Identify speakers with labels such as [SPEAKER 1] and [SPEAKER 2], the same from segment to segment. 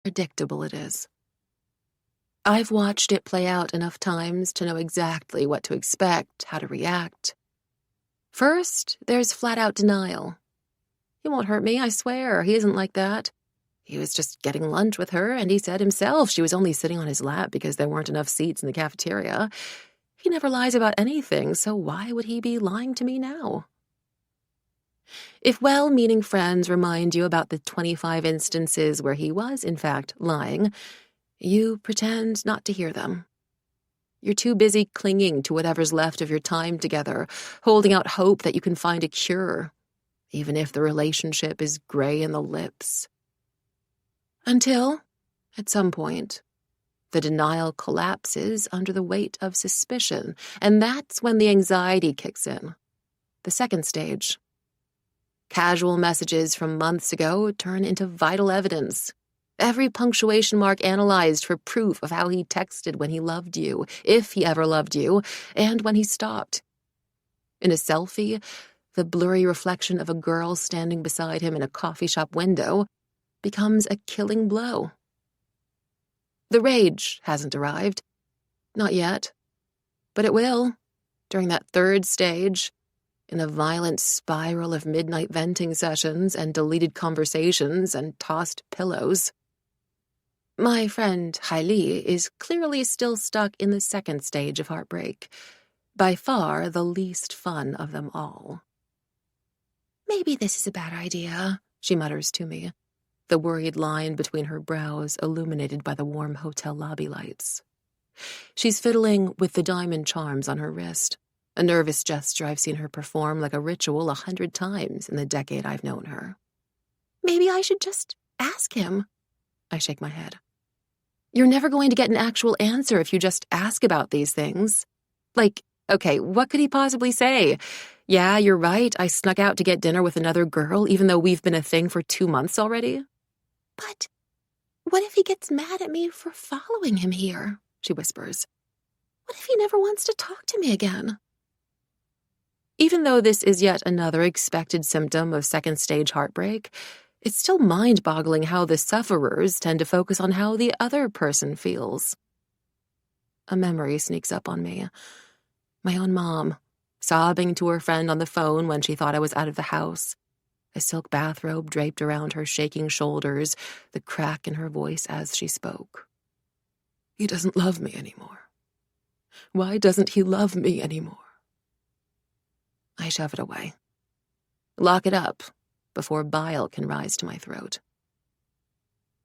[SPEAKER 1] predictable it is. I've watched it play out enough times to know exactly what to expect, how to react. First, there's flat-out denial. He won't hurt me, I swear. He isn't like that. He was just getting lunch with her, and he said himself she was only sitting on his lap because there weren't enough seats in the cafeteria. He never lies about anything, so why would he be lying to me now? If well-meaning friends remind you about the 25 instances where he was, in fact, lying, you pretend not to hear them. You're too busy clinging to whatever's left of your time together, holding out hope that you can find a cure, even if the relationship is gray in the lips. Until, at some point, the denial collapses under the weight of suspicion, and that's when the anxiety kicks in. The second stage. Casual messages from months ago turn into vital evidence. Every punctuation mark analyzed for proof of how he texted when he loved you, if he ever loved you, and when he stopped. In a selfie, the blurry reflection of a girl standing beside him in a coffee shop window becomes a killing blow. The rage hasn't arrived. Not yet. But it will, during that third stage, in a violent spiral of midnight venting sessions and deleted conversations and tossed pillows. My friend Haili is clearly still stuck in the second stage of heartbreak, by far the least fun of them all. "Maybe this is a bad idea," she mutters to me, the worried line between her brows illuminated by the warm hotel lobby lights. She's fiddling with the diamond charms on her wrist, a nervous gesture I've seen her perform like a ritual 100 times in the decade I've known her. "Maybe I should just ask him." I shake my head. "You're never going to get an actual answer if you just ask about these things. Like, okay, what could he possibly say? Yeah, you're right, I snuck out to get dinner with another girl even though we've been a thing for 2 months already." "But what if he gets mad at me for following him here?" she whispers. "What if he never wants to talk to me again?" Even though this is yet another expected symptom of second-stage heartbreak, it's still mind-boggling how the sufferers tend to focus on how the other person feels. A memory sneaks up on me. My own mom, sobbing to her friend on the phone when she thought I was out of the house, a silk bathrobe draped around her shaking shoulders, the crack in her voice as she spoke. "He doesn't love me anymore. Why doesn't he love me anymore?" I shove it away. Lock it up before bile can rise to my throat.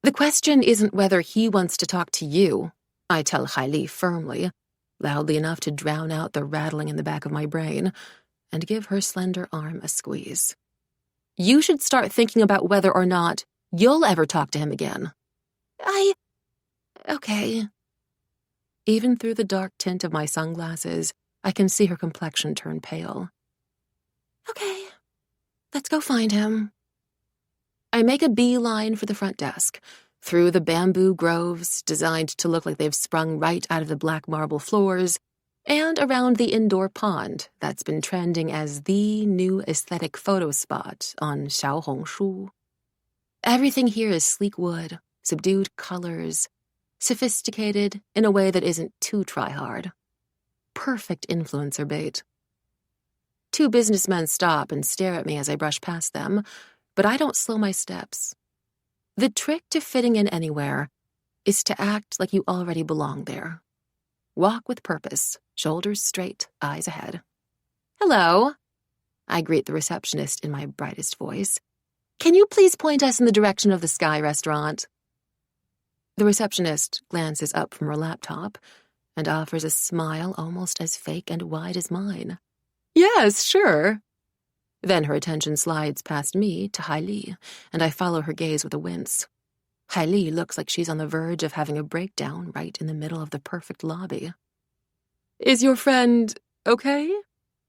[SPEAKER 1] "The question isn't whether he wants to talk to you," I tell Haili firmly, loudly enough to drown out the rattling in the back of my brain, and give her slender arm a squeeze. "You should start thinking about whether or not you'll ever talk to him again." Okay. Even through the dark tint of my sunglasses, I can see her complexion turn pale. "Okay, let's go find him." I make a beeline for the front desk, through the bamboo groves designed to look like they've sprung right out of the black marble floors, and around the indoor pond that's been trending as the new aesthetic photo spot on Xiaohongshu. Everything here is sleek wood, subdued colors, sophisticated in a way that isn't too try-hard. Perfect influencer bait. 2 businessmen stop and stare at me as I brush past them, but I don't slow my steps. The trick to fitting in anywhere is to act like you already belong there. Walk with purpose, shoulders straight, eyes ahead. "Hello," I greet the receptionist in my brightest voice. "Can you please point us in the direction of the Sky restaurant?" The receptionist glances up from her laptop and offers a smile almost as fake and wide as mine. "Yes, sure." Then her attention slides past me to Haili, and I follow her gaze with a wince. Haili looks like she's on the verge of having a breakdown right in the middle of the perfect lobby. "Is your friend okay?"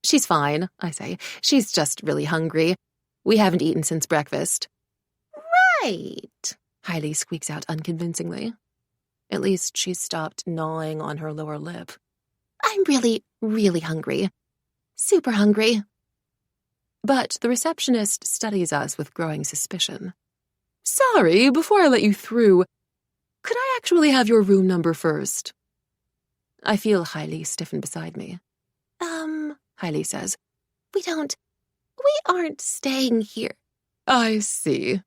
[SPEAKER 1] "She's fine," I say. "She's just really hungry. We haven't eaten since breakfast." "Right," Haili squeaks out unconvincingly. At least she's stopped gnawing on her lower lip. "I'm really, really hungry. Super hungry." But the receptionist studies us with growing suspicion. "Sorry, before I let you through, Could I actually have your room number first? I feel Hailey stiffen beside me. Hailey says, We aren't staying here. I see.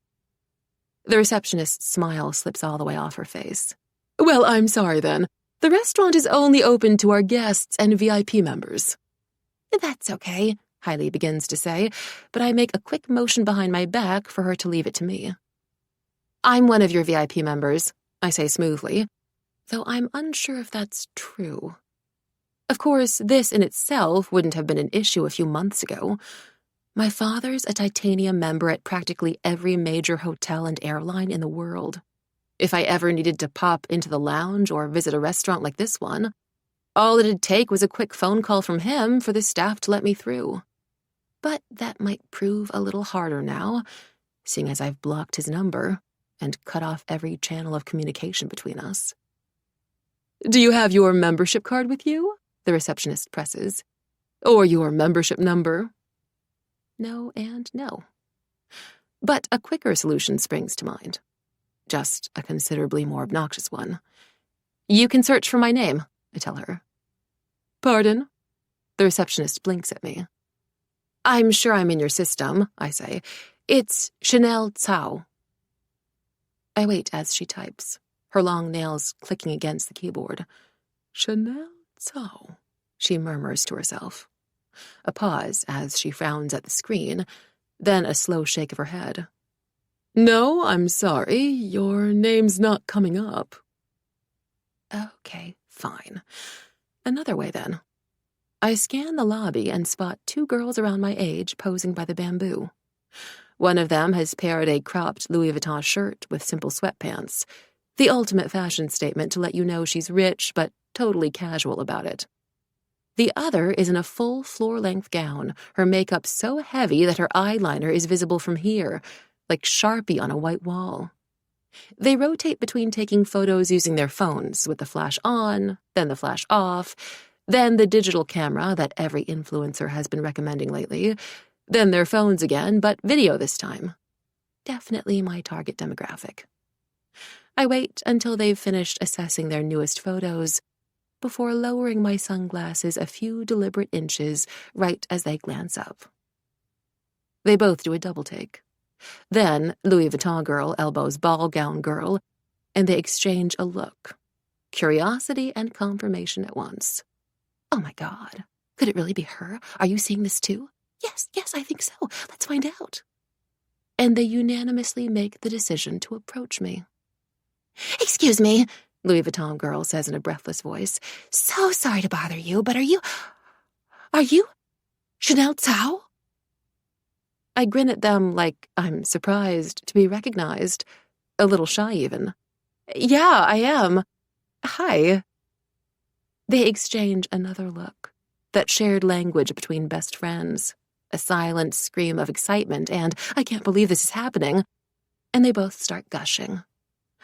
[SPEAKER 1] The receptionist's smile slips all the way off her face. Well, I'm sorry then. The restaurant is only open to our guests and VIP members. That's okay, Hailey begins to say, but I make a quick motion behind my back for her to leave it to me. I'm one of your VIP members, I say smoothly, though I'm unsure if that's true. Of course, this in itself wouldn't have been an issue a few months ago. My father's a titanium member at practically every major hotel and airline in the world. If I ever needed to pop into the lounge or visit a restaurant like this one, all it'd take was a quick phone call from him for the staff to let me through. But that might prove a little harder now, seeing as I've blocked his number and cut off every channel of communication between us. Do you have your membership card with you? The receptionist presses. Or your membership number? No and no. But a quicker solution springs to mind. Just a considerably more obnoxious one. You can search for my name, I tell her. Pardon? The receptionist blinks at me. I'm sure I'm in your system, I say. It's Chanel Cao. I wait as she types, her long nails clicking against the keyboard. Chanel Cao, she murmurs to herself. A pause as she frowns at the screen, then a slow shake of her head. No, I'm sorry, your name's not coming up. Okay, fine. Another way, then. I scan the lobby and spot two girls around my age posing by the bamboo. One of them has paired a cropped Louis Vuitton shirt with simple sweatpants, the ultimate fashion statement to let you know she's rich but totally casual about it. The other is in a full floor-length gown, her makeup so heavy that her eyeliner is visible from here, like Sharpie on a white wall. They rotate between taking photos using their phones, with the flash on, then the flash off, then the digital camera that every influencer has been recommending lately, then their phones again, but video this time. Definitely my target demographic. I wait until they've finished assessing their newest photos before lowering my sunglasses a few deliberate inches right as they glance up. They both do a double take. Then Louis Vuitton girl elbows ball gown girl, and they exchange a look. Curiosity and confirmation at once. Oh my God, could it really be her? Are you seeing this too? Yes, I think so. Let's find out. And they unanimously make the decision to approach me. Excuse me, Louis Vuitton girl says in a breathless voice. So sorry to bother you, but are you Chanel Cao? I grin at them like I'm surprised to be recognized, a little shy even. Yeah, I am. Hi. They exchange another look, that shared language between best friends, a silent scream of excitement and, I can't believe this is happening, and they both start gushing.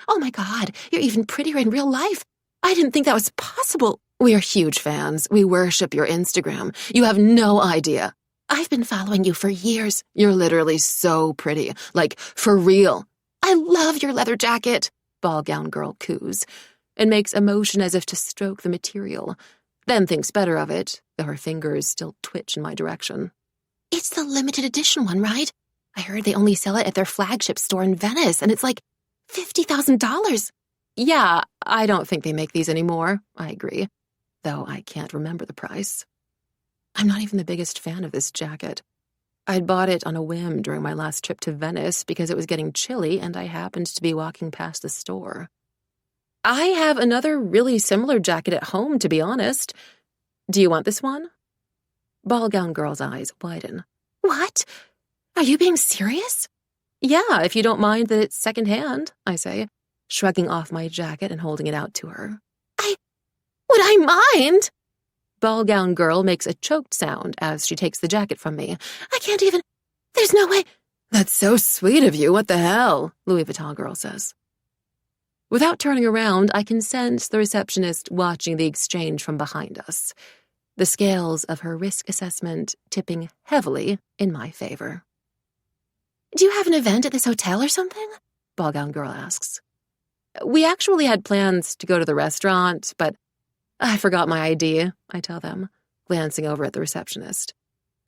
[SPEAKER 1] Oh my God, you're even prettier in real life. I didn't think that was possible. We are huge fans. We worship your Instagram. You have no idea. I've been following you for years. You're literally so pretty. Like, for real. I love your leather jacket, ball gown girl coos, and makes a motion as if to stroke the material, then thinks better of it, though her fingers still twitch in my direction. It's the limited edition one, right? I heard they only sell it at their flagship store in Venice, and it's like $50,000. Yeah, I don't think they make these anymore, I agree, though I can't remember the price. I'm not even the biggest fan of this jacket. I'd bought it on a whim during my last trip to Venice because it was getting chilly and I happened to be walking past the store. I have another really similar jacket at home, to be honest. Do you want this one? Ball gown girl's eyes widen. What? Are you being serious? Yeah, if you don't mind that it's secondhand, I say, shrugging off my jacket and holding it out to her. Would I mind? Ball gown girl makes a choked sound as she takes the jacket from me. I can't even. There's no way. That's so sweet of you. What the hell? Louis Vuitton girl says. Without turning around, I can sense the receptionist watching the exchange from behind us, the scales of her risk assessment tipping heavily in my favor. Do you have an event at this hotel or something? Ball gown girl asks. We actually had plans to go to the restaurant, but I forgot my ID, I tell them, glancing over at the receptionist.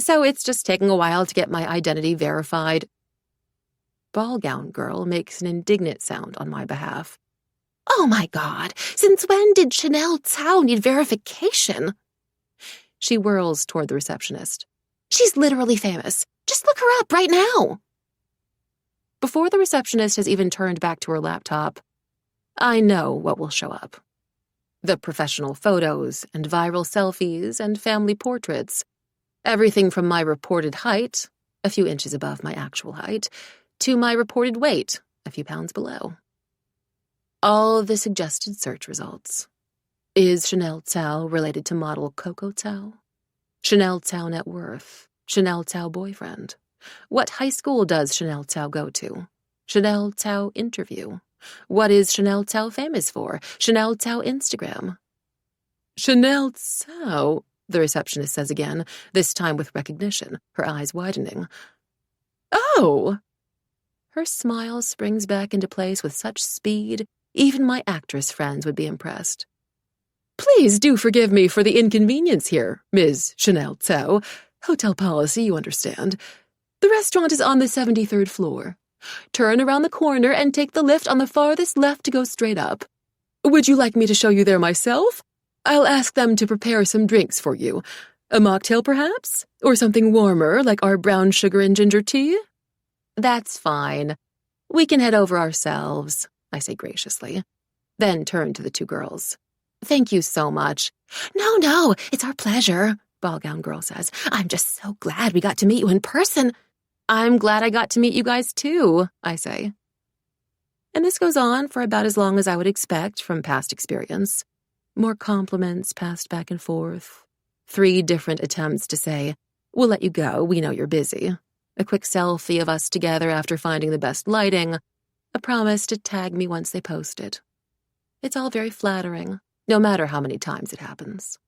[SPEAKER 1] So it's just taking a while to get my identity verified. Ball gown girl makes an indignant sound on my behalf. Oh my God, since when did Chanel Cao need verification? She whirls toward the receptionist. She's literally famous. Just look her up right now. Before the receptionist has even turned back to her laptop, I know what will show up. The professional photos and viral selfies and family portraits. Everything from my reported height, a few inches above my actual height, to my reported weight, a few pounds below. All the suggested search results. Is Chanel Cao related to model Coco Cao? Chanel Cao net worth. Chanel Cao boyfriend. What high school does Chanel Cao go to? Chanel Cao interview. What is Chanel Cao famous for? Chanel Cao Instagram. Chanel Cao, the receptionist says again, this time with recognition, her eyes widening. Oh! Her smile springs back into place with such speed, even my actress friends would be impressed. Please do forgive me for the inconvenience here, Ms. Chanel Cao. Hotel policy, you understand. The restaurant is on the 73rd floor. Turn around the corner and take the lift on the farthest left to go straight up. Would you like me to show you there myself? I'll ask them to prepare some drinks for you. A mocktail, perhaps? Or something warmer, like our brown sugar and ginger tea? That's fine. We can head over ourselves, I say graciously. Then turn to the two girls. Thank you so much. No, it's our pleasure, ball gown girl says. I'm just so glad we got to meet you in person. I'm glad I got to meet you guys too, I say. And this goes on for about as long as I would expect from past experience. More compliments passed back and forth. 3 different attempts to say, we'll let you go, we know you're busy. A quick selfie of us together after finding the best lighting. A promise to tag me once they post it. It's all very flattering, no matter how many times it happens.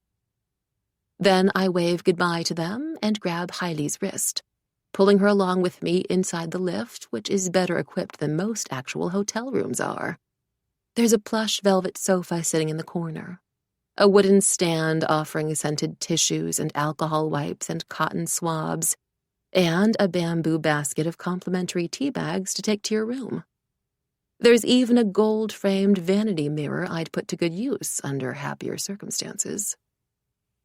[SPEAKER 1] Then I wave goodbye to them and grab Hailey's wrist, pulling her along with me inside the lift, which is better equipped than most actual hotel rooms are. There's a plush velvet sofa sitting in the corner, a wooden stand offering scented tissues and alcohol wipes and cotton swabs, and a bamboo basket of complimentary tea bags to take to your room. There's even a gold-framed vanity mirror I'd put to good use under happier circumstances.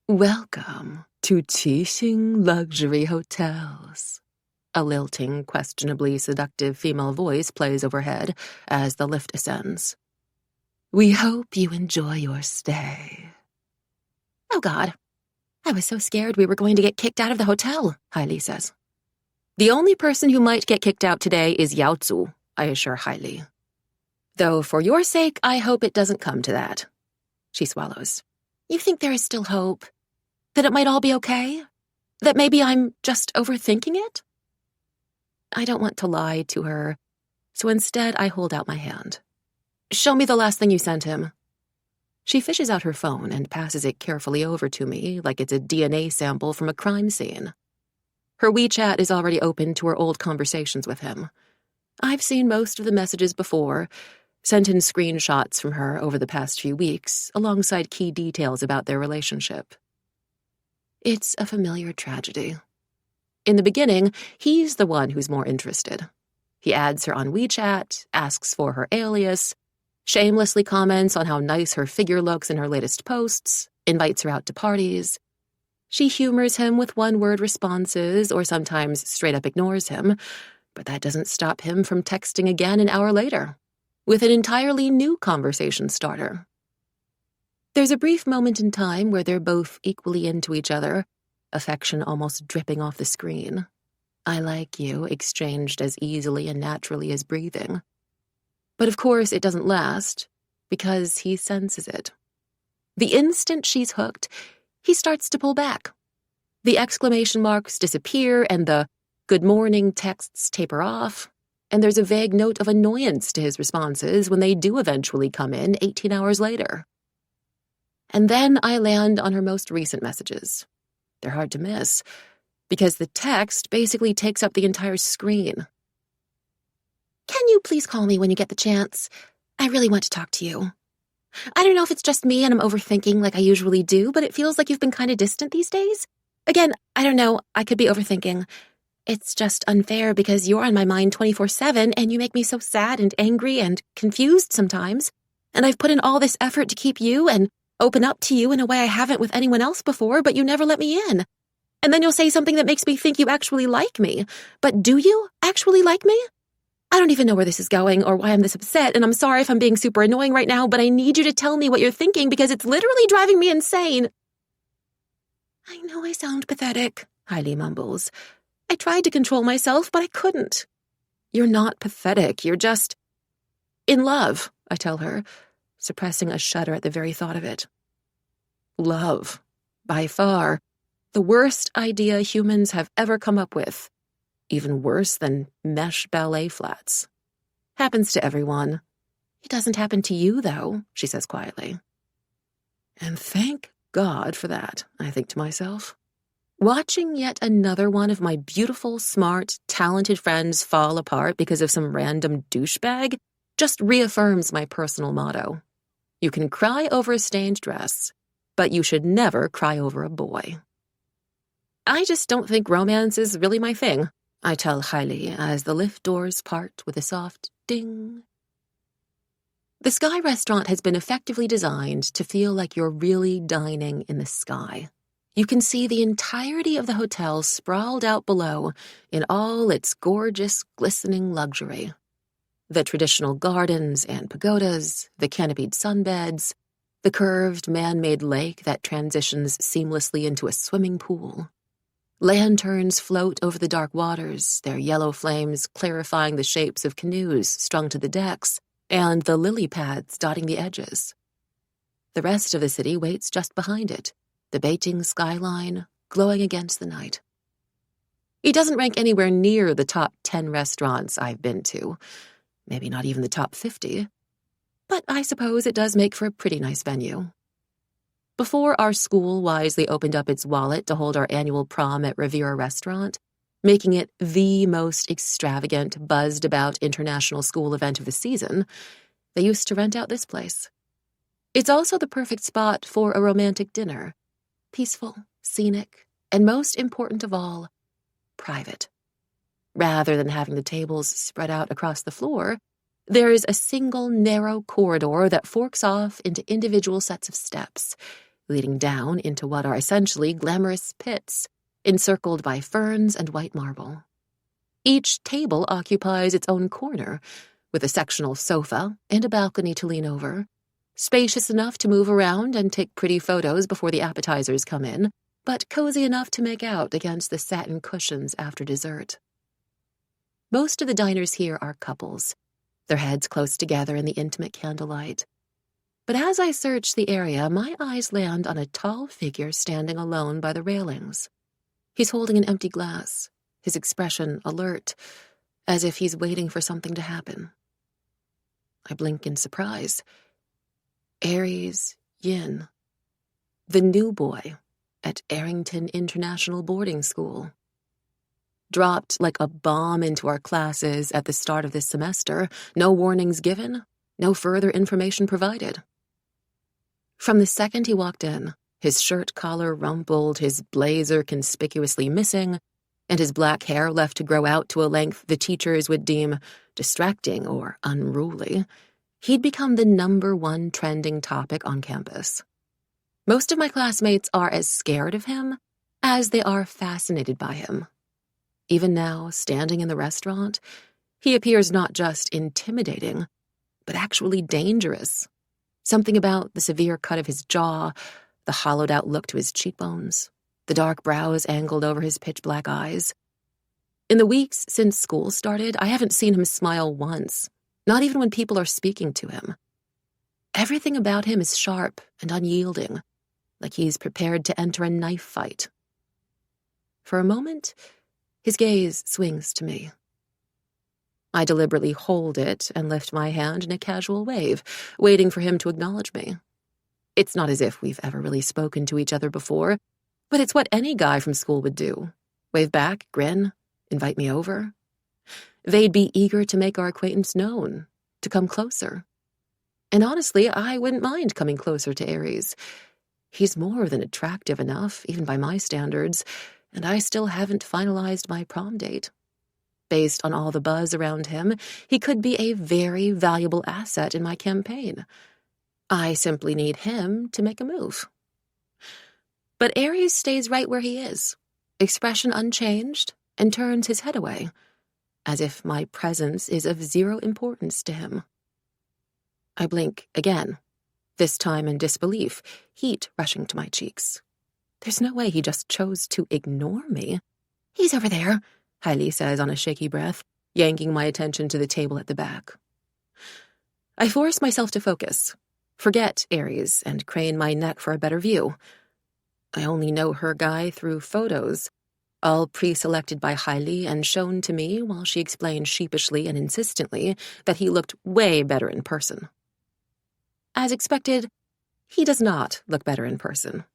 [SPEAKER 1] Welcome to Tixing Luxury Hotels. A lilting, questionably seductive female voice plays overhead as the lift ascends. We hope you enjoy your stay. Oh, God. I was so scared we were going to get kicked out of the hotel, Hailey says. The only person who might get kicked out today is Yao Tzu, I assure Hailey. Though for your sake, I hope it doesn't come to that. She swallows. You think there is still hope? That it might all be okay? That maybe I'm just overthinking it? I don't want to lie to her, so instead I hold out my hand. Show me the last thing you sent him. She fishes out her phone and passes it carefully over to me like it's a DNA sample from a crime scene. Her WeChat is already open to her old conversations with him. I've seen most of the messages before, sent in screenshots from her over the past few weeks, alongside key details about their relationship. It's a familiar tragedy. In the beginning, he's the one who's more interested. He adds her on WeChat, asks for her alias, shamelessly comments on how nice her figure looks in her latest posts, invites her out to parties. She humors him with one-word responses or sometimes straight up ignores him, but that doesn't stop him from texting again an hour later, with an entirely new conversation starter. There's a brief moment in time where they're both equally into each other, affection almost dripping off the screen. I like you, exchanged as easily and naturally as breathing. But of course it doesn't last, because he senses it. The instant she's hooked, he starts to pull back. The exclamation marks disappear and the good morning texts taper off, and there's a vague note of annoyance to his responses when they do eventually come in 18 hours later. And then I land on her most recent messages. They're hard to miss, because the text basically takes up the entire screen. Can you please call me when you get the chance? I really want to talk to you. I don't know if it's just me and I'm overthinking like I usually do, but it feels like you've been kind of distant these days. Again, I don't know, I could be overthinking. It's just unfair because you're on my mind 24/7 and you make me so sad and angry and confused sometimes. And I've put in all this effort to keep you and open up to you in a way I haven't with anyone else before, but you never let me in. And then you'll say something that makes me think you actually like me. But do you actually like me? I don't even know where this is going or why I'm this upset, and I'm sorry if I'm being super annoying right now, but I need you to tell me what you're thinking because it's literally driving me insane. I know I sound pathetic, Hailey mumbles. I tried to control myself, but I couldn't. You're not pathetic, you're just in love, I tell her, suppressing a shudder at the very thought of it. Love, by far, the worst idea humans have ever come up with. Even worse than mesh ballet flats. Happens to everyone. It doesn't happen to you, though, she says quietly. And thank God for that, I think to myself. Watching yet another one of my beautiful, smart, talented friends fall apart because of some random douchebag just reaffirms my personal motto. You can cry over a stained dress, but you should never cry over a boy. I just don't think romance is really my thing, I tell Hailey as the lift doors part with a soft ding. The Sky restaurant has been effectively designed to feel like you're really dining in the sky. You can see the entirety of the hotel sprawled out below in all its gorgeous, glistening luxury. The traditional gardens and pagodas, the canopied sunbeds, the curved man-made lake that transitions seamlessly into a swimming pool. Lanterns float over the dark waters, their yellow flames clarifying the shapes of canoes strung to the decks, and the lily pads dotting the edges. The rest of the city waits just behind it, the Beijing skyline glowing against the night. It doesn't rank anywhere near the top 10 restaurants I've been to, maybe not even the top 50, but I suppose it does make for a pretty nice venue. Before our school wisely opened up its wallet to hold our annual prom at Riviera Restaurant, making it the most extravagant, buzzed-about international school event of the season, they used to rent out this place. It's also the perfect spot for a romantic dinner. Peaceful, scenic, and most important of all, private. Rather than having the tables spread out across the floor, there is a single narrow corridor that forks off into individual sets of steps, leading down into what are essentially glamorous pits, encircled by ferns and white marble. Each table occupies its own corner, with a sectional sofa and a balcony to lean over, spacious enough to move around and take pretty photos before the appetizers come in, but cozy enough to make out against the satin cushions after dessert. Most of the diners here are couples, their heads close together in the intimate candlelight. But as I search the area, my eyes land on a tall figure standing alone by the railings. He's holding an empty glass, his expression alert, as if he's waiting for something to happen. I blink in surprise. Aries Yin, the new boy at Arrington International Boarding School. Dropped like a bomb into our classes at the start of this semester, no warnings given, no further information provided. From the second he walked in, his shirt collar rumpled, his blazer conspicuously missing, and his black hair left to grow out to a length the teachers would deem distracting or unruly, he'd become the #1 trending topic on campus. Most of my classmates are as scared of him as they are fascinated by him. Even now, standing in the restaurant, he appears not just intimidating, but actually dangerous. Something about the severe cut of his jaw, the hollowed-out look to his cheekbones, the dark brows angled over his pitch-black eyes. In the weeks since school started, I haven't seen him smile once, not even when people are speaking to him. Everything about him is sharp and unyielding, like he's prepared to enter a knife fight. For a moment, his gaze swings to me. I deliberately hold it and lift my hand in a casual wave, waiting for him to acknowledge me. It's not as if we've ever really spoken to each other before, but it's what any guy from school would do. Wave back, grin, invite me over. They'd be eager to make our acquaintance known, to come closer. And honestly, I wouldn't mind coming closer to Aries. He's more than attractive enough, even by my standards, and I still haven't finalized my prom date. Based on all the buzz around him, he could be a very valuable asset in my campaign. I simply need him to make a move. But Aries stays right where he is, expression unchanged, and turns his head away, as if my presence is of zero importance to him. I blink again, this time in disbelief, heat rushing to my cheeks. There's no way he just chose to ignore me. "He's over there," Hailey says on a shaky breath, yanking my attention to the table at the back. I force myself to focus, forget Aries, and crane my neck for a better view. I only know her guy through photos, all pre-selected by Hailey and shown to me while she explained sheepishly and insistently that he looked way better in person. As expected, he does not look better in person.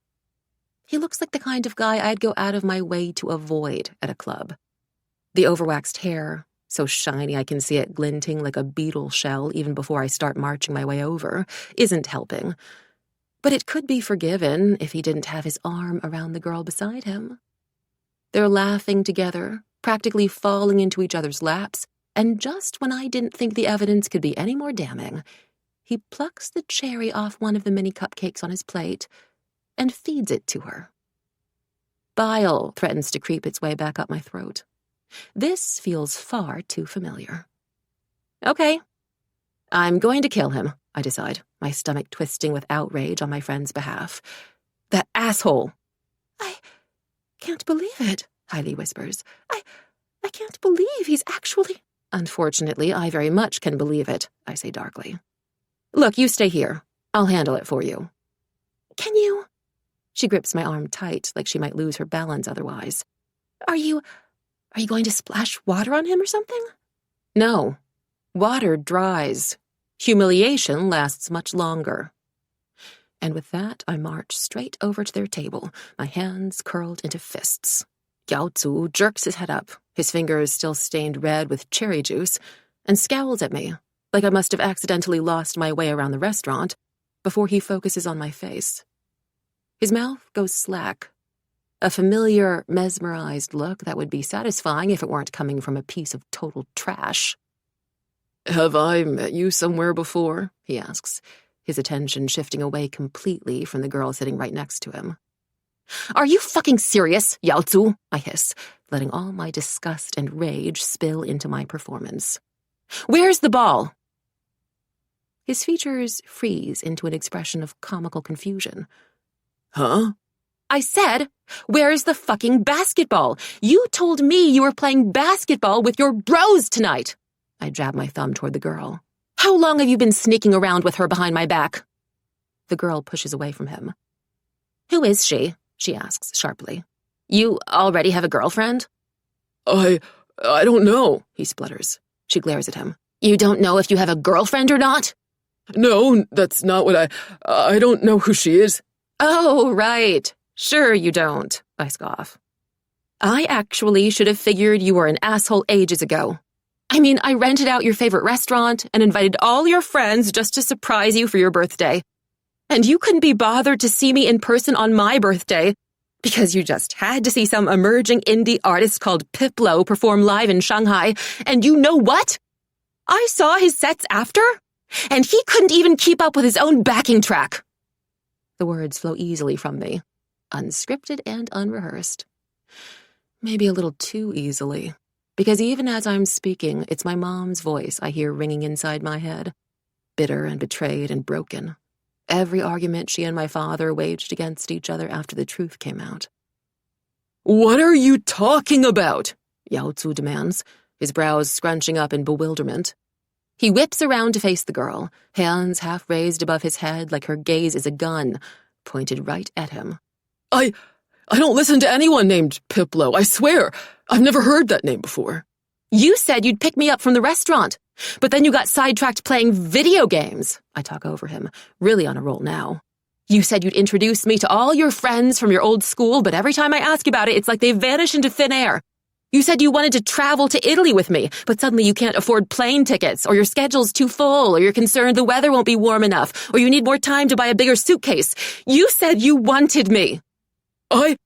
[SPEAKER 1] He looks like the kind of guy I'd go out of my way to avoid at a club. The overwaxed hair, so shiny I can see it glinting like a beetle shell even before I start marching my way over, isn't helping. But it could be forgiven if he didn't have his arm around the girl beside him. They're laughing together, practically falling into each other's laps, and just when I didn't think the evidence could be any more damning, he plucks the cherry off one of the mini cupcakes on his plate and feeds it to her. Bile threatens to creep its way back up my throat. This feels far too familiar. Okay, I'm going to kill him, I decide, my stomach twisting with outrage on my friend's behalf. That asshole! I can't believe it, Hailey whispers. I can't believe he's actually... Unfortunately, I very much can believe it, I say darkly. Look, you stay here. I'll handle it for you. Can you? She grips my arm tight, like she might lose her balance otherwise. Are you going to splash water on him or something? No. Water dries. Humiliation lasts much longer. And with that, I march straight over to their table, my hands curled into fists. Yao Zu jerks his head up, his fingers still stained red with cherry juice, and scowls at me, like I must have accidentally lost my way around the restaurant, before he focuses on my face. His mouth goes slack, a familiar, mesmerized look that would be satisfying if it weren't coming from a piece of total trash. "Have I met you somewhere before?" he asks, his attention shifting away completely from the girl sitting right next to him. "Are you fucking serious, Yao Zu?" I hiss, letting all my disgust and rage spill into my performance. "Where's the ball?" His features freeze into an expression of comical confusion. Huh? I said, where's the fucking basketball? You told me you were playing basketball with your bros tonight. I jab my thumb toward the girl. How long have you been sneaking around with her behind my back? The girl pushes away from him. Who is she? She asks sharply. You already have a girlfriend? I don't know, he splutters. She glares at him. You don't know if you have a girlfriend or not? No, that's not what I don't know who she is. Oh, right. Sure you don't, I scoff. I actually should have figured you were an asshole ages ago. I mean, I rented out your favorite restaurant and invited all your friends just to surprise you for your birthday. And you couldn't be bothered to see me in person on my birthday because you just had to see some emerging indie artist called Piplo perform live in Shanghai. And you know what? I saw his sets after, and he couldn't even keep up with his own backing track. The words flow easily from me, unscripted and unrehearsed. Maybe a little too easily, because even as I'm speaking, it's my mom's voice I hear ringing inside my head, bitter and betrayed and broken. Every argument she and my father waged against each other after the truth came out. What are you talking about? Yao Zu demands, his brows scrunching up in bewilderment. He whips around to face the girl, hands half raised above his head like her gaze is a gun, pointed right at him. I don't listen to anyone named Piplo, I swear. I've never heard that name before. You said you'd pick me up from the restaurant, but then you got sidetracked playing video games. I talk over him, really on a roll now. You said you'd introduce me to all your friends from your old school, but every time I ask about it, it's like they vanish into thin air. You said you wanted to travel to Italy with me, but suddenly you can't afford plane tickets, or your schedule's too full, or you're concerned the weather won't be warm enough, or you need more time to buy a bigger suitcase. You said you wanted me. I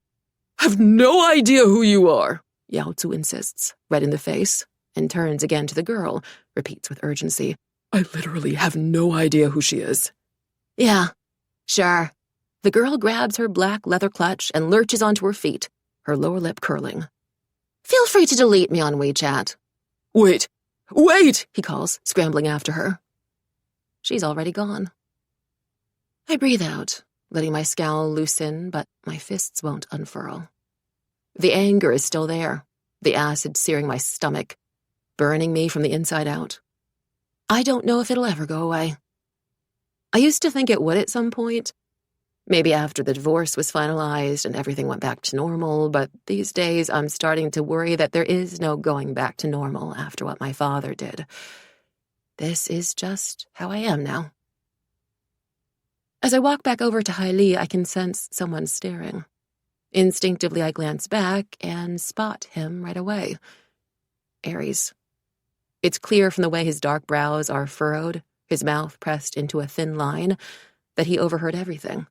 [SPEAKER 1] have no idea who you are, Yao Tzu insists, red in the face, and turns again to the girl, repeats with urgency. I literally have no idea who she is. Yeah, sure. The girl grabs her black leather clutch and lurches onto her feet, her lower lip curling. Feel free to delete me on WeChat. Wait, he calls, scrambling after her. She's already gone. I breathe out, letting my scowl loosen, but my fists won't unfurl. The anger is still there, the acid searing my stomach, burning me from the inside out. I don't know if it'll ever go away. I used to think it would at some point, maybe after the divorce was finalized and everything went back to normal, but these days I'm starting to worry that there is no going back to normal after what my father did. This is just how I am now. As I walk back over to Haili, I can sense someone staring. Instinctively, I glance back and spot him right away. Aries. It's clear from the way his dark brows are furrowed, his mouth pressed into a thin line, that he overheard everything.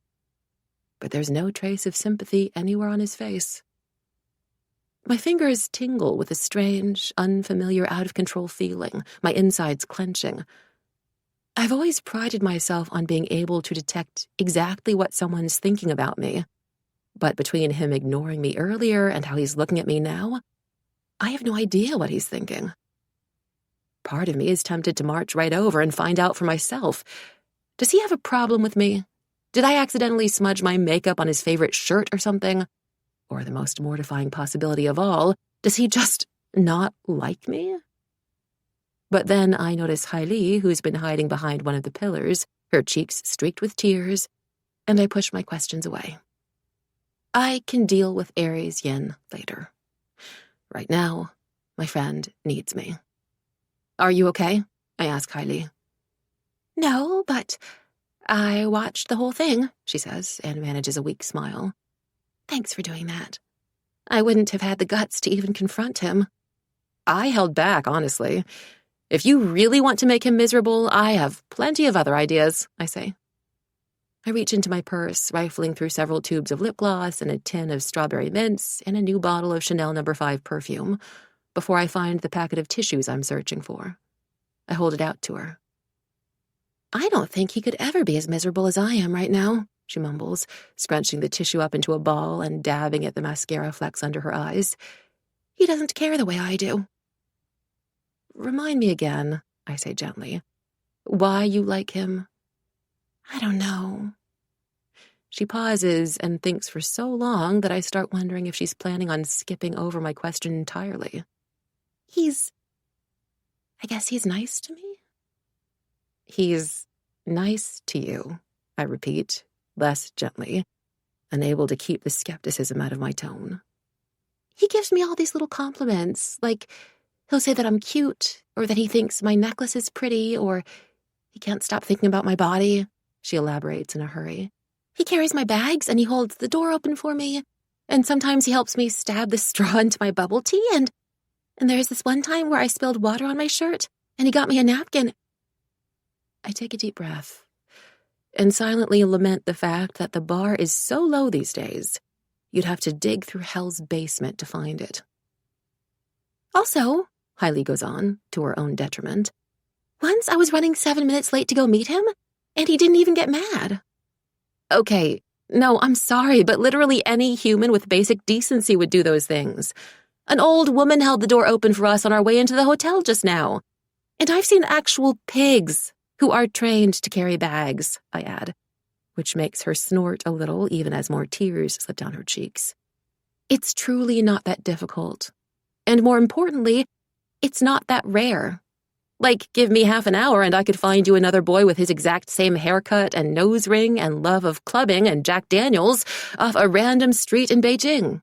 [SPEAKER 1] But there's no trace of sympathy anywhere on his face. My fingers tingle with a strange, unfamiliar, out-of-control feeling, my insides clenching. I've always prided myself on being able to detect exactly what someone's thinking about me. But between him ignoring me earlier and how he's looking at me now, I have no idea what he's thinking. Part of me is tempted to march right over and find out for myself. Does he have a problem with me? Did I accidentally smudge my makeup on his favorite shirt or something? Or the most mortifying possibility of all, does he just not like me? But then I notice Haili, who's been hiding behind one of the pillars, her cheeks streaked with tears, and I push my questions away. I can deal with Aries Yin later. Right now, my friend needs me. Are you okay? I ask Haili. No, but I watched the whole thing, she says, and manages a weak smile. Thanks for doing that. I wouldn't have had the guts to even confront him. I held back, honestly. If you really want to make him miserable, I have plenty of other ideas, I say. I reach into my purse, rifling through several tubes of lip gloss and a tin of strawberry mints and a new bottle of Chanel No. 5 perfume, before I find the packet of tissues I'm searching for. I hold it out to her. I don't think he could ever be as miserable as I am right now, she mumbles, scrunching the tissue up into a ball and dabbing at the mascara flecks under her eyes. He doesn't care the way I do. Remind me again, I say gently, why you like him. I don't know. She pauses and thinks for so long that I start wondering if she's planning on skipping over my question entirely. I guess he's nice to me? He's nice to you, I repeat, less gently, unable to keep the skepticism out of my tone. He gives me all these little compliments, like he'll say that I'm cute, or that he thinks my necklace is pretty, or he can't stop thinking about my body, she elaborates in a hurry. He carries my bags and he holds the door open for me, and sometimes he helps me stab the straw into my bubble tea, and there's this one time where I spilled water on my shirt, and he got me a napkin. I take a deep breath and silently lament the fact that the bar is so low these days, you'd have to dig through hell's basement to find it. Also, Haili goes on, to her own detriment, once I was running 7 minutes late to go meet him, and he didn't even get mad. Okay, no, I'm sorry, but literally any human with basic decency would do those things. An old woman held the door open for us on our way into the hotel just now. And I've seen actual pigs who are trained to carry bags, I add, which makes her snort a little even as more tears slip down her cheeks. It's truly not that difficult. And more importantly, it's not that rare. Like, give me half an hour and I could find you another boy with his exact same haircut and nose ring and love of clubbing and Jack Daniels off a random street in Beijing.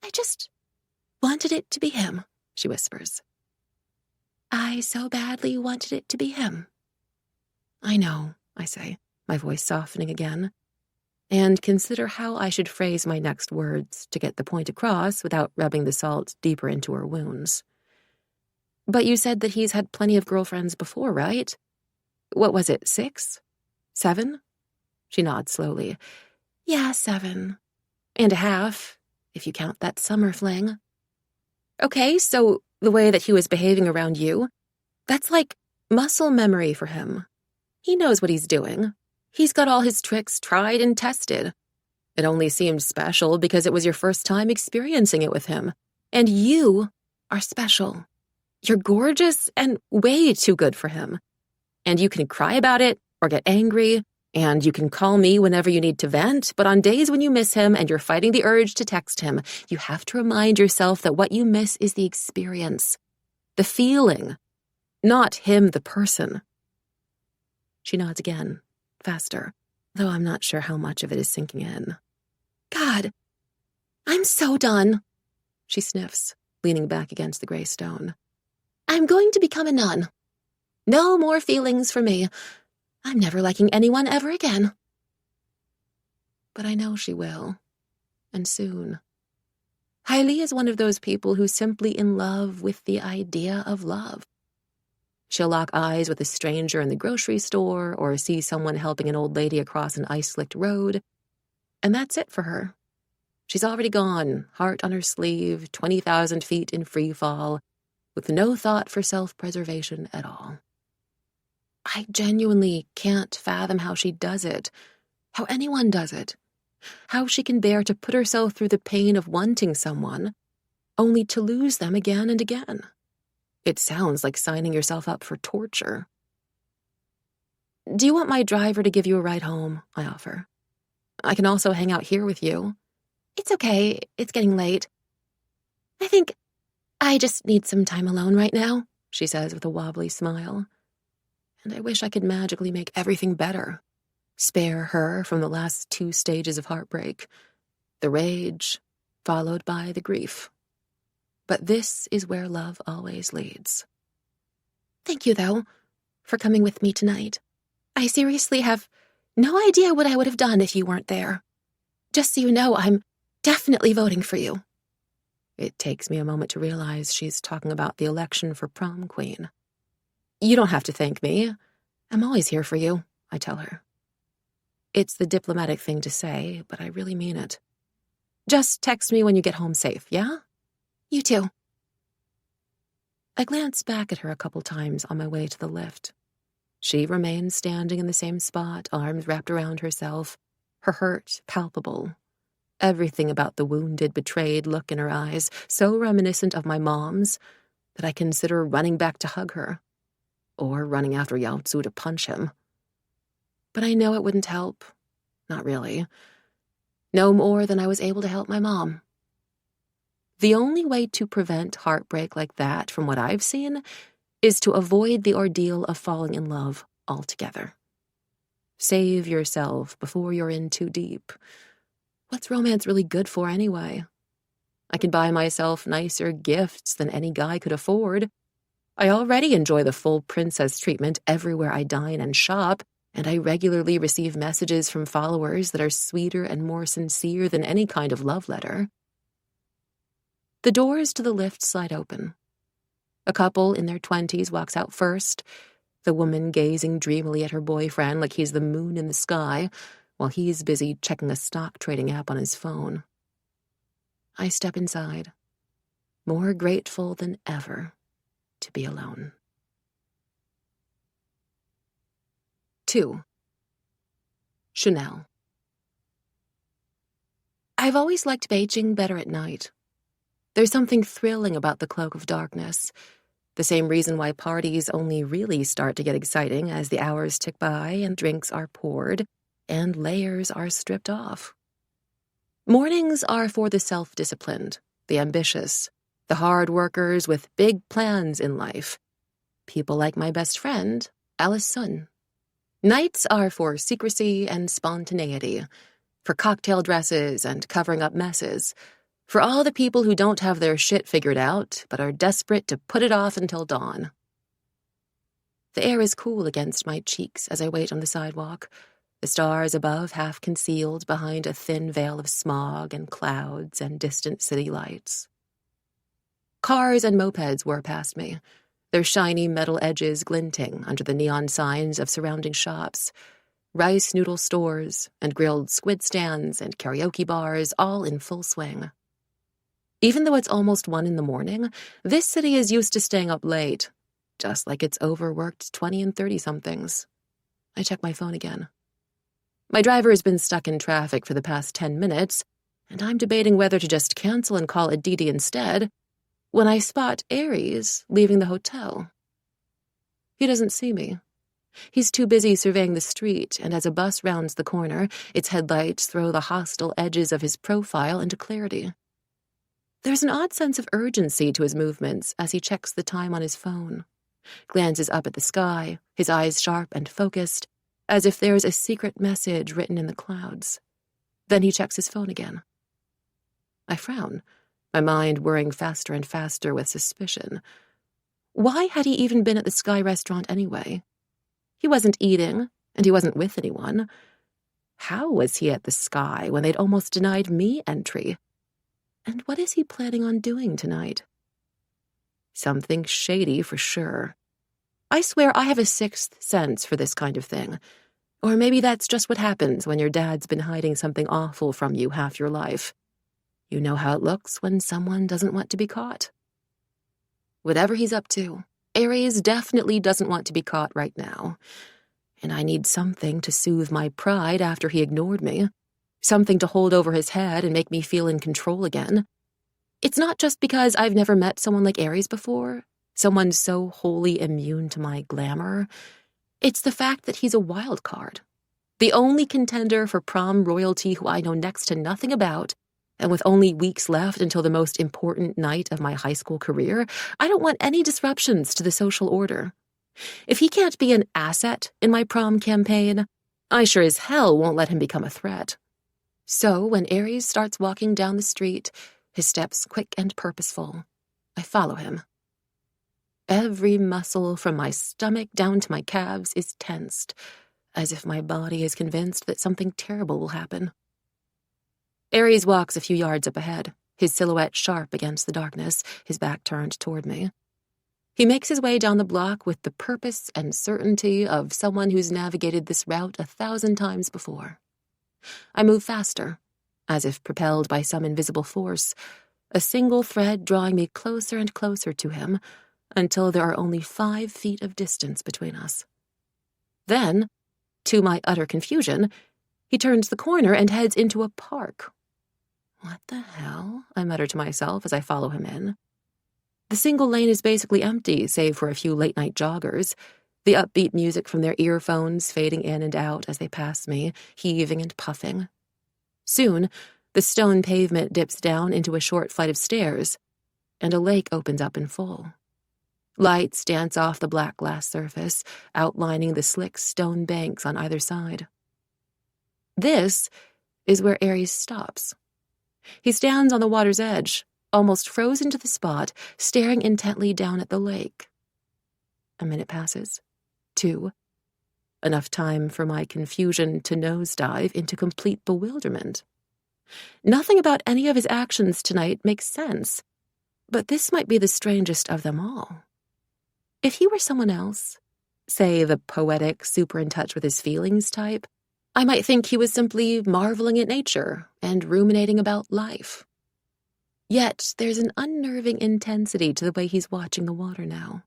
[SPEAKER 1] I just wanted it to be him, she whispers. I so badly wanted it to be him. I know, I say, my voice softening again. and consider how I should phrase my next words to get the point across without rubbing the salt deeper into her wounds. But you said that he's had plenty of girlfriends before, right? What was it, 6? 7? She nods slowly. Yeah, 7. And a half, if you count that summer fling. Okay, so the way that he was behaving around you, that's like muscle memory for him. He knows what he's doing. He's got all his tricks tried and tested. It only seemed special because it was your first time experiencing it with him. And you are special. You're gorgeous and way too good for him. And you can cry about it or get angry, and you can call me whenever you need to vent, but on days when you miss him and you're fighting the urge to text him, you have to remind yourself that what you miss is the experience, the feeling, not him, the person. She nods again, faster, though I'm not sure how much of it is sinking in. God, I'm so done, she sniffs, leaning back against the gray stone. I'm going to become a nun. No more feelings for me. I'm never liking anyone ever again. But I know she will, and soon. Hailey is one of those people who's simply in love with the idea of love. She'll lock eyes with a stranger in the grocery store or see someone helping an old lady across an ice-slicked road, and that's it for her. She's already gone, heart on her sleeve, 20,000 feet in free fall, with no thought for self-preservation at all. I genuinely can't fathom how she does it, how anyone does it, how she can bear to put herself through the pain of wanting someone, only to lose them again and again. It sounds like signing yourself up for torture. Do you want my driver to give you a ride home? I offer. I can also hang out here with you. It's okay, it's getting late. I think I just need some time alone right now, she says with a wobbly smile. And I wish I could magically make everything better. Spare her from the last 2 stages of heartbreak. The rage, followed by the grief. But this is where love always leads. Thank you, though, for coming with me tonight. I seriously have no idea what I would have done if you weren't there. Just so you know, I'm definitely voting for you. It takes me a moment to realize she's talking about the election for prom queen. You don't have to thank me. I'm always here for you, I tell her. It's the diplomatic thing to say, but I really mean it. Just text me when you get home safe, yeah? You too. I glance back at her a couple times on my way to the lift. She remains standing in the same spot, arms wrapped around herself, her hurt palpable. Everything about the wounded, betrayed look in her eyes, so reminiscent of my mom's, that I consider running back to hug her, or running after Yao Tzu to punch him. But I know it wouldn't help. Not really. No more than I was able to help my mom. The only way to prevent heartbreak like that, from what I've seen, is to avoid the ordeal of falling in love altogether. Save yourself before you're in too deep. What's romance really good for anyway? I can buy myself nicer gifts than any guy could afford. I already enjoy the full princess treatment everywhere I dine and shop, and I regularly receive messages from followers that are sweeter and more sincere than any kind of love letter. The doors to the lift slide open. A couple in their 20s walks out first, the woman gazing dreamily at her boyfriend like he's the moon in the sky, while he's busy checking a stock trading app on his phone. I step inside, more grateful than ever to be alone. 2. Chanel. I've always liked Beijing better at night. There's something thrilling about the cloak of darkness, the same reason why parties only really start to get exciting as the hours tick by and drinks are poured and layers are stripped off. Mornings are for the self-disciplined, the ambitious, the hard workers with big plans in life. People like my best friend, Alice Sun. Nights are for secrecy and spontaneity, for cocktail dresses and covering up messes, for all the people who don't have their shit figured out but are desperate to put it off until dawn. The air is cool against my cheeks as I wait on the sidewalk, the stars above half concealed behind a thin veil of smog and clouds and distant city lights. Cars and mopeds whir past me, their shiny metal edges glinting under the neon signs of surrounding shops, rice noodle stores and grilled squid stands and karaoke bars all in full swing. Even though it's almost 1 a.m, this city is used to staying up late, just like its overworked 20 and 30-somethings. I check my phone again. My driver has been stuck in traffic for the past 10 minutes, and I'm debating whether to just cancel and call Aditi instead, when I spot Aries leaving the hotel. He doesn't see me. He's too busy surveying the street, and as a bus rounds the corner, its headlights throw the hostile edges of his profile into clarity. There's an odd sense of urgency to his movements as he checks the time on his phone, glances up at the sky, his eyes sharp and focused, as if there's a secret message written in the clouds. Then he checks his phone again. I frown, my mind whirring faster and faster with suspicion. Why had he even been at the Sky restaurant anyway? He wasn't eating, and he wasn't with anyone. How was he at the Sky when they'd almost denied me entry? And what is he planning on doing tonight? Something shady for sure. I swear I have a sixth sense for this kind of thing. Or maybe that's just what happens when your dad's been hiding something awful from you half your life. You know how it looks when someone doesn't want to be caught. Whatever he's up to, Aries definitely doesn't want to be caught right now. And I need something to soothe my pride after he ignored me. Something to hold over his head and make me feel in control again. It's not just because I've never met someone like Aries before, someone so wholly immune to my glamour. It's the fact that he's a wild card. The only contender for prom royalty who I know next to nothing about, and with only weeks left until the most important night of my high school career, I don't want any disruptions to the social order. If he can't be an asset in my prom campaign, I sure as hell won't let him become a threat. So when Aries starts walking down the street, his steps quick and purposeful, I follow him. Every muscle from my stomach down to my calves is tensed, as if my body is convinced that something terrible will happen. Aries walks a few yards up ahead, his silhouette sharp against the darkness, his back turned toward me. He makes his way down the block with the purpose and certainty of someone who's navigated this route 1,000 times before. I move faster, as if propelled by some invisible force, a single thread drawing me closer and closer to him until there are only 5 feet of distance between us. Then, to my utter confusion, he turns the corner and heads into a park. What the hell? I mutter to myself as I follow him in. The single lane is basically empty, save for a few late-night joggers, the upbeat music from their earphones fading in and out as they pass me, heaving and puffing. Soon, the stone pavement dips down into a short flight of stairs, and a lake opens up in full. Lights dance off the black glass surface, outlining the slick stone banks on either side. This is where Aries stops. He stands on the water's edge, almost frozen to the spot, staring intently down at the lake. A minute passes. 2. Enough time for my confusion to nosedive into complete bewilderment. Nothing about any of his actions tonight makes sense, but this might be the strangest of them all. If he were someone else, say the poetic, super in touch with his feelings type, I might think he was simply marveling at nature and ruminating about life. Yet there's an unnerving intensity to the way he's watching the water now,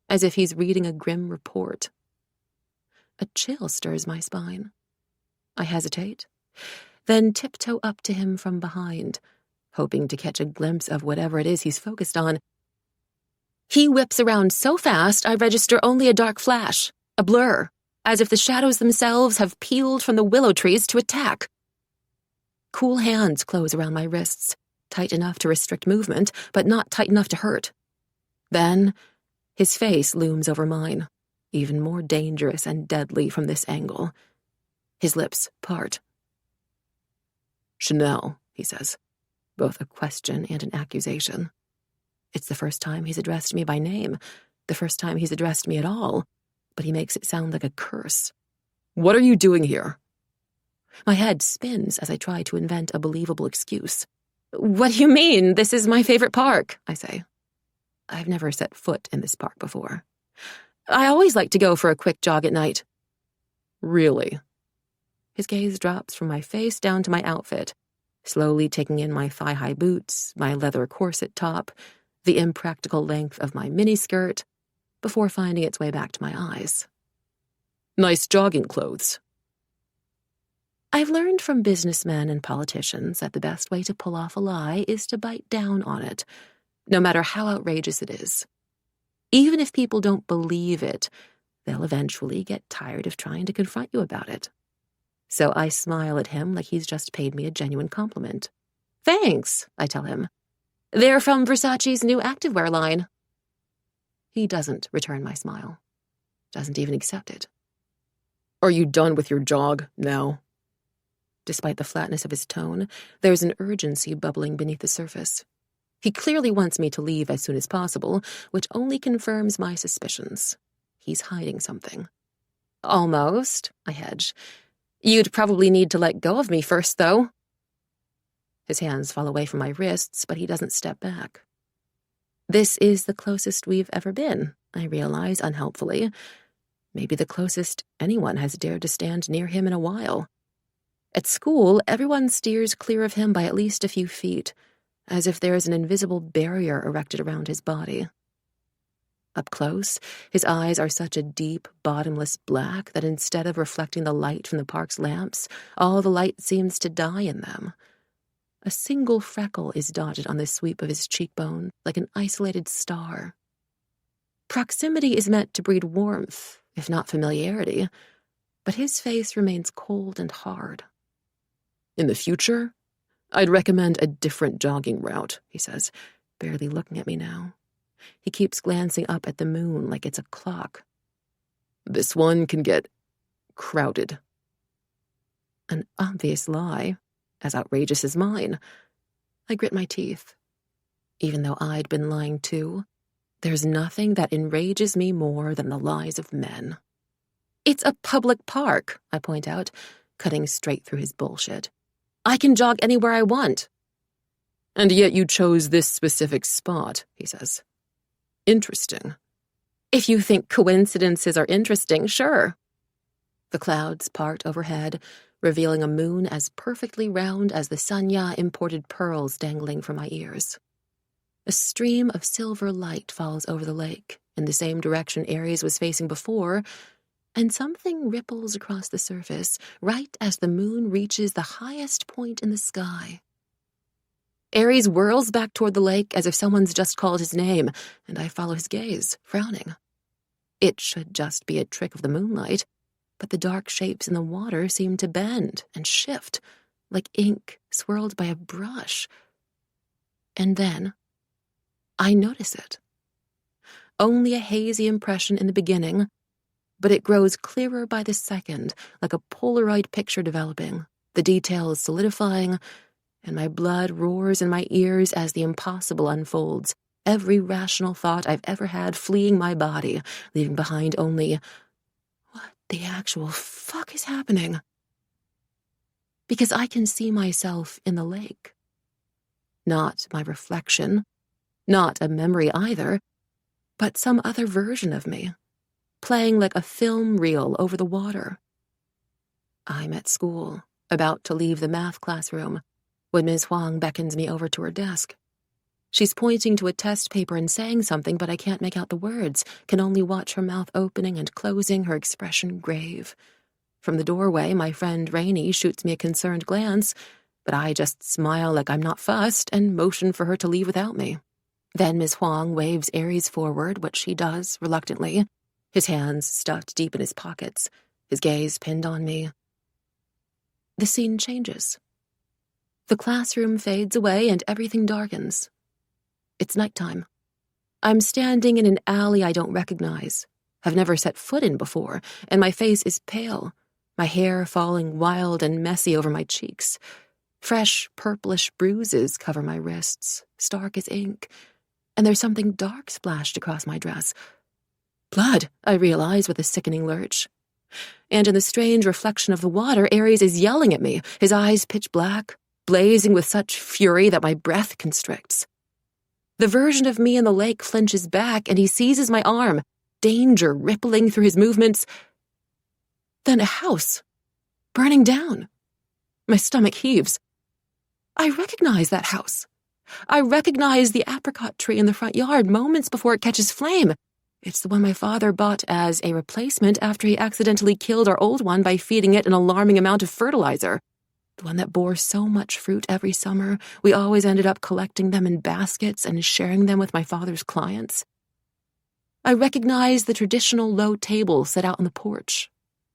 [SPEAKER 1] as if he's reading a grim report. A chill stirs my spine. I hesitate, then tiptoe up to him from behind, hoping to catch a glimpse of whatever it is he's focused on. He whips around so fast I register only a dark flash, a blur, as if the shadows themselves have peeled from the willow trees to attack. Cool hands close around my wrists, tight enough to restrict movement, but not tight enough to hurt. Then, his face looms over mine, even more dangerous and deadly from this angle. His lips part. "Chanel," he says, both a question and an accusation. It's the first time he's addressed me by name, the first time he's addressed me at all, but he makes it sound like a curse. "What are you doing here?" My head spins as I try to invent a believable excuse. "What do you mean? This is my favorite park," I say. I've never set foot in this park before. "I always like to go for a quick jog at night." "Really?" His gaze drops from my face down to my outfit, slowly taking in my thigh-high boots, my leather corset top, the impractical length of my miniskirt, before finding its way back to my eyes. "Nice jogging clothes." I've learned from businessmen and politicians that the best way to pull off a lie is to bite down on it, no matter how outrageous it is. Even if people don't believe it, they'll eventually get tired of trying to confront you about it. So I smile at him like he's just paid me a genuine compliment. "Thanks," I tell him. "They're from Versace's new activewear line." He doesn't return my smile. Doesn't even accept it. "Are you done with your jog now?" Despite the flatness of his tone, there's an urgency bubbling beneath the surface. He clearly wants me to leave as soon as possible, which only confirms my suspicions. He's hiding something. "Almost," I hedge. "You'd probably need to let go of me first, though." His hands fall away from my wrists, but he doesn't step back. This is the closest we've ever been, I realize unhelpfully. Maybe the closest anyone has dared to stand near him in a while. At school, everyone steers clear of him by at least a few feet, as if there is an invisible barrier erected around his body. Up close, his eyes are such a deep, bottomless black that instead of reflecting the light from the park's lamps, all the light seems to die in them. A single freckle is dotted on the sweep of his cheekbone, like an isolated star. Proximity is meant to breed warmth, if not familiarity, but his face remains cold and hard. "In the future, I'd recommend a different jogging route," he says, barely looking at me now. He keeps glancing up at the moon like it's a clock. "This one can get crowded." An obvious lie, as outrageous as mine. I grit my teeth. Even though I'd been lying too, there's nothing that enrages me more than the lies of men. "It's a public park," I point out, cutting straight through his bullshit. "I can jog anywhere I want." "And yet you chose this specific spot," he says. "Interesting." "If you think coincidences are interesting, sure." The clouds part overhead, revealing a moon as perfectly round as the Sanya imported pearls dangling from my ears. A stream of silver light falls over the lake, in the same direction Ares was facing before, and something ripples across the surface right as the moon reaches the highest point in the sky. Ares whirls back toward the lake as if someone's just called his name, and I follow his gaze, frowning. It should just be a trick of the moonlight, but the dark shapes in the water seem to bend and shift, like ink swirled by a brush. And then I notice it. Only a hazy impression in the beginning, but it grows clearer by the second, like a Polaroid picture developing, the details solidifying, and my blood roars in my ears as the impossible unfolds, every rational thought I've ever had fleeing my body, leaving behind only, what the actual fuck is happening? Because I can see myself in the lake. Not my reflection, not a memory either, but some other version of me, playing like a film reel over the water. I'm at school, about to leave the math classroom, when Ms. Huang beckons me over to her desk. She's pointing to a test paper and saying something, but I can't make out the words, can only watch her mouth opening and closing, her expression grave. From the doorway, my friend Rainey shoots me a concerned glance, but I just smile like I'm not fussed and motion for her to leave without me. Then Ms. Huang waves Ares forward, which she does, reluctantly, his hands stuffed deep in his pockets, his gaze pinned on me. The scene changes. The classroom fades away and everything darkens. It's nighttime. I'm standing in an alley I don't recognize, have never set foot in before, and my face is pale, my hair falling wild and messy over my cheeks. Fresh, purplish bruises cover my wrists, stark as ink, and there's something dark splashed across my dress. Blood, I realize with a sickening lurch. And in the strange reflection of the water, Ares is yelling at me, his eyes pitch black, blazing with such fury that my breath constricts. The version of me in the lake flinches back, and he seizes my arm, danger rippling through his movements. Then a house, burning down. My stomach heaves. I recognize that house. I recognize the apricot tree in the front yard moments before it catches flame. It's the one my father bought as a replacement after he accidentally killed our old one by feeding it an alarming amount of fertilizer. The one that bore so much fruit every summer, we always ended up collecting them in baskets and sharing them with my father's clients. I recognize the traditional low table set out on the porch,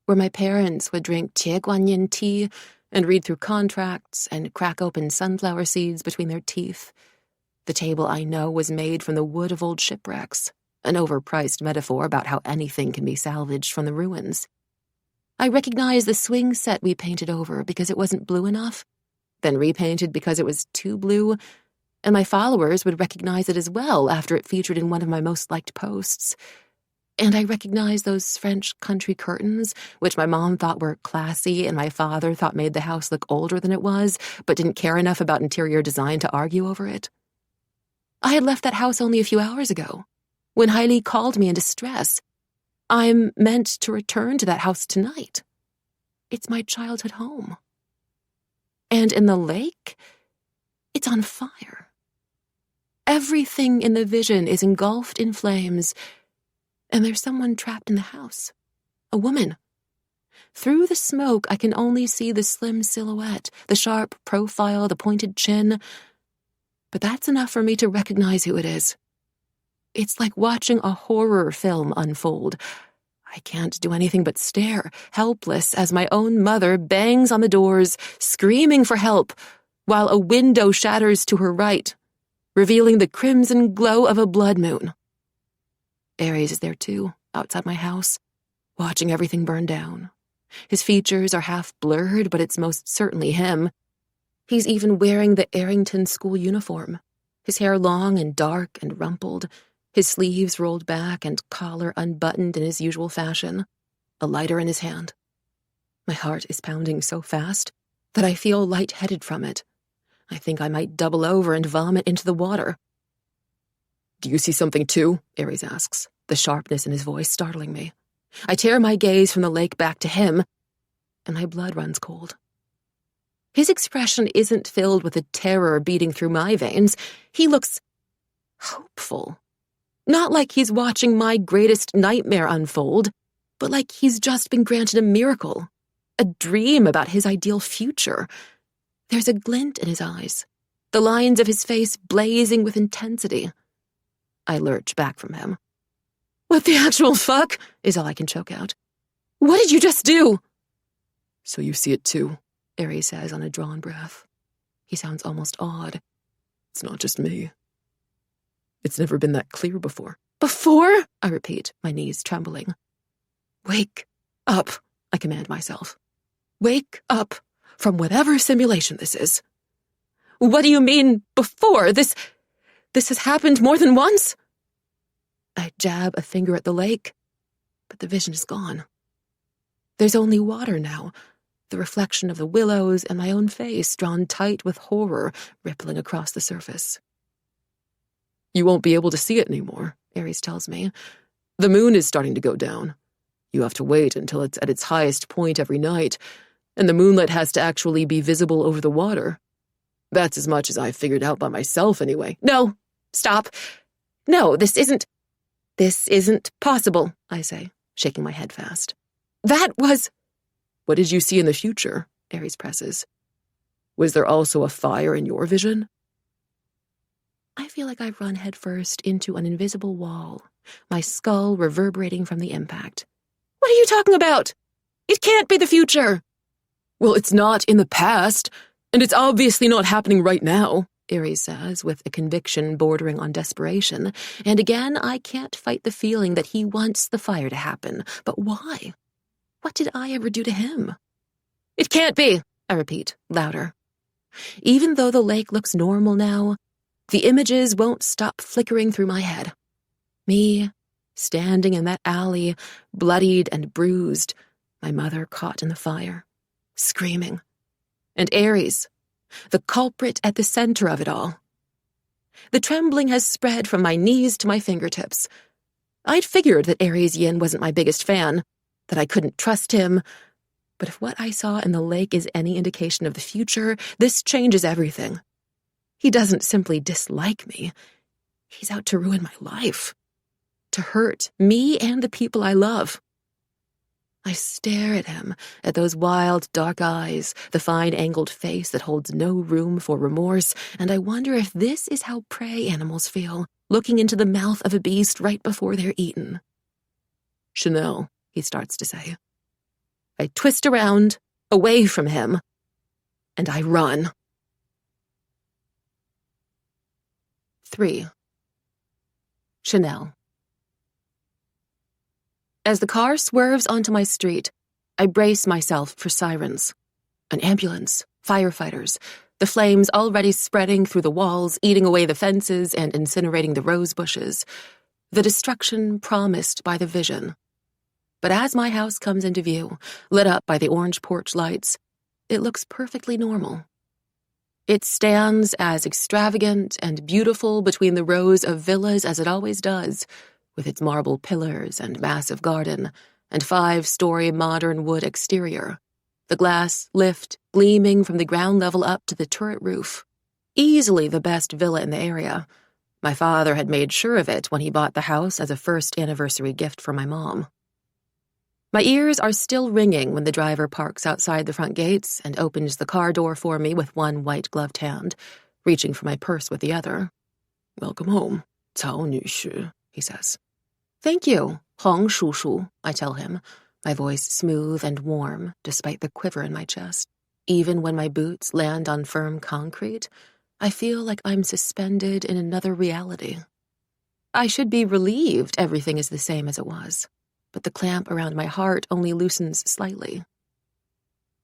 [SPEAKER 1] where my parents would drink Tieguanyin tea and read through contracts and crack open sunflower seeds between their teeth. The table I know was made from the wood of old shipwrecks, an overpriced metaphor about how anything can be salvaged from the ruins. I recognize the swing set we painted over because it wasn't blue enough, then repainted because it was too blue, and my followers would recognize it as well after it featured in one of my most liked posts. And I recognize those French country curtains, which my mom thought were classy and my father thought made the house look older than it was, but didn't care enough about interior design to argue over it. I had left that house only a few hours ago, when Hailey called me in distress. I'm meant to return to that house tonight. It's my childhood home. And in the lake, it's on fire. Everything in the vision is engulfed in flames, and there's someone trapped in the house. A woman. Through the smoke, I can only see the slim silhouette, the sharp profile, the pointed chin. But that's enough for me to recognize who it is. It's like watching a horror film unfold. I can't do anything but stare, helpless, as my own mother bangs on the doors, screaming for help, while a window shatters to her right, revealing the crimson glow of a blood moon. Ares is there too, outside my house, watching everything burn down. His features are half blurred, but it's most certainly him. He's even wearing the Arrington school uniform, his hair long and dark and rumpled, his sleeves rolled back and collar unbuttoned in his usual fashion, a lighter in his hand. My heart is pounding so fast that I feel lightheaded from it. I think I might double over and vomit into the water. "Do you see something too?" Ares asks, the sharpness in his voice startling me. I tear my gaze from the lake back to him, and my blood runs cold. His expression isn't filled with the terror beating through my veins. He looks hopeful. Not like he's watching my greatest nightmare unfold, but like he's just been granted a miracle, a dream about his ideal future. There's a glint in his eyes, the lines of his face blazing with intensity. I lurch back from him. "What the actual fuck?" is all I can choke out. "What did you just do?" "So you see it too," Ares says on a drawn breath. He sounds almost awed. "It's not just me. It's never been that clear before." "Before?" I repeat, my knees trembling. "Wake up," I command myself. "Wake up from whatever simulation this is." "What do you mean, before? This has happened more than once?" I jab a finger at the lake, but the vision is gone. There's only water now, the reflection of the willows and my own face drawn tight with horror rippling across the surface. "You won't be able to see it anymore," Ares tells me. "The moon is starting to go down. You have to wait until it's at its highest point every night, and the moonlight has to actually be visible over the water. That's as much as I've figured out by myself anyway." "No, stop. No, this isn't possible," I say, shaking my head fast. "That was—" "What did you see in the future?" Ares presses. "Was there also a fire in your vision?" I feel like I've run headfirst into an invisible wall, my skull reverberating from the impact. "What are you talking about? It can't be the future!" "Well, it's not in the past, and it's obviously not happening right now," Ares says, with a conviction bordering on desperation, and again I can't fight the feeling that he wants the fire to happen. But why? What did I ever do to him? "It can't be," I repeat, louder. Even though the lake looks normal now, the images won't stop flickering through my head. Me, standing in that alley, bloodied and bruised, My mother caught in the fire, screaming. And Aries, the culprit at the center of it all. The trembling has spread from my knees to my fingertips. I'd figured that Aries Yin wasn't my biggest fan, that I couldn't trust him, but if what I saw in the lake is any indication of the future, this changes everything. He doesn't simply dislike me. He's out to ruin my life, to hurt me and the people I love. I stare at him, at those wild, dark eyes, the fine, angled face that holds no room for remorse, and I wonder if this is how prey animals feel, looking into the mouth of a beast right before they're eaten. Chanel, he starts to say. I twist around, away from him, and I run. 3. Chanel. As the car swerves onto my street, I brace myself for sirens. An ambulance, firefighters, the flames already spreading through the walls, eating away the fences and incinerating the rose bushes. The destruction promised by the vision. But as my house comes into view, lit up by the orange porch lights, it looks perfectly normal. It stands as extravagant and beautiful between the rows of villas as it always does, with its marble pillars and massive garden, and 5-story modern wood exterior, the glass lift gleaming from the ground level up to the turret roof. Easily the best villa in the area. My father had made sure of it when he bought the house as a first anniversary gift for my mom. My ears are still ringing when the driver parks outside the front gates and opens the car door for me with one white-gloved hand, reaching for my purse with the other. Welcome home, Cao 女士, he says. Thank you, Hong 叔叔, I tell him, my voice smooth and warm despite the quiver in my chest. Even when my boots land on firm concrete, I feel like I'm suspended in another reality. I should be relieved everything is the same as it was, but the clamp around my heart only loosens slightly.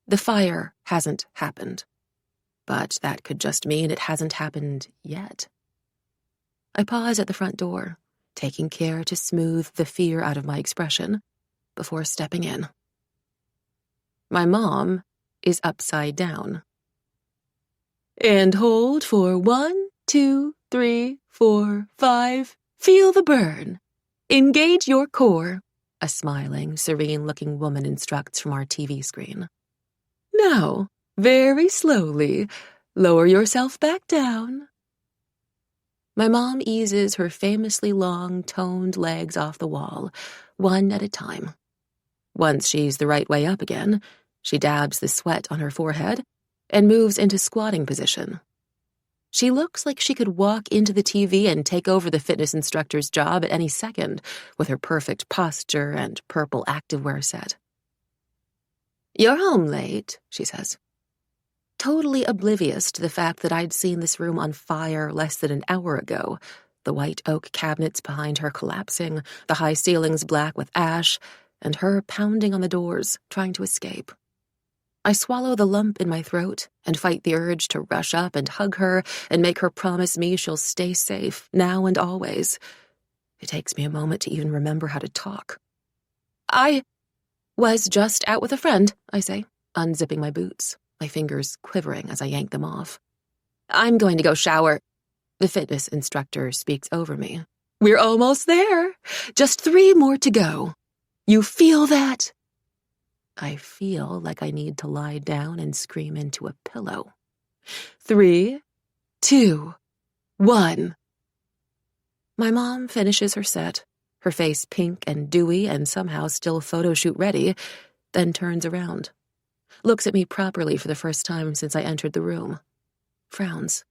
[SPEAKER 1] The fire hasn't happened, but that could just mean it hasn't happened yet. I pause at the front door, taking care to smooth the fear out of my expression before stepping in. My mom is upside down. And hold for 1, 2, 3, 4, 5. Feel the burn. Engage your core, a smiling, serene-looking woman instructs from our TV screen. Now, very slowly, lower yourself back down. My mom eases her famously long, toned legs off the wall, one at a time. Once she's the right way up again, she dabs the sweat on her forehead and moves into squatting position. She looks like she could walk into the TV and take over the fitness instructor's job at any second with her perfect posture and purple activewear set. You're home late, she says. Totally oblivious to the fact that I'd seen this room on fire less than an hour ago, the white oak cabinets behind her collapsing, the high ceilings black with ash, and her pounding on the doors, trying to escape. I swallow the lump in my throat and fight the urge to rush up and hug her and make her promise me she'll stay safe, now and always. It takes me a moment to even remember how to talk. I was just out with a friend, I say, unzipping my boots, my fingers quivering as I yank them off. I'm going to go shower. The fitness instructor speaks over me. We're almost there. Just 3 more to go. You feel that? I feel like I need to lie down and scream into a pillow. 3, 2, 1. My mom finishes her set, her face pink and dewy and somehow still photo shoot ready, then turns around. Looks at me properly for the first time since I entered the room. Frowns.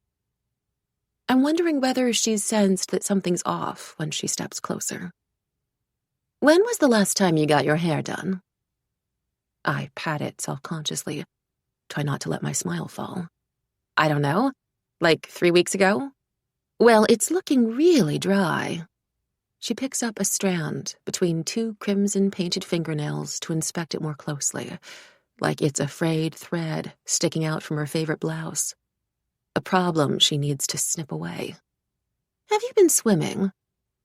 [SPEAKER 1] I'm wondering whether she's sensed that something's off when she steps closer. When was the last time you got your hair done? I pat it self-consciously, try not to let my smile fall. I don't know, like 3 weeks ago? Well, it's looking really dry. She picks up a strand between 2 crimson-painted fingernails to inspect it more closely, like it's a frayed thread sticking out from her favorite blouse. A problem she needs to snip away. Have you been swimming?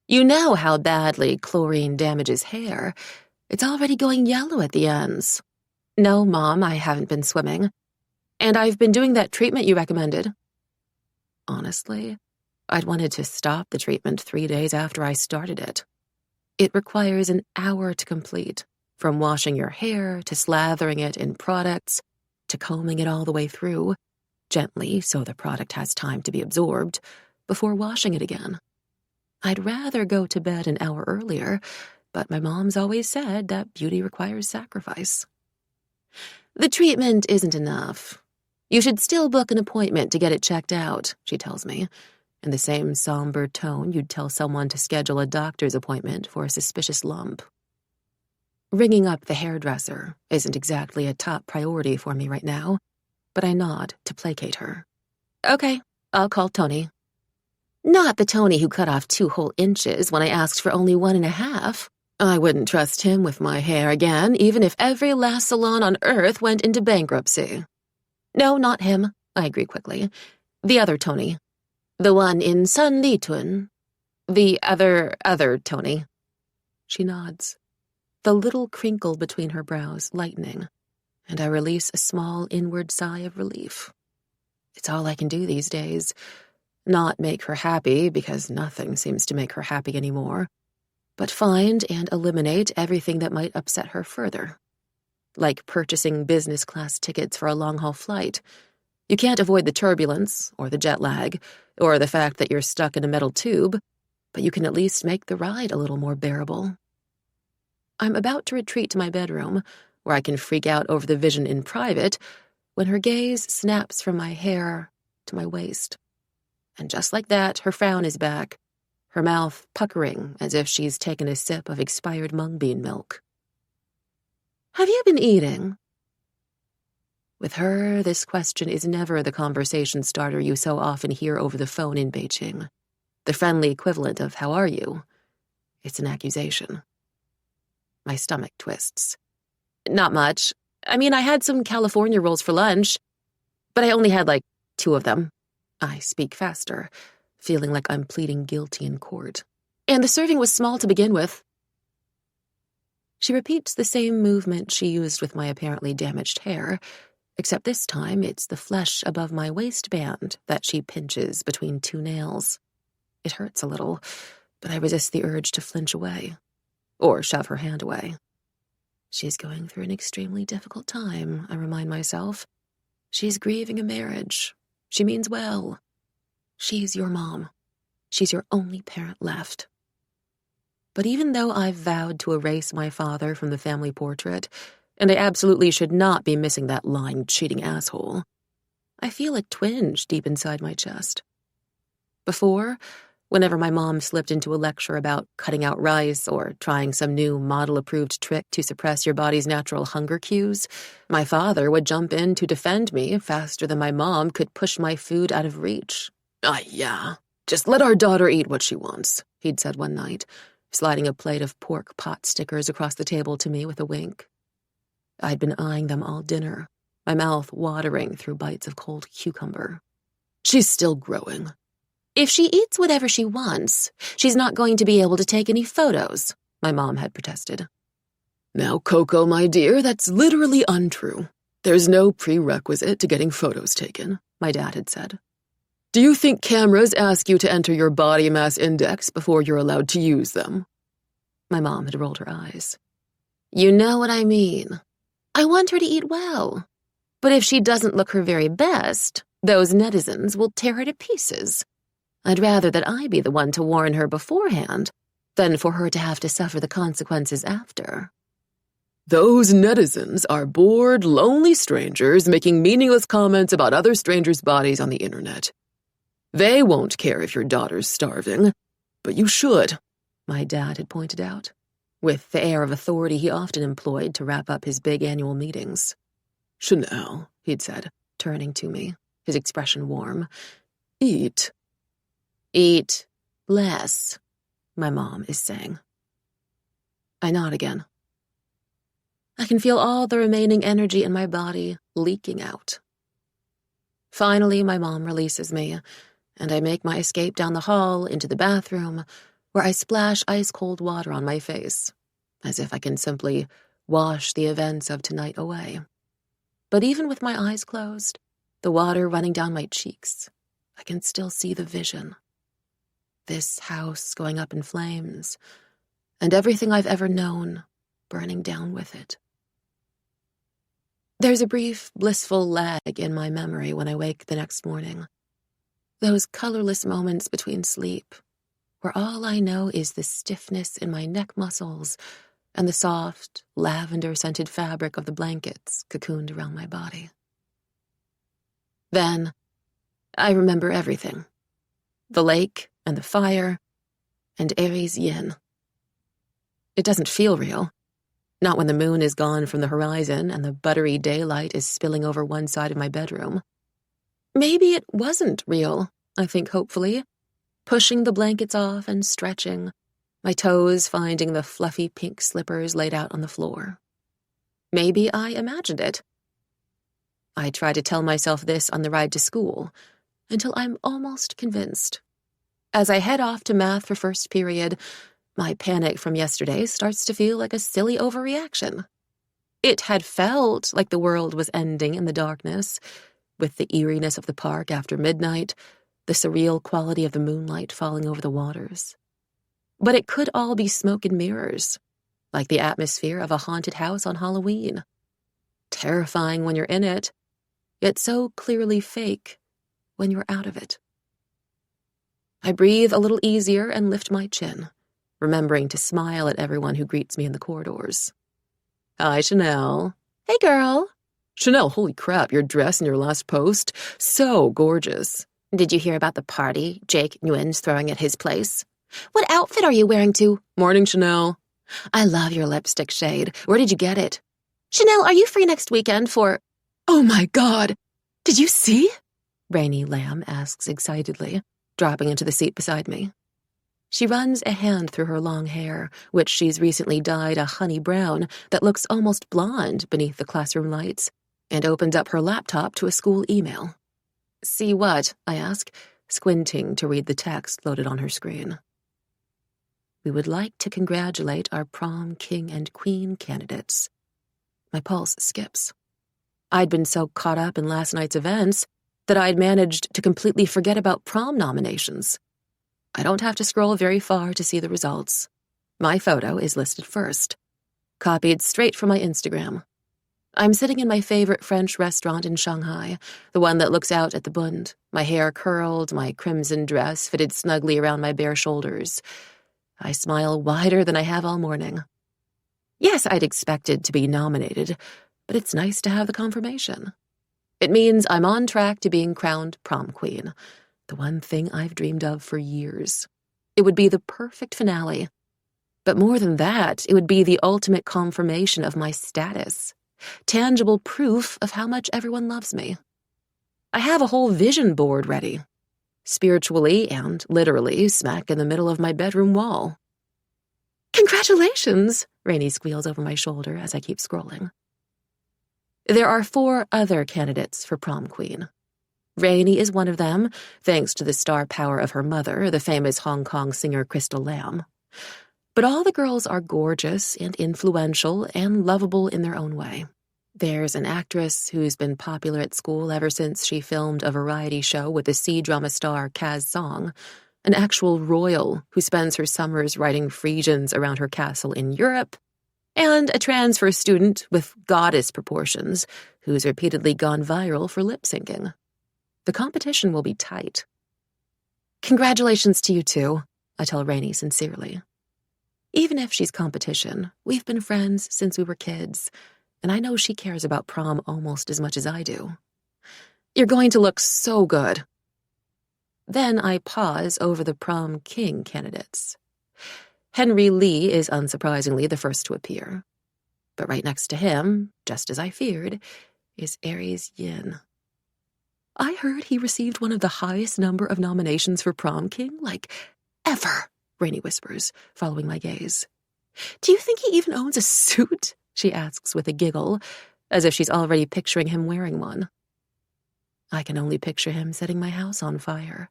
[SPEAKER 1] You know how badly chlorine damages hair. It's already going yellow at the ends. No, Mom, I haven't been swimming. And I've been doing that treatment you recommended. Honestly, I'd wanted to stop the treatment 3 days after I started it. It requires an hour to complete, from washing your hair to slathering it in products to combing it all the way through, gently so the product has time to be absorbed, before washing it again. I'd rather go to bed an hour earlier, but my mom's always said that beauty requires sacrifice. The treatment isn't enough. You should still book an appointment to get it checked out, she tells me, in the same somber tone you'd tell someone to schedule a doctor's appointment for a suspicious lump. Ringing up the hairdresser isn't exactly a top priority for me right now, but I nod to placate her. Okay, I'll call Tony. Not the Tony who cut off 2 whole inches when I asked for only 1.5. I wouldn't trust him with my hair again, even if every last salon on Earth went into bankruptcy. No, not him, I agree quickly. The other Tony. The one in Sun Litun. The other Tony. She nods, the little crinkle between her brows lightening, and I release a small inward sigh of relief. It's all I can do these days. Not make her happy, because nothing seems to make her happy anymore, but find and eliminate everything that might upset her further. Like purchasing business class tickets for a long-haul flight. You can't avoid the turbulence, or the jet lag, or the fact that you're stuck in a metal tube, but you can at least make the ride a little more bearable. I'm about to retreat to my bedroom, where I can freak out over the vision in private, when her gaze snaps from my hair to my waist. And just like that, her frown is back, her mouth puckering as if she's taken a sip of expired mung bean milk. Have you been eating? With her, this question is never the conversation starter you so often hear over the phone in Beijing. The friendly equivalent of "how are you?" It's an accusation. My stomach twists. Not much. I mean, I had some California rolls for lunch, but I only had 2 of them. I speak faster, feeling like I'm pleading guilty in court. And the serving was small to begin with. She repeats the same movement she used with my apparently damaged hair, except this time it's the flesh above my waistband that she pinches between 2 nails. It hurts a little, but I resist the urge to flinch away, or shove her hand away. She's going through an extremely difficult time, I remind myself. She's grieving a marriage. She means well. She's your mom. She's your only parent left. But even though I've vowed to erase my father from the family portrait, and I absolutely should not be missing that lying, cheating asshole, I feel a twinge deep inside my chest. Before, whenever my mom slipped into a lecture about cutting out rice or trying some new model-approved trick to suppress your body's natural hunger cues, my father would jump in to defend me faster than my mom could push my food out of reach. Yeah, just let our daughter eat what she wants," he'd said one night, sliding a plate of pork pot stickers across the table to me with a wink. I'd been eyeing them all dinner, my mouth watering through bites of cold cucumber. "She's still growing." "If she eats whatever she wants, she's not going to be able to take any photos," my mom had protested. "Now, Coco, my dear, that's literally untrue. There's no prerequisite to getting photos taken," my dad had said. "Do you think cameras ask you to enter your body mass index before you're allowed to use them?" My mom had rolled her eyes. "You know what I mean. I want her to eat well. But if she doesn't look her very best, those netizens will tear her to pieces. I'd rather that I be the one to warn her beforehand than for her to have to suffer the consequences after." "Those netizens are bored, lonely strangers making meaningless comments about other strangers' bodies on the internet. They won't care if your daughter's starving, but you should," my dad had pointed out, with the air of authority he often employed to wrap up his big annual meetings. "Chanel," he'd said, turning to me, his expression warm, "eat." "Eat less," my mom is saying. I nod again. I can feel all the remaining energy in my body leaking out. Finally, my mom releases me, and I make my escape down the hall into the bathroom, where I splash ice-cold water on my face. as if I can simply wash the events of tonight away. But even with my eyes closed, the water running down my cheeks, I can still see the vision. This house going up in flames, and everything I've ever known burning down with it. There's a brief, blissful lag in my memory when I wake the next morning. Those colorless moments between sleep, where all I know is the stiffness in my neck muscles and the soft, lavender-scented fabric of the blankets cocooned around my body. Then, I remember everything. The lake and the fire and Aries Yin. It doesn't feel real. Not when the moon is gone from the horizon and the buttery daylight is spilling over one side of my bedroom. Maybe it wasn't real, I think hopefully, pushing the blankets off and stretching, my toes finding the fluffy pink slippers laid out on the floor. Maybe I imagined it. I try to tell myself this on the ride to school, until I'm almost convinced. As I head off to math for first period, my panic from yesterday starts to feel like a silly overreaction. It had felt like the world was ending in the darkness, with the eeriness of the park after midnight, the surreal quality of the moonlight falling over the waters. But it could all be smoke and mirrors, like the atmosphere of a haunted house on Halloween. Terrifying when you're in it, yet so clearly fake when you're out of it. I breathe a little easier and lift my chin, remembering to smile at everyone who greets me in the corridors. Hi, Chanel. Hey, girl. Chanel, holy crap, your dress in your last post, so gorgeous. Did you hear about the party Jake Nguyen's throwing at his place? What outfit are you wearing to? Morning, Chanel. I love your lipstick shade. Where did you get it? Chanel, are you free next weekend for... Oh my God! Did you see? Rainy Lamb asks excitedly, dropping into the seat beside me. She runs a hand through her long hair, which she's recently dyed a honey brown that looks almost blonde beneath the classroom lights, and opens up her laptop to a school email. See what? I ask, squinting to read the text loaded on her screen. We would like to congratulate our prom king and queen candidates. My pulse skips. I'd been so caught up in last night's events that I'd managed to completely forget about prom nominations. I don't have to scroll very far to see the results. My photo is listed first, copied straight from my Instagram. I'm sitting in my favorite French restaurant in Shanghai, the one that looks out at the Bund, my hair curled, my crimson dress fitted snugly around my bare shoulders. I smile wider than I have all morning. Yes, I'd expected to be nominated, but it's nice to have the confirmation. It means I'm on track to being crowned prom queen, the one thing I've dreamed of for years. It would be the perfect finale. But more than that, it would be the ultimate confirmation of my status, tangible proof of how much everyone loves me. I have a whole vision board ready, spiritually and literally smack in the middle of my bedroom wall. Congratulations, Rainey squeals over my shoulder as I keep scrolling. There are 4 other candidates for prom queen. Rainey is one of them, thanks to the star power of her mother, the famous Hong Kong singer Crystal Lam. But all the girls are gorgeous and influential and lovable in their own way. There's an actress who's been popular at school ever since she filmed a variety show with the C-drama star Kaz Song, an actual royal who spends her summers riding Frisians around her castle in Europe, and a transfer student with goddess proportions who's repeatedly gone viral for lip-syncing. The competition will be tight. Congratulations to you too, I tell Rainey sincerely. Even if she's competition, we've been friends since we were kids, and I know she cares about prom almost as much as I do. You're going to look so good. Then I pause over the prom king candidates. Henry Lee is unsurprisingly the first to appear. But right next to him, just as I feared, is Aries Yin. I heard he received one of the highest number of nominations for prom king, like, ever, Rainey whispers, following my gaze. Do you think he even owns a suit? She asks with a giggle, as if she's already picturing him wearing one. I can only picture him setting my house on fire.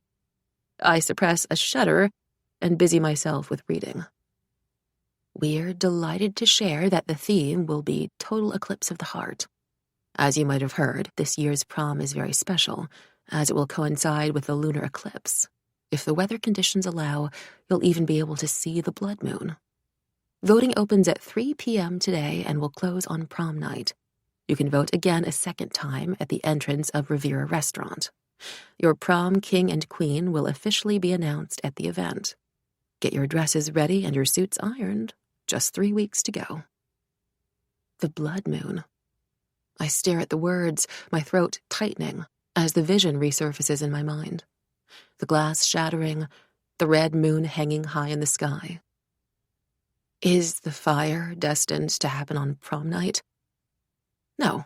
[SPEAKER 1] I suppress a shudder and busy myself with reading. We're delighted to share that the theme will be Total Eclipse of the Heart. As you might have heard, this year's prom is very special, as it will coincide with the lunar eclipse. If the weather conditions allow, you'll even be able to see the blood moon. Voting opens at 3 p.m. today and will close on prom night. You can vote again a second time at the entrance of Riviera Restaurant. Your prom king and queen will officially be announced at the event. Get your dresses ready and your suits ironed. Just 3 weeks to go. The blood moon. I stare at the words, my throat tightening, as the vision resurfaces in my mind. The glass shattering, the red moon hanging high in the sky. Is the fire destined to happen on prom night? No.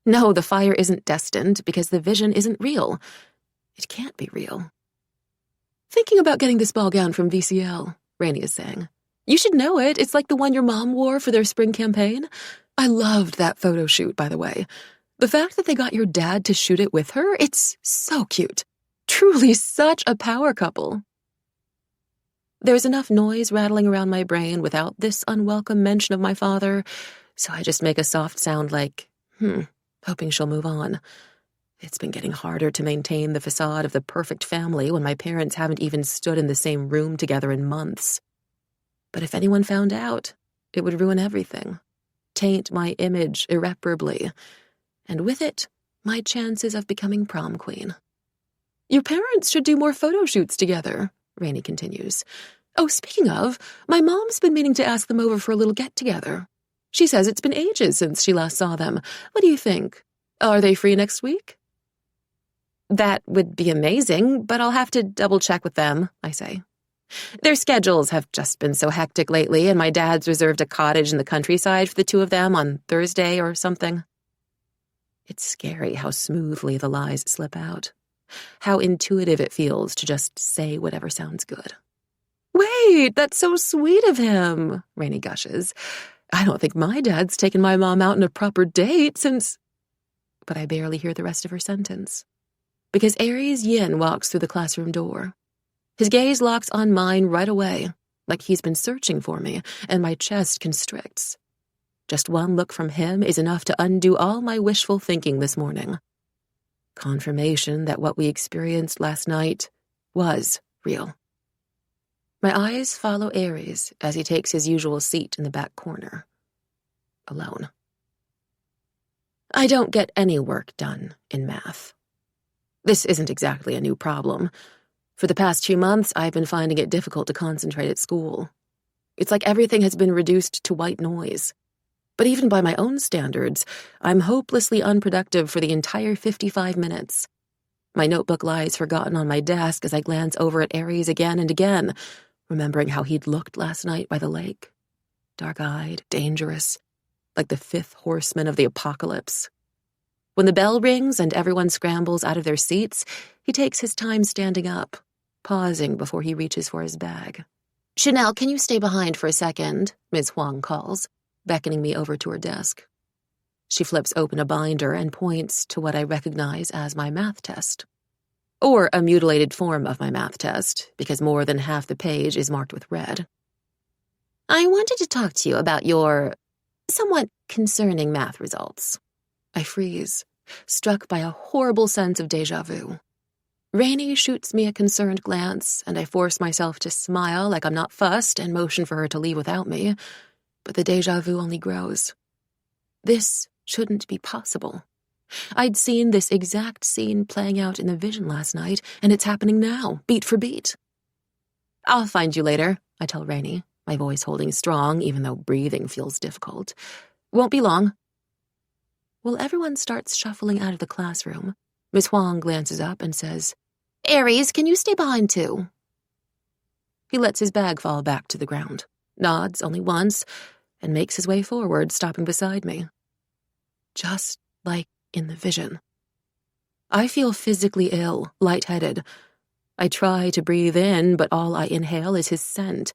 [SPEAKER 1] No, the fire isn't destined because the vision isn't real. It can't be real. Thinking about getting this ball gown from VCL, Rainey is saying. You should know it. It's like the one your mom wore for their spring campaign. I loved that photo shoot, by the way. The fact that they got your dad to shoot it with her, it's so cute. Truly such a power couple. There's enough noise rattling around my brain without this unwelcome mention of my father, so I just make a soft sound like, hoping she'll move on. It's been getting harder to maintain the facade of the perfect family when my parents haven't even stood in the same room together in months. But if anyone found out, it would ruin everything, taint my image irreparably, and with it, my chances of becoming prom queen. Your parents should do more photo shoots together, Rainey continues. Oh, speaking of, my mom's been meaning to ask them over for a little get-together. She says it's been ages since she last saw them. What do you think? Are they free next week? That would be amazing, but I'll have to double-check with them, I say. Their schedules have just been so hectic lately, and my dad's reserved a cottage in the countryside for the two of them on Thursday or something. It's scary how smoothly the lies slip out. How intuitive it feels to just say whatever sounds good. Wait, that's so sweet of him, Rainey gushes. I don't think my dad's taken my mom out on a proper date since... But I barely hear the rest of her sentence. Because Aries Yin walks through the classroom door. His gaze locks on mine right away, like he's been searching for me, and my chest constricts. Just one look from him is enough to undo all my wishful thinking this morning. Confirmation that what we experienced last night was real. My eyes follow Aries as he takes his usual seat in the back corner. Alone. I don't get any work done in math. This isn't exactly a new problem. For the past 2 months, I've been finding it difficult to concentrate at school. It's like everything has been reduced to white noise. But even by my own standards, I'm hopelessly unproductive for the entire 55 minutes. My notebook lies forgotten on my desk as I glance over at Aries again and again, remembering how he'd looked last night by the lake. Dark-eyed, dangerous, like the fifth horseman of the apocalypse. When the bell rings and everyone scrambles out of their seats, he takes his time standing up, pausing before he reaches for his bag. Chanel, can you stay behind for a second? Ms. Huang calls, beckoning me over to her desk. She flips open a binder and points to what I recognize as my math test. Or a mutilated form of my math test, because more than half the page is marked with red. I wanted to talk to you about your somewhat concerning math results. I freeze, struck by a horrible sense of déjà vu. Rainey shoots me a concerned glance, and I force myself to smile like I'm not fussed and motion for her to leave without me, but the déjà vu only grows. This shouldn't be possible. I'd seen this exact scene playing out in the vision last night, and it's happening now, beat for beat. I'll find you later, I tell Rainey, my voice holding strong even though breathing feels difficult. Won't be long. While everyone starts shuffling out of the classroom, Miss Huang glances up and says, Aries, can you stay behind too? He lets his bag fall back to the ground, nods only once, and makes his way forward, stopping beside me. Just like in the vision. I feel physically ill, lightheaded. I try to breathe in, but all I inhale is his scent.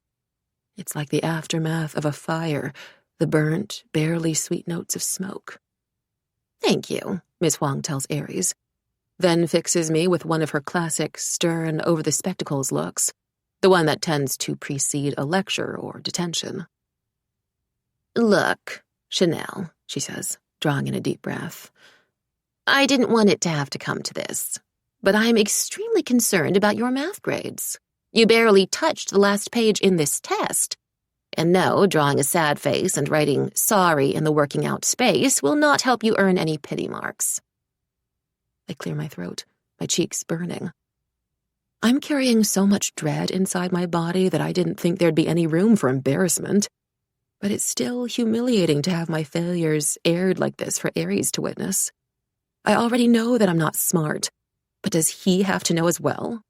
[SPEAKER 1] It's like the aftermath of a fire, the burnt, barely sweet notes of smoke. Thank you, Miss Huang tells Aries, then fixes me with one of her classic, stern, over-the-spectacles looks, the one that tends to precede a lecture or detention. Look, Chanel, she says, drawing in a deep breath. I didn't want it to have to come to this, but I'm extremely concerned about your math grades. You barely touched the last page in this test. And no, drawing a sad face and writing sorry in the working out space will not help you earn any pity marks. I clear my throat, my cheeks burning. I'm carrying so much dread inside my body that I didn't think there'd be any room for embarrassment. But it's still humiliating to have my failures aired like this for Aries to witness. I already know that I'm not smart, but does he have to know as well?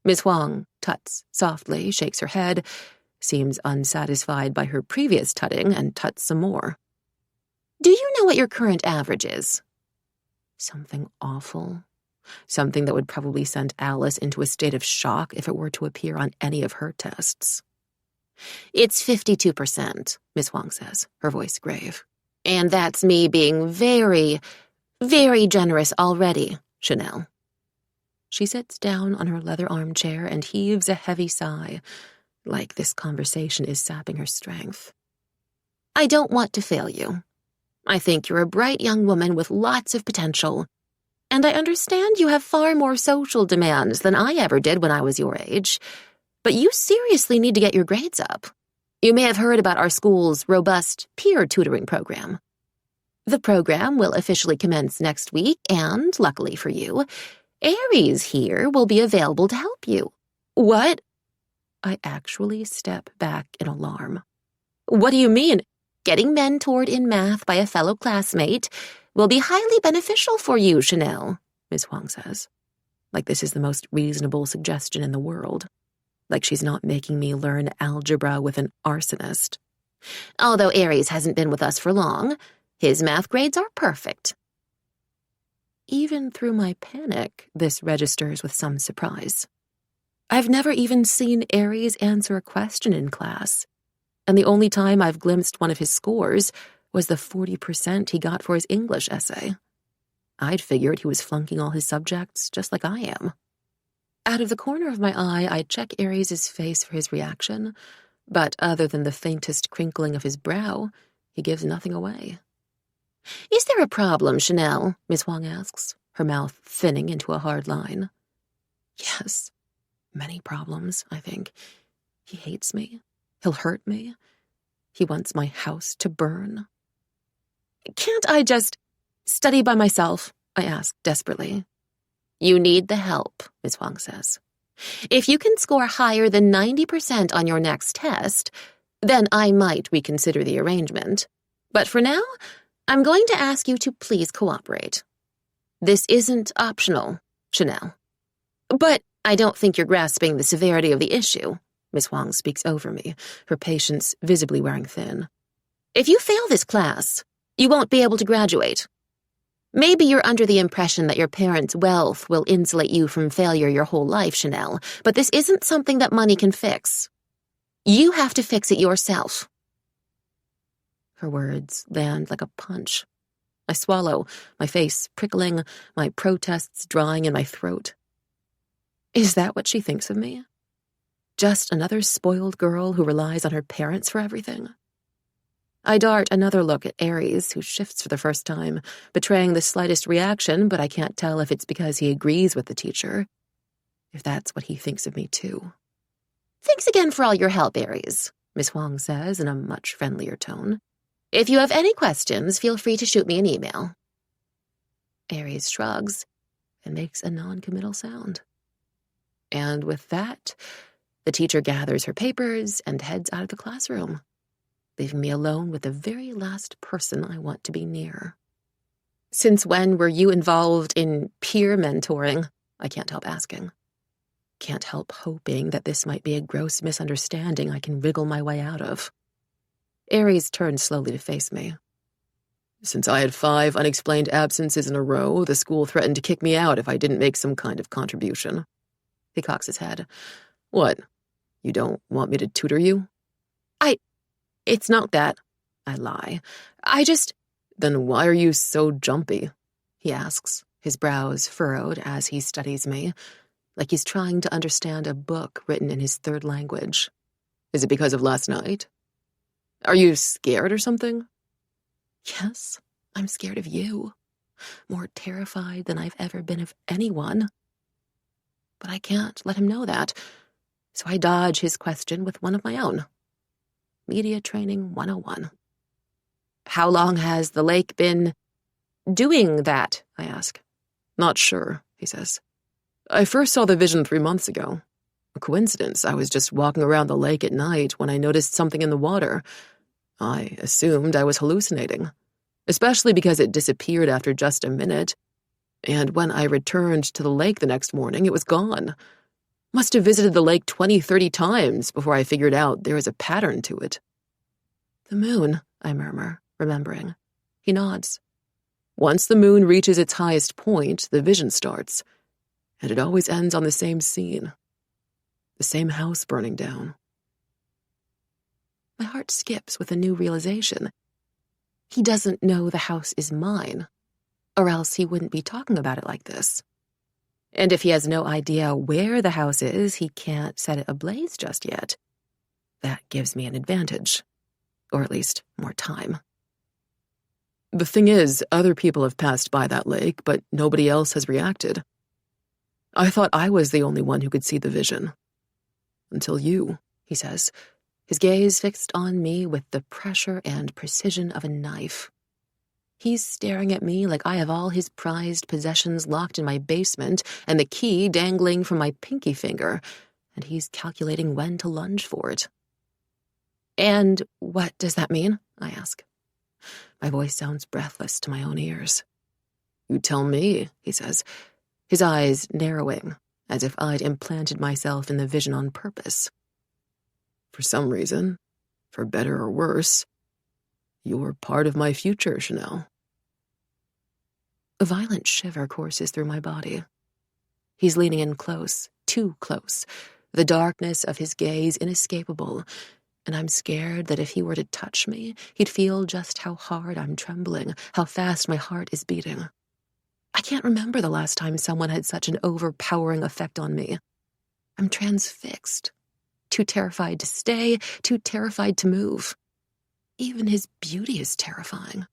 [SPEAKER 1] Miss Huang tuts softly, shakes her head, seems unsatisfied by her previous tutting, and tuts some more. Do you know what your current average is? Something awful. Something that would probably send Alice into a state of shock if it were to appear on any of her tests. It's 52%, Miss Huang says, her voice grave. And that's me being very, very generous already, Chanel. She sits down on her leather armchair and heaves a heavy sigh, like this conversation is sapping her strength. I don't want to fail you. I think you're a bright young woman with lots of potential, and I understand you have far more social demands than I ever did when I was your age, but you seriously need to get your grades up. You may have heard about our school's robust peer tutoring program. The program will officially commence next week, and, luckily for you, Aries here will be available to help you. What? I actually step back in alarm. What do you mean? Getting mentored in math by a fellow classmate will be highly beneficial for you, Chanel, Miss Huang says. Like this is the most reasonable suggestion in the world. Like she's not making me learn algebra with an arsonist. Although Aries hasn't been with us for long, his math grades are perfect. Even through my panic, this registers with some surprise. I've never even seen Aries answer a question in class, and the only time I've glimpsed one of his scores was the 40% he got for his English essay. I'd figured he was flunking all his subjects just like I am. Out of the corner of my eye, I check Aries' face for his reaction, but other than the faintest crinkling of his brow, he gives nothing away. Is there a problem, Chanel? Miss Huang asks, her mouth thinning into a hard line. Yes, many problems, I think. He hates me. He'll hurt me. He wants my house to burn. Can't I just study by myself? I ask desperately. You need the help, Miss Huang says. If you can score higher than 90% on your next test, then I might reconsider the arrangement. But for now, I'm going to ask you to please cooperate. This isn't optional, Chanel. But I don't think you're grasping the severity of the issue. Miss Huang speaks over me, her patience visibly wearing thin. If you fail this class, you won't be able to graduate. Maybe you're under the impression that your parents' wealth will insulate you from failure your whole life, Chanel, but this isn't something that money can fix. You have to fix it yourself. Her words land like a punch. I swallow, my face prickling, my protests drawing in my throat. Is that what she thinks of me? Just another spoiled girl who relies on her parents for everything? I dart another look at Aries, who shifts for the first time, betraying the slightest reaction, but I can't tell if it's because he agrees with the teacher, if that's what he thinks of me too. Thanks again for all your help, Aries, Miss Huang says in a much friendlier tone. If you have any questions, feel free to shoot me an email. Aries shrugs and makes a non-committal sound. And with that, the teacher gathers her papers and heads out of the classroom, leaving me alone with the very last person I want to be near. Since when were you involved in peer mentoring? I can't help asking. Can't help hoping that this might be a gross misunderstanding I can wriggle my way out of. Aries turned slowly to face me. Since I had 5 unexplained absences in a row, the school threatened to kick me out if I didn't make some kind of contribution. He cocks his head. What? You don't want me to tutor you? It's not that. I lie. Then why are you so jumpy? He asks, his brows furrowed as he studies me, like he's trying to understand a book written in his 3rd language. Is it because of last night? Are you scared or something? Yes, I'm scared of you. More terrified than I've ever been of anyone. But I can't let him know that, so I dodge his question with one of my own. Media Training 101. How long has the lake been doing that? I ask. Not sure, he says. I first saw the vision 3 months ago. A coincidence. I was just walking around the lake at night when I noticed something in the water. I assumed I was hallucinating, especially because it disappeared after just a minute. And when I returned to the lake the next morning, it was gone. Must have visited the lake 20, 30 times before I figured out there was a pattern to it. The moon, I murmur, remembering. He nods. Once the moon reaches its highest point, the vision starts. And it always ends on the same scene. The same house burning down. My heart skips with a new realization. He doesn't know the house is mine, or else he wouldn't be talking about it like this. And if he has no idea where the house is, he can't set it ablaze just yet. That gives me an advantage, or at least more time. The thing is, other people have passed by that lake, but nobody else has reacted. I thought I was the only one who could see the vision. Until you, he says, his gaze fixed on me with the pressure and precision of a knife. He's staring at me like I have all his prized possessions locked in my basement and the key dangling from my pinky finger, and he's calculating when to lunge for it. And what does that mean? I ask. My voice sounds breathless to my own ears. You tell me, he says, his eyes narrowing, as if I'd implanted myself in the vision on purpose. For some reason, for better or worse, you're part of my future, Chanel. A violent shiver courses through my body. He's leaning in close, too close, the darkness of his gaze inescapable, and I'm scared that if he were to touch me, he'd feel just how hard I'm trembling, how fast my heart is beating. I can't remember the last time someone had such an overpowering effect on me. I'm transfixed, too terrified to stay, too terrified to move. Even his beauty is terrifying.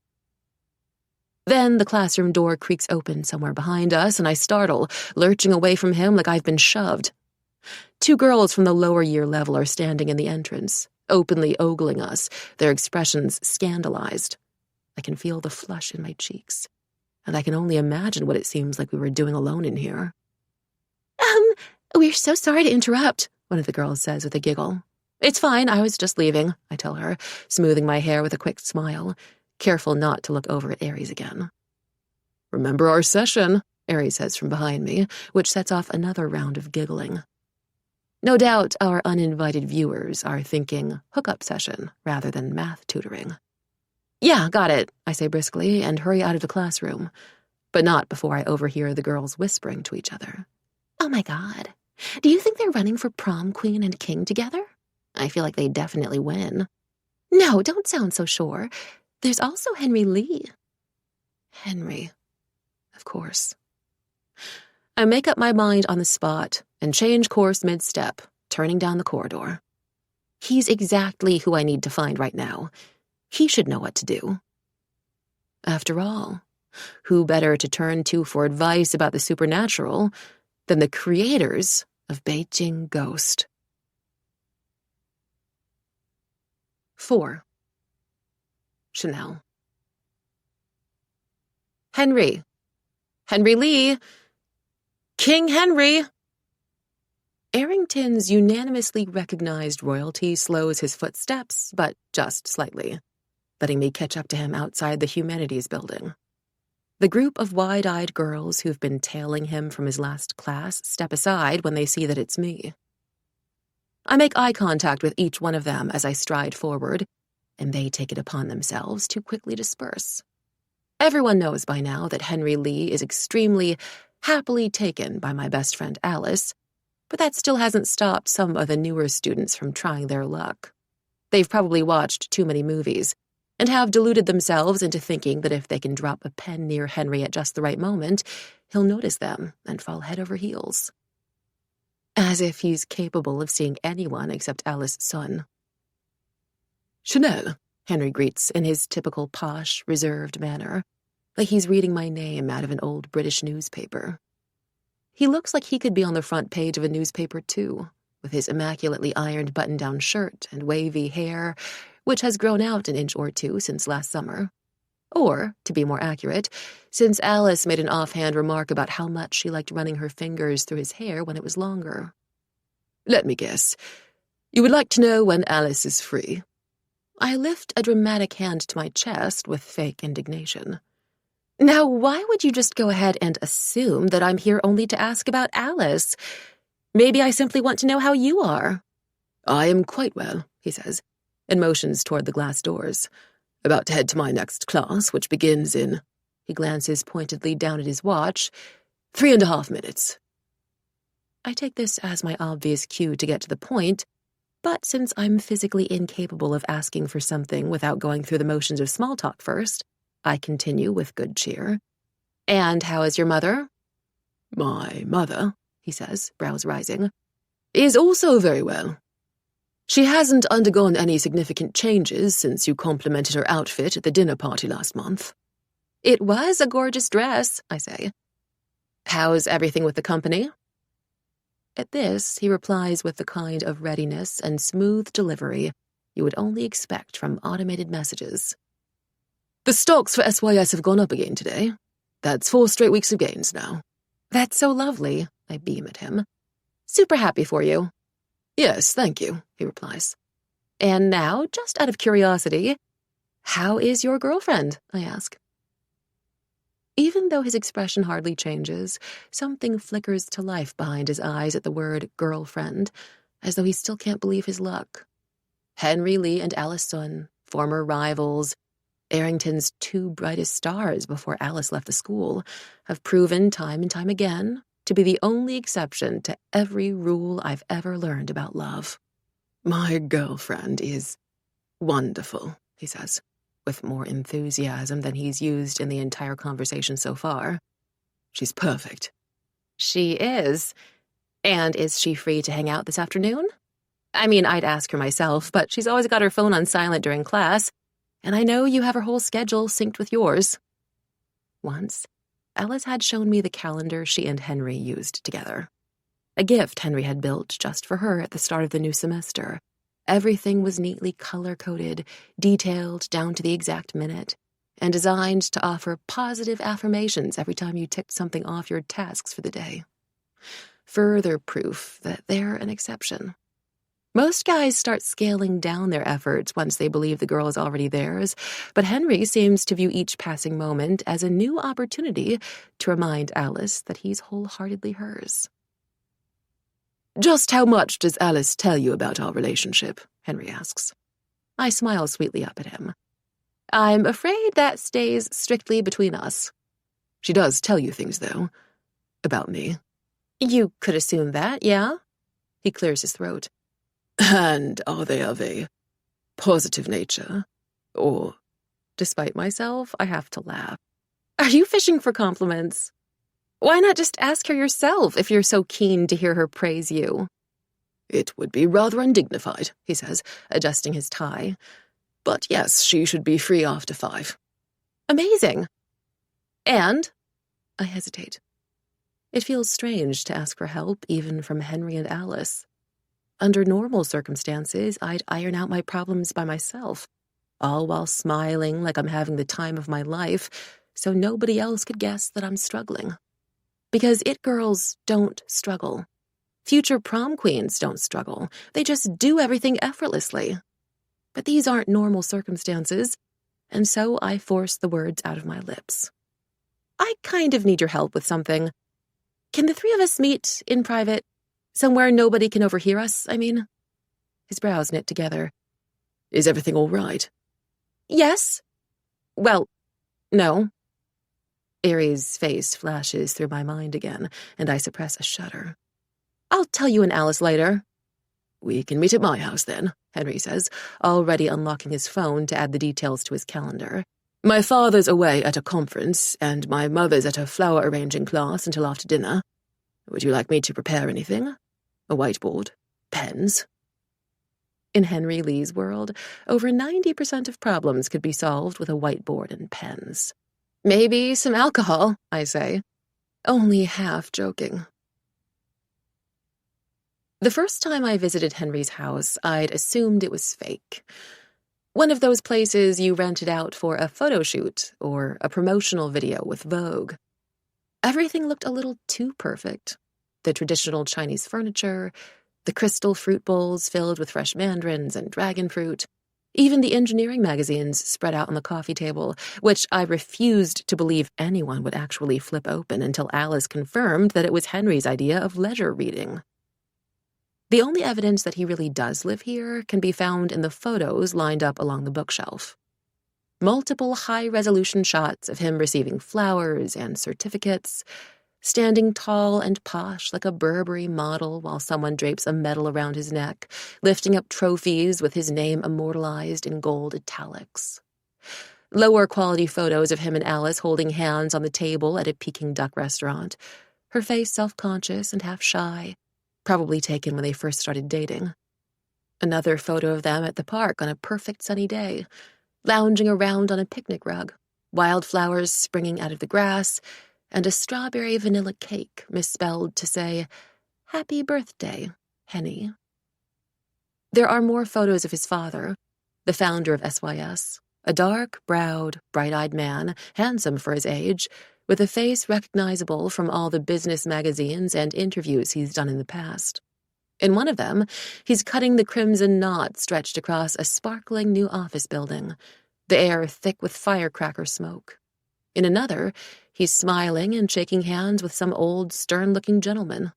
[SPEAKER 1] Then the classroom door creaks open somewhere behind us, and I startle, lurching away from him like I've been shoved. 2 girls from the lower year level are standing in the entrance, openly ogling us, their expressions scandalized. I can feel the flush in my cheeks, and I can only imagine what it seems like we were doing alone in here. We're so sorry to interrupt, one of the girls says with a giggle. It's fine, I was just leaving, I tell her, smoothing my hair with a quick smile, careful not to look over at Aries again. Remember our session, Aries says from behind me, which sets off another round of giggling. No doubt our uninvited viewers are thinking hookup session rather than math tutoring. Yeah, got it, I say briskly and hurry out of the classroom, but not before I overhear the girls whispering to each other. Oh my God, do you think they're running for prom queen and king together? I feel like they definitely win. No, don't sound so sure. There's also Henry Lee. Henry, of course. I make up my mind on the spot and change course mid-step, turning down the corridor. He's exactly who I need to find right now. He should know what to do. After all, who better to turn to for advice about the supernatural than the creators of Beijing Ghost? 4. Chanel. Henry. Henry Lee. King Henry. Arrington's unanimously recognized royalty slows his footsteps, but just slightly, letting me catch up to him outside the Humanities building. The group of wide-eyed girls who've been tailing him from his last class step aside when they see that it's me. I make eye contact with each one of them as I stride forward, and they take it upon themselves to quickly disperse. Everyone knows by now that Henry Lee is extremely happily taken by my best friend Alice, but that still hasn't stopped some of the newer students from trying their luck. They've probably watched too many movies and have deluded themselves into thinking that if they can drop a pen near Henry at just the right moment, he'll notice them and fall head over heels. As if he's capable of seeing anyone except Alice Sun. Chanel, Henry greets in his typical posh, reserved manner, like he's reading my name out of an old British newspaper. He looks like he could be on the front page of a newspaper too, with his immaculately ironed button-down shirt and wavy hair, which has grown out an inch or two since last summer. Or, to be more accurate, since Alice made an offhand remark about how much she liked running her fingers through his hair when it was longer. Let me guess. You would like to know when Alice is free? I lift a dramatic hand to my chest with fake indignation. Now, why would you just go ahead and assume that I'm here only to ask about Alice? Maybe I simply want to know how you are. I am quite well, he says, and motions toward the glass doors. About to head to my next class, which begins in... He glances pointedly down at his watch. 3.5 minutes. I take this as my obvious cue to get to the point, but since I'm physically incapable of asking for something without going through the motions of small talk first, I continue with good cheer. And how is your mother? My mother, he says, brows rising, is also very well. She hasn't undergone any significant changes since you complimented her outfit at the dinner party last month. It was a gorgeous dress, I say. How's everything with the company? At this, he replies with the kind of readiness and smooth delivery you would only expect from automated messages. The stocks for SYS have gone up again today. That's 4 straight weeks of gains now. That's so lovely, I beam at him. Super happy for you. Yes, thank you, he replies. And now, just out of curiosity, how is your girlfriend? I ask. Even though his expression hardly changes, something flickers to life behind his eyes at the word girlfriend, as though he still can't believe his luck. Henry Lee and Alice Sun, former rivals, Arrington's 2 brightest stars before Alice left the school, have proven time and time again to be the only exception to every rule I've ever learned about love. My girlfriend is wonderful, he says, with more enthusiasm than he's used in the entire conversation so far. She's perfect. She is. And is she free to hang out this afternoon? I mean, I'd ask her myself, but she's always got her phone on silent during class, and I know you have her whole schedule synced with yours. Once, Alice had shown me the calendar she and Henry used together. A gift Henry had built just for her at the start of the new semester. Everything was neatly color-coded, detailed down to the exact minute, and designed to offer positive affirmations every time you ticked something off your tasks for the day. Further proof that they're an exception. Most guys start scaling down their efforts once they believe the girl is already theirs, but Henry seems to view each passing moment as a new opportunity to remind Alice that he's wholeheartedly hers. Just how much does Alice tell you about our relationship? Henry asks. I smile sweetly up at him. I'm afraid that stays strictly between us. She does tell you things, though, about me. You could assume that, yeah? He clears his throat. And are they of a positive nature? Or, despite myself, I have to laugh. Are you fishing for compliments? Why not just ask her yourself if you're so keen to hear her praise you? It would be rather undignified, he says, adjusting his tie. But yes, she should be free after 5. Amazing. And? I hesitate. It feels strange to ask for help even from Henry and Alice. Under normal circumstances, I'd iron out my problems by myself, all while smiling like I'm having the time of my life, so nobody else could guess that I'm struggling. Because it girls don't struggle. Future prom queens don't struggle. They just do everything effortlessly. But these aren't normal circumstances, and so I force the words out of my lips. I kind of need your help with something. Can the 3 of us meet in private? Somewhere nobody can overhear us, I mean? His brows knit together. Is everything all right? Yes. Well, no. Aries' face flashes through my mind again, and I suppress a shudder. I'll tell you and Alice later. We can meet at my house then, Henry says, already unlocking his phone to add the details to his calendar. My father's away at a conference, and my mother's at a flower arranging class until after dinner. Would you like me to prepare anything? A whiteboard? Pens? In Henry Lee's world, over 90% of problems could be solved with a whiteboard and pens. Maybe some alcohol, I say, only half joking. The first time I visited Henry's house, I'd assumed it was fake. One of those places you rented out for a photo shoot or a promotional video with Vogue. Everything looked a little too perfect. The traditional Chinese furniture, the crystal fruit bowls filled with fresh mandarins and dragon fruit, even the engineering magazines spread out on the coffee table, which I refused to believe anyone would actually flip open until Alice confirmed that it was Henry's idea of leisure reading. The only evidence that he really does live here can be found in the photos lined up along the bookshelf. Multiple high-resolution shots of him receiving flowers and certificates, standing tall and posh like a Burberry model while someone drapes a medal around his neck, lifting up trophies with his name immortalized in gold italics. Lower-quality photos of him and Alice holding hands on the table at a Peking duck restaurant, her face self-conscious and half shy, probably taken when they first started dating. Another photo of them at the park on a perfect sunny day, lounging around on a picnic rug, wildflowers springing out of the grass, and a strawberry vanilla cake misspelled to say, "Happy birthday, Henny." There are more photos of his father, the founder of SYS, a dark-browed, bright-eyed man, handsome for his age, with a face recognizable from all the business magazines and interviews he's done in the past. In one of them, he's cutting the crimson knot stretched across a sparkling new office building, the air thick with firecracker smoke. In another, he's smiling and shaking hands with some old, stern-looking gentleman.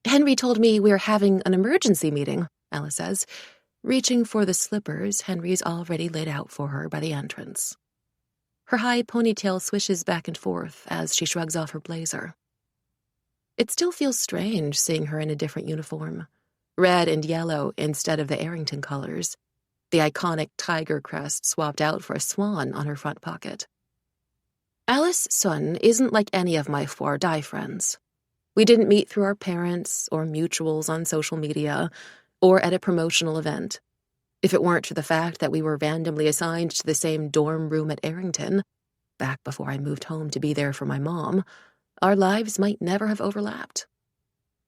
[SPEAKER 1] "Henry told me we're having an emergency meeting," Alice says, reaching for the slippers Henry's already laid out for her by the entrance. Her high ponytail swishes back and forth as she shrugs off her blazer. It still feels strange seeing her in a different uniform, red and yellow instead of the Arrington colors, the iconic tiger crest swapped out for a swan on her front pocket. Alice Sun isn't like any of my four die friends. We didn't meet through our parents or mutuals on social media or at a promotional event. If it weren't for the fact that we were randomly assigned to the same dorm room at Arrington, back before I moved home to be there for my mom, our lives might never have overlapped.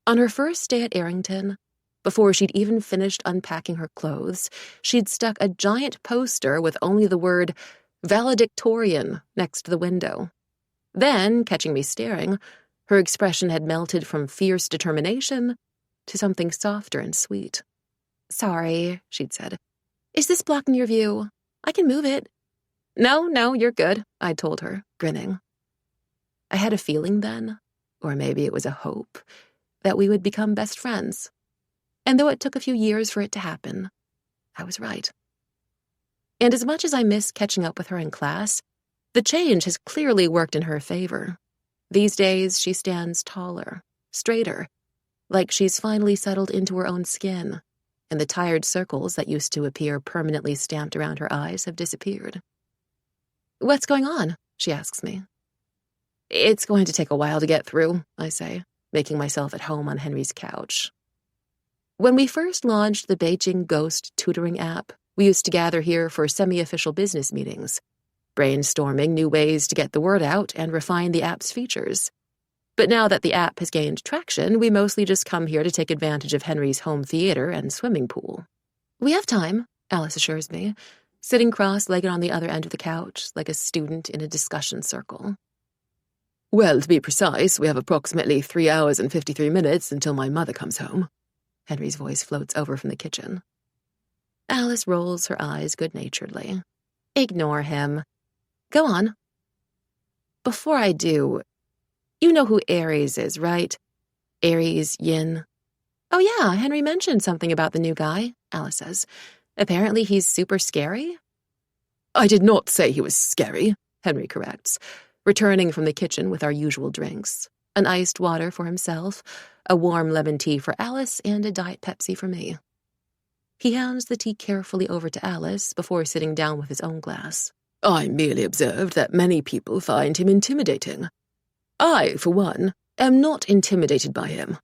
[SPEAKER 1] On her first day at Arrington, before she'd even finished unpacking her clothes, she'd stuck a giant poster with only the word valedictorian next to the window. Then, catching me staring, her expression had melted from fierce determination to something softer and sweet. "Sorry," she'd said. "Is this blocking your view? I can move it." No, you're good," I told her, grinning. I had a feeling then, or maybe it was a hope, that we would become best friends. And though it took a few years for it to happen, I was right. And as much as I miss catching up with her in class, the change has clearly worked in her favor. These days, she stands taller, straighter, like she's finally settled into her own skin, and the tired circles that used to appear permanently stamped around her eyes have disappeared. "What's going on?" she asks me. "It's going to take a while to get through," I say, making myself at home on Henry's couch. When we first launched the Beijing Ghost tutoring app, we used to gather here for semi-official business meetings, brainstorming new ways to get the word out and refine the app's features. But now that the app has gained traction, we mostly just come here to take advantage of Henry's home theater and swimming pool. "We have time," Alice assures me, sitting cross-legged on the other end of the couch like a student in a discussion circle. "Well, to be precise, we have approximately 3 hours and 53 minutes until my mother comes home." Henry's voice floats over from the kitchen. Alice rolls her eyes good-naturedly. "Ignore him. Go on." "Before I do, you know who Aries is, right? Aries Yin." "Oh yeah, Henry mentioned something about the new guy," Alice says. "Apparently he's super scary?" "I did not say he was scary," Henry corrects, returning from the kitchen with our usual drinks. An iced water for himself, a warm lemon tea for Alice, and a Diet Pepsi for me. He hands the tea carefully over to Alice before sitting down with his own glass. "I merely observed that many people find him intimidating. I, for one, am not intimidated by him.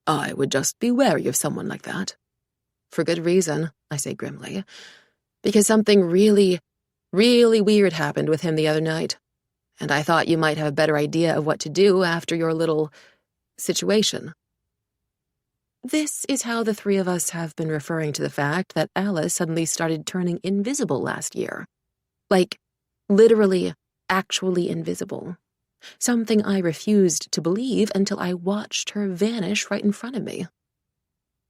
[SPEAKER 1] I would just be wary of someone like that." For good reason, I say grimly. Because something really, really weird happened with him the other night. And I thought you might have a better idea of what to do after your little situation. This is how the three of us have been referring to the fact that Alice suddenly started turning invisible last year. Like, literally, actually invisible. Something I refused to believe until I watched her vanish right in front of me.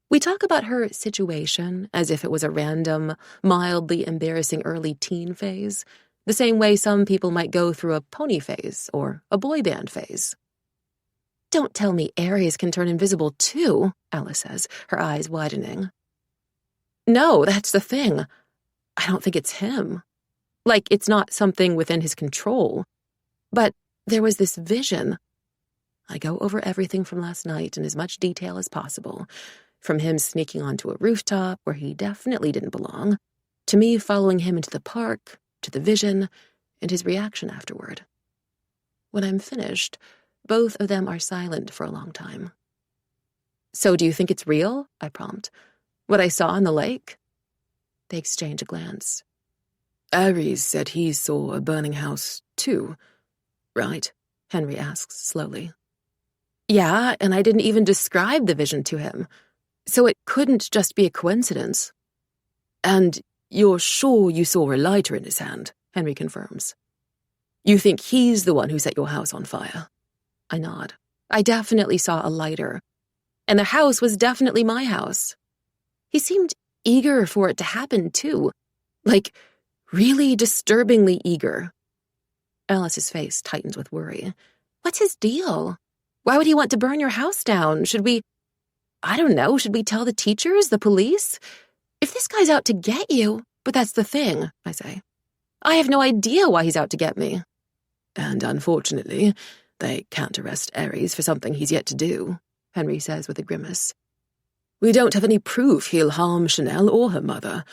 [SPEAKER 1] We talk about her situation as if it was a random, mildly embarrassing early teen phase, the same way some people might go through a pony phase or a boy band phase. Don't tell me Aries can turn invisible too, Alice says, her eyes widening. No, that's the thing. I don't think it's him. Like, it's not something within his control. But there was this vision. I go over everything from last night in as much detail as possible, from him sneaking onto a rooftop where he definitely didn't belong, to me following him into the park, to the vision, and his reaction afterward. When I'm finished, both of them are silent for a long time. So do you think it's real? I prompt. What I saw in the lake? They exchange a glance. Aries said he saw a burning house, too, right? Henry asks slowly. Yeah, and I didn't even describe the vision to him, so it couldn't just be a coincidence. And you're sure you saw a lighter in his hand, Henry confirms. You think he's the one who set your house on fire? I nod. I definitely saw a lighter, and the house was definitely my house. He seemed eager for it to happen, too, like really disturbingly eager. Alice's face tightens with worry. What's his deal? Why would he want to burn your house down? Should we tell the teachers, the police? If this guy's out to get you, but that's the thing, I say. I have no idea why he's out to get me. And unfortunately, they can't arrest Aries for something he's yet to do, Henry says with a grimace. We don't have any proof he'll harm Chanel or her mother,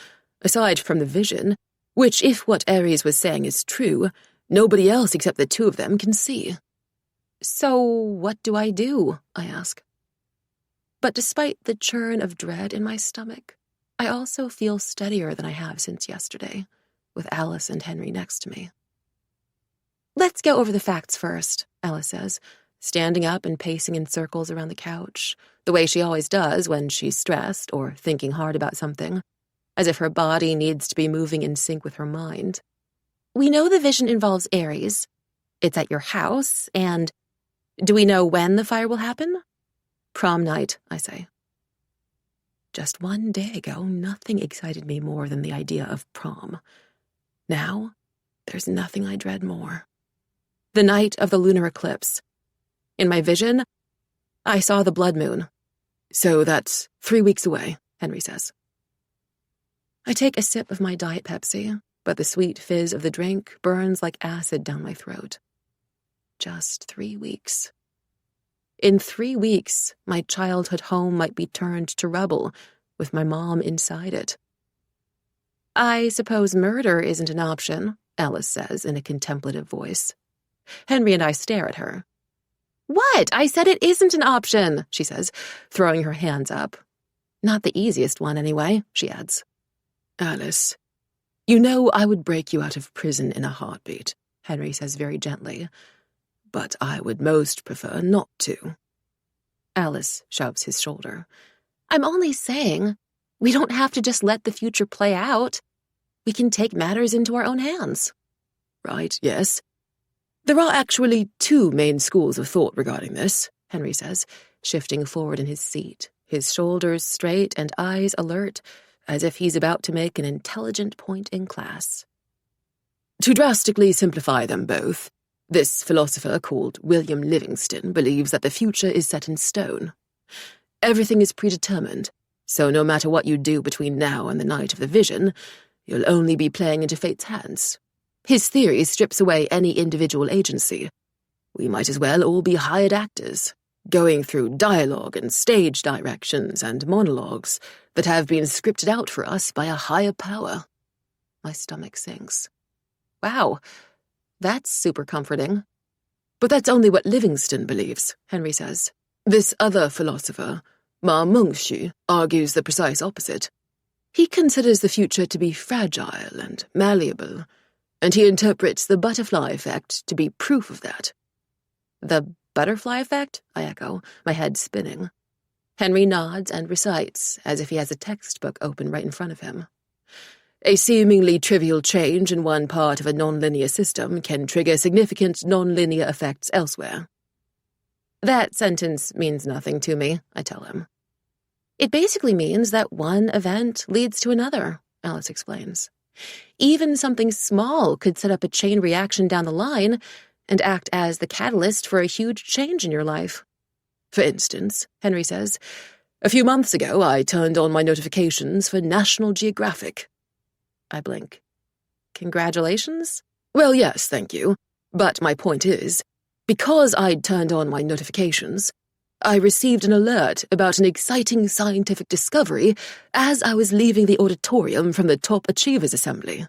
[SPEAKER 1] aside from the vision, which, if what Aries was saying is true, nobody else except the two of them can see. So what do? I ask. But despite the churn of dread in my stomach, I also feel steadier than I have since yesterday, with Alice and Henry next to me. Let's go over the facts first, Alice says, standing up and pacing in circles around the couch, the way she always does when she's stressed or thinking hard about something, as if her body needs to be moving in sync with her mind. We know the vision involves Aries. It's at your house, and do we know when the fire will happen? Prom night, I say. Just one day ago, nothing excited me more than the idea of prom. Now, there's nothing I dread more. The night of the lunar eclipse. In my vision, I saw the blood moon. So that's 3 weeks away, Henry says. I take a sip of my Diet Pepsi, but the sweet fizz of the drink burns like acid down my throat. Just 3 weeks. In 3 weeks, my childhood home might be turned to rubble, with my mom inside it. I suppose murder isn't an option, Alice says in a contemplative voice. Henry and I stare at her. What? I said it isn't an option, she says, throwing her hands up. Not the easiest one, anyway, she adds. Alice, you know I would break you out of prison in a heartbeat, Henry says very gently. But I would most prefer not to. Alice shoves his shoulder. I'm only saying, we don't have to just let the future play out. We can take matters into our own hands. Right, yes. There are actually 2 main schools of thought regarding this, Henry says, shifting forward in his seat, his shoulders straight and eyes alert, as if he's about to make an intelligent point in class. To drastically simplify them both, this philosopher called William Livingston believes that the future is set in stone. Everything is predetermined, so no matter what you do between now and the night of the vision, you'll only be playing into fate's hands. His theory strips away any individual agency. We might as well all be hired actors, going through dialogue and stage directions and monologues that have been scripted out for us by a higher power. My stomach sinks. Wow, that's super comforting. But that's only what Livingston believes, Henry says. This other philosopher, Ma Mengxu, argues the precise opposite. He considers the future to be fragile and malleable, and he interprets the butterfly effect to be proof of that. The butterfly effect? I echo, my head spinning. Henry nods and recites, as if he has a textbook open right in front of him. A seemingly trivial change in one part of a nonlinear system can trigger significant nonlinear effects elsewhere. That sentence means nothing to me, I tell him. It basically means that one event leads to another, Alice explains. Even something small could set up a chain reaction down the line and act as the catalyst for a huge change in your life. For instance, Henry says, a few months ago I turned on my notifications for National Geographic. I blink. Congratulations? Well, yes, thank you. But my point is, because I'd turned on my notifications, I received an alert about an exciting scientific discovery as I was leaving the auditorium from the Top Achievers Assembly.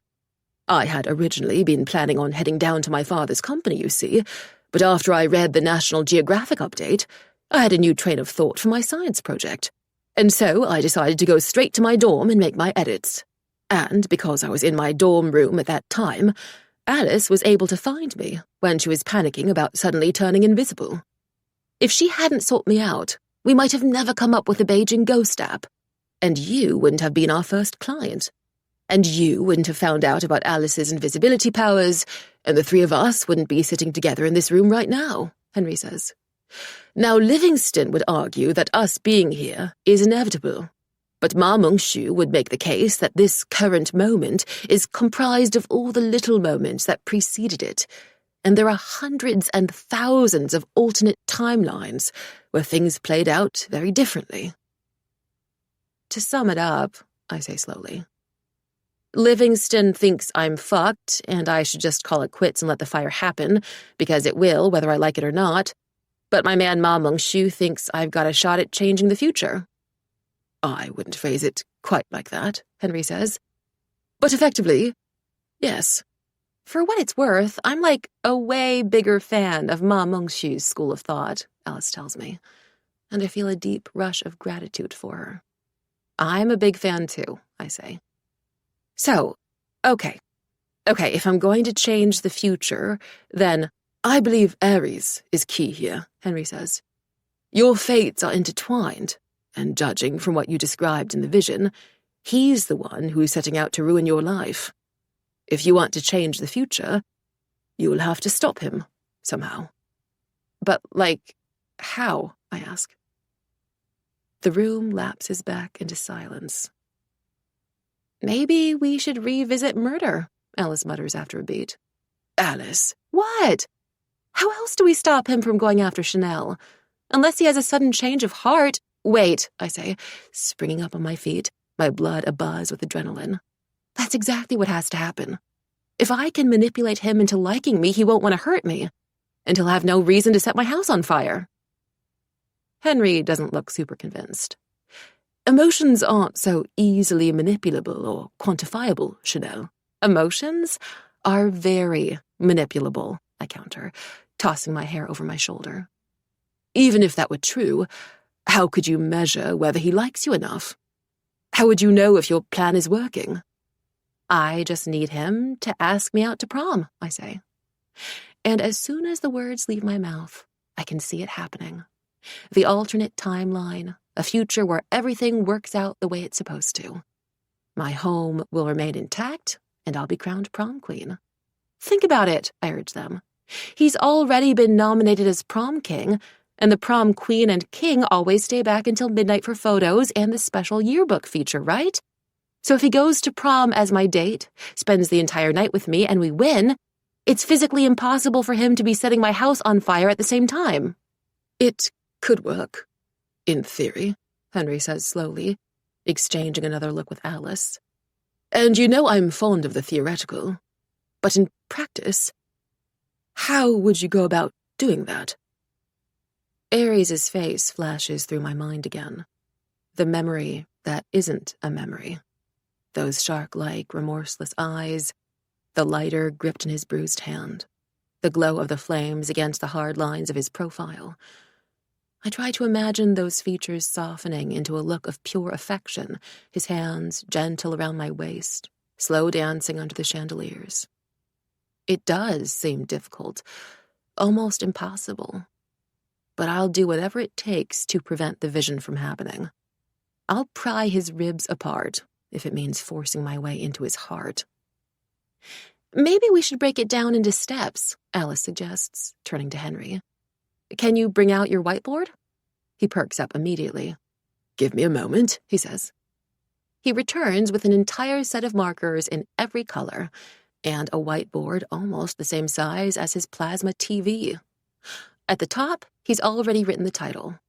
[SPEAKER 1] I had originally been planning on heading down to my father's company, you see, but after I read the National Geographic update, I had a new train of thought for my science project, and so I decided to go straight to my dorm and make my edits. And because I was in my dorm room at that time, Alice was able to find me when she was panicking about suddenly turning invisible. If she hadn't sought me out, we might have never come up with the Beijing Ghost app, and you wouldn't have been our first client. And you wouldn't have found out about Alice's invisibility powers, and the three of us wouldn't be sitting together in this room right now, Henry says. Now, Livingston would argue that us being here is inevitable, but Ma Mengxu would make the case that this current moment is comprised of all the little moments that preceded it, and there are hundreds and thousands of alternate timelines where things played out very differently. To sum it up, I say slowly, Livingston thinks I'm fucked, and I should just call it quits and let the fire happen, because it will, whether I like it or not. But my man Ma Mengxu thinks I've got a shot at changing the future. I wouldn't phrase it quite like that, Henry says. But effectively, yes. For what it's worth, I'm like a way bigger fan of Ma Mengxu's school of thought, Alice tells me, and I feel a deep rush of gratitude for her. I'm a big fan too, I say. So, okay, if I'm going to change the future, then I believe Ares is key here, Henry says. Your fates are intertwined, and judging from what you described in the vision, he's the one who's setting out to ruin your life. If you want to change the future, you'll have to stop him, somehow. But, how? I ask. The room lapses back into silence. Maybe we should revisit murder, Alice mutters after a beat. Alice. What? How else do we stop him from going after Chanel? Unless he has a sudden change of heart. Wait, I say, springing up on my feet, my blood abuzz with adrenaline. That's exactly what has to happen. If I can manipulate him into liking me, he won't want to hurt me, and he'll have no reason to set my house on fire. Henry doesn't look super convinced. Emotions aren't so easily manipulable or quantifiable, Chanel. Emotions are very manipulable, I counter, tossing my hair over my shoulder. Even if that were true, how could you measure whether he likes you enough? How would you know if your plan is working? I just need him to ask me out to prom, I say. And as soon as the words leave my mouth, I can see it happening. The alternate timeline, a future where everything works out the way it's supposed to. My home will remain intact, and I'll be crowned prom queen. Think about it, I urge them. He's already been nominated as prom king, and the prom queen and king always stay back until midnight for photos and the special yearbook feature, right? So if he goes to prom as my date, spends the entire night with me, and we win, it's physically impossible for him to be setting my house on fire at the same time. It could work, in theory, Henry says slowly, exchanging another look with Alice. And you know I'm fond of the theoretical. But in practice, how would you go about doing that? Ares's face flashes through my mind again. The memory that isn't a memory. Those shark-like, remorseless eyes, the lighter gripped in his bruised hand, the glow of the flames against the hard lines of his profile. I try to imagine those features softening into a look of pure affection, his hands gentle around my waist, slow dancing under the chandeliers. It does seem difficult, almost impossible. But I'll do whatever it takes to prevent the vision from happening. I'll pry his ribs apart, if it means forcing my way into his heart. Maybe we should break it down into steps, Alice suggests, turning to Henry. Can you bring out your whiteboard? He perks up immediately. Give me a moment, he says. He returns with an entire set of markers in every color, and a whiteboard almost the same size as his plasma TV. At the top, he's already written the title,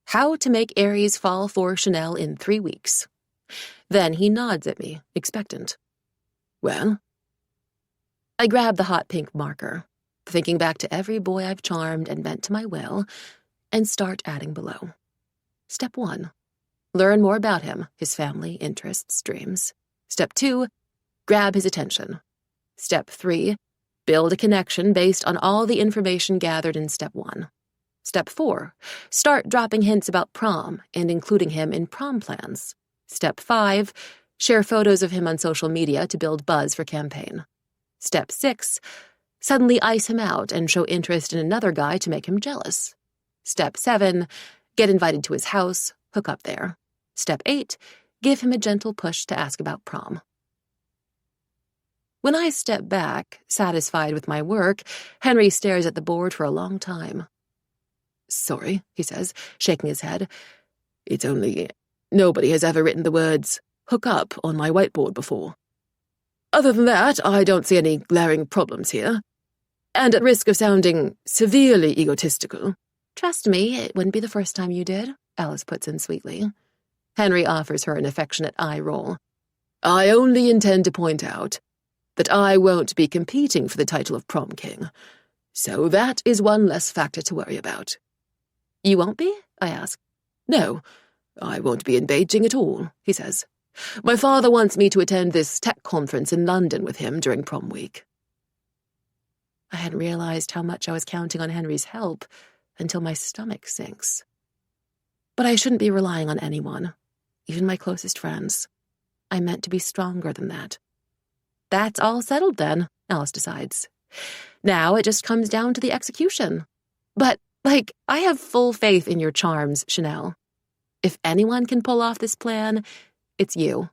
[SPEAKER 1] How to Make Aries Fall for Chanel in 3 Weeks. Then he nods at me, expectant. Well? I grab the hot pink marker, thinking back to every boy I've charmed and bent to my will, and start adding below. Step 1. Learn more about him, his family, interests, dreams. Step 2. Grab his attention. Step 3. Build a connection based on all the information gathered in Step 1. Step 4. Start dropping hints about prom and including him in prom plans. Step 5. Share photos of him on social media to build buzz for campaign. Step 6. Suddenly ice him out and show interest in another guy to make him jealous. Step 7. Get invited to his house, hook up there. Step 8. Give him a gentle push to ask about prom. When I step back, satisfied with my work, Henry stares at the board for a long time. Sorry, he says, shaking his head. It's only nobody has ever written the words hook up on my whiteboard before. Other than that, I don't see any glaring problems here. And at risk of sounding severely egotistical, trust me, it wouldn't be the first time you did, Alice puts in sweetly. Henry offers her an affectionate eye roll. I only intend to point out that I won't be competing for the title of prom king, so that is one less factor to worry about. You won't be? I ask. No, I won't be in Beijing at all, he says. My father wants me to attend this tech conference in London with him during prom week. I hadn't realized how much I was counting on Henry's help until my stomach sinks. But I shouldn't be relying on anyone, even my closest friends. I meant to be stronger than that. That's all settled then, Alice decides. Now it just comes down to the execution. But, I have full faith in your charms, Chanel. If anyone can pull off this plan, it's you.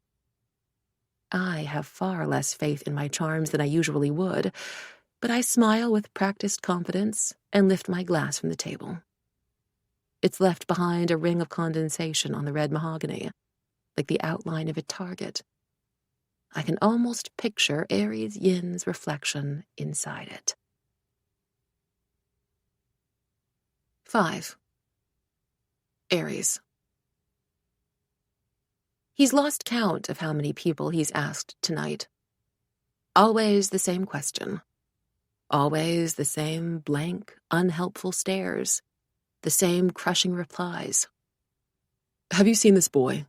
[SPEAKER 1] I have far less faith in my charms than I usually would, but I smile with practiced confidence and lift my glass from the table. It's left behind a ring of condensation on the red mahogany, like the outline of a target. I can almost picture Aries Yin's reflection inside it. 5. Aries. He's lost count of how many people he's asked tonight. Always the same question. Always the same blank, unhelpful stares. The same crushing replies. Have you seen this boy?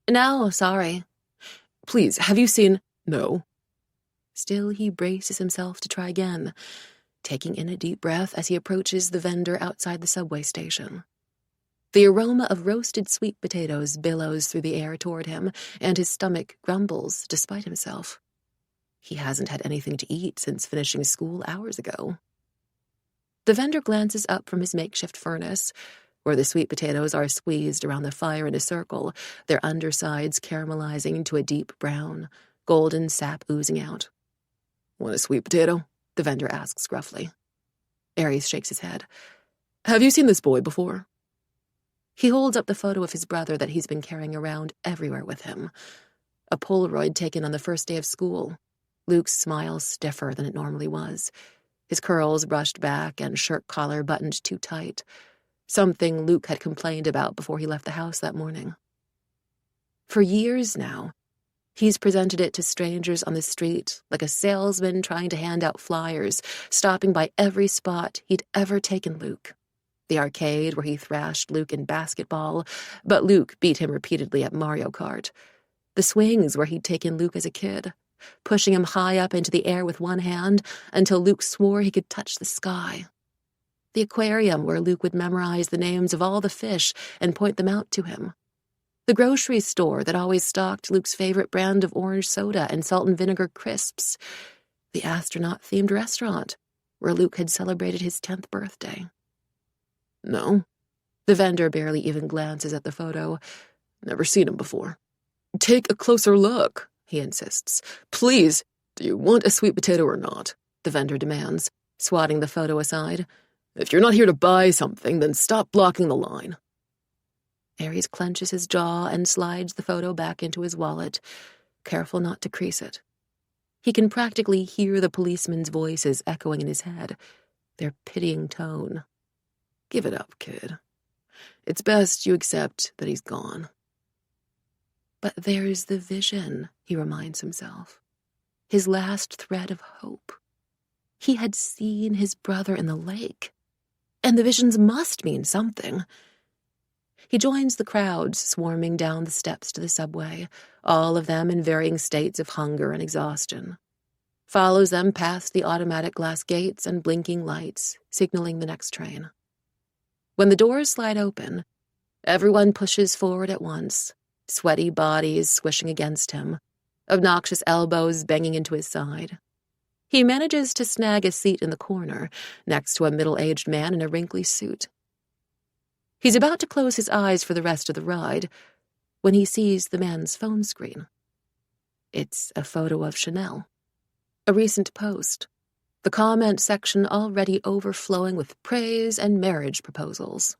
[SPEAKER 1] No, sorry. Please, have you seen... No. Still, he braces himself to try again, taking in a deep breath as he approaches the vendor outside the subway station. The aroma of roasted sweet potatoes billows through the air toward him, and his stomach grumbles despite himself. He hasn't had anything to eat since finishing school hours ago. The vendor glances up from his makeshift furnace, where the sweet potatoes are squeezed around the fire in a circle, their undersides caramelizing to a deep brown, golden sap oozing out. Want a sweet potato? The vendor asks gruffly. Aries shakes his head. Have you seen this boy before? He holds up the photo of his brother that he's been carrying around everywhere with him. A Polaroid taken on the first day of school. Luke's smile stiffer than it normally was. His curls brushed back and shirt collar buttoned too tight. Something Luke had complained about before he left the house that morning. For years now, he's presented it to strangers on the street like a salesman trying to hand out flyers, stopping by every spot he'd ever taken Luke. The arcade where he thrashed Luke in basketball, but Luke beat him repeatedly at Mario Kart. The swings where he'd taken Luke as a kid, pushing him high up into the air with one hand until Luke swore he could touch the sky. The aquarium where Luke would memorize the names of all the fish and point them out to him. The grocery store that always stocked Luke's favorite brand of orange soda and salt and vinegar crisps. The astronaut-themed restaurant where Luke had celebrated his 10th birthday. No. The vendor barely even glances at the photo. Never seen him before. Take a closer look, he insists. Please, do you want a sweet potato or not? The vendor demands, swatting the photo aside. If you're not here to buy something, then stop blocking the line. Aries clenches his jaw and slides the photo back into his wallet, careful not to crease it. He can practically hear the policemen's voices echoing in his head, their pitying tone. Give it up, kid. It's best you accept that he's gone. But there's the vision, he reminds himself. His last thread of hope. He had seen his brother in the lake. And the visions must mean something. He joins the crowds swarming down the steps to the subway, all of them in varying states of hunger and exhaustion. Follows them past the automatic glass gates and blinking lights, signaling the next train. When the doors slide open, everyone pushes forward at once, sweaty bodies swishing against him, obnoxious elbows banging into his side. He manages to snag a seat in the corner, next to a middle-aged man in a wrinkly suit. He's about to close his eyes for the rest of the ride when he sees the man's phone screen. It's a photo of Chanel. A recent post. The comment section already overflowing with praise and marriage proposals.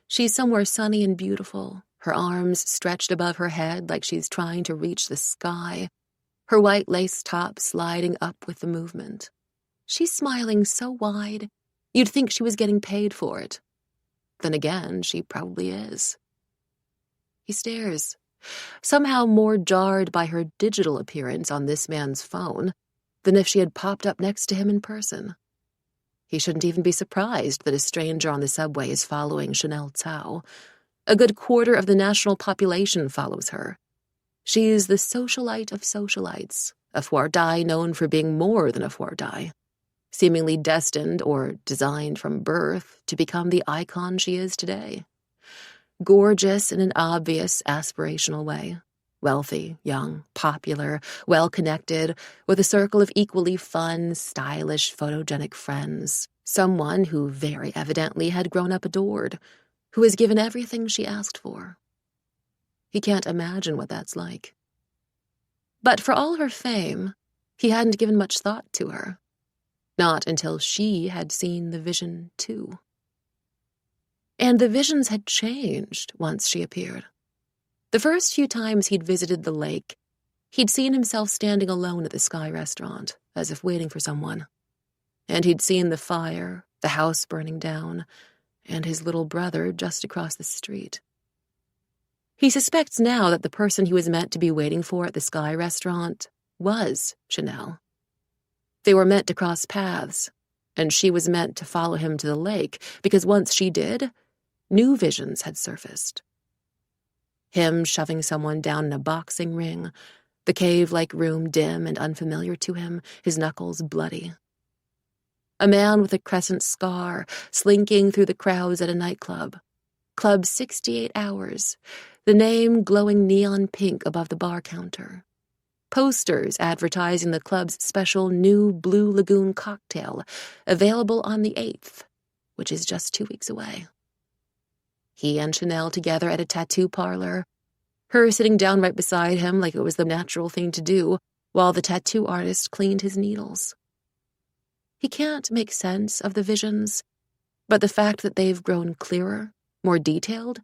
[SPEAKER 1] She's somewhere sunny and beautiful, her arms stretched above her head like she's trying to reach the sky, her white lace top sliding up with the movement. She's smiling so wide, you'd think she was getting paid for it. Then again, she probably is. He stares, somehow more jarred by her digital appearance on this man's phone than if she had popped up next to him in person. He shouldn't even be surprised that a stranger on the subway is following Chanel Tsao. A good quarter of the national population follows her. She's the socialite of socialites, a Fwardai known for being more than a Fwardai, seemingly destined or designed from birth to become the icon she is today. Gorgeous in an obvious, aspirational way. Wealthy, young, popular, well-connected, with a circle of equally fun, stylish, photogenic friends. Someone who very evidently had grown up adored, who was given everything she asked for. He can't imagine what that's like. But for all her fame, he hadn't given much thought to her. Not until she had seen the vision, too. And the visions had changed once she appeared. The first few times he'd visited the lake, he'd seen himself standing alone at the Sky restaurant, as if waiting for someone. And he'd seen the fire, the house burning down, and his little brother just across the street. He suspects now that the person he was meant to be waiting for at the Sky restaurant was Chanel. They were meant to cross paths, and she was meant to follow him to the lake, because once she did, new visions had surfaced. Him shoving someone down in a boxing ring, the cave-like room dim and unfamiliar to him, his knuckles bloody. A man with a crescent scar slinking through the crowds at a nightclub. Club 68 Hours, the name glowing neon pink above the bar counter. Posters advertising the club's special new Blue Lagoon cocktail, available on the 8th, which is just 2 weeks away. He and Chanel together at a tattoo parlor, her sitting down right beside him like it was the natural thing to do, while the tattoo artist cleaned his needles. He can't make sense of the visions, but the fact that they've grown clearer, more detailed,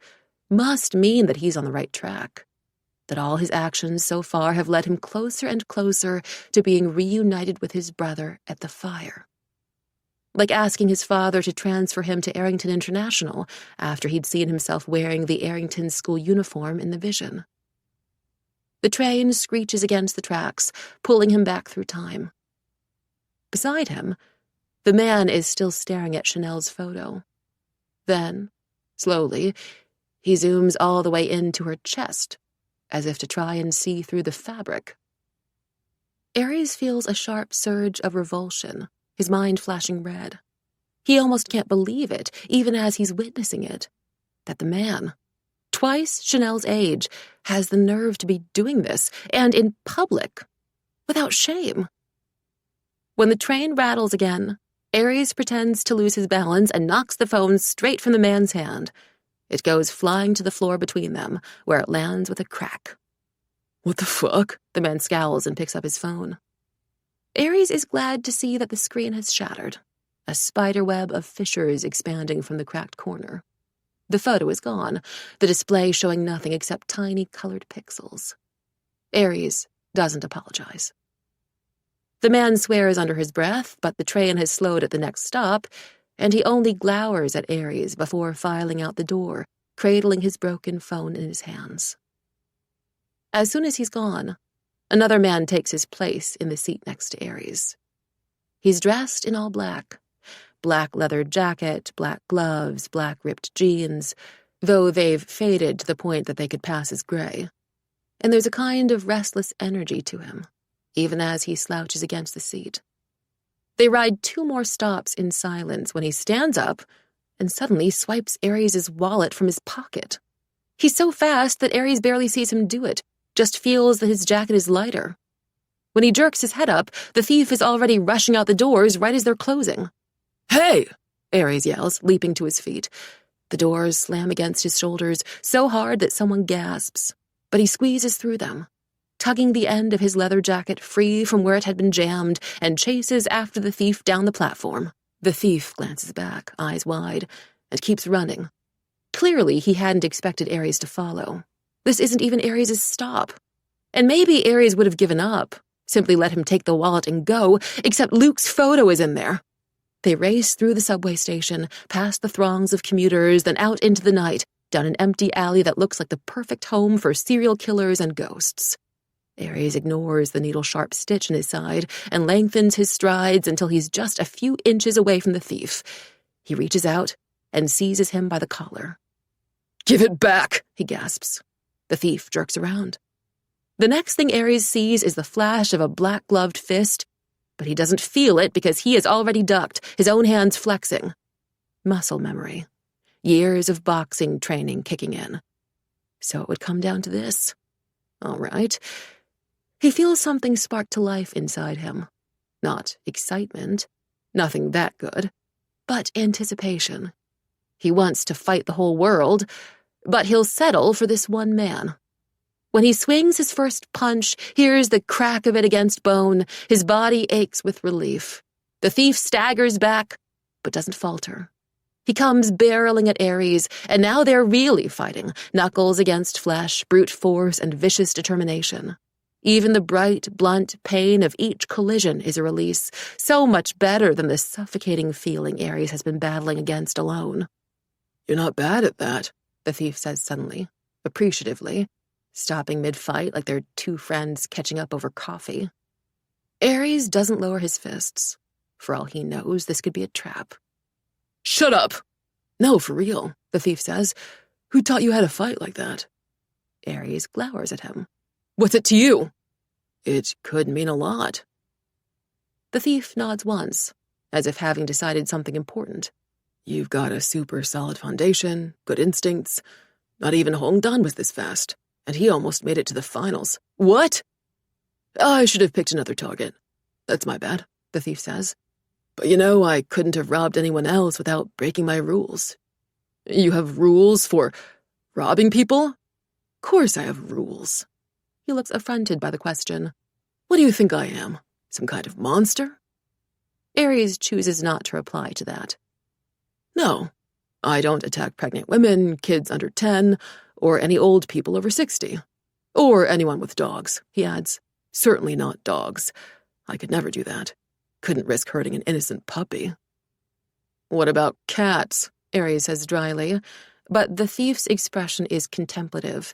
[SPEAKER 1] must mean that he's on the right track, that all his actions so far have led him closer and closer to being reunited with his brother at the fire. Like asking his father to transfer him to Arrington International after he'd seen himself wearing the Arrington school uniform in the vision. The train screeches against the tracks, pulling him back through time. Beside him, the man is still staring at Chanel's photo. Then, slowly, he zooms all the way into her chest, as if to try and see through the fabric. Aries feels a sharp surge of revulsion, his mind flashing red. He almost can't believe it, even as he's witnessing it, that the man, twice Chanel's age, has the nerve to be doing this, and in public, without shame. When the train rattles again, Aries pretends to lose his balance and knocks the phone straight from the man's hand. It goes flying to the floor between them, where it lands with a crack. "What the fuck?" The man scowls and picks up his phone. Aries is glad to see that the screen has shattered, a spiderweb of fissures expanding from the cracked corner. The photo is gone, the display showing nothing except tiny colored pixels. Aries doesn't apologize. The man swears under his breath, but the train has slowed at the next stop, and he only glowers at Aries before filing out the door, cradling his broken phone in his hands. As soon as he's gone, another man takes his place in the seat next to Aries. He's dressed in all black. Black leather jacket, black gloves, black ripped jeans, though they've faded to the point that they could pass as gray. And there's a kind of restless energy to him, even as he slouches against the seat. They ride 2 more stops in silence when he stands up and suddenly swipes Aries' wallet from his pocket. He's so fast that Aries barely sees him do it, just feels that his jacket is lighter. When he jerks his head up, the thief is already rushing out the doors right as they're closing. "Hey!" Aries yells, leaping to his feet. The doors slam against his shoulders so hard that someone gasps, but he squeezes through them, tugging the end of his leather jacket free from where it had been jammed, and chases after the thief down the platform. The thief glances back, eyes wide, and keeps running. Clearly, he hadn't expected Aries to follow. This isn't even Aries' stop. And maybe Aries would have given up, simply let him take the wallet and go, except Luke's photo is in there. They race through the subway station, past the throngs of commuters, then out into the night, down an empty alley that looks like the perfect home for serial killers and ghosts. Aries ignores the needle-sharp stitch in his side and lengthens his strides until he's just a few inches away from the thief. He reaches out and seizes him by the collar. "Give it back," he gasps. The thief jerks around. The next thing Aries sees is the flash of a black-gloved fist, but he doesn't feel it because he has already ducked, his own hands flexing. Muscle memory. Years of boxing training kicking in. So it would come down to this. All right. He feels something spark to life inside him. Not excitement, nothing that good, but anticipation. He wants to fight the whole world, but he'll settle for this one man. When he swings his first punch, hears the crack of it against bone. His body aches with relief. The thief staggers back, but doesn't falter. He comes barreling at Aries, and now they're really fighting, knuckles against flesh, brute force, and vicious determination. Even the bright, blunt pain of each collision is a release, so much better than the suffocating feeling Aries has been battling against alone. "You're not bad at that," the thief says suddenly, appreciatively, stopping mid-fight like they're 2 friends catching up over coffee. Aries doesn't lower his fists. For all he knows, this could be a trap. "Shut up!" "No, for real," the thief says. "Who taught you how to fight like that?" Aries glowers at him. "What's it to you?" "It could mean a lot." The thief nods once, as if having decided something important. "You've got a super solid foundation, good instincts. Not even Hong Dan was this fast, and he almost made it to the finals." "What?" "I should have picked another target. That's my bad," the thief says. "But I couldn't have robbed anyone else without breaking my rules." "You have rules for robbing people?" "Course I have rules." He looks affronted by the question. "What do you think I am? Some kind of monster?" Aries chooses not to reply to that. "No, I don't attack pregnant women, kids under 10, or any old people over 60. Or anyone with dogs," he adds. "Certainly not dogs. I could never do that. Couldn't risk hurting an innocent puppy." "What about cats?" Aries says dryly, but the thief's expression is contemplative.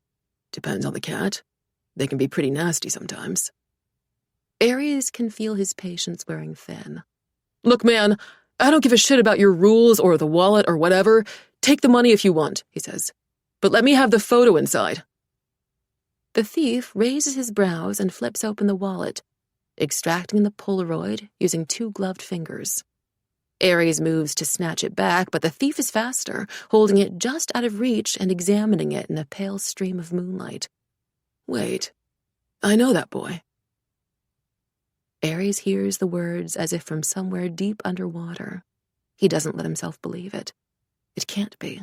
[SPEAKER 1] "Depends on the cat. They can be pretty nasty sometimes." Aries can feel his patience wearing thin. "Look, man, I don't give a shit about your rules or the wallet or whatever. Take the money if you want," he says. "But let me have the photo inside." The thief raises his brows and flips open the wallet, extracting the Polaroid using 2 gloved fingers. Ares moves to snatch it back, but the thief is faster, holding it just out of reach and examining it in a pale stream of moonlight.
[SPEAKER 2] Wait, I know that boy.
[SPEAKER 1] Ares hears the words as if from somewhere deep underwater. He doesn't let himself believe it. It can't be.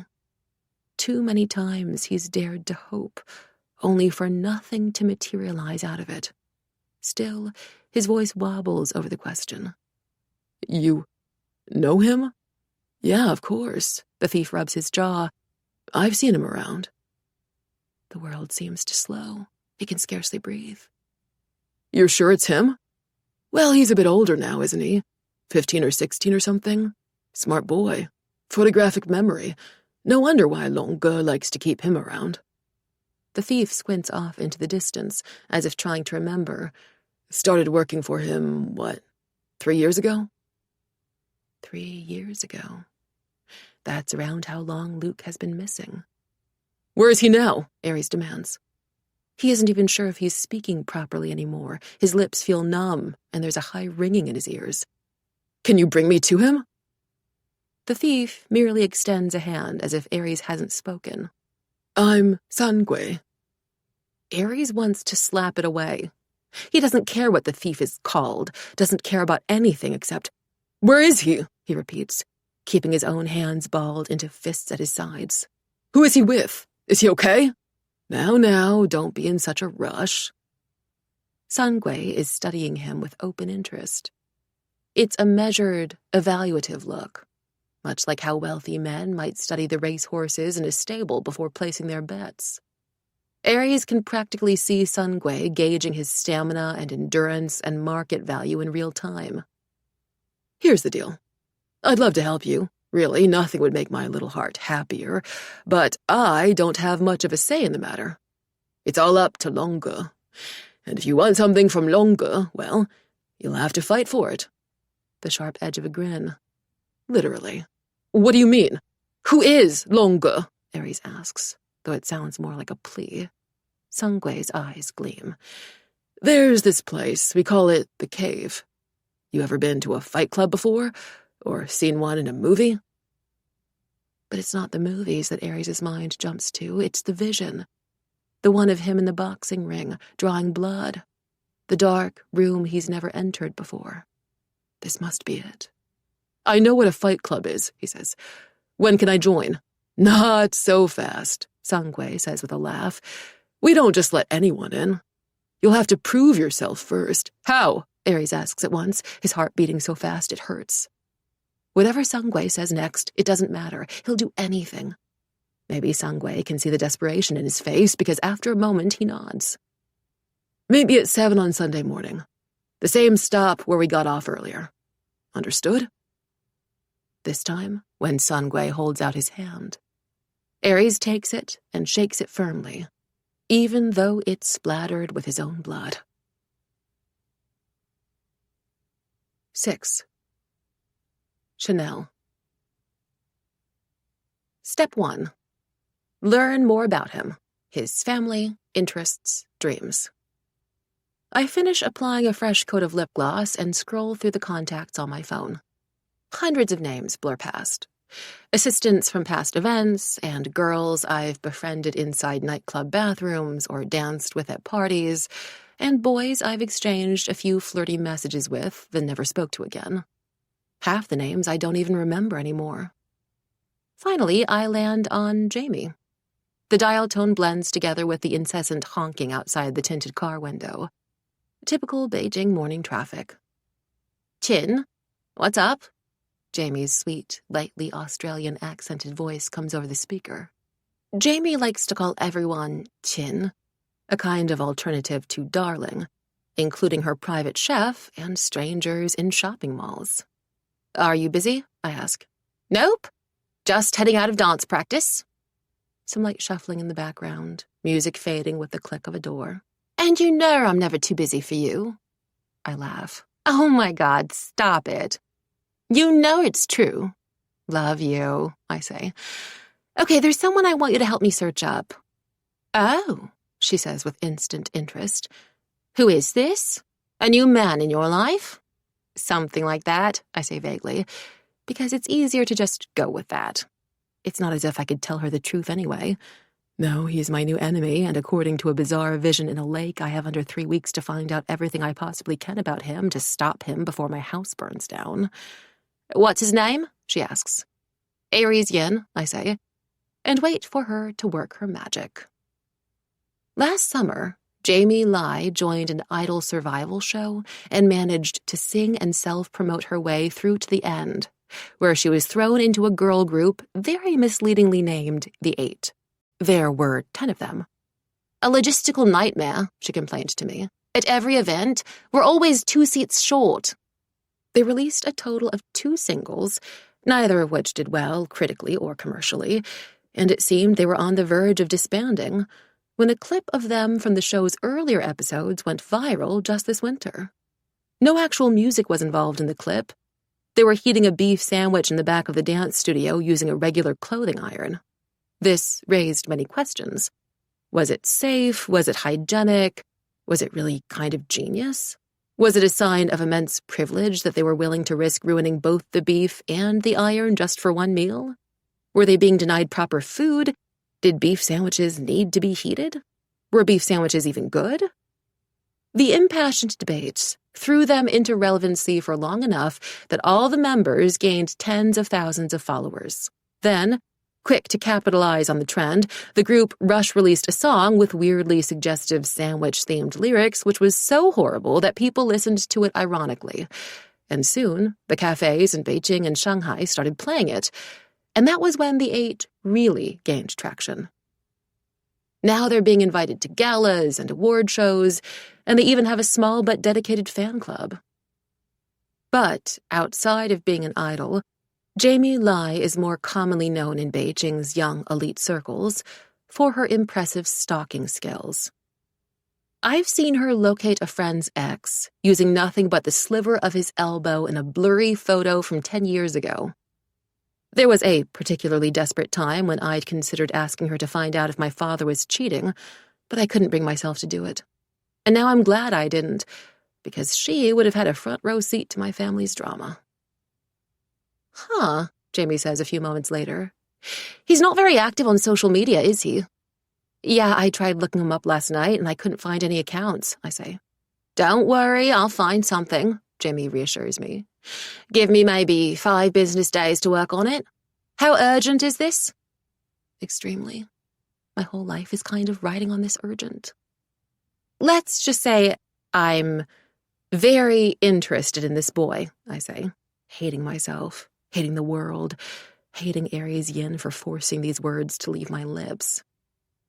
[SPEAKER 1] Too many times he's dared to hope, only for nothing to materialize out of it. Still, his voice wobbles over the question.
[SPEAKER 2] You know him?
[SPEAKER 1] Yeah, of course. The thief rubs his jaw.
[SPEAKER 2] I've seen him around.
[SPEAKER 1] The world seems to slow. He can scarcely breathe.
[SPEAKER 2] You're sure it's him? Well, he's a bit older now, isn't he? 15 or 16 or something? Smart boy. Photographic memory. No wonder why Longue likes to keep him around.
[SPEAKER 1] The thief squints off into the distance, as if trying to remember.
[SPEAKER 2] Started working for him, 3 years ago?
[SPEAKER 1] 3 years ago. That's around how long Luke has been missing.
[SPEAKER 2] Where is he now?
[SPEAKER 1] Ares demands. He isn't even sure if he's speaking properly anymore. His lips feel numb, and there's a high ringing in his ears.
[SPEAKER 2] Can you bring me to him?
[SPEAKER 1] The thief merely extends a hand as if Ares hasn't spoken.
[SPEAKER 2] I'm Sangue.
[SPEAKER 1] Ares wants to slap it away. He doesn't care what the thief is called, doesn't care about anything except,
[SPEAKER 2] "Where is he?"
[SPEAKER 1] he repeats, keeping his own hands balled into fists at his sides.
[SPEAKER 2] Who is he with? Is he okay? Now, don't be in such a rush.
[SPEAKER 1] Sangue is studying him with open interest. It's a measured, evaluative look, much like how wealthy men might study the racehorses in a stable before placing their bets. Ares can practically see Sangue gauging his stamina and endurance and market value in real time.
[SPEAKER 2] Here's the deal. I'd love to help you. Really, nothing would make my little heart happier, but I don't have much of a say in the matter. It's all up to Longue. And if you want something from Longue, well, you'll have to fight for it.
[SPEAKER 1] The sharp edge of a grin.
[SPEAKER 2] Literally. What do you mean? Who is Longue?
[SPEAKER 1] Ares asks, though it sounds more like a plea. Sangue's eyes gleam.
[SPEAKER 2] There's this place. We call it the Cave. You ever been to a fight club before? Or seen one in a movie?
[SPEAKER 1] But it's not the movies that Ares' mind jumps to. It's the vision. The one of him in the boxing ring, drawing blood. The dark room he's never entered before. This must be it.
[SPEAKER 2] I know what a fight club is, he says. When can I join? Not so fast, Sangue says with a laugh. We don't just let anyone in. You'll have to prove yourself first. How?
[SPEAKER 1] Ares asks at once, his heart beating so fast it hurts. Whatever Sangue says next, it doesn't matter. He'll do anything. Maybe Sangue can see the desperation in his face, because after a moment he nods.
[SPEAKER 2] Meet me at 7 on Sunday morning. The same stop where we got off earlier. Understood?
[SPEAKER 1] This time, when Sangue holds out his hand, Ares takes it and shakes it firmly, even though it's splattered with his own blood. 6. Chanel. Step 1. Learn more about him, his family, interests, dreams. I finish applying a fresh coat of lip gloss and scroll through the contacts on my phone. Hundreds of names blur past. Assistants from past events and girls I've befriended inside nightclub bathrooms or danced with at parties, and boys I've exchanged a few flirty messages with, then never spoke to again. Half the names I don't even remember anymore. Finally, I land on Jamie. The dial tone blends together with the incessant honking outside the tinted car window. Typical Beijing morning traffic. Chin, what's up? Jamie's sweet, lightly Australian accented voice comes over the speaker. Jamie likes to call everyone Chin, a kind of alternative to darling, including her private chef and strangers in shopping malls. Are you busy? I ask. Nope. Just heading out of dance practice. Some light shuffling in the background, music fading with the click of a door. And you know I'm never too busy for you. I laugh. Oh my God, stop it. You know it's true. Love you, I say. Okay, there's someone I want you to help me search up. Oh, she says with instant interest. Who is this? A new man in your life? Something like that, I say vaguely. because it's easier to just go with that. It's not as if I could tell her the truth anyway.
[SPEAKER 2] No, he's my new enemy, and according to a bizarre vision in a lake, I have under 3 weeks to find out everything I possibly can about him to stop him before my house burns down.
[SPEAKER 1] What's his name? She asks. Aries Yin, I say, and wait for her to work her magic. Last summer, Jamie Lai joined an idol survival show and managed to sing and self-promote her way through to the end, where she was thrown into a girl group very misleadingly named the Eight. There were 10 of them. A logistical nightmare, she complained to me. At every event, we're always 2 seats short. They released a total of 2 singles, neither of which did well critically or commercially, and it seemed they were on the verge of disbanding when a clip of them from the show's earlier episodes went viral just this winter. No actual music was involved in the clip. They were heating a beef sandwich in the back of the dance studio using a regular clothing iron. This raised many questions. Was it safe? Was it hygienic? Was it really kind of genius? Was it a sign of immense privilege that they were willing to risk ruining both the beef and the iron just for one meal? Were they being denied proper food? Did beef sandwiches need to be heated? Were beef sandwiches even good? The impassioned debates threw them into relevancy for long enough that all the members gained tens of thousands of followers. Then, quick to capitalize on the trend, the group rush-released a song with weirdly suggestive sandwich-themed lyrics, which was so horrible that people listened to it ironically. And soon, the cafes in Beijing and Shanghai started playing it, and that was when the Eight really gained traction. Now they're being invited to galas and award shows, and they even have a small but dedicated fan club. But outside of being an idol, Jamie Lai is more commonly known in Beijing's young elite circles for her impressive stalking skills. I've seen her locate a friend's ex using nothing but the sliver of his elbow in a blurry photo from 10 years ago. There was a particularly desperate time when I'd considered asking her to find out if my father was cheating, but I couldn't bring myself to do it. And now I'm glad I didn't, because she would have had a front row seat to my family's drama. Huh, Jamie says a few moments later. He's not very active on social media, is he? Yeah, I tried looking him up last night and I couldn't find any accounts, I say. Don't worry, I'll find something, Jamie reassures me. Give me maybe 5 business days to work on it. How urgent is this? Extremely. My whole life is kind of riding on this urgent. Let's just say I'm very interested in this boy, I say, hating myself, hating the world, hating Aries Yin for forcing these words to leave my lips.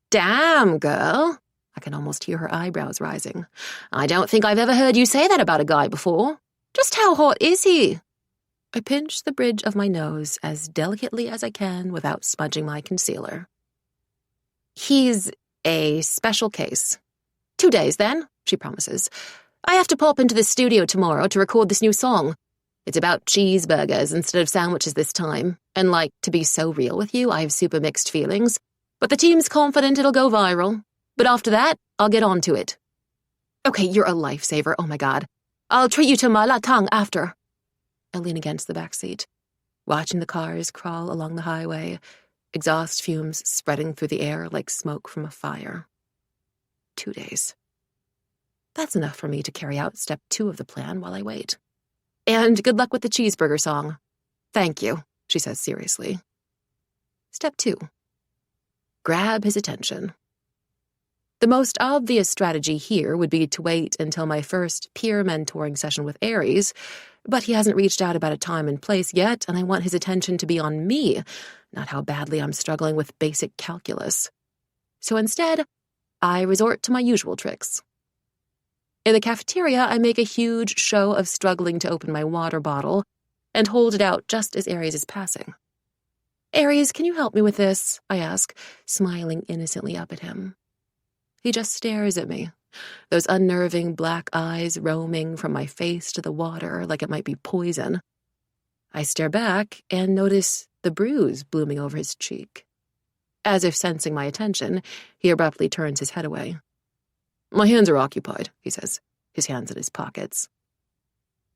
[SPEAKER 1] Damn, girl. I can almost hear her eyebrows rising. I don't think I've ever heard you say that about a guy before. Just how hot is he? I pinch the bridge of my nose as delicately as I can without smudging my concealer. He's a special case. 2 days, then, she promises. I have to pop into the studio tomorrow to record this new song. It's about cheeseburgers instead of sandwiches this time. And to be so real with you, I have super mixed feelings. But the team's confident it'll go viral. But after that, I'll get on to it. Okay, you're a lifesaver, oh my god. I'll treat you to ma la tang after. I lean against the back seat, watching the cars crawl along the highway, exhaust fumes spreading through the air like smoke from a fire. 2 days. That's enough for me to carry out step 2 of the plan while I wait. And good luck with the cheeseburger song. Thank you, she says seriously. Step 2. Grab his attention. The most obvious strategy here would be to wait until my first peer mentoring session with Aries, but he hasn't reached out about a time and place yet, and I want his attention to be on me, not how badly I'm struggling with basic calculus. So instead, I resort to my usual tricks. In the cafeteria, I make a huge show of struggling to open my water bottle and hold it out just as Aries is passing. Aries, can you help me with this? I ask, smiling innocently up at him. He just stares at me, those unnerving black eyes roaming from my face to the water like it might be poison. I stare back and notice the bruise blooming over his cheek. As if sensing my attention, he abruptly turns his head away. My hands are occupied, he says, his hands in his pockets.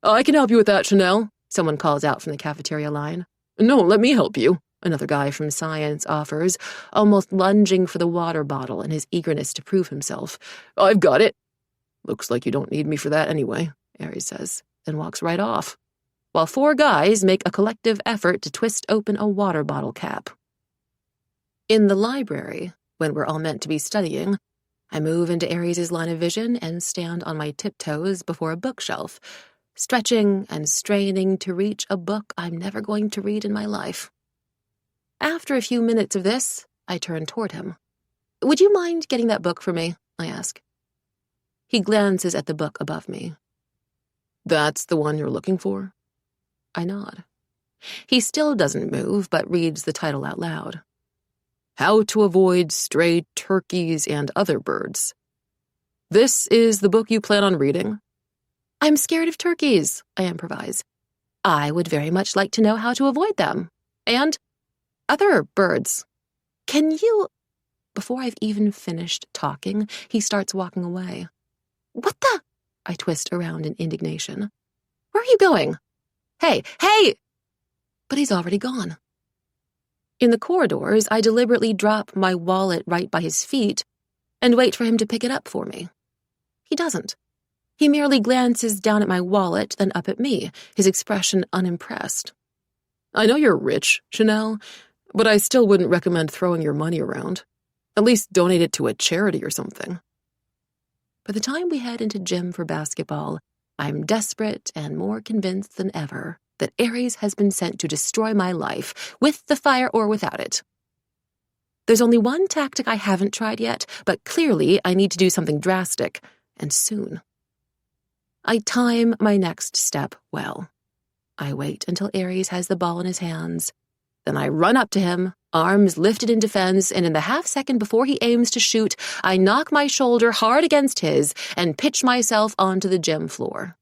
[SPEAKER 1] I can help you with that, Chanel, someone calls out from the cafeteria line.
[SPEAKER 2] No, let me help you,
[SPEAKER 1] Another guy from science offers, almost lunging for the water bottle in his eagerness to prove himself.
[SPEAKER 2] I've got it. Looks like you don't need me for that anyway,
[SPEAKER 1] Aries says, then walks right off, while 4 guys make a collective effort to twist open a water bottle cap. In the library, when we're all meant to be studying, I move into Aries' line of vision and stand on my tiptoes before a bookshelf, stretching and straining to reach a book I'm never going to read in my life. After a few minutes of this, I turn toward him. Would you mind getting that book for me? I ask. He glances at the book above me.
[SPEAKER 2] That's the one you're looking for?
[SPEAKER 1] I nod. He still doesn't move, but reads the title out loud.
[SPEAKER 2] How to Avoid Stray Turkeys and Other Birds. This is the book you plan on reading?
[SPEAKER 1] I'm scared of turkeys, I improvise. I would very much like to know how to avoid them. And other birds. Can you... Before I've even finished talking, he starts walking away. What the... I twist around in indignation. Where are you going? Hey! But he's already gone. In the corridors, I deliberately drop my wallet right by his feet and wait for him to pick it up for me. He doesn't. He merely glances down at my wallet, then up at me, his expression unimpressed.
[SPEAKER 2] I know you're rich, Chanel, but I still wouldn't recommend throwing your money around. At least donate it to a charity or something.
[SPEAKER 1] By the time we head into gym for basketball, I'm desperate and more convinced than ever that Aries has been sent to destroy my life, with the fire or without it. There's only one tactic I haven't tried yet, but clearly I need to do something drastic, and soon. I time my next step well. I wait until Aries has the ball in his hands. Then I run up to him, arms lifted in defense, and in the half-second before he aims to shoot, I knock my shoulder hard against his and pitch myself onto the gym floor.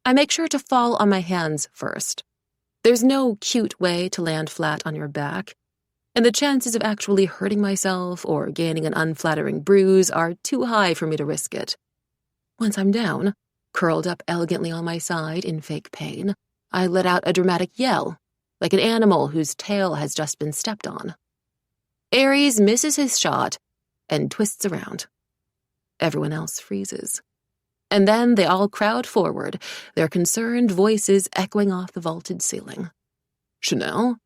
[SPEAKER 1] I make sure to fall on my hands first. There's no cute way to land flat on your back, and the chances of actually hurting myself or gaining an unflattering bruise are too high for me to risk it. Once I'm down, curled up elegantly on my side in fake pain, I let out a dramatic yell, like an animal whose tail has just been stepped on. Aries misses his shot and twists around. Everyone else freezes. And then they all crowd forward, their concerned voices echoing off the vaulted ceiling.
[SPEAKER 2] Chanel?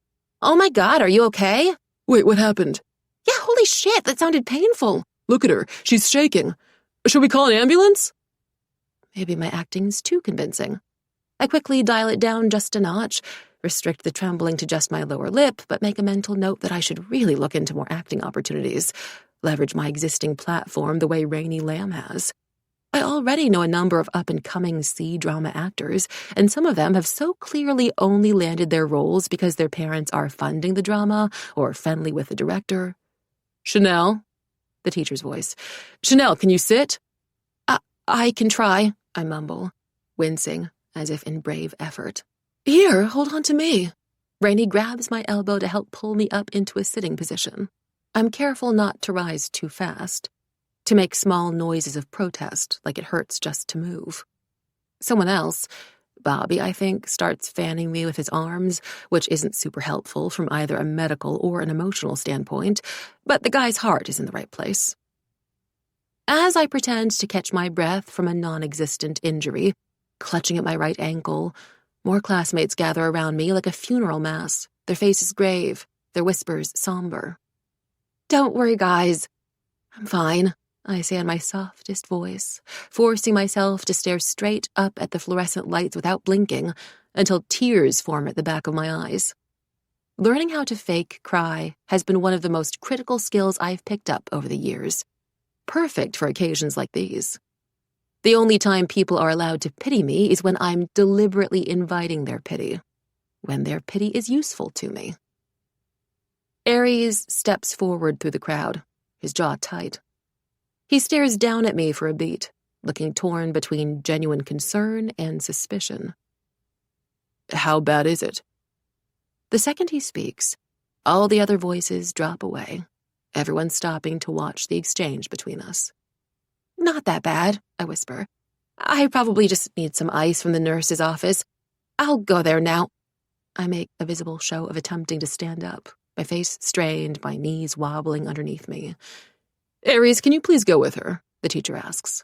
[SPEAKER 1] Oh my God, are you okay?
[SPEAKER 2] Wait, what happened?
[SPEAKER 1] Yeah, holy shit, that sounded painful.
[SPEAKER 2] Look at her, she's shaking. Should we call an ambulance?
[SPEAKER 1] Maybe my acting's too convincing. I quickly dial it down just a notch, restrict the trembling to just my lower lip, but make a mental note that I should really look into more acting opportunities, leverage my existing platform the way Rainy Lamb has. I already know a number of up-and-coming C-drama actors, and some of them have so clearly only landed their roles because their parents are funding the drama or friendly with the director.
[SPEAKER 2] Chanel?
[SPEAKER 1] The teacher's voice.
[SPEAKER 2] Chanel, can you sit?
[SPEAKER 1] I can try, I mumble, wincing as if in brave effort.
[SPEAKER 2] Here, hold on to me.
[SPEAKER 1] Rainey grabs my elbow to help pull me up into a sitting position. I'm careful not to rise too fast, to make small noises of protest, like it hurts just to move. Someone else, Bobby, I think, starts fanning me with his arms, which isn't super helpful from either a medical or an emotional standpoint, but the guy's heart is in the right place. As I pretend to catch my breath from a non-existent injury, clutching at my right ankle, more classmates gather around me like a funeral mass, their faces grave, their whispers somber. Don't worry, guys. I'm fine, I say in my softest voice, forcing myself to stare straight up at the fluorescent lights without blinking until tears form at the back of my eyes. Learning how to fake cry has been one of the most critical skills I've picked up over the years. Perfect for occasions like these. The only time people are allowed to pity me is when I'm deliberately inviting their pity, when their pity is useful to me. Aries steps forward through the crowd, his jaw tight. He stares down at me for a beat, looking torn between genuine concern and suspicion.
[SPEAKER 2] How bad is it?
[SPEAKER 1] The second he speaks, all the other voices drop away, everyone stopping to watch the exchange between us. Not that bad, I whisper. I probably just need some ice from the nurse's office. I'll go there now. I make a visible show of attempting to stand up, my face strained, my knees wobbling underneath me.
[SPEAKER 2] Aries, can you please go with her? The teacher asks.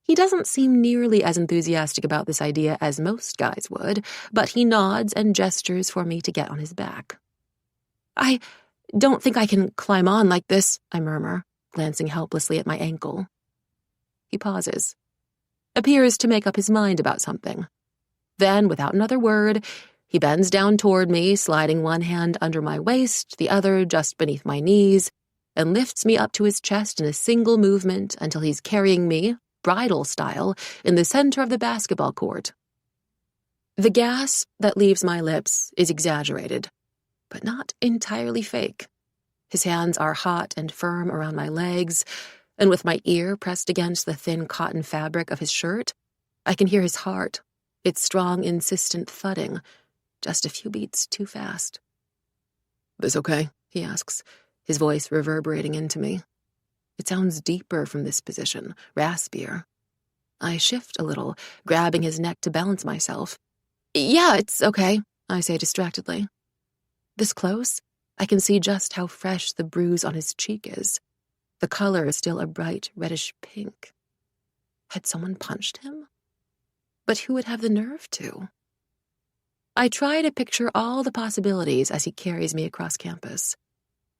[SPEAKER 1] He doesn't seem nearly as enthusiastic about this idea as most guys would, but he nods and gestures for me to get on his back. I don't think I can climb on like this, I murmur, glancing helplessly at my ankle. He pauses, appears to make up his mind about something. Then, without another word, he bends down toward me, sliding one hand under my waist, the other just beneath my knees, and lifts me up to his chest in a single movement until he's carrying me, bridal style, in the center of the basketball court. The gasp that leaves my lips is exaggerated, but not entirely fake. His hands are hot and firm around my legs, and with my ear pressed against the thin cotton fabric of his shirt, I can hear his heart, its strong, insistent thudding, just a few beats too fast.
[SPEAKER 2] This okay?
[SPEAKER 1] He asks, his voice reverberating into me. It sounds deeper from this position, raspier. I shift a little, grabbing his neck to balance myself. Yeah, it's okay, I say distractedly. This close, I can see just how fresh the bruise on his cheek is. The color is still a bright reddish pink. Had someone punched him? But who would have the nerve to? I try to picture all the possibilities as he carries me across campus.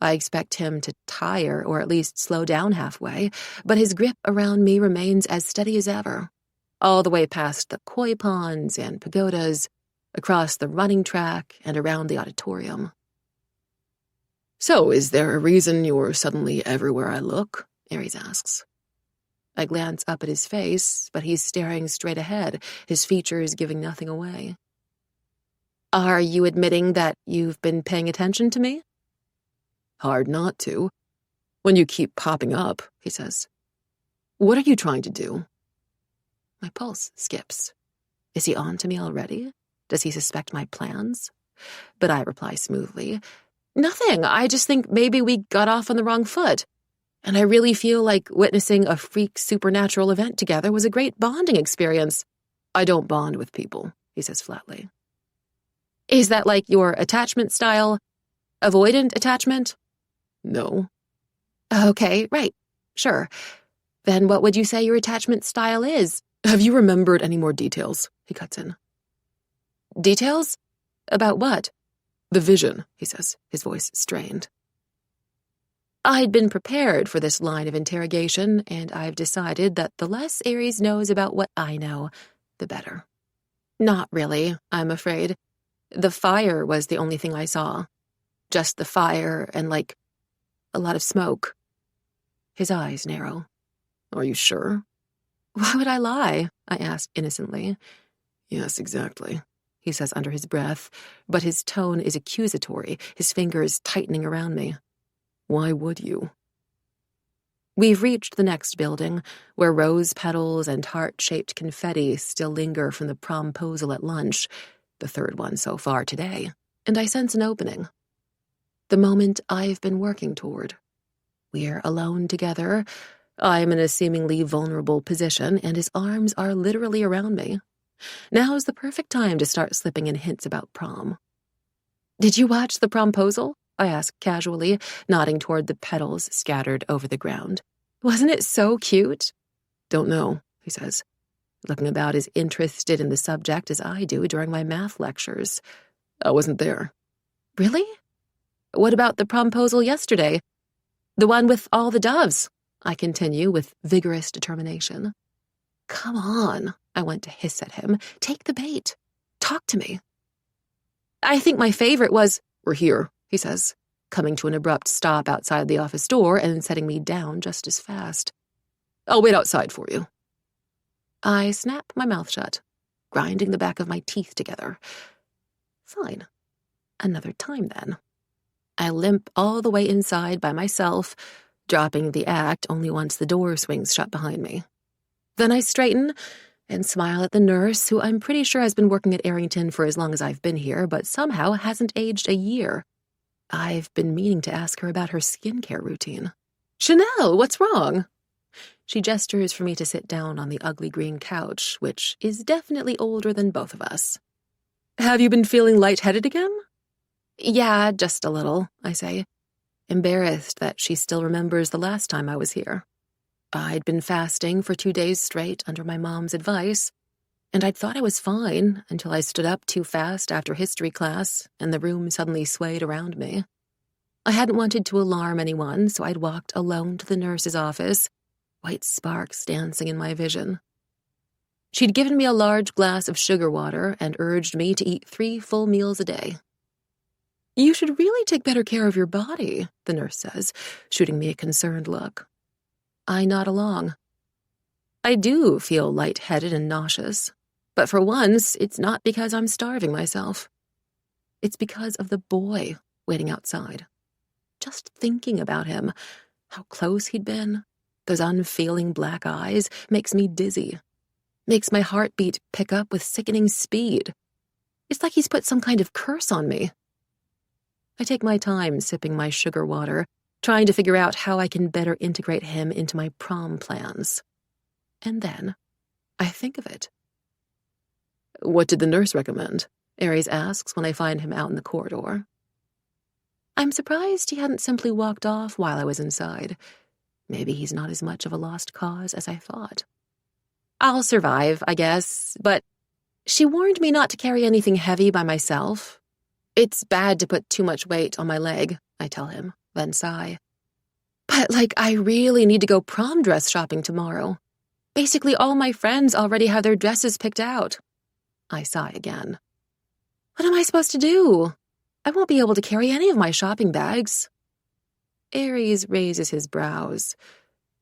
[SPEAKER 1] I expect him to tire or at least slow down halfway, but his grip around me remains as steady as ever, all the way past the koi ponds and pagodas, across the running track and around the auditorium.
[SPEAKER 2] So, is there a reason you're suddenly everywhere I look? Aries asks.
[SPEAKER 1] I glance up at his face, but he's staring straight ahead, his features giving nothing away. Are you admitting that you've been paying attention to me?
[SPEAKER 2] Hard not to. When you keep popping up, he says. What are you trying to do?
[SPEAKER 1] My pulse skips. Is he on to me already? Does he suspect my plans? But I reply smoothly. Nothing. I just think maybe we got off on the wrong foot. And I really feel like witnessing a freak supernatural event together was a great bonding experience.
[SPEAKER 2] I don't bond with people, he says flatly.
[SPEAKER 1] Is that like your attachment style? Avoidant attachment?
[SPEAKER 2] No.
[SPEAKER 1] Okay, right. Sure. Then what would you say your attachment style is?
[SPEAKER 2] Have you remembered any more details? He cuts in.
[SPEAKER 1] Details? About what?
[SPEAKER 2] The vision, he says, his voice strained.
[SPEAKER 1] I'd been prepared for this line of interrogation, and I've decided that the less Aries knows about what I know, the better. Not really, I'm afraid. The fire was the only thing I saw. Just the fire and, like, a lot of smoke. His eyes narrow.
[SPEAKER 2] Are you sure?
[SPEAKER 1] Why would I lie? I ask innocently.
[SPEAKER 2] Yes, exactly,
[SPEAKER 1] he says under his breath, but his tone is accusatory, his fingers tightening around me.
[SPEAKER 2] Why would you?
[SPEAKER 1] We've reached the next building, where rose petals and heart-shaped confetti still linger from the promposal at lunch, the third one so far today, and I sense an opening. The moment I've been working toward. We're alone together. I'm in a seemingly vulnerable position, and his arms are literally around me. Now's the perfect time to start slipping in hints about prom. Did you watch the promposal? I asked casually, nodding toward the petals scattered over the ground. Wasn't it so cute?
[SPEAKER 2] Don't know, he says,
[SPEAKER 1] looking about as interested in the subject as I do during my math lectures.
[SPEAKER 2] I wasn't there.
[SPEAKER 1] Really? What about the promposal yesterday? The one with all the doves? I continue with vigorous determination. Come on, I want to hiss at him. Take the bait. Talk to me. I think my favorite was,
[SPEAKER 2] We're here,
[SPEAKER 1] he says, coming to an abrupt stop outside the office door and setting me down just as fast.
[SPEAKER 2] I'll wait outside for you.
[SPEAKER 1] I snap my mouth shut, grinding the back of my teeth together. Fine. Another time, then. I limp all the way inside by myself, dropping the act only once the door swings shut behind me. Then I straighten and smile at the nurse, who I'm pretty sure has been working at Arrington for as long as I've been here, but somehow hasn't aged a year. I've been meaning to ask her about her skincare routine. Chanel, what's wrong? She gestures for me to sit down on the ugly green couch, which is definitely older than both of us.
[SPEAKER 2] Have you been feeling lightheaded again?
[SPEAKER 1] Yeah, just a little, I say, embarrassed that she still remembers the last time I was here. I'd been fasting for 2 days straight under my mom's advice, and I'd thought I was fine until I stood up too fast after history class and the room suddenly swayed around me. I hadn't wanted to alarm anyone, so I'd walked alone to the nurse's office, white sparks dancing in my vision. She'd given me a large glass of sugar water and urged me to eat 3 full meals a day.
[SPEAKER 2] You should really take better care of your body, the nurse says, shooting me a concerned look.
[SPEAKER 1] I nod along. I do feel lightheaded and nauseous, but for once, it's not because I'm starving myself. It's because of the boy waiting outside. Just thinking about him, how close he'd been, those unfeeling black eyes, makes me dizzy. Makes my heartbeat pick up with sickening speed. It's like he's put some kind of curse on me. I take my time sipping my sugar water, trying to figure out how I can better integrate him into my prom plans. And then, I think of it.
[SPEAKER 2] What did the nurse recommend? Aries asks when I find him out in the corridor.
[SPEAKER 1] I'm surprised he hadn't simply walked off while I was inside. Maybe he's not as much of a lost cause as I thought. I'll survive, I guess, but she warned me not to carry anything heavy by myself. It's bad to put too much weight on my leg, I tell him, then sigh. But, I really need to go prom dress shopping tomorrow. Basically, all my friends already have their dresses picked out. I sigh again. What am I supposed to do? I won't be able to carry any of my shopping bags. Aries raises his brows.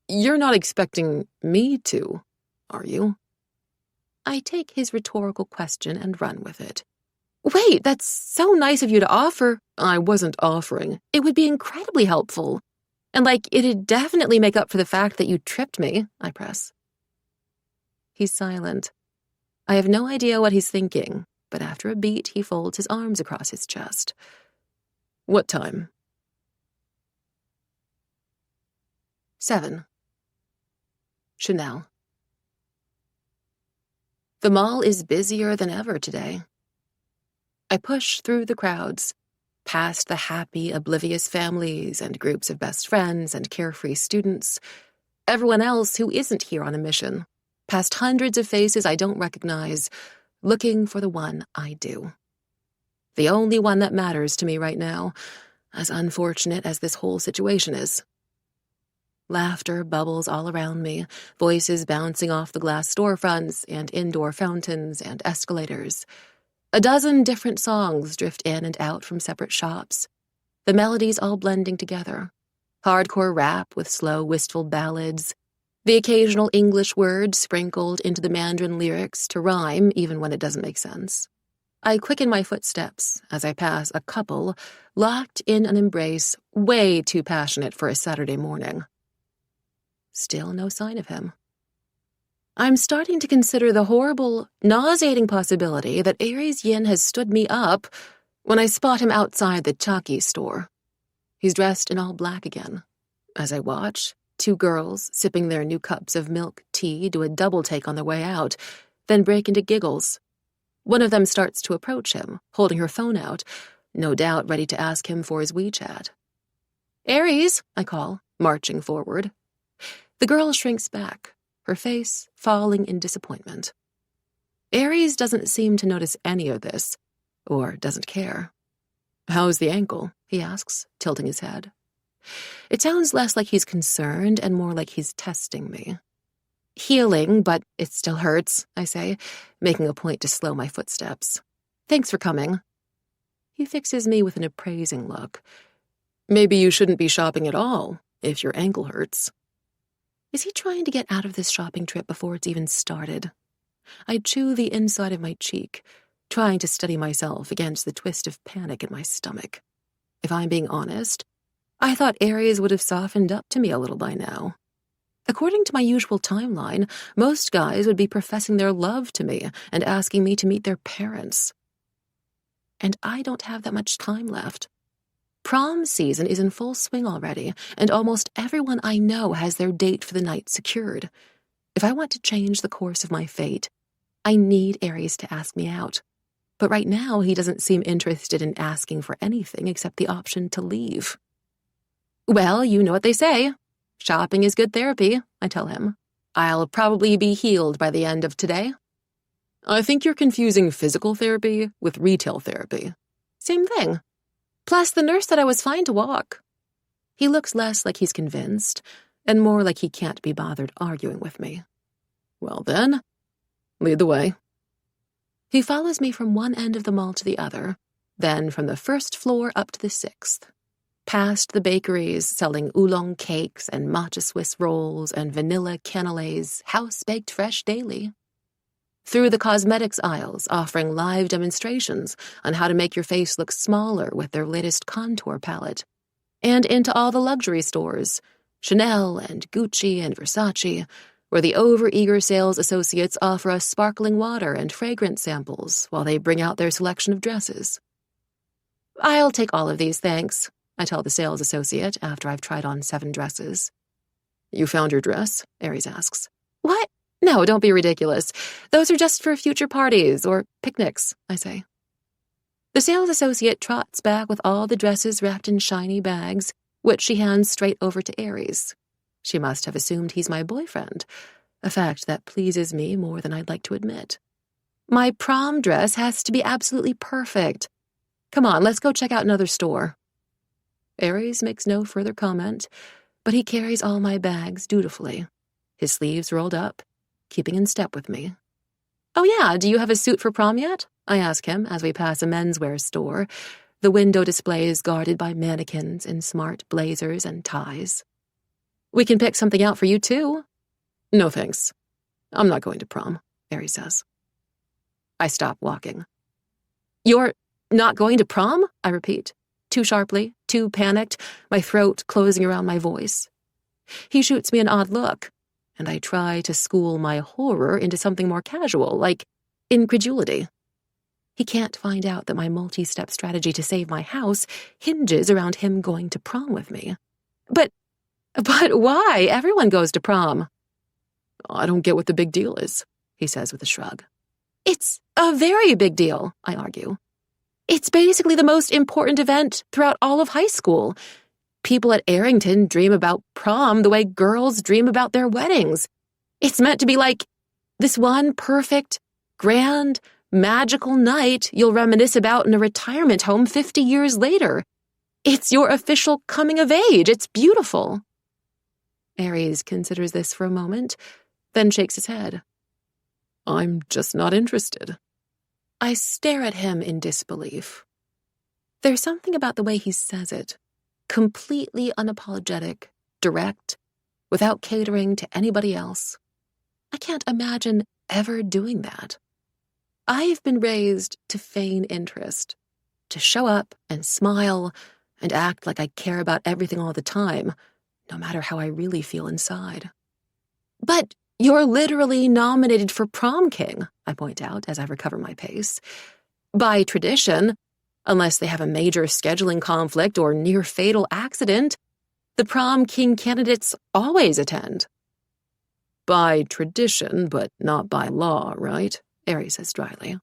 [SPEAKER 2] You're not expecting me to, are you?
[SPEAKER 1] I take his rhetorical question and run with it. Wait, that's so nice of you to offer.
[SPEAKER 2] I wasn't offering.
[SPEAKER 1] It would be incredibly helpful. And it'd definitely make up for the fact that you tripped me, I press. He's silent. I have no idea what he's thinking, but after a beat, he folds his arms across his chest.
[SPEAKER 2] What time?
[SPEAKER 1] 7. Chanel. The mall is busier than ever today. I push through the crowds, past the happy, oblivious families and groups of best friends and carefree students, everyone else who isn't here on a mission, past hundreds of faces I don't recognize, looking for the one I do. The only one that matters to me right now, as unfortunate as this whole situation is. Laughter bubbles all around me, voices bouncing off the glass storefronts and indoor fountains and escalators. A dozen different songs drift in and out from separate shops, the melodies all blending together. Hardcore rap with slow, wistful ballads, the occasional English word sprinkled into the Mandarin lyrics to rhyme even when it doesn't make sense. I quicken my footsteps as I pass a couple locked in an embrace way too passionate for a Saturday morning. Still no sign of him. I'm starting to consider the horrible, nauseating possibility that Aries Yin has stood me up when I spot him outside the Chaki store. He's dressed in all black again. As I watch, 2 girls sipping their new cups of milk tea do a double take on their way out, then break into giggles. One of them starts to approach him, holding her phone out, no doubt ready to ask him for his WeChat. Aries, I call, marching forward. The girl shrinks back, her face falling in disappointment. Aries doesn't seem to notice any of this, or doesn't care.
[SPEAKER 2] How's the ankle?
[SPEAKER 1] He asks, tilting his head. It sounds less like he's concerned and more like he's testing me. Healing, but it still hurts, I say, making a point to slow my footsteps. Thanks for coming. He fixes me with an appraising look.
[SPEAKER 2] Maybe you shouldn't be shopping at all, if your ankle hurts.
[SPEAKER 1] Is he trying to get out of this shopping trip before it's even started? I chew the inside of my cheek, trying to steady myself against the twist of panic in my stomach. If I'm being honest, I thought Aries would have softened up to me a little by now. According to my usual timeline, most guys would be professing their love to me and asking me to meet their parents. And I don't have that much time left. Prom season is in full swing already, and almost everyone I know has their date for the night secured. If I want to change the course of my fate, I need Aries to ask me out. But right now, he doesn't seem interested in asking for anything except the option to leave. Well, you know what they say. Shopping is good therapy, I tell him. I'll probably be healed by the end of today.
[SPEAKER 2] I think you're confusing physical therapy with retail therapy.
[SPEAKER 1] Same thing. Plus, the nurse said I was fine to walk. He looks less like he's convinced, and more like he can't be bothered arguing with me.
[SPEAKER 2] Well then, lead the way.
[SPEAKER 1] He follows me from one end of the mall to the other, then from the first floor up to the 6th. Past the bakeries selling oolong cakes and matcha Swiss rolls and vanilla cannelés, house-baked fresh daily. Through the cosmetics aisles offering live demonstrations on how to make your face look smaller with their latest contour palette. And into all the luxury stores, Chanel and Gucci and Versace, where the overeager sales associates offer us sparkling water and fragrance samples while they bring out their selection of dresses. I'll take all of these, thanks, I tell the sales associate after I've tried on 7 dresses.
[SPEAKER 2] You found your dress? Aries asks.
[SPEAKER 1] What? No, don't be ridiculous. Those are just for future parties or picnics, I say. The sales associate trots back with all the dresses wrapped in shiny bags, which she hands straight over to Aries. She must have assumed he's my boyfriend, a fact that pleases me more than I'd like to admit. My prom dress has to be absolutely perfect. Come on, let's go check out another store. Aries makes no further comment, but he carries all my bags dutifully, his sleeves rolled up, keeping in step with me. Oh yeah, do you have a suit for prom yet? I ask him as we pass a menswear store, the window displays guarded by mannequins in smart blazers and ties. We can pick something out for you too.
[SPEAKER 2] No thanks. I'm not going to prom, Aries says.
[SPEAKER 1] I stop walking. You're not going to prom? I repeat, too sharply, too panicked, my throat closing around my voice. He shoots me an odd look, and I try to school my horror into something more casual, like incredulity. He can't find out that my multi-step strategy to save my house hinges around him going to prom with me. But why? Everyone goes to prom.
[SPEAKER 2] I don't get what the big deal is, he says with a shrug.
[SPEAKER 1] It's a very big deal, I argue. It's basically the most important event throughout all of high school. People at Arrington dream about prom the way girls dream about their weddings. It's meant to be like this one perfect, grand, magical night you'll reminisce about in a retirement home 50 years later. It's your official coming of age. It's beautiful. Aries considers this for a moment, then shakes his head.
[SPEAKER 2] I'm just not interested.
[SPEAKER 1] I stare at him in disbelief. There's something about the way he says it. Completely unapologetic, direct, without catering to anybody else. I can't imagine ever doing that. I've been raised to feign interest, to show up and smile and act like I care about everything all the time, no matter how I really feel inside. But you're literally nominated for prom king, I point out as I recover my pace. By tradition, unless they have a major scheduling conflict or near-fatal accident, the prom king candidates always attend.
[SPEAKER 2] By tradition, but not by law, right? Aries says dryly.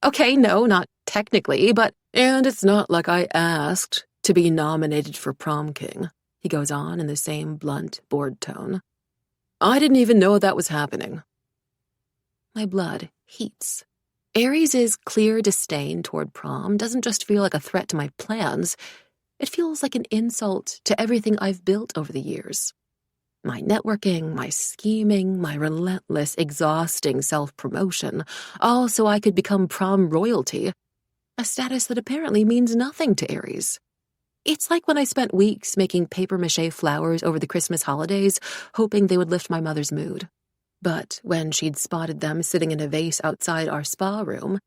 [SPEAKER 1] Okay, no, not technically, but...
[SPEAKER 2] And it's not like I asked to be nominated for prom king, he goes on in the same blunt, bored tone. I didn't even know that was happening.
[SPEAKER 1] My blood heats. Aries' clear disdain toward prom doesn't just feel like a threat to my plans. It feels like an insult to everything I've built over the years. My networking, my scheming, my relentless, exhausting self-promotion, all so I could become prom royalty, a status that apparently means nothing to Aries. It's like when I spent weeks making papier-mâché flowers over the Christmas holidays, hoping they would lift my mother's mood. But when she'd spotted them sitting in a vase outside our spa room,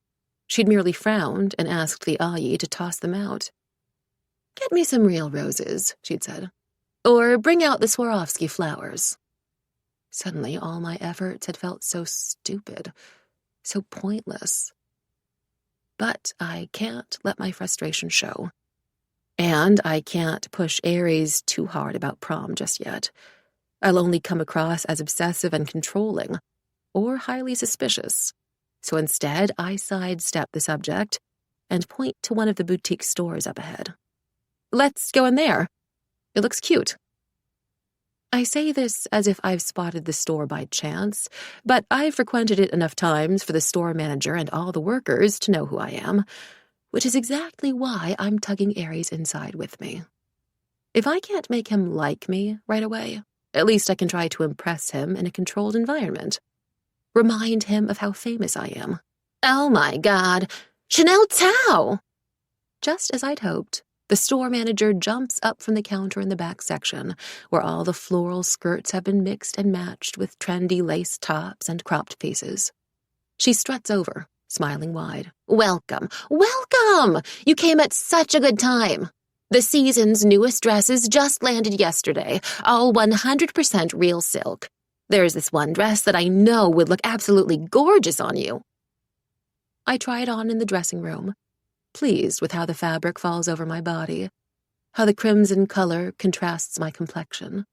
[SPEAKER 1] she'd merely frowned and asked the ayi to toss them out. "Get me some real roses," she'd said. "Or bring out the Swarovski flowers." Suddenly, all my efforts had felt so stupid, so pointless. But I can't let my frustration show. And I can't push Aries too hard about prom just yet. I'll only come across as obsessive and controlling, or highly suspicious. So instead, I sidestep the subject and point to one of the boutique stores up ahead. Let's go in there. It looks cute. I say this as if I've spotted the store by chance, but I've frequented it enough times for the store manager and all the workers to know who I am, which is exactly why I'm tugging Aries inside with me. If I can't make him like me right away, at least I can try to impress him in a controlled environment. Remind him of how famous I am. Oh my God, Chanel Tao! Just as I'd hoped, the store manager jumps up from the counter in the back section, where all the floral skirts have been mixed and matched with trendy lace tops and cropped pieces. She struts over, smiling wide. Welcome, welcome! You came at such a good time. The season's newest dresses just landed yesterday, all 100% real silk. There's this one dress that I know would look absolutely gorgeous on you. I try it on in the dressing room, pleased with how the fabric falls over my body, how the crimson color contrasts my complexion,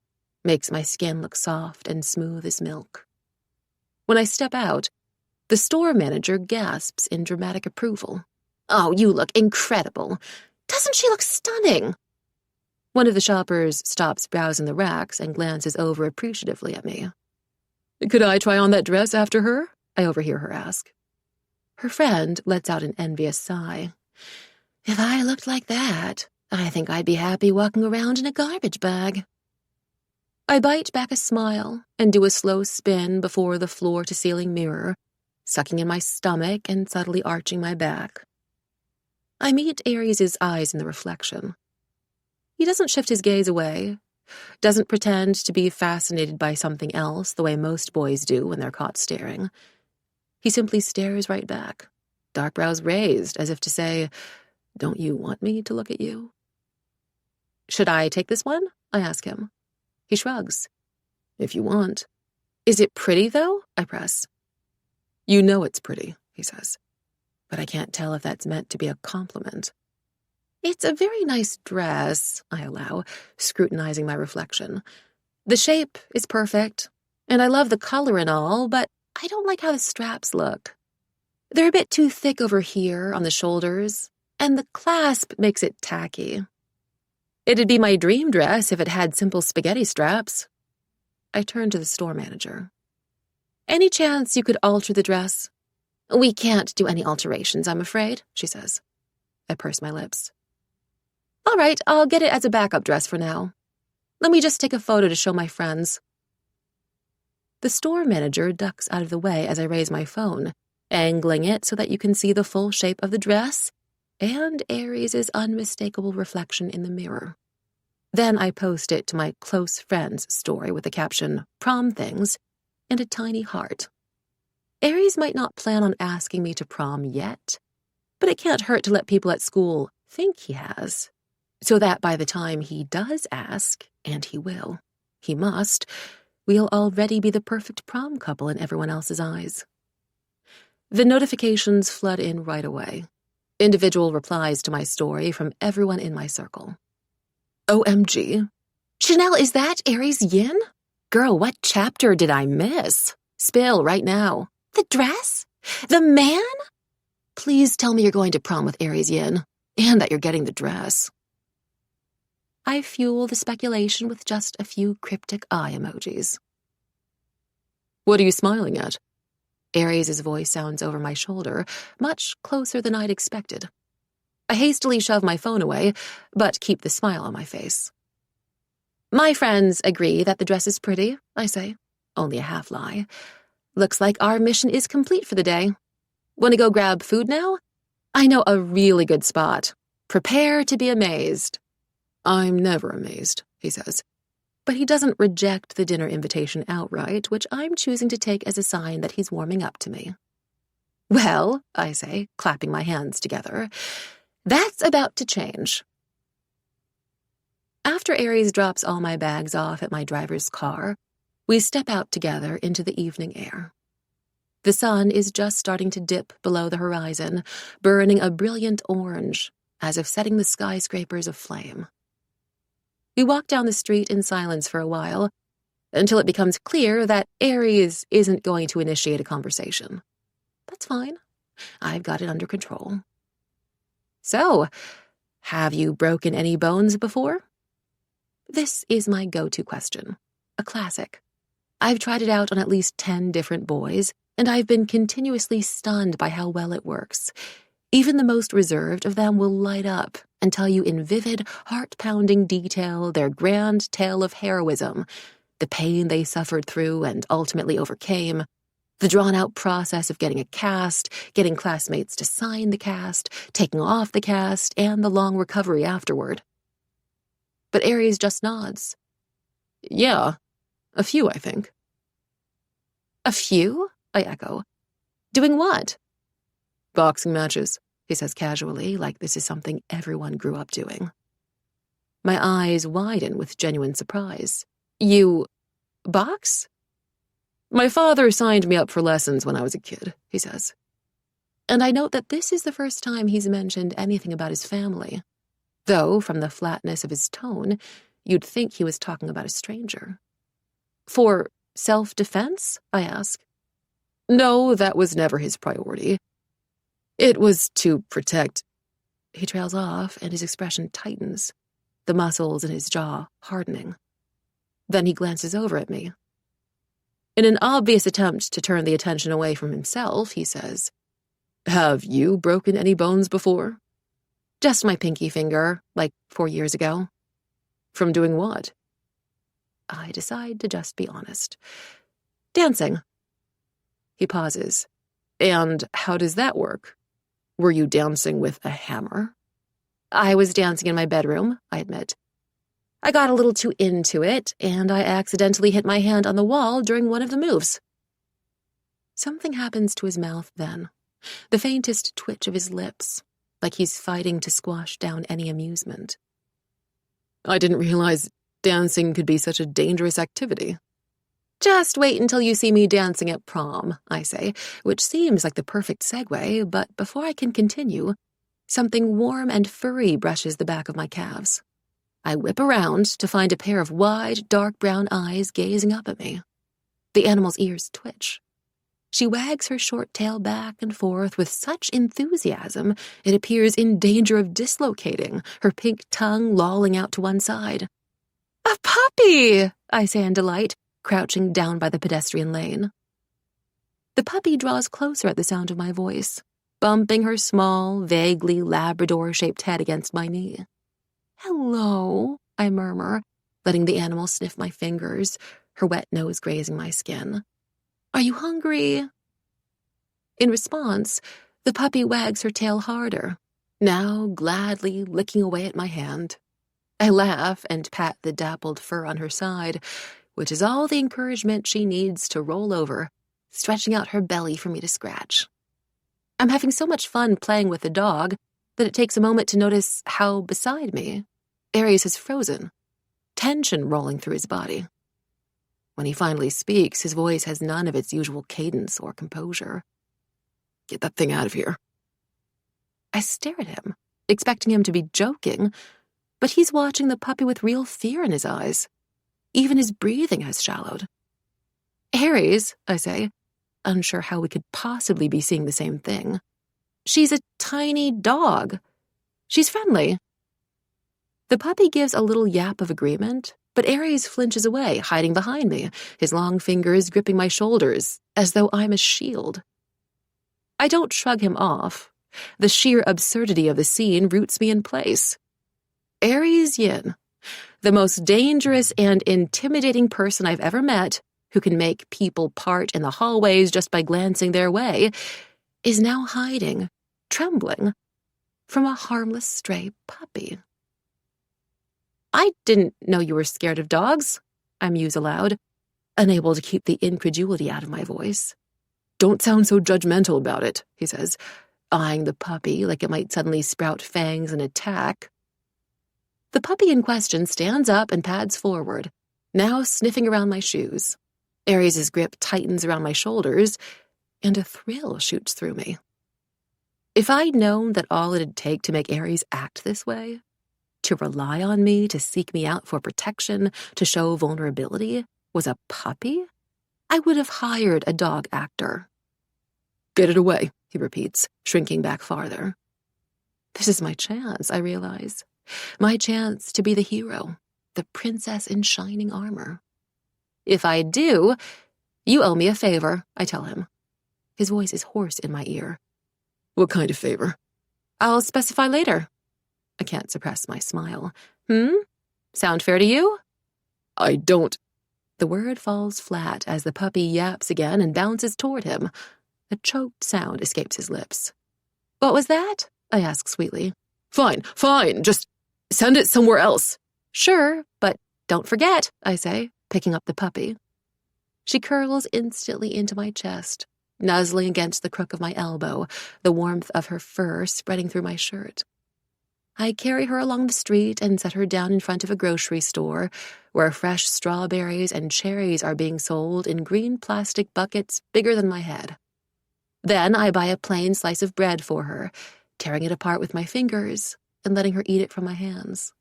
[SPEAKER 1] makes my skin look soft and smooth as milk. When I step out, the store manager gasps in dramatic approval. Oh, you look incredible. Doesn't she look stunning? One of the shoppers stops browsing the racks and glances over appreciatively at me. Could I try on that dress after her? I overhear her ask. Her friend lets out an envious sigh. If I looked like that, I think I'd be happy walking around in a garbage bag. I bite back a smile and do a slow spin before the floor-to-ceiling mirror, sucking in my stomach and subtly arching my back. I meet Aries' eyes in the reflection. He doesn't shift his gaze away, doesn't pretend to be fascinated by something else the way most boys do when they're caught staring. He simply stares right back, dark brows raised as if to say, don't you want me to look at you? Should I take this one? I ask him. He shrugs. If you want. Is it pretty, though? I press. You know it's pretty, he says. But I can't tell if that's meant to be a compliment. It's a very nice dress, I allow, scrutinizing my reflection. The shape is perfect, and I love the color and all, but I don't like how the straps look. They're a bit too thick over here on the shoulders, and the clasp makes it tacky. It'd be my dream dress if it had simple spaghetti straps. I turn to the store manager. Any chance you could alter the dress? We can't do any alterations, I'm afraid, she says. I purse my lips. All right, I'll get it as a backup dress for now. Let me just take a photo to show my friends. The store manager ducks out of the way as I raise my phone, angling it so that you can see the full shape of the dress and Aries' unmistakable reflection in the mirror. Then I post it to my close friends story with the caption, prom things, and a tiny heart. Aries might not plan on asking me to prom yet, but it can't hurt to let people at school think he has, so that by the time he does ask, and he will, he must, we'll already be the perfect prom couple in everyone else's eyes. The notifications flood in right away. Individual replies to my story from everyone in my circle. OMG. Chanel, is that Aries Yin? Girl, what chapter did I miss? Spill right now. The dress? The man? Please tell me you're going to prom with Aries Yin, and that you're getting the dress. I fuel the speculation with just a few cryptic eye emojis. What are you smiling at? Aries' voice sounds over my shoulder, much closer than I'd expected. I hastily shove my phone away, but keep the smile on my face. My friends agree that the dress is pretty, I say. Only a half lie. Looks like our mission is complete for the day. Want to go grab food now? I know a really good spot. Prepare to be amazed. I'm never amazed, he says. But he doesn't reject the dinner invitation outright, which I'm choosing to take as a sign that he's warming up to me. Well, I say, clapping my hands together, that's about to change. After Aries drops all my bags off at my driver's car, we step out together into the evening air. The sun is just starting to dip below the horizon, burning a brilliant orange, as if setting the skyscrapers aflame. We walk down the street in silence for a while, until it becomes clear that Aries isn't going to initiate a conversation. That's fine. I've got it under control. So, have you broken any bones before? This is my go-to question. A classic. I've tried it out on at least 10 different boys, and I've been continuously stunned by how well it works. Even the most reserved of them will light up and tell you in vivid, heart-pounding detail their grand tale of heroism, the pain they suffered through and ultimately overcame, the drawn-out process of getting a cast, getting classmates to sign the cast, taking off the cast, and the long recovery afterward. But Aries just nods.
[SPEAKER 2] Yeah, a few, I think.
[SPEAKER 1] A few? I echo. Doing what?
[SPEAKER 2] Boxing matches,
[SPEAKER 1] he says casually, like this is something everyone grew up doing. My eyes widen with genuine surprise. You box?
[SPEAKER 2] My father signed me up for lessons when I was a kid, he says.
[SPEAKER 1] And I note that this is the first time he's mentioned anything about his family, though from the flatness of his tone, you'd think he was talking about a stranger. For self-defense? I ask.
[SPEAKER 2] No, that was never his priority. It was to protect.
[SPEAKER 1] He trails off, and his expression tightens, the muscles in his jaw hardening. Then he glances over at me. In an obvious attempt to turn the attention away from himself, he says,
[SPEAKER 2] Have you broken any bones before?
[SPEAKER 1] Just my pinky finger, like 4 years ago.
[SPEAKER 2] From doing what?
[SPEAKER 1] I decide to just be honest. Dancing.
[SPEAKER 2] He pauses. And how does that work? Were you dancing with a hammer?
[SPEAKER 1] I was dancing in my bedroom, I admit. I got a little too into it, and I accidentally hit my hand on the wall during one of the moves. Something happens to his mouth then, the faintest twitch of his lips, like he's fighting to squash down any amusement.
[SPEAKER 2] I didn't realize dancing could be such a dangerous activity.
[SPEAKER 1] Just wait until you see me dancing at prom, I say, which seems like the perfect segue, but before I can continue, something warm and furry brushes the back of my calves. I whip around to find a pair of wide, dark brown eyes gazing up at me. The animal's ears twitch. She wags her short tail back and forth with such enthusiasm it appears in danger of dislocating, her pink tongue lolling out to one side. A puppy! I say in delight, crouching down by the pedestrian lane. The puppy draws closer at the sound of my voice, bumping her small, vaguely Labrador-shaped head against my knee. Hello, I murmur, letting the animal sniff my fingers, her wet nose grazing my skin. Are you hungry? In response, the puppy wags her tail harder, now gladly licking away at my hand. I laugh and pat the dappled fur on her side, which is all the encouragement she needs to roll over, stretching out her belly for me to scratch. I'm having so much fun playing with the dog that it takes a moment to notice how beside me, Aries has frozen, tension rolling through his body. When he finally speaks, his voice has none of its usual cadence or composure.
[SPEAKER 2] Get that thing out of here.
[SPEAKER 1] I stare at him, expecting him to be joking, but he's watching the puppy with real fear in his eyes. Even his breathing has shallowed. Aries, I say, unsure how we could possibly be seeing the same thing. She's a tiny dog. She's friendly. The puppy gives a little yap of agreement, but Aries flinches away, hiding behind me, his long fingers gripping my shoulders, as though I'm a shield. I don't shrug him off. The sheer absurdity of the scene roots me in place. Aries Yin, the most dangerous and intimidating person I've ever met, who can make people part in the hallways just by glancing their way, is now hiding, trembling, from a harmless stray puppy. I didn't know you were scared of dogs, I muse aloud, unable to keep the incredulity out of my voice.
[SPEAKER 2] Don't sound so judgmental about it, he says, eyeing the puppy like it might suddenly sprout fangs and attack.
[SPEAKER 1] The puppy in question stands up and pads forward, now sniffing around my shoes. Aries' grip tightens around my shoulders, and a thrill shoots through me. If I'd known that all it'd take to make Aries act this way, to rely on me, to seek me out for protection, to show vulnerability, was a puppy, I would have hired a dog actor.
[SPEAKER 2] Get it away, he repeats, shrinking back farther.
[SPEAKER 1] This is my chance, I realize. My chance to be the hero, the princess in shining armor. If I do, you owe me a favor, I tell him. His voice is hoarse in my ear.
[SPEAKER 2] What kind of favor?
[SPEAKER 1] I'll specify later. I can't suppress my smile. Sound fair to you?
[SPEAKER 2] I don't.
[SPEAKER 1] The word falls flat as the puppy yaps again and bounces toward him. A choked sound escapes his lips. What was that? I ask sweetly.
[SPEAKER 2] Fine, just send it somewhere else.
[SPEAKER 1] Sure, but don't forget, I say, picking up the puppy. She curls instantly into my chest, nuzzling against the crook of my elbow, the warmth of her fur spreading through my shirt. I carry her along the street and set her down in front of a grocery store where fresh strawberries and cherries are being sold in green plastic buckets bigger than my head. Then I buy a plain slice of bread for her, tearing it apart with my fingers and letting her eat it from my hands.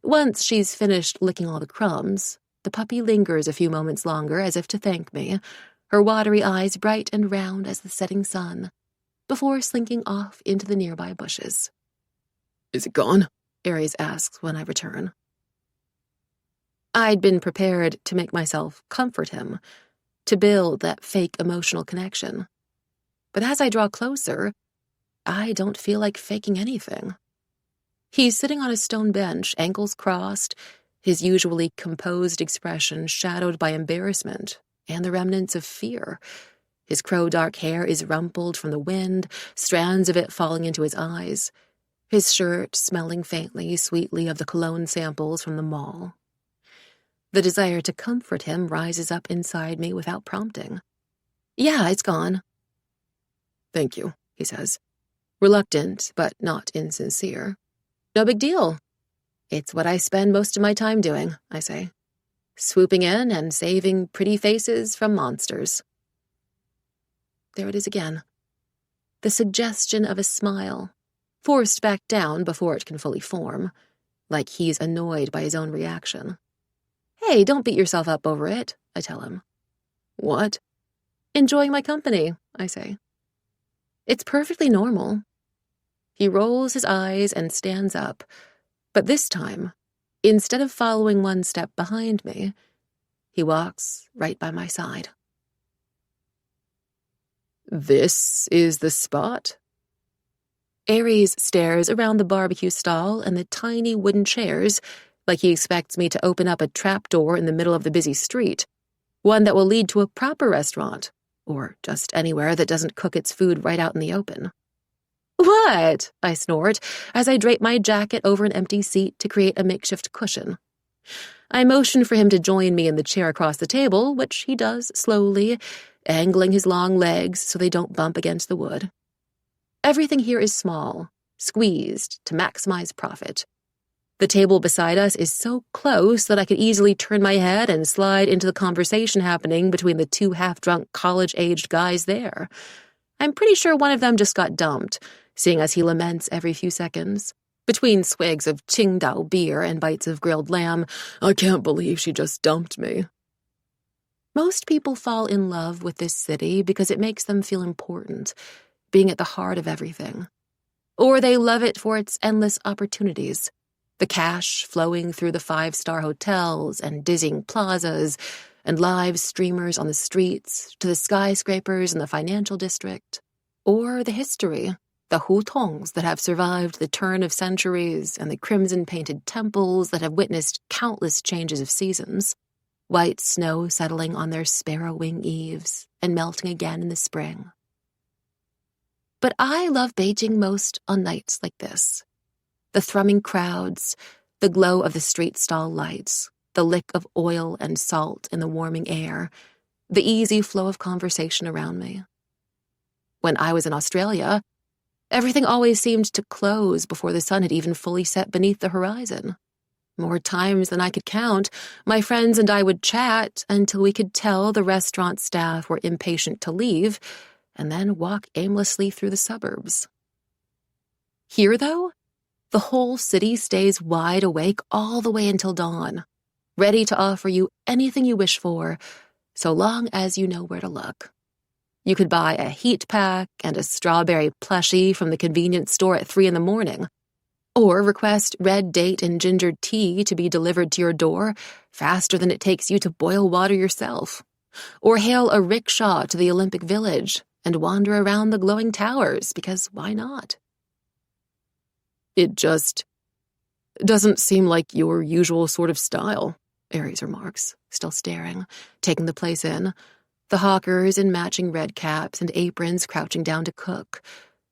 [SPEAKER 1] Once she's finished licking all the crumbs, the puppy lingers a few moments longer as if to thank me, her watery eyes bright and round as the setting sun, before slinking off into the nearby bushes.
[SPEAKER 2] Is it gone?
[SPEAKER 1] Aries asks when I return. I'd been prepared to make myself comfort him, to build that fake emotional connection. But as I draw closer, I don't feel like faking anything. He's sitting on a stone bench, ankles crossed, his usually composed expression shadowed by embarrassment and the remnants of fear. His crow-dark hair is rumpled from the wind, strands of it falling into his eyes. His shirt smelling faintly, sweetly of the cologne samples from the mall. The desire to comfort him rises up inside me without prompting. Yeah, it's gone.
[SPEAKER 2] Thank you, he says,
[SPEAKER 1] reluctant but not insincere. No big deal. It's what I spend most of my time doing, I say. Swooping in and saving pretty faces from monsters. There it is again. The suggestion of a smile, forced back down before it can fully form, like he's annoyed by his own reaction. Hey, don't beat yourself up over it, I tell him.
[SPEAKER 2] What?
[SPEAKER 1] Enjoying my company, I say. It's perfectly normal. He rolls his eyes and stands up, but this time, instead of following one step behind me, he walks right by my side.
[SPEAKER 2] This is the spot?
[SPEAKER 1] Aries stares around the barbecue stall and the tiny wooden chairs like he expects me to open up a trapdoor in the middle of the busy street, one that will lead to a proper restaurant, or just anywhere that doesn't cook its food right out in the open. What? I snort as I drape my jacket over an empty seat to create a makeshift cushion. I motion for him to join me in the chair across the table, which he does slowly, angling his long legs so they don't bump against the wood. Everything here is small, squeezed to maximize profit. The table beside us is so close that I could easily turn my head and slide into the conversation happening between the two half-drunk college-aged guys there. I'm pretty sure one of them just got dumped, seeing as he laments every few seconds. Between swigs of Qingdao beer and bites of grilled lamb,
[SPEAKER 2] I can't believe she just dumped me.
[SPEAKER 1] Most people fall in love with this city because it makes them feel important, being at the heart of everything. Or they love it for its endless opportunities. The cash flowing through the five-star hotels and dizzying plazas and live streamers on the streets to the skyscrapers in the financial district. Or the history, the hutongs that have survived the turn of centuries and the crimson-painted temples that have witnessed countless changes of seasons, white snow settling on their sparrow-wing eaves and melting again in the spring. But I love Beijing most on nights like this. The thrumming crowds, the glow of the street stall lights, the lick of oil and salt in the warming air, the easy flow of conversation around me. When I was in Australia, everything always seemed to close before the sun had even fully set beneath the horizon. More times than I could count, my friends and I would chat until we could tell the restaurant staff were impatient to leave, and then walk aimlessly through the suburbs. Here, though, the whole city stays wide awake all the way until dawn, ready to offer you anything you wish for, so long as you know where to look. You could buy a heat pack and a strawberry plushie from the convenience store at 3 a.m, or request red date and ginger tea to be delivered to your door faster than it takes you to boil water yourself, or hail a rickshaw to the Olympic Village and wander around the glowing towers, because why not?
[SPEAKER 2] It just doesn't seem like your usual sort of style, Aries remarks, still staring, taking the place in. The hawkers in matching red caps and aprons crouching down to cook,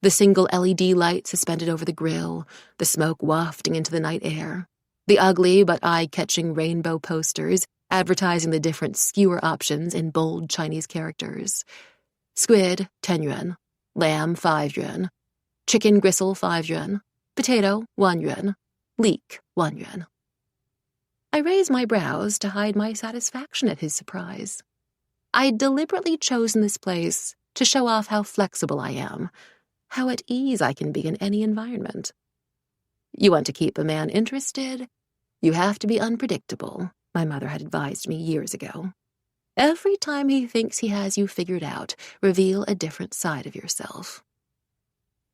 [SPEAKER 2] the single LED light suspended over the grill, the smoke wafting into the night air, the ugly but eye-catching rainbow posters advertising the different skewer options in bold Chinese characters. Squid, 10 yuan. Lamb, 5 yuan. Chicken gristle, 5 yuan. Potato, 1 yuan. Leek, 1 yuan. I raise my brows to hide my satisfaction at his surprise. I'd deliberately chosen this place to show off how flexible I am, how at ease I can be in any environment. You want to keep a man interested? You have to be unpredictable, my mother had advised me years ago. Every time he thinks he has you figured out, reveal a different side of yourself.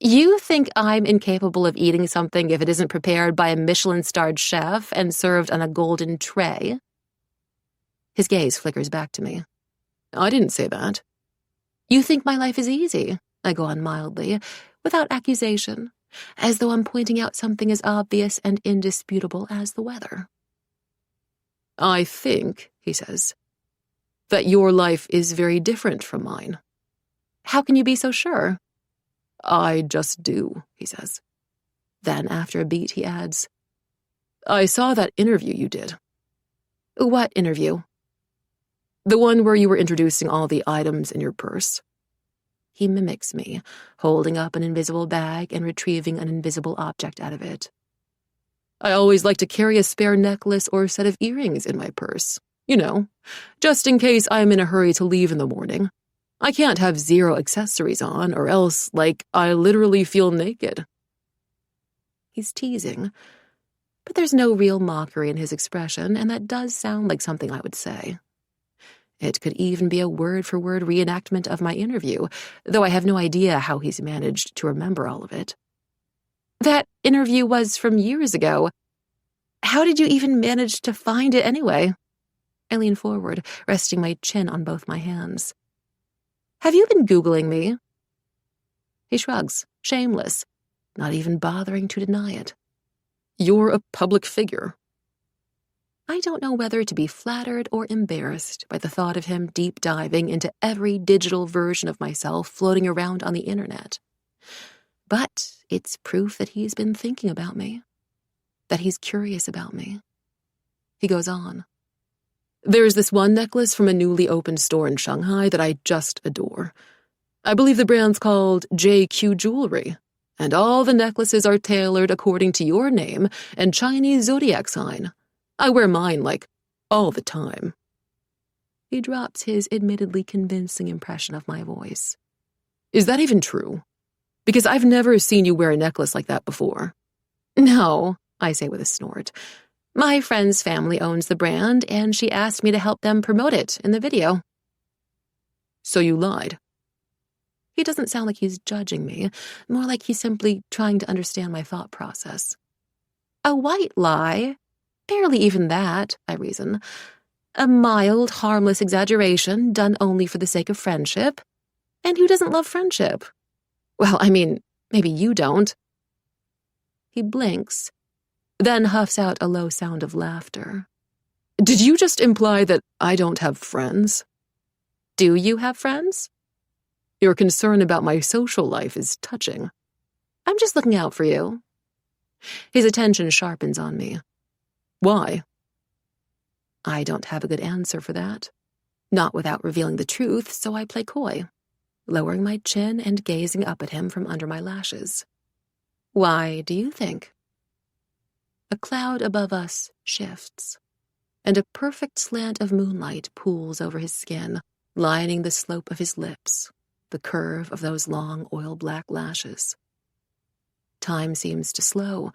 [SPEAKER 2] You think I'm incapable of eating something if it isn't prepared by a Michelin-starred chef and served on a golden tray? His gaze flickers back to me. I didn't say that.
[SPEAKER 1] You think my life is easy, I go on mildly, without accusation, as though I'm pointing out something as obvious and indisputable as the weather.
[SPEAKER 2] I think, he says, that your life is very different from mine.
[SPEAKER 1] How can you be so sure?
[SPEAKER 2] I just do, he says. Then, after a beat, he adds, I saw that interview you did.
[SPEAKER 1] What interview?
[SPEAKER 2] The one where you were introducing all the items in your purse.
[SPEAKER 1] He mimics me, holding up an invisible bag and retrieving an invisible object out of it.
[SPEAKER 2] I always like to carry a spare necklace or set of earrings in my purse. You know, just in case I'm in a hurry to leave in the morning. I can't have 0 accessories on, or else, I literally feel naked.
[SPEAKER 1] He's teasing, but there's no real mockery in his expression, and that does sound like something I would say. It could even be a word-for-word reenactment of my interview, though I have no idea how he's managed to remember all of it. That interview was from years ago. How did you even manage to find it anyway? I lean forward, resting my chin on both my hands. Have you been Googling me? He shrugs, shameless, not even bothering to deny it.
[SPEAKER 2] You're a public figure.
[SPEAKER 1] I don't know whether to be flattered or embarrassed by the thought of him deep diving into every digital version of myself floating around on the internet. But it's proof that he's been thinking about me, that he's curious about me. He goes on.
[SPEAKER 2] There's this one necklace from a newly opened store in Shanghai that I just adore. I believe the brand's called JQ Jewelry, and all the necklaces are tailored according to your name and Chinese zodiac sign. I wear mine, all the time.
[SPEAKER 1] He drops his admittedly convincing impression of my voice.
[SPEAKER 2] Is that even true? Because I've never seen you wear a necklace like that before.
[SPEAKER 1] No, I say with a snort. My friend's family owns the brand, and she asked me to help them promote it in the video.
[SPEAKER 2] So you lied?
[SPEAKER 1] He doesn't sound like he's judging me, more like he's simply trying to understand my thought process. A white lie? Barely even that, I reason. A mild, harmless exaggeration done only for the sake of friendship. And who doesn't love friendship? Well, I mean, maybe you don't. He blinks, then huffs out a low sound of laughter.
[SPEAKER 2] Did you just imply that I don't have friends?
[SPEAKER 1] Do you have friends?
[SPEAKER 2] Your concern about my social life is touching.
[SPEAKER 1] I'm just looking out for you. His attention sharpens on me.
[SPEAKER 2] Why?
[SPEAKER 1] I don't have a good answer for that. Not without revealing the truth, so I play coy, lowering my chin and gazing up at him from under my lashes. Why do you think? A cloud above us shifts, and a perfect slant of moonlight pools over his skin, lining the slope of his lips, the curve of those long oil-black lashes. Time seems to slow,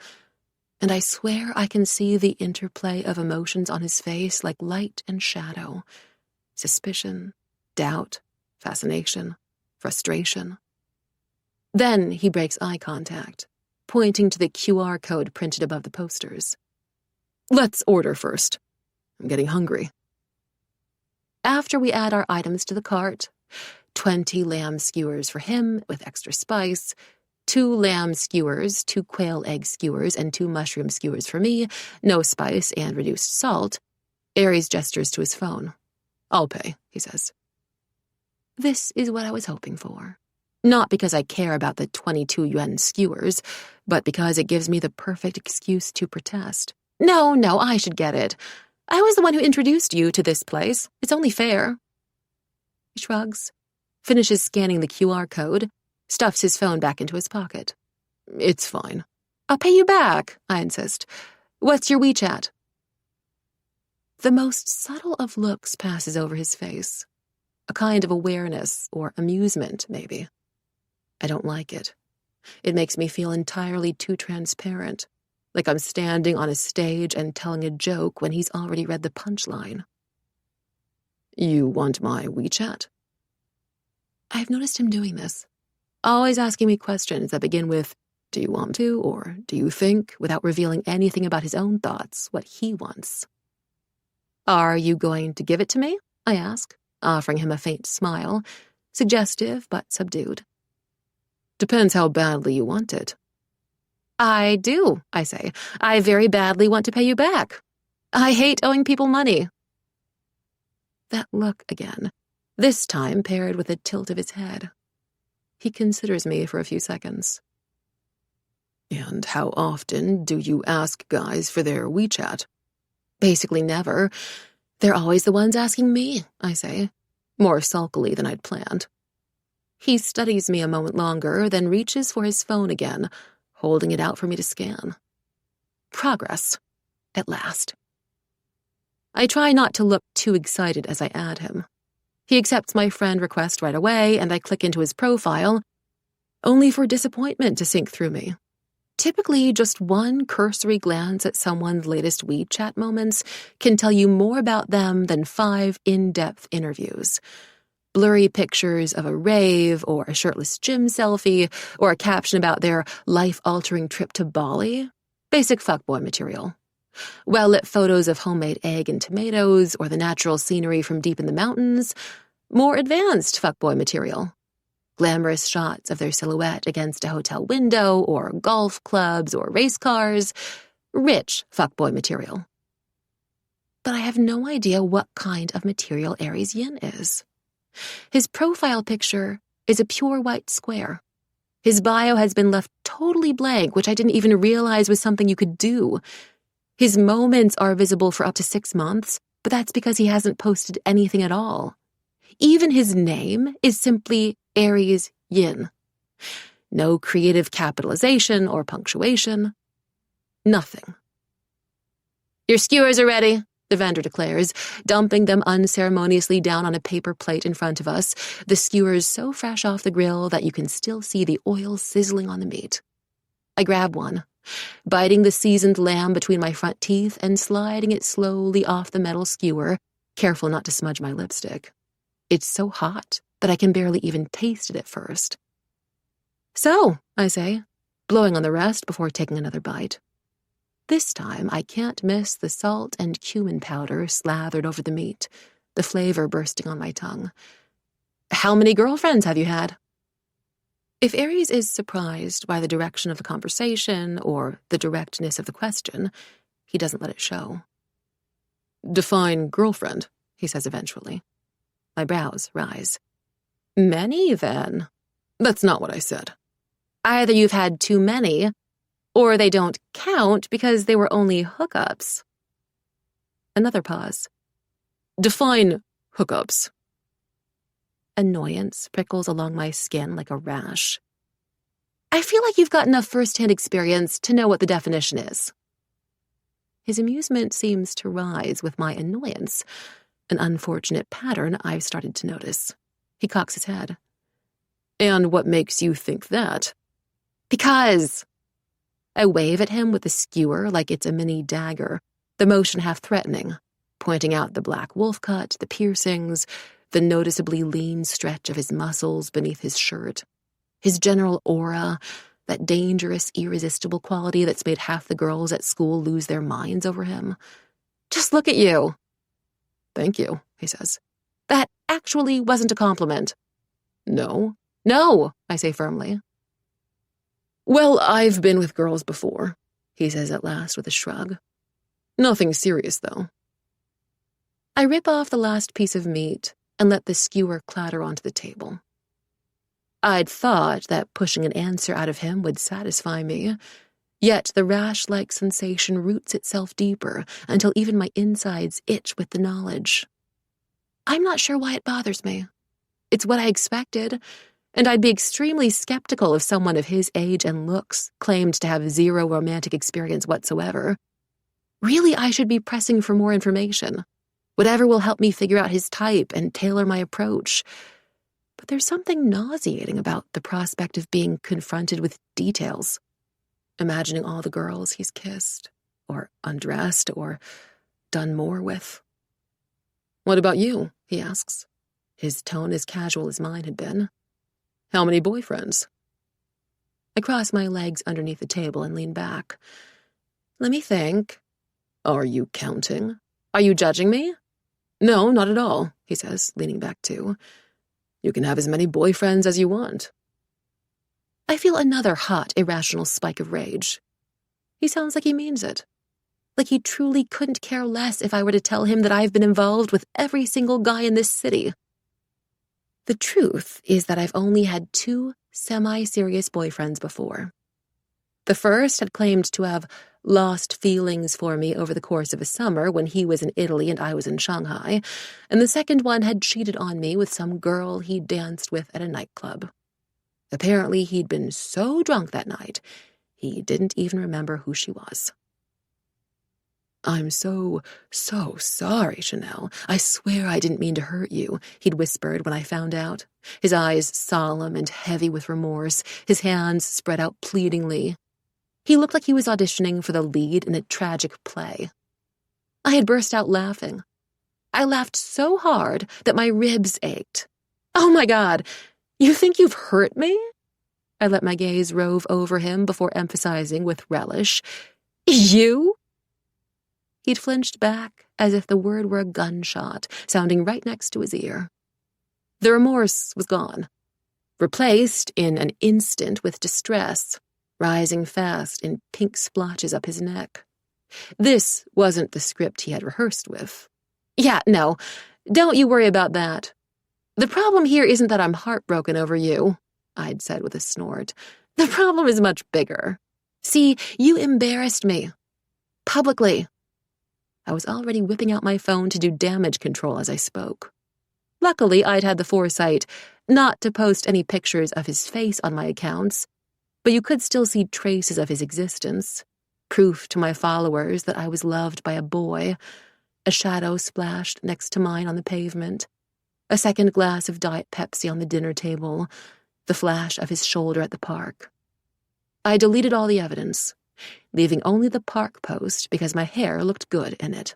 [SPEAKER 1] and I swear I can see the interplay of emotions on his face like light and shadow. Suspicion, doubt, fascination, frustration. Then he breaks eye contact, pointing to the QR code printed above the posters. Let's order first. I'm getting hungry. After we add our items to the cart, 20 lamb skewers for him with extra spice, 2 lamb skewers, 2 quail egg skewers, and 2 mushroom skewers for me, no spice and reduced salt, Aries gestures to his phone. I'll pay, he says. This is what I was hoping for. Not because I care about the 22 yuan skewers, but because it gives me the perfect excuse to protest. No, I should get it. I was the one who introduced you to this place. It's only fair. He shrugs, finishes scanning the QR code, stuffs his phone back into his pocket. It's fine. I'll pay you back, I insist. What's your WeChat? The most subtle of looks passes over his face. A kind of awareness or amusement, maybe. I don't like it. It makes me feel entirely too transparent, like I'm standing on a stage and telling a joke when he's already read the punchline. You want my WeChat? I've noticed him doing this, always asking me questions that begin with, do you want to, or do you think, without revealing anything about his own thoughts, what he wants. Are you going to give it to me? I ask, offering him a faint smile, suggestive but subdued. Depends how badly you want it. I do, I say. I very badly want to pay you back. I hate owing people money. That look again, this time paired with a tilt of his head. He considers me for a few seconds. And how often do you ask guys for their WeChat? Basically never. They're always the ones asking me, I say, more sulkily than I'd planned. He studies me a moment longer, then reaches for his phone again, holding it out for me to scan. Progress, at last. I try not to look too excited as I add him. He accepts my friend request right away, and I click into his profile, only for disappointment to sink through me. Typically, just one cursory glance at someone's latest WeChat moments can tell you more about them than 5 in-depth interviews. Blurry pictures of a rave, or a shirtless gym selfie, or a caption about their life-altering trip to Bali. Basic fuckboy material. Well-lit photos of homemade egg and tomatoes, or the natural scenery from deep in the mountains. More advanced fuckboy material. Glamorous shots of their silhouette against a hotel window, or golf clubs, or race cars. Rich fuckboy material. But I have no idea what kind of material Aries Yin is. His profile picture is a pure white square. His bio has been left totally blank, which I didn't even realize was something you could do. His moments are visible for up to 6 months, but that's because he hasn't posted anything at all. Even his name is simply Aries Yin. No creative capitalization or punctuation. Nothing. Your skewers are ready, the vendor declares, dumping them unceremoniously down on a paper plate in front of us, the skewers so fresh off the grill that you can still see the oil sizzling on the meat. I grab one, biting the seasoned lamb between my front teeth and sliding it slowly off the metal skewer, careful not to smudge my lipstick. It's so hot that I can barely even taste it at first. So, I say, blowing on the rest before taking another bite. This time, I can't miss the salt and cumin powder slathered over the meat, the flavor bursting on my tongue. How many girlfriends have you had? If Aries is surprised by the direction of the conversation or the directness of the question, he doesn't let it show. Define girlfriend, he says eventually. My brows rise. Many, then? That's not what I said. Either you've had too many, or they don't count because they were only hookups. Another pause. Define hookups. Annoyance prickles along my skin like a rash. I feel like you've got enough first-hand experience to know what the definition is. His amusement seems to rise with my annoyance, an unfortunate pattern I've started to notice. He cocks his head. And what makes you think that? Because, I wave at him with the skewer like it's a mini dagger, the motion half threatening, pointing out the black wolf cut, the piercings, the noticeably lean stretch of his muscles beneath his shirt, his general aura, that dangerous, irresistible quality that's made half the girls at school lose their minds over him. Just look at you.
[SPEAKER 2] Thank you, he says.
[SPEAKER 1] That actually wasn't a compliment.
[SPEAKER 2] No?
[SPEAKER 1] No, I say firmly.
[SPEAKER 2] Well, I've been with girls before, he says at last with a shrug. Nothing serious, though.
[SPEAKER 1] I rip off the last piece of meat and let the skewer clatter onto the table. I'd thought that pushing an answer out of him would satisfy me, yet the rash-like sensation roots itself deeper until even my insides itch with the knowledge. I'm not sure why it bothers me. It's what I expected, and I'd be extremely skeptical if someone of his age and looks claimed to have zero romantic experience whatsoever. Really, I should be pressing for more information, whatever will help me figure out his type and tailor my approach. But there's something nauseating about the prospect of being confronted with details, imagining all the girls he's kissed, or undressed, or done more with.
[SPEAKER 2] What about you?
[SPEAKER 1] He asks, his tone as casual as mine had been.
[SPEAKER 2] How many boyfriends?
[SPEAKER 1] I cross my legs underneath the table and lean back. Let me think.
[SPEAKER 2] Are you counting?
[SPEAKER 1] Are you judging me?
[SPEAKER 2] No, not at all,
[SPEAKER 1] he says, leaning back too.
[SPEAKER 2] You can have as many boyfriends as you want.
[SPEAKER 1] I feel another hot, irrational spike of rage. He sounds like he means it. Like he truly couldn't care less if I were to tell him that I've been involved with every single guy in this city. The truth is that I've only had 2 semi-serious boyfriends before. The first had claimed to have lost feelings for me over the course of a summer when he was in Italy and I was in Shanghai, and the second one had cheated on me with some girl he'd danced with at a nightclub. Apparently, he'd been so drunk that night, he didn't even remember who she was.
[SPEAKER 2] I'm so sorry, Chanel. I swear I didn't mean to hurt you, he'd whispered when I found out, his eyes solemn and heavy with remorse, his hands spread out pleadingly. He looked like he was auditioning for the lead in a tragic play. I had burst out laughing. I laughed so hard that my ribs ached. Oh my God, you think you've hurt me? I let my gaze rove over him before emphasizing with relish. You? He'd flinched back as if the word were a gunshot, sounding right next to his ear. The remorse was gone, replaced in an instant with distress, rising fast in pink splotches up his neck. This wasn't the script he had rehearsed with. Yeah, no, don't you worry about that. The problem here isn't that I'm heartbroken over you, I'd said with a snort. The problem is much bigger. See, you embarrassed me. Publicly. I was already whipping out my phone to do damage control as I spoke. Luckily, I'd had the foresight not to post any pictures of his face on my accounts, but you could still see traces of his existence, proof to my followers that I was loved by a boy, a shadow splashed next to mine on the pavement, a second glass of Diet Pepsi on the dinner table, the flash of his shoulder at the park. I deleted all the evidence, leaving only the park post because my hair looked good in it.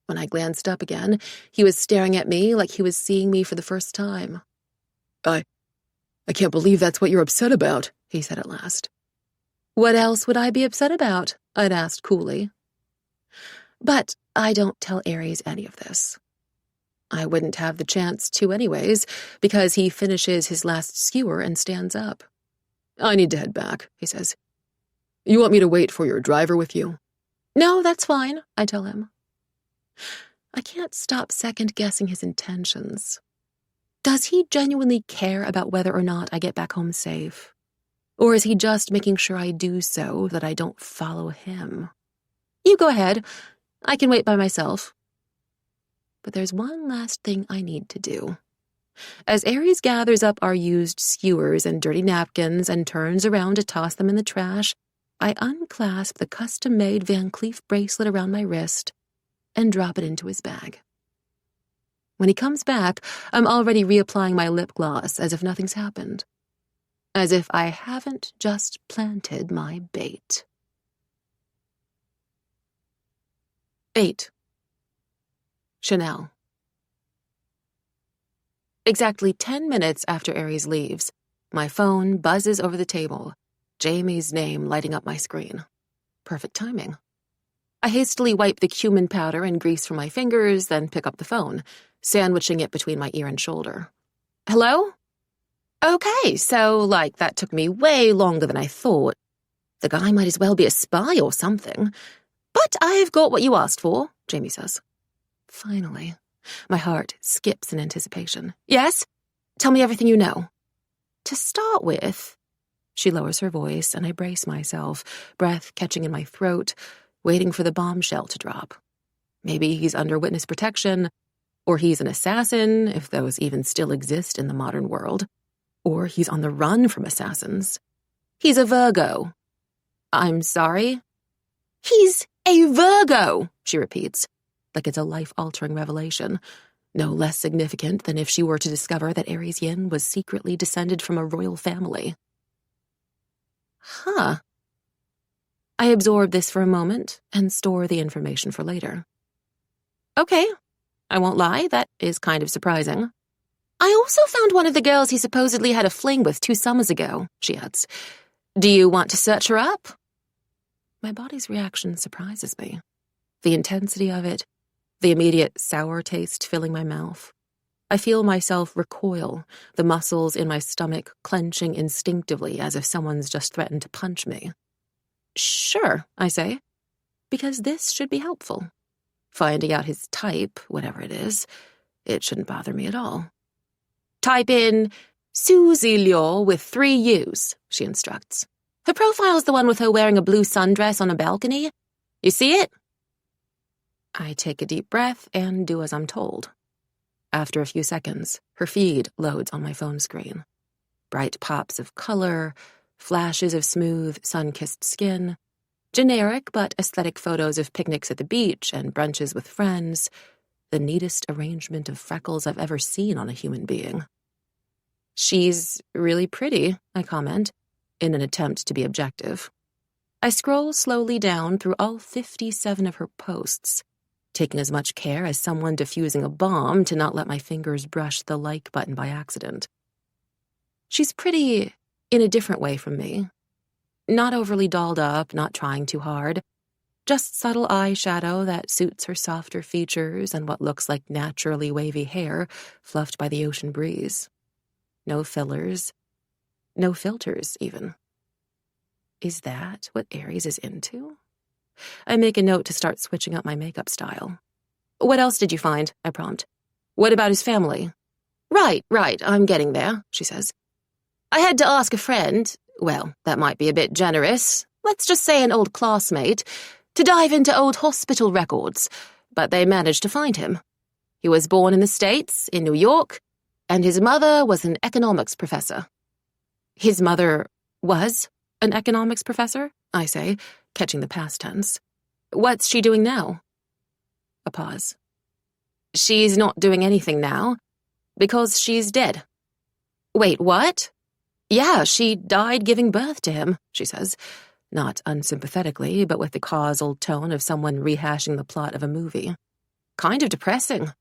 [SPEAKER 2] When I glanced up again, he was staring at me like he was seeing me for the first time. I can't believe that's what you're upset about, he said at last.
[SPEAKER 1] What else would I be upset about? I'd asked coolly. But I don't tell Aries any of this. I wouldn't have the chance to anyways, because he finishes his last skewer and stands up.
[SPEAKER 2] I need to head back, he says. You want me to wait for your driver with you?
[SPEAKER 1] No, that's fine, I tell him. I can't stop second-guessing his intentions. Does he genuinely care about whether or not I get back home safe? Or is he just making sure I do so that I don't follow him? You go ahead. I can wait by myself. But there's one last thing I need to do. As Aries gathers up our used skewers and dirty napkins and turns around to toss them in the trash, I unclasp the custom-made Van Cleef bracelet around my wrist and drop it into his bag. When he comes back, I'm already reapplying my lip gloss as if nothing's happened. As if I haven't just planted my bait. 8. Chanel. Exactly 10 minutes after Aries leaves, my phone buzzes over the table, Jamie's name lighting up my screen. Perfect timing. I hastily wipe the cumin powder and grease from my fingers, then pick up the phone, sandwiching it between my ear and shoulder. Hello? Okay, so, that took me way longer than I thought. The guy might as well be a spy or something. But I've got what you asked for, Jamie says. Finally. My heart skips in anticipation. Yes? Tell me everything you know. To start with... She lowers her voice, and I brace myself, breath catching in my throat, waiting for the bombshell to drop. Maybe he's under witness protection, or he's an assassin, if those even still exist in the modern world, or he's on the run from assassins. He's a Virgo. I'm sorry? He's a Virgo, she repeats, like it's a life-altering revelation, no less significant than if she were to discover that Aries Yin was secretly descended from a royal family. Huh. I absorb this for a moment and store the information for later. Okay, I won't lie, that is kind of surprising. I also found one of the girls he supposedly had a fling with 2 summers ago, she adds. Do you want to search her up? My body's reaction surprises me. The intensity of it, the immediate sour taste filling my mouth. I feel myself recoil, the muscles in my stomach clenching instinctively as if someone's just threatened to punch me. Sure, I say, because this should be helpful. Finding out his type, whatever it is, it shouldn't bother me at all. Type in Susie Liu with 3 U's, she instructs. Her profile's the one with her wearing a blue sundress on a balcony. You see it? I take a deep breath and do as I'm told. After a few seconds, her feed loads on my phone screen. Bright pops of color, flashes of smooth, sun-kissed skin, generic but aesthetic photos of picnics at the beach and brunches with friends, the neatest arrangement of freckles I've ever seen on a human being. She's really pretty, I comment, in an attempt to be objective. I scroll slowly down through all 57 of her posts, taking as much care as someone defusing a bomb to not let my fingers brush the like button by accident. She's pretty in a different way from me. Not overly dolled up, not trying too hard. Just subtle eyeshadow that suits her softer features and what looks like naturally wavy hair fluffed by the ocean breeze. No fillers. No filters, even. Is that what Aries is into? I make a note to start switching up my makeup style. What else did you find? I prompt. What about his family? Right, I'm getting there, she says. I had to ask a friend, well, that might be a bit generous, let's just say an old classmate, to dive into old hospital records, but they managed to find him. He was born in the States, in New York, and his mother was an economics professor. His mother was an economics professor? I say, catching the past tense. What's she doing now? A pause. She's not doing anything now, because she's dead. Wait, what? Yeah, she died giving birth to him, she says, not unsympathetically, but with the causal tone of someone rehashing the plot of a movie. Kind of depressing.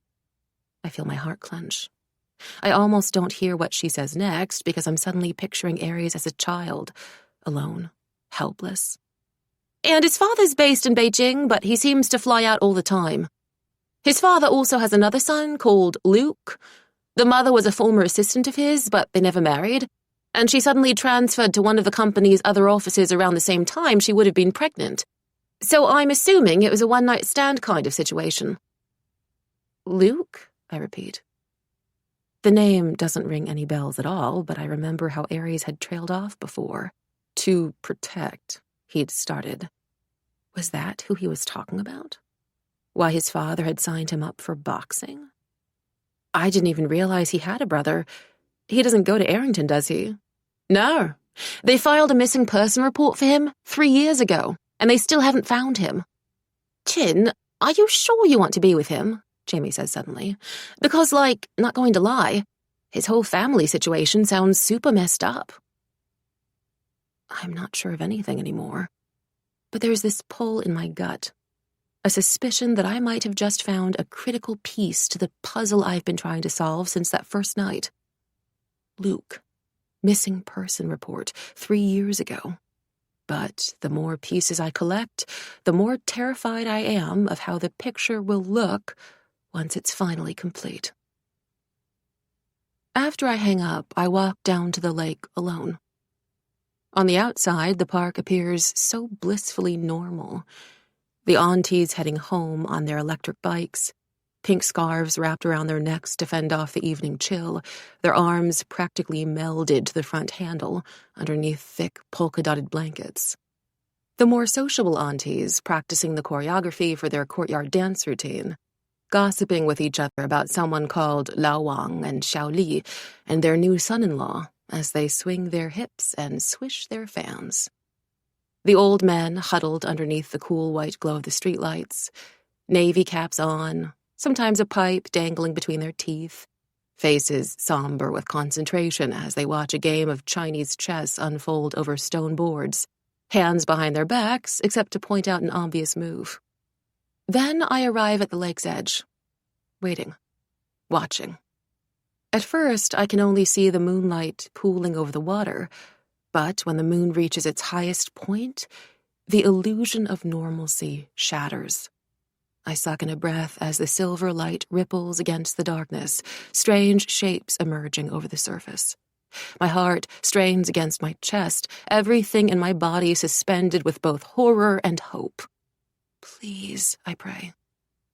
[SPEAKER 1] I feel my heart clench. I almost don't hear what she says next because I'm suddenly picturing Aries as a child, alone, helpless. And his father's based in Beijing, but he seems to fly out all the time. His father also has another son called Luke. The mother was a former assistant of his, but they never married, and she suddenly transferred to one of the company's other offices around the same time she would have been pregnant. So I'm assuming it was a one-night stand kind of situation. Luke? I repeat. The name doesn't ring any bells at all, but I remember how Aries had trailed off before. To protect, he'd started. Was that who he was talking about? Why his father had signed him up for boxing? I didn't even realize he had a brother. He doesn't go to Arrington, does he? No. They filed a missing person report for him 3 years ago, and they still haven't found him. Chin, are you sure you want to be with him? Jamie says suddenly. Because, not going to lie, his whole family situation sounds super messed up. I'm not sure of anything anymore. But there's this pull in my gut, a suspicion that I might have just found a critical piece to the puzzle I've been trying to solve since that first night. Luke. Missing person report 3 years ago. But the more pieces I collect, the more terrified I am of how the picture will look once it's finally complete. After I hang up, I walk down to the lake alone. On the outside, the park appears so blissfully normal. The aunties heading home on their electric bikes, pink scarves wrapped around their necks to fend off the evening chill, their arms practically melded to the front handle underneath thick polka-dotted blankets. The more sociable aunties practicing the choreography for their courtyard dance routine, gossiping with each other about someone called Lao Wang and Xiao Li and their new son-in-law as they swing their hips and swish their fans. The old men huddled underneath the cool white glow of the streetlights, navy caps on, sometimes a pipe dangling between their teeth, faces somber with concentration as they watch a game of Chinese chess unfold over stone boards, hands behind their backs except to point out an obvious move. Then I arrive at the lake's edge, waiting, watching. At first, I can only see the moonlight pooling over the water, but when the moon reaches its highest point, the illusion of normalcy shatters. I suck in a breath as the silver light ripples against the darkness, strange shapes emerging over the surface. My heart strains against my chest, everything in my body suspended with both horror and hope. Please, I pray.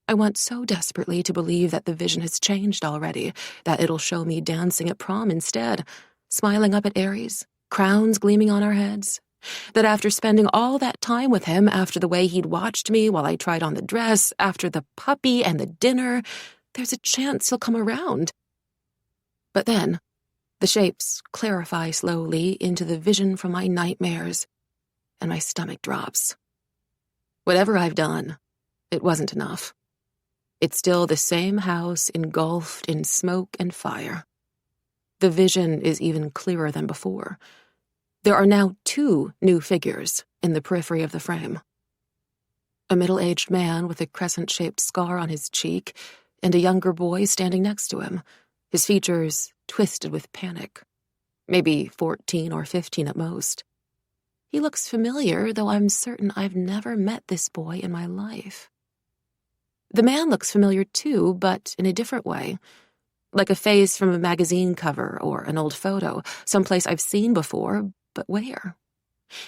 [SPEAKER 1] I want so desperately to believe that the vision has changed already, that it'll show me dancing at prom instead, smiling up at Aries, crowns gleaming on our heads. That after spending all that time with him, after the way he'd watched me while I tried on the dress, after the puppy and the dinner, there's a chance he'll come around. But then, the shapes clarify slowly into the vision from my nightmares, and my stomach drops. Whatever I've done, it wasn't enough. It's still the same house engulfed in smoke and fire. The vision is even clearer than before. There are now 2 new figures in the periphery of the frame. A middle-aged man with a crescent-shaped scar on his cheek, and a younger boy standing next to him, his features twisted with panic. Maybe 14 or 15 at most. He looks familiar, though I'm certain I've never met this boy in my life. The man looks familiar too, but in a different way. Like a face from a magazine cover or an old photo, someplace I've seen before, but where?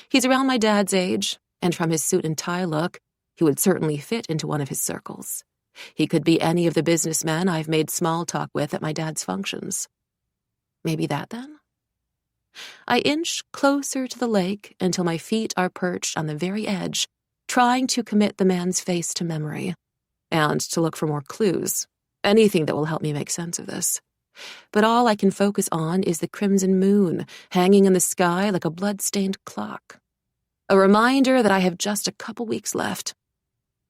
[SPEAKER 1] He's around my dad's age, and from his suit and tie look, he would certainly fit into one of his circles. He could be any of the businessmen I've made small talk with at my dad's functions. Maybe that, then? I inch closer to the lake until my feet are perched on the very edge, trying to commit the man's face to memory, and to look for more clues, anything that will help me make sense of this. But all I can focus on is the crimson moon hanging in the sky like a blood-stained clock. A reminder that I have just a couple weeks left.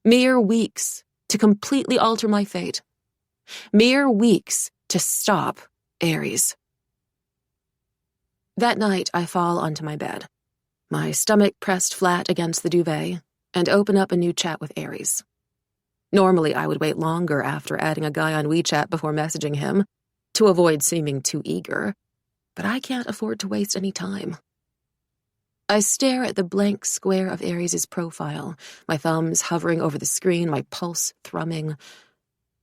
[SPEAKER 1] Mere weeks to completely alter my fate. Mere weeks to stop Aries. That night, I fall onto my bed, my stomach pressed flat against the duvet, and open up a new chat with Aries. Normally, I would wait longer after adding a guy on WeChat before messaging him, to avoid seeming too eager, but I can't afford to waste any time. I stare at the blank square of Aries' profile, my thumbs hovering over the screen, my pulse thrumming.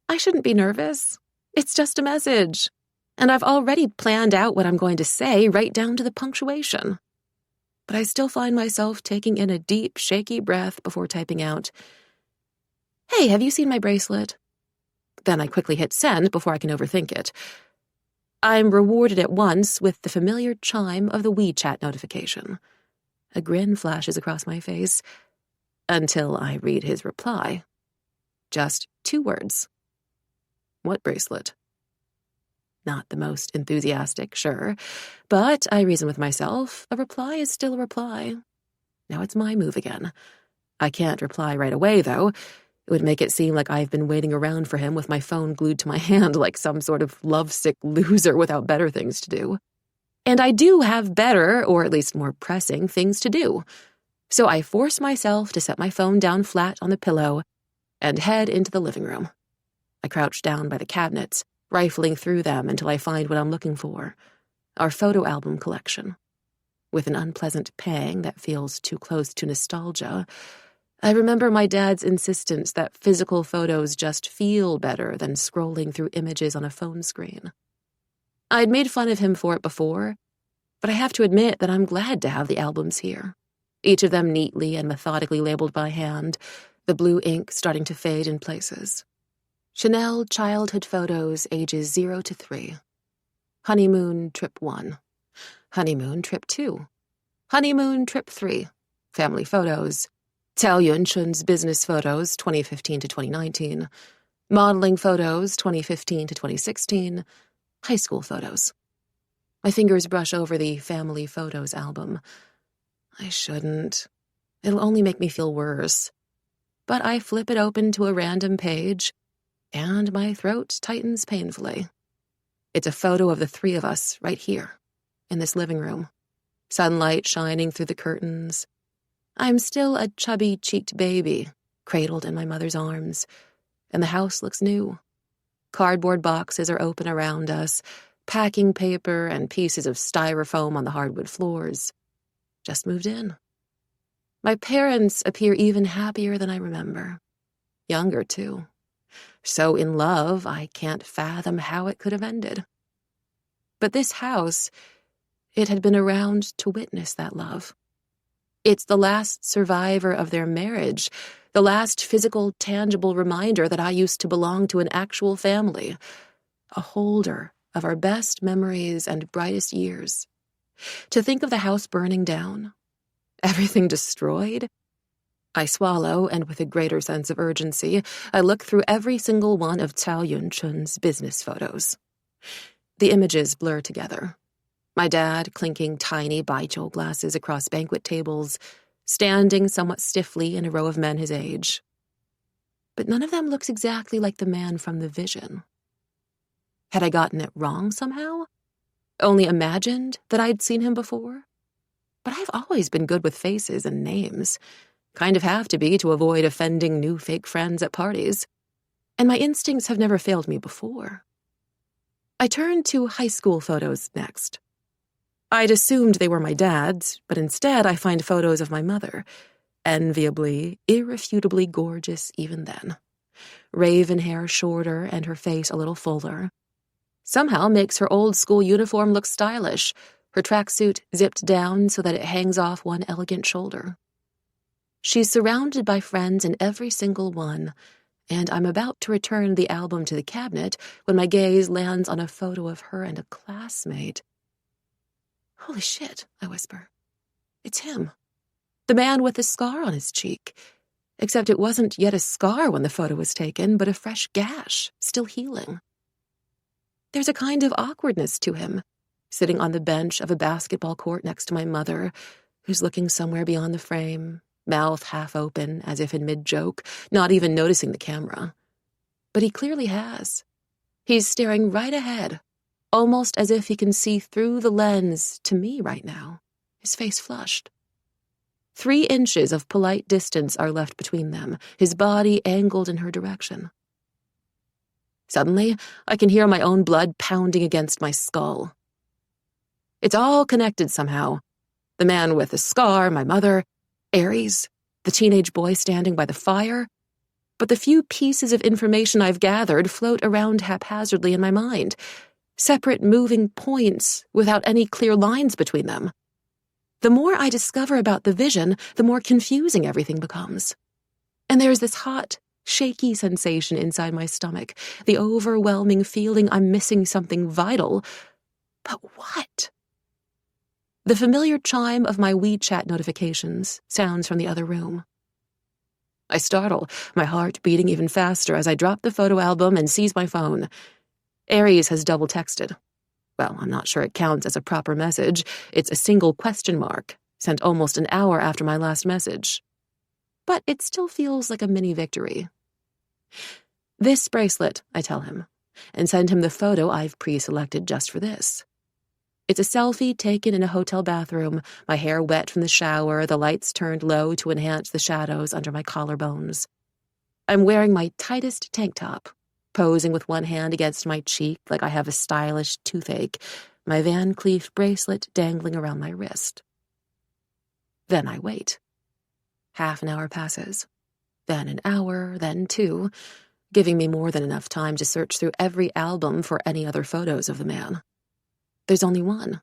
[SPEAKER 1] I shouldn't be nervous. It's just a message. And I've already planned out what I'm going to say, right down to the punctuation. But I still find myself taking in a deep, shaky breath before typing out, "Hey, have you seen my bracelet?" Then I quickly hit send before I can overthink it. I'm rewarded at once with the familiar chime of the WeChat notification. A grin flashes across my face until I read his reply. Just 2 words. What bracelet? Not the most enthusiastic, sure, but I reason with myself, a reply is still a reply. Now it's my move again. I can't reply right away, though. It would make it seem like I've been waiting around for him with my phone glued to my hand like some sort of lovesick loser without better things to do. And I do have better, or at least more pressing, things to do. So I force myself to set my phone down flat on the pillow and head into the living room. I crouch down by the cabinets, rifling through them until I find what I'm looking for, our photo album collection. With an unpleasant pang that feels too close to nostalgia, I remember my dad's insistence that physical photos just feel better than scrolling through images on a phone screen. I'd made fun of him for it before, but I have to admit that I'm glad to have the albums here, each of them neatly and methodically labeled by hand, the blue ink starting to fade in places. Chanel childhood photos ages 0 to 3. Honeymoon trip 1. Honeymoon trip 2. Honeymoon trip 3. Family photos. Tao Yunchun's business photos 2015 to 2019. Modeling photos 2015 to 2016. High school photos. My fingers brush over the family photos album. I shouldn't. It'll only make me feel worse. But I flip it open to a random page, and my throat tightens painfully. It's a photo of the three of us right here, in this living room. Sunlight shining through the curtains. I'm still a chubby-cheeked baby, cradled in my mother's arms, and the house looks new. Cardboard boxes are open around us, packing paper and pieces of styrofoam on the hardwood floors. Just moved in. My parents appear even happier than I remember. Younger, too. So in love, I can't fathom how it could have ended. But this house, it had been around to witness that love. It's the last survivor of their marriage, the last physical, tangible reminder that I used to belong to an actual family, a holder of our best memories and brightest years. To think of the house burning down, everything destroyed. I swallow, and with a greater sense of urgency, I look through every single one of Cao Yunchun's business photos. The images blur together. My dad clinking tiny baijiu glasses across banquet tables, standing somewhat stiffly in a row of men his age. But none of them looks exactly like the man from the vision. Had I gotten it wrong somehow? Only imagined that I'd seen him before? But I've always been good with faces and names. Kind of have to be to avoid offending new fake friends at parties. And my instincts have never failed me before. I turned to high school photos next. I'd assumed they were my dad's, but instead I find photos of my mother, enviably, irrefutably gorgeous even then. Raven hair shorter and her face a little fuller. Somehow makes her old school uniform look stylish, her tracksuit zipped down so that it hangs off one elegant shoulder. She's surrounded by friends in every single one, and I'm about to return the album to the cabinet when my gaze lands on a photo of her and a classmate. "Holy shit," I whisper. "It's him. The man with the scar on his cheek. Except it wasn't yet a scar when the photo was taken, but a fresh gash, still healing." There's a kind of awkwardness to him, sitting on the bench of a basketball court next to my mother, who's looking somewhere beyond the frame, mouth half open as if in mid-joke, not even noticing the camera. But he clearly has. He's staring right ahead, almost as if he can see through the lens to me right now, his face flushed. 3 inches of polite distance are left between them, his body angled in her direction. Suddenly, I can hear my own blood pounding against my skull. It's all connected somehow. The man with the scar, my mother, Aries, the teenage boy standing by the fire. But the few pieces of information I've gathered float around haphazardly in my mind, separate moving points without any clear lines between them. The more I discover about the vision, the more confusing everything becomes. And there's this hot, shaky sensation inside my stomach, the overwhelming feeling I'm missing something vital. But what? The familiar chime of my WeChat notifications sounds from the other room. I startle, my heart beating even faster as I drop the photo album and seize my phone. Aries has double texted. Well, I'm not sure it counts as a proper message. It's a single question mark, sent almost an hour after my last message. But it still feels like a mini victory. "This bracelet," I tell him, and send him the photo I've pre-selected just for this. It's a selfie taken in a hotel bathroom, my hair wet from the shower, the lights turned low to enhance the shadows under my collarbones. I'm wearing my tightest tank top, posing with one hand against my cheek like I have a stylish toothache, my Van Cleef bracelet dangling around my wrist. Then I wait. Half an hour passes. Then an hour, then 2, giving me more than enough time to search through every album for any other photos of the man. There's only one.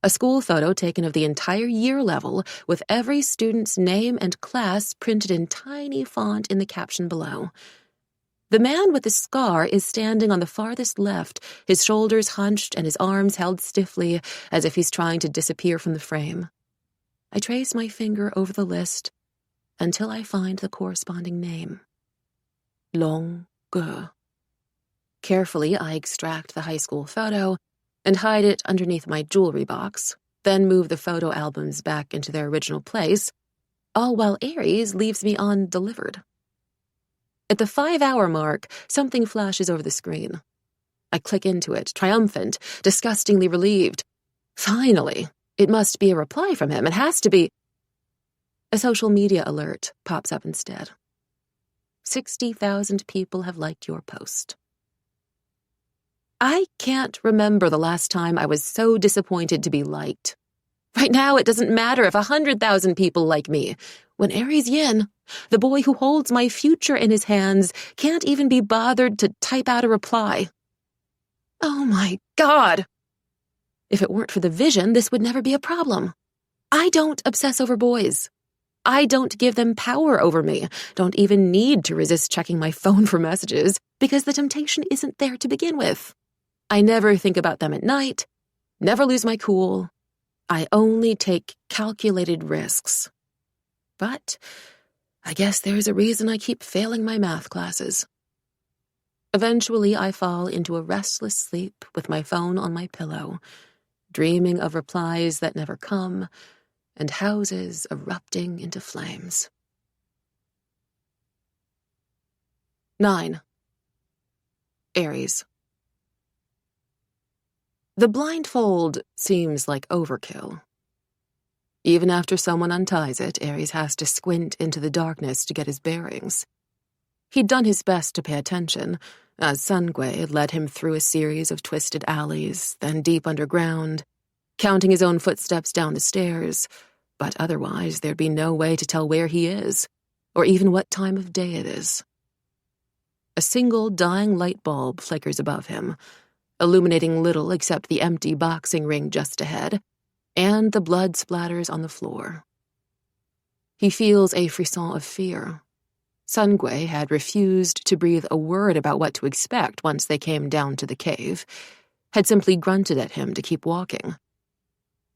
[SPEAKER 1] A school photo taken of the entire year level with every student's name and class printed in tiny font in the caption below. The man with the scar is standing on the farthest left, his shoulders hunched and his arms held stiffly as if he's trying to disappear from the frame. I trace my finger over the list until I find the corresponding name. Longue. Carefully, I extract the high school photo and hide it underneath my jewelry box, then move the photo albums back into their original place, all while Aries leaves me undelivered. At the 5-hour mark, something flashes over the screen. I click into it, triumphant, disgustingly relieved. Finally, it must be a reply from him. It has to be. A social media alert pops up instead. 60,000 people have liked your post. I can't remember the last time I was so disappointed to be liked. Right now, it doesn't matter if 100,000 people like me. When Aries Yin, the boy who holds my future in his hands, can't even be bothered to type out a reply. Oh my God! If it weren't for the vision, this would never be a problem. I don't obsess over boys. I don't give them power over me, don't even need to resist checking my phone for messages, because the temptation isn't there to begin with. I never think about them at night, never lose my cool. I only take calculated risks. But I guess there's a reason I keep failing my math classes. Eventually, I fall into a restless sleep with my phone on my pillow, dreaming of replies that never come and houses erupting into flames. 9. Aries. The blindfold seems like overkill. Even after someone unties it, Aries has to squint into the darkness to get his bearings. He'd done his best to pay attention, as Sungwe led him through a series of twisted alleys, then deep underground, counting his own footsteps down the stairs, but otherwise there'd be no way to tell where he is, or even what time of day it is. A single dying light bulb flickers above him, illuminating little except the empty boxing ring just ahead, and the blood splatters on the floor. He feels a frisson of fear. Sungwe had refused to breathe a word about what to expect once they came down to the cave, had simply grunted at him to keep walking.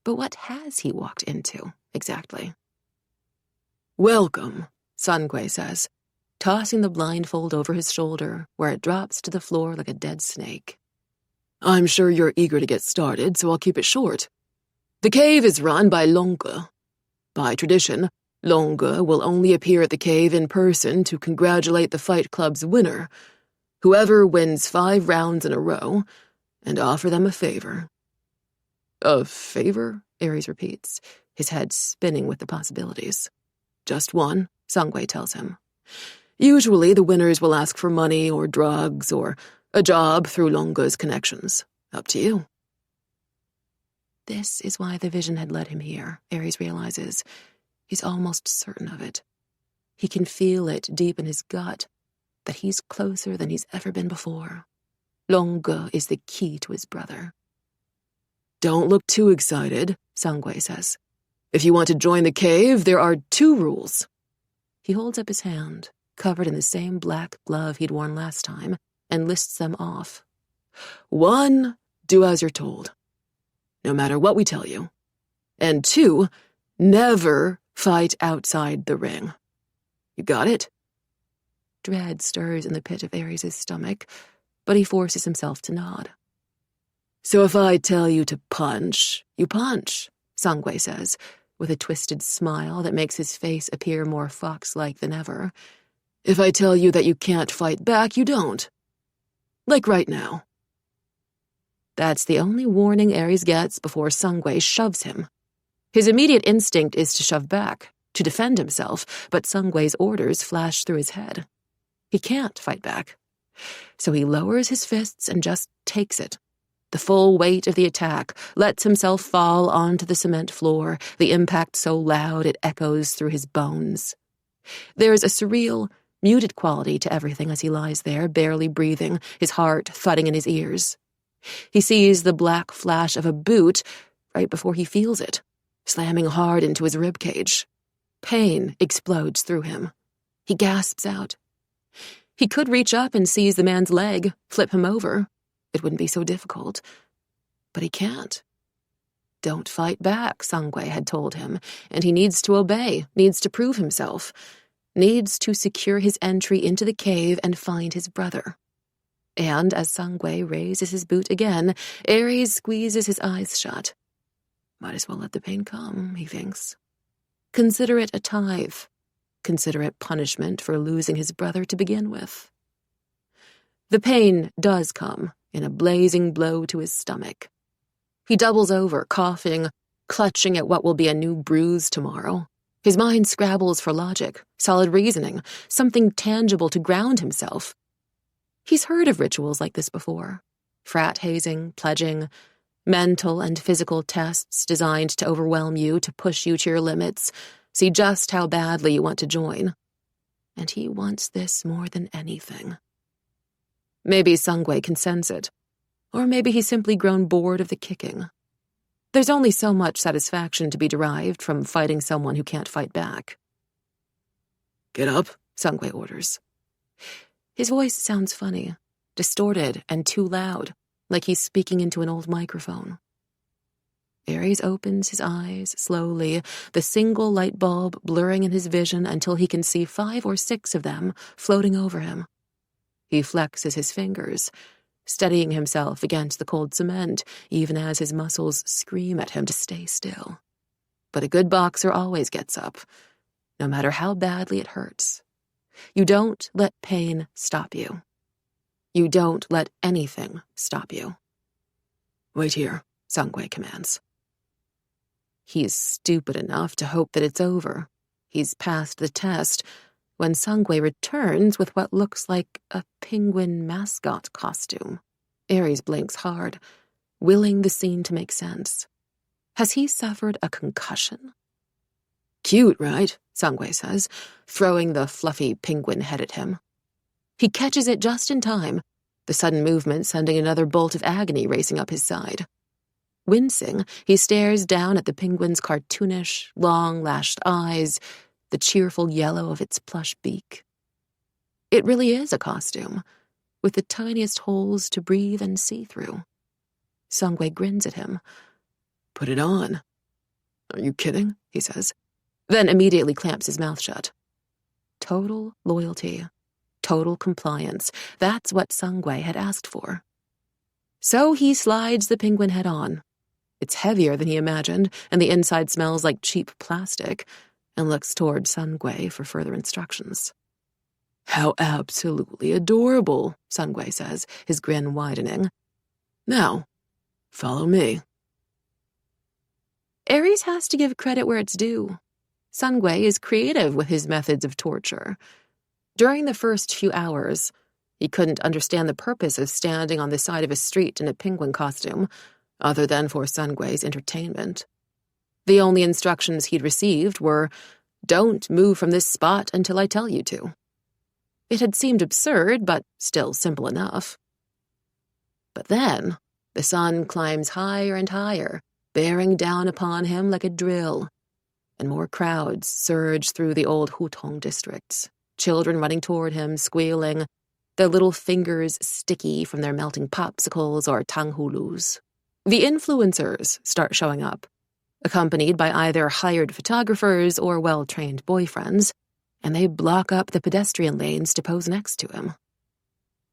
[SPEAKER 1] But what has he walked into, exactly?
[SPEAKER 2] Welcome,
[SPEAKER 1] Sungwe says, tossing the blindfold over his shoulder, where it drops to the floor like a dead snake.
[SPEAKER 2] I'm sure you're eager to get started, so I'll keep it short. The cave is run by Longue. By tradition, Longue will only appear at the cave in person to congratulate the fight club's winner, whoever wins 5 rounds in a row, and offer them a favor.
[SPEAKER 1] A favor? Aries repeats, his head spinning with the possibilities.
[SPEAKER 2] Just one, Sungwe tells him. Usually the winners will ask for money or drugs or a job through Longue's connections. Up to you.
[SPEAKER 1] This is why the vision had led him here, Aries realizes. He's almost certain of it. He can feel it deep in his gut, that he's closer than he's ever been before. Longue is the key to his brother.
[SPEAKER 2] Don't look too excited, Sungwe says. If you want to join the cave, there are 2 rules.
[SPEAKER 1] He holds up his hand, covered in the same black glove he'd worn last time, and lists them off.
[SPEAKER 2] 1, do as you're told, no matter what we tell you. And 2, never fight outside the ring. You got it?
[SPEAKER 1] Dread stirs in the pit of Aries' stomach, but he forces himself to nod.
[SPEAKER 2] So if I tell you to punch, you punch, Sungwe says, with a twisted smile that makes his face appear more fox-like than ever. If I tell you that you can't fight back, you don't. Like right now.
[SPEAKER 1] That's the only warning Ares gets before Sungwei shoves him. His immediate instinct is to shove back, to defend himself, but Sungwei's orders flash through his head. He can't fight back. So he lowers his fists and just takes it. The full weight of the attack lets himself fall onto the cement floor, the impact so loud it echoes through his bones. There's a surreal, muted quality to everything as he lies there, barely breathing, his heart thudding in his ears. He sees the black flash of a boot right before he feels it, slamming hard into his ribcage. Pain explodes through him. He gasps out. He could reach up and seize the man's leg, flip him over. It wouldn't be so difficult. But he can't. Don't fight back, Sungwei had told him, and he needs to obey, needs to prove himself, needs to secure his entry into the cave and find his brother. And as Sungwei raises his boot again, Ares squeezes his eyes shut. Might as well let the pain come, he thinks. Consider it a tithe. Consider it punishment for losing his brother to begin with. The pain does come in a blazing blow to his stomach. He doubles over, coughing, clutching at what will be a new bruise tomorrow. His mind scrabbles for logic, solid reasoning, something tangible to ground himself. He's heard of rituals like this before. Frat hazing, pledging, mental and physical tests designed to overwhelm you, to push you to your limits, see just how badly you want to join. And he wants this more than anything. Maybe Sungwei can sense it. Or maybe he's simply grown bored of the kicking. There's only so much satisfaction to be derived from fighting someone who can't fight back.
[SPEAKER 2] Get up,
[SPEAKER 1] Sungwei orders. His voice sounds funny, distorted and too loud, like he's speaking into an old microphone. Ares opens his eyes slowly, the single light bulb blurring in his vision until he can see 5 or 6 of them floating over him. He flexes his fingers, steadying himself against the cold cement, even as his muscles scream at him to stay still. But a good boxer always gets up, no matter how badly it hurts. You don't let pain stop you. You don't let anything stop you.
[SPEAKER 2] Wait here,
[SPEAKER 1] Sungwei commands. He's stupid enough to hope that it's over. He's passed the test when Sungwei returns with what looks like a penguin mascot costume. Ares blinks hard, willing the scene to make sense. Has he suffered a concussion?
[SPEAKER 2] Cute, right?
[SPEAKER 1] Sungwei says, throwing the fluffy penguin head at him. He catches it just in time, the sudden movement sending another bolt of agony racing up his side. Wincing, he stares down at the penguin's cartoonish, long-lashed eyes, the cheerful yellow of its plush beak. It really is a costume, with the tiniest holes to breathe and see through. Sungwei grins at him.
[SPEAKER 2] Put it on.
[SPEAKER 1] Are you kidding? He says, then immediately clamps his mouth shut. Total loyalty, total compliance. That's what Sungwei had asked for. So he slides the penguin head on. It's heavier than he imagined, and the inside smells like cheap plastic, and looks toward Sungwei for further instructions.
[SPEAKER 2] How absolutely adorable, Sungwei says, his grin widening. Now, follow me.
[SPEAKER 1] Ares has to give credit where it's due. Sungwei is creative with his methods of torture. During the first few hours, he couldn't understand the purpose of standing on the side of a street in a penguin costume, other than for Sungwei's entertainment. The only instructions he'd received were, "Don't move from this spot until I tell you to." It had seemed absurd, but still simple enough. But then, the sun climbs higher and higher, bearing down upon him like a drill, and more crowds surge through the old Hutong districts, children running toward him, squealing, their little fingers sticky from their melting popsicles or tanghulus. The influencers start showing up, accompanied by either hired photographers or well-trained boyfriends, and they block up the pedestrian lanes to pose next to him.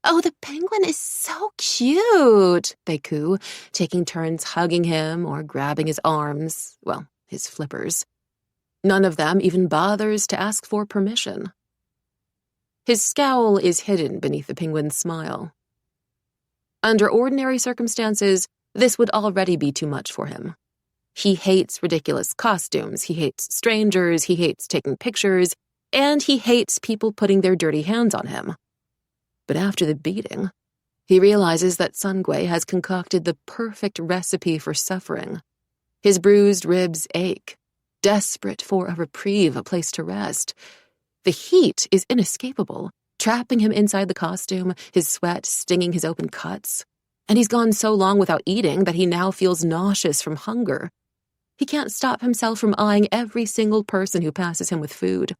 [SPEAKER 1] "Oh, the penguin is so cute," they coo, taking turns hugging him or grabbing his arms, well, his flippers. None of them even bothers to ask for permission. His scowl is hidden beneath the penguin's smile. Under ordinary circumstances, this would already be too much for him. He hates ridiculous costumes, he hates strangers, he hates taking pictures, and he hates people putting their dirty hands on him. But after the beating, he realizes that Sungwe has concocted the perfect recipe for suffering. His bruised ribs ache, desperate for a reprieve, a place to rest. The heat is inescapable, trapping him inside the costume, his sweat stinging his open cuts. And he's gone so long without eating that he now feels nauseous from hunger. He can't stop himself from eyeing every single person who passes him with food.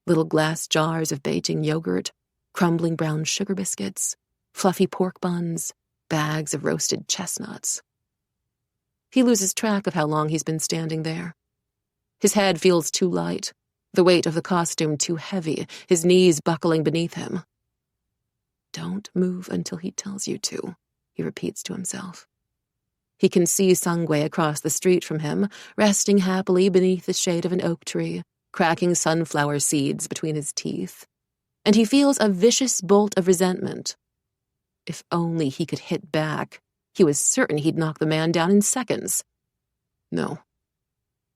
[SPEAKER 1] Little glass jars of Beijing yogurt, crumbling brown sugar biscuits, fluffy pork buns, bags of roasted chestnuts. He loses track of how long he's been standing there. His head feels too light, the weight of the costume too heavy, his knees buckling beneath him. Don't move until he tells you to, he repeats to himself. He can see Sungwe across the street from him, resting happily beneath the shade of an oak tree, cracking sunflower seeds between his teeth. And he feels a vicious bolt of resentment. If only he could hit back, he was certain he'd knock the man down in seconds. No.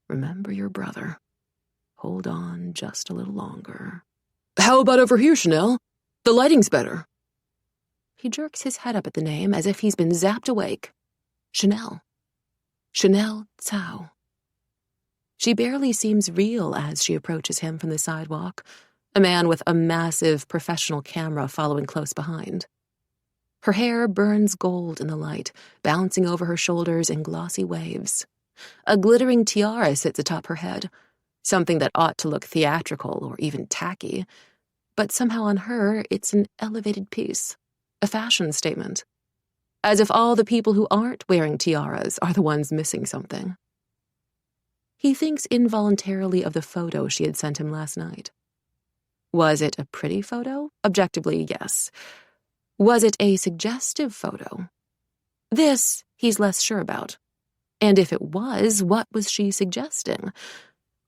[SPEAKER 1] Remember your brother. Hold on just a little longer.
[SPEAKER 2] How about over here, Chanel? The lighting's better.
[SPEAKER 1] He jerks his head up at the name as if he's been zapped awake. Chanel. Chanel Cao. She barely seems real as she approaches him from the sidewalk, a man with a massive professional camera following close behind. Her hair burns gold in the light, bouncing over her shoulders in glossy waves. A glittering tiara sits atop her head, something that ought to look theatrical or even tacky, but somehow on her it's an elevated piece, a fashion statement. As if all the people who aren't wearing tiaras are the ones missing something. He thinks involuntarily of the photo she had sent him last night. Was it a pretty photo? Objectively, yes. Was it a suggestive photo? This he's less sure about. And if it was, what was she suggesting?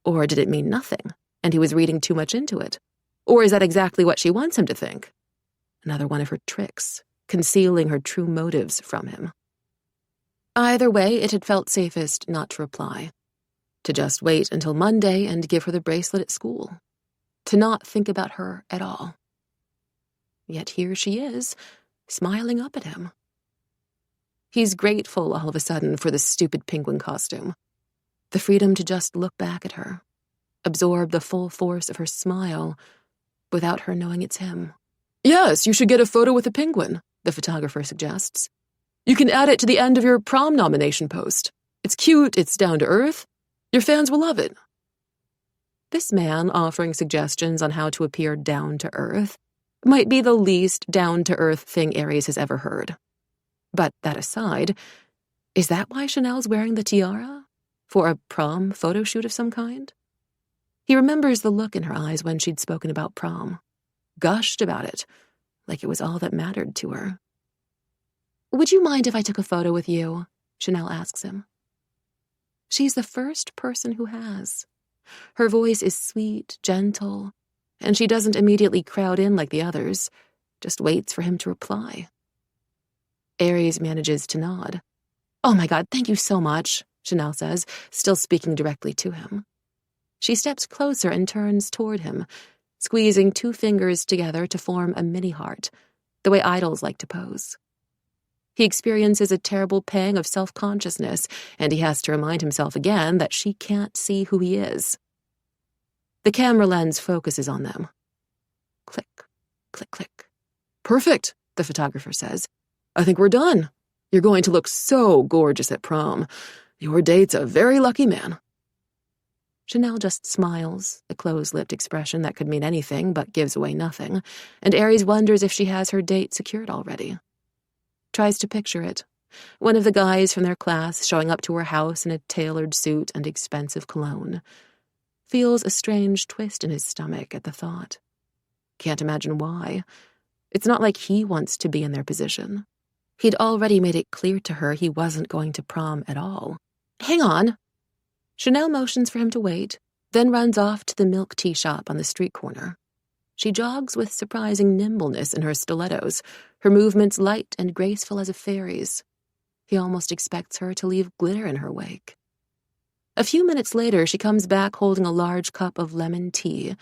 [SPEAKER 1] Or did it mean nothing, and he was reading too much into it? Or is that exactly what she wants him to think? Another one of her tricks, concealing her true motives from him. Either way, it had felt safest not to reply. To just wait until Monday and give her the bracelet at school. To not think about her at all. Yet here she is, smiling up at him. He's grateful all of a sudden for the stupid penguin costume. The freedom to just look back at her, absorb the full force of her smile without her knowing it's him.
[SPEAKER 2] Yes, you should get a photo with a penguin, the photographer suggests. You can add it to the end of your prom nomination post. It's cute, it's down to earth. Your fans will love it.
[SPEAKER 1] This man offering suggestions on how to appear down to earth might be the least down-to-earth thing Aries has ever heard. But that aside, is that why Chanel's wearing the tiara? For a prom photo shoot of some kind? He remembers the look in her eyes when she'd spoken about prom. Gushed about it, like it was all that mattered to her. Would you mind if I took a photo with you? Chanel asks him. She's the first person who has. Her voice is sweet, gentle, and she doesn't immediately crowd in like the others, just waits for him to reply. Aries manages to nod. Oh my God, thank you so much, Chanel says, still speaking directly to him. She steps closer and turns toward him, squeezing two fingers together to form a mini heart, the way idols like to pose. He experiences a terrible pang of self-consciousness, and he has to remind himself again that she can't see who he is. The camera lens focuses on them. Click, click, click.
[SPEAKER 2] Perfect, the photographer says. I think we're done. You're going to look so gorgeous at prom. Your date's a very lucky man.
[SPEAKER 1] Chanel just smiles, a closed-lipped expression that could mean anything but gives away nothing, and Aries wonders if she has her date secured already. Tries to picture it. One of the guys from their class showing up to her house in a tailored suit and expensive cologne. Feels a strange twist in his stomach at the thought. Can't imagine why. It's not like he wants to be in their position. He'd already made it clear to her he wasn't going to prom at all. Hang on. Chanel motions for him to wait, then runs off to the milk tea shop on the street corner. She jogs with surprising nimbleness in her stilettos, her movements light and graceful as a fairy's. He almost expects her to leave glitter in her wake. A few minutes later, she comes back holding a large cup of lemon tea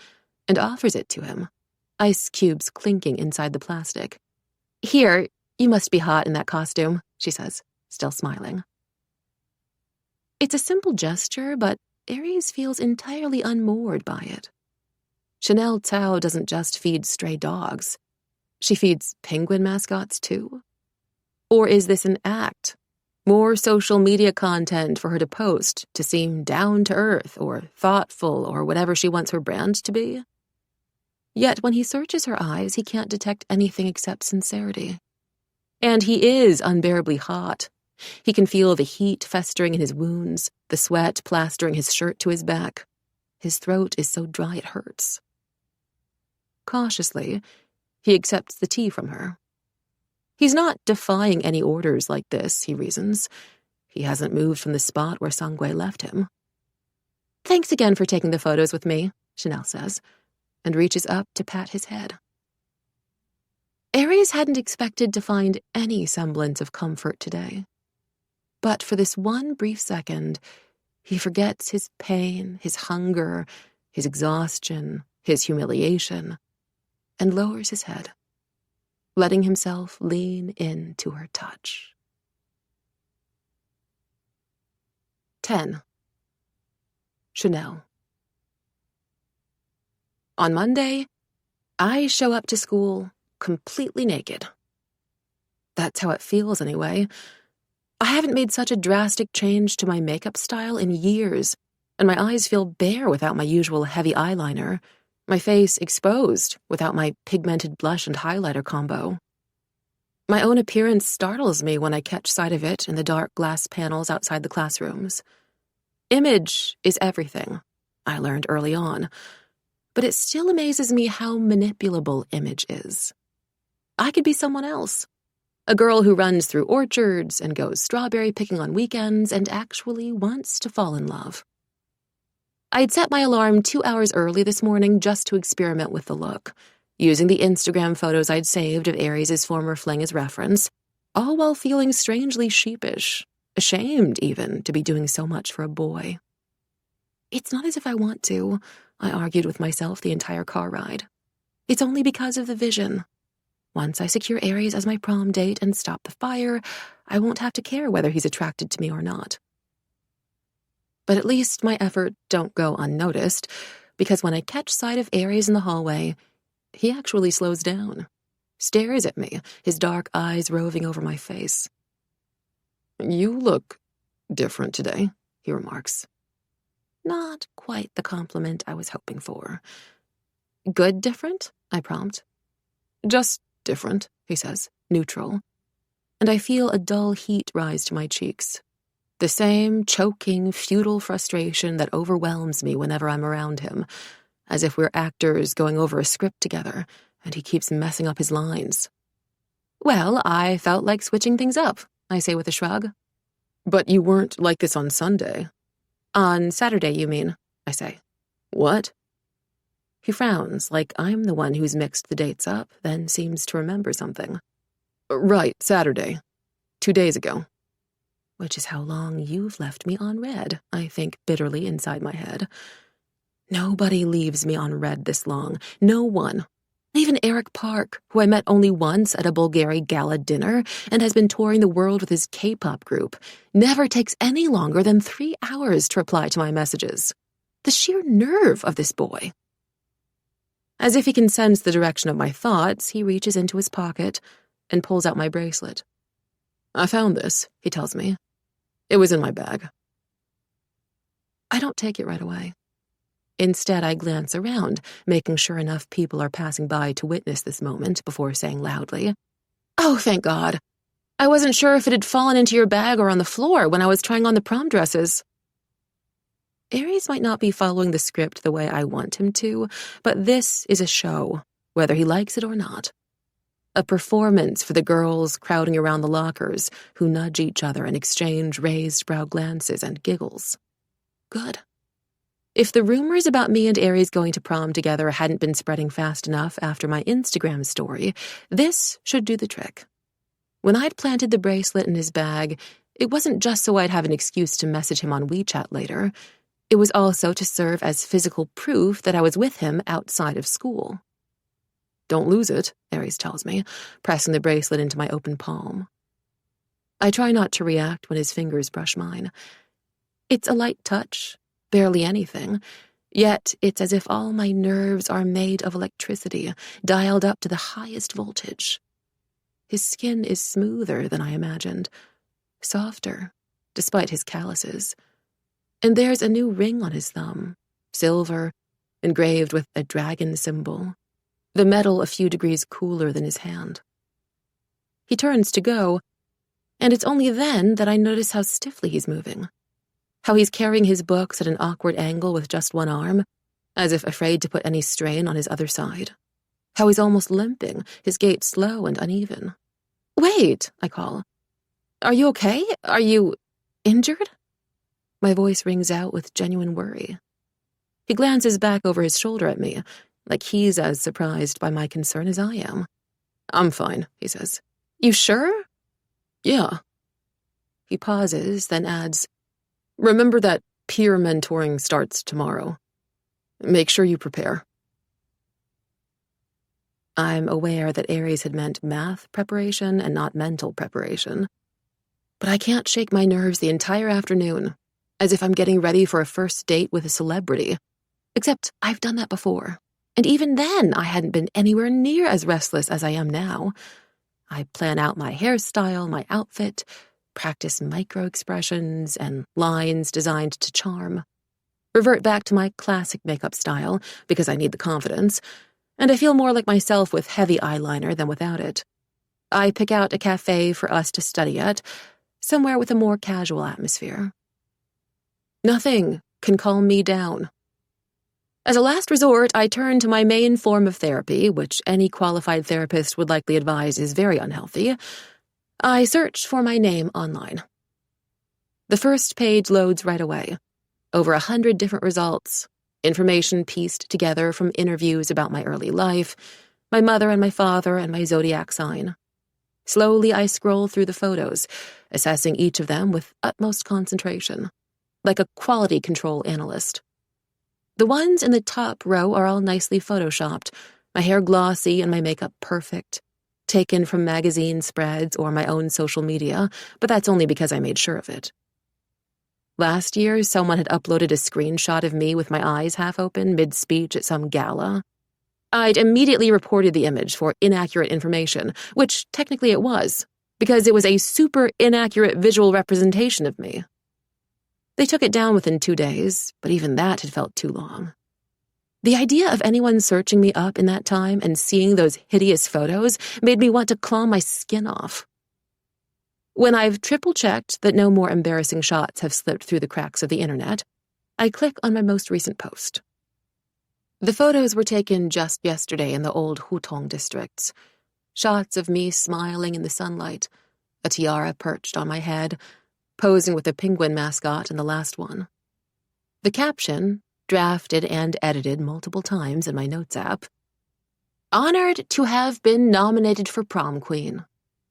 [SPEAKER 1] and offers it to him, ice cubes clinking inside the plastic. "Here, you must be hot in that costume," she says, still smiling. It's a simple gesture, but Aries feels entirely unmoored by it. Chanel Tao doesn't just feed stray dogs. She feeds penguin mascots, too. Or is this an act? More social media content for her to post to seem down-to-earth or thoughtful or whatever she wants her brand to be? Yet when he searches her eyes, he can't detect anything except sincerity. And he is unbearably hot. He can feel the heat festering in his wounds, the sweat plastering his shirt to his back. His throat is so dry it hurts. Cautiously, he accepts the tea from her. He's not defying any orders like this, he reasons. He hasn't moved from the spot where Sangui left him. "Thanks again for taking the photos with me," Chanel says, and reaches up to pat his head. Aries hadn't expected to find any semblance of comfort today. But for this one brief second, he forgets his pain, his hunger, his exhaustion, his humiliation, and lowers his head, letting himself lean into her touch. 10. Chanel. On Monday, I show up to school completely naked. That's how it feels anyway. I haven't made such a drastic change to my makeup style in years, and my eyes feel bare without my usual heavy eyeliner, my face exposed without my pigmented blush and highlighter combo. My own appearance startles me when I catch sight of it in the dark glass panels outside the classrooms. Image is everything, I learned early on, but it still amazes me how manipulable image is. I could be someone else. A girl who runs through orchards and goes strawberry picking on weekends and actually wants to fall in love. I'd set my alarm 2 hours early this morning just to experiment with the look, using the Instagram photos I'd saved of Aries' former fling as reference, all while feeling strangely sheepish, ashamed even to be doing so much for a boy. It's not as if I want to, I argued with myself the entire car ride. It's only because of the vision. Once I secure Aries as my prom date and stop the fire, I won't have to care whether he's attracted to me or not. But at least my efforts don't go unnoticed, because when I catch sight of Aries in the hallway, he actually slows down, stares at me, his dark eyes roving over my face. "You look different today," he remarks. Not quite the compliment I was hoping for. "Good different?" I prompt. "Just different," he says, neutral. And I feel a dull heat rise to my cheeks. The same choking, futile frustration that overwhelms me whenever I'm around him, as if we're actors going over a script together, and he keeps messing up his lines. "Well, I felt like switching things up," I say with a shrug. "But you weren't like this on Sunday." "On Saturday, you mean?" I say. "What?" He frowns, like I'm the one who's mixed the dates up, then seems to remember something. "Right, Saturday. 2 days ago." Which is how long you've left me on red, I think bitterly inside my head. Nobody leaves me on red this long. No one. Even Eric Park, who I met only once at a Bulgari gala dinner and has been touring the world with his K-pop group, never takes any longer than 3 hours to reply to my messages. The sheer nerve of this boy. As if he can sense the direction of my thoughts, he reaches into his pocket and pulls out my bracelet. "I found this," he tells me. "It was in my bag." I don't take it right away. Instead, I glance around, making sure enough people are passing by to witness this moment before saying loudly, "Oh, thank God. I wasn't sure if it had fallen into your bag or on the floor when I was trying on the prom dresses." Aries might not be following the script the way I want him to, but this is a show, whether he likes it or not. A performance for the girls crowding around the lockers who nudge each other and exchange raised brow glances and giggles. Good. If the rumors about me and Aries going to prom together hadn't been spreading fast enough after my Instagram story, this should do the trick. When I'd planted the bracelet in his bag, it wasn't just so I'd have an excuse to message him on WeChat later. It was also to serve as physical proof that I was with him outside of school. "Don't lose it," Aries tells me, pressing the bracelet into my open palm. I try not to react when his fingers brush mine. It's a light touch, barely anything, yet it's as if all my nerves are made of electricity, dialed up to the highest voltage. His skin is smoother than I imagined, softer, despite his calluses. And there's a new ring on his thumb, silver, engraved with a dragon symbol, the metal a few degrees cooler than his hand. He turns to go, and it's only then that I notice how stiffly he's moving, how he's carrying his books at an awkward angle with just one arm, as if afraid to put any strain on his other side, how he's almost limping, his gait slow and uneven. "Wait," I call. "Are you okay? Are you injured?" My voice rings out with genuine worry. He glances back over his shoulder at me, like he's as surprised by my concern as I am. "I'm fine," he says. "You sure?" "Yeah." He pauses, then adds, "Remember that peer mentoring starts tomorrow. Make sure you prepare." I'm aware that Aries had meant math preparation and not mental preparation. But I can't shake my nerves the entire afternoon, as if I'm getting ready for a first date with a celebrity. Except I've done that before, and even then I hadn't been anywhere near as restless as I am now. I plan out my hairstyle, my outfit, practice micro-expressions and lines designed to charm. Revert back to my classic makeup style, because I need the confidence, and I feel more like myself with heavy eyeliner than without it. I pick out a cafe for us to study at, somewhere with a more casual atmosphere. Nothing can calm me down. As a last resort, I turn to my main form of therapy, which any qualified therapist would likely advise is very unhealthy. I search for my name online. The first page loads right away. Over 100 different results, information pieced together from interviews about my early life, my mother and my father, and my zodiac sign. Slowly, I scroll through the photos, assessing each of them with utmost concentration, like a quality control analyst. The ones in the top row are all nicely photoshopped, my hair glossy and my makeup perfect, taken from magazine spreads or my own social media, but that's only because I made sure of it. Last year, someone had uploaded a screenshot of me with my eyes half open mid-speech at some gala. I'd immediately reported the image for inaccurate information, which technically it was, because it was a super inaccurate visual representation of me. They took it down within 2 days, but even that had felt too long. The idea of anyone searching me up in that time and seeing those hideous photos made me want to claw my skin off. When I've triple-checked that no more embarrassing shots have slipped through the cracks of the internet, I click on my most recent post. The photos were taken just yesterday in the old Hutong districts. Shots of me smiling in the sunlight, a tiara perched on my head, posing with a penguin mascot in the last one. The caption, drafted and edited multiple times in my notes app: "Honored to have been nominated for prom queen.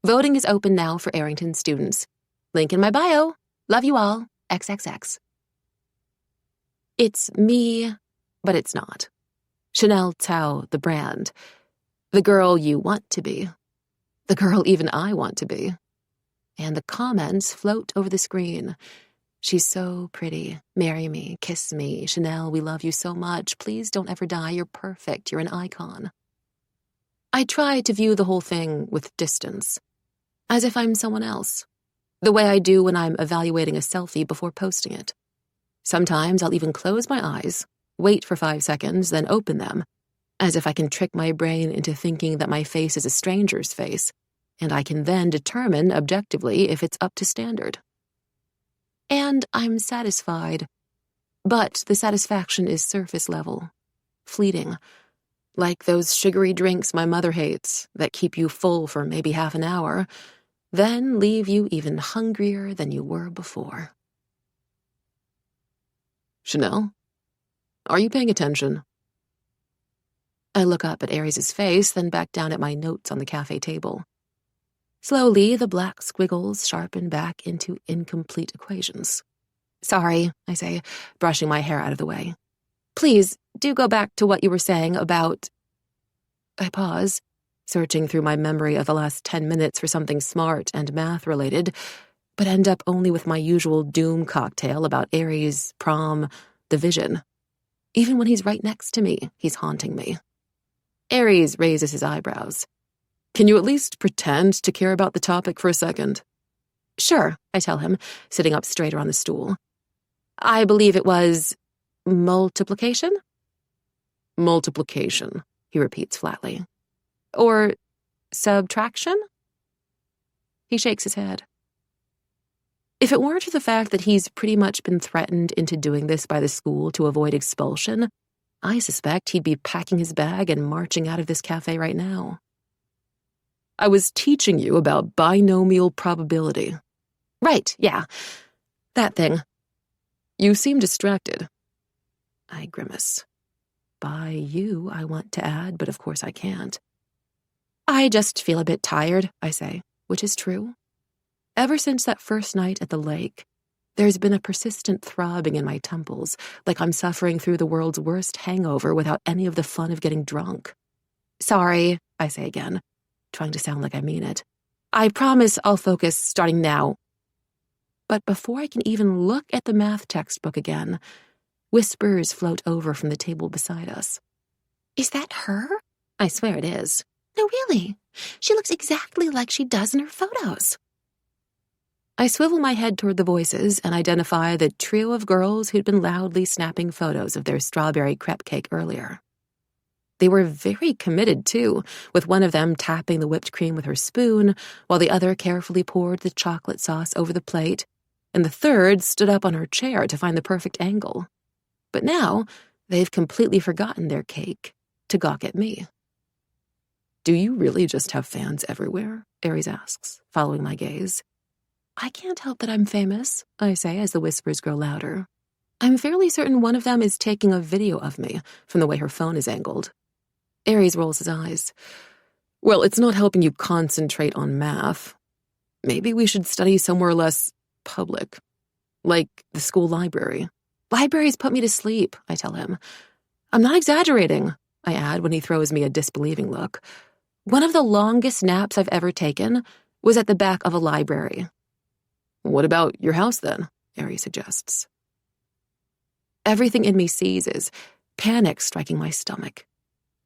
[SPEAKER 1] Voting is open now for Arrington students. Link in my bio. Love you all. XXX." It's me, but it's not. Chanel Tao, the brand. The girl you want to be. The girl even I want to be. And the comments float over the screen. "She's so pretty. Marry me. Kiss me. Chanel, we love you so much. Please don't ever die. You're perfect. You're an icon." I try to view the whole thing with distance, as if I'm someone else, the way I do when I'm evaluating a selfie before posting it. Sometimes I'll even close my eyes, wait for 5 seconds, then open them, as if I can trick my brain into thinking that my face is a stranger's face, and I can then determine objectively if it's up to standard. And I'm satisfied, but the satisfaction is surface level, fleeting, like those sugary drinks my mother hates that keep you full for maybe half an hour, then leave you even hungrier than you were before. "Chanel?"
[SPEAKER 2] Are you paying attention?
[SPEAKER 1] I look up at Aries' face, then back down at my notes on the cafe table. Slowly, the black squiggles sharpen back into incomplete equations. Sorry, I say, brushing my hair out of the way. Please, do go back to what you were saying about... I pause, searching through my memory of the last 10 minutes for something smart and math-related, but end up only with my usual doom cocktail about Aries, prom, the vision. Even when he's right next to me, he's haunting me. Aries raises his eyebrows.
[SPEAKER 2] Can you at least pretend to care about the topic for a second?
[SPEAKER 1] Sure, I tell him, sitting up straighter on the stool. I believe it was... multiplication?
[SPEAKER 2] Multiplication, he repeats flatly.
[SPEAKER 1] Or subtraction? He shakes his head. If it weren't for the fact that he's pretty much been threatened into doing this by the school to avoid expulsion, I suspect he'd be packing his bag and marching out of this cafe right now.
[SPEAKER 2] I was teaching you about binomial probability.
[SPEAKER 1] Right, yeah. That thing.
[SPEAKER 2] You seem distracted.
[SPEAKER 1] I grimace. By you, I want to add, but of course I can't. I just feel a bit tired, I say, which is true. Ever since that first night at the lake, there's been a persistent throbbing in my temples, like I'm suffering through the world's worst hangover without any of the fun of getting drunk. Sorry, I say again, trying to sound like I mean it. I promise I'll focus starting now. But before I can even look at the math textbook again, whispers float over from the table beside us. Is that her? I swear it is. No, really. She looks exactly like she does in her photos. I swivel my head toward the voices and identify the trio of girls who'd been loudly snapping photos of their strawberry crepe cake earlier. They were very committed, too, with one of them tapping the whipped cream with her spoon, while the other carefully poured the chocolate sauce over the plate, and the third stood up on her chair to find the perfect angle. But now, they've completely forgotten their cake to gawk at me.
[SPEAKER 2] Do you really just have fans everywhere? Aries asks, following my gaze.
[SPEAKER 1] I can't help that I'm famous, I say as the whispers grow louder. I'm fairly certain one of them is taking a video of me from the way her phone is angled. Aries rolls his eyes.
[SPEAKER 2] Well, it's not helping you concentrate on math. Maybe we should study somewhere less public, like the school library.
[SPEAKER 1] Libraries put me to sleep, I tell him. I'm not exaggerating, I add when he throws me a disbelieving look. One of the longest naps I've ever taken was at the back of a library.
[SPEAKER 2] What about your house, then? Aries suggests.
[SPEAKER 1] Everything in me seizes, panic striking my stomach.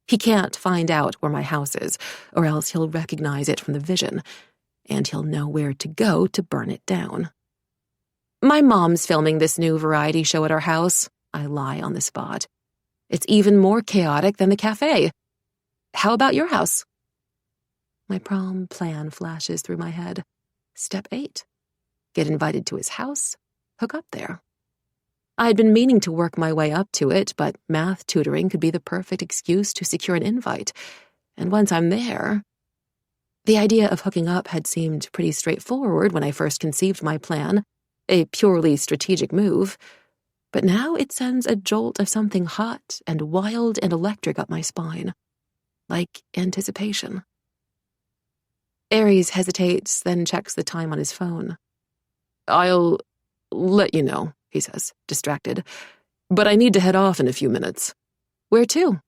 [SPEAKER 1] He can't find out where my house is, or else he'll recognize it from the vision, and he'll know where to go to burn it down. My mom's filming this new variety show at our house. I lie on the spot. It's even more chaotic than the cafe. How about your house? My prom plan flashes through my head. Step 8. Get invited to his house, hook up there. I'd been meaning to work my way up to it, but math tutoring could be the perfect excuse to secure an invite. And once I'm there... The idea of hooking up had seemed pretty straightforward when I first conceived my plan, a purely strategic move. But now it sends a jolt of something hot and wild and electric up my spine, like anticipation. Aries hesitates, then checks the time on his phone.
[SPEAKER 2] I'll let you know, he says, distracted. But I need to head off in a few minutes.
[SPEAKER 1] Where to?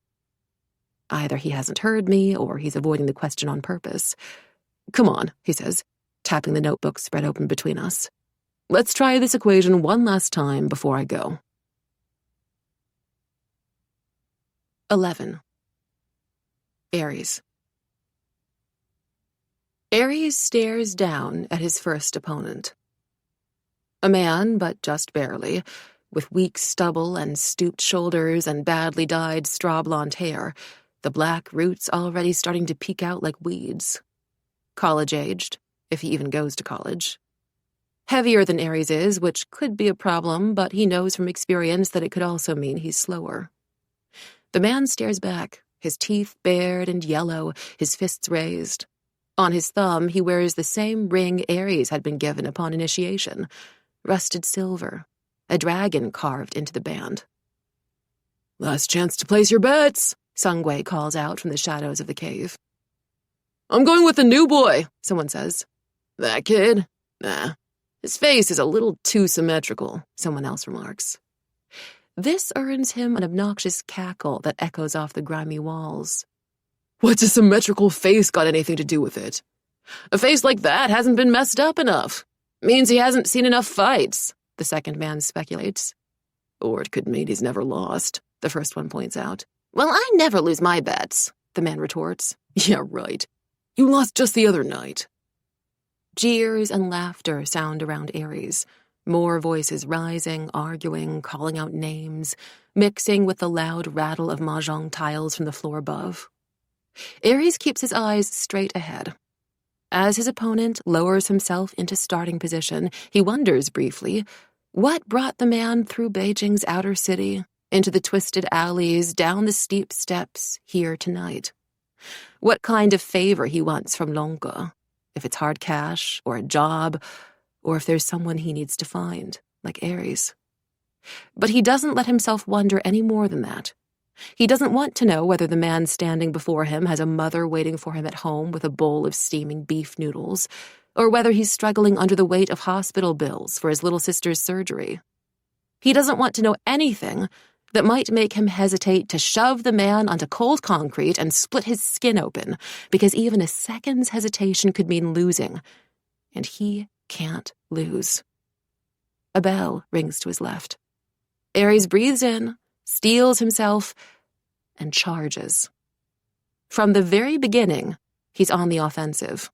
[SPEAKER 1] Either he hasn't heard me, or he's avoiding the question on purpose.
[SPEAKER 2] Come on, he says, tapping the notebook spread open between us. Let's try this equation one last time before I go.
[SPEAKER 1] 11. Aries. Aries stares down at his first opponent. A man, but just barely, with weak stubble and stooped shoulders and badly dyed straw blonde hair, the black roots already starting to peek out like weeds. College-aged, if he even goes to college. Heavier than Aries is, which could be a problem, but he knows from experience that it could also mean he's slower. The man stares back, his teeth bared and yellow, his fists raised. On his thumb, he wears the same ring Aries had been given upon initiation, rusted silver, a dragon carved into the band.
[SPEAKER 2] Last chance to place your bets, Sungwei calls out from the shadows of the cave. I'm going with the new boy, someone says. That kid? Nah. His face is a little too symmetrical, someone else remarks. This earns him an obnoxious cackle that echoes off the grimy walls. What's a symmetrical face got anything to do with it? A face like that hasn't been messed up enough. Means he hasn't seen enough fights, the second man speculates. Or it could mean he's never lost, the first one points out. Well, I never lose my bets, the man retorts. Yeah, right. You lost just the other night. Jeers and laughter sound around Ares. More voices rising, arguing, calling out names, mixing with the loud rattle of mahjong tiles from the floor above. Ares keeps his eyes straight ahead. As his opponent lowers himself into starting position, he wonders briefly, what brought the man through Beijing's outer city, into the twisted alleys, down the steep steps, here tonight? What kind of favor he wants from Lonka, if it's hard cash, or a job, or if there's someone he needs to find, like Ares. But he doesn't let himself wonder any more than that. He doesn't want to know whether the man standing before him has a mother waiting for him at home with a bowl of steaming beef noodles, or whether he's struggling under the weight of hospital bills for his little sister's surgery. He doesn't want to know anything that might make him hesitate to shove the man onto cold concrete and split his skin open, because even a second's hesitation could mean losing, and he can't lose. A bell rings to his left. Ares breathes in, steels himself, and charges. From the very beginning, he's on the offensive.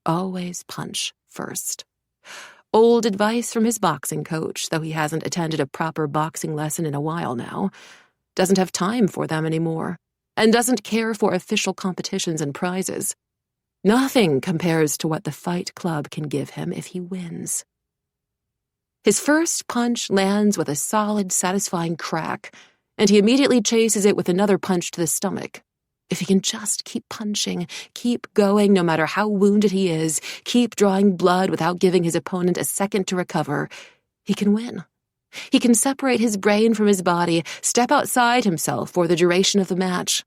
[SPEAKER 2] Always punch first. Old advice from his boxing coach, though he hasn't attended a proper boxing lesson in a while now. Doesn't have time for them anymore, and doesn't care for official competitions and prizes. Nothing compares to what the Fight Club can give him if he wins. His first punch lands with a solid, satisfying crack, and he immediately chases it with another punch to the stomach. If he can just keep punching, keep going no matter how wounded he is, keep drawing blood without giving his opponent a second to recover, he can win. He can separate his brain from his body, step outside himself for the duration of the match.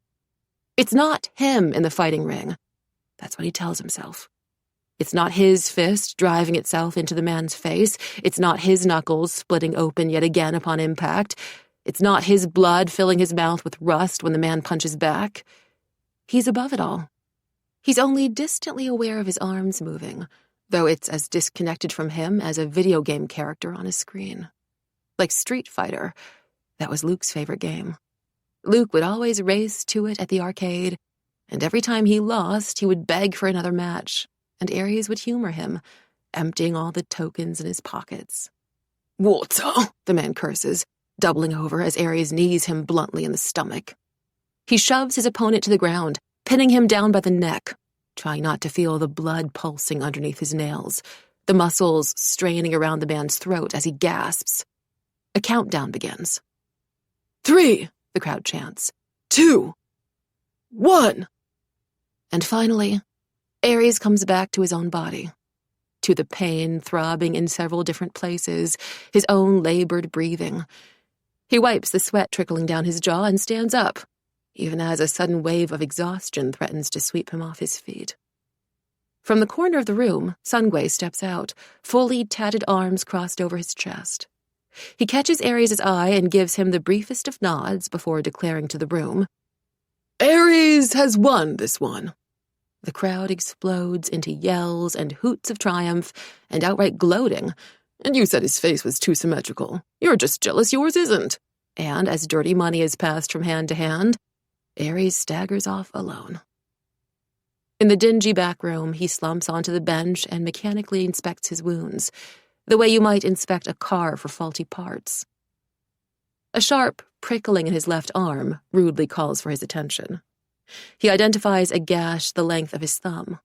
[SPEAKER 2] It's not him in the fighting ring. That's what he tells himself. It's not his fist driving itself into the man's face. It's not his knuckles splitting open yet again upon impact. It's not his blood filling his mouth with rust when the man punches back. He's above it all. He's only distantly aware of his arms moving, though it's as disconnected from him as a video game character on a screen. Like Street Fighter, that was Luke's favorite game. Luke would always race to it at the arcade, and every time he lost, he would beg for another match, and Ares would humor him, emptying all the tokens in his pockets. Water, the man curses, doubling over as Ares knees him bluntly in the stomach. He shoves his opponent to the ground, pinning him down by the neck, trying not to feel the blood pulsing underneath his nails, the muscles straining around the man's throat as he gasps. A countdown begins. 3, the crowd chants. 2, 1. And finally, Ares comes back to his own body, to the pain throbbing in several different places, his own labored breathing. He wipes the sweat trickling down his jaw and stands up, even as a sudden wave of exhaustion threatens to sweep him off his feet. From the corner of the room, Sungwei steps out, fully tatted arms crossed over his chest. He catches Ares' eye and gives him the briefest of nods before declaring to the room, Ares has won this one. The crowd explodes into yells and hoots of triumph and outright gloating. And you said his face was too symmetrical. You're just jealous yours isn't. And as dirty money is passed from hand to hand, Ares staggers off alone. In the dingy back room, he slumps onto the bench and mechanically inspects his wounds, the way you might inspect a car for faulty parts. A sharp prickling in his left arm rudely calls for his attention. He identifies a gash the length of his thumb.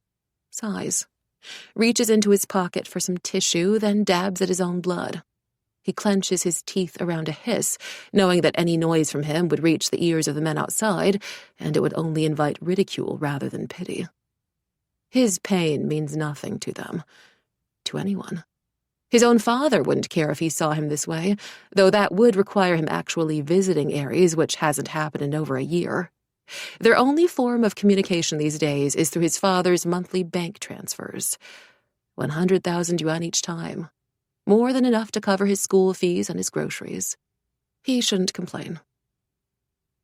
[SPEAKER 2] Sighs. Reaches into his pocket for some tissue, then dabs at his own blood. He clenches his teeth around a hiss, knowing that any noise from him would reach the ears of the men outside, and it would only invite ridicule rather than pity. His pain means nothing to them, to anyone.
[SPEAKER 1] His own father wouldn't care if he saw him this way, though that would require him actually visiting Aries, which hasn't happened in over a year. Their only form of communication these days is through his father's monthly bank transfers. 100,000 yuan each time. More than enough to cover his school fees and his groceries. He shouldn't complain.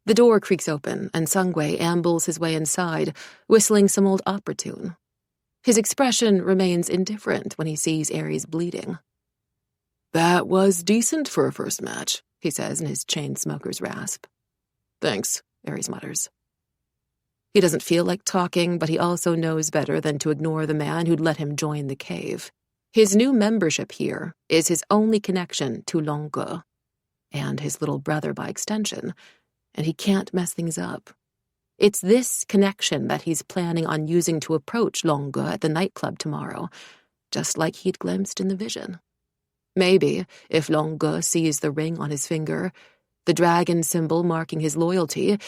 [SPEAKER 1] The door creaks open, and Sungwei ambles his way inside, whistling some old opera tune. His expression remains indifferent when he sees Aries bleeding.
[SPEAKER 2] "That was decent for a first match," he says in his chain smoker's rasp.
[SPEAKER 1] "Thanks," Aries mutters. He doesn't feel like talking, but he also knows better than to ignore the man who'd let him join the cave. His new membership here is his only connection to Longge, and his little brother by extension, and he can't mess things up. It's this connection that he's planning on using to approach Longge at the nightclub tomorrow, just like he'd glimpsed in the vision. Maybe, if Longge sees the ring on his finger, the dragon symbol marking his loyalty,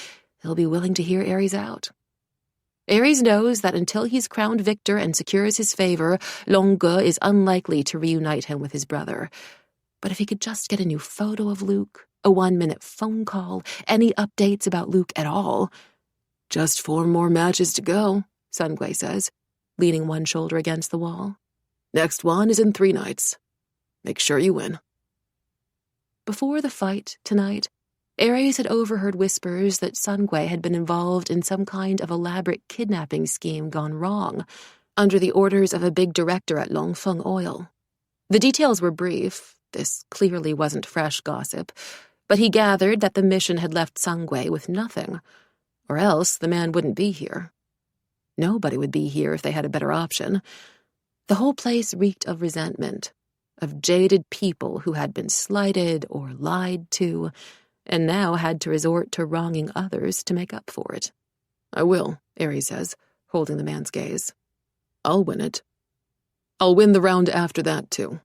[SPEAKER 1] he'll be willing to hear Aries out. Aries knows that until he's crowned victor and secures his favor, Longge is unlikely to reunite him with his brother. But if he could just get a new photo of Luke, a 1-minute phone call, any updates about Luke at all.
[SPEAKER 2] "Just 4 more matches to go,"
[SPEAKER 1] Sungwei says, leaning one shoulder against the wall.
[SPEAKER 2] "Next one is in 3 nights. Make sure you win."
[SPEAKER 1] Before the fight tonight, Aries had overheard whispers that Sungwei had been involved in some kind of elaborate kidnapping scheme gone wrong, under the orders of a big director at Longfeng Oil. The details were brief. This clearly wasn't fresh gossip, but he gathered that the mission had left Sungwei with nothing, or else the man wouldn't be here. Nobody would be here if they had a better option. The whole place reeked of resentment, of jaded people who had been slighted or lied to, and now had to resort to wronging others to make up for it.
[SPEAKER 2] "I will,"
[SPEAKER 1] Aries says, holding the man's gaze.
[SPEAKER 2] "I'll win it. I'll win the round after that, too."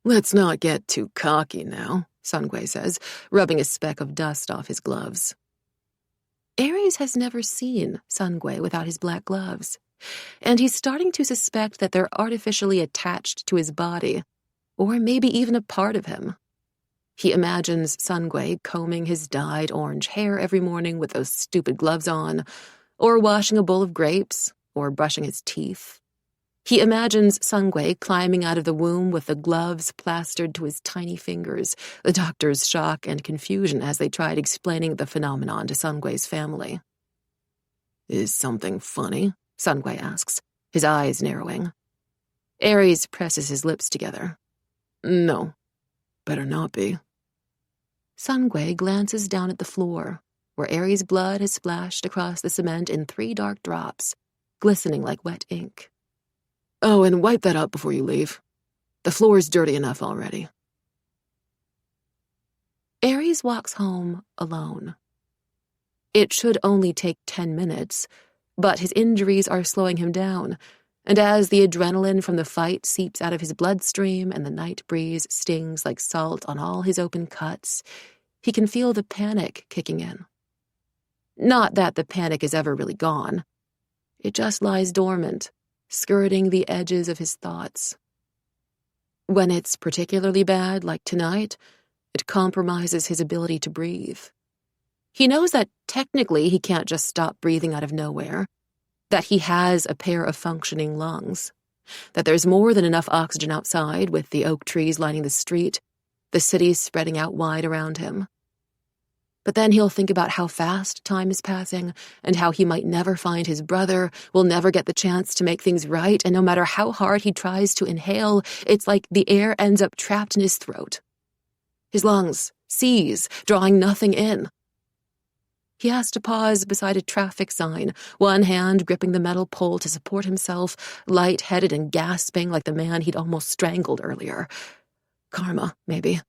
[SPEAKER 1] "Let's not get too cocky now," Sungwei says, rubbing a speck of dust off his gloves. Aries has never seen Sungwei without his black gloves, and he's starting to suspect that they're artificially attached to his body, or maybe even a part of him. He imagines Sungwei combing his dyed orange hair every morning with those stupid gloves on, or washing a bowl of grapes, or brushing his teeth. He imagines Sungwei climbing out of the womb with the gloves plastered to his tiny fingers, the doctor's shock and confusion as they tried explaining the phenomenon to Sungwei's family.
[SPEAKER 2] "Is something funny?"
[SPEAKER 1] Sungwei asks, his eyes narrowing. Aries presses his lips together.
[SPEAKER 2] "No, better not be."
[SPEAKER 1] Sungwei glances down at the floor, where Aries' blood has splashed across the cement in 3 dark drops, glistening like wet ink.
[SPEAKER 2] "Oh, and wipe that up before you leave. The floor's dirty enough already."
[SPEAKER 1] Aries walks home alone. It should only take 10 minutes, but his injuries are slowing him down, and as the adrenaline from the fight seeps out of his bloodstream and the night breeze stings like salt on all his open cuts, he can feel the panic kicking in. Not that the panic is ever really gone. It just lies dormant, skirting the edges of his thoughts. When it's particularly bad, like tonight, it compromises his ability to breathe. He knows that technically he can't just stop breathing out of nowhere, that he has a pair of functioning lungs, that there's more than enough oxygen outside with the oak trees lining the street, the city spreading out wide around him. But then he'll think about how fast time is passing and how he might never find his brother, will never get the chance to make things right, and no matter how hard he tries to inhale, it's like the air ends up trapped in his throat. His lungs seize, drawing nothing in. He has to pause beside a traffic sign, one hand gripping the metal pole to support himself, light-headed and gasping like the man he'd almost strangled earlier. Karma, maybe.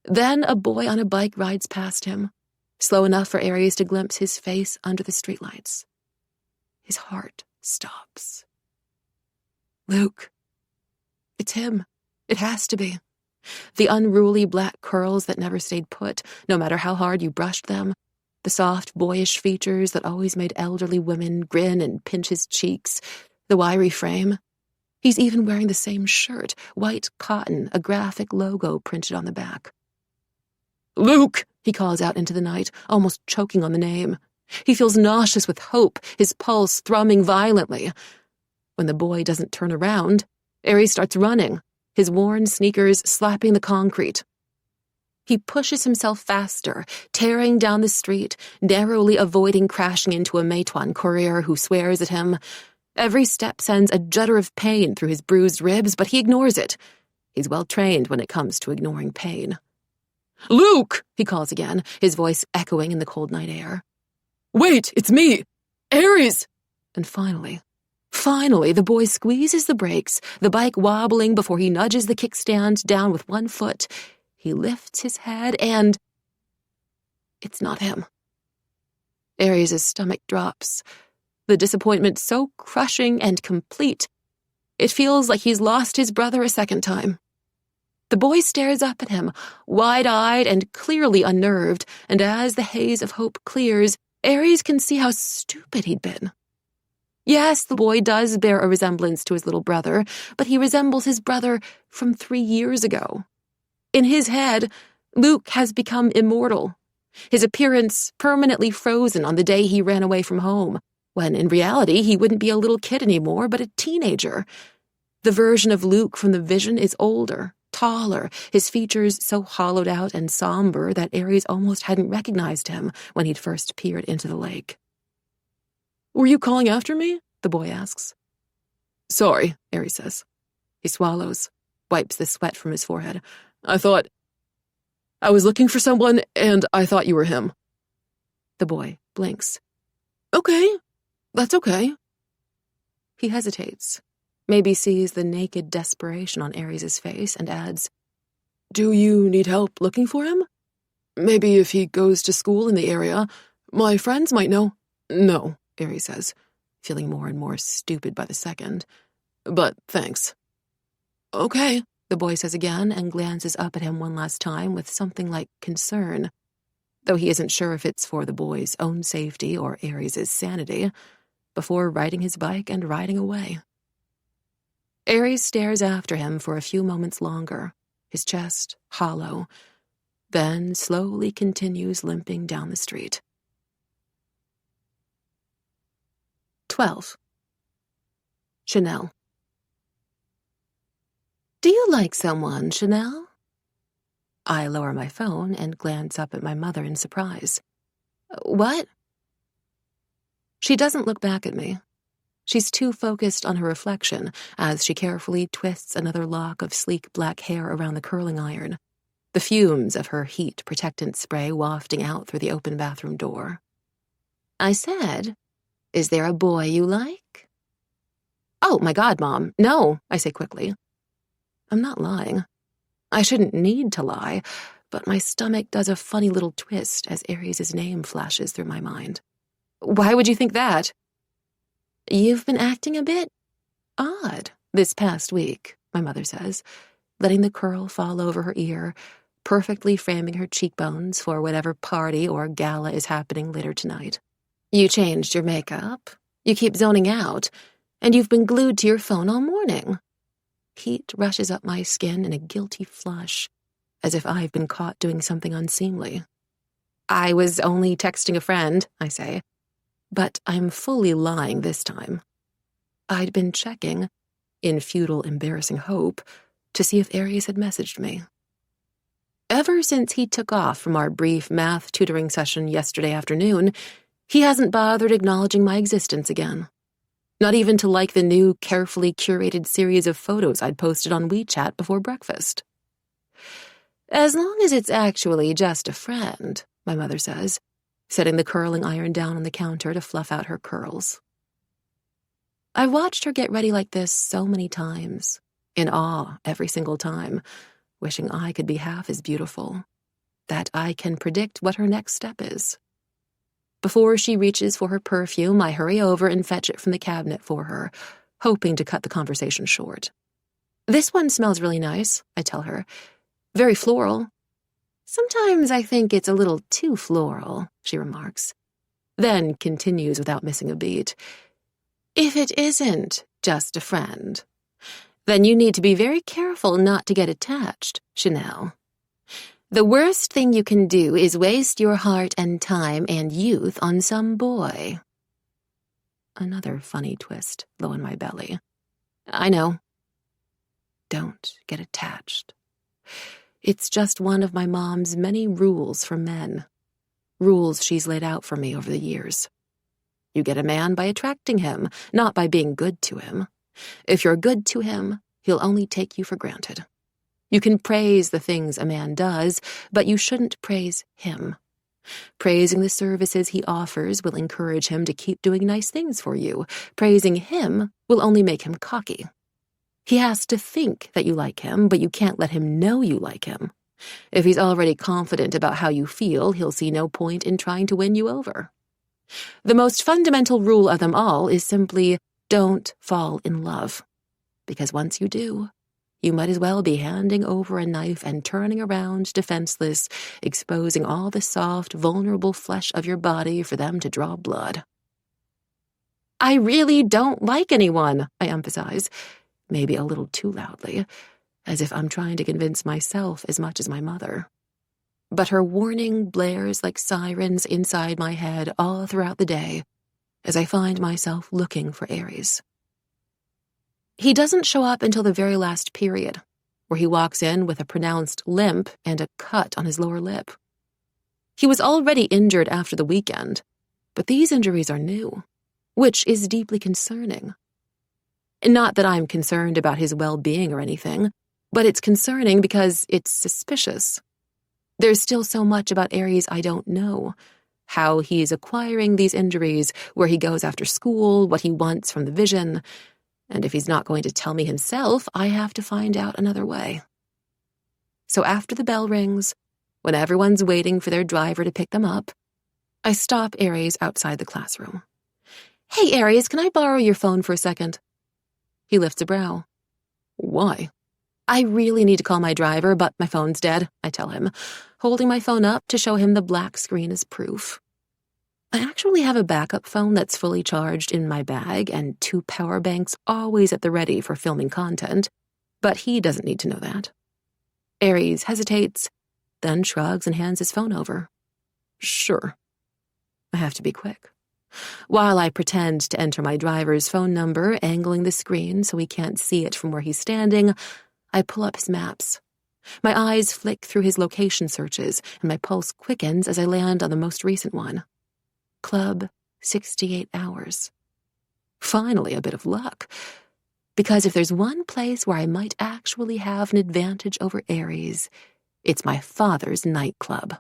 [SPEAKER 1] Then a boy on a bike rides past him, slow enough for Aries to glimpse his face under the streetlights. His heart stops. Luke. It's him. It has to be. The unruly black curls that never stayed put, no matter how hard you brushed them, the soft, boyish features that always made elderly women grin and pinch his cheeks, the wiry frame. He's even wearing the same shirt, white cotton, a graphic logo printed on the back.
[SPEAKER 2] Luke,
[SPEAKER 1] he calls out into the night, almost choking on the name. He feels nauseous with hope, his pulse thrumming violently. When the boy doesn't turn around, Aries starts running, his worn sneakers slapping the concrete. He pushes himself faster, tearing down the street, narrowly avoiding crashing into a Meituan courier who swears at him. Every step sends a judder of pain through his bruised ribs, but he ignores it. He's well trained when it comes to ignoring pain.
[SPEAKER 2] Luke,
[SPEAKER 1] he calls again, his voice echoing in the cold night air.
[SPEAKER 2] Wait, it's me, Aries!
[SPEAKER 1] And finally, the boy squeezes the brakes, the bike wobbling before he nudges the kickstand down with one foot. He lifts his head and... it's not him. Aries' stomach drops. The disappointment so crushing and complete. It feels like he's lost his brother a second time. The boy stares up at him, wide-eyed and clearly unnerved, and as the haze of hope clears, Aries can see how stupid he'd been. Yes, the boy does bear a resemblance to his little brother, but he resembles his brother from 3 years ago. In his head, Luke has become immortal, his appearance permanently frozen on the day he ran away from home, when in reality he wouldn't be a little kid anymore, but a teenager. The version of Luke from the vision is older, taller, his features so hollowed out and somber that Aries almost hadn't recognized him when he'd first peered into the lake.
[SPEAKER 2] Were you calling after me?
[SPEAKER 1] The boy asks.
[SPEAKER 2] Sorry,
[SPEAKER 1] Aries says. He swallows, wipes the sweat from his forehead.
[SPEAKER 2] I was looking for someone, and I thought you were him.
[SPEAKER 1] The boy blinks.
[SPEAKER 2] Okay, that's okay.
[SPEAKER 1] He hesitates, maybe sees the naked desperation on Aries' face, and adds,
[SPEAKER 2] Do you need help looking for him? Maybe if he goes to school in the area, my friends might know.
[SPEAKER 1] No, Aries says, feeling more and more stupid by the second.
[SPEAKER 2] But thanks. Okay,
[SPEAKER 1] the boy says again and glances up at him one last time with something like concern, though he isn't sure if it's for the boy's own safety or Aries' sanity, before riding his bike and riding away. Aries stares after him for a few moments longer, his chest hollow, then slowly continues limping down the street. 12. Chanel. Do you like someone, Chanel? I lower my phone and glance up at my mother in surprise. What? She doesn't look back at me. She's too focused on her reflection as she carefully twists another lock of sleek black hair around the curling iron, the fumes of her heat protectant spray wafting out through the open bathroom door. I said, Is there a boy you like? Oh, my God, Mom, no, I say quickly. I'm not lying. I shouldn't need to lie, but my stomach does a funny little twist as Aries' name flashes through my mind. Why would you think that? You've been acting a bit odd this past week, my mother says, letting the curl fall over her ear, perfectly framing her cheekbones for whatever party or gala is happening later tonight. You changed your makeup, you keep zoning out, and you've been glued to your phone all morning. Heat rushes up my skin in a guilty flush, as if I've been caught doing something unseemly. I was only texting a friend, I say, but I'm fully lying this time. I'd been checking, in futile, embarrassing hope, to see if Aries had messaged me. Ever since he took off from our brief math tutoring session yesterday afternoon, he hasn't bothered acknowledging my existence again. Not even to like the new, carefully curated series of photos I'd posted on WeChat before breakfast. As long as it's actually just a friend, my mother says, setting the curling iron down on the counter to fluff out her curls. I've watched her get ready like this so many times, in awe every single time, wishing I could be half as beautiful, that I can predict what her next step is. Before she reaches for her perfume, I hurry over and fetch it from the cabinet for her, hoping to cut the conversation short. This one smells really nice, I tell her. Very floral. Sometimes I think it's a little too floral, she remarks. Then continues without missing a beat. If it isn't just a friend, Then you need to be very careful not to get attached, Chanel. The worst thing you can do is waste your heart and time and youth on some boy. Another funny twist low in my belly. I know. Don't get attached. It's just one of my mom's many rules for men. Rules she's laid out for me over the years. You get a man by attracting him, not by being good to him. If you're good to him, he'll only take you for granted. You can praise the things a man does, but you shouldn't praise him. Praising the services he offers will encourage him to keep doing nice things for you. Praising him will only make him cocky. He has to think that you like him, but you can't let him know you like him. If he's already confident about how you feel, he'll see no point in trying to win you over. The most fundamental rule of them all is simply don't fall in love. Because once you do, you might as well be handing over a knife and turning around defenseless, exposing all the soft, vulnerable flesh of your body for them to draw blood. I really don't like anyone, I emphasize, maybe a little too loudly, as if I'm trying to convince myself as much as my mother. But her warning blares like sirens inside my head all throughout the day as I find myself looking for Aries. He doesn't show up until the very last period, where he walks in with a pronounced limp and a cut on his lower lip. He was already injured after the weekend, but these injuries are new, which is deeply concerning. Not that I'm concerned about his well-being or anything, but it's concerning because it's suspicious. There's still so much about Aries I don't know. How he's acquiring these injuries, where he goes after school, what he wants from the vision. And if he's not going to tell me himself, I have to find out another way. So after the bell rings, when everyone's waiting for their driver to pick them up, I stop Aries outside the classroom. Hey, Aries, can I borrow your phone for a second? He lifts a brow. Why? I really need to call my driver, but my phone's dead, I tell him, holding my phone up to show him the black screen as proof. I actually have a backup phone that's fully charged in my bag and 2 power banks always at the ready for filming content, but he doesn't need to know that. Aries hesitates, then shrugs and hands his phone over. Sure. I have to be quick. While I pretend to enter my driver's phone number, angling the screen so he can't see it from where he's standing, I pull up his maps. My eyes flick through his location searches, and my pulse quickens as I land on the most recent one. Club 68 Hours. Finally, a bit of luck. Because if there's one place where I might actually have an advantage over Aries, it's my father's nightclub.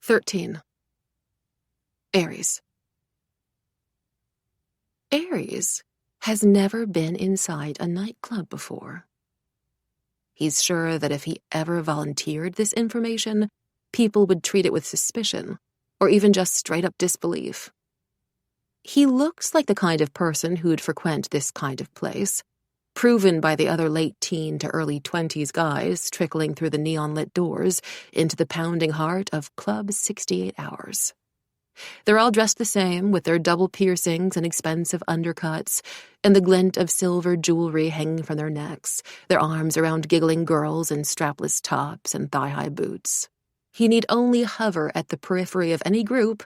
[SPEAKER 1] 13. Aries. Aries has never been inside a nightclub before. He's sure that if he ever volunteered this information, people would treat it with suspicion, or even just straight-up disbelief. He looks like the kind of person who'd frequent this kind of place, proven by the other late teen to early 20s guys trickling through the neon-lit doors into the pounding heart of Club 68 Hours. They're all dressed the same, with their double piercings and expensive undercuts, and the glint of silver jewelry hanging from their necks, their arms around giggling girls in strapless tops and thigh-high boots. He need only hover at the periphery of any group,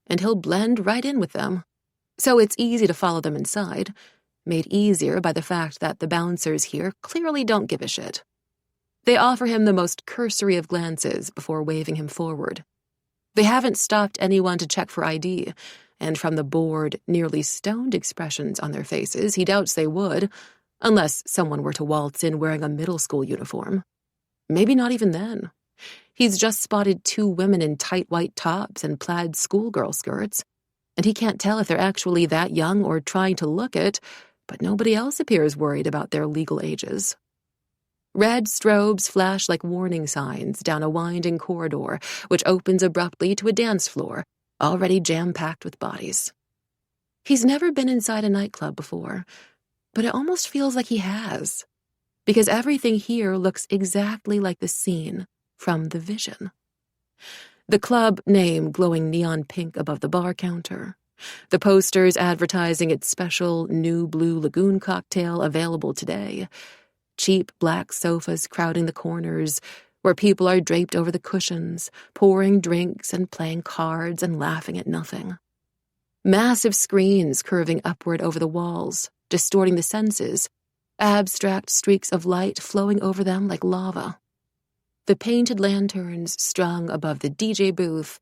[SPEAKER 1] and he'll blend right in with them. So it's easy to follow them inside, made easier by the fact that the bouncers here clearly don't give a shit. They offer him the most cursory of glances before waving him forward. They haven't stopped anyone to check for ID, and from the bored, nearly stoned expressions on their faces, he doubts they would, unless someone were to waltz in wearing a middle school uniform. Maybe not even then. He's just spotted 2 women in tight white tops and plaid schoolgirl skirts, and he can't tell if they're actually that young or trying to look it, but nobody else appears worried about their legal ages. Red strobes flash like warning signs down a winding corridor, which opens abruptly to a dance floor, already jam-packed with bodies. He's never been inside a nightclub before, but it almost feels like he has, because everything here looks exactly like the scene from the vision. The club name glowing neon pink above the bar counter,
[SPEAKER 2] The posters advertising its special new Blue Lagoon cocktail available today. Cheap black sofas crowding the corners, where people are draped over the cushions, pouring drinks and playing cards and laughing at nothing. Massive screens curving upward over the walls, distorting the senses, abstract streaks of light flowing over them like lava. The painted lanterns strung above the DJ booth,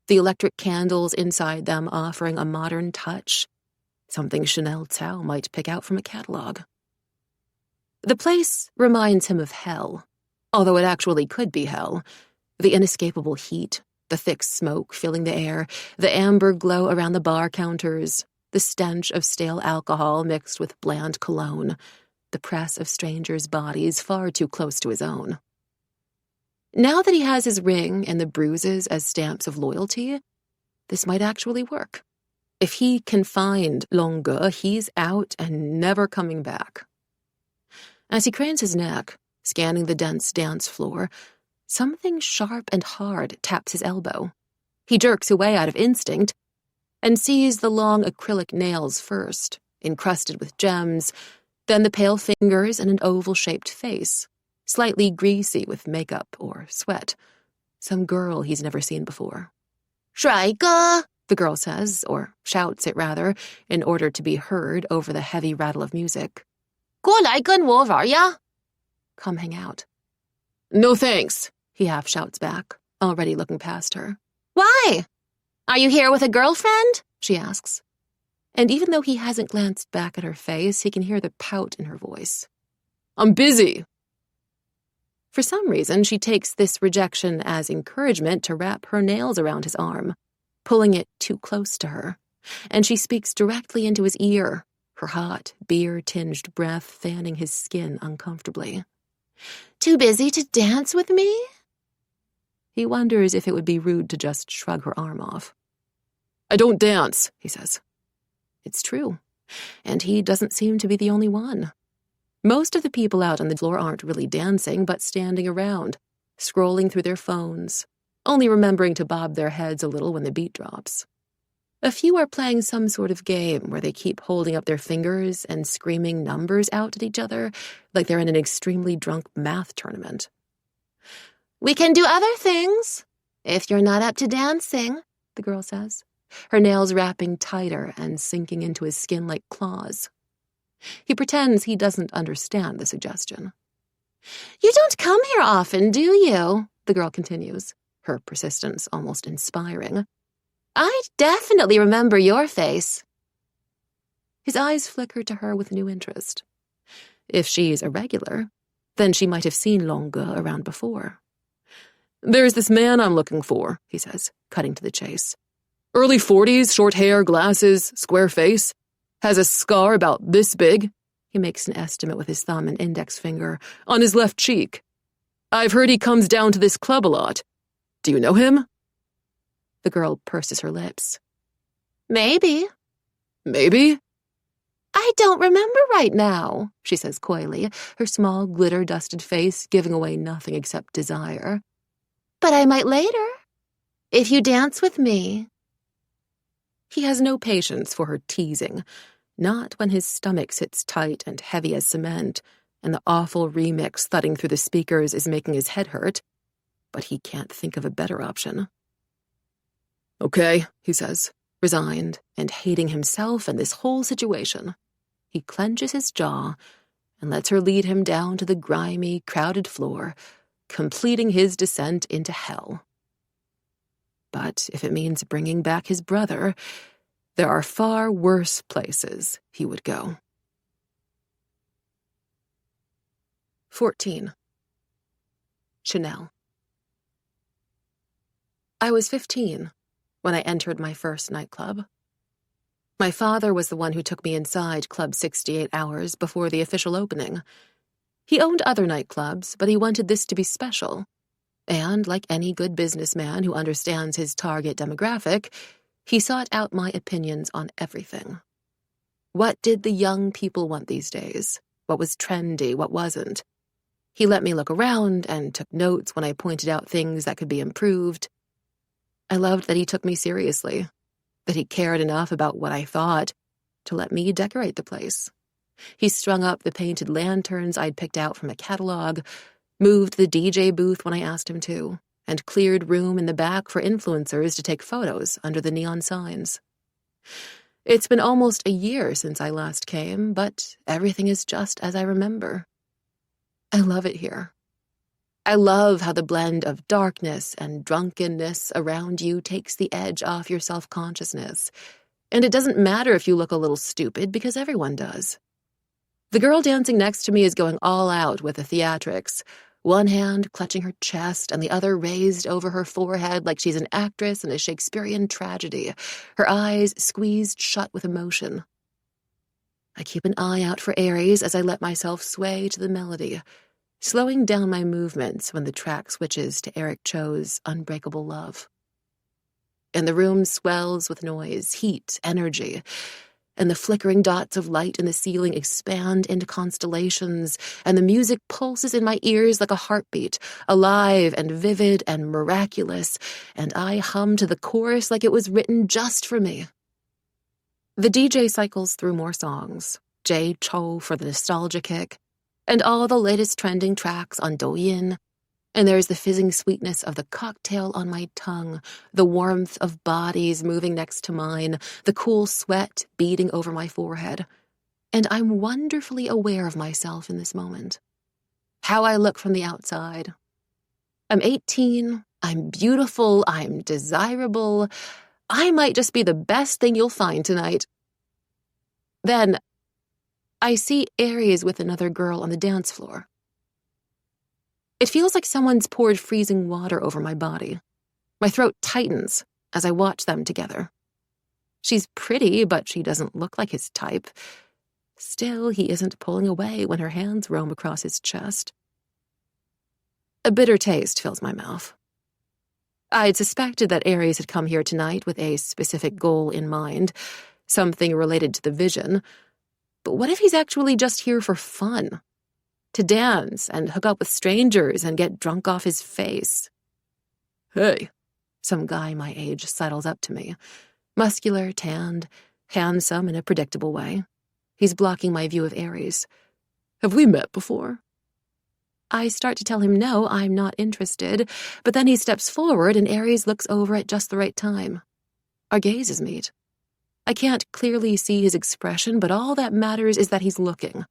[SPEAKER 2] the electric candles inside them offering a modern touch, something Chanel Tao might pick out from a catalog. The place reminds him of hell, although it actually could be hell. The inescapable heat, the thick smoke filling the air, the amber glow around the bar counters, the stench of stale alcohol mixed with bland cologne, the press of strangers' bodies far too close to his own. Now that he has his ring and the bruises as stamps of loyalty, this might actually work. If he can find Longue, he's out and never coming back. As he cranes his neck, scanning the dense dance floor, something sharp and hard taps his elbow. He jerks away out of instinct and sees the long acrylic nails first, encrusted with gems, then the pale fingers and an oval-shaped face, slightly greasy with makeup or sweat. Some girl he's never seen before. 帅哥, the girl says, or shouts it rather, in order to be heard over the heavy rattle of music. 过来跟我玩呀? Come hang out. No thanks, he half shouts back, already looking past her. Why? Are you here with a girlfriend? She asks. And even though he hasn't glanced back at her face, he can hear the pout in her voice. I'm busy. For some reason, she takes this rejection as encouragement to wrap her nails around his arm, pulling it too close to her, and she speaks directly into his ear, her hot, beer-tinged breath fanning his skin uncomfortably. Too busy to dance with me? He wonders if it would be rude to just shrug her arm off. I don't dance, he says. It's true, and he doesn't seem to be the only one. Most of the people out on the floor aren't really dancing, but standing around, scrolling through their phones, only remembering to bob their heads a little when the beat drops. A few are playing some sort of game where they keep holding up their fingers and screaming numbers out at each other like they're in an extremely drunk math tournament. We can do other things, if you're not up to dancing, the girl says, her nails wrapping tighter and sinking into his skin like claws. He pretends he doesn't understand the suggestion. You don't come here often, do you? The girl continues, her persistence almost inspiring. I definitely remember your face. His eyes flicker to her with new interest. If she's a regular, then she might have seen Longue around before. There's this man I'm looking for, he says, cutting to the chase. Early 40s, short hair, glasses, square face. Has a scar about this big, he makes an estimate with his thumb and index finger, on his left cheek. I've heard he comes down to this club a lot. Do you know him? The girl purses her lips. Maybe. Maybe? I don't remember right now, she says coyly, her small, glitter-dusted face giving away nothing except desire. But I might later, if you dance with me. He has no patience for her teasing, not when his stomach sits tight and heavy as cement, and the awful remix thudding through the speakers is making his head hurt, but he can't think of a better option. Okay, he says, resigned and hating himself and this whole situation. He clenches his jaw and lets her lead him down to the grimy, crowded floor, completing his descent into hell. But if it means bringing back his brother, there are far worse places he would go. 14. Chanel. I was 15 when I entered my first nightclub. My father was the one who took me inside Club 68 Hours before the official opening. He owned other nightclubs, but he wanted this to be special. And, like any good businessman who understands his target demographic, he sought out my opinions on everything. What did the young people want these days? What was trendy? What wasn't? He let me look around and took notes when I pointed out things that could be improved. I loved that he took me seriously.
[SPEAKER 1] that he cared enough about what I thought to let me decorate the place. He strung up the painted lanterns I'd picked out from a catalog, moved the DJ booth when I asked him to, and cleared room in the back for influencers to take photos under the neon signs. It's been almost a year since I last came, but everything is just as I remember. I love it here. I love how the blend of darkness and drunkenness around you takes the edge off your self-consciousness. And it doesn't matter if you look a little stupid, because everyone does. The girl dancing next to me is going all out with the theatrics, one hand clutching her chest and the other raised over her forehead like she's an actress in a Shakespearean tragedy, her eyes squeezed shut with emotion. I keep an eye out for Aries as I let myself sway to the melody, slowing down my movements when the track switches to Eric Cho's Unbreakable Love. And the room swells with noise, heat, energy, and the flickering dots of light in the ceiling expand into constellations, and the music pulses in my ears like a heartbeat, alive and vivid and miraculous, and I hum to the chorus like it was written just for me. The DJ cycles through more songs, Jay Cho for the nostalgia kick, and all the latest trending tracks on Douyin, and there's the fizzing sweetness of the cocktail on my tongue, the warmth of bodies moving next to mine, the cool sweat beading over my forehead. And I'm wonderfully aware of myself in this moment. How I look from the outside. I'm 18, I'm beautiful, I'm desirable. I might just be the best thing you'll find tonight. Then, I see Aries with another girl on the dance floor. It feels like someone's poured freezing water over my body. My throat tightens as I watch them together. She's pretty, but she doesn't look like his type. Still, he isn't pulling away when her hands roam across his chest. A bitter taste fills my mouth. I'd suspected that Aries had come here tonight with a specific goal in mind, something related to the vision. But what if he's actually just here for fun? To dance and hook up with strangers and get drunk off his face? Hey, some guy my age sidles up to me. Muscular, tanned, handsome in a predictable way. He's blocking my view of Aries. Have we met before? I start to tell him no, I'm not interested, but then he steps forward and Aries looks over at just the right time. Our gazes meet. I can't clearly see his expression, but all that matters is that he's looking.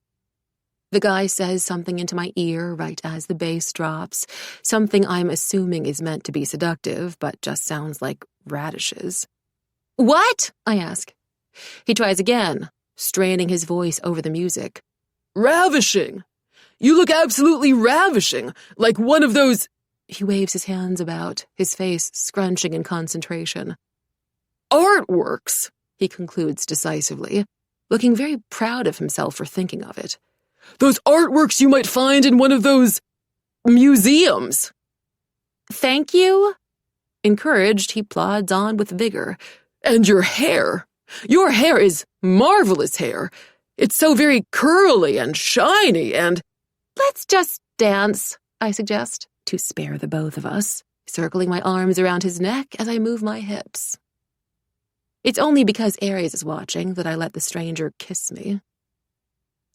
[SPEAKER 1] The guy says something into my ear right as the bass drops, something I'm assuming is meant to be seductive, but just sounds like radishes. What? I ask. He tries again, straining his voice over the music. Ravishing! You look absolutely ravishing, like one of those... He waves his hands about, his face scrunching in concentration. Artworks, he concludes decisively, looking very proud of himself for thinking of it. Those artworks you might find in one of those museums. Thank you. Encouraged, he plods on with vigor. And your hair. Your hair is marvelous hair. It's so very curly and shiny and... Let's just dance, I suggest, to spare the both of us, circling my arms around his neck as I move my hips. It's only because Aries is watching that I let the stranger kiss me.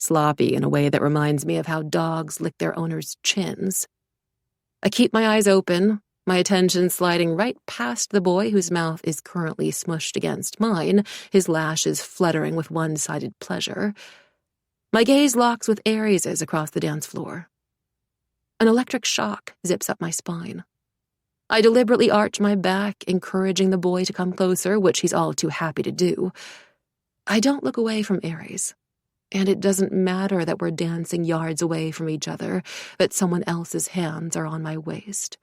[SPEAKER 1] Sloppy in a way that reminds me of how dogs lick their owners' chins. I keep my eyes open, my attention sliding right past the boy whose mouth is currently smushed against mine, his lashes fluttering with one-sided pleasure. My gaze locks with Aries's across the dance floor. An electric shock zips up my spine. I deliberately arch my back, encouraging the boy to come closer, which he's all too happy to do. I don't look away from Aries. And it doesn't matter that we're dancing yards away from each other, that someone else's hands are on my waist.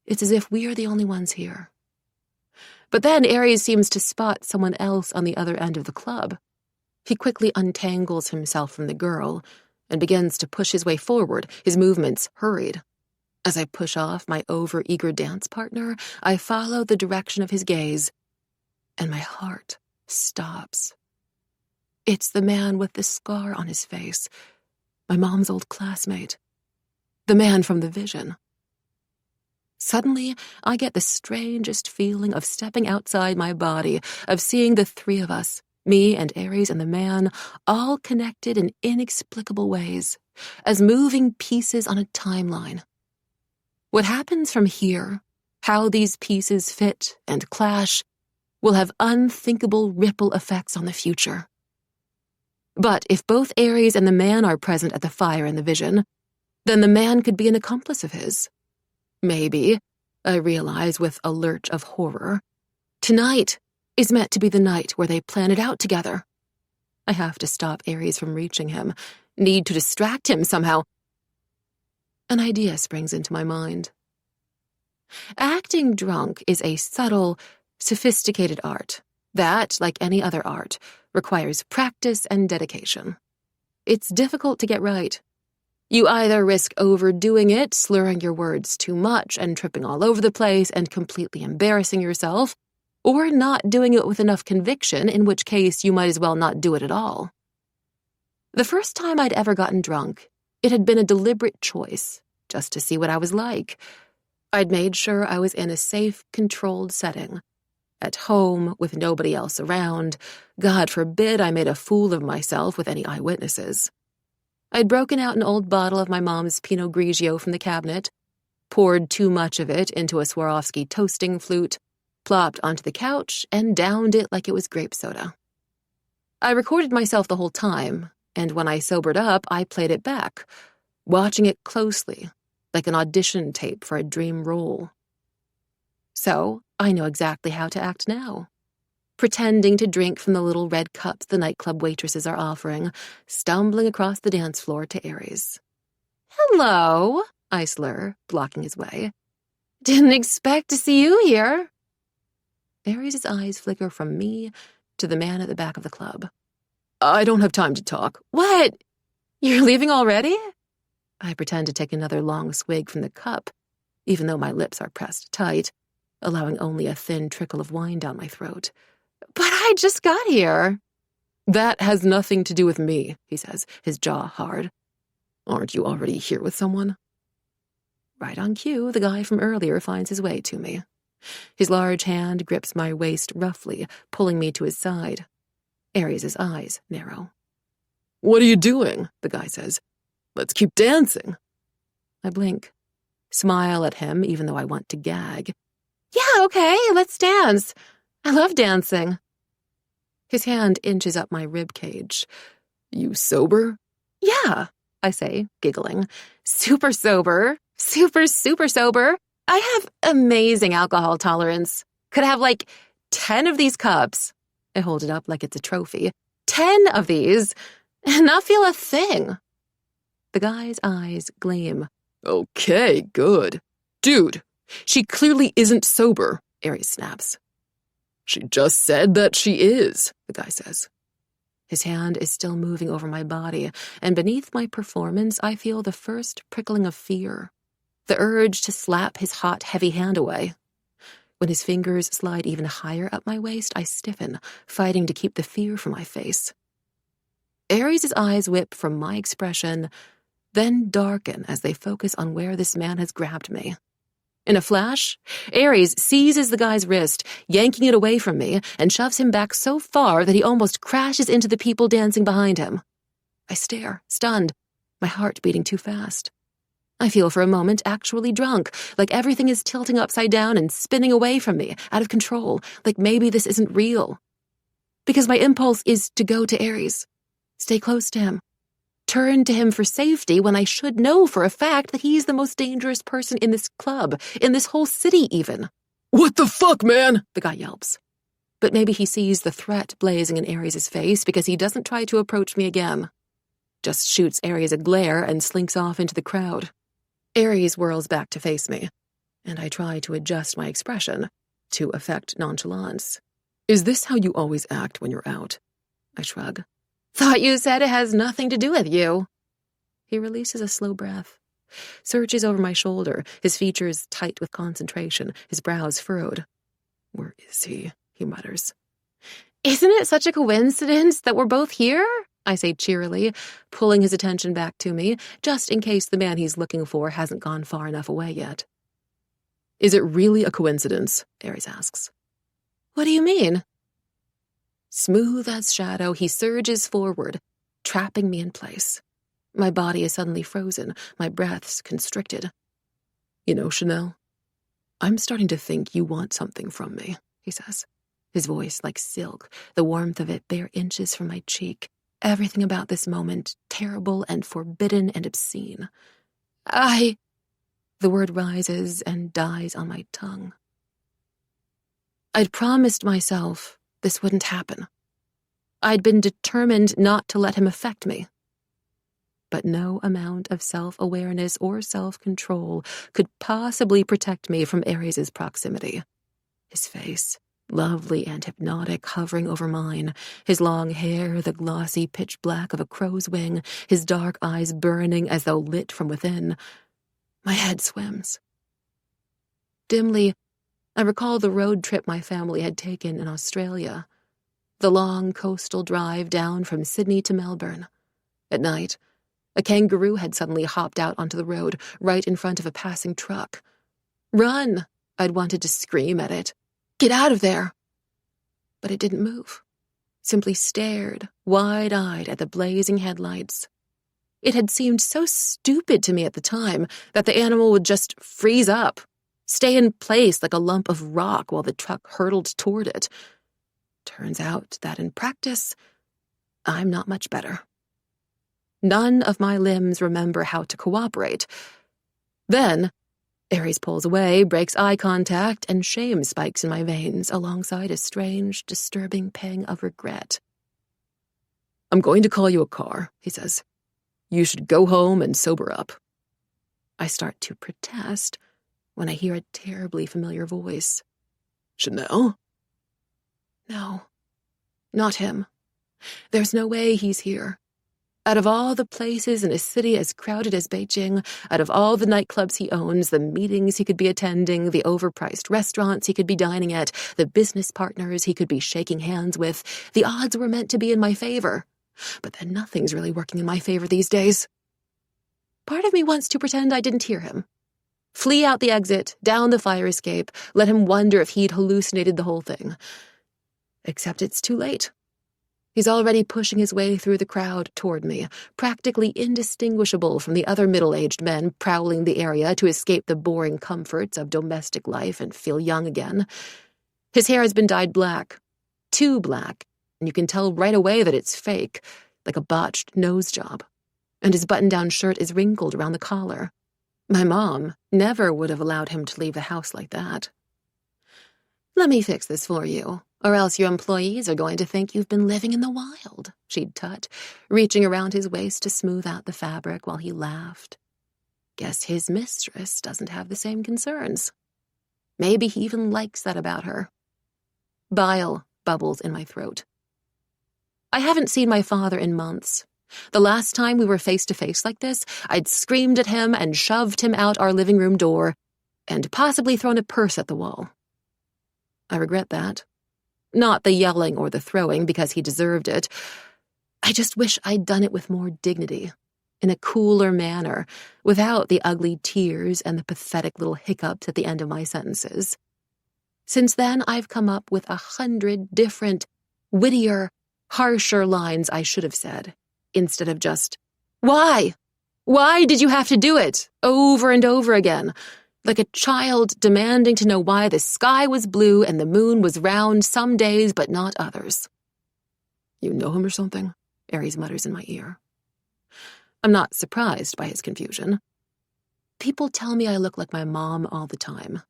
[SPEAKER 1] It's as if we are the only ones here. But then Aries seems to spot someone else on the other end of the club. He quickly untangles himself from the girl and begins to push his way forward, his movements hurried. As I push off my over-eager dance partner, I follow the direction of his gaze, and my heart stops. It's the man with the scar on his face, my mom's old classmate, the man from the vision. Suddenly, I get the strangest feeling of stepping outside my body, of seeing the three of us, me and Ares and the man, all connected in inexplicable ways, as moving pieces on a timeline. What happens from here, how these pieces fit and clash, will have unthinkable ripple effects on the future. But if both Ares and the man are present at the fire in the vision, then the man could be an accomplice of his. Maybe, I realize with a lurch of horror, tonight is meant to be the night where they plan it out together. I have to stop Ares from reaching him, need to distract him somehow. An idea springs into my mind. Acting drunk is a subtle, sophisticated art that, like any other art, requires practice and dedication. It's difficult to get right. You either risk overdoing it, slurring your words too much and tripping all over the place and completely embarrassing yourself, or not doing it with enough conviction, in which case you might as well not do it at all. The first time I'd ever gotten drunk, it had been a deliberate choice, just to see what I was like. I'd made sure I was in a safe, controlled setting. At home, with nobody else around. God forbid I made a fool of myself with any eyewitnesses. I'd broken out an old bottle of my mom's Pinot Grigio from the cabinet, poured too much of it into a Swarovski toasting flute, plopped onto the couch, and downed it like it was grape soda. I recorded myself the whole time, and when I sobered up, I played it back, watching it closely, like an audition tape for a dream role. So, I know exactly how to act now. Pretending to drink from the little red cups the nightclub waitresses are offering, stumbling across the dance floor to Ares. "Hello," I slur, blocking his way. "Didn't expect to see you here." Ares' eyes flicker from me to the man at the back of the club.
[SPEAKER 2] I don't have time to talk.
[SPEAKER 1] "What? You're leaving already?" I pretend to take another long swig from the cup, even though my lips are pressed tight, allowing only a thin trickle of wine down my throat. "But I just got here."
[SPEAKER 2] "That has nothing to do with me," he says, his jaw hard. "Aren't you already here with someone?"
[SPEAKER 1] Right on cue, the guy from earlier finds his way to me. His large hand grips my waist roughly, pulling me to his side. Ares' eyes narrow.
[SPEAKER 2] "What are you doing?" the guy says. "Let's keep dancing."
[SPEAKER 1] I blink, smile at him even though I want to gag. "Yeah, okay, let's dance. I love dancing." His hand inches up my rib cage.
[SPEAKER 2] "You sober?"
[SPEAKER 1] "Yeah," I say, giggling. "Super sober. Super sober. I have amazing alcohol tolerance. Could have like 10 of these cups." I hold it up like it's a trophy. 10 of these, and not feel a thing." The guy's eyes gleam.
[SPEAKER 2] "Okay, good. Dude, she clearly isn't sober," Ares snaps. "She just said that she is," the guy says.
[SPEAKER 1] His hand is still moving over my body, and beneath my performance, I feel the first prickling of fear, the urge to slap his hot, heavy hand away. When his fingers slide even higher up my waist, I stiffen, fighting to keep the fear from my face. Ares' eyes whip from my expression, then darken as they focus on where this man has grabbed me. In a flash, Ares seizes the guy's wrist, yanking it away from me, and shoves him back so far that he almost crashes into the people dancing behind him. I stare, stunned, my heart beating too fast. I feel for a moment actually drunk, like everything is tilting upside down and spinning away from me, out of control, like maybe this isn't real. Because my impulse is to go to Ares, stay close to him, turn to him for safety when I should know for a fact that he's the most dangerous person in this club, in this whole city even.
[SPEAKER 2] "What the fuck, man?" the guy yelps.
[SPEAKER 1] But maybe he sees the threat blazing in Ares' face because he doesn't try to approach me again. Just shoots Ares a glare and slinks off into the crowd. Ares whirls back to face me, and I try to adjust my expression to affect nonchalance.
[SPEAKER 2] "Is this how you always act when you're out?"
[SPEAKER 1] I shrug. "Thought you said it has nothing to do with you." He releases a slow breath, searches over my shoulder, his features tight with concentration, his brows furrowed.
[SPEAKER 2] "Where is he?" he mutters.
[SPEAKER 1] "Isn't it such a coincidence that we're both here?" I say cheerily, pulling his attention back to me, just in case the man he's looking for hasn't gone far enough away yet.
[SPEAKER 2] Is it really a coincidence? Aries asks.
[SPEAKER 1] What do you mean? Smooth as shadow, he surges forward, trapping me in place. My body is suddenly frozen, my breaths constricted.
[SPEAKER 2] You know, Chanel, I'm starting to think you want something from me, he says. His voice like silk, the warmth of it bare inches from my cheek. Everything about this moment terrible and forbidden and obscene. The word rises and dies on my tongue. I'd promised myself this wouldn't happen. I'd been determined not to let him affect me. But no amount of self-awareness or self-control could possibly protect me from Aries' proximity. His face, lovely and hypnotic, hovering over mine, his long hair the glossy pitch black of a crow's wing, his dark eyes burning as though lit from within. My head swims. Dimly, I recall the road trip my family had taken in Australia, the long coastal drive down from Sydney to Melbourne. At night, a kangaroo had suddenly hopped out onto the road right in front of a passing truck. Run! I'd wanted to scream at it. Get out of there! But it didn't move, simply stared, wide-eyed at the blazing headlights. It had seemed so stupid to me at the time that the animal would just freeze up, stay in place like a lump of rock while the truck hurtled toward it. Turns out that in practice, I'm not much better. None of my limbs remember how to cooperate. Then, Aries pulls away, breaks eye contact, and shame spikes in my veins alongside a strange, disturbing pang of regret. I'm going to call you a car, he says. You should go home and sober up. I start to protest when I hear a terribly familiar voice. Chanel? No, not him. There's no way he's here. Out of all the places in a city as crowded as Beijing, out of all the nightclubs he owns, the meetings he could be attending, the overpriced restaurants he could be dining at, the business partners he could be shaking hands with, the odds were meant to be in my favor. But then nothing's really working in my favor these days. Part of me wants to pretend I didn't hear him. Flee out the exit, down the fire escape, let him wonder if he'd hallucinated the whole thing. Except it's too late. He's already pushing his way through the crowd toward me, practically indistinguishable from the other middle-aged men prowling the area to escape the boring comforts of domestic life and feel young again. His hair has been dyed black, too black, and you can tell right away that it's fake, like a botched nose job. And his button-down shirt is wrinkled around the collar. My mom never would have allowed him to leave the house like that. Let me fix this for you, or else your employees are going to think you've been living in the wild, she'd tut, reaching around his waist to smooth out the fabric while he laughed. Guess his mistress doesn't have the same concerns. Maybe he even likes that about her. Bile bubbles in my throat. I haven't seen my father in months. The last time we were face-to-face like this, I'd screamed at him and shoved him out our living room door, and possibly thrown a purse at the wall. I regret that. Not the yelling or the throwing, because he deserved it. I just wish I'd done it with more dignity, in a cooler manner, without the ugly tears and the pathetic little hiccups at the end of my sentences. Since then, I've come up with 100 different, wittier, harsher lines I should have said, instead of just, "Why? Why did you have to do it?" over and over again, like a child demanding to know why the sky was blue and the moon was round some days but not others. You know him or something? Aries mutters in my ear. I'm not surprised by his confusion. People tell me I look like my mom all the time.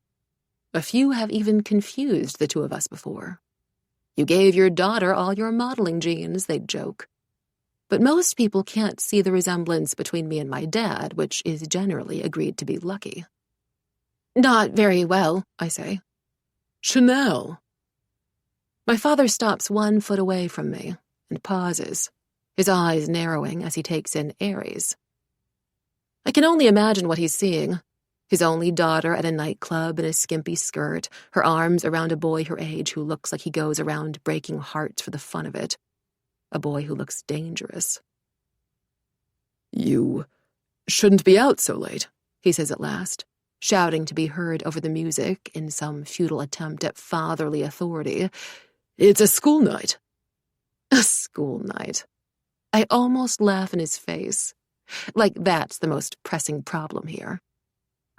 [SPEAKER 2] A few have even confused the two of us before. You gave your daughter all your modeling genes, they'd joke. But most people can't see the resemblance between me and my dad, which is generally agreed to be lucky. Not very well, I say. Chanel. My father stops 1 foot away from me and pauses, his eyes narrowing as he takes in Aries. I can only imagine what he's seeing. His only daughter at a nightclub in a skimpy skirt, her arms around a boy her age who looks like he goes around breaking hearts for the fun of it. A boy who looks dangerous. You shouldn't be out so late, he says at last,
[SPEAKER 1] shouting to be heard over the music in some futile attempt at fatherly authority.
[SPEAKER 2] "It's a school night."
[SPEAKER 1] A school night. I almost laugh in his face. Like that's the most pressing problem here.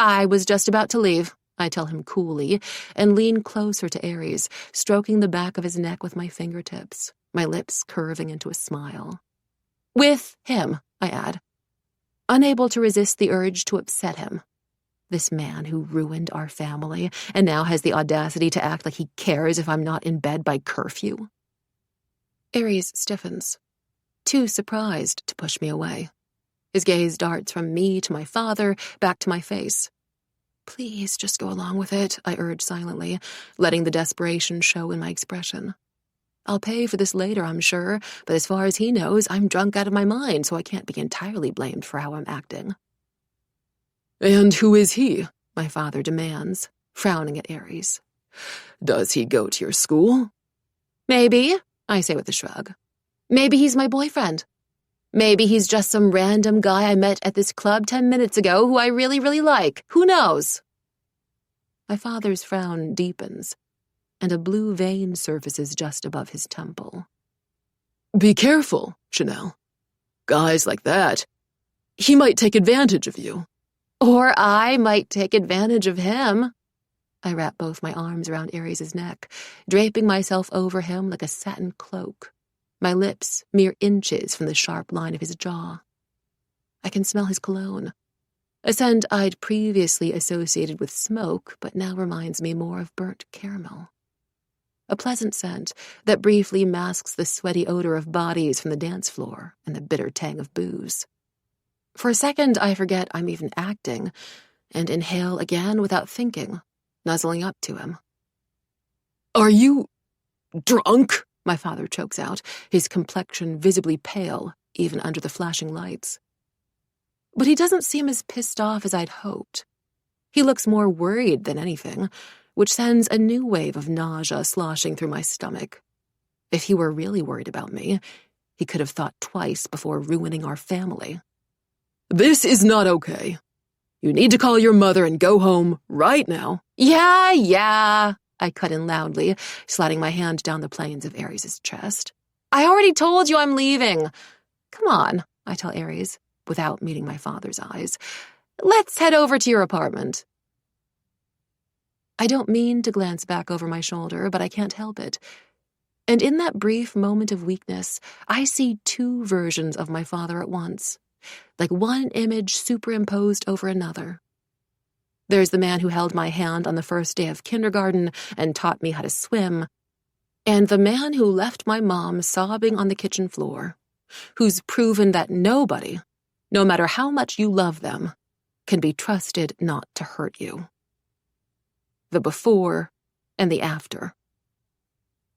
[SPEAKER 1] I was just about to leave, I tell him coolly, and lean closer to Aries, stroking the back of his neck with my fingertips, my lips curving into a smile. With him, I add, unable to resist the urge to upset him. This man who ruined our family and now has the audacity to act like he cares if I'm not in bed by curfew. Aries stiffens, too surprised to push me away. His gaze darts from me to my father, back to my face. Please just go along with it, I urge silently, letting the desperation show in my expression. I'll pay for this later, I'm sure, but as far as he knows, I'm drunk out of my mind, so I can't be entirely blamed for how I'm acting.
[SPEAKER 2] "And who is he?"
[SPEAKER 1] my father demands, frowning at Aries.
[SPEAKER 2] "Does he go to your school?"
[SPEAKER 1] Maybe, I say with a shrug. Maybe he's my boyfriend. Maybe he's just some random guy I met at this club 10 minutes ago who I really, really like. Who knows? My father's frown deepens, and a blue vein surfaces just above his temple.
[SPEAKER 2] "Be careful, Chanel. Guys like that, he might take advantage of you."
[SPEAKER 1] Or I might take advantage of him. I wrap both my arms around Aries' neck, draping myself over him like a satin cloak, my lips mere inches from the sharp line of his jaw. I can smell his cologne, a scent I'd previously associated with smoke, but now reminds me more of burnt caramel. A pleasant scent that briefly masks the sweaty odor of bodies from the dance floor and the bitter tang of booze. For a second, I forget I'm even acting, and inhale again without thinking, nuzzling up to him.
[SPEAKER 2] "Are you drunk?"
[SPEAKER 1] my father chokes out, his complexion visibly pale, even under the flashing lights. But he doesn't seem as pissed off as I'd hoped. He looks more worried than anything, which sends a new wave of nausea sloshing through my stomach. If he were really worried about me, he could have thought twice before ruining our family.
[SPEAKER 2] "This is not okay. You need to call your mother and go home right now."
[SPEAKER 1] Yeah, I cut in loudly, sliding my hand down the planes of Aries' chest. I already told you I'm leaving. Come on, I tell Aries, without meeting my father's eyes. Let's head over to your apartment. I don't mean to glance back over my shoulder, but I can't help it. And in that brief moment of weakness, I see two versions of my father at once, like one image superimposed over another. There's the man who held my hand on the first day of kindergarten and taught me how to swim, and the man who left my mom sobbing on the kitchen floor, who's proven that nobody, no matter how much you love them, can be trusted not to hurt you. The before and the after.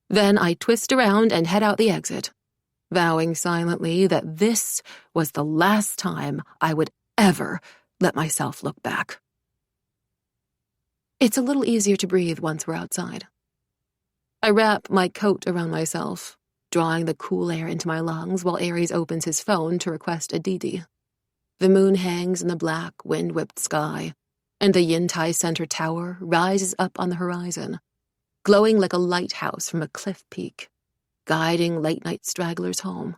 [SPEAKER 1] Then I twist around and head out the exit, vowing silently that this was the last time I would ever let myself look back. It's a little easier to breathe once we're outside. I wrap my coat around myself, drawing the cool air into my lungs while Aries opens his phone to request a Didi. The moon hangs in the black, wind-whipped sky, and the Yintai Center Tower rises up on the horizon, glowing like a lighthouse from a cliff peak, guiding late-night stragglers home.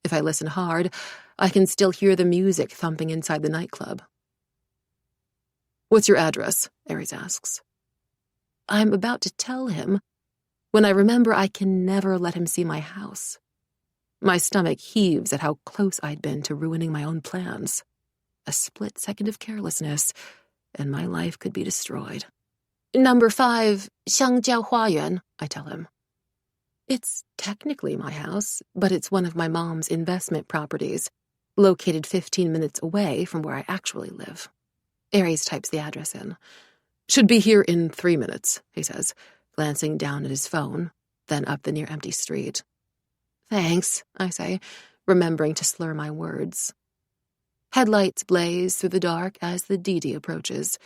[SPEAKER 1] If I listen hard, I can still hear the music thumping inside the nightclub.
[SPEAKER 2] "What's your address?"
[SPEAKER 1] Aries asks. I'm about to tell him when I remember I can never let him see my house. My stomach heaves at how close I'd been to ruining my own plans. A split second of carelessness, and my life could be destroyed. Number 5, Xiangjiao Huayuan, I tell him. It's technically my house, but it's one of my mom's investment properties, located 15 minutes away from where I actually live. Aries types the address in.
[SPEAKER 2] "Should be here in 3 minutes, he says,
[SPEAKER 1] glancing down at his phone, then up the near-empty street. Thanks, I say, remembering to slur my words. Headlights blaze through the dark as the Didi approaches.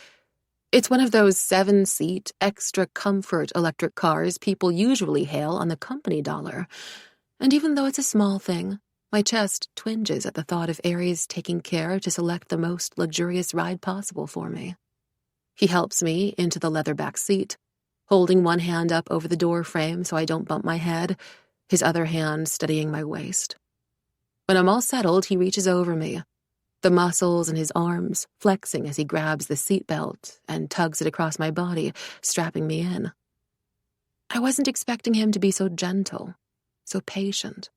[SPEAKER 1] It's one of those 7-seat, extra comfort electric cars people usually hail on the company dollar. And even though it's a small thing, my chest twinges at the thought of Aries taking care to select the most luxurious ride possible for me. He helps me into the leather back seat, holding one hand up over the door frame so I don't bump my head, his other hand steadying my waist. When I'm all settled, he reaches over me, the muscles in his arms flexing as he grabs the seatbelt and tugs it across my body, strapping me in. I wasn't expecting him to be so gentle, so patient.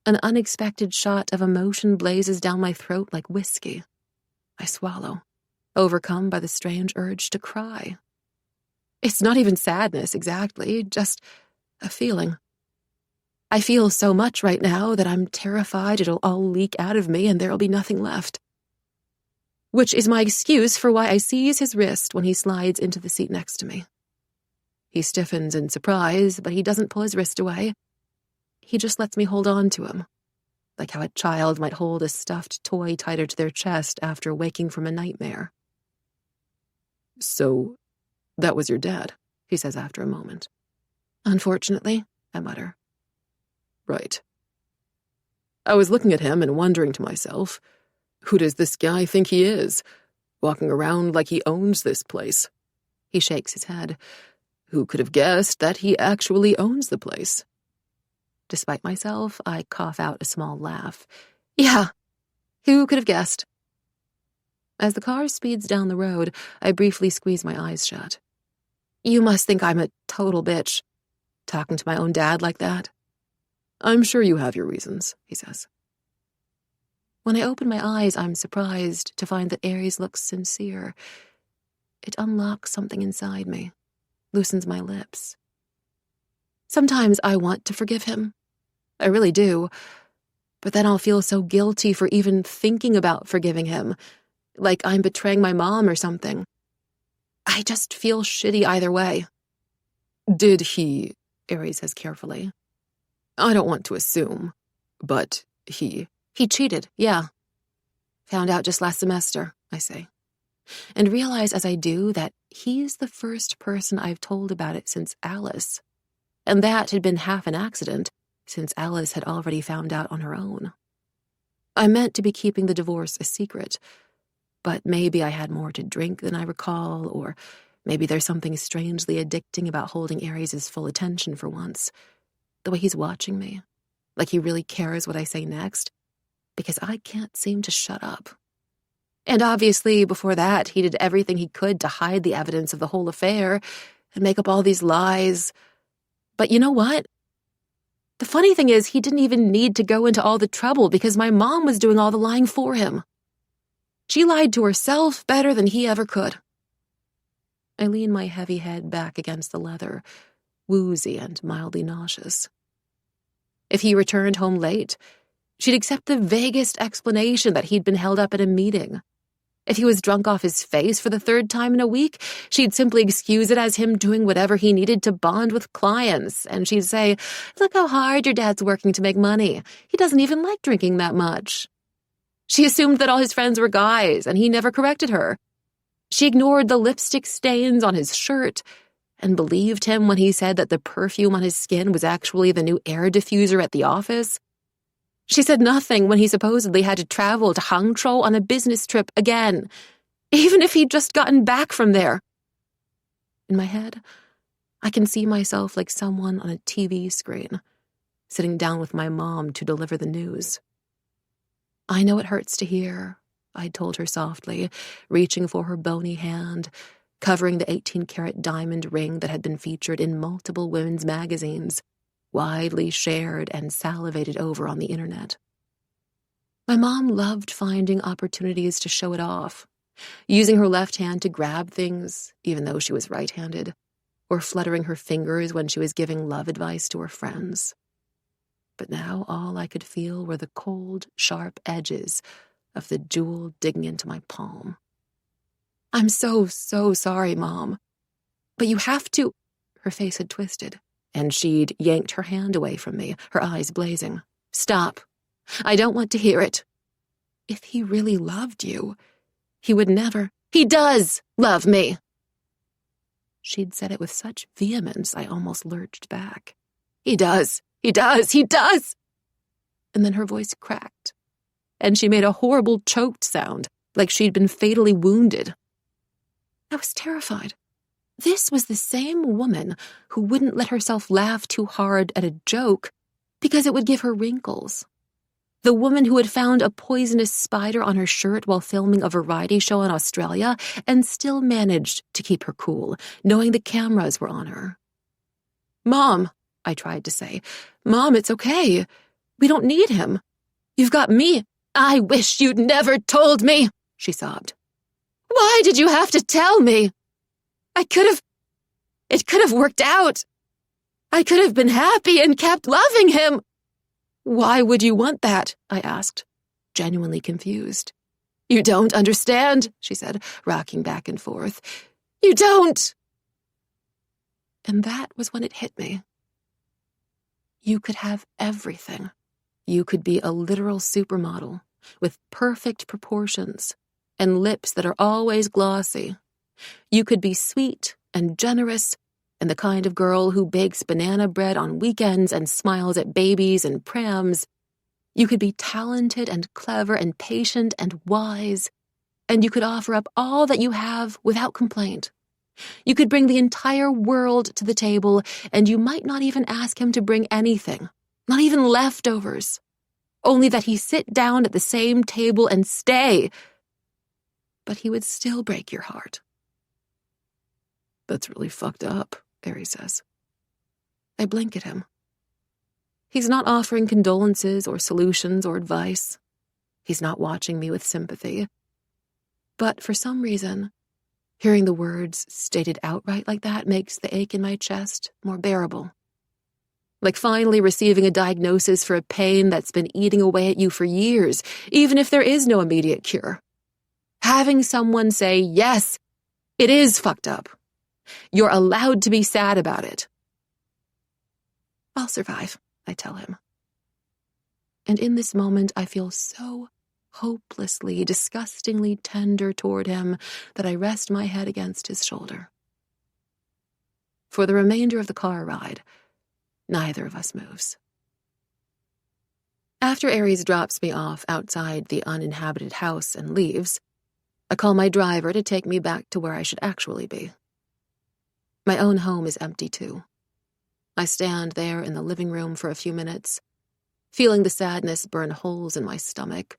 [SPEAKER 1] An unexpected shot of emotion blazes down my throat like whiskey. I swallow, overcome by the strange urge to cry. It's not even sadness, exactly, just a feeling. I feel so much right now that I'm terrified it'll all leak out of me and there'll be nothing left. Which is my excuse for why I seize his wrist when he slides into the seat next to me. He stiffens in surprise, but he doesn't pull his wrist away. He just lets me hold on to him, like how a child might hold a stuffed toy tighter to their chest after waking from a nightmare.
[SPEAKER 2] So, that was your dad, he says after a moment.
[SPEAKER 1] Unfortunately, I mutter.
[SPEAKER 2] Right. I was looking at him and wondering to myself, who does this guy think he is? Walking around like he owns this place.
[SPEAKER 1] He shakes his head.
[SPEAKER 2] Who could have guessed that he actually owns the place?
[SPEAKER 1] Despite myself, I cough out a small laugh. Yeah, who could have guessed? As the car speeds down the road, I briefly squeeze my eyes shut. You must think I'm a total bitch, talking to my own dad like that.
[SPEAKER 2] I'm sure you have your reasons, he says.
[SPEAKER 1] When I open my eyes, I'm surprised to find that Aries looks sincere. It unlocks something inside me, loosens my lips. Sometimes I want to forgive him. I really do. But then I'll feel so guilty for even thinking about forgiving him, like I'm betraying my mom or something. I just feel shitty either way.
[SPEAKER 2] Did he, Aries says carefully. I don't want to assume, but he
[SPEAKER 1] cheated, yeah. Found out just last semester, I say. And realize as I do that he's the first person I've told about it since Alice. And that had been half an accident, since Alice had already found out on her own. I meant to be keeping the divorce a secret, but maybe I had more to drink than I recall, or maybe there's something strangely addicting about holding Aries' full attention for once. The way he's watching me, like he really cares what I say next, because I can't seem to shut up. And obviously, before that, he did everything he could to hide the evidence of the whole affair and make up all these lies. But you know what? The funny thing is, he didn't even need to go into all the trouble because my mom was doing all the lying for him. She lied to herself better than he ever could. I lean my heavy head back against the leather, woozy and mildly nauseous. If he returned home late, she'd accept the vaguest explanation that he'd been held up at a meeting. If he was drunk off his face for the third time in a week, she'd simply excuse it as him doing whatever he needed to bond with clients, and she'd say, "Look how hard your dad's working to make money. He doesn't even like drinking that much." She assumed that all his friends were guys, and he never corrected her. She ignored the lipstick stains on his shirt and believed him when he said that the perfume on his skin was actually the new air diffuser at the office. She said nothing when he supposedly had to travel to Hangzhou on a business trip again, even if he'd just gotten back from there. In my head, I can see myself like someone on a TV screen, sitting down with my mom to deliver the news. "I know it hurts to hear," I'd told her softly, reaching for her bony hand, covering the 18-karat diamond ring that had been featured in multiple women's magazines, widely shared and salivated over on the internet. My mom loved finding opportunities to show it off, using her left hand to grab things, even though she was right-handed, or fluttering her fingers when she was giving love advice to her friends. But now all I could feel were the cold, sharp edges of the jewel digging into my palm. "I'm so sorry, Mom. But you have to—" Her face had twisted, and she'd yanked her hand away from me, her eyes blazing. "Stop. I don't want to hear it. If he really loved you, he would never—" "He does love me!" She'd said it with such vehemence I almost lurched back. "He does! He does! He does!" And then her voice cracked, and she made a horrible choked sound, like she'd been fatally wounded. I was terrified. This was the same woman who wouldn't let herself laugh too hard at a joke because it would give her wrinkles. The woman who had found a poisonous spider on her shirt while filming a variety show in Australia and still managed to keep her cool, knowing the cameras were on her. "Mom," I tried to say, "Mom, it's okay. We don't need him. You've got me." "I wish you'd never told me," she sobbed. "Why did you have to tell me? It could have worked out. I could have been happy and kept loving him." "Why would you want that?" I asked, genuinely confused. "You don't understand," she said, rocking back and forth. "You don't." And that was when it hit me. You could have everything. You could be a literal supermodel with perfect proportions and lips that are always glossy. You could be sweet and generous and the kind of girl who bakes banana bread on weekends and smiles at babies and prams. You could be talented and clever and patient and wise, and you could offer up all that you have without complaint. You could bring the entire world to the table, and you might not even ask him to bring anything, not even leftovers, only that he sit down at the same table and stay. But he would still break your heart.
[SPEAKER 2] "That's really fucked up," Barry says.
[SPEAKER 1] I blink at him. He's not offering condolences or solutions or advice. He's not watching me with sympathy. But for some reason, hearing the words stated outright like that makes the ache in my chest more bearable. Like finally receiving a diagnosis for a pain that's been eating away at you for years, even if there is no immediate cure. Having someone say, "Yes, it is fucked up. You're allowed to be sad about it." "I'll survive," I tell him. And in this moment, I feel so hopelessly, disgustingly tender toward him that I rest my head against his shoulder. For the remainder of the car ride, neither of us moves. After Aries drops me off outside the uninhabited house and leaves, I call my driver to take me back to where I should actually be. My own home is empty too. I stand there in the living room for a few minutes, feeling the sadness burn holes in my stomach,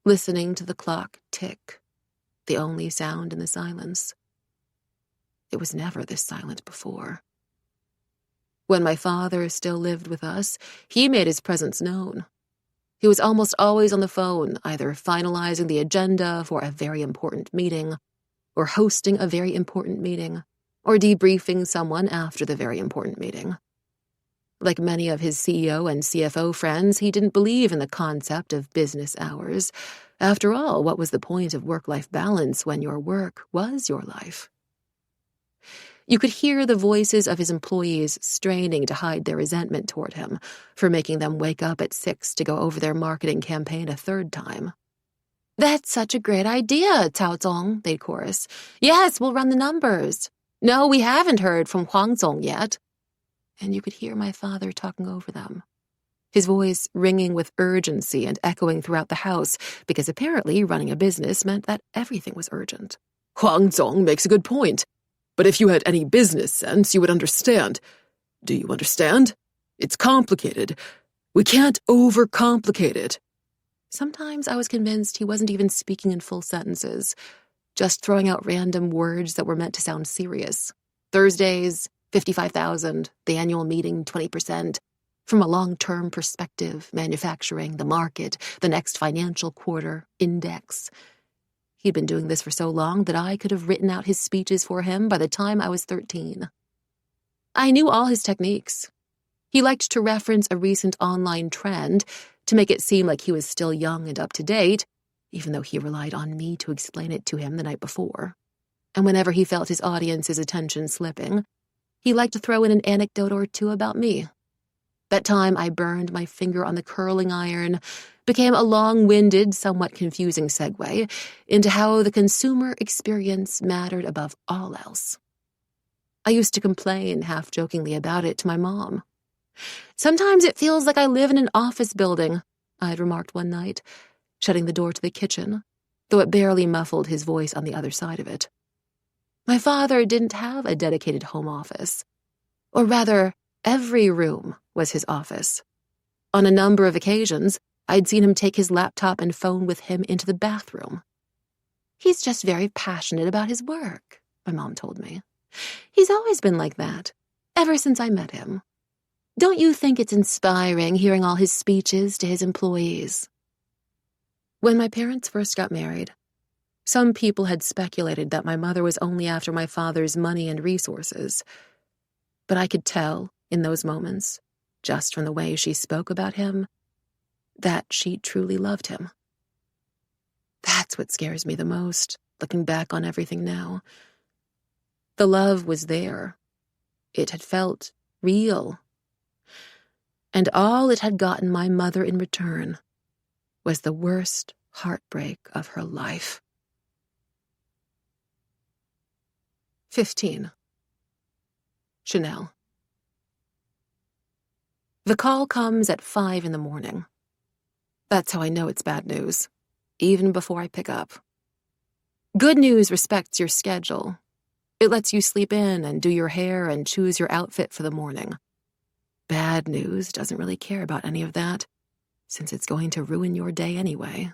[SPEAKER 1] listening to the clock tick, the only sound in the silence. It was never this silent before. When my father still lived with us, he made his presence known. He was almost always on the phone, either finalizing the agenda for a very important meeting, or hosting a very important meeting, or debriefing someone after the very important meeting. Like many of his CEO and CFO friends, he didn't believe in the concept of business hours. After all, what was the point of work-life balance when your work was your life? You could hear the voices of his employees straining to hide their resentment toward him for making them wake up at 6 to go over their marketing campaign a third time. "That's such a great idea, Cao Zong," they'd chorus. "Yes, we'll run the numbers. No, we haven't heard from Huang Zong yet." And you could hear my father talking over them, his voice ringing with urgency and echoing throughout the house, because apparently running a business meant that everything was urgent.
[SPEAKER 2] "Huang Zong makes a good point. But if you had any business sense, you would understand. Do you understand? It's complicated. We can't overcomplicate it."
[SPEAKER 1] Sometimes I was convinced he wasn't even speaking in full sentences, just throwing out random words that were meant to sound serious. Thursdays, 55,000, the annual meeting, 20%. From a long-term perspective, manufacturing, the market, the next financial quarter, index. He'd been doing this for so long that I could have written out his speeches for him by the time I was 13. I knew all his techniques. He liked to reference a recent online trend to make it seem like he was still young and up to date, even though he relied on me to explain it to him the night before. And whenever he felt his audience's attention slipping, he liked to throw in an anecdote or two about me. That time I burned my finger on the curling iron became a long-winded, somewhat confusing segue into how the consumer experience mattered above all else. I used to complain, half-jokingly, about it to my mom. "Sometimes it feels like I live in an office building," I had remarked one night, shutting the door to the kitchen, though it barely muffled his voice on the other side of it. My father didn't have a dedicated home office. Or rather, every room was his office. On a number of occasions, I'd seen him take his laptop and phone with him into the bathroom. He's just very passionate about his work, my mom told me. He's always been like that, ever since I met him. Don't you think it's inspiring hearing all his speeches to his employees? When my parents first got married, some people had speculated that my mother was only after my father's money and resources. But I could tell, in those moments, just from the way she spoke about him, that she truly loved him. That's what scares me the most, looking back on everything now. The love was there. It had felt real. And all it had gotten my mother in return was the worst heartbreak of her life. 15. Chanel. The call comes at 5 in the morning. That's how I know it's bad news, even before I pick up. Good news respects your schedule. It lets you sleep in and do your hair and choose your outfit for the morning. Bad news doesn't really care about any of that, since it's going to ruin your day anyway.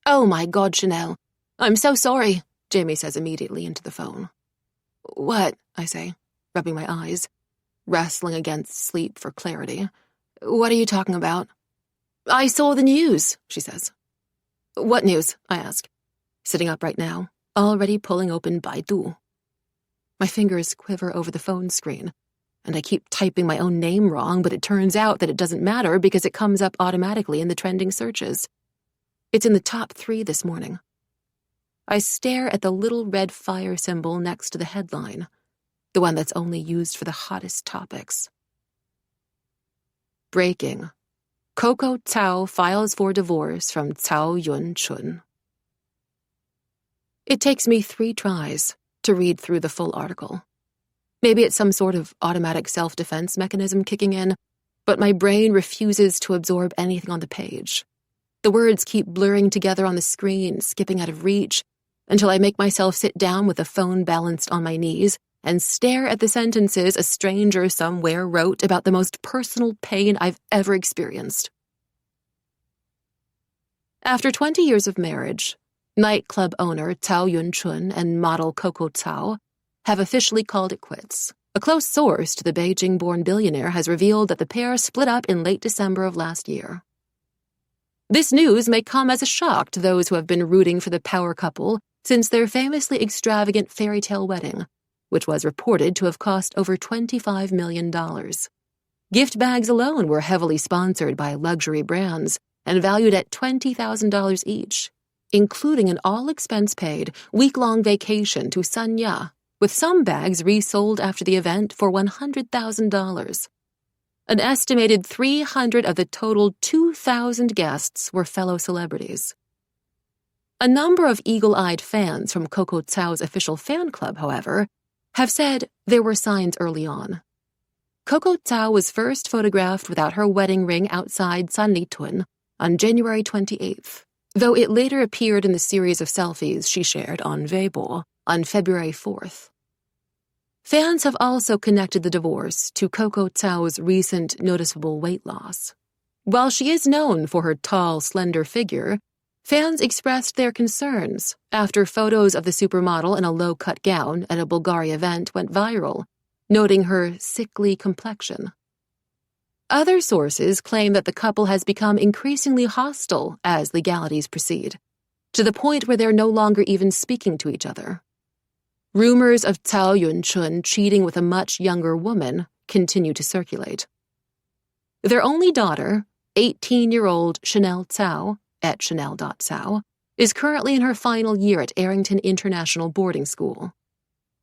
[SPEAKER 1] Oh my God, Chanel. I'm so sorry, Jamie says immediately into the phone. What? I say, rubbing my eyes, wrestling against sleep for clarity. What are you talking about? I saw the news, she says. What news? I ask, sitting up right now, already pulling open Baidu. My fingers quiver over the phone screen, and I keep typing my own name wrong, but it turns out that it doesn't matter because it comes up automatically in the trending searches. It's in the top 3 this morning. I stare at the little red fire symbol next to the headline, the one that's only used for the hottest topics. Breaking. Coco Cao files for divorce from Cao Yun-chun. It takes me 3 tries to read through the full article. Maybe it's some sort of automatic self-defense mechanism kicking in, but my brain refuses to absorb anything on the page. The words keep blurring together on the screen, skipping out of reach, until I make myself sit down with the phone balanced on my knees and stare at the sentences a stranger somewhere wrote about the most personal pain I've ever experienced. After 20 years of marriage, nightclub owner Cao Yun-chun and model Coco Cao have officially called it quits. A close source to the Beijing-born billionaire has revealed that the pair split up in late December of last year. This news may come as a shock to those who have been rooting for the power couple since their famously extravagant fairy tale wedding, which was reported to have cost over $25 million. Gift bags alone were heavily sponsored by luxury brands and valued at $20,000 each, including an all-expense-paid, week-long vacation to Sanya, with some bags resold after the event for $100,000. An estimated 300 of the total 2,000 guests were fellow celebrities. A number of eagle-eyed fans from Coco Cao's official fan club, however, have said there were signs early on. Coco Cao was first photographed without her wedding ring outside Sanlitun on January 28th, though it later appeared in the series of selfies she shared on Weibo on February 4th. Fans have also connected the divorce to Coco Cao's recent noticeable weight loss. While she is known for her tall, slender figure, fans expressed their concerns after photos of the supermodel in a low-cut gown at a Bulgari event went viral, noting her sickly complexion. Other sources claim that the couple has become increasingly hostile as legalities proceed, to the point where they're no longer even speaking to each other. Rumors of Cao Yun-chun cheating with a much younger woman continue to circulate. Their only daughter, 18-year-old Chanel Cao, at chanel.cao, is currently in her final year at Arrington International Boarding School.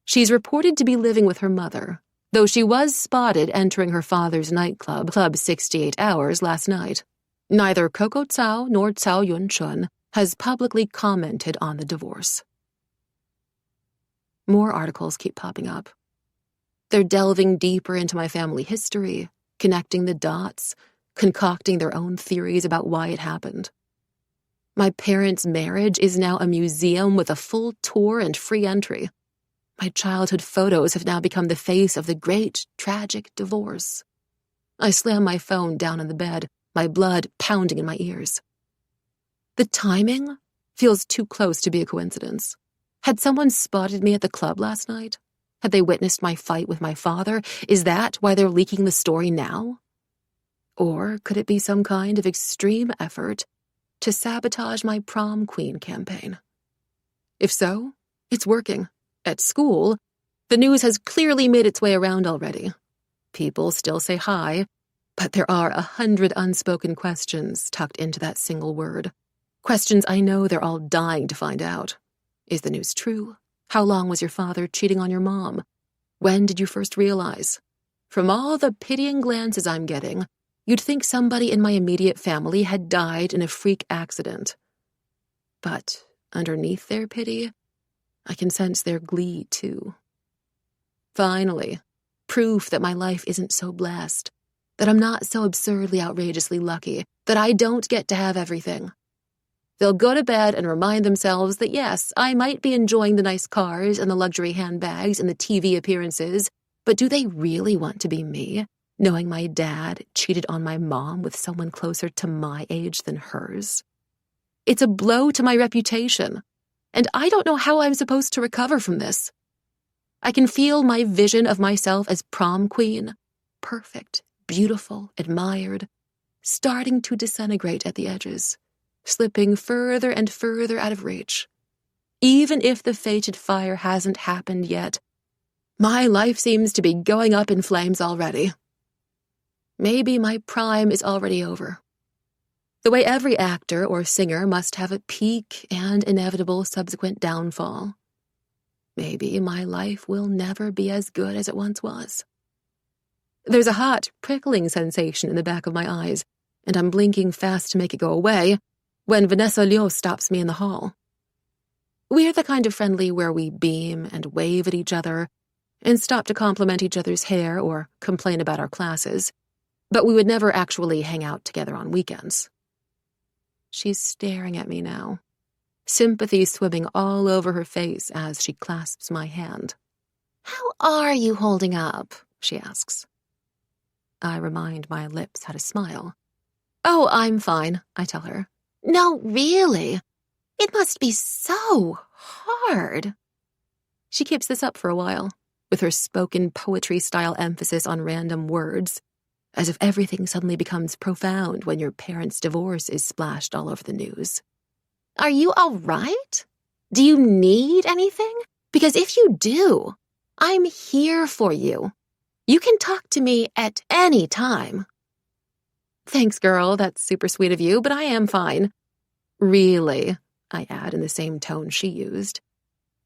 [SPEAKER 1] She's reported to be living with her mother, though she was spotted entering her father's nightclub, Club 68 Hours, last night. Neither Coco Cao nor Cao Yun-chun has publicly commented on the divorce. More articles keep popping up. They're delving deeper into my family history, connecting the dots, concocting their own theories about why it happened. My parents' marriage is now a museum with a full tour and free entry. My childhood photos have now become the face of the great, tragic divorce. I slam my phone down on the bed, my blood pounding in my ears. The timing feels too close to be a coincidence. Had someone spotted me at the club last night? Had they witnessed my fight with my father? Is that why they're leaking the story now? Or could it be some kind of extreme effort to sabotage my prom queen campaign? If so, it's working. At school, the news has clearly made its way around already. People still say hi, but there are 100 unspoken questions tucked into that single word. Questions I know they're all dying to find out. Is the news true? How long was your father cheating on your mom? When did you first realize? From all the pitying glances I'm getting, you'd think somebody in my immediate family had died in a freak accident. But underneath their pity, I can sense their glee, too. Finally, proof that my life isn't so blessed, that I'm not so absurdly outrageously lucky, that I don't get to have everything. They'll go to bed and remind themselves that yes, I might be enjoying the nice cars and the luxury handbags and the TV appearances, but do they really want to be me, knowing my dad cheated on my mom with someone closer to my age than hers? It's a blow to my reputation, and I don't know how I'm supposed to recover from this. I can feel my vision of myself as prom queen, perfect, beautiful, admired, starting to disintegrate at the edges, slipping further and further out of reach. Even if the fated fire hasn't happened yet, my life seems to be going up in flames already. Maybe my prime is already over. The way every actor or singer must have a peak and inevitable subsequent downfall. Maybe my life will never be as good as it once was. There's a hot, prickling sensation in the back of my eyes, and I'm blinking fast to make it go away when Vanessa Liu stops me in the hall. We're the kind of friendly where we beam and wave at each other and stop to compliment each other's hair or complain about our classes, but we would never actually hang out together on weekends. She's staring at me now, sympathy swimming all over her face as she clasps my hand. "How are you holding up?" she asks. I remind my lips how to smile. "Oh, I'm fine," I tell her. "No, really. It must be so hard." She keeps this up for a while, with her spoken poetry-style emphasis on random words, as if everything suddenly becomes profound when your parents' divorce is splashed all over the news. "Are you all right? Do you need anything? Because if you do, I'm here for you. You can talk to me at any time." "Thanks, girl. That's super sweet of you, but I am fine." "Really?" I add in the same tone she used.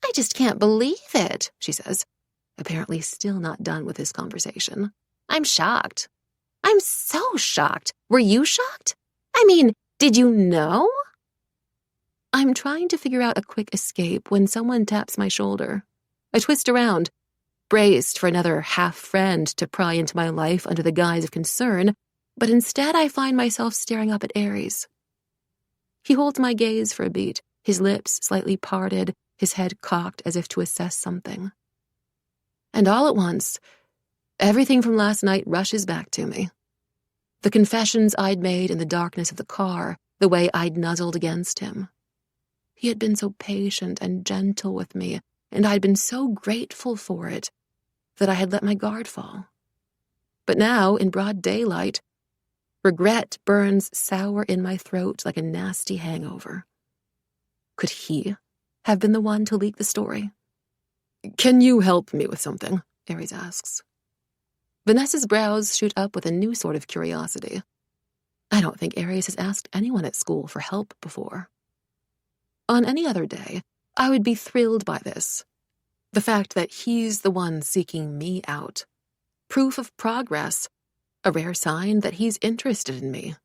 [SPEAKER 1] "I just can't believe it," she says, apparently still not done with this conversation. "I'm shocked. I'm so shocked. Were you shocked? I mean, did you know?" I'm trying to figure out a quick escape when someone taps my shoulder. I twist around, braced for another half-friend to pry into my life under the guise of concern, but instead I find myself staring up at Aries. He holds my gaze for a beat, his lips slightly parted, his head cocked as if to assess something. And all at once, everything from last night rushes back to me. The confessions I'd made in the darkness of the car, the way I'd nuzzled against him. He had been so patient and gentle with me, and I'd been so grateful for it that I had let my guard fall. But now, in broad daylight, regret burns sour in my throat like a nasty hangover. Could he have been the one to leak the story?
[SPEAKER 2] Can you help me with something? Aries asks.
[SPEAKER 1] Vanessa's brows shoot up with a new sort of curiosity. I don't think Aries has asked anyone at school for help before. On any other day, I would be thrilled by this. The fact that he's the one seeking me out. Proof of progress, a rare sign that he's interested in me.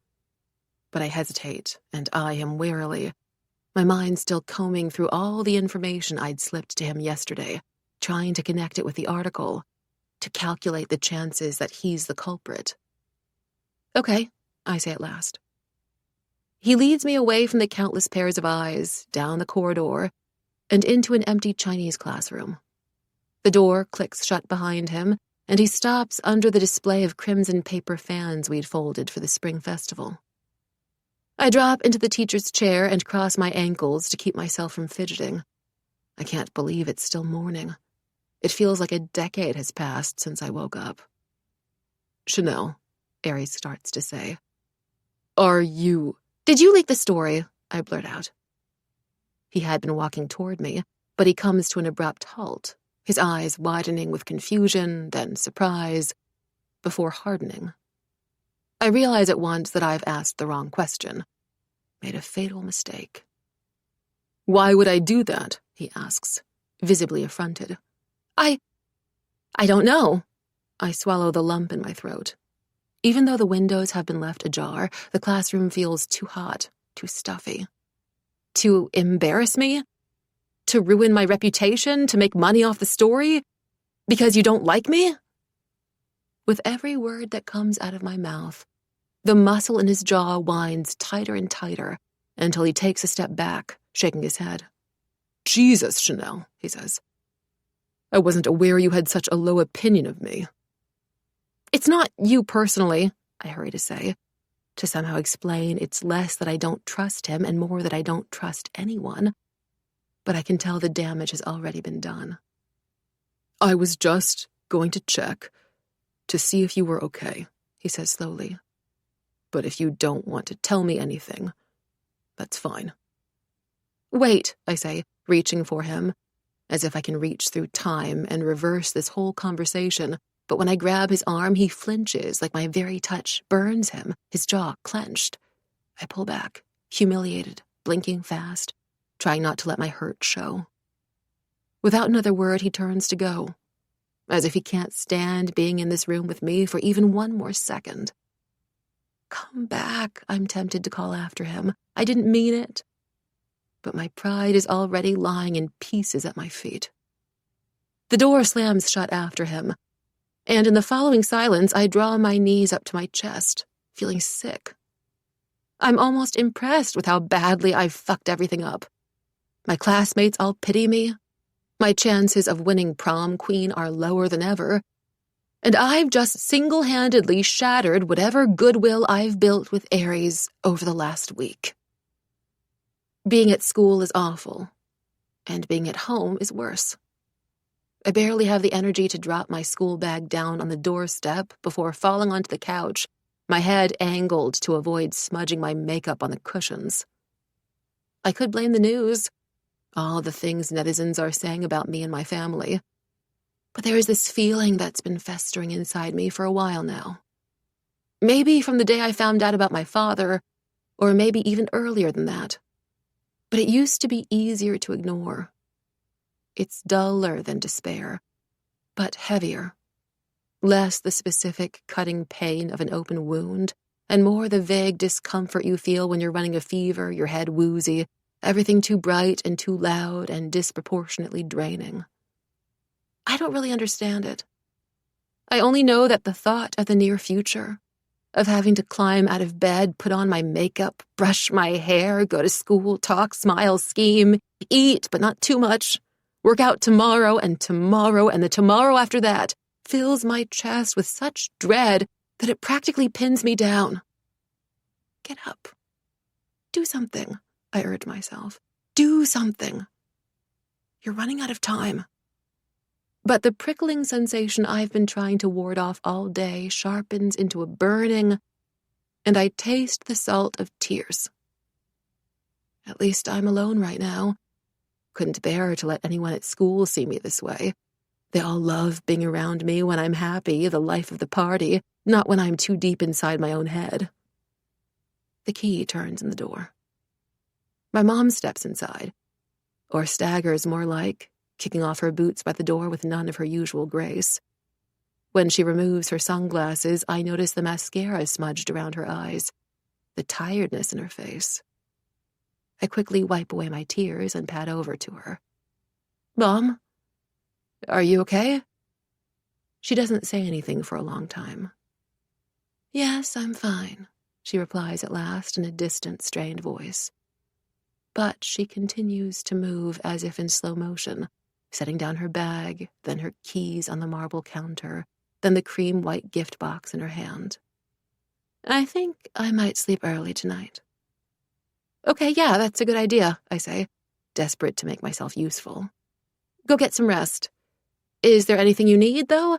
[SPEAKER 1] But I hesitate and eye him warily, my mind still combing through all the information I'd slipped to him yesterday, trying to connect it with the article, to calculate the chances that he's the culprit. "Okay," I say at last. He leads me away from the countless pairs of eyes, down the corridor, and into an empty Chinese classroom. The door clicks shut behind him, and he stops under the display of crimson paper fans we'd folded for the spring festival. I drop into the teacher's chair and cross my ankles to keep myself from fidgeting. I can't believe it's still morning. It feels like a decade has passed since I woke up.
[SPEAKER 2] Chanel,
[SPEAKER 1] Aries starts to say.
[SPEAKER 2] Are you...
[SPEAKER 1] Did you leak the story? I blurt out. He had been walking toward me, but he comes to an abrupt halt, his eyes widening with confusion, then surprise, before hardening. I realize at once that I've asked the wrong question. Made a fatal mistake.
[SPEAKER 2] Why would I do that?
[SPEAKER 1] He asks, visibly affronted. I don't know. I swallow the lump in my throat. Even though the windows have been left ajar, the classroom feels too hot, too stuffy. To embarrass me? To ruin my reputation? To make money off the story? Because you don't like me? With every word that comes out of my mouth, the muscle in his jaw winds tighter and tighter until he takes a step back, shaking his head.
[SPEAKER 2] Jesus, Chanel, he says. I wasn't aware you had such a low opinion of me.
[SPEAKER 1] It's not you personally, I hurry to say, to somehow explain it's less that I don't trust him and more that I don't trust anyone. But I can tell the damage has already been done.
[SPEAKER 2] I was just going to check to see if you were okay, he says slowly. But if you don't want to tell me anything, that's fine.
[SPEAKER 1] Wait, I say, reaching for him, as if I can reach through time and reverse this whole conversation. But when I grab his arm, he flinches like my very touch burns him, his jaw clenched. I pull back, humiliated, blinking fast, trying not to let my hurt show. Without another word, he turns to go, as if he can't stand being in this room with me for even one more second. Come back, I'm tempted to call after him. I didn't mean it. But my pride is already lying in pieces at my feet. The door slams shut after him, and in the following silence, I draw my knees up to my chest, feeling sick. I'm almost impressed with how badly I've fucked everything up. My classmates all pity me. My chances of winning prom queen are lower than ever. And I've just single-handedly shattered whatever goodwill I've built with Aries over the last week. Being at school is awful, and being at home is worse. I barely have the energy to drop my school bag down on the doorstep before falling onto the couch, my head angled to avoid smudging my makeup on the cushions. I could blame the news, all the things netizens are saying about me and my family. But there is this feeling that's been festering inside me for a while now. Maybe from the day I found out about my father, or maybe even earlier than that. But it used to be easier to ignore. It's duller than despair, but heavier. Less the specific cutting pain of an open wound, and more the vague discomfort you feel when you're running a fever, your head woozy, everything too bright and too loud and disproportionately draining. I don't really understand it. I only know that the thought of the near future, of having to climb out of bed, put on my makeup, brush my hair, go to school, talk, smile, scheme, eat, but not too much, work out tomorrow and the tomorrow after that, fills my chest with such dread that it practically pins me down. Get up. Do something, I urge myself. Do something. You're running out of time. But the prickling sensation I've been trying to ward off all day sharpens into a burning, and I taste the salt of tears. At least I'm alone right now. Couldn't bear to let anyone at school see me this way. They all love being around me when I'm happy, the life of the party, not when I'm too deep inside my own head. The key turns in the door. My mom steps inside, or staggers more like, kicking off her boots by the door with none of her usual grace. When she removes her sunglasses, I notice the mascara smudged around her eyes, the tiredness in her face. I quickly wipe away my tears and pad over to her. Mom, are you okay? She doesn't say anything for a long time. Yes, I'm fine, she replies at last in a distant, strained voice. But she continues to move as if in slow motion, setting down her bag, then her keys on the marble counter, then the cream-white gift box in her hand. I think I might sleep early tonight. Okay, yeah, that's a good idea, I say, desperate to make myself useful. Go get some rest. Is there anything you need, though?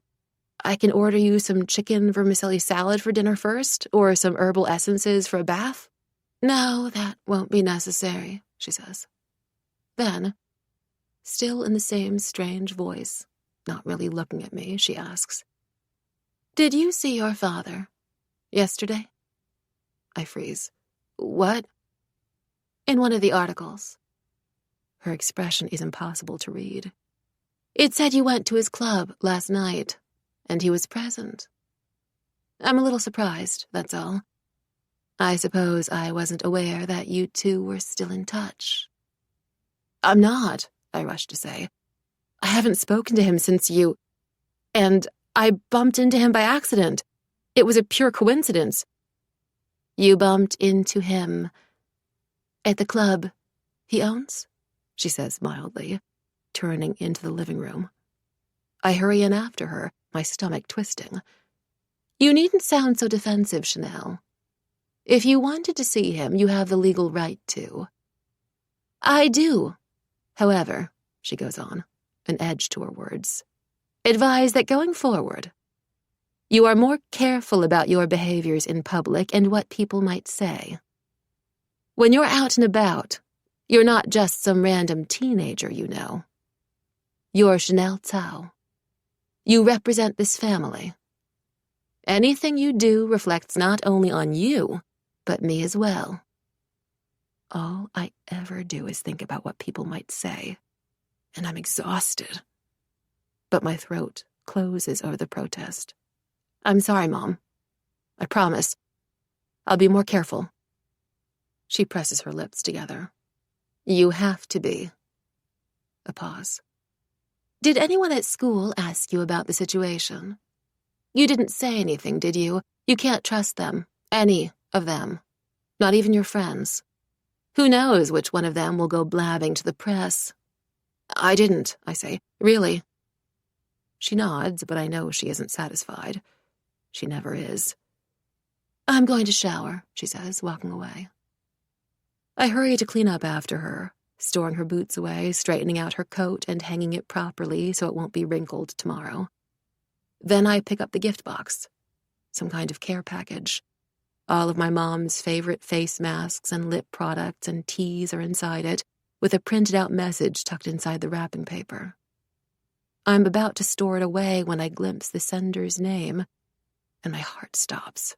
[SPEAKER 1] I can order you some chicken vermicelli salad for dinner first, or some herbal essences for a bath. No, that won't be necessary, she says. Then, still in the same strange voice, not really looking at me, she asks, Did you see your father yesterday? I freeze. What? In one of the articles. Her expression is impossible to read. It said you went to his club last night, and he was present. I'm a little surprised, that's all. I suppose I wasn't aware that you two were still in touch. I'm not, I rush to say. I haven't spoken to him since you... And I bumped into him by accident. It was a pure coincidence. You bumped into him at the club he owns? She says mildly, turning into the living room. I hurry in after her, my stomach twisting. You needn't sound so defensive, Chanel. If you wanted to see him, you have the legal right to. I do. However, she goes on, an edge to her words, advise that going forward, you are more careful about your behaviors in public and what people might say. When you're out and about, you're not just some random teenager, you know. You're Chanel Tsao. You represent this family. Anything you do reflects not only on you, but me as well. All I ever do is think about what people might say, and I'm exhausted. But my throat closes over the protest. I'm sorry, Mom. I promise. I'll be more careful. She presses her lips together. You have to be. A pause. Did anyone at school ask you about the situation? You didn't say anything, did you? You can't trust them. Any of them. Not even your friends. Who knows which one of them will go blabbing to the press? I didn't, I say. Really? She nods, but I know she isn't satisfied. She never is. I'm going to shower, she says, walking away. I hurry to clean up after her, storing her boots away, straightening out her coat and hanging it properly so it won't be wrinkled tomorrow. Then I pick up the gift box, some kind of care package. All of my mom's favorite face masks and lip products and teas are inside it, with a printed-out message tucked inside the wrapping paper. I'm about to store it away when I glimpse the sender's name, and my heart stops.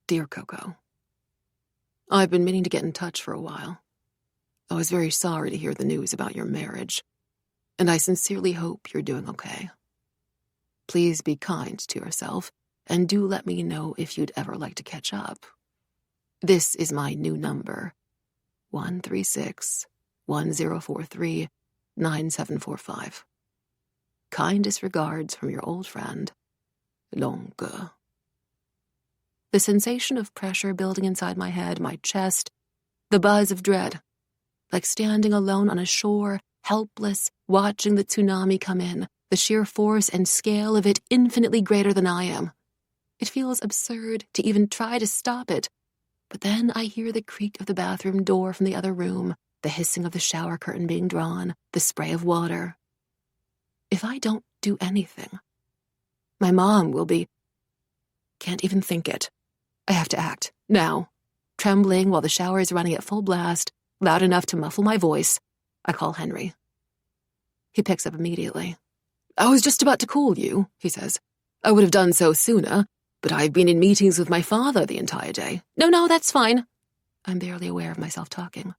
[SPEAKER 1] Dear Coco, I've been meaning to get in touch for a while. I was very sorry to hear the news about your marriage, and I sincerely hope you're doing okay. Please be kind to yourself, and do let me know if you'd ever like to catch up. This is my new number, 136-1043-9745. Kindest regards from your old friend, Longue. The sensation of pressure building inside my head, my chest, the buzz of dread, like standing alone on a shore, helpless, watching the tsunami come in, the sheer force and scale of it infinitely greater than I am. It feels absurd to even try to stop it, but then I hear the creak of the bathroom door from the other room, the hissing of the shower curtain being drawn, the spray of water. If I don't do anything, my mom will be... Can't even think it. I have to act, now. Trembling while the shower is running at full blast, loud enough to muffle my voice, I call Henry. He picks up immediately. I was just about to call you, he says. I would have done so sooner, but I've been in meetings with my father the entire day. No, that's fine. I'm barely aware of myself talking.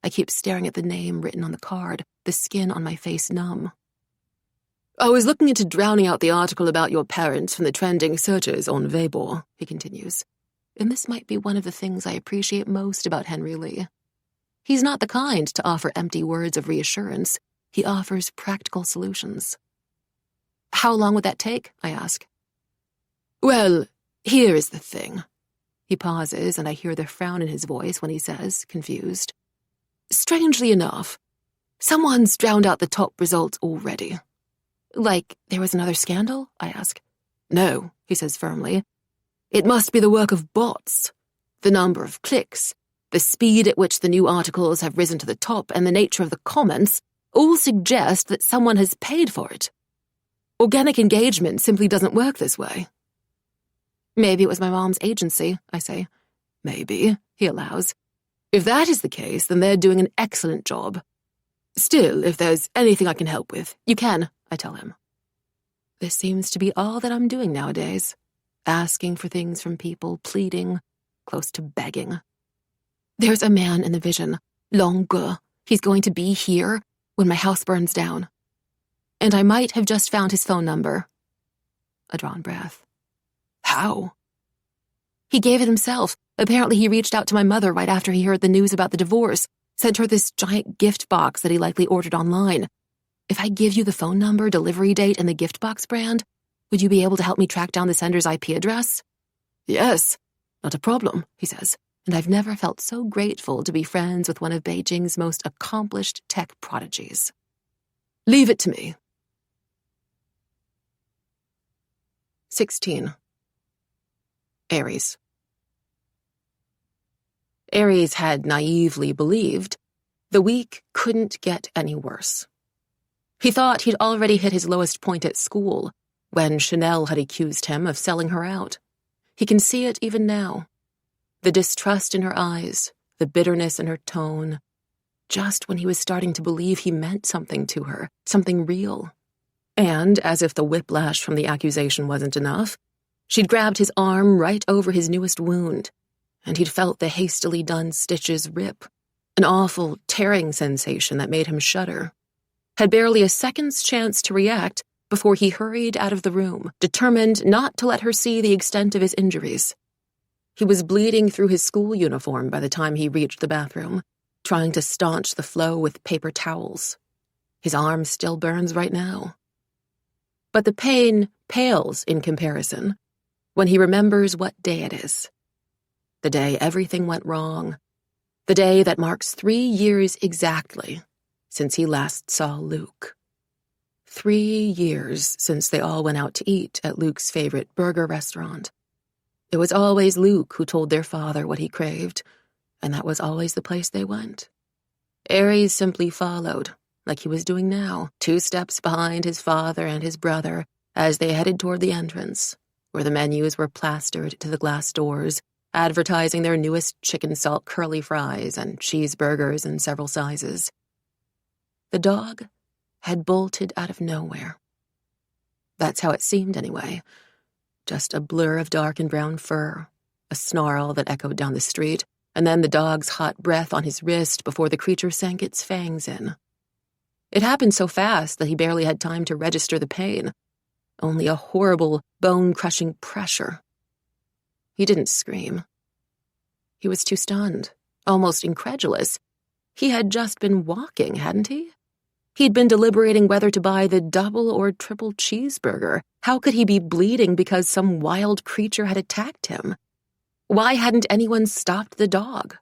[SPEAKER 1] I keep staring at the name written on the card, the skin on my face numb. I was looking into drowning out the article about your parents from the trending searches on Weibo, he continues. And this might be one of the things I appreciate most about Henry Lee. He's not the kind to offer empty words of reassurance. He offers practical solutions. How long would that take? I ask. Well, here is the thing. He pauses, and I hear the frown in his voice when he says, confused. Strangely enough, Someone's drowned out the top results already. Like there was another scandal? I ask.
[SPEAKER 2] No, he says firmly. It must be the work of bots. The number of clicks, the speed at which the new articles have risen to the top, and the nature of the comments all suggest that someone has paid for it. Organic engagement simply doesn't work this way.
[SPEAKER 1] Maybe it was my mom's agency, I say.
[SPEAKER 2] Maybe, he allows. If that is the case, then they're doing an excellent job. Still, if there's anything I can help with,
[SPEAKER 1] you can, I tell him. This seems to be all that I'm doing nowadays. Asking for things from people, pleading, close to begging. There's a man in the vision, Longue. He's going to be here when my house burns down. And I might have just found his phone number. A drawn breath.
[SPEAKER 2] How?
[SPEAKER 1] He gave it himself. Apparently he reached out to my mother right after he heard the news about the divorce, sent her this giant gift box that he likely ordered online. If I give you the phone number, delivery date, and the gift box brand, would you be able to help me track down the sender's IP address?
[SPEAKER 2] Yes, not a problem, he says.
[SPEAKER 1] And I've never felt so grateful to be friends with one of Beijing's most accomplished tech prodigies.
[SPEAKER 2] Leave it to me.
[SPEAKER 1] 16. Aries. Aries had naively believed the week couldn't get any worse. He thought he'd already hit his lowest point at school when Chanel had accused him of selling her out. He can see it even now. The distrust in her eyes, the bitterness in her tone, just when he was starting to believe he meant something to her, something real. And, as if the whiplash from the accusation wasn't enough, she'd grabbed his arm right over his newest wound, and he'd felt the hastily done stitches rip, an awful tearing sensation that made him shudder. Had barely a second's chance to react before he hurried out of the room, determined not to let her see the extent of his injuries. He was bleeding through his school uniform by the time he reached the bathroom, trying to staunch the flow with paper towels. His arm still burns right now. But the pain pales in comparison when he remembers what day it is. The day everything went wrong. The day that marks 3 years exactly since he last saw Luke. 3 years since they all went out to eat at Luke's favorite burger restaurant. It was always Luke who told their father what he craved, and that was always the place they went. Aries simply followed, like he was doing now, 2 steps behind his father and his brother as they headed toward the entrance, where the menus were plastered to the glass doors, advertising their newest chicken salt curly fries and cheeseburgers in several sizes. The dog had bolted out of nowhere. That's how it seemed anyway. Just a blur of dark and brown fur, a snarl that echoed down the street, and then the dog's hot breath on his wrist before the creature sank its fangs in. It happened so fast that he barely had time to register the pain, only a horrible, bone-crushing pressure. He didn't scream. He was too stunned, almost incredulous. He had just been walking, hadn't he? He'd been deliberating whether to buy the double or triple cheeseburger. How could he be bleeding because some wild creature had attacked him? Why hadn't anyone stopped the dog?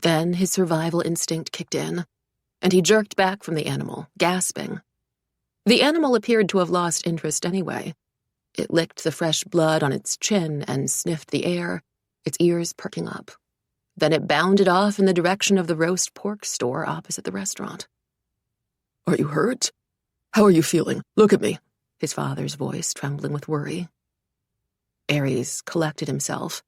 [SPEAKER 1] Then his survival instinct kicked in, and he jerked back from the animal, gasping. The animal appeared to have lost interest anyway. It licked the fresh blood on its chin and sniffed the air, its ears perking up. Then it bounded off in the direction of the roast pork store opposite the restaurant.
[SPEAKER 2] Are you hurt? How are you feeling? Look at me,
[SPEAKER 1] his father's voice trembling with worry. Aries collected himself,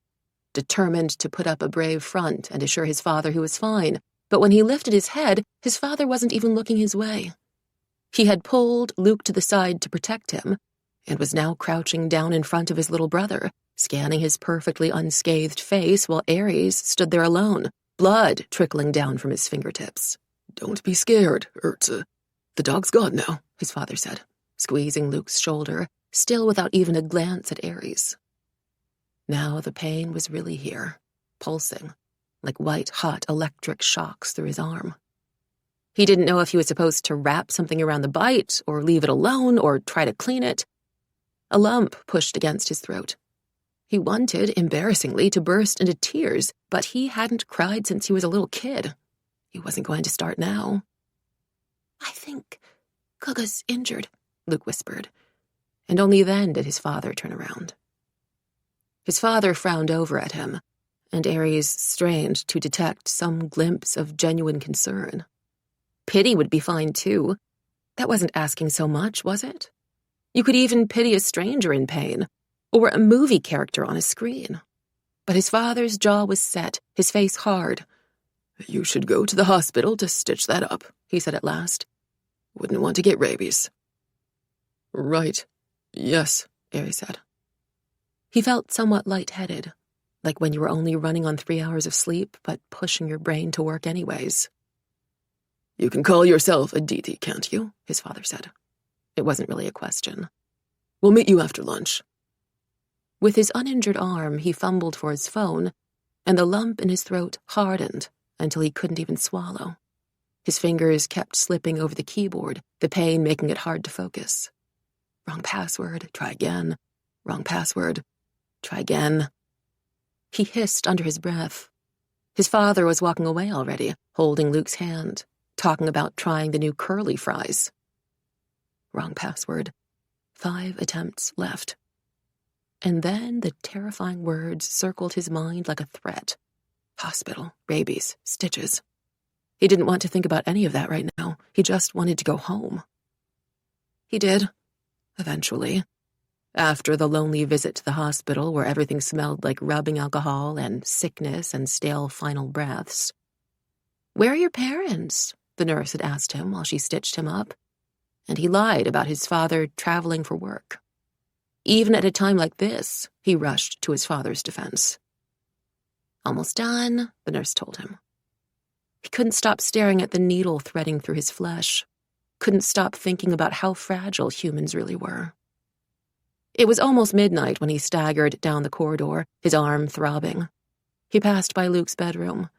[SPEAKER 1] determined to put up a brave front and assure his father he was fine, but when he lifted his head, his father wasn't even looking his way. He had pulled Luke to the side to protect him, and was now crouching down in front of his little brother, scanning his perfectly unscathed face while Aries stood there alone, blood trickling down from his fingertips.
[SPEAKER 2] Don't be scared, Erza. The dog's gone now,
[SPEAKER 1] his father said, squeezing Luke's shoulder, still without even a glance at Aries. Now the pain was really here, pulsing, like white-hot electric shocks through his arm. He didn't know if he was supposed to wrap something around the bite, or leave it alone, or try to clean it. A lump pushed against his throat. He wanted, embarrassingly, to burst into tears, but he hadn't cried since he was a little kid. He wasn't going to start now. I think Kaga's injured, Luke whispered, and only then did his father turn around. His father frowned over at him, and Aries strained to detect some glimpse of genuine concern. Pity would be fine, too. That wasn't asking so much, was it? You could even pity a stranger in pain, or a movie character on a screen. But his father's jaw was set, his face hard.
[SPEAKER 2] You should go to the hospital to stitch that up, he said at last. Wouldn't want to get rabies. Right. Yes, Aries said.
[SPEAKER 1] He felt somewhat lightheaded, like when you were only running on 3 hours of sleep, but pushing your brain to work anyways.
[SPEAKER 2] You can call yourself Aditi, can't you? His father said.
[SPEAKER 1] It wasn't really a question.
[SPEAKER 2] We'll meet you after lunch.
[SPEAKER 1] With his uninjured arm, he fumbled for his phone, and the lump in his throat hardened until he couldn't even swallow. His fingers kept slipping over the keyboard, the pain making it hard to focus. Wrong password, try again. Wrong password, try again. He hissed under his breath. His father was walking away already, holding Luke's hand, talking about trying the new curly fries. Wrong password. 5 attempts left. And then the terrifying words circled his mind like a threat. Hospital, rabies, stitches. He didn't want to think about any of that right now. He just wanted to go home. He did, eventually. After the lonely visit to the hospital where everything smelled like rubbing alcohol and sickness and stale final breaths. "Where are your parents?" the nurse had asked him while she stitched him up. And he lied about his father traveling for work. Even at a time like this, he rushed to his father's defense. "Almost done," the nurse told him. He couldn't stop staring at the needle threading through his flesh, couldn't stop thinking about how fragile humans really were. It was almost midnight when he staggered down the corridor, his arm throbbing. He passed by Luke's bedroom,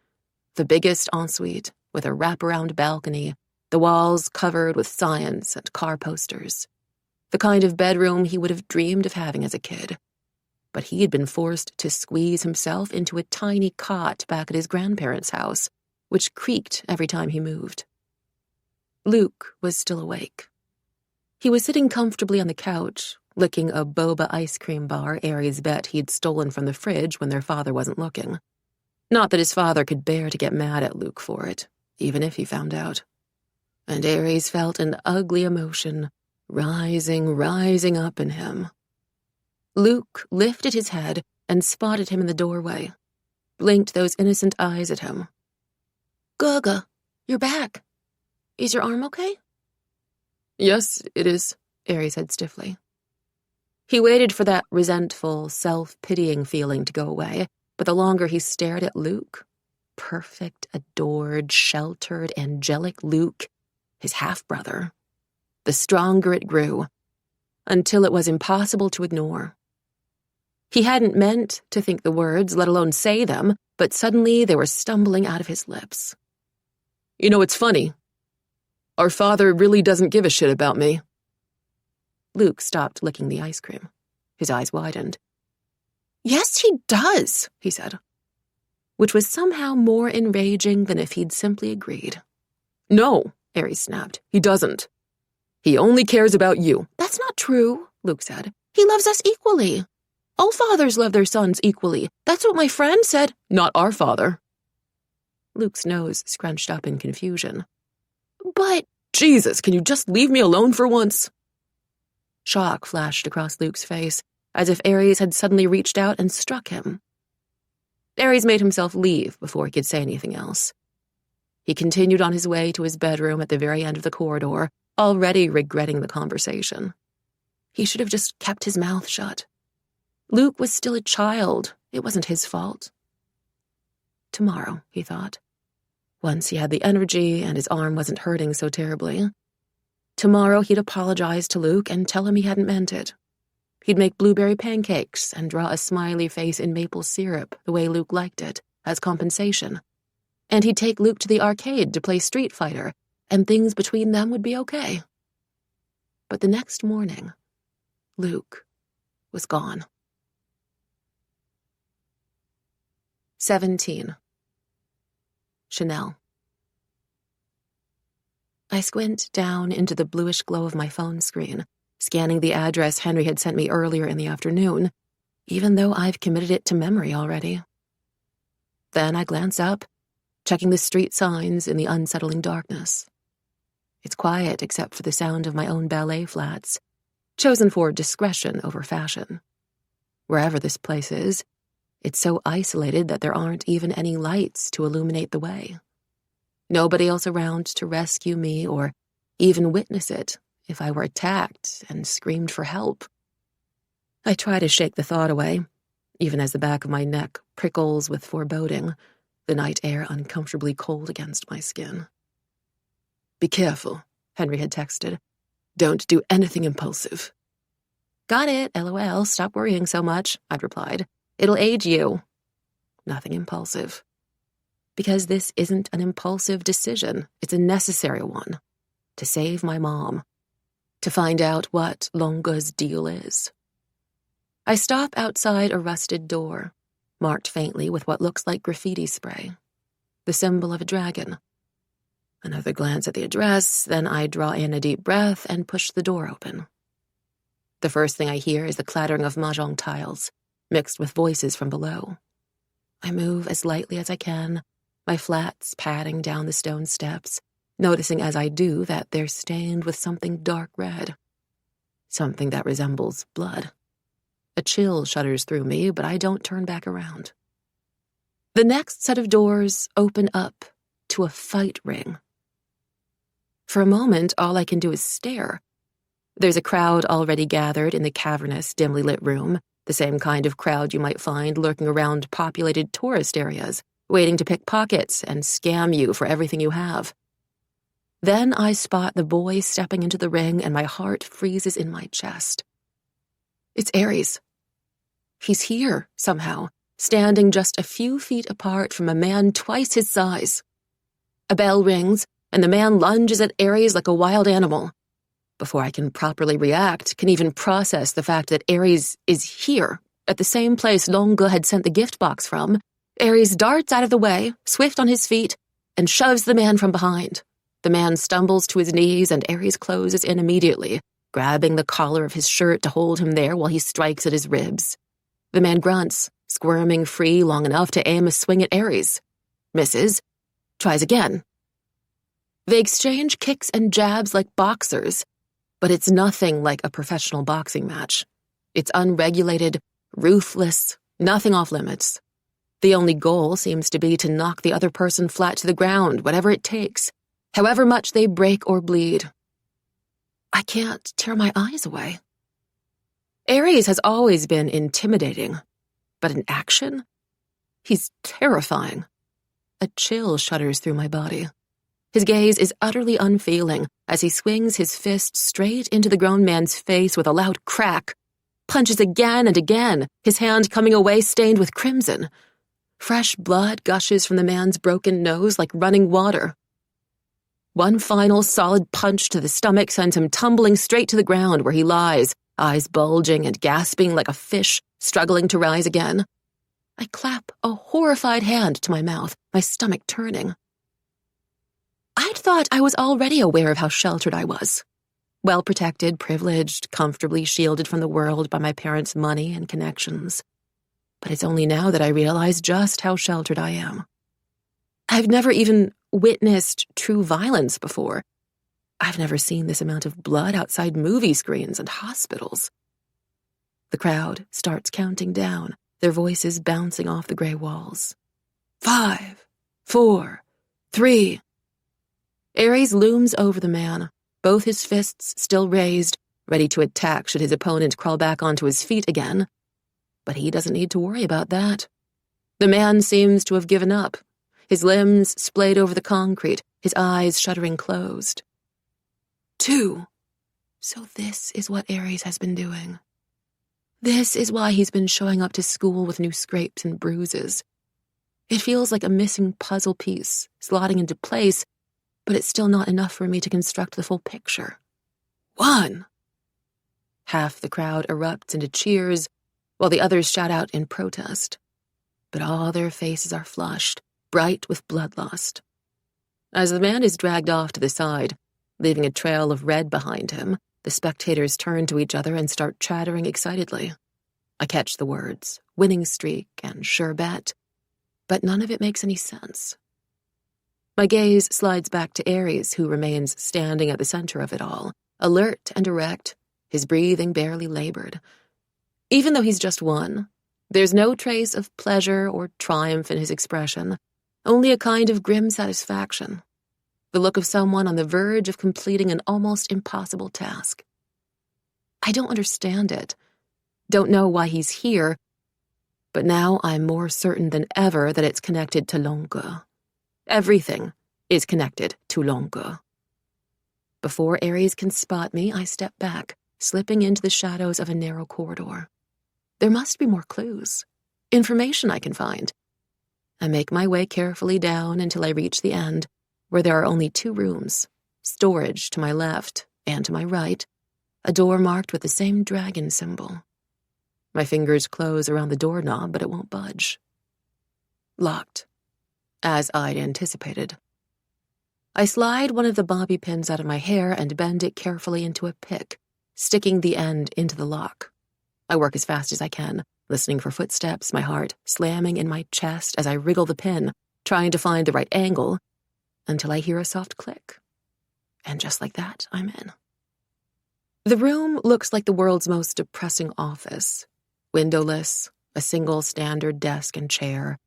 [SPEAKER 1] the biggest ensuite with a wraparound balcony, the walls covered with science and car posters. The kind of bedroom he would have dreamed of having as a kid. But he had been forced to squeeze himself into a tiny cot back at his grandparents' house, which creaked every time he moved. Luke was still awake. He was sitting comfortably on the couch, licking a boba ice cream bar Aries bet he'd stolen from the fridge when their father wasn't looking. Not that his father could bear to get mad at Luke for it, even if he found out. And Aries felt an ugly emotion rising up in him. Luke lifted his head and spotted him in the doorway, blinked those innocent eyes at him. "Gaga, you're back. Is your arm okay?"
[SPEAKER 2] "Yes, it is," Aries said stiffly.
[SPEAKER 1] He waited for that resentful, self-pitying feeling to go away, but the longer he stared at Luke, perfect, adored, sheltered, angelic Luke, his half-brother, the stronger it grew, until it was impossible to ignore. He hadn't meant to think the words, let alone say them, but suddenly they were stumbling out of his lips.
[SPEAKER 2] "You know, it's funny. Our father really doesn't give a shit about me."
[SPEAKER 1] Luke stopped licking the ice cream. His eyes widened. "Yes, he does," he said, which was somehow more enraging than if he'd simply agreed.
[SPEAKER 2] "No," Aries snapped. "He doesn't. He only cares about you."
[SPEAKER 1] "That's not true," Luke said. "He loves us equally. All fathers love their sons equally. That's what my friend said."
[SPEAKER 2] "Not our father."
[SPEAKER 1] Luke's nose scrunched up in confusion. "But—"
[SPEAKER 2] "Jesus, can you just leave me alone for once?"
[SPEAKER 1] Shock flashed across Luke's face, as if Aries had suddenly reached out and struck him. Aries made himself leave before he could say anything else. He continued on his way to his bedroom at the very end of the corridor, already regretting the conversation. He should have just kept his mouth shut. Luke was still a child. It wasn't his fault. Tomorrow, he thought. Once he had the energy and his arm wasn't hurting so terribly. Tomorrow he'd apologize to Luke and tell him he hadn't meant it. He'd make blueberry pancakes and draw a smiley face in maple syrup the way Luke liked it, as compensation. And he'd take Luke to the arcade to play Street Fighter, and things between them would be okay. But the next morning, Luke was gone. 17. Chanel. I squint down into the bluish glow of my phone screen, scanning the address Henry had sent me earlier in the afternoon, even though I've committed it to memory already. Then I glance up, checking the street signs in the unsettling darkness. It's quiet except for the sound of my own ballet flats, chosen for discretion over fashion. Wherever this place is, it's so isolated that there aren't even any lights to illuminate the way. Nobody else around to rescue me or even witness it if I were attacked and screamed for help. I try to shake the thought away, even as the back of my neck prickles with foreboding, the night air uncomfortably cold against my skin.
[SPEAKER 2] Be careful, Henry had texted. Don't do anything impulsive.
[SPEAKER 1] Got it, LOL, stop worrying so much, I'd replied. It'll aid you. Nothing impulsive. Because this isn't an impulsive decision, it's a necessary one. To save my mom. To find out what Longa's deal is. I stop outside a rusted door, marked faintly with what looks like graffiti spray. The symbol of a dragon. Another glance at the address, then I draw in a deep breath and push the door open. The first thing I hear is the clattering of mahjong tiles, mixed with voices from below. I move as lightly as I can, my flats padding down the stone steps, noticing as I do that they're stained with something dark red. Something that resembles blood. A chill shudders through me, but I don't turn back around. The next set of doors open up to a fight ring. For a moment, all I can do is stare. There's a crowd already gathered in the cavernous, dimly lit room, the same kind of crowd you might find lurking around populated tourist areas, waiting to pick pockets and scam you for everything you have. Then I spot the boy stepping into the ring and my heart freezes in my chest. It's Ares. He's here, somehow, standing just a few feet apart from a man twice his size. A bell rings, and the man lunges at Ares like a wild animal. Before I can properly react, can even process the fact that Ares is here, at the same place Longa had sent the gift box from, Ares darts out of the way, swift on his feet, and shoves the man from behind. The man stumbles to his knees, and Ares closes in immediately, grabbing the collar of his shirt to hold him there while he strikes at his ribs. The man grunts, squirming free long enough to aim a swing at Ares. Misses. Tries again. They exchange kicks and jabs like boxers, but it's nothing like a professional boxing match. It's unregulated, ruthless, nothing off limits. The only goal seems to be to knock the other person flat to the ground, whatever it takes, however much they break or bleed. I can't tear my eyes away. Ares has always been intimidating, but in action, he's terrifying. A chill shudders through my body. His gaze is utterly unfeeling as he swings his fist straight into the grown man's face with a loud crack, punches again and again, his hand coming away stained with crimson. Fresh blood gushes from the man's broken nose like running water. One final solid punch to the stomach sends him tumbling straight to the ground where he lies, eyes bulging and gasping like a fish struggling to rise again. I clap a horrified hand to my mouth, my stomach turning. I'd thought I was already aware of how sheltered I was. Well-protected, privileged, comfortably shielded from the world by my parents' money and connections. But it's only now that I realize just how sheltered I am. I've never even witnessed true violence before. I've never seen this amount of blood outside movie screens and hospitals. The crowd starts counting down, their voices bouncing off the gray walls. 5, 4, 3. Ares looms over the man, both his fists still raised, ready to attack should his opponent crawl back onto his feet again. But he doesn't need to worry about that. The man seems to have given up, his limbs splayed over the concrete, his eyes shuddering closed. 2. So this is what Ares has been doing. This is why he's been showing up to school with new scrapes and bruises. It feels like a missing puzzle piece, slotting into place, but it's still not enough for me to construct the full picture. 1. Half the crowd erupts into cheers, while the others shout out in protest. But all their faces are flushed, bright with bloodlust. As the man is dragged off to the side, Leaving a trail of red behind him, the spectators turn to each other and start chattering excitedly. I catch the words, winning streak and sure bet, but none of it makes any sense. My gaze slides back to Ares, who remains standing at the center of it all, alert and erect, his breathing barely labored. Even though he's just won, there's no trace of pleasure or triumph in his expression, only a kind of grim satisfaction, the look of someone on the verge of completing an almost impossible task. I don't understand it, don't know why he's here, but now I'm more certain than ever that it's connected to Longue. Everything is connected to Longue. Before Ares can spot me, I step back, slipping into the shadows of a narrow corridor. There must be more clues, information I can find. I make my way carefully down until I reach the end, where there are only 2 rooms, storage to my left and to my right, a door marked with the same dragon symbol. My fingers close around the doorknob, but it won't budge. Locked, as I'd anticipated. I slide one of the bobby pins out of my hair and bend it carefully into a pick, sticking the end into the lock. I work as fast as I can, listening for footsteps, my heart slamming in my chest as I wriggle the pin, trying to find the right angle, until I hear a soft click. And just like that, I'm in. The room looks like the world's most depressing office. Windowless, a single standard desk and chair,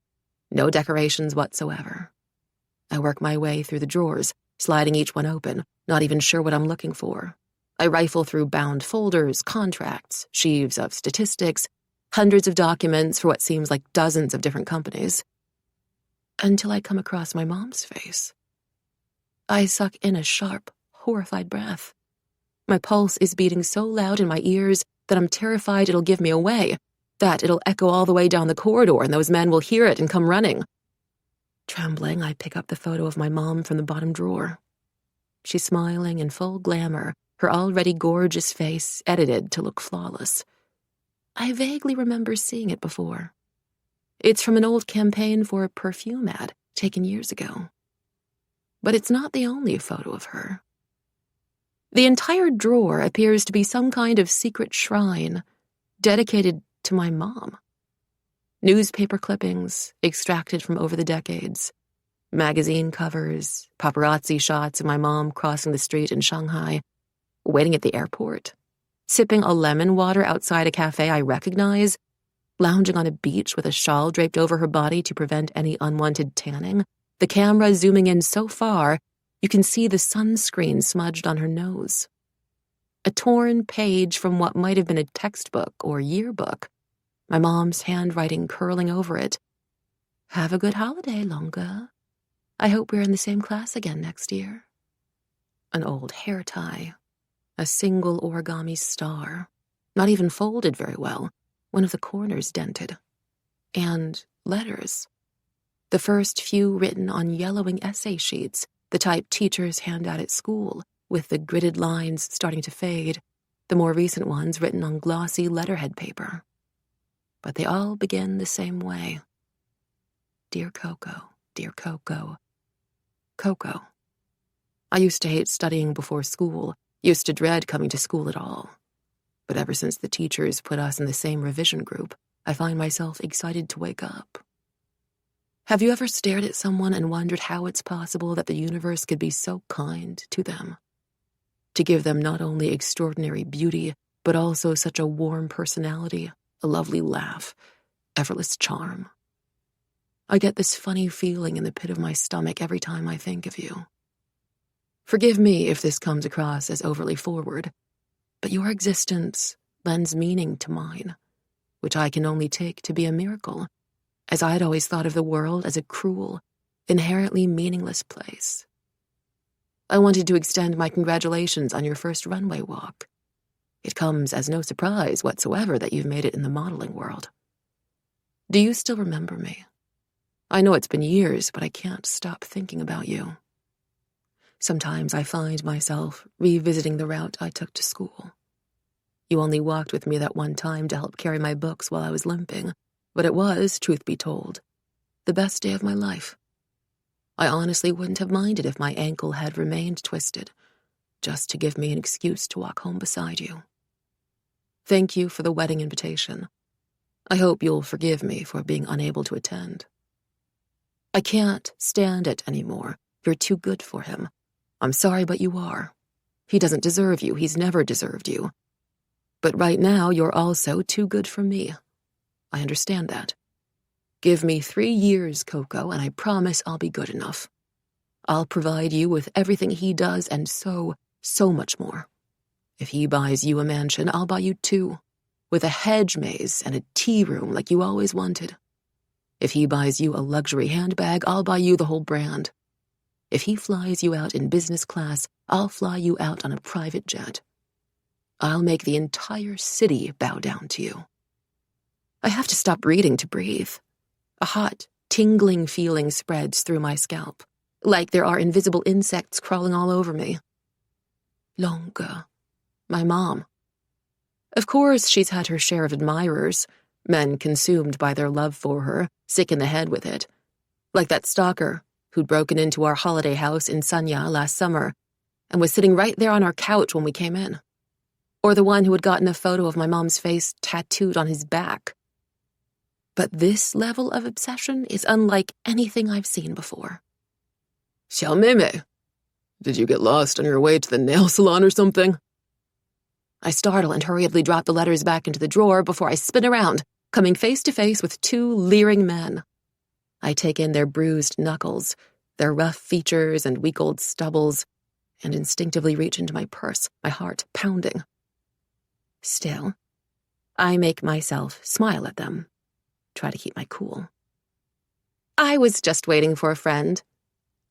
[SPEAKER 1] no decorations whatsoever. I work my way through the drawers, sliding each one open, not even sure what I'm looking for. I rifle through bound folders, contracts, sheaves of statistics, hundreds of documents for what seems like dozens of different companies, until I come across my mom's face. I suck in a sharp, horrified breath. My pulse is beating so loud in my ears that I'm terrified it'll give me away, that it'll echo all the way down the corridor and those men will hear it and come running. Trembling, I pick up the photo of my mom from the bottom drawer. She's smiling in full glamour, her already gorgeous face edited to look flawless. I vaguely remember seeing it before. It's from an old campaign for a perfume ad taken years ago. But it's not the only photo of her. The entire drawer appears to be some kind of secret shrine dedicated to my mom. Newspaper clippings extracted from over the decades, magazine covers, paparazzi shots of my mom crossing the street in Shanghai, waiting at the airport, sipping a lemon water outside a cafe I recognize, lounging on a beach with a shawl draped over her body to prevent any unwanted tanning, the camera zooming in so far you can see the sunscreen smudged on her nose. A torn page from what might have been a textbook or yearbook, my mom's handwriting curling over it. Have a good holiday, Longue. I hope we're in the same class again next year. An old hair tie, a single origami star, not even folded very well, one of the corners dented, and letters. The first few written on yellowing essay sheets, the type teachers hand out at school, with the gridded lines starting to fade, the more recent ones written on glossy letterhead paper. But they all begin the same way. Dear Coco, dear Coco. Coco. I used to hate studying before school, used to dread coming to school at all. But ever since the teachers put us in the same revision group, I find myself excited to wake up. Have you ever stared at someone and wondered how it's possible that the universe could be so kind to them? To give them not only extraordinary beauty, but also such a warm personality, a lovely laugh, effortless charm. I get this funny feeling in the pit of my stomach every time I think of you. Forgive me if this comes across as overly forward, but your existence lends meaning to mine, which I can only take to be a miracle, as I'd always thought of the world as a cruel, inherently meaningless place. I wanted to extend my congratulations on your first runway walk. It comes as no surprise whatsoever that you've made it in the modeling world. Do you still remember me? I know it's been years, but I can't stop thinking about you. Sometimes I find myself revisiting the route I took to school. You only walked with me that one time to help carry my books while I was limping, but it was, truth be told, the best day of my life. I honestly wouldn't have minded if my ankle had remained twisted. just to give me an excuse to walk home beside you. Thank you for the wedding invitation. I hope you'll forgive me for being unable to attend. I can't stand it anymore. You're too good for him. I'm sorry, but you are. He doesn't deserve you. He's never deserved you. But right now, you're also too good for me. I understand that. Give me 3 years, Coco, and I promise I'll be good enough. I'll provide you with everything he does and so much more. If he buys you a mansion, I'll buy you 2, with a hedge maze and a tea room like you always wanted. If he buys you a luxury handbag, I'll buy you the whole brand. If he flies you out in business class, I'll fly you out on a private jet. I'll make the entire city bow down to you. I have to stop breathing to breathe. A hot, tingling feeling spreads through my scalp, like there are invisible insects crawling all over me. Longa. My mom. Of course, she's had her share of admirers, men consumed by their love for her, sick in the head with it. Like that stalker who'd broken into our holiday house in Sanya last summer and was sitting right there on our couch when we came in. Or the one who had gotten a photo of my mom's face tattooed on his back. But this level of obsession is unlike anything I've seen before.
[SPEAKER 2] Xiaomei, did you get lost on your way to the nail salon or something?
[SPEAKER 1] I startle and hurriedly drop the letters back into the drawer before I spin around, coming face to face with 2 leering men. I take in their bruised knuckles, their rough features and week-old stubbles, and instinctively reach into my purse, my heart pounding. Still, I make myself smile at them, try to keep my cool. I was just waiting for a friend.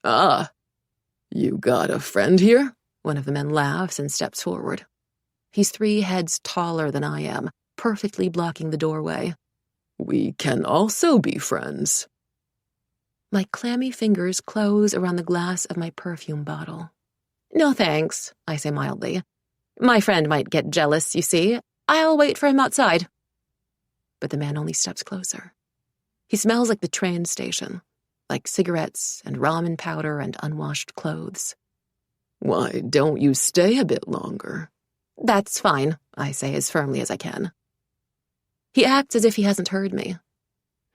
[SPEAKER 2] Ah, you got a friend here?
[SPEAKER 1] One of the men laughs and steps forward. He's 3 heads taller than I am, perfectly blocking the doorway.
[SPEAKER 2] We can also be friends.
[SPEAKER 1] My clammy fingers close around the glass of my perfume bottle. No thanks, I say mildly. My friend might get jealous, you see. I'll wait for him outside. But the man only steps closer. He smells like the train station, like cigarettes and ramen powder and unwashed clothes.
[SPEAKER 2] Why don't you stay a bit longer?
[SPEAKER 1] That's fine, I say as firmly as I can. He acts as if he hasn't heard me.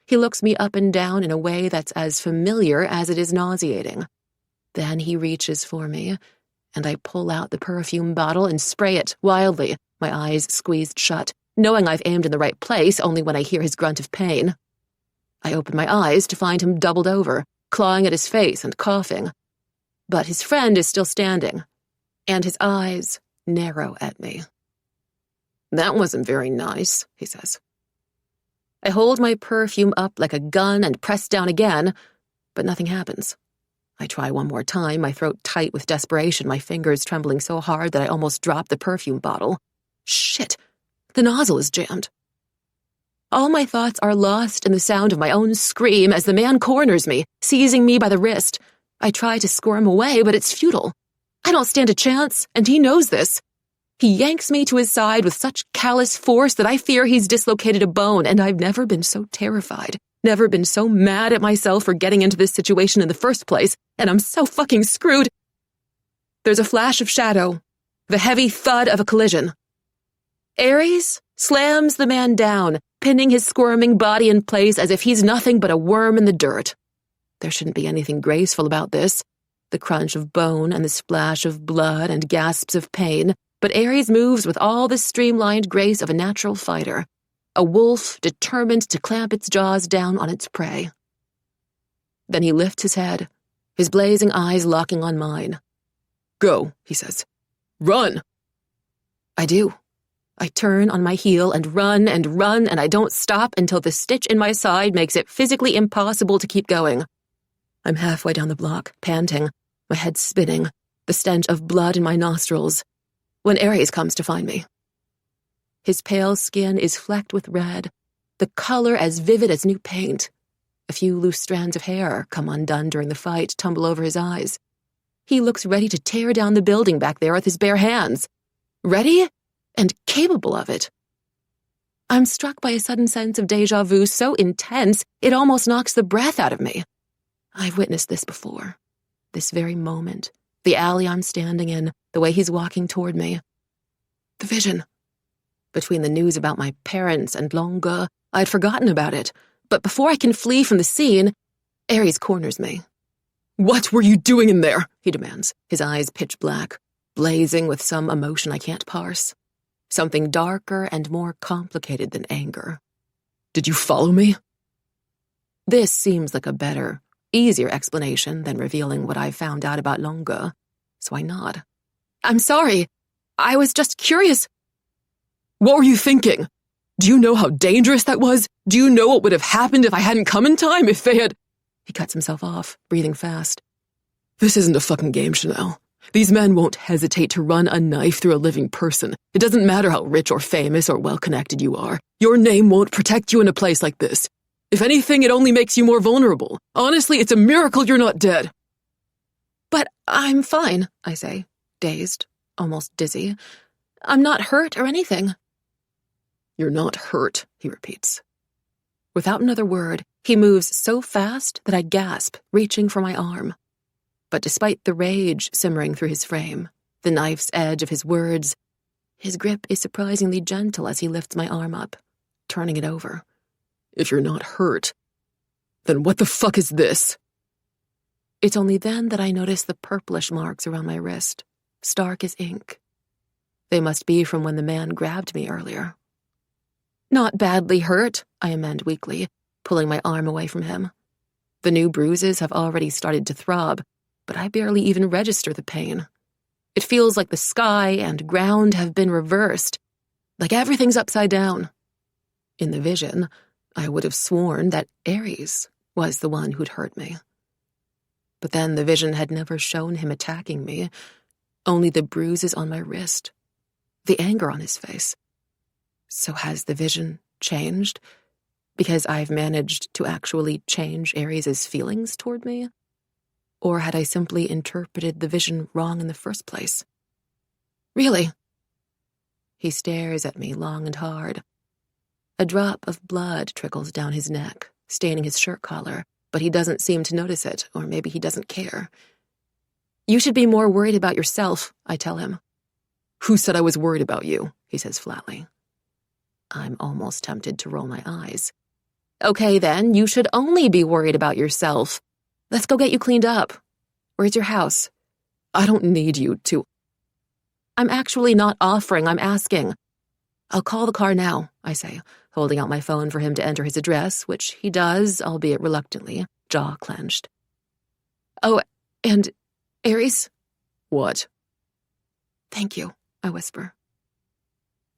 [SPEAKER 1] He looks me up and down in a way that's as familiar as it is nauseating. Then he reaches for me, and I pull out the perfume bottle and spray it wildly, my eyes squeezed shut, knowing I've aimed in the right place only when I hear his grunt of pain. I open my eyes to find him doubled over, clawing at his face and coughing. But his friend is still standing, and his eyes narrow at me.
[SPEAKER 2] That wasn't very nice, he says.
[SPEAKER 1] I hold my perfume up like a gun and press down again, but nothing happens. I try one more time, my throat tight with desperation, my fingers trembling so hard that I almost drop the perfume bottle. Shit, the nozzle is jammed. All my thoughts are lost in the sound of my own scream as the man corners me, seizing me by the wrist. I try to squirm away, but it's futile. I don't stand a chance, and he knows this. He yanks me to his side with such callous force that I fear he's dislocated a bone, and I've never been so terrified, never been so mad at myself for getting into this situation in the first place, and I'm so fucking screwed. There's a flash of shadow, the heavy thud of a collision. Ares slams the man down, pinning his squirming body in place as if he's nothing but a worm in the dirt. There shouldn't be anything graceful about this, the crunch of bone and the splash of blood and gasps of pain, but Ares moves with all the streamlined grace of a natural fighter, a wolf determined to clamp its jaws down on its prey. Then he lifts his head, his blazing eyes locking on mine.
[SPEAKER 2] Go, he says. Run!
[SPEAKER 1] I do. I turn on my heel and run, and I don't stop until the stitch in my side makes it physically impossible to keep going. I'm halfway down the block, panting, my head spinning, the stench of blood in my nostrils, when Ares comes to find me. His pale skin is flecked with red, the color as vivid as new paint. A few loose strands of hair, come undone during the fight, tumble over his eyes. He looks ready to tear down the building back there with his bare hands. Ready and capable of it. I'm struck by a sudden sense of déjà vu so intense it almost knocks the breath out of me. I've witnessed this before. This very moment, The alley I'm standing in, the way he's walking toward me. The vision. Between the news about my parents and Longa, I'd forgotten about it. But before I can flee from the scene, Ares corners me.
[SPEAKER 2] "What were you doing in there?"
[SPEAKER 1] he demands, his eyes pitch black, blazing with some emotion I can't parse. Something darker and more complicated than anger.
[SPEAKER 2] "Did you follow me?"
[SPEAKER 1] This seems like a better, easier explanation than revealing what I've found out about Longa, so I nod. "I'm sorry. I was just curious."
[SPEAKER 2] "What were you thinking? Do you know how dangerous that was? Do you know what would have happened if I hadn't come in time, if they had—"
[SPEAKER 1] He cuts himself off, breathing fast.
[SPEAKER 2] "This isn't a fucking game, Chanel. These men won't hesitate to run a knife through a living person. It doesn't matter how rich or famous or well-connected you are. Your name won't protect you in a place like this. If anything, it only makes you more vulnerable. Honestly, it's a miracle you're not dead."
[SPEAKER 1] "But I'm fine," I say, dazed, almost dizzy. "I'm not hurt or anything."
[SPEAKER 2] "You're not hurt," he repeats.
[SPEAKER 1] Without another word, he moves so fast that I gasp, reaching for my arm. But despite the rage simmering through his frame, the knife's edge of his words, his grip is surprisingly gentle as he lifts my arm up, turning it over.
[SPEAKER 2] "If you're not hurt, then what the fuck is this?"
[SPEAKER 1] It's only then that I notice the purplish marks around my wrist, stark as ink. They must be from when the man grabbed me earlier. "Not badly hurt," I amend weakly, pulling my arm away from him. The new bruises have already started to throb, but I barely even register the pain. It feels like the sky and ground have been reversed, like everything's upside down. In the vision, I would have sworn that Ares was the one who'd hurt me. But then the vision had never shown him attacking me, only the bruises on my wrist, the anger on his face. So has the vision changed? Because I've managed to actually change Ares' feelings toward me? Or had I simply interpreted the vision wrong in the first place? "Really?" He stares at me long and hard. A drop of blood trickles down his neck, staining his shirt collar, but he doesn't seem to notice it, or maybe he doesn't care. "You should be more worried about yourself," I tell him.
[SPEAKER 2] "Who said I was worried about you?" he says flatly.
[SPEAKER 1] I'm almost tempted to roll my eyes. "Okay, then, you should only be worried about yourself. Let's go get you cleaned up. Where's your house?"
[SPEAKER 2] "I don't need you to—"
[SPEAKER 1] "I'm actually not offering, I'm asking." "I'll call the car now," I say, holding out my phone for him to enter his address, which he does, albeit reluctantly, jaw clenched. "Oh, and Ares?"
[SPEAKER 2] "What?"
[SPEAKER 1] "Thank you," I whisper.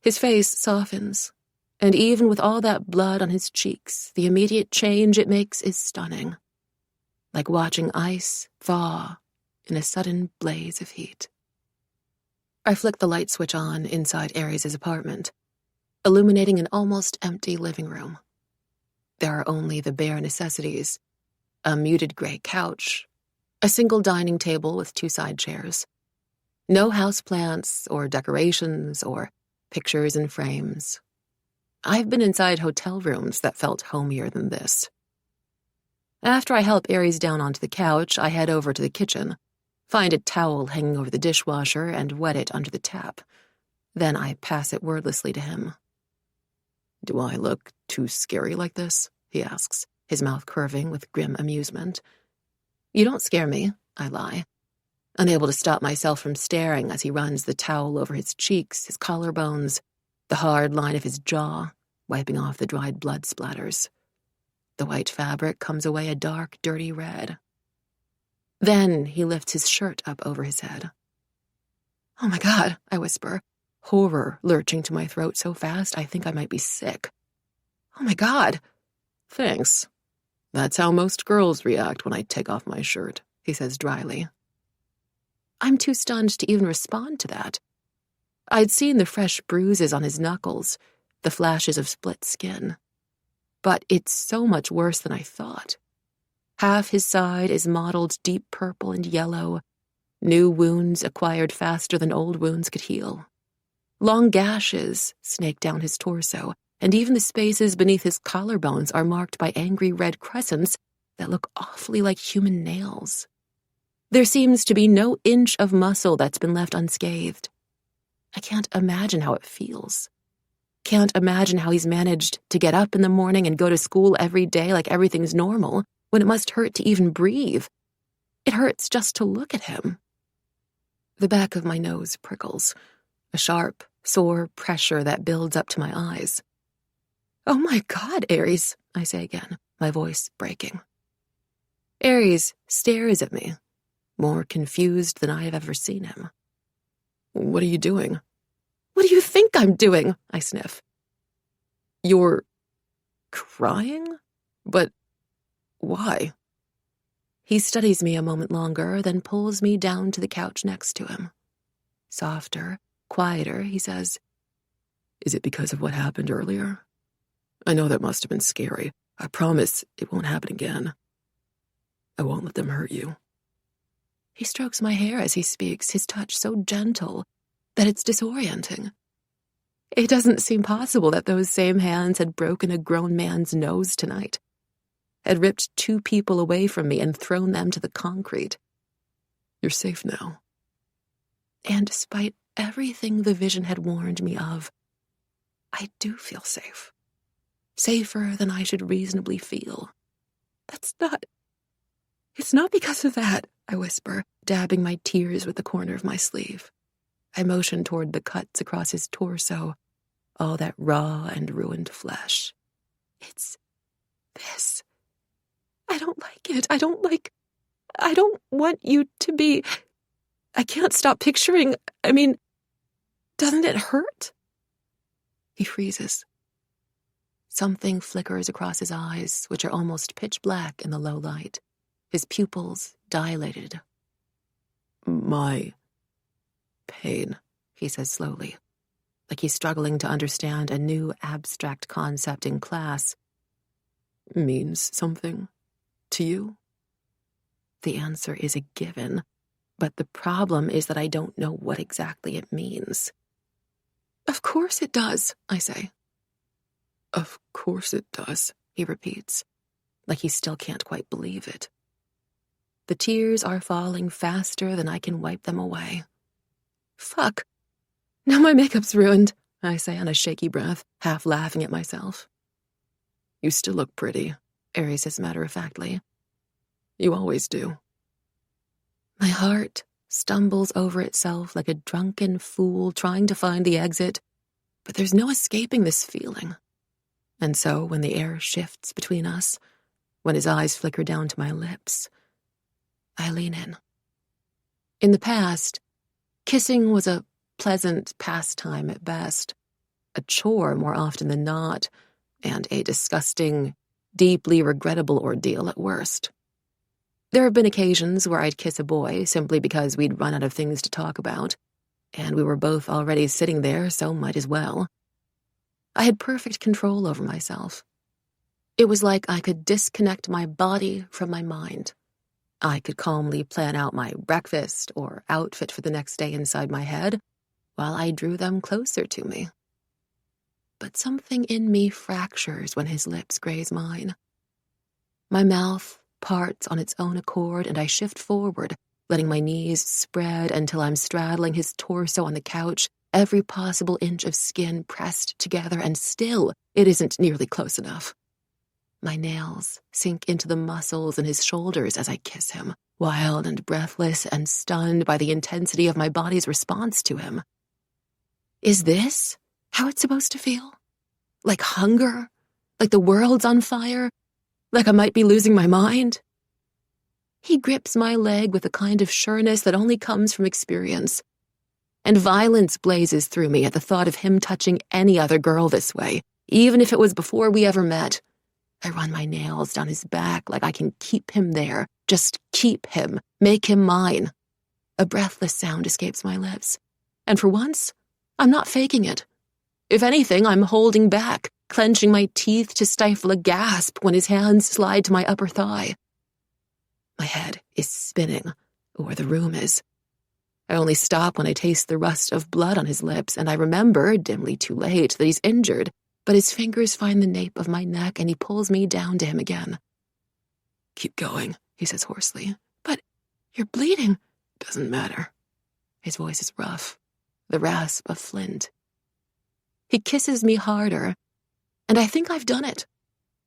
[SPEAKER 1] His face softens, and even with all that blood on his cheeks, the immediate change it makes is stunning. Like watching ice thaw in a sudden blaze of heat. I flick the light switch on inside Ares' apartment, illuminating an almost empty living room. There are only the bare necessities, a muted gray couch, a single dining table with 2 side chairs. No houseplants or decorations or pictures in frames. I've been inside hotel rooms that felt homier than this. After I help Ares down onto the couch, I head over to the kitchen, find a towel hanging over the dishwasher, and wet it under the tap. Then I pass it wordlessly to him.
[SPEAKER 2] "Do I look too scary like this?" he asks,
[SPEAKER 1] his mouth curving with grim amusement. "You don't scare me," I lie, unable to stop myself from staring as he runs the towel over his cheeks, his collarbones, the hard line of his jaw, wiping off the dried blood splatters. The white fabric comes away a dark, dirty red. Then he lifts his shirt up over his head. "Oh my God," I whisper, horror lurching to my throat so fast I think I might be sick. "Oh my God."
[SPEAKER 2] "Thanks. That's how most girls react when I take off my shirt," he says dryly.
[SPEAKER 1] I'm too stunned to even respond to that. I'd seen the fresh bruises on his knuckles, the flashes of split skin. But it's so much worse than I thought. Half his side is mottled deep purple and yellow, new wounds acquired faster than old wounds could heal. Long gashes snake down his torso, and even the spaces beneath his collarbones are marked by angry red crescents that look awfully like human nails. There seems to be no inch of muscle that's been left unscathed. I can't imagine how it feels. Can't imagine how he's managed to get up in the morning and go to school every day like everything's normal, when it must hurt to even breathe. It hurts just to look at him. The back of my nose prickles, a sharp, sore pressure that builds up to my eyes. "Oh my God, Aries," I say again, my voice breaking. Aries stares at me, more confused than I have ever seen him.
[SPEAKER 2] "What are you doing?"
[SPEAKER 1] "What do you think I'm doing?" I sniff.
[SPEAKER 2] "You're crying? But why?"
[SPEAKER 1] He studies me a moment longer, then pulls me down to the couch next to him. Softer, quieter, he says,
[SPEAKER 2] "Is it because of what happened earlier? I know that must have been scary. I promise it won't happen again. I won't let them hurt you."
[SPEAKER 1] He strokes my hair as he speaks, his touch so gentle that it's disorienting. It doesn't seem possible that those same hands had broken a grown man's nose tonight, had ripped 2 people away from me and thrown them to the concrete.
[SPEAKER 2] "You're safe now."
[SPEAKER 1] And despite everything the vision had warned me of, I do feel safe. Safer than I should reasonably feel. It's not because of that, I whisper, dabbing my tears with the corner of my sleeve. I motion toward the cuts across his torso, all that raw and ruined flesh. It's this. I don't like it. I don't want you to be... I can't stop picturing... doesn't it hurt? He freezes. Something flickers across his eyes, which are almost pitch black in the low light. His pupils dilated.
[SPEAKER 2] "My pain,"
[SPEAKER 1] he says slowly, like he's struggling to understand a new abstract concept in class.
[SPEAKER 2] "Means something to you?"
[SPEAKER 1] The answer is a given, but the problem is that I don't know what exactly it means. "Of course it does," I say.
[SPEAKER 2] "Of course it does,"
[SPEAKER 1] he repeats, like he still can't quite believe it. The tears are falling faster than I can wipe them away. Fuck. Now my makeup's ruined, I say on a shaky breath, half laughing at myself.
[SPEAKER 2] "You still look pretty,"
[SPEAKER 1] Aries says matter-of-factly.
[SPEAKER 2] "You always do."
[SPEAKER 1] My heart stumbles over itself like a drunken fool trying to find the exit, but there's no escaping this feeling. And so when the air shifts between us, when his eyes flicker down to my lips, I lean in. In the past, kissing was a pleasant pastime at best, a chore more often than not, and a disgusting, deeply regrettable ordeal at worst. There have been occasions where I'd kiss a boy simply because we'd run out of things to talk about, and we were both already sitting there, so might as well. I had perfect control over myself. It was like I could disconnect my body from my mind. I could calmly plan out my breakfast or outfit for the next day inside my head while I drew them closer to me. But something in me fractures when his lips graze mine. My mouth parts on its own accord and I shift forward, letting my knees spread until I'm straddling his torso on the couch, every possible inch of skin pressed together, and still it isn't nearly close enough. My nails sink into the muscles in his shoulders as I kiss him, wild and breathless and stunned by the intensity of my body's response to him. Is this how it's supposed to feel? Like hunger? Like the world's on fire? Like I might be losing my mind? He grips my leg with a kind of sureness that only comes from experience. And violence blazes through me at the thought of him touching any other girl this way, even if it was before we ever met. I run my nails down his back like I can keep him there, just keep him, make him mine. A breathless sound escapes my lips. And for once, I'm not faking it. If anything, I'm holding back, clenching my teeth to stifle a gasp when his hands slide to my upper thigh. My head is spinning, or the room is. I only stop when I taste the rust of blood on his lips, and I remember, dimly too late, that he's injured, but his fingers find the nape of my neck and he pulls me down to him again.
[SPEAKER 2] "Keep going,"
[SPEAKER 1] he says hoarsely. But
[SPEAKER 2] You're bleeding. Doesn't matter. His voice is rough, the rasp of flint. He kisses me harder, and I think I've done it.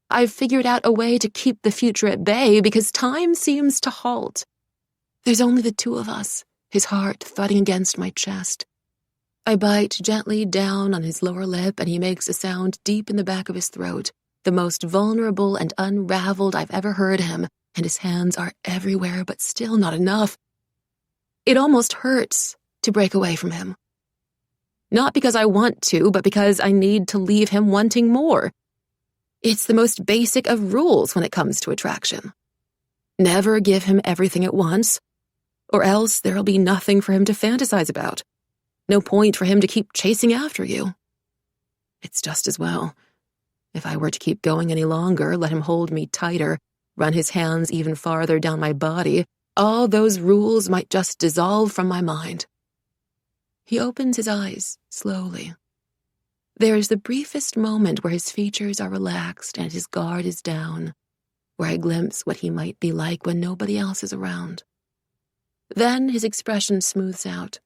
[SPEAKER 2] I've figured out a way to keep the future at bay because time seems to halt. There's only the two of us, his heart thudding against my chest. I bite gently down on his lower lip, and he makes a sound deep in the back of his throat, the most vulnerable and unraveled I've ever heard him, and his hands are everywhere, but still not enough. It almost hurts to break away from him. Not because I want to, but because I need to leave him wanting more. It's the most basic of rules when it comes to attraction. Never give him everything at once, or else there'll be nothing for him to fantasize about. No point for him to keep chasing after you. It's just as well. If I were to keep going any longer, let him hold me tighter, run his hands even farther down my body, all those rules might just dissolve from my mind. He opens his eyes slowly. There is the briefest moment where his features are relaxed and his guard is down, where I glimpse what he might be like when nobody else is around. Then his expression smooths out,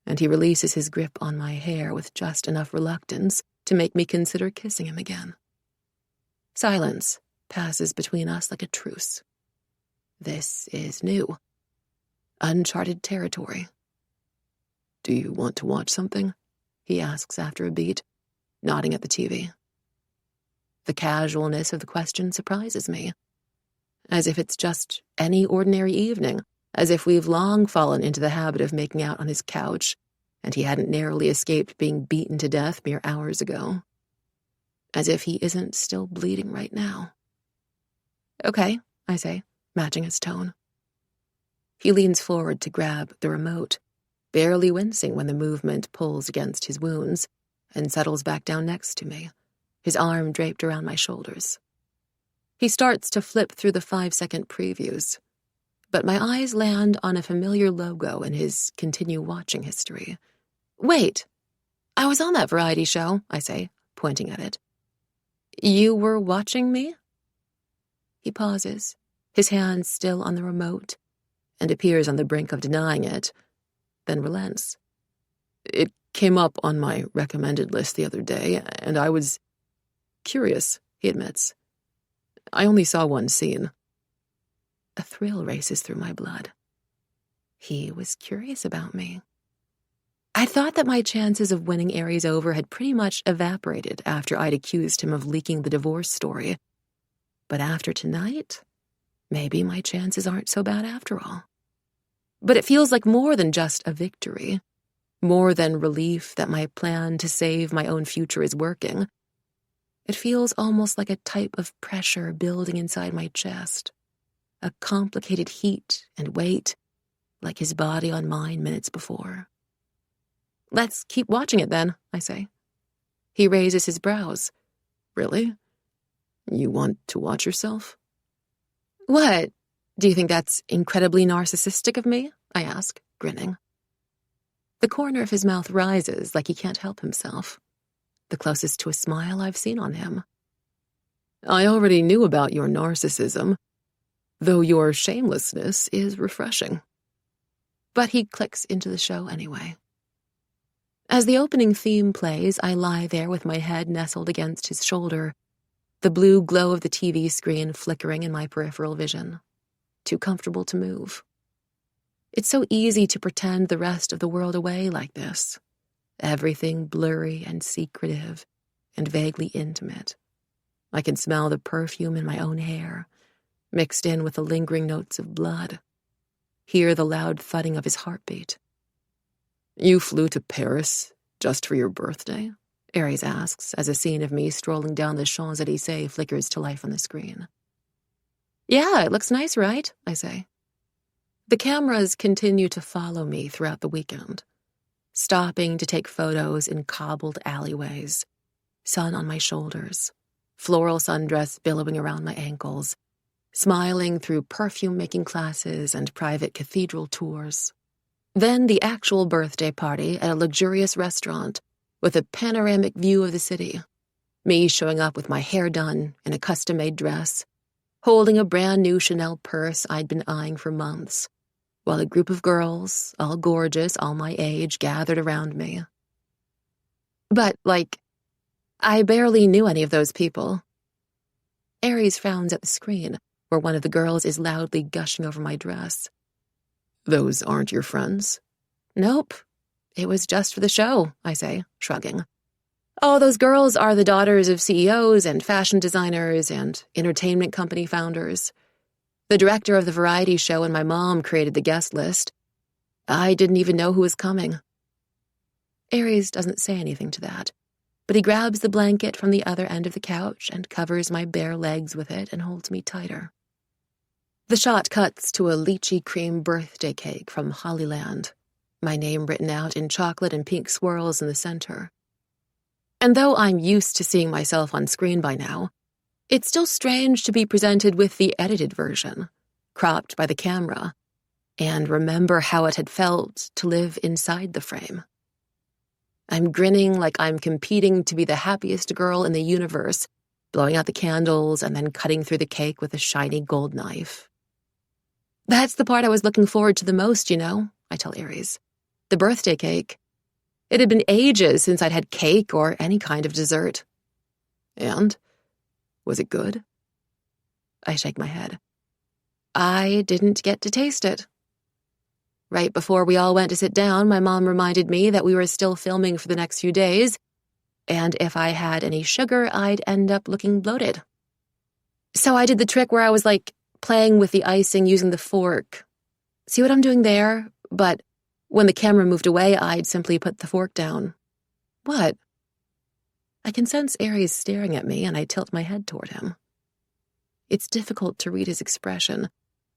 [SPEAKER 2] and he releases his grip on my hair with just enough reluctance to make me consider kissing him again. Silence passes between us like a truce. This is new. Uncharted territory. Do you want to watch something? He asks after a beat, nodding at the TV. The casualness of the question surprises me, as if it's just any ordinary evening, as if we've long fallen into the habit of making out on his couch, and he hadn't narrowly escaped being beaten to death mere hours ago. As if he isn't still bleeding right now. Okay, I say, matching his tone. He leans forward to grab the remote, barely wincing when the movement pulls against his wounds, and settles back down next to me, his arm draped around my shoulders. He starts to flip through the 5-second previews, but my eyes land on a familiar logo in his continue watching history. Wait, I was on that variety show, I say, pointing at it. You were watching me? He pauses, his hand still on the remote, and appears on the brink of denying it, then relents. It came up on my recommended list the other day, and I was curious, he admits. I only saw one scene. A thrill races through my blood. He was curious about me. I thought that my chances of winning Aries over had pretty much evaporated after I'd accused him of leaking the divorce story. But after tonight, maybe my chances aren't so bad after all. But it feels like more than just a victory, more than relief that my plan to save my own future is working. It feels almost like a type of pressure building inside my chest, a complicated heat and weight, like his body on mine minutes before. Let's keep watching it then, I say. He raises his brows. Really? You want to watch yourself? What? Do you think that's incredibly narcissistic of me? I ask, grinning. The corner of his mouth rises like he can't help himself, the closest to a smile I've seen on him. I already knew about your narcissism, though your shamelessness is refreshing. But he clicks into the show anyway. As the opening theme plays, I lie there with my head nestled against his shoulder, the blue glow of the TV screen flickering in my peripheral vision. Too comfortable to move. It's so easy to pretend the rest of the world away like this. Everything blurry and secretive and vaguely intimate. I can smell the perfume in my own hair, mixed in with the lingering notes of blood. Hear the loud thudding of his heartbeat. You flew to Paris just for your birthday? Aries asks as a scene of me strolling down the Champs-Élysées flickers to life on the screen. Yeah, it looks nice, right? I say. The cameras continue to follow me throughout the weekend, stopping to take photos in cobbled alleyways, sun on my shoulders, floral sundress billowing around my ankles, smiling through perfume-making classes and private cathedral tours. Then the actual birthday party at a luxurious restaurant with a panoramic view of the city, me showing up with my hair done in a custom-made dress, holding a brand-new Chanel purse I'd been eyeing for months,
[SPEAKER 1] while a group of girls, all gorgeous, all my age, gathered around me. But, I barely knew any of those people. Aries frowns at the screen, where one of the girls is loudly gushing over my dress.
[SPEAKER 2] Those aren't your friends?
[SPEAKER 1] Nope. It was just for the show, I say, shrugging. All those girls are the daughters of CEOs and fashion designers and entertainment company founders. The director of the variety show and my mom created the guest list. I didn't even know who was coming. Aries doesn't say anything to that, but he grabs the blanket from the other end of the couch and covers my bare legs with it and holds me tighter. The shot cuts to a lychee cream birthday cake from Hollyland, my name written out in chocolate and pink swirls in the center. And though I'm used to seeing myself on screen by now, it's still strange to be presented with the edited version, cropped by the camera, and remember how it had felt to live inside the frame. I'm grinning like I'm competing to be the happiest girl in the universe, blowing out the candles and then cutting through the cake with a shiny gold knife. That's the part I was looking forward to the most, I tell Aries. The birthday cake. It had been ages since I'd had cake or any kind of dessert.
[SPEAKER 2] And? Was it good?
[SPEAKER 1] I shake my head. I didn't get to taste it. Right before we all went to sit down, my mom reminded me that we were still filming for the next few days, and if I had any sugar, I'd end up looking bloated. So I did the trick where I was playing with the icing using the fork. See what I'm doing there? But when the camera moved away, I'd simply put the fork down. What? I can sense Aries staring at me, and I tilt my head toward him. It's difficult to read his expression,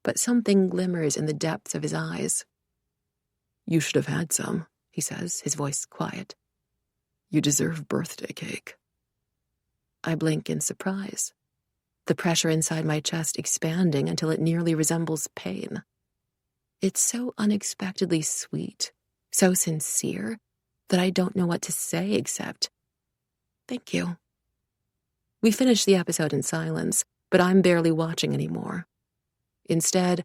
[SPEAKER 1] but something glimmers in the depths of his eyes.
[SPEAKER 2] You should have had some, he says, his voice quiet. You deserve birthday cake.
[SPEAKER 1] I blink in surprise, the pressure inside my chest expanding until it nearly resembles pain. It's so unexpectedly sweet, so sincere, that I don't know what to say except, thank you. We finish the episode in silence, but I'm barely watching anymore. Instead,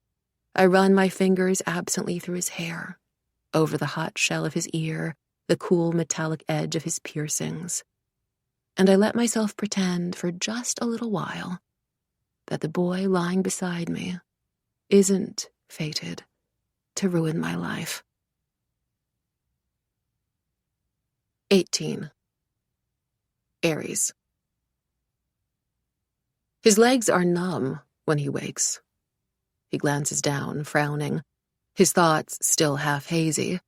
[SPEAKER 1] I run my fingers absently through his hair, over the hot shell of his ear, the cool metallic edge of his piercings, and I let myself pretend for just a little while that the boy lying beside me isn't fated to ruin my life. 18. Aries. His legs are numb when he wakes. He glances down, frowning, his thoughts still half hazy,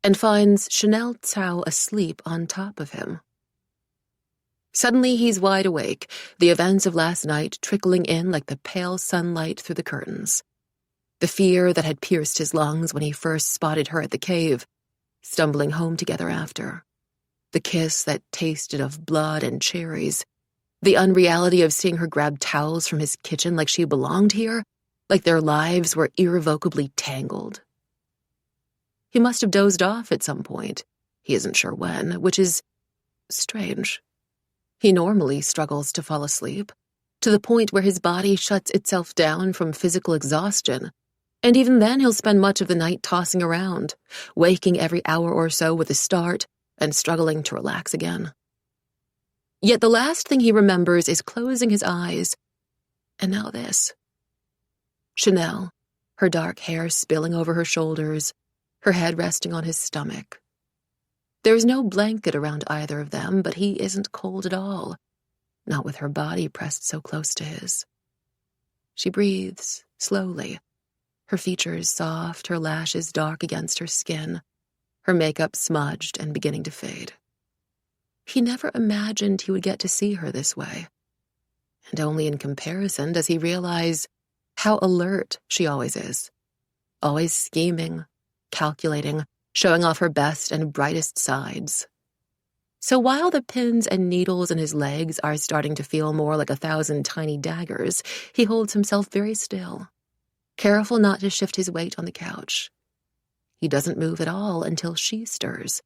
[SPEAKER 1] and finds Chanel Tsao asleep on top of him. Suddenly he's wide awake, the events of last night trickling in like the pale sunlight through the curtains. The fear that had pierced his lungs when he first spotted her at the cave, stumbling home together after. The kiss that tasted of blood and cherries. The unreality of seeing her grab towels from his kitchen like she belonged here, like their lives were irrevocably tangled. He must have dozed off at some point. He isn't sure when, which is strange. He normally struggles to fall asleep, to the point where his body shuts itself down from physical exhaustion, and even then he'll spend much of the night tossing around, waking every hour or so with a start and struggling to relax again. Yet the last thing he remembers is closing his eyes, and now this. Chanel, her dark hair spilling over her shoulders, her head resting on his stomach. There's no blanket around either of them, but he isn't cold at all, not with her body pressed so close to his. She breathes, slowly, her features soft, her lashes dark against her skin, her makeup smudged and beginning to fade. He never imagined he would get to see her this way, and only in comparison does he realize how alert she always is, always scheming, calculating, showing off her best and brightest sides. So while the pins and needles in his legs are starting to feel more like 1,000 tiny daggers, he holds himself very still, careful not to shift his weight on the couch. He doesn't move at all until she stirs,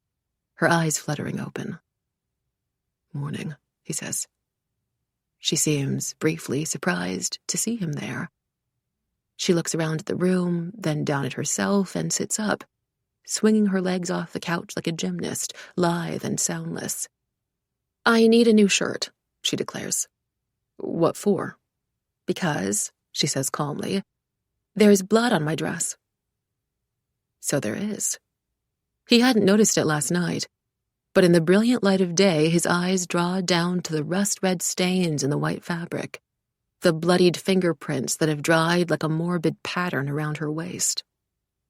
[SPEAKER 1] her eyes fluttering open.
[SPEAKER 2] Morning, he says.
[SPEAKER 1] She seems briefly surprised to see him there. She looks around at the room, then down at herself, and sits up, swinging her legs off the couch like a gymnast, lithe and soundless. "I need a new shirt," she declares.
[SPEAKER 2] "What for?"
[SPEAKER 1] "Because," she says calmly, "there's blood on my dress."
[SPEAKER 2] So there is.
[SPEAKER 1] He hadn't noticed it last night, but in the brilliant light of day his eyes draw down to the rust-red stains in the white fabric, the bloodied fingerprints that have dried like a morbid pattern around her waist.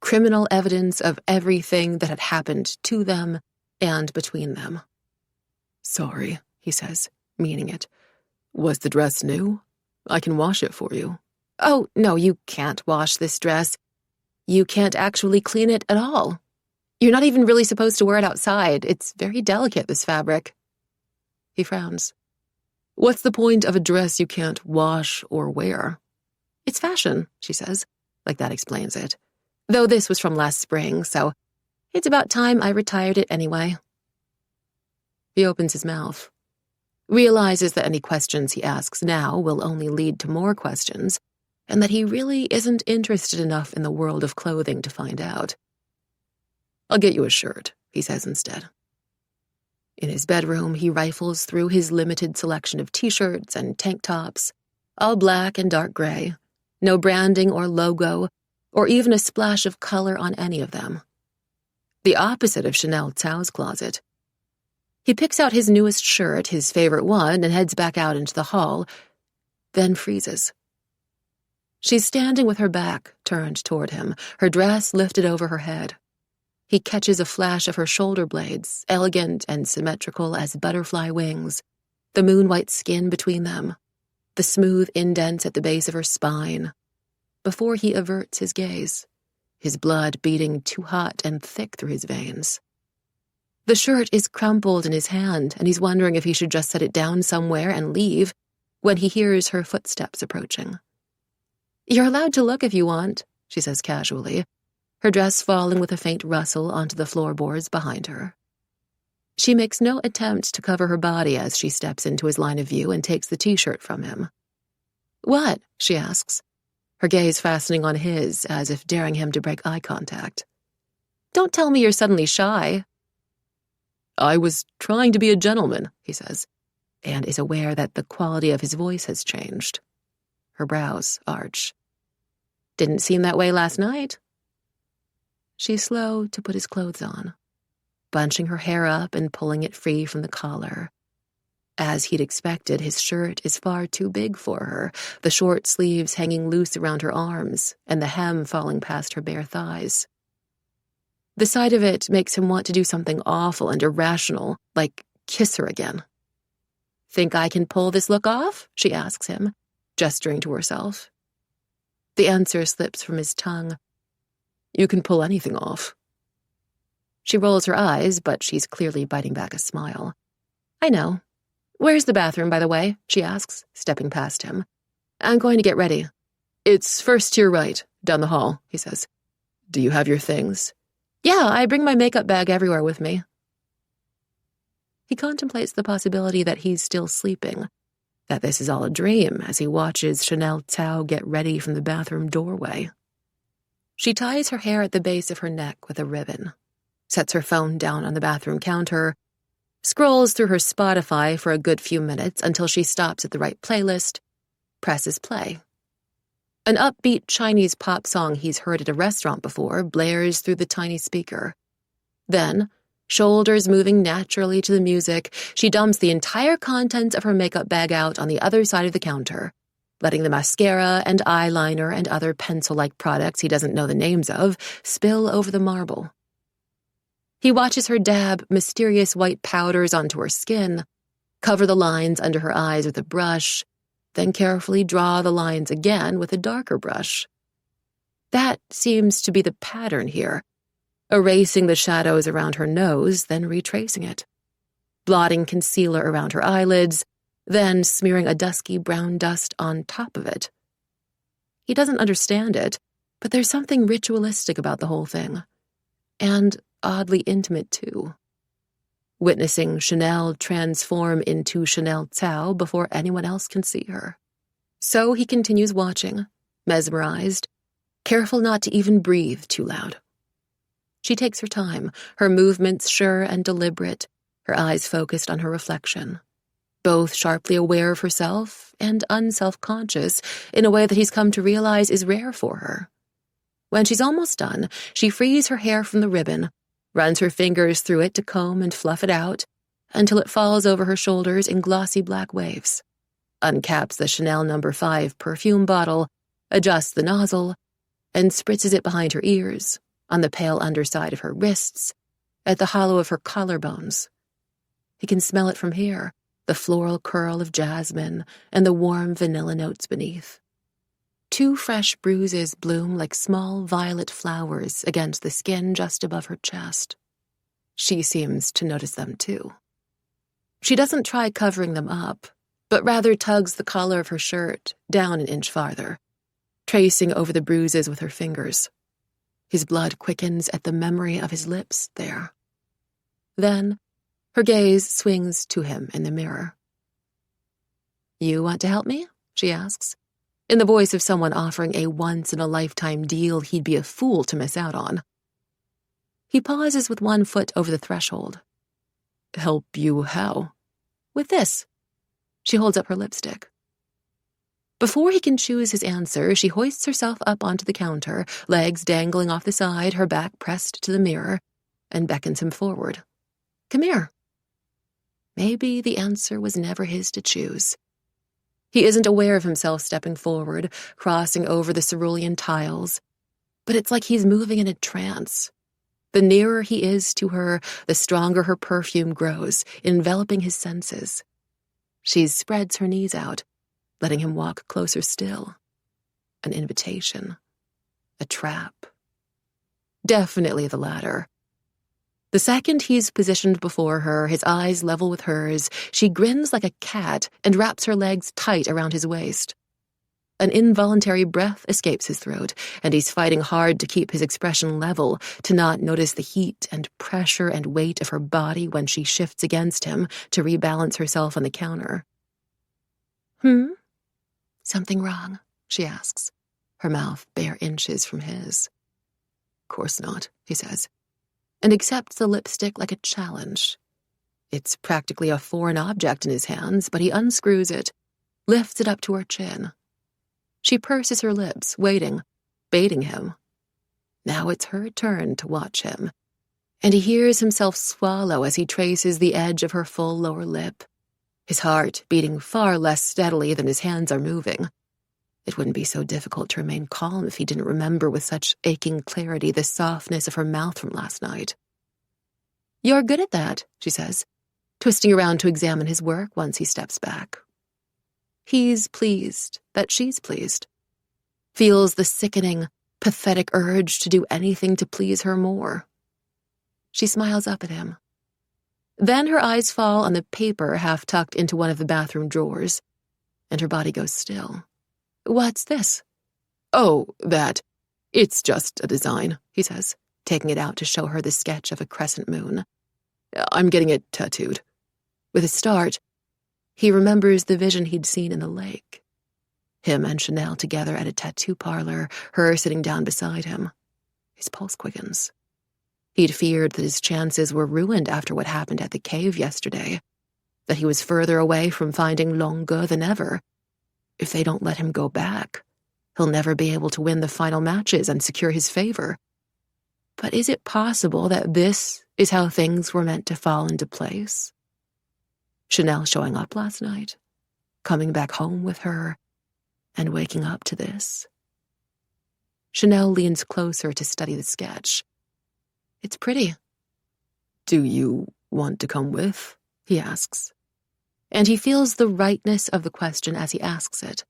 [SPEAKER 1] Criminal evidence of everything that had happened to them and between them.
[SPEAKER 2] "Sorry," he says, meaning it. "Was the dress new? I can wash it for you."
[SPEAKER 1] "Oh, no, you can't wash this dress. You can't actually clean it at all. You're not even really supposed to wear it outside. It's very delicate, this fabric." He frowns.
[SPEAKER 2] "What's the point of a dress you can't wash or wear?"
[SPEAKER 1] "It's fashion," she says, like that explains it. "Though this was from last spring, so it's about time I retired it anyway." He opens his mouth, realizes that any questions he asks now will only lead to more questions, and that he really isn't interested enough in the world of clothing to find out.
[SPEAKER 2] "I'll get you a shirt," he says instead.
[SPEAKER 1] In his bedroom, he rifles through his limited selection of t-shirts and tank tops, all black and dark gray, no branding or logo, or even a splash of color on any of them. The opposite of Chanel Tao's closet. He picks out his newest shirt, his favorite one, and heads back out into the hall, then freezes. She's standing with her back turned toward him, her dress lifted over her head. He catches a flash of her shoulder blades, elegant and symmetrical as butterfly wings, the moon-white skin between them, the smooth indents at the base of her spine, before he averts his gaze, his blood beating too hot and thick through his veins. The shirt is crumpled in his hand, and he's wondering if he should just set it down somewhere and leave when he hears her footsteps approaching. "You're allowed to look if you want," she says casually, her dress falling with a faint rustle onto the floorboards behind her. She makes no attempt to cover her body as she steps into his line of view and takes the t-shirt from him. "What?" she asks, her gaze fastening on his as if daring him to break eye contact. "Don't tell me you're suddenly shy."
[SPEAKER 2] "I was trying to be a gentleman," he says,
[SPEAKER 1] and is aware that the quality of his voice has changed. Her brows arch. "Didn't seem that way last night." She's slow to put his clothes on, bunching her hair up and pulling it free from the collar. As he'd expected, his shirt is far too big for her, the short sleeves hanging loose around her arms and the hem falling past her bare thighs. The sight of it makes him want to do something awful and irrational, like kiss her again. "Think I can pull this look off?" she asks him, gesturing to herself. The answer slips from his tongue.
[SPEAKER 2] "You can pull anything off."
[SPEAKER 1] She rolls her eyes, but she's clearly biting back a smile. "I know. Where's the bathroom, by the way?" she asks, stepping past him. "I'm going to get ready."
[SPEAKER 2] "It's first to your right, down the hall," he says. "Do you have your things?"
[SPEAKER 1] "Yeah, I bring my makeup bag everywhere with me." He contemplates the possibility that he's still sleeping, that this is all a dream as he watches Chanel Tao get ready from the bathroom doorway. She ties her hair at the base of her neck with a ribbon, sets her phone down on the bathroom counter, scrolls through her Spotify for a good few minutes until she stops at the right playlist, presses play. An upbeat Chinese pop song he's heard at a restaurant before blares through the tiny speaker. Then, shoulders moving naturally to the music, she dumps the entire contents of her makeup bag out on the other side of the counter, letting the mascara and eyeliner and other pencil-like products he doesn't know the names of spill over the marble. He watches her dab mysterious white powders onto her skin, cover the lines under her eyes with a brush, then carefully draw the lines again with a darker brush. That seems to be the pattern here, erasing the shadows around her nose, then retracing it, blotting concealer around her eyelids, then smearing a dusky brown dust on top of it. He doesn't understand it, but there's something ritualistic about the whole thing, and oddly intimate too. Witnessing Chanel transform into Chanel Tao before anyone else can see her. So he continues watching, mesmerized, careful not to even breathe too loud. She takes her time, her movements sure and deliberate, her eyes focused on her reflection, both sharply aware of herself and unself-conscious in a way that he's come to realize is rare for her. When she's almost done, she frees her hair from the ribbon, runs her fingers through it to comb and fluff it out, until it falls over her shoulders in glossy black waves, uncaps the Chanel No. 5 perfume bottle, adjusts the nozzle, and spritzes it behind her ears, on the pale underside of her wrists, at the hollow of her collarbones. He can smell it from here, the floral curl of jasmine and the warm vanilla notes beneath. 2 fresh bruises bloom like small violet flowers against the skin just above her chest. She seems to notice them too. She doesn't try covering them up, but rather tugs the collar of her shirt down an inch farther, tracing over the bruises with her fingers. His blood quickens at the memory of his lips there. Then, her gaze swings to him in the mirror. "You want to help me?" she asks, in the voice of someone offering a once-in-a-lifetime deal he'd be a fool to miss out on. He pauses with one foot over the threshold. "Help you how?" "With this." She holds up her lipstick. Before he can choose his answer, she hoists herself up onto the counter, legs dangling off the side, her back pressed to the mirror, and beckons him forward. "Come here." Maybe the answer was never his to choose. He isn't aware of himself stepping forward, crossing over the cerulean tiles, but it's like he's moving in a trance. The nearer he is to her, the stronger her perfume grows, enveloping his senses. She spreads her knees out, letting him walk closer still. An invitation. A trap. Definitely the latter. The second he's positioned before her, his eyes level with hers, she grins like a cat and wraps her legs tight around his waist. An involuntary breath escapes his throat, and he's fighting hard to keep his expression level, to not notice the heat and pressure and weight of her body when she shifts against him to rebalance herself on the counter. "Something wrong?" she asks, her mouth bare inches from his. "Course not," he says, and accepts the lipstick like a challenge. It's practically a foreign object in his hands, but he unscrews it, lifts it up to her chin. She purses her lips, waiting, baiting him. Now it's her turn to watch him, and he hears himself swallow as he traces the edge of her full lower lip, his heart beating far less steadily than his hands are moving. It wouldn't be so difficult to remain calm if he didn't remember with such aching clarity the softness of her mouth from last night. "You're good at that," she says, twisting around to examine his work once he steps back. He's pleased that she's pleased. Feels the sickening, pathetic urge to do anything to please her more. She smiles up at him. Then her eyes fall on the paper half tucked into one of the bathroom drawers, and her body goes still. "What's this?" "Oh, that. It's just a design," he says, taking it out to show her the sketch of a crescent moon. "I'm getting it tattooed." With a start, he remembers the vision he'd seen in the lake. Him and Chanel together at a tattoo parlor, her sitting down beside him. His pulse quickens. He'd feared that his chances were ruined after what happened at the cave yesterday, that he was further away from finding Longue than ever. If they don't let him go back, he'll never be able to win the final matches and secure his favor. But is it possible that this is how things were meant to fall into place? Chanel showing up last night, coming back home with her, and waking up to this. Chanel leans closer to study the sketch. "It's pretty." "Do you want to come with?" he asks. And he feels the rightness of the question as he asks it.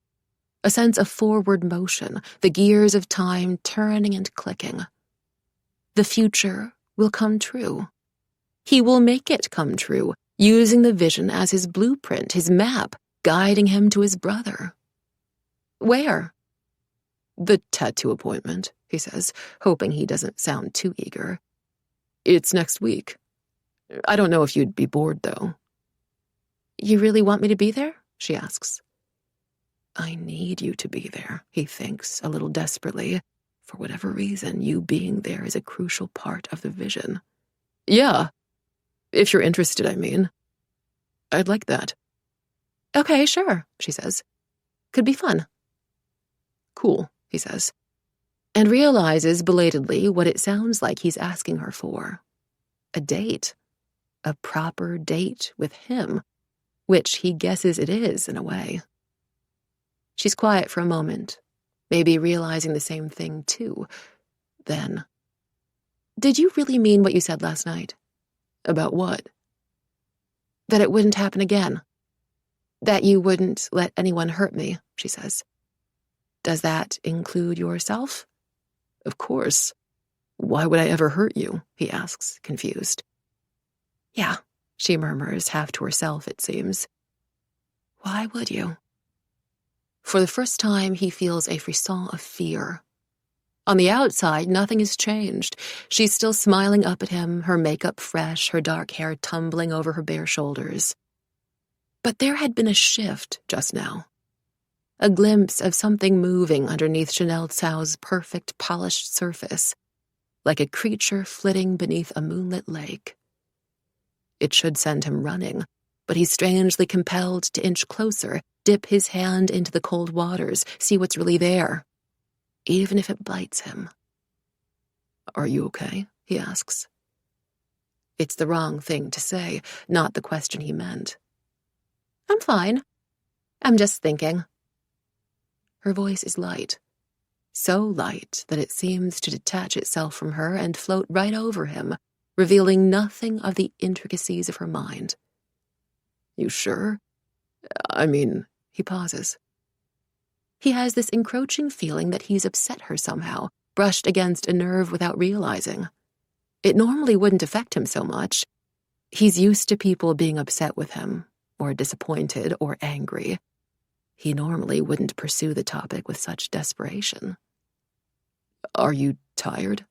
[SPEAKER 1] A sense of forward motion, the gears of time turning and clicking. The future will come true. He will make it come true, using the vision as his blueprint, his map, guiding him to his brother. "Where?" "The tattoo appointment," he says, hoping he doesn't sound too eager. "It's next week. I don't know if you'd be bored, though." "You really want me to be there?" she asks. I need you to be there, he thinks, a little desperately.
[SPEAKER 2] For whatever reason, you being there is a crucial part of the vision. Yeah, if you're interested, I mean. I'd like that.
[SPEAKER 1] Okay, sure, she says. Could be fun.
[SPEAKER 2] Cool, he says,
[SPEAKER 1] and realizes belatedly what it sounds like he's asking her for. A date. A proper date with him, which he guesses it is in a way. She's quiet for a moment, maybe realizing the same thing too. Then, did you really mean what you said last night?
[SPEAKER 2] About what?
[SPEAKER 1] That it wouldn't happen again. That you wouldn't let anyone hurt me, she says. Does that include yourself?
[SPEAKER 2] Of course. Why would I ever hurt you? He asks, confused.
[SPEAKER 1] Yeah, she murmurs, half to herself, it seems. Why would you? For the first time, he feels a frisson of fear. On the outside, nothing has changed. She's still smiling up at him, her makeup fresh, her dark hair tumbling over her bare shoulders. But there had been a shift just now. A glimpse of something moving underneath Chanel Tsao's perfect, polished surface, like a creature flitting beneath a moonlit lake. It should send him running, but he's strangely compelled to inch closer, dip his hand into the cold waters, see what's really there, even if it bites him.
[SPEAKER 2] Are you okay? He asks.
[SPEAKER 1] It's the wrong thing to say, not the question he meant. I'm fine. I'm just thinking. Her voice is light, so light that it seems to detach itself from her and float right over him, revealing nothing of the intricacies of her mind.
[SPEAKER 2] You sure? I mean,
[SPEAKER 1] he pauses. He has this encroaching feeling that he's upset her somehow, brushed against a nerve without realizing. It normally wouldn't affect him so much. He's used to people being upset with him, or disappointed, or angry. He normally wouldn't pursue the topic with such desperation.
[SPEAKER 2] Are you tired?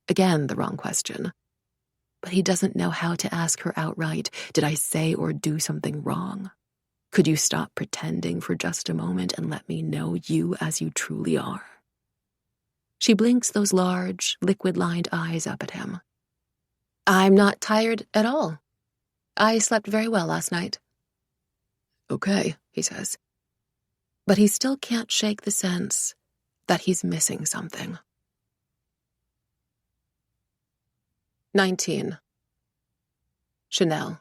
[SPEAKER 1] Again, the wrong question. But he doesn't know how to ask her outright. Did I say or do something wrong? Could you stop pretending for just a moment and let me know you as you truly are? She blinks those large, liquid-lined eyes up at him. I'm not tired at all. I slept very well last night.
[SPEAKER 2] Okay, he says.
[SPEAKER 1] But he still can't shake the sense that he's missing something. 19. Chanel.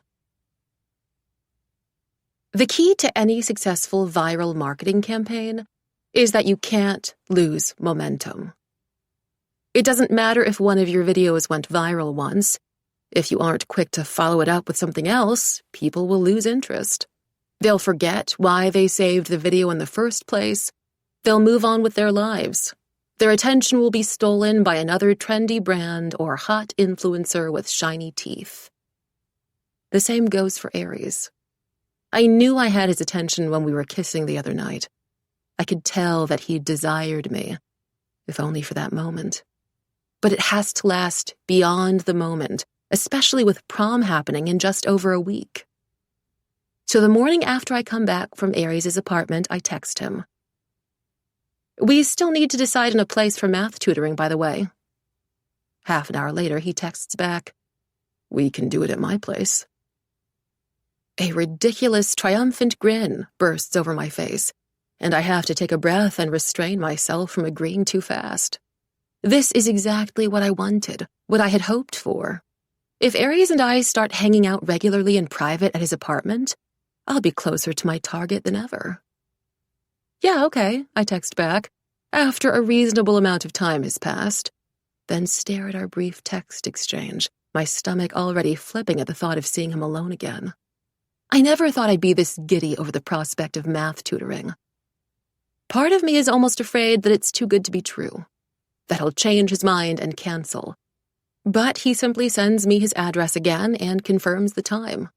[SPEAKER 1] The key to any successful viral marketing campaign is that you can't lose momentum. It doesn't matter if one of your videos went viral once. If you aren't quick to follow it up with something else, people will lose interest. They'll forget why they saved the video in the first place. They'll move on with their lives. Their attention will be stolen by another trendy brand or hot influencer with shiny teeth. The same goes for Aries. I knew I had his attention when we were kissing the other night. I could tell that he desired me, if only for that moment. But it has to last beyond the moment, especially with prom happening in just over a week. So the morning after I come back from Aries' apartment, I text him. We still need to decide on a place for math tutoring, by the way. Half an hour later, he texts back,
[SPEAKER 2] We can do it at my place.
[SPEAKER 1] A ridiculous, triumphant grin bursts over my face, and I have to take a breath and restrain myself from agreeing too fast. This is exactly what I wanted, what I had hoped for. If Aries and I start hanging out regularly in private at his apartment, I'll be closer to my target than ever. Yeah, okay, I text back, after a reasonable amount of time has passed, then stare at our brief text exchange, my stomach already flipping at the thought of seeing him alone again. I never thought I'd be this giddy over the prospect of math tutoring. Part of me is almost afraid that it's too good to be true, that he'll change his mind and cancel. But he simply sends me his address again and confirms the time.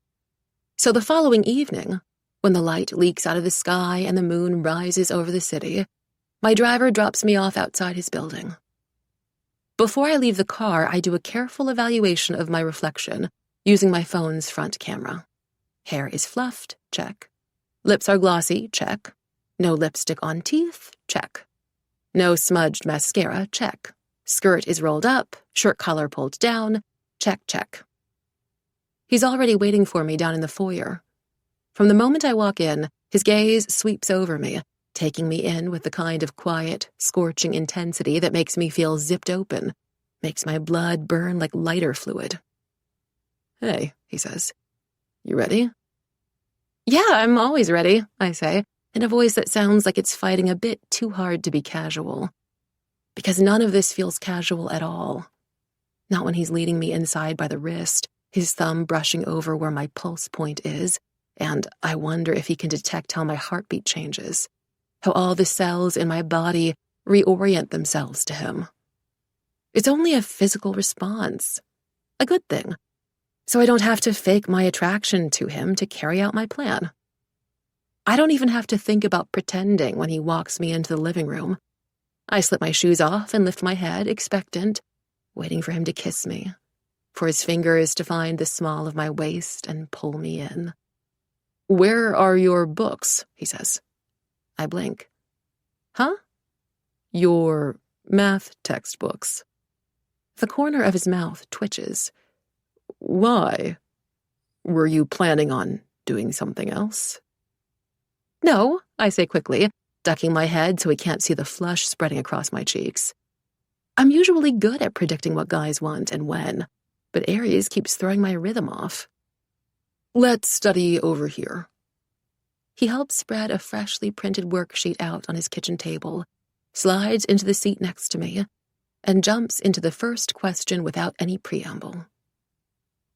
[SPEAKER 1] So the following evening, when the light leaks out of the sky and the moon rises over the city, my driver drops me off outside his building. Before I leave the car, I do a careful evaluation of my reflection using my phone's front camera. Hair is fluffed, check. Lips are glossy, check. No lipstick on teeth, check. No smudged mascara, check. Skirt is rolled up, shirt collar pulled down, check, check. He's already waiting for me down in the foyer. From the moment I walk in, his gaze sweeps over me, taking me in with the kind of quiet, scorching intensity that makes me feel zipped open, makes my blood burn like lighter fluid. "Hey," he says. "You ready?" "Yeah, I'm always ready," I say, in a voice that sounds like it's fighting a bit too hard to be casual. Because none of this feels casual at all. Not when he's leading me inside by the wrist, his thumb brushing over where my pulse point is, and I wonder if he can detect how my heartbeat changes, how all the cells in my body reorient themselves to him. It's only a physical response, a good thing, so I don't have to fake my attraction to him to carry out my plan. I don't even have to think about pretending when he walks me into the living room. I slip my shoes off and lift my head, expectant, waiting for him to kiss me, for his fingers to find the small of my waist and pull me in. "Where are your books?" he says. I blink. "Huh?" "Your math textbooks." The corner of his mouth twitches. "Why? Were you planning on doing something else?" "No," I say quickly, ducking my head so he can't see the flush spreading across my cheeks. I'm usually good at predicting what guys want and when, but Aries keeps throwing my rhythm off. "Let's study over here." He helps spread a freshly printed worksheet out on his kitchen table, slides into the seat next to me, and jumps into the first question without any preamble.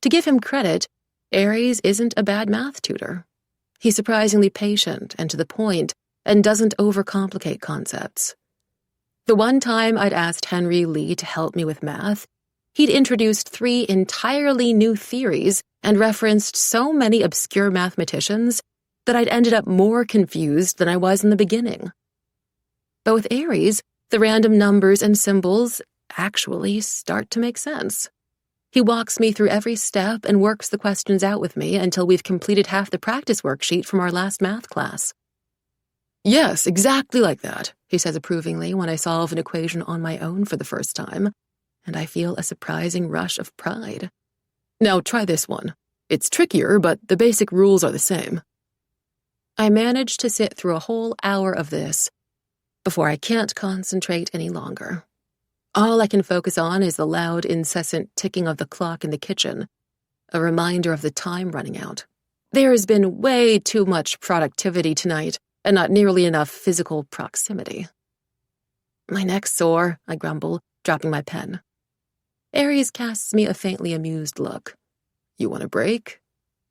[SPEAKER 1] To give him credit, Aries isn't a bad math tutor. He's surprisingly patient and to the point, and doesn't overcomplicate concepts. The one time I'd asked Henry Lee to help me with math, he'd introduced 3 entirely new theories and referenced so many obscure mathematicians that I'd ended up more confused than I was in the beginning. But with Aries, the random numbers and symbols actually start to make sense. He walks me through every step and works the questions out with me until we've completed half the practice worksheet from our last math class. "Yes, exactly like that," he says approvingly when I solve an equation on my own for the first time, and I feel a surprising rush of pride. "Now try this one. It's trickier, but the basic rules are the same." I manage to sit through a whole hour of this before I can't concentrate any longer. All I can focus on is the loud, incessant ticking of the clock in the kitchen, a reminder of the time running out. There has been way too much productivity tonight, and not nearly enough physical proximity. "My neck's sore," I grumble, dropping my pen. Aries casts me a faintly amused look. "You want a break?"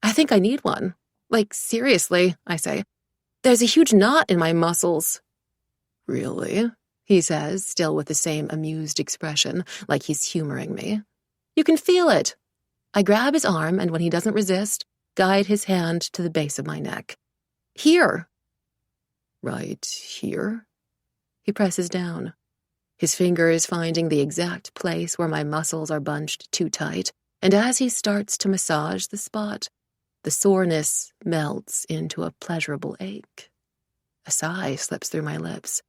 [SPEAKER 1] "I think I need one. Like, seriously," I say. "There's a huge knot in my muscles." "Really?" he says, still with the same amused expression, like he's humoring me. "You can feel it." I grab his arm, and when he doesn't resist, guide his hand to the base of my neck. "Here." "Right here?" He presses down, his fingers finding the exact place where my muscles are bunched too tight, and as he starts to massage the spot, the soreness melts into a pleasurable ache. A sigh slips through my lips,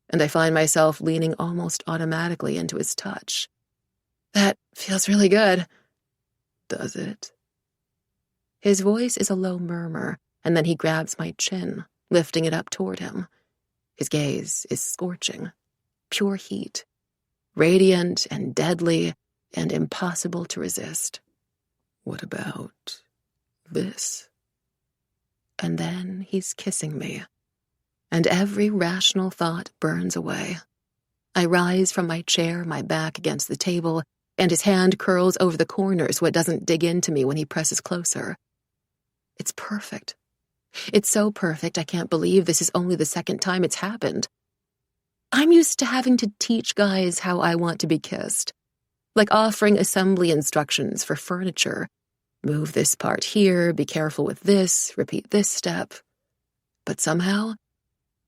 [SPEAKER 1] and I find myself leaning almost automatically into his touch. "That feels really good." "Does it?" His voice is a low murmur, and then he grabs my chin, lifting it up toward him. His gaze is scorching, pure heat, radiant and deadly and impossible to resist. "What about this?" And then he's kissing me, and every rational thought burns away. I rise from my chair, my back against the table, and his hand curls over the corner so it doesn't dig into me when he presses closer. It's perfect. It's so perfect I can't believe this is only the second time it's happened. I'm used to having to teach guys how I want to be kissed, like offering assembly instructions for furniture. Move this part here, be careful with this, repeat this step. But somehow,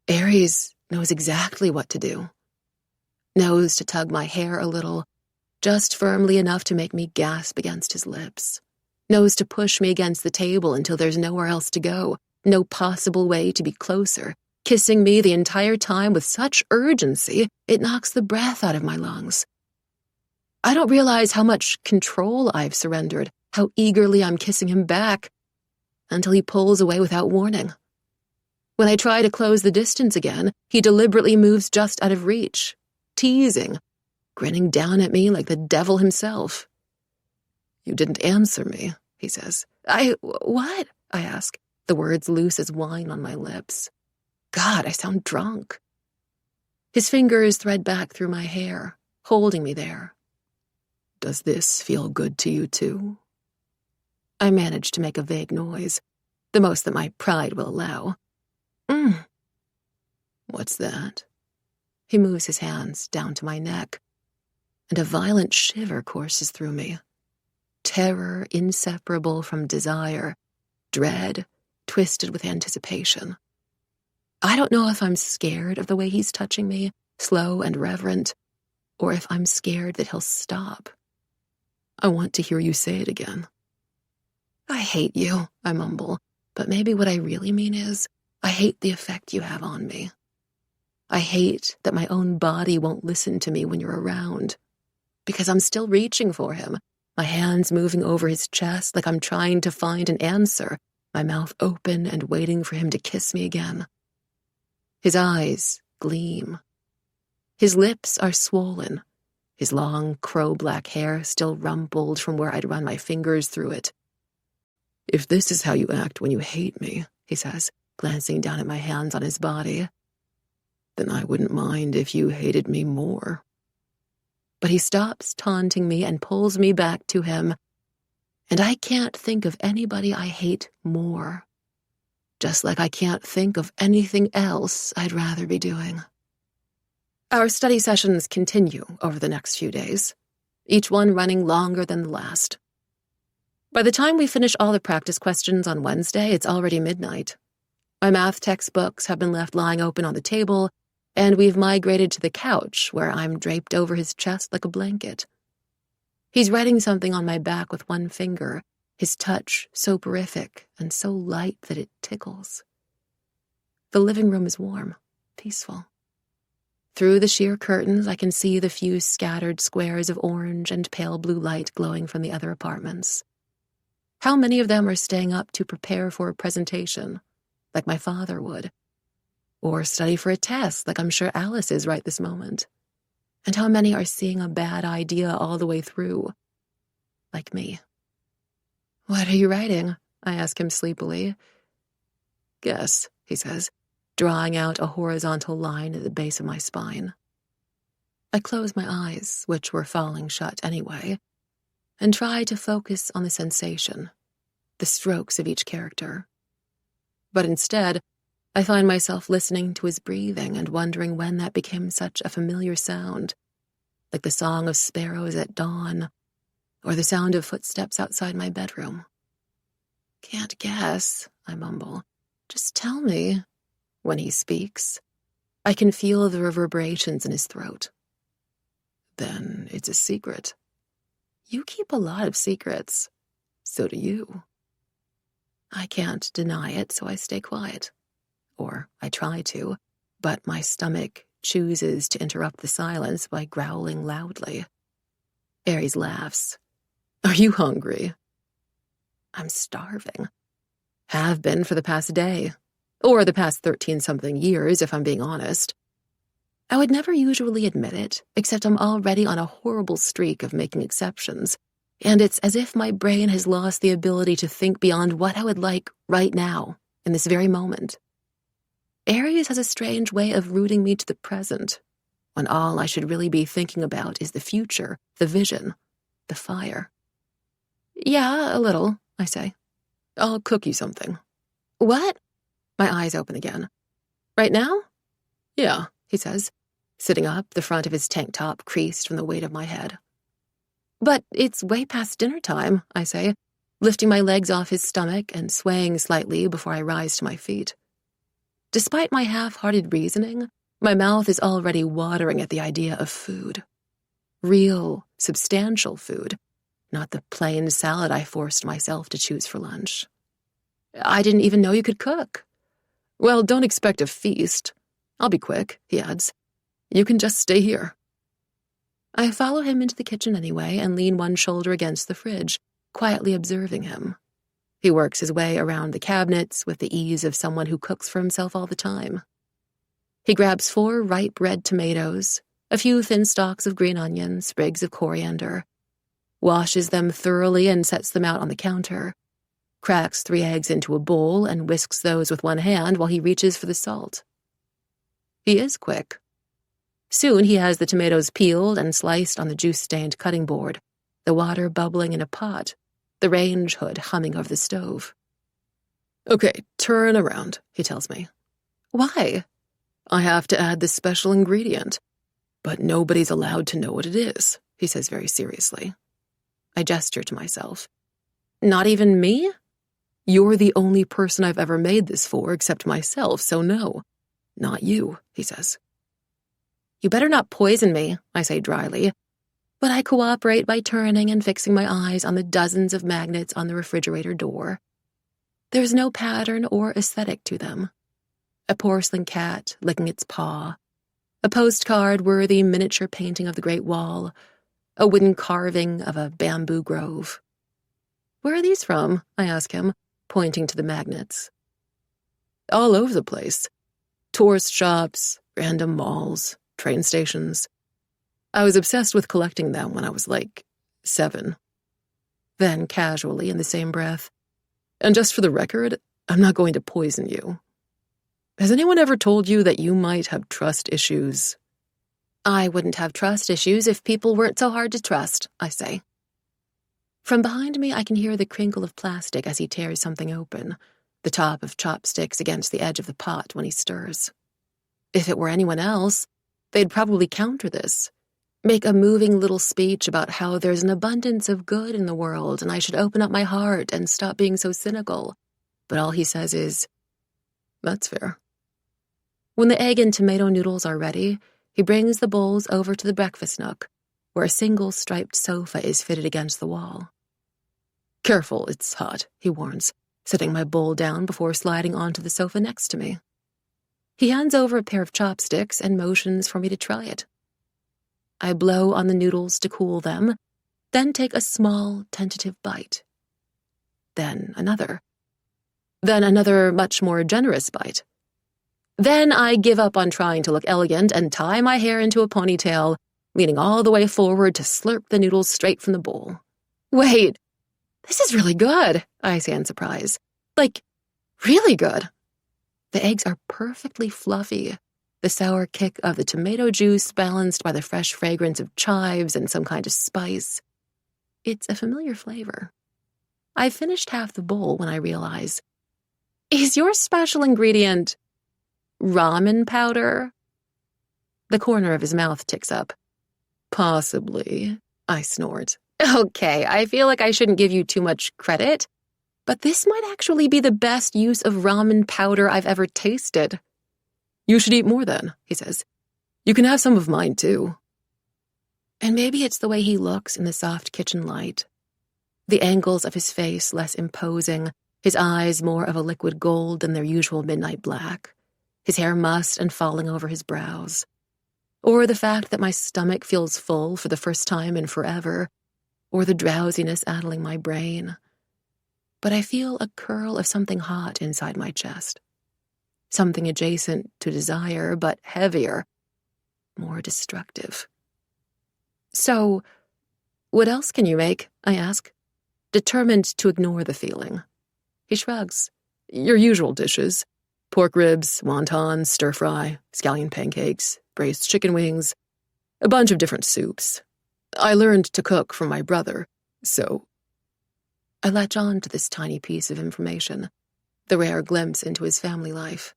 [SPEAKER 1] Aries knows exactly what to do. Knows to tug my hair a little, just firmly enough to make me gasp against his lips. Knows to push me against the table until there's nowhere else to go, no possible way to be closer, kissing me the entire time with such urgency it knocks the breath out of my lungs. I don't realize how much control I've surrendered, how eagerly I'm kissing him back, until he pulls away without warning. When I try to close the distance again, he deliberately moves just out of reach, teasing, grinning down at me like the devil himself. "You didn't answer me," he says. What?" I ask, the words loose as wine on my lips. God, I sound drunk. His fingers thread back through my hair, holding me there. "Does this feel good to you too?" I manage to make a vague noise, the most that my pride will allow. "What's that?" He moves his hands down to my neck, and a violent shiver courses through me. Terror inseparable from desire, dread twisted with anticipation. I don't know if I'm scared of the way he's touching me, slow and reverent, or if I'm scared that he'll stop. I want to hear you say it again. "I hate you," I mumble, but maybe what I really mean is, I hate the effect you have on me. I hate that my own body won't listen to me when you're around, because I'm still reaching for him, my hands moving over his chest like I'm trying to find an answer, my mouth open and waiting for him to kiss me again. His eyes gleam. His lips are swollen, his long crow-black hair still rumpled from where I'd run my fingers through it. "If this is how you act when you hate me," he says, glancing down at my hands on his body, "then I wouldn't mind if you hated me more." But he stops taunting me and pulls me back to him, and I can't think of anybody I hate more, just like I can't think of anything else I'd rather be doing. Our study sessions continue over the next few days, each one running longer than the last. By the time we finish all the practice questions on Wednesday, it's already midnight. My math textbooks have been left lying open on the table, and we've migrated to the couch where I'm draped over his chest like a blanket. He's writing something on my back with one finger, his touch soporific and so light that it tickles. The living room is warm, peaceful. Through the sheer curtains, I can see the few scattered squares of orange and pale blue light glowing from the other apartments. How many of them are staying up to prepare for a presentation, like my father would? Or study for a test, like I'm sure Alice is right this moment? And how many are seeing a bad idea all the way through, like me? "What are you writing?" I ask him sleepily. "Guess," he says, drawing out a horizontal line at the base of my spine. I close my eyes, which were falling shut anyway, and try to focus on the sensation, the strokes of each character. But instead, I find myself listening to his breathing and wondering when that became such a familiar sound, like the song of sparrows at dawn, or the sound of footsteps outside my bedroom. "Can't guess," I mumble. "Just tell me." When he speaks, I can feel the reverberations in his throat. "Then it's a secret." "You keep a lot of secrets." "So do you." I can't deny it, so I stay quiet. Or I try to, but my stomach chooses to interrupt the silence by growling loudly. Aries laughs. "Are you hungry?" "I'm starving. Have been for the past day. Or the past 13-something years, if I'm being honest. I would never usually admit it, except I'm already on a horrible streak of making exceptions, and it's as if my brain has lost the ability to think beyond what I would like right now, in this very moment. Aries has a strange way of rooting me to the present, when all I should really be thinking about is the future, the vision, the fire. "Yeah, a little," I say. "I'll cook you something." "What?" My eyes open again. "Right now?" "Yeah," he says, sitting up, the front of his tank top creased from the weight of my head. "But it's way past dinner time," I say, lifting my legs off his stomach and swaying slightly before I rise to my feet. Despite my half-hearted reasoning, my mouth is already watering at the idea of food. Real, substantial food, not the plain salad I forced myself to choose for lunch. "I didn't even know you could cook."
[SPEAKER 2] Well, don't expect a feast. I'll be quick, he adds. You can just stay here.
[SPEAKER 1] I follow him into the kitchen anyway and lean one shoulder against the fridge, quietly observing him. He works his way around the cabinets with the ease of someone who cooks for himself all the time. He grabs 4 ripe red tomatoes, a few thin stalks of green onion, sprigs of coriander, washes them thoroughly and sets them out on the counter, cracks 3 eggs into a bowl and whisks those with one hand while he reaches for the salt. He is quick. Soon he has the tomatoes peeled and sliced on the juice-stained cutting board, the water bubbling in a pot, the range hood humming over the stove.
[SPEAKER 2] Okay, turn around, he tells me.
[SPEAKER 1] Why?
[SPEAKER 2] I have to add this special ingredient, but nobody's allowed to know what it is, he says very seriously.
[SPEAKER 1] I gesture to myself. Not even me?
[SPEAKER 2] You're the only person I've ever made this for except myself, so no. Not you, he says.
[SPEAKER 1] You better not poison me, I say dryly, but I cooperate by turning and fixing my eyes on the dozens of magnets on the refrigerator door. There's no pattern or aesthetic to them. A porcelain cat licking its paw, a postcard-worthy miniature painting of the Great Wall, a wooden carving of a bamboo grove. Where are these from? I ask him, pointing to the magnets.
[SPEAKER 2] All over the place. Tourist shops, random malls, train stations. I was obsessed with collecting them when I was 7.
[SPEAKER 1] Then, casually, in the same breath,
[SPEAKER 2] and just for the record, I'm not going to poison you. Has anyone ever told you that you might have trust issues?
[SPEAKER 1] I wouldn't have trust issues if people weren't so hard to trust, I say. From behind me, I can hear the crinkle of plastic as he tears something open, the top of chopsticks against the edge of the pot when he stirs. If it were anyone else, they'd probably counter this, make a moving little speech about how there's an abundance of good in the world and I should open up my heart and stop being so cynical. But all he says is,
[SPEAKER 2] "That's fair."
[SPEAKER 1] When the egg and tomato noodles are ready, he brings the bowls over to the breakfast nook, where a single striped sofa is fitted against the wall.
[SPEAKER 2] Careful, it's hot, he warns, setting my bowl down before sliding onto the sofa next to me.
[SPEAKER 1] He hands over a pair of chopsticks and motions for me to try it. I blow on the noodles to cool them, then take a small, tentative bite. Then another much more generous bite. Then I give up on trying to look elegant and tie my hair into a ponytail, leaning all the way forward to slurp the noodles straight from the bowl. Wait, this is really good, I say in surprise. Really good. The eggs are perfectly fluffy, the sour kick of the tomato juice balanced by the fresh fragrance of chives and some kind of spice. It's a familiar flavor. I've finished half the bowl when I realize, is your special ingredient ramen powder? The corner of his mouth ticks up.
[SPEAKER 2] Possibly, I snort.
[SPEAKER 1] Okay, I feel like I shouldn't give you too much credit, but this might actually be the best use of ramen powder I've ever tasted.
[SPEAKER 2] You should eat more then, he says. You can have some of mine too.
[SPEAKER 1] And maybe it's the way he looks in the soft kitchen light. The angles of his face less imposing, his eyes more of a liquid gold than their usual midnight black, his hair mussed and falling over his brows. Or the fact that my stomach feels full for the first time in forever, or the drowsiness addling my brain. But I feel a curl of something hot inside my chest. Something adjacent to desire, but heavier, more destructive. So, what else can you make? I ask, determined to ignore the feeling. He shrugs.
[SPEAKER 2] Your usual dishes. Pork ribs, wontons, stir-fry, scallion pancakes, braised chicken wings, a bunch of different soups. I learned to cook from my brother, so...
[SPEAKER 1] I latch on to this tiny piece of information, the rare glimpse into his family life.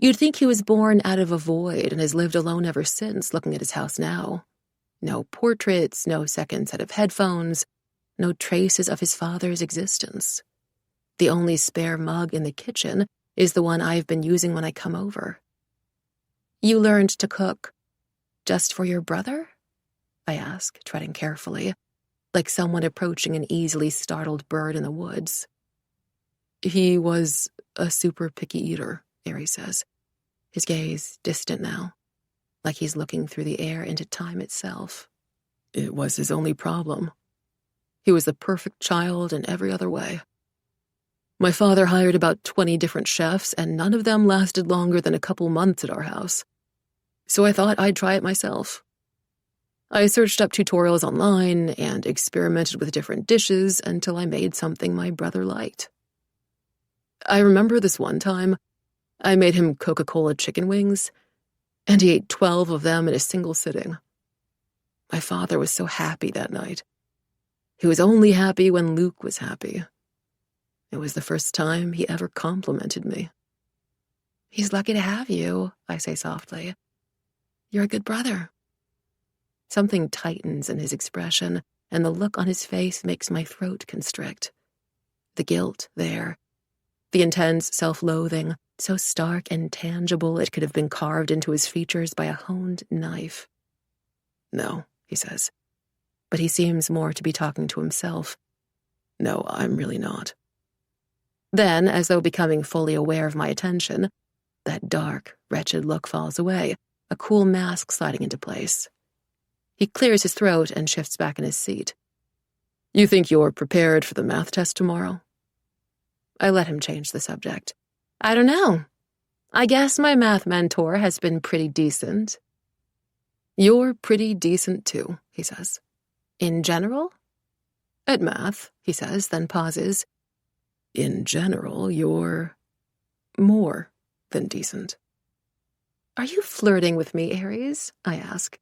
[SPEAKER 1] You'd think he was born out of a void and has lived alone ever since, looking at his house now. No portraits, no second set of headphones, no traces of his father's existence. The only spare mug in the kitchen is the one I've been using when I come over. You learned to cook just for your brother? I ask, treading carefully, like someone approaching an easily startled bird in the woods.
[SPEAKER 2] He was a super picky eater,
[SPEAKER 1] Aries says, his gaze distant now, like he's looking through the air into time itself.
[SPEAKER 2] It was his only problem. He was the perfect child in every other way. My father hired about 20 different chefs, and none of them lasted longer than a couple months at our house. So I thought I'd try it myself. I searched up tutorials online and experimented with different dishes until I made something my brother liked. I remember this one time, I made him Coca-Cola chicken wings, and he ate 12 of them in a single sitting. My father was so happy that night. He was only happy when Luke was happy. It was the first time he ever complimented me.
[SPEAKER 1] He's lucky to have you, I say softly. You're a good brother. Something tightens in his expression, and the look on his face makes my throat constrict. The guilt there, the intense self-loathing, so stark and tangible it could have been carved into his features by a honed knife.
[SPEAKER 2] No, he says,
[SPEAKER 1] but he seems more to be talking to himself.
[SPEAKER 2] No, I'm really not.
[SPEAKER 1] Then, as though becoming fully aware of my attention, that dark, wretched look falls away, a cool mask sliding into place. He clears his throat and shifts back in his seat.
[SPEAKER 2] You think you're prepared for the math test tomorrow?
[SPEAKER 1] I let him change the subject. I don't know. I guess my math mentor has been pretty decent.
[SPEAKER 2] You're pretty decent too, he says.
[SPEAKER 1] In general?
[SPEAKER 2] At math, he says, then pauses. In general, you're more than decent.
[SPEAKER 1] Are you flirting with me, Aries? I ask.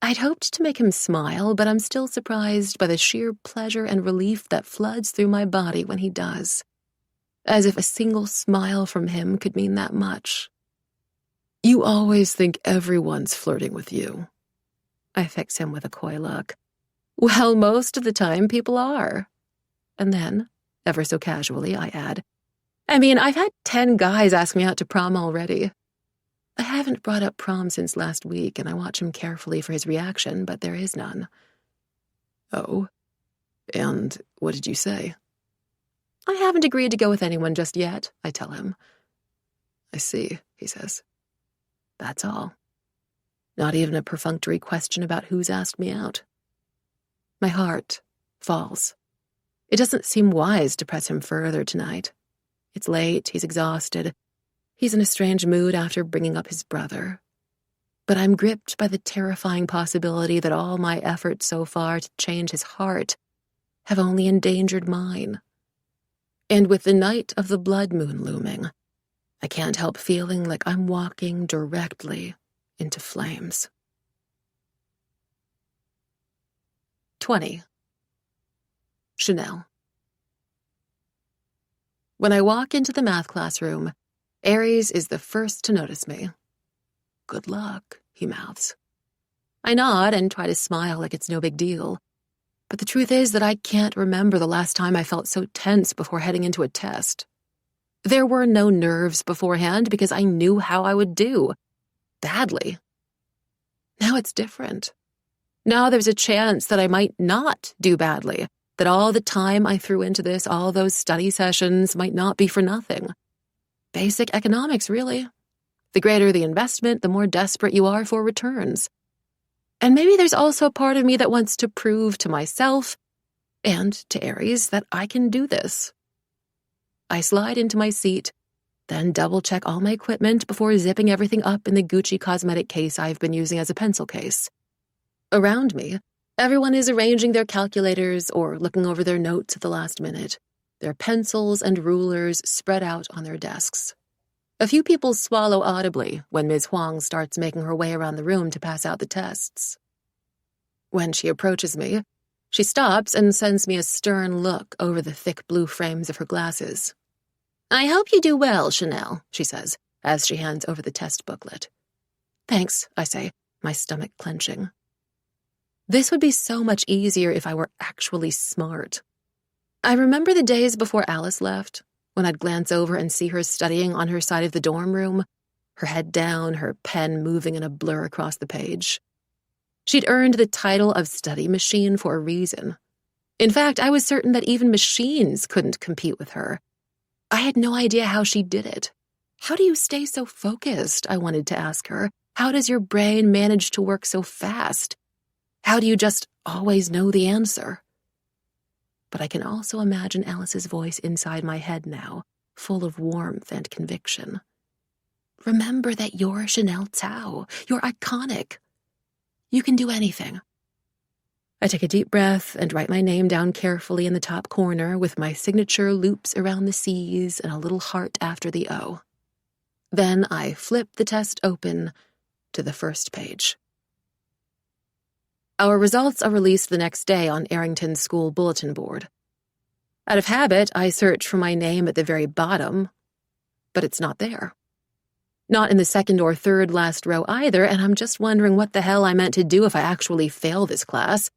[SPEAKER 1] I'd hoped to make him smile, but I'm still surprised by the sheer pleasure and relief that floods through my body when he does. As if a single smile from him could mean that much.
[SPEAKER 2] You always think everyone's flirting with you.
[SPEAKER 1] I fix him with a coy look. Well, most of the time people are. And then, ever so casually, I add, I mean, I've had 10 guys ask me out to prom already. I haven't brought up prom since last week, and I watch him carefully for his reaction, but there is none.
[SPEAKER 2] Oh? And what did you say?
[SPEAKER 1] I haven't agreed to go with anyone just yet, I tell him.
[SPEAKER 2] I see, he says.
[SPEAKER 1] That's all. Not even a perfunctory question about who's asked me out. My heart falls. It doesn't seem wise to press him further tonight. It's late, he's exhausted. He's in a strange mood after bringing up his brother. But I'm gripped by the terrifying possibility that all my efforts so far to change his heart have only endangered mine. And with the night of the blood moon looming, I can't help feeling like I'm walking directly into flames. 20. Chanel. When I walk into the math classroom, Aries is the first to notice me. Good luck, he mouths. I nod and try to smile like it's no big deal. But the truth is that I can't remember the last time I felt so tense before heading into a test. There were no nerves beforehand because I knew how I would do. Badly. Now it's different. Now there's a chance that I might not do badly, that all the time I threw into this, all those study sessions, might not be for nothing. Basic economics, really. The greater the investment, the more desperate you are for returns. And maybe there's also a part of me that wants to prove to myself and to Aries that I can do this. I slide into my seat, then double-check all my equipment before zipping everything up in the Gucci cosmetic case I've been using as a pencil case. Around me, everyone is arranging their calculators or looking over their notes at the last minute, their pencils and rulers spread out on their desks. A few people swallow audibly when Ms. Huang starts making her way around the room to pass out the tests. When she approaches me, she stops and sends me a stern look over the thick blue frames of her glasses. I hope you do well, Chanel, she says, as she hands over the test booklet. Thanks, I say, my stomach clenching. This would be so much easier if I were actually smart. I remember the days before Alice left, when I'd glance over and see her studying on her side of the dorm room, her head down, her pen moving in a blur across the page. She'd earned the title of study machine for a reason. In fact, I was certain that even machines couldn't compete with her. I had no idea how she did it, How do you stay so focused? I wanted to ask her. How does your brain manage to work so fast? How do you just always know the answer? But I can also imagine Alice's voice inside my head now, full of warmth and conviction. Remember that you're Chanel Tao. You're iconic. You can do anything. I take a deep breath and write my name down carefully in the top corner with my signature loops around the C's and a little heart after the O. Then I flip the test open to the first page. Our results are released the next day on Arrington's school bulletin board. Out of habit, I search for my name at the very bottom, but it's not there. Not in the second or third last row either, and I'm just wondering what the hell I meant to do if I actually fail this class,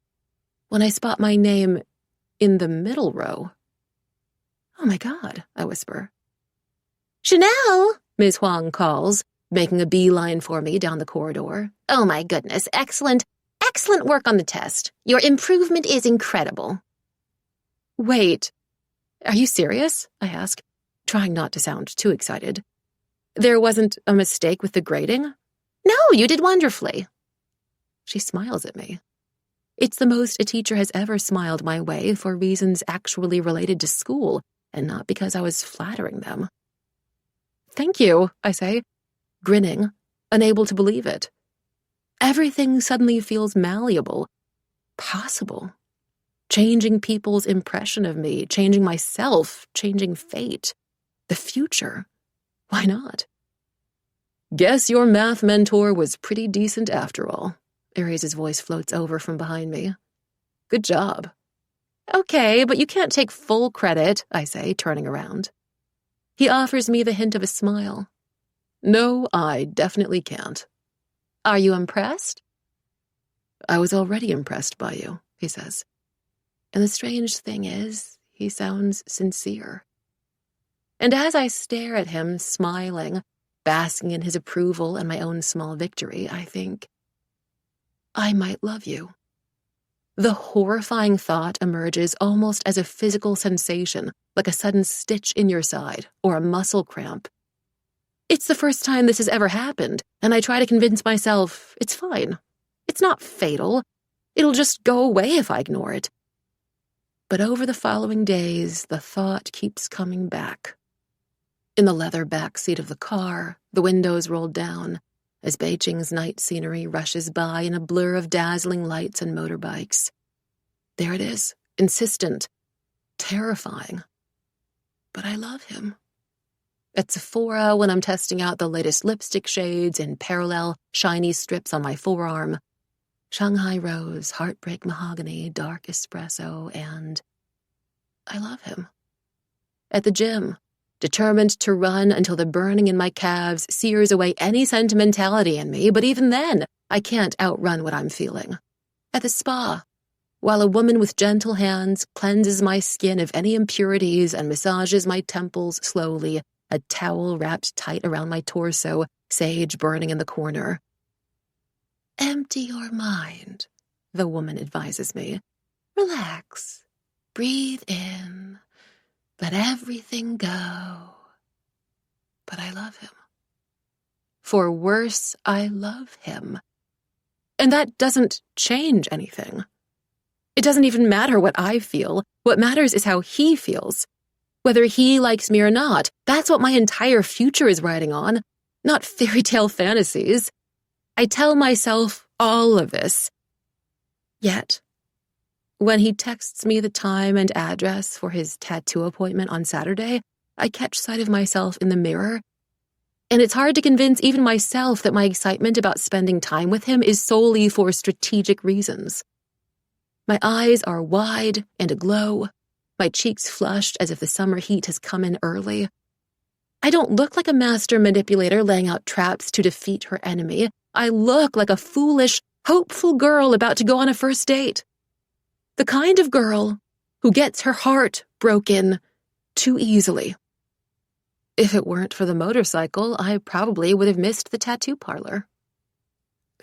[SPEAKER 1] when I spot my name in the middle row. Oh my God, I whisper. Chanel, Ms. Huang calls, making a beeline for me down the corridor. Oh my goodness, excellent work on the test. Your improvement is incredible. Wait, are you serious? I ask, trying not to sound too excited. There wasn't a mistake with the grading? No, you did wonderfully. She smiles at me. It's the most a teacher has ever smiled my way for reasons actually related to school, and not because I was flattering them. Thank you, I say, grinning, unable to believe it. Everything suddenly feels malleable, possible. Changing people's impression of me, changing myself, changing fate, the future. Why not? Guess your math mentor was pretty decent after all. Aries' voice floats over from behind me. Good job. Okay, but you can't take full credit, I say, turning around. He offers me the hint of a smile. No, I definitely can't. Are you impressed? I was already impressed by you, he says. And the strange thing is, he sounds sincere. And as I stare at him, smiling, basking in his approval and my own small victory, I think, I might love you. The horrifying thought emerges almost as a physical sensation, like a sudden stitch in your side or a muscle cramp. It's the first time this has ever happened, and I try to convince myself it's fine. It's not fatal. It'll just go away if I ignore it. But over the following days, the thought keeps coming back. In the leather back seat of the car, the windows rolled down, as Beijing's night scenery rushes by in a blur of dazzling lights and motorbikes. There it is, insistent, terrifying. But I love him. At Sephora, when I'm testing out the latest lipstick shades in parallel, shiny strips on my forearm, Shanghai Rose, Heartbreak Mahogany, Dark Espresso, and I love him. At the gym, determined to run until the burning in my calves sears away any sentimentality in me, but even then, I can't outrun what I'm feeling. At the spa, while a woman with gentle hands cleanses my skin of any impurities and massages my temples slowly, a towel wrapped tight around my torso, sage burning in the corner. Empty your mind, the woman advises me. Relax. Breathe in. Let everything go. But I love him. For worse, I love him. And that doesn't change anything. It doesn't even matter what I feel. What matters is how he feels. Whether he likes me or not, that's what my entire future is riding on, not fairy tale fantasies. I tell myself all of this. Yet, when he texts me the time and address for his tattoo appointment on Saturday, I catch sight of myself in the mirror, and it's hard to convince even myself that my excitement about spending time with him is solely for strategic reasons. My eyes are wide and aglow, my cheeks flushed as if the summer heat has come in early. I don't look like a master manipulator laying out traps to defeat her enemy. I look like a foolish, hopeful girl about to go on a first date. The kind of girl who gets her heart broken too easily. If it weren't for the motorcycle, I probably would have missed the tattoo parlor.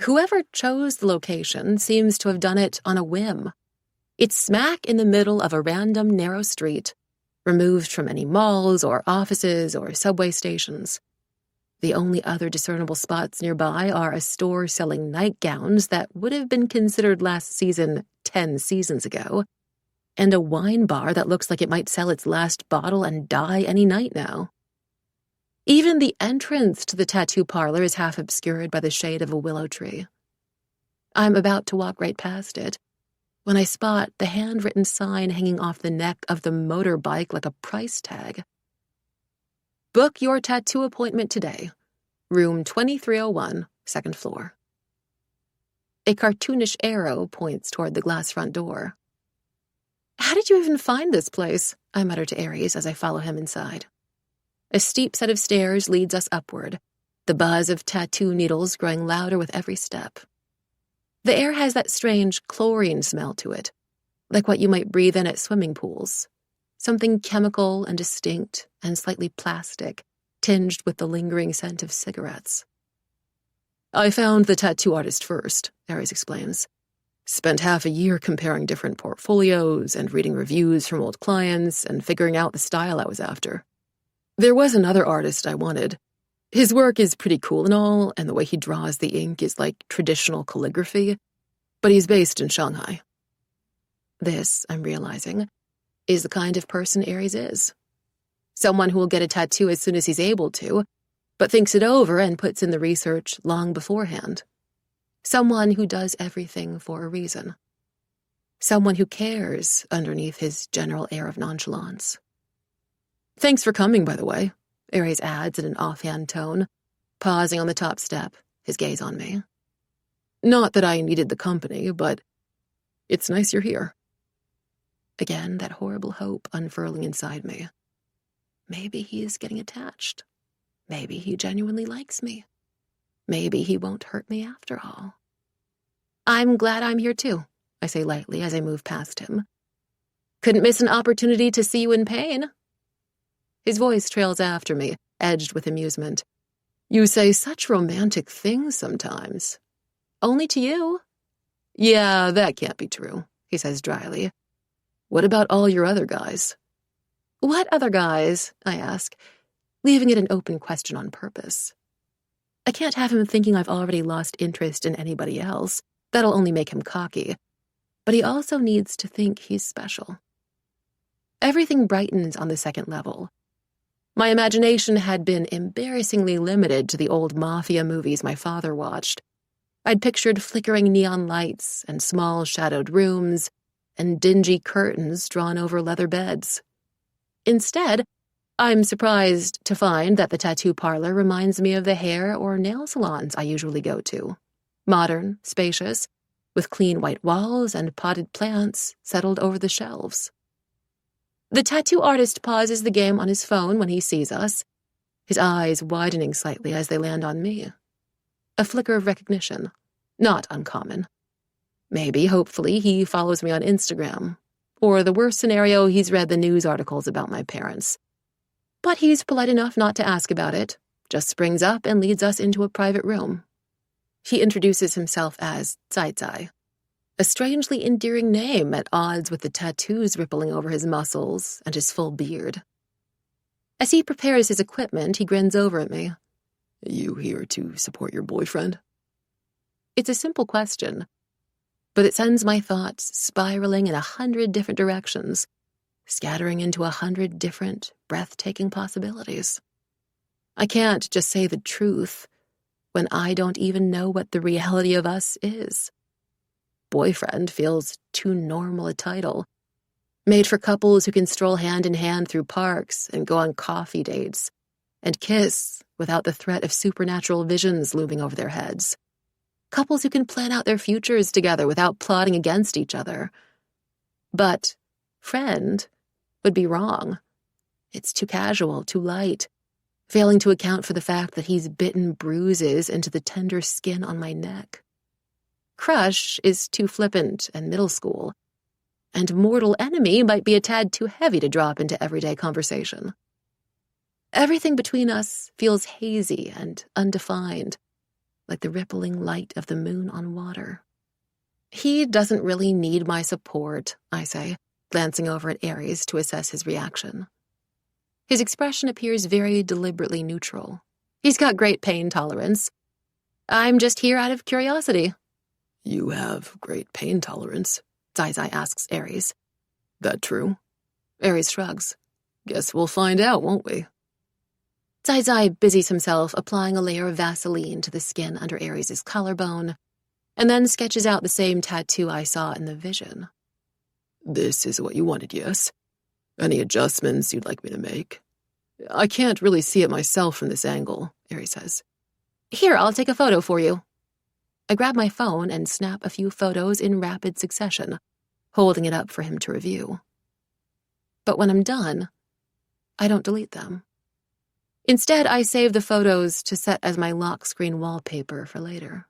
[SPEAKER 1] Whoever chose the location seems to have done it on a whim. It's smack in the middle of a random narrow street, removed from any malls or offices or subway stations. The only other discernible spots nearby are a store selling nightgowns that would have been considered last season 10 seasons ago, and a wine bar that looks like it might sell its last bottle and die any night now. Even the entrance to the tattoo parlor is half obscured by the shade of a willow tree. I'm about to walk right past it when I spot the handwritten sign hanging off the neck of the motorbike like a price tag. Book your tattoo appointment today. Room 2301, second floor. A cartoonish arrow points toward the glass front door. How did you even find this place? I mutter to Aries as I follow him inside. A steep set of stairs leads us upward, the buzz of tattoo needles growing louder with every step. The air has that strange chlorine smell to it, like what you might breathe in at swimming pools. Something chemical and distinct and slightly plastic, tinged with the lingering scent of cigarettes. I found the tattoo artist first, Aries explains. Spent half a year comparing different portfolios and reading reviews from old clients and figuring out the style I was after. There was another artist I wanted. His work is pretty cool and all, and the way he draws the ink is like traditional calligraphy, but he's based in Shanghai. This, I'm realizing, is the kind of person Aries is. Someone who will get a tattoo as soon as he's able to, but thinks it over and puts in the research long beforehand. Someone who does everything for a reason. Someone who cares underneath his general air of nonchalance. Thanks for coming, by the way, Aries adds in an offhand tone, pausing on the top step, his gaze on me. Not that I needed the company, but it's nice you're here. Again, that horrible hope unfurling inside me. Maybe he's getting attached. Maybe he genuinely likes me. Maybe he won't hurt me after all. I'm glad I'm here too, I say lightly as I move past him. Couldn't miss an opportunity to see you in pain. His voice trails after me, edged with amusement. You say such romantic things sometimes. Only to you. Yeah, that can't be true, he says dryly. What about all your other guys? What other guys? I ask, leaving it an open question on purpose. I can't have him thinking I've already lost interest in anybody else. That'll only make him cocky. But he also needs to think he's special. Everything brightens on the second level. My imagination had been embarrassingly limited to the old mafia movies my father watched. I'd pictured flickering neon lights and small shadowed rooms and dingy curtains drawn over leather beds. Instead, I'm surprised to find that the tattoo parlor reminds me of the hair or nail salons I usually go to. Modern, spacious, with clean white walls and potted plants settled over the shelves. The tattoo artist pauses the game on his phone when he sees us, his eyes widening slightly as they land on me. A flicker of recognition, not uncommon. Maybe, hopefully, he follows me on Instagram. Or the worst scenario, he's read the news articles about my parents. But he's polite enough not to ask about it, just springs up and leads us into a private room. He introduces himself as Zai, a strangely endearing name at odds with the tattoos rippling over his muscles and his full beard. As he prepares his equipment, he grins over at me. You here to support your boyfriend? It's a simple question, but it sends my thoughts spiraling in 100 different directions, scattering into 100 different, breathtaking possibilities. I can't just say the truth when I don't even know what the reality of us is. Boyfriend feels too normal a title, made for couples who can stroll hand in hand through parks and go on coffee dates, and kiss without the threat of supernatural visions looming over their heads. Couples who can plan out their futures together without plotting against each other. But friend would be wrong. It's too casual, too light, failing to account for the fact that he's bitten bruises into the tender skin on my neck. Crush is too flippant and middle school, and mortal enemy might be a tad too heavy to drop into everyday conversation. Everything between us feels hazy and undefined, like the rippling light of the moon on water. He doesn't really need my support, I say, glancing over at Aries to assess his reaction. His expression appears very deliberately neutral, He's got great pain tolerance. I'm just here out of curiosity.
[SPEAKER 2] You have great pain tolerance,
[SPEAKER 1] Zai asks Aries.
[SPEAKER 2] That true?
[SPEAKER 1] Aries shrugs.
[SPEAKER 2] Guess we'll find out, won't we?
[SPEAKER 1] Zai busies himself applying a layer of Vaseline to the skin under Aries' collarbone, and then sketches out the same tattoo I saw in the vision.
[SPEAKER 2] This is what you wanted, yes? Any adjustments you'd like me to make? I can't really see it myself from this angle, Aries says.
[SPEAKER 1] Here, I'll take a photo for you. I grab my phone and snap a few photos in rapid succession, holding it up for him to review. But when I'm done, I don't delete them. Instead, I save the photos to set as my lock screen wallpaper for later.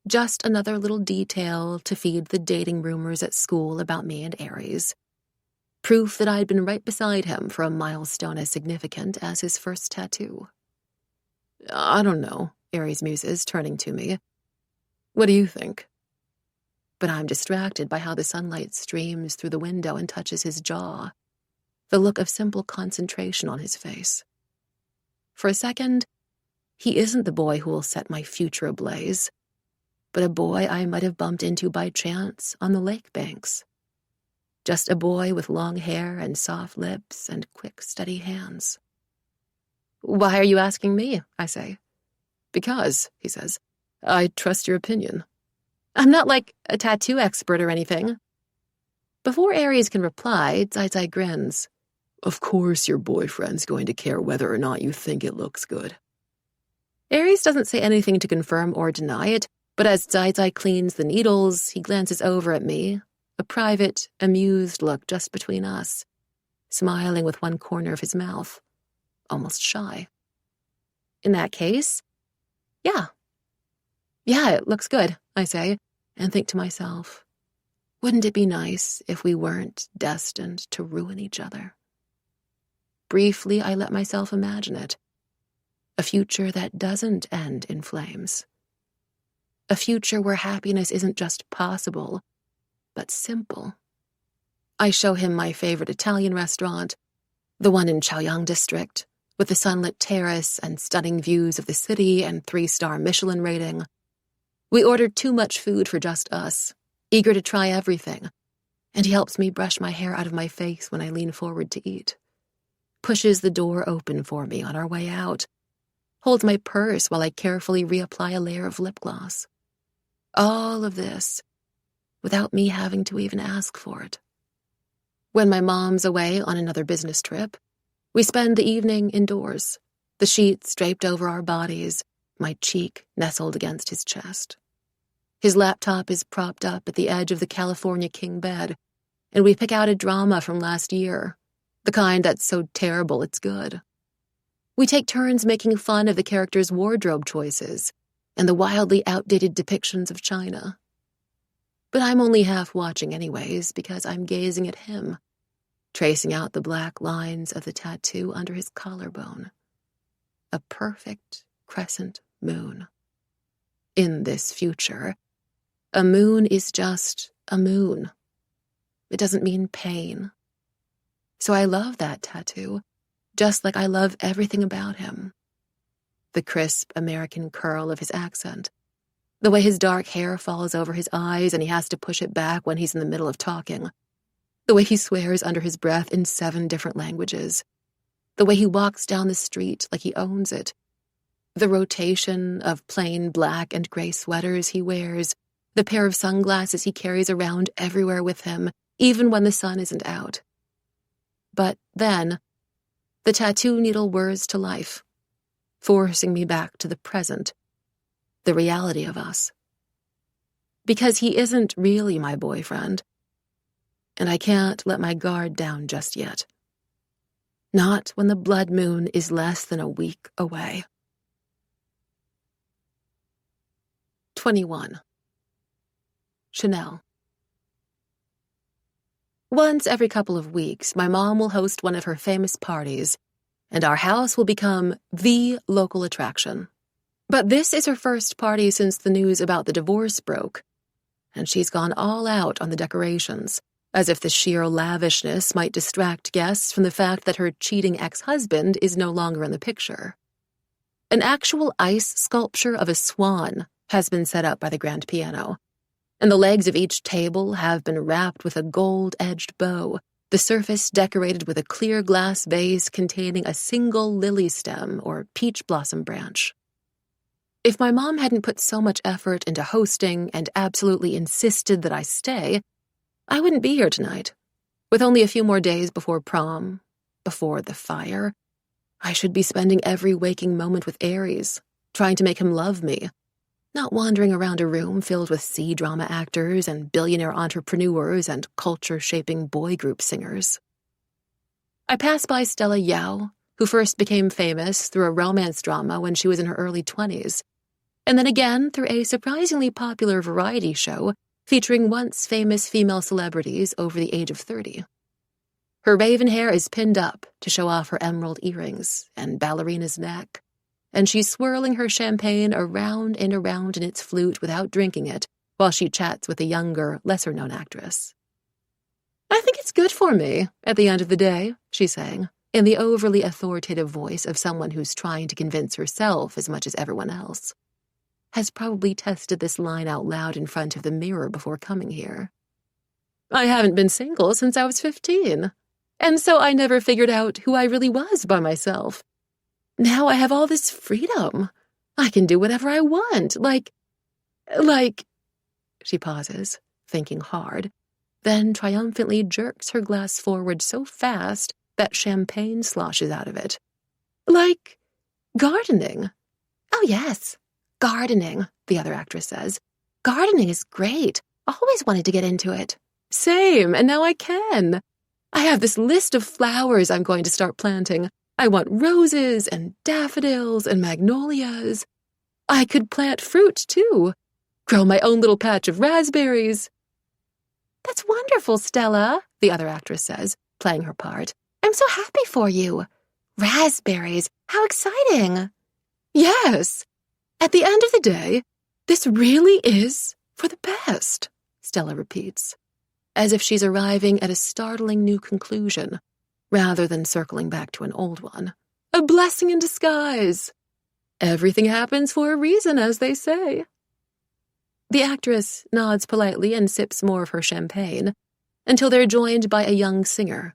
[SPEAKER 1] Just another little detail to feed the dating rumors at school about me and Aries. Proof that I'd been right beside him for a milestone as significant as his first tattoo.
[SPEAKER 2] I don't know, Aries muses, turning to me. What do you think?
[SPEAKER 1] But I'm distracted by how the sunlight streams through the window and touches his jaw, the look of simple concentration on his face. For a second, he isn't the boy who will set my future ablaze, but a boy I might have bumped into by chance on the lake banks. Just a boy with long hair and soft lips and quick, steady hands. Why are you asking me? I say.
[SPEAKER 2] Because, he says, I trust your opinion.
[SPEAKER 1] I'm not like a tattoo expert or anything. Before Aries can reply, Zai grins.
[SPEAKER 2] Of course your boyfriend's going to care whether or not you think it looks good.
[SPEAKER 1] Aries doesn't say anything to confirm or deny it, but as Zai cleans the needles, he glances over at me, a private, amused look just between us, smiling with one corner of his mouth, almost shy. In that case, yeah. Yeah, it looks good, I say, and think to myself, wouldn't it be nice if we weren't destined to ruin each other? Briefly, I let myself imagine it. A future that doesn't end in flames. A future where happiness isn't just possible, but simple. I show him my favorite Italian restaurant, the one in Chaoyang district, with the sunlit terrace and stunning views of the city and 3-star Michelin rating. We ordered too much food for just us, eager to try everything, and he helps me brush my hair out of my face when I lean forward to eat. Pushes the door open for me on our way out, holds my purse while I carefully reapply a layer of lip gloss. All of this, without me having to even ask for it. When my mom's away on another business trip, we spend the evening indoors, the sheets draped over our bodies, my cheek nestled against his chest. His laptop is propped up at the edge of the California king bed, and we pick out a drama from last year, the kind that's so terrible it's good. We take turns making fun of the characters' wardrobe choices and the wildly outdated depictions of China. But I'm only half watching anyways because I'm gazing at him, tracing out the black lines of the tattoo under his collarbone. A perfect crescent moon. In this future, a moon is just a moon. It doesn't mean pain. So I love that tattoo, just like I love everything about him. The crisp American curl of his accent, the way his dark hair falls over his eyes and he has to push it back when he's in the middle of talking, the way he swears under his breath in 7 different languages, the way he walks down the street like he owns it, the rotation of plain black and gray sweaters he wears, the pair of sunglasses he carries around everywhere with him, even when the sun isn't out. But then, the tattoo needle whirs to life, forcing me back to the present, the reality of us. Because he isn't really my boyfriend, and I can't let my guard down just yet. Not when the blood moon is less than a week away. 21. Chanel. Once every couple of weeks, my mom will host one of her famous parties, and our house will become the local attraction. But this is her first party since the news about the divorce broke, and she's gone all out on the decorations, as if the sheer lavishness might distract guests from the fact that her cheating ex-husband is no longer in the picture. An actual ice sculpture of a swan has been set up by the grand piano, and the legs of each table have been wrapped with a gold-edged bow, the surface decorated with a clear glass vase containing a single lily stem or peach blossom branch. If my mom hadn't put so much effort into hosting and absolutely insisted that I stay, I wouldn't be here tonight. With only a few more days before prom, before the fire, I should be spending every waking moment with Aries, trying to make him love me, not wandering around a room filled with C-drama actors and billionaire entrepreneurs and culture-shaping boy group singers. I passed by Stella Yao, who first became famous through a romance drama when she was in her early 20s, and then again through a surprisingly popular variety show featuring once famous female celebrities over the age of 30. Her raven hair is pinned up to show off her emerald earrings and ballerina's neck, and she's swirling her champagne around and around in its flute without drinking it while she chats with a younger, lesser-known actress. "I think it's good for me, at the end of the day," she sang, in the overly authoritative voice of someone who's trying to convince herself as much as everyone else. Has probably tested this line out loud in front of the mirror before coming here. "I haven't been single since I was 15, and so I never figured out who I really was by myself. Now I have all this freedom. I can do whatever I want, like... She pauses, thinking hard, then triumphantly jerks her glass forward so fast that champagne sloshes out of it. "Like gardening." "Oh, yes. Gardening," the other actress says. "Gardening is great. Always wanted to get into it." "Same, and now I can. I have this list of flowers I'm going to start planting. I want roses and daffodils and magnolias. I could plant fruit, too. Grow my own little patch of raspberries." "That's wonderful, Stella," the other actress says, playing her part. "I'm so happy for you. Raspberries, how exciting." "Yes. At the end of the day, this really is for the best," Stella repeats, as if she's arriving at a startling new conclusion, rather than circling back to an old one. "A blessing in disguise. Everything happens for a reason, as they say." The actress nods politely and sips more of her champagne, until they're joined by a young singer,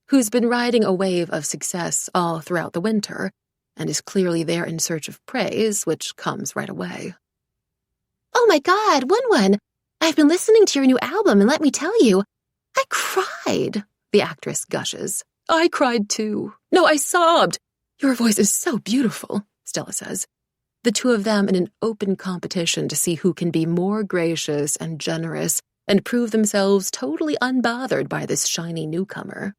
[SPEAKER 1] who's been riding a wave of success all throughout the winter, and is clearly there in search of praise, which comes right away. "Oh my God, Wun-Wun! I've been listening to your new album, and let me tell you, I cried," the actress gushes. "I cried too. No, I sobbed. Your voice is so beautiful," Stella says, the two of them in an open competition to see who can be more gracious and generous and prove themselves totally unbothered by this shiny newcomer.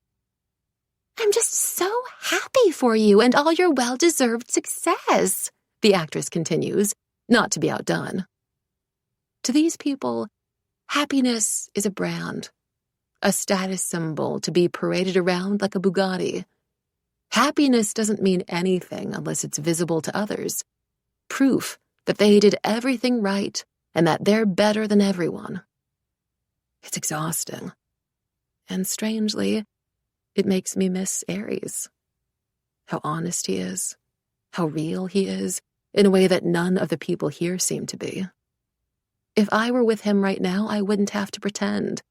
[SPEAKER 1] "I'm just so happy for you and all your well-deserved success," the actress continues, not to be outdone. To these people, happiness is a brand, a status symbol to be paraded around like a Bugatti. Happiness doesn't mean anything unless it's visible to others, proof that they did everything right and that they're better than everyone. It's exhausting. And strangely, it makes me miss Aries. How honest he is, how real he is, in a way that none of the people here seem to be. If I were with him right now, I wouldn't have to pretend.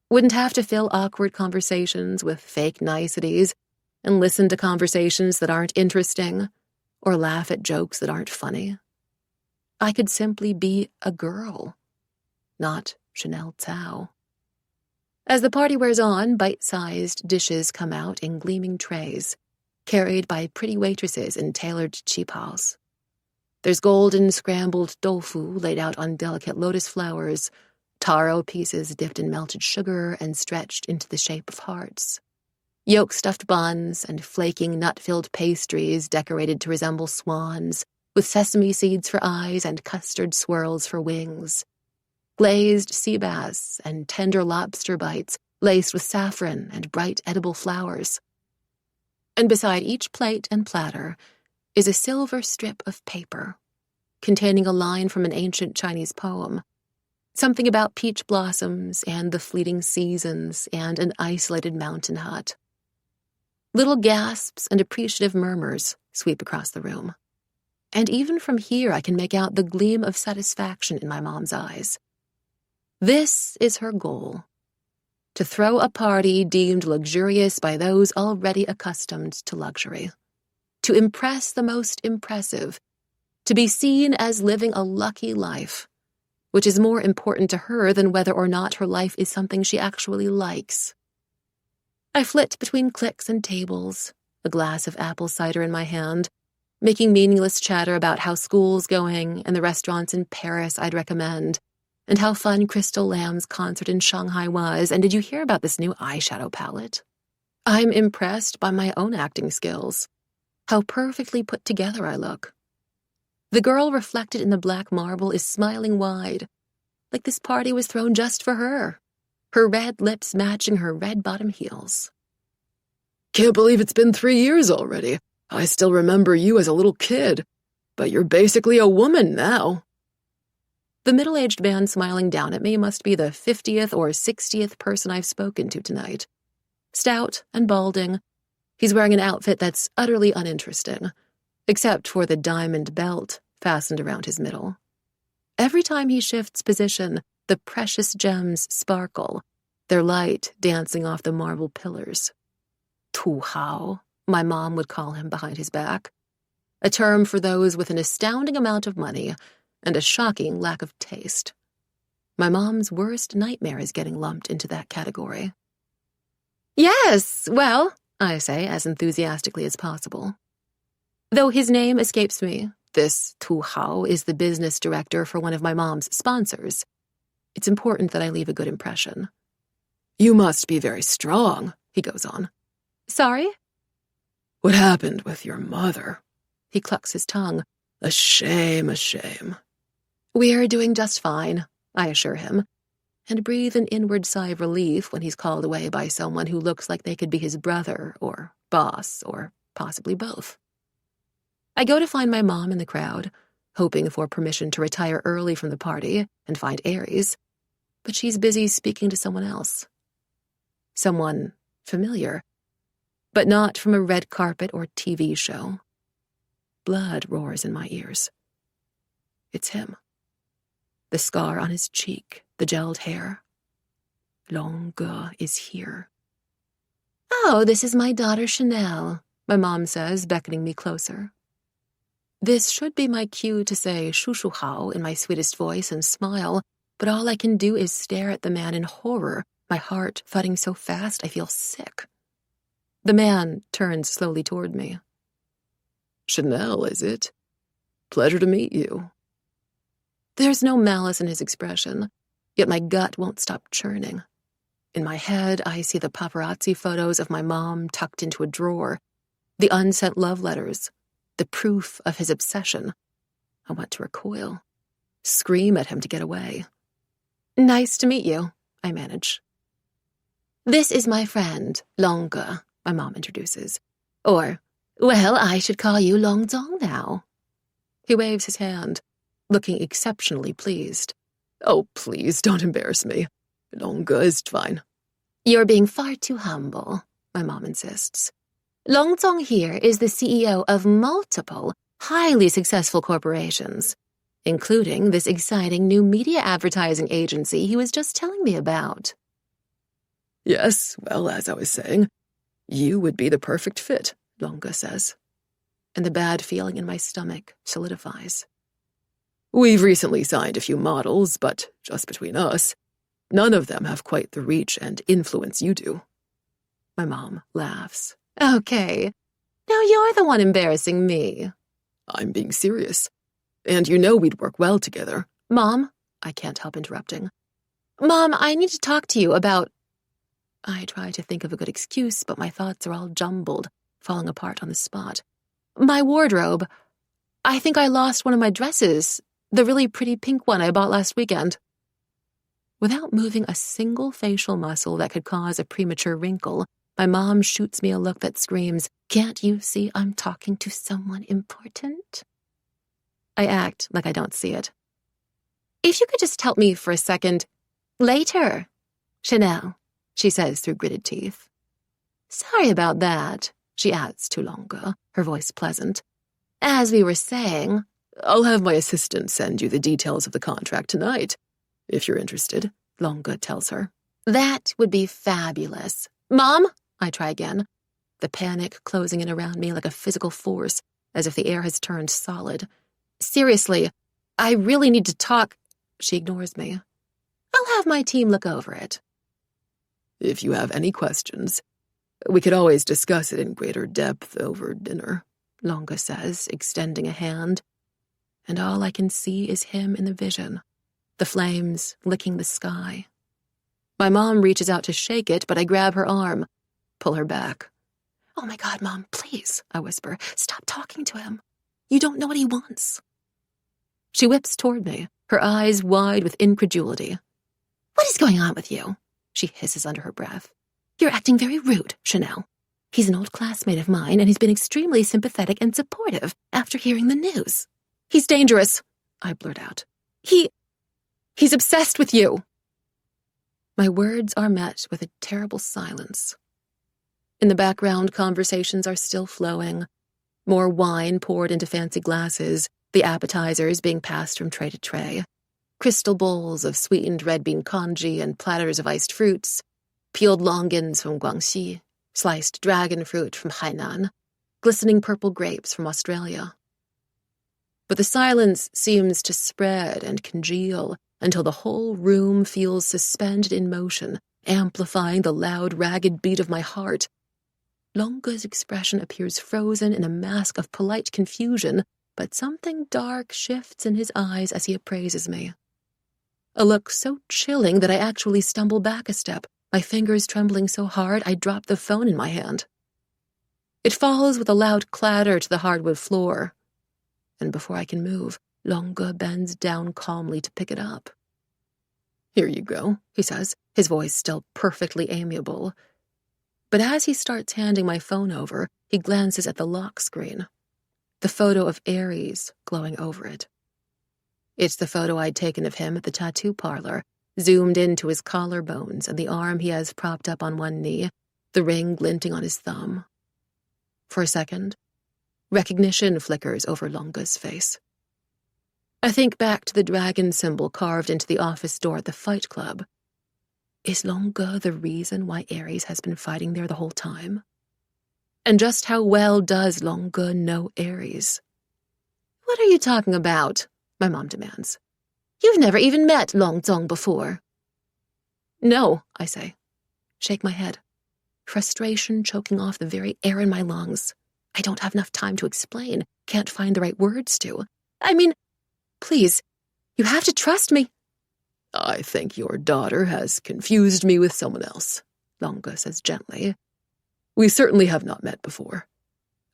[SPEAKER 1] Wouldn't have to fill awkward conversations with fake niceties and listen to conversations that aren't interesting or laugh at jokes that aren't funny. I could simply be a girl, not Chanel Tsao. As the party wears on, bite-sized dishes come out in gleaming trays, carried by pretty waitresses in tailored qipals. There's golden scrambled tofu laid out on delicate lotus flowers, taro pieces dipped in melted sugar and stretched into the shape of hearts, yolk-stuffed buns and flaking nut-filled pastries decorated to resemble swans, with sesame seeds for eyes and custard swirls for wings, glazed sea bass and tender lobster bites laced with saffron and bright edible flowers. And beside each plate and platter is a silver strip of paper containing a line from an ancient Chinese poem, something about peach blossoms and the fleeting seasons and an isolated mountain hut. Little gasps and appreciative murmurs sweep across the room. And even from here I can make out the gleam of satisfaction in my mom's eyes. This is her goal: to throw a party deemed luxurious by those already accustomed to luxury, to impress the most impressive, to be seen as living a lucky life, which is more important to her than whether or not her life is something she actually likes. I flit between cliques and tables, a glass of apple cider in my hand, making meaningless chatter about how school's going and the restaurants in Paris I'd recommend, and how fun Crystal Lamb's concert in Shanghai was, and did you hear about this new eyeshadow palette? I'm impressed by my own acting skills, how perfectly put together I look. The girl reflected in the black marble is smiling wide, like this party was thrown just for her red lips matching her red bottom heels.
[SPEAKER 2] Can't believe it's been 3 years already. I still remember you as a little kid, but you're basically a woman now.
[SPEAKER 1] The middle-aged man smiling down at me must be the 50th or 60th person I've spoken to tonight. Stout and balding, he's wearing an outfit that's utterly uninteresting, except for the diamond belt fastened around his middle. Every time he shifts position, the precious gems sparkle, their light dancing off the marble pillars. Tu hao, my mom would call him behind his back, a term for those with an astounding amount of money and a shocking lack of taste. My mom's worst nightmare is getting lumped into that category. Yes, well, I say as enthusiastically as possible. Though his name escapes me, this Tu Hao is the business director for one of my mom's sponsors. It's important that I leave a good impression.
[SPEAKER 2] You must be very strong, he goes on.
[SPEAKER 1] Sorry?
[SPEAKER 2] What happened with your mother?
[SPEAKER 1] He clucks his tongue.
[SPEAKER 2] A shame, a shame.
[SPEAKER 1] We're doing just fine, I assure him, and breathe an inward sigh of relief when he's called away by someone who looks like they could be his brother or boss or possibly both. I go to find my mom in the crowd, hoping for permission to retire early from the party and find Aries, but she's busy speaking to someone else. Someone familiar, but not from a red carpet or TV show. Blood roars in my ears. It's him. The scar on his cheek, the gelled hair. Longue is here. Oh, this is my daughter Chanel, my mom says, beckoning me closer. This should be my cue to say shushu hao in my sweetest voice and smile, but all I can do is stare at the man in horror, my heart thudding so fast I feel sick. The man turns slowly toward me.
[SPEAKER 2] Chanel, is it? Pleasure to meet you.
[SPEAKER 1] There's no malice in his expression, yet my gut won't stop churning. In my head, I see the paparazzi photos of my mom tucked into a drawer, the unsent love letters, the proof of his obsession. I want to recoil, scream at him to get away. Nice to meet you, I manage. This is my friend, Longue, my mom introduces. Or, well, I should call you Longzong now. He waves his hand, looking exceptionally pleased.
[SPEAKER 2] Oh, please, don't embarrass me. Longue is fine.
[SPEAKER 1] You're being far too humble, my mom insists. Longzong here is the CEO of multiple, highly successful corporations, including this exciting new media advertising agency he was just telling me about.
[SPEAKER 2] Yes, well, as I was saying, you would be the perfect fit, Longue says.
[SPEAKER 1] And the bad feeling in my stomach solidifies.
[SPEAKER 2] We've recently signed a few models, but just between us, none of them have quite the reach and influence you do.
[SPEAKER 1] My mom laughs. Okay, now you're the one embarrassing me.
[SPEAKER 2] I'm being serious. And you know we'd work well together.
[SPEAKER 1] Mom, I can't help interrupting. Mom, I need to talk to you about... I try to think of a good excuse, but my thoughts are all jumbled, falling apart on the spot. My wardrobe. I think I lost one of my dresses, the really pretty pink one I bought last weekend. Without moving a single facial muscle that could cause a premature wrinkle, my mom shoots me a look that screams, "Can't you see I'm talking to someone important?" I act like I don't see it. If you could just help me for a second. Later, Chanel, she says through gritted teeth. Sorry about that, she adds to Longue, her voice pleasant. As we were saying,
[SPEAKER 2] I'll have my assistant send you the details of the contract tonight, if you're interested, Longa tells her.
[SPEAKER 1] That would be fabulous. Mom? I try again, the panic closing in around me like a physical force, as if the air has turned solid. Seriously, I really need to talk. She ignores me. I'll have my team look over it.
[SPEAKER 2] If you have any questions, we could always discuss it in greater depth over dinner, Longa says, extending a hand. And all I can see is him in the vision, the flames licking the sky. My mom reaches out to shake it, but I grab her arm, pull her back. Oh my God, Mom, please, I whisper. Stop talking to him. You don't know what he wants. She whips toward me, her eyes wide with incredulity. What is going on with you? She hisses under her breath. You're acting very rude, Chanel. He's an old classmate of mine, and he's been extremely sympathetic and supportive after hearing the news. He's dangerous, I blurt out. He's obsessed with you. My words are met with a terrible silence. In the background, conversations are still flowing. More wine poured into fancy glasses, the appetizers being passed from tray to tray. Crystal bowls of sweetened red bean congee and platters of iced fruits, peeled longans from Guangxi, sliced dragon fruit from Hainan, glistening purple grapes from Australia. But the silence seems to spread and congeal until the whole room feels suspended in motion, amplifying the loud, ragged beat of my heart. Longa's expression appears frozen in a mask of polite confusion, but something dark shifts in his eyes as he appraises me. A look so chilling that I actually stumble back a step, my fingers trembling so hard I drop the phone in my hand. It falls with a loud clatter to the hardwood floor, and before I can move, Longa bends down calmly to pick it up. Here you go, he says, his voice still perfectly amiable. But as he starts handing my phone over, he glances at the lock screen, the photo of Aries glowing over it. It's the photo I'd taken of him at the tattoo parlor, zoomed into his collarbones and the arm he has propped up on one knee, the ring glinting on his thumb. For a second, recognition flickers over Longa's face. I think back to the dragon symbol carved into the office door at the Fight Club. Is Longa the reason why Aries has been fighting there the whole time? And just how well does Longa know Aries? What are you talking about? My mom demands. You've never even met Longzong before. No, I say. Shake my head. Frustration choking off the very air in my lungs. I don't have enough time to explain. Can't find the right words to. I mean, please, you have to trust me. I think your daughter has confused me with someone else, Longa says gently. We certainly have not met before.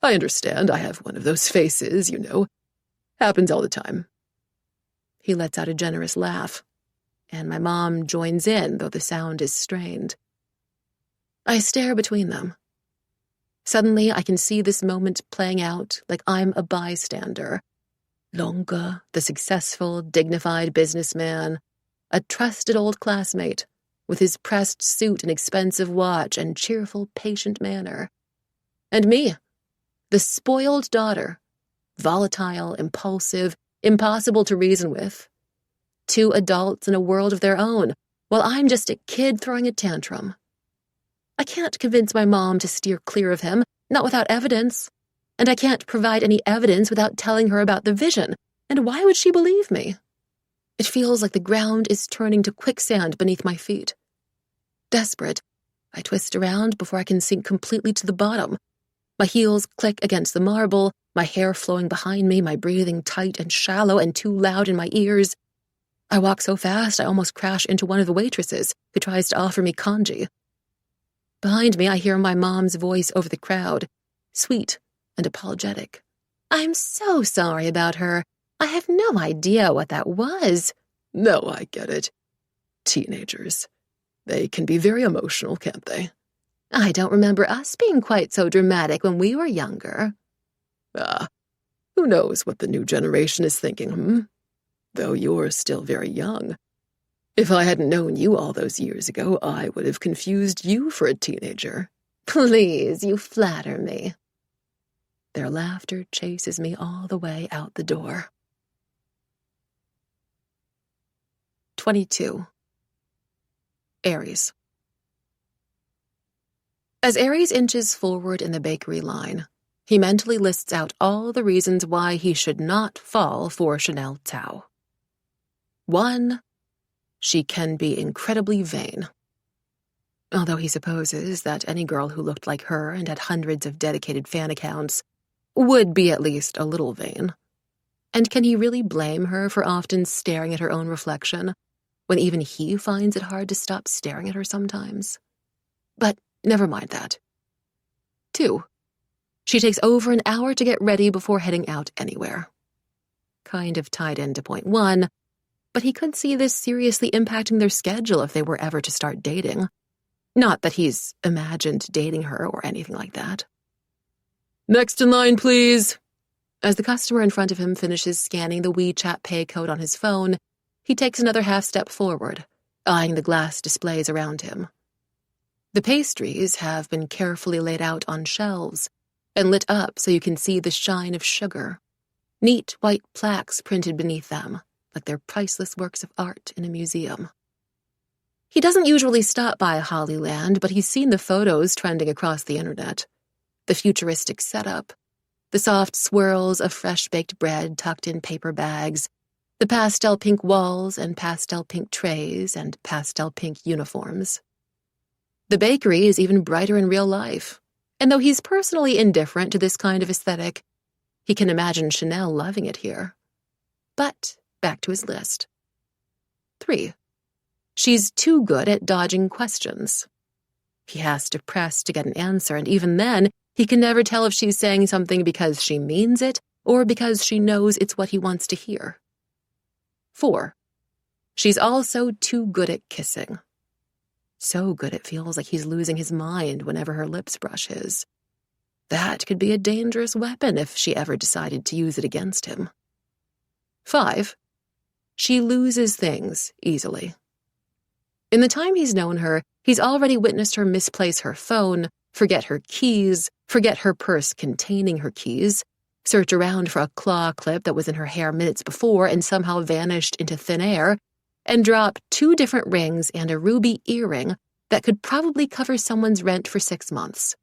[SPEAKER 2] I understand I have one of those faces, you know. Happens all the time. He lets out a generous laugh, and my mom joins in, though the sound is strained. I stare between them. Suddenly, I can see this moment playing out like I'm a bystander. Longa, the successful, dignified businessman, a trusted old classmate, with his pressed suit and expensive watch and cheerful, patient manner. And me, the spoiled daughter, volatile, impulsive, impossible to reason with. Two adults in a world of their own, while I'm just a kid throwing a tantrum. I can't convince my mom to steer clear of him, not without evidence. And I can't provide any evidence without telling her about the vision. And why would she believe me? It feels like the ground is turning to quicksand beneath my feet. Desperate, I twist around before I can sink completely to the bottom. My heels click against the marble, my hair flowing behind me, my breathing tight and shallow and too loud in my ears. I walk so fast I almost crash into one of the waitresses, who tries to offer me congee. Behind me, I hear my mom's voice over the crowd, sweet and apologetic. I'm so sorry about her. I have no idea what that was. No, I get it. Teenagers. They can be very emotional, can't they? I don't remember us being quite so dramatic when we were younger. Who knows what the new generation is thinking, Though you're still very young. If I hadn't known you all those years ago, I would have confused you for a teenager. Please, you flatter me. Their laughter chases me all the way out the door. 22. Aries. As Aries inches forward in the bakery line, he mentally lists out all the reasons why he should not fall for Chanel Tao. 1. She can be incredibly vain. Although he supposes that any girl who looked like her and had hundreds of dedicated fan accounts would be at least a little vain. And can he really blame her for often staring at her own reflection, when even he finds it hard to stop staring at her sometimes? But never mind that. 2. She takes over an hour to get ready before heading out anywhere. Kind of tied into point 1, but he could see this seriously impacting their schedule if they were ever to start dating. Not that he's imagined dating her or anything like that. Next in line, please. As the customer in front of him finishes scanning the WeChat pay code on his phone, he takes another half step forward, eyeing the glass displays around him. The pastries have been carefully laid out on shelves and lit up so you can see the shine of sugar. Neat white plaques printed beneath them, like they're priceless works of art in a museum. He doesn't usually stop by Hollyland, but he's seen the photos trending across the internet. The futuristic setup, the soft swirls of fresh-baked bread tucked in paper bags, the pastel pink walls and pastel pink trays and pastel pink uniforms. The bakery is even brighter in real life, and though he's personally indifferent to this kind of aesthetic, he can imagine Chanel loving it here. But back to his list. 3. She's too good at dodging questions. He has to press to get an answer, and even then, he can never tell if she's saying something because she means it or because she knows it's what he wants to hear. 4. She's also too good at kissing. So good it feels like he's losing his mind whenever her lips brush his. That could be a dangerous weapon if she ever decided to use it against him. 5. She loses things easily. In the time he's known her, he's already witnessed her misplace her phone, forget her keys, forget her purse containing her keys, search around for a claw clip that was in her hair minutes before and somehow vanished into thin air, and drop 2 different rings and a ruby earring that could probably cover someone's rent for 6 months.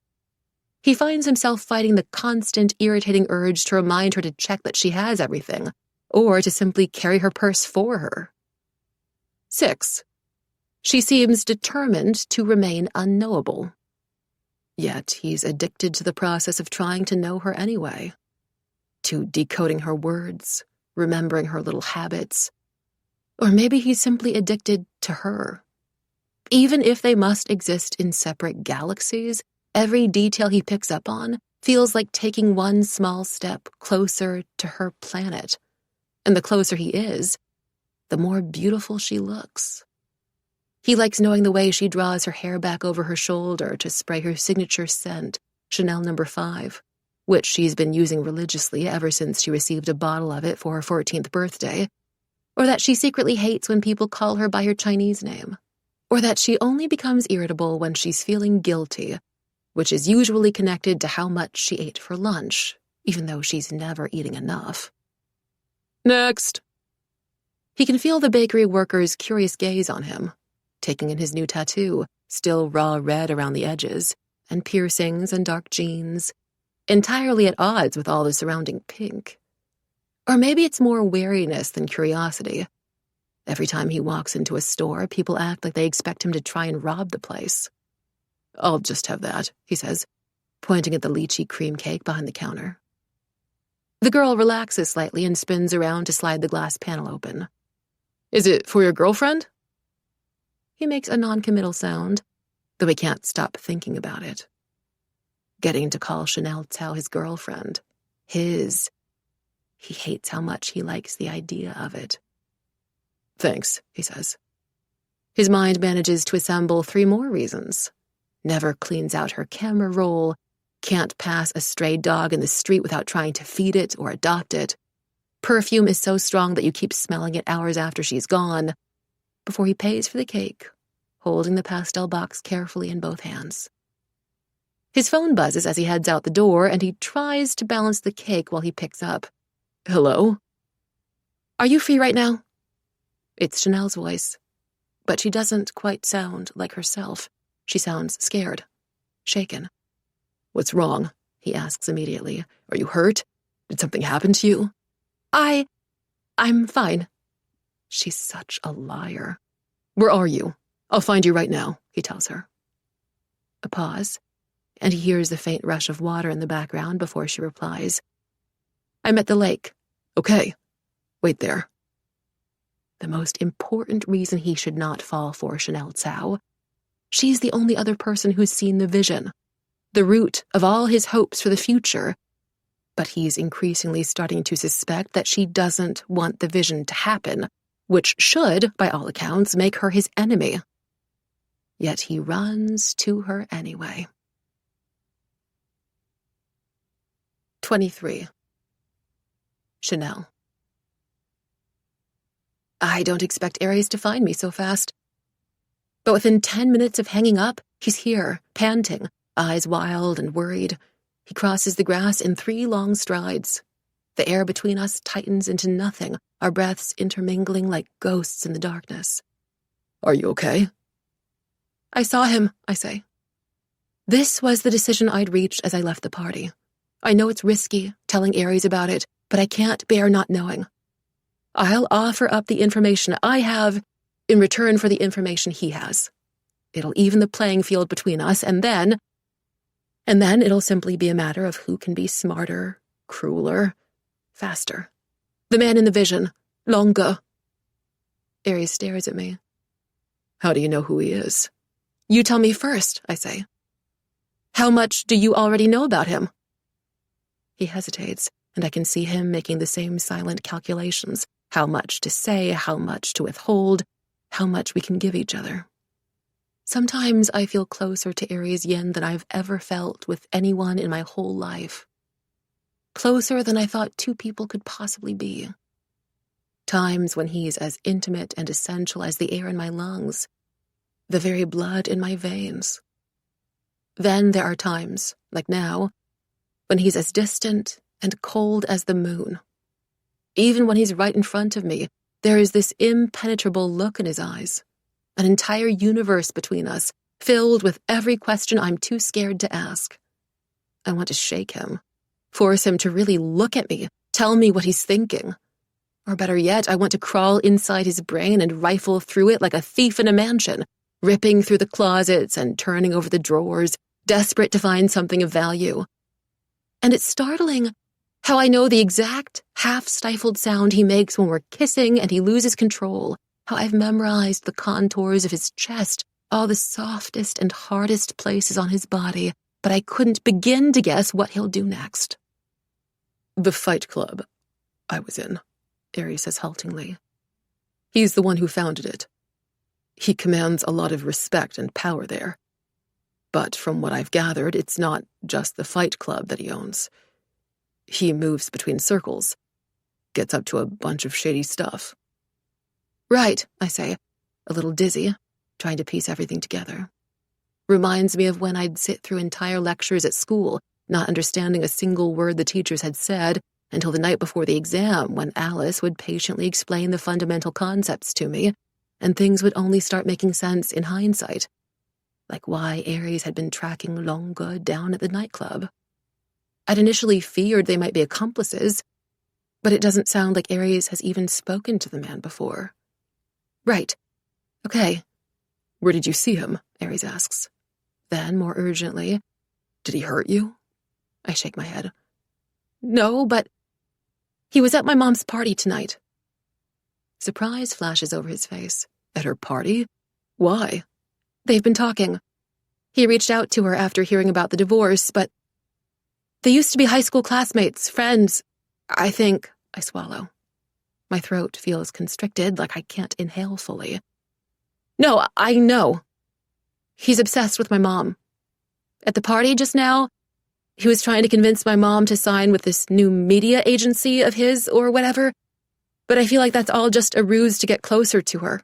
[SPEAKER 2] He finds himself fighting the constant, irritating urge to remind her to check that she has everything, or to simply carry her purse for her. 6. She seems determined to remain unknowable. Yet he's addicted to the process of trying to know her anyway. To decoding her words, remembering her little habits. Or maybe he's simply addicted to her. Even if they must exist in separate galaxies, every detail he picks up on feels like taking one small step closer to her planet. And the closer he is, the more beautiful she looks. He likes knowing the way she draws her hair back over her shoulder to spray her signature scent, Chanel No. 5, which she's been using religiously ever since she received a bottle of it for her 14th birthday, or that she secretly hates when people call her by her Chinese name, or that she only becomes irritable when she's feeling guilty, which is usually connected to how much she ate for lunch, even though she's never eating enough. Next. He can feel the bakery worker's curious gaze on him, taking in his new tattoo, still raw red around the edges, and piercings and dark jeans, entirely at odds with all the surrounding pink. Or maybe it's more wariness than curiosity. Every time he walks into a store, people act like they expect him to try and rob the place. I'll just have that, he says, pointing at the lychee cream cake behind the counter. The girl relaxes slightly and spins around to slide the glass panel open. Is it for your girlfriend? He makes a non-committal sound, though he can't stop thinking about it. Getting to call Chanel Tao his girlfriend. His. He hates how much he likes the idea of it. Thanks, he says. His mind manages to assemble 3 more reasons. Never cleans out her camera roll, can't pass a stray dog in the street without trying to feed it or adopt it. Perfume is so strong that you keep smelling it hours after she's gone, before he pays for the cake, holding the pastel box carefully in both hands.
[SPEAKER 1] His phone buzzes as he heads out the door, and he tries to balance the cake while he picks up.
[SPEAKER 2] Hello?
[SPEAKER 1] Are you free right now? It's Chanel's voice, but she doesn't quite sound like herself. She sounds scared, shaken.
[SPEAKER 2] What's wrong? He asks immediately. Are you hurt? Did something happen to you?
[SPEAKER 1] I'm fine.
[SPEAKER 2] She's such a liar. Where are you? I'll find you right now, he tells her.
[SPEAKER 1] A pause, and he hears the faint rush of water in the background before she replies. I'm at the lake.
[SPEAKER 2] Okay. Wait there.
[SPEAKER 1] The most important reason he should not fall for Chanel Tsao. She's the only other person who's seen the vision, the root of all his hopes for the future. But he's increasingly starting to suspect that she doesn't want the vision to happen, which should, by all accounts, make her his enemy. Yet he runs to her anyway. 23. Chanel. I don't expect Aries to find me so fast. But within 10 minutes of hanging up, he's here, panting, eyes wild and worried. He crosses the grass in 3 long strides. The air between us tightens into nothing, our breaths intermingling like ghosts in the darkness.
[SPEAKER 2] Are you okay?
[SPEAKER 1] I saw him, I say. This was the decision I'd reached as I left the party. I know it's risky, telling Aries about it, but I can't bear not knowing. I'll offer up the information I have in return for the information he has. It'll even the playing field between us, and then it'll simply be a matter of who can be smarter, crueler, faster. The man in the vision, longer. Aries stares at me.
[SPEAKER 2] How do you know who he is?
[SPEAKER 1] You tell me first, I say. How much do you already know about him? He hesitates, and I can see him making the same silent calculations. How much to say, how much to withhold, how much we can give each other. Sometimes I feel closer to Aries Yin than I've ever felt with anyone in my whole life. Closer than I thought 2 people could possibly be. Times when he's as intimate and essential as the air in my lungs, the very blood in my veins. Then there are times, like now, when he's as distant and cold as the moon. Even when he's right in front of me, there is this impenetrable look in his eyes, an entire universe between us, filled with every question I'm too scared to ask. I want to shake him, force him to really look at me, tell me what he's thinking. Or better yet, I want to crawl inside his brain and rifle through it like a thief in a mansion, ripping through the closets and turning over the drawers, desperate to find something of value. And it's startling how I know the exact half-stifled sound he makes when we're kissing and he loses control, how I've memorized the contours of his chest, all the softest and hardest places on his body, but I couldn't begin to guess what he'll do next.
[SPEAKER 2] The fight club I was in, Aries says haltingly. He's the one who founded it. He commands a lot of respect and power there. But from what I've gathered, it's not just the fight club that he owns. He moves between circles, gets up to a bunch of shady stuff.
[SPEAKER 1] Right, I say, a little dizzy, trying to piece everything together. Reminds me of when I'd sit through entire lectures at school, not understanding a single word the teachers had said, until the night before the exam, when Alice would patiently explain the fundamental concepts to me, and things would only start making sense in hindsight. Like why Aries had been tracking Longa down at the nightclub. I'd initially feared they might be accomplices, but it doesn't sound like Aries has even spoken to the man before. Right. Okay.
[SPEAKER 2] Where did you see him?
[SPEAKER 1] Aries asks. Then, more urgently,
[SPEAKER 2] did he hurt you?
[SPEAKER 1] I shake my head. No, but he was at my mom's party tonight. Surprise flashes over his face.
[SPEAKER 2] At her party? Why?
[SPEAKER 1] They've been talking. He reached out to her after hearing about the divorce, but they used to be high school classmates, friends. I think. I swallow. My throat feels constricted, like I can't inhale fully. No, I know. He's obsessed with my mom. At the party just now, he was trying to convince my mom to sign with this new media agency of his or whatever, but I feel like that's all just a ruse to get closer to her.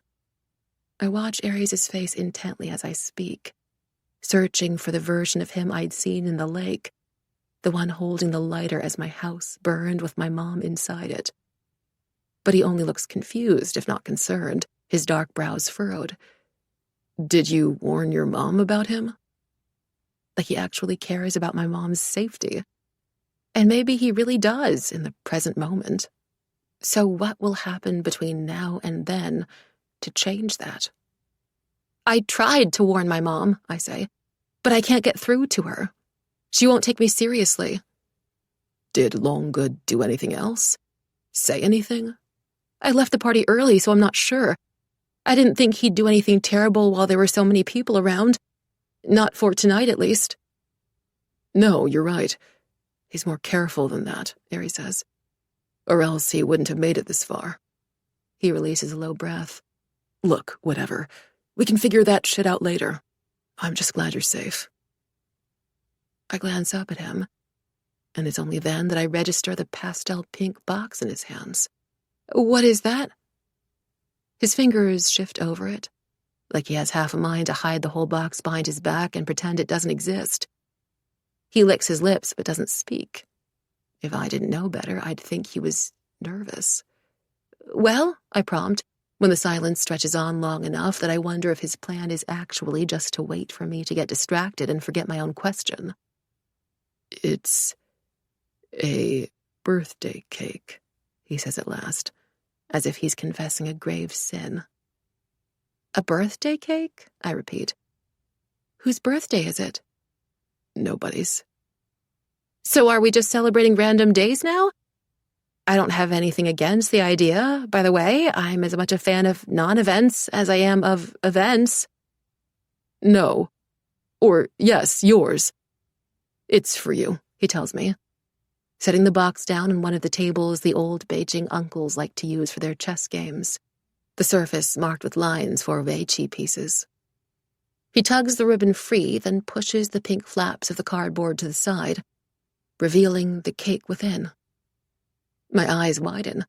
[SPEAKER 1] I watch Aries' face intently as I speak, searching for the version of him I'd seen in the lake, the one holding the lighter as my house burned with my mom inside it. But he only looks confused, if not concerned, his dark brows furrowed.
[SPEAKER 2] Did you warn your mom about him?
[SPEAKER 1] Like he actually cares about my mom's safety. And maybe he really does in the present moment. So what will happen between now and then to change that? I tried to warn my mom, I say, but I can't get through to her. She won't take me seriously.
[SPEAKER 2] Did Longgood do anything else? Say anything?
[SPEAKER 1] I left the party early, so I'm not sure. I didn't think he'd do anything terrible while there were so many people around. Not for tonight, at least.
[SPEAKER 2] No, you're right. He's more careful than that, Aries says. Or else he wouldn't have made it this far.
[SPEAKER 1] He releases a low breath.
[SPEAKER 2] Look, whatever. We can figure that shit out later. I'm just glad you're safe.
[SPEAKER 1] I glance up at him, and it's only then that I register the pastel pink box in his hands. What is that? His fingers shift over it, like he has half a mind to hide the whole box behind his back and pretend it doesn't exist. He licks his lips but doesn't speak. If I didn't know better, I'd think he was nervous. Well, I prompt, when the silence stretches on long enough that I wonder if his plan is actually just to wait for me to get distracted and forget my own question.
[SPEAKER 2] It's a birthday cake, he says at last, as if he's confessing a grave sin.
[SPEAKER 1] A birthday cake? I repeat. Whose birthday is it?
[SPEAKER 2] Nobody's.
[SPEAKER 1] So are we just celebrating random days now? I don't have anything against the idea. By the way, I'm as much a fan of non-events as I am of events.
[SPEAKER 2] No. Or, yes, yours. It's for you, he tells me,
[SPEAKER 1] setting the box down on one of the tables the old Beijing uncles like to use for their chess games, the surface marked with lines for weiqi pieces. He tugs the ribbon free, then pushes the pink flaps of the cardboard to the side, revealing the cake within. My eyes widen.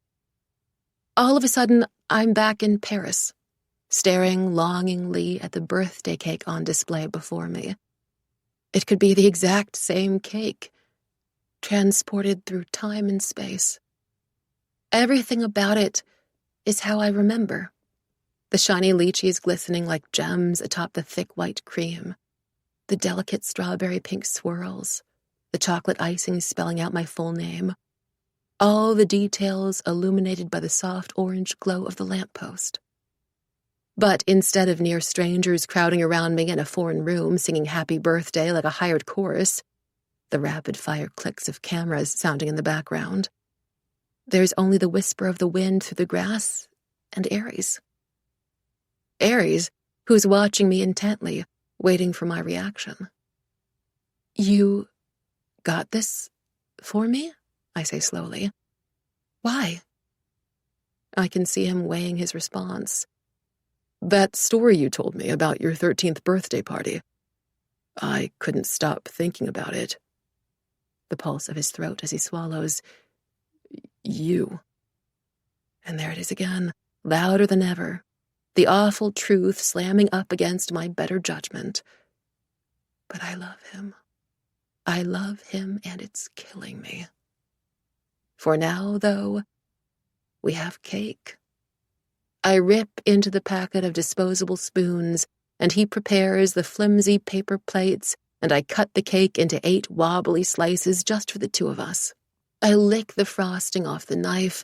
[SPEAKER 1] All of a sudden, I'm back in Paris, staring longingly at the birthday cake on display before me. It could be the exact same cake, transported through time and space. Everything about it is how I remember. The shiny lychees glistening like gems atop the thick white cream, the delicate strawberry pink swirls, the chocolate icing spelling out my full name, all the details illuminated by the soft orange glow of the lamppost. But instead of near strangers crowding around me in a foreign room singing happy birthday like a hired chorus, the rapid-fire clicks of cameras sounding in the background, there's only the whisper of the wind through the grass and Aries. Aries, who's watching me intently, waiting for my reaction. You got this for me? I say slowly. Why? I can see him weighing his response.
[SPEAKER 2] That story you told me about your 13th birthday party. I couldn't stop thinking about it.
[SPEAKER 1] The pulse of his throat as he swallows.
[SPEAKER 2] You.
[SPEAKER 1] And there it is again, louder than ever. The awful truth slamming up against my better judgment. But I love him. I love him, and it's killing me. For now, though, we have cake. I rip into the packet of disposable spoons, and he prepares the flimsy paper plates, and I cut the cake into 8 wobbly slices just for the two of us. I lick the frosting off the knife,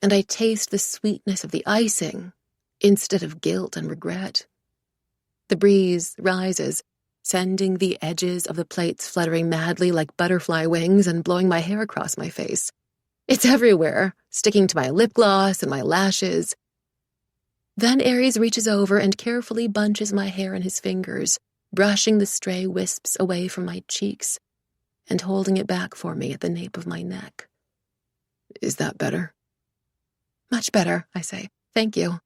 [SPEAKER 1] and I taste the sweetness of the icing, instead of guilt and regret. The breeze rises, sending the edges of the plates fluttering madly like butterfly wings and blowing my hair across my face. It's everywhere, sticking to my lip gloss and my lashes. Then Aries reaches over and carefully bunches my hair in his fingers, brushing the stray wisps away from my cheeks and holding it back for me at the nape of my neck.
[SPEAKER 2] Is that better?
[SPEAKER 1] Much better, I say. Thank you.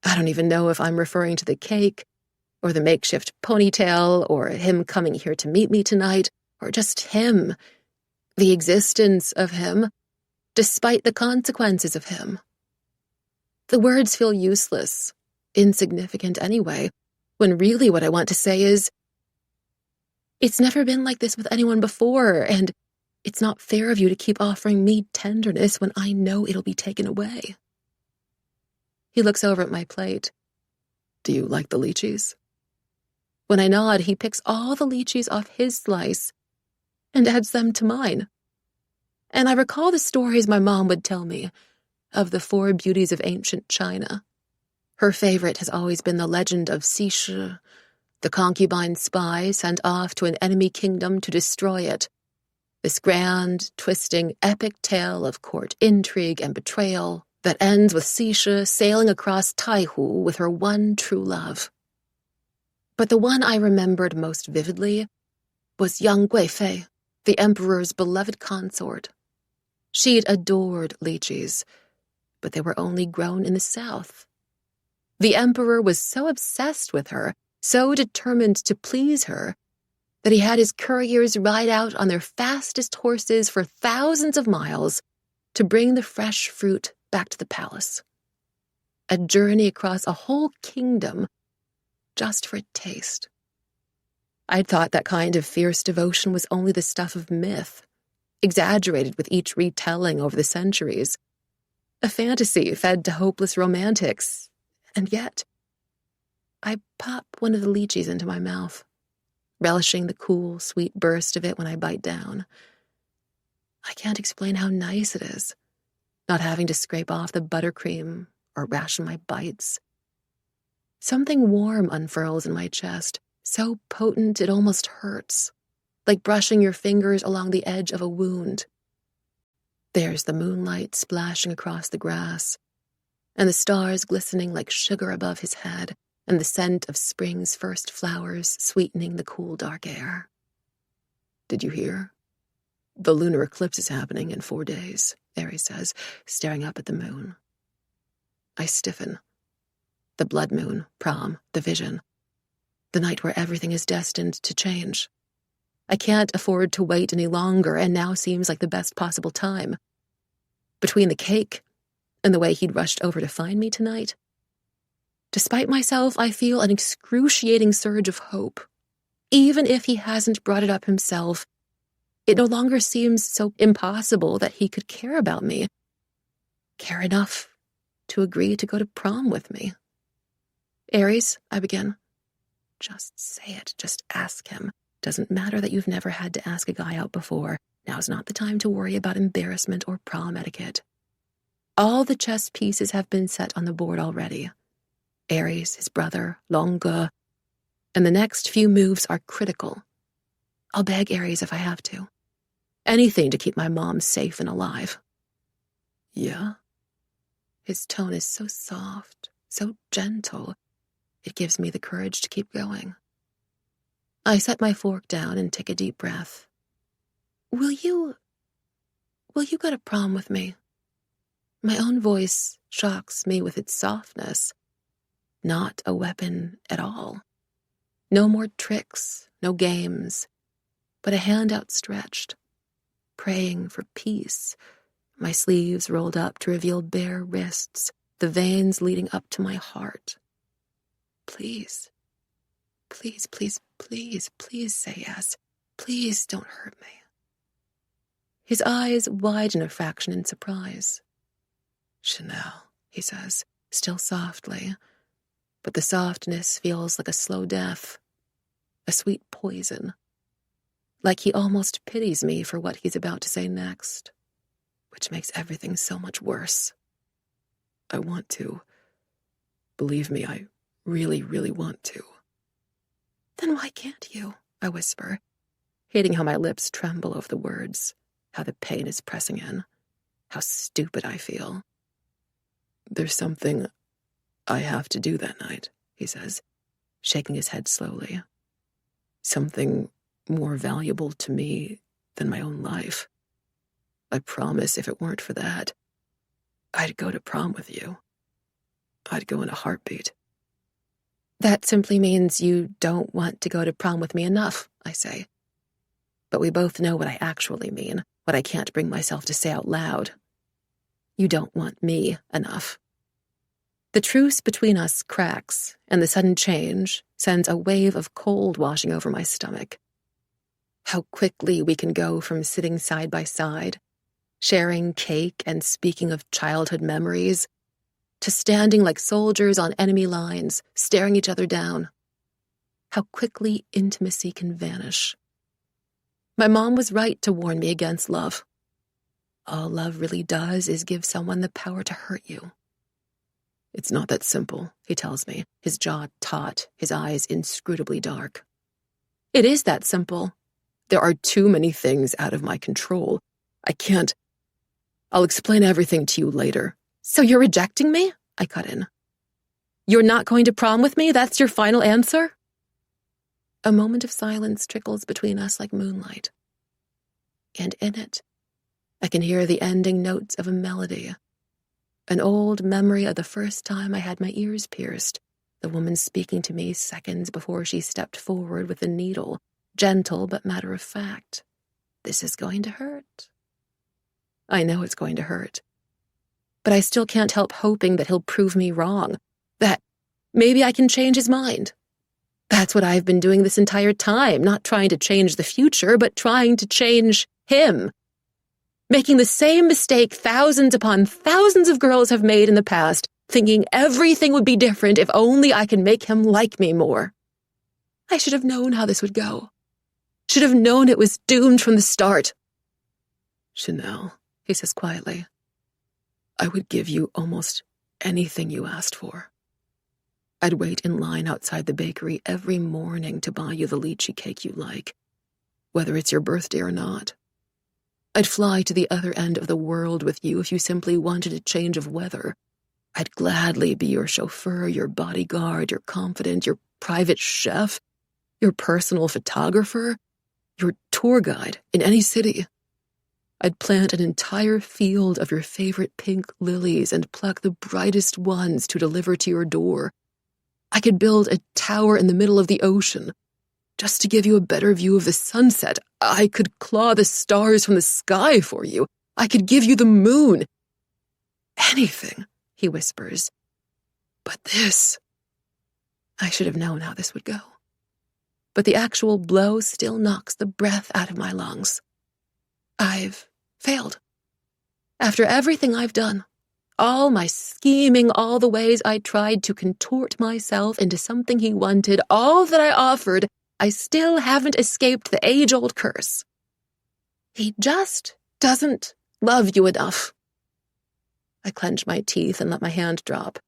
[SPEAKER 1] I don't even know if I'm referring to the cake, or the makeshift ponytail, or him coming here to meet me tonight, or just him, the existence of him, despite the consequences of him. The words feel useless, insignificant anyway, when really what I want to say is, It's never been like this with anyone before, and it's not fair of you to keep offering me tenderness when I know it'll be taken away. He looks over at my plate.
[SPEAKER 2] Do you like the lychees?
[SPEAKER 1] When I nod, he picks all the lychees off his slice and adds them to mine. And I recall the stories my mom would tell me of the four beauties of ancient China. Her favorite has always been the legend of Sishi, the concubine spy sent off to an enemy kingdom to destroy it. This grand, twisting, epic tale of court intrigue and betrayal that ends with Sishi sailing across Taihu with her one true love. But the one I remembered most vividly was young Guifei, the emperor's beloved consort. She'd adored lychees, but they were only grown in the south. The emperor was so obsessed with her, so determined to please her, that he had his couriers ride out on their fastest horses for thousands of miles to bring the fresh fruit back to the palace. A journey across a whole kingdom just for a taste. I'd thought that kind of fierce devotion was only the stuff of myth, exaggerated with each retelling over the centuries. A fantasy fed to hopeless romantics. And yet, I pop one of the lychees into my mouth, relishing the cool, sweet burst of it when I bite down. I can't explain how nice it is, not having to scrape off the buttercream or ration my bites. Something warm unfurls in my chest, so potent it almost hurts, like brushing your fingers along the edge of a wound. There's the moonlight splashing across the grass, and the stars glistening like sugar above his head, and the scent of spring's first flowers sweetening the cool, dark air.
[SPEAKER 2] Did you hear? The lunar eclipse is happening in 4 days, Ares says, staring up at the moon. I stiffen. The blood moon, prom, the vision. The night where everything is destined to change. I can't afford to wait any longer, and now seems like the best possible time. Between the cake and the way he'd rushed over to find me tonight, despite myself, I feel an excruciating surge of hope. Even if he hasn't brought it up himself, it no longer seems so impossible that he could care about me. Care enough to agree to go to prom with me. Ares, I begin. Just say it. Just ask him. Doesn't matter that you've never had to ask a guy out before. Now's not the time to worry about embarrassment or prom etiquette. All the chess pieces have been set on the board already. Ares, his brother, Longue, and the next few moves are critical. I'll beg Ares if I have to. Anything to keep my mom safe and alive. Yeah? His tone is so soft, so gentle. It gives me the courage to keep going. I set my fork down and take a deep breath. Will you go to prom with me? My own voice shocks me with its softness. Not a weapon at all. No more tricks, no games, but a hand outstretched, praying for peace, my sleeves rolled up to reveal bare wrists, the veins leading up to my heart. Please, please, please, please, please say yes. Please don't hurt me. His eyes widen a fraction in surprise. Chanel, he says, still softly, but the softness feels like a slow death, a sweet poison, like he almost pities me for what he's about to say next, which makes everything so much worse. I want to. Believe me, I really, really want to. Then why can't you? I whisper, hating how my lips tremble over the words, how the pain is pressing in, how stupid I feel. There's something I have to do that night, he says, shaking his head slowly. Something more valuable to me than my own life. I promise if it weren't for that, I'd go to prom with you. I'd go in a heartbeat. That simply means you don't want to go to prom with me enough, I say. But we both know what I actually mean, what I can't bring myself to say out loud. You don't want me enough. The truce between us cracks, and the sudden change sends a wave of cold washing over my stomach.
[SPEAKER 1] How quickly we can go from sitting side by side, sharing cake and speaking of childhood memories, to standing like soldiers on enemy lines, staring each other down. How quickly intimacy can vanish. My mom was right to warn me against love. All love really does is give someone the power to hurt you.
[SPEAKER 2] It's not that simple, he tells me, his jaw taut, his eyes inscrutably dark.
[SPEAKER 1] It is that simple.
[SPEAKER 2] There are too many things out of my control. I can't. I'll explain everything to you later.
[SPEAKER 1] So you're rejecting me? I cut in. You're not going to prom with me? That's your final answer? A moment of silence trickles between us like moonlight. And in it, I can hear the ending notes of a melody. An old memory of the first time I had my ears pierced, the woman speaking to me seconds before she stepped forward with the needle, gentle but matter of fact. This is going to hurt. I know it's going to hurt. But I still can't help hoping that he'll prove me wrong, that maybe I can change his mind. That's what I've been doing this entire time, not trying to change the future, but trying to change him. Making the same mistake thousands upon thousands of girls have made in the past, thinking everything would be different if only I can make him like me more. I should have known how this would go. Should have known it was doomed from the start.
[SPEAKER 2] Chanel, he says quietly, I would give you almost anything you asked for. I'd wait in line outside the bakery every morning to buy you the lychee cake you like, whether it's your birthday or not. I'd fly to the other end of the world with you if you simply wanted a change of weather. I'd gladly be your chauffeur, your bodyguard, your confidant, your private chef, your personal photographer, your tour guide in any city. I'd plant an entire field of your favorite pink lilies and pluck the brightest ones to deliver to your door. I could build a tower in the middle of the ocean, just to give you a better view of the sunset. I could claw the stars from the sky for you. I could give you the moon. Anything, he whispers. But this... I should have known how this would go. But the actual blow still knocks the breath out of my lungs. I've failed. After everything I've done, all my scheming, all the ways I tried to contort myself into something he wanted, all that I offered, I still haven't escaped the age-old curse. He just doesn't love you enough. I clench my teeth and let my hand drop,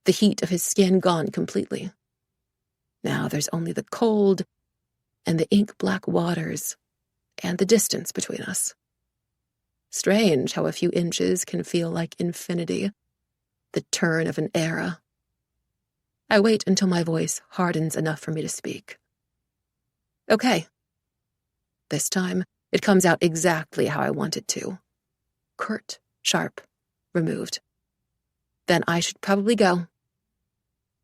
[SPEAKER 2] the heat of his skin gone completely. Now there's only the cold and the ink-black waters and the distance between us. Strange how a few inches can feel like infinity, the turn of an era. I wait until my voice hardens enough for me to speak. Okay. This time, it comes out exactly how I want it to. Curt, sharp, removed. Then I should probably go.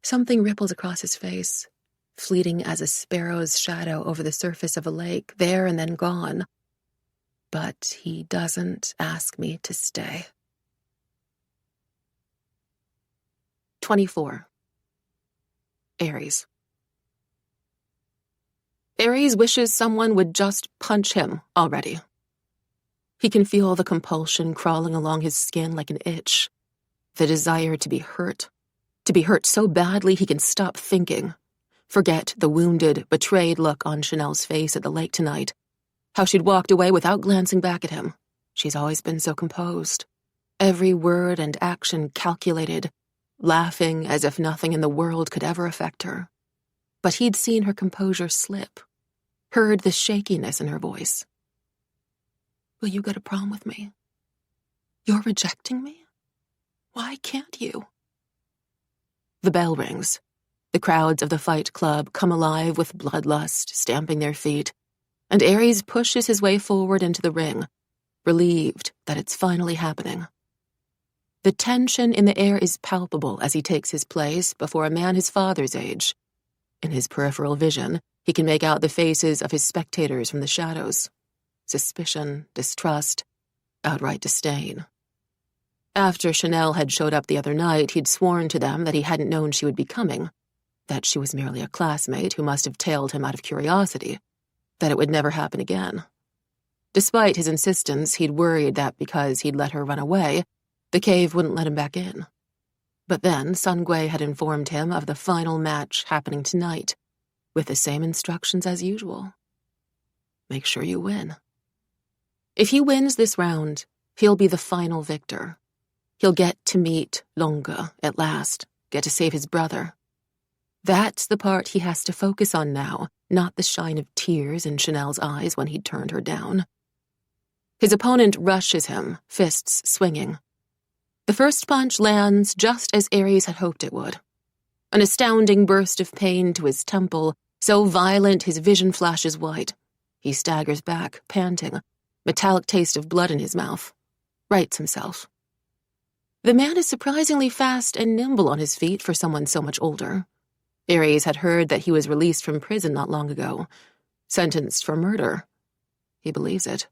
[SPEAKER 2] Something ripples across his face, fleeting as a sparrow's shadow over the surface of a lake, there and then gone. But he doesn't ask me to stay. 24. Aries. Aries wishes someone would just punch him already. He can feel the compulsion crawling along his skin like an itch, the desire to be hurt so badly he can stop thinking, forget the wounded, betrayed look on Chanel's face at the lake tonight, how she'd walked away without glancing back at him. She's always been so composed, every word and action calculated, laughing as if nothing in the world could ever affect her. But he'd seen her composure slip, heard the shakiness in her voice. Will you go to prom with me? You're rejecting me? Why can't you? The bell rings. The crowds of the fight club come alive with bloodlust, stamping their feet, and Aries pushes his way forward into the ring, relieved that it's finally happening. The tension in the air is palpable as he takes his place before a man his father's age. In his peripheral vision, he can make out the faces of his spectators from the shadows. Suspicion, distrust, outright disdain. After Chanel had showed up the other night, he'd sworn to them that he hadn't known she would be coming, that she was merely a classmate who must have tailed him out of curiosity,
[SPEAKER 1] that it would never happen again. Despite his insistence, he'd worried that because he'd let her run away, the cave wouldn't let him back in. But then Sun Gui had informed him of the final match happening tonight, with the same instructions as usual. Make sure you win. If he wins this round, he'll be the final victor. He'll get to meet Longa at last, get to save his brother. That's the part he has to focus on now, not the shine of tears in Chanel's eyes when he'd turned her down. His opponent rushes him, fists swinging. The first punch lands just as Ares had hoped it would. An astounding burst of pain to his temple, so violent his vision flashes white. He staggers back, panting, metallic taste of blood in his mouth. Rights himself. The man is surprisingly fast and nimble on his feet for someone so much older. Ares had heard that he was released from prison not long ago, sentenced for murder. He believes it.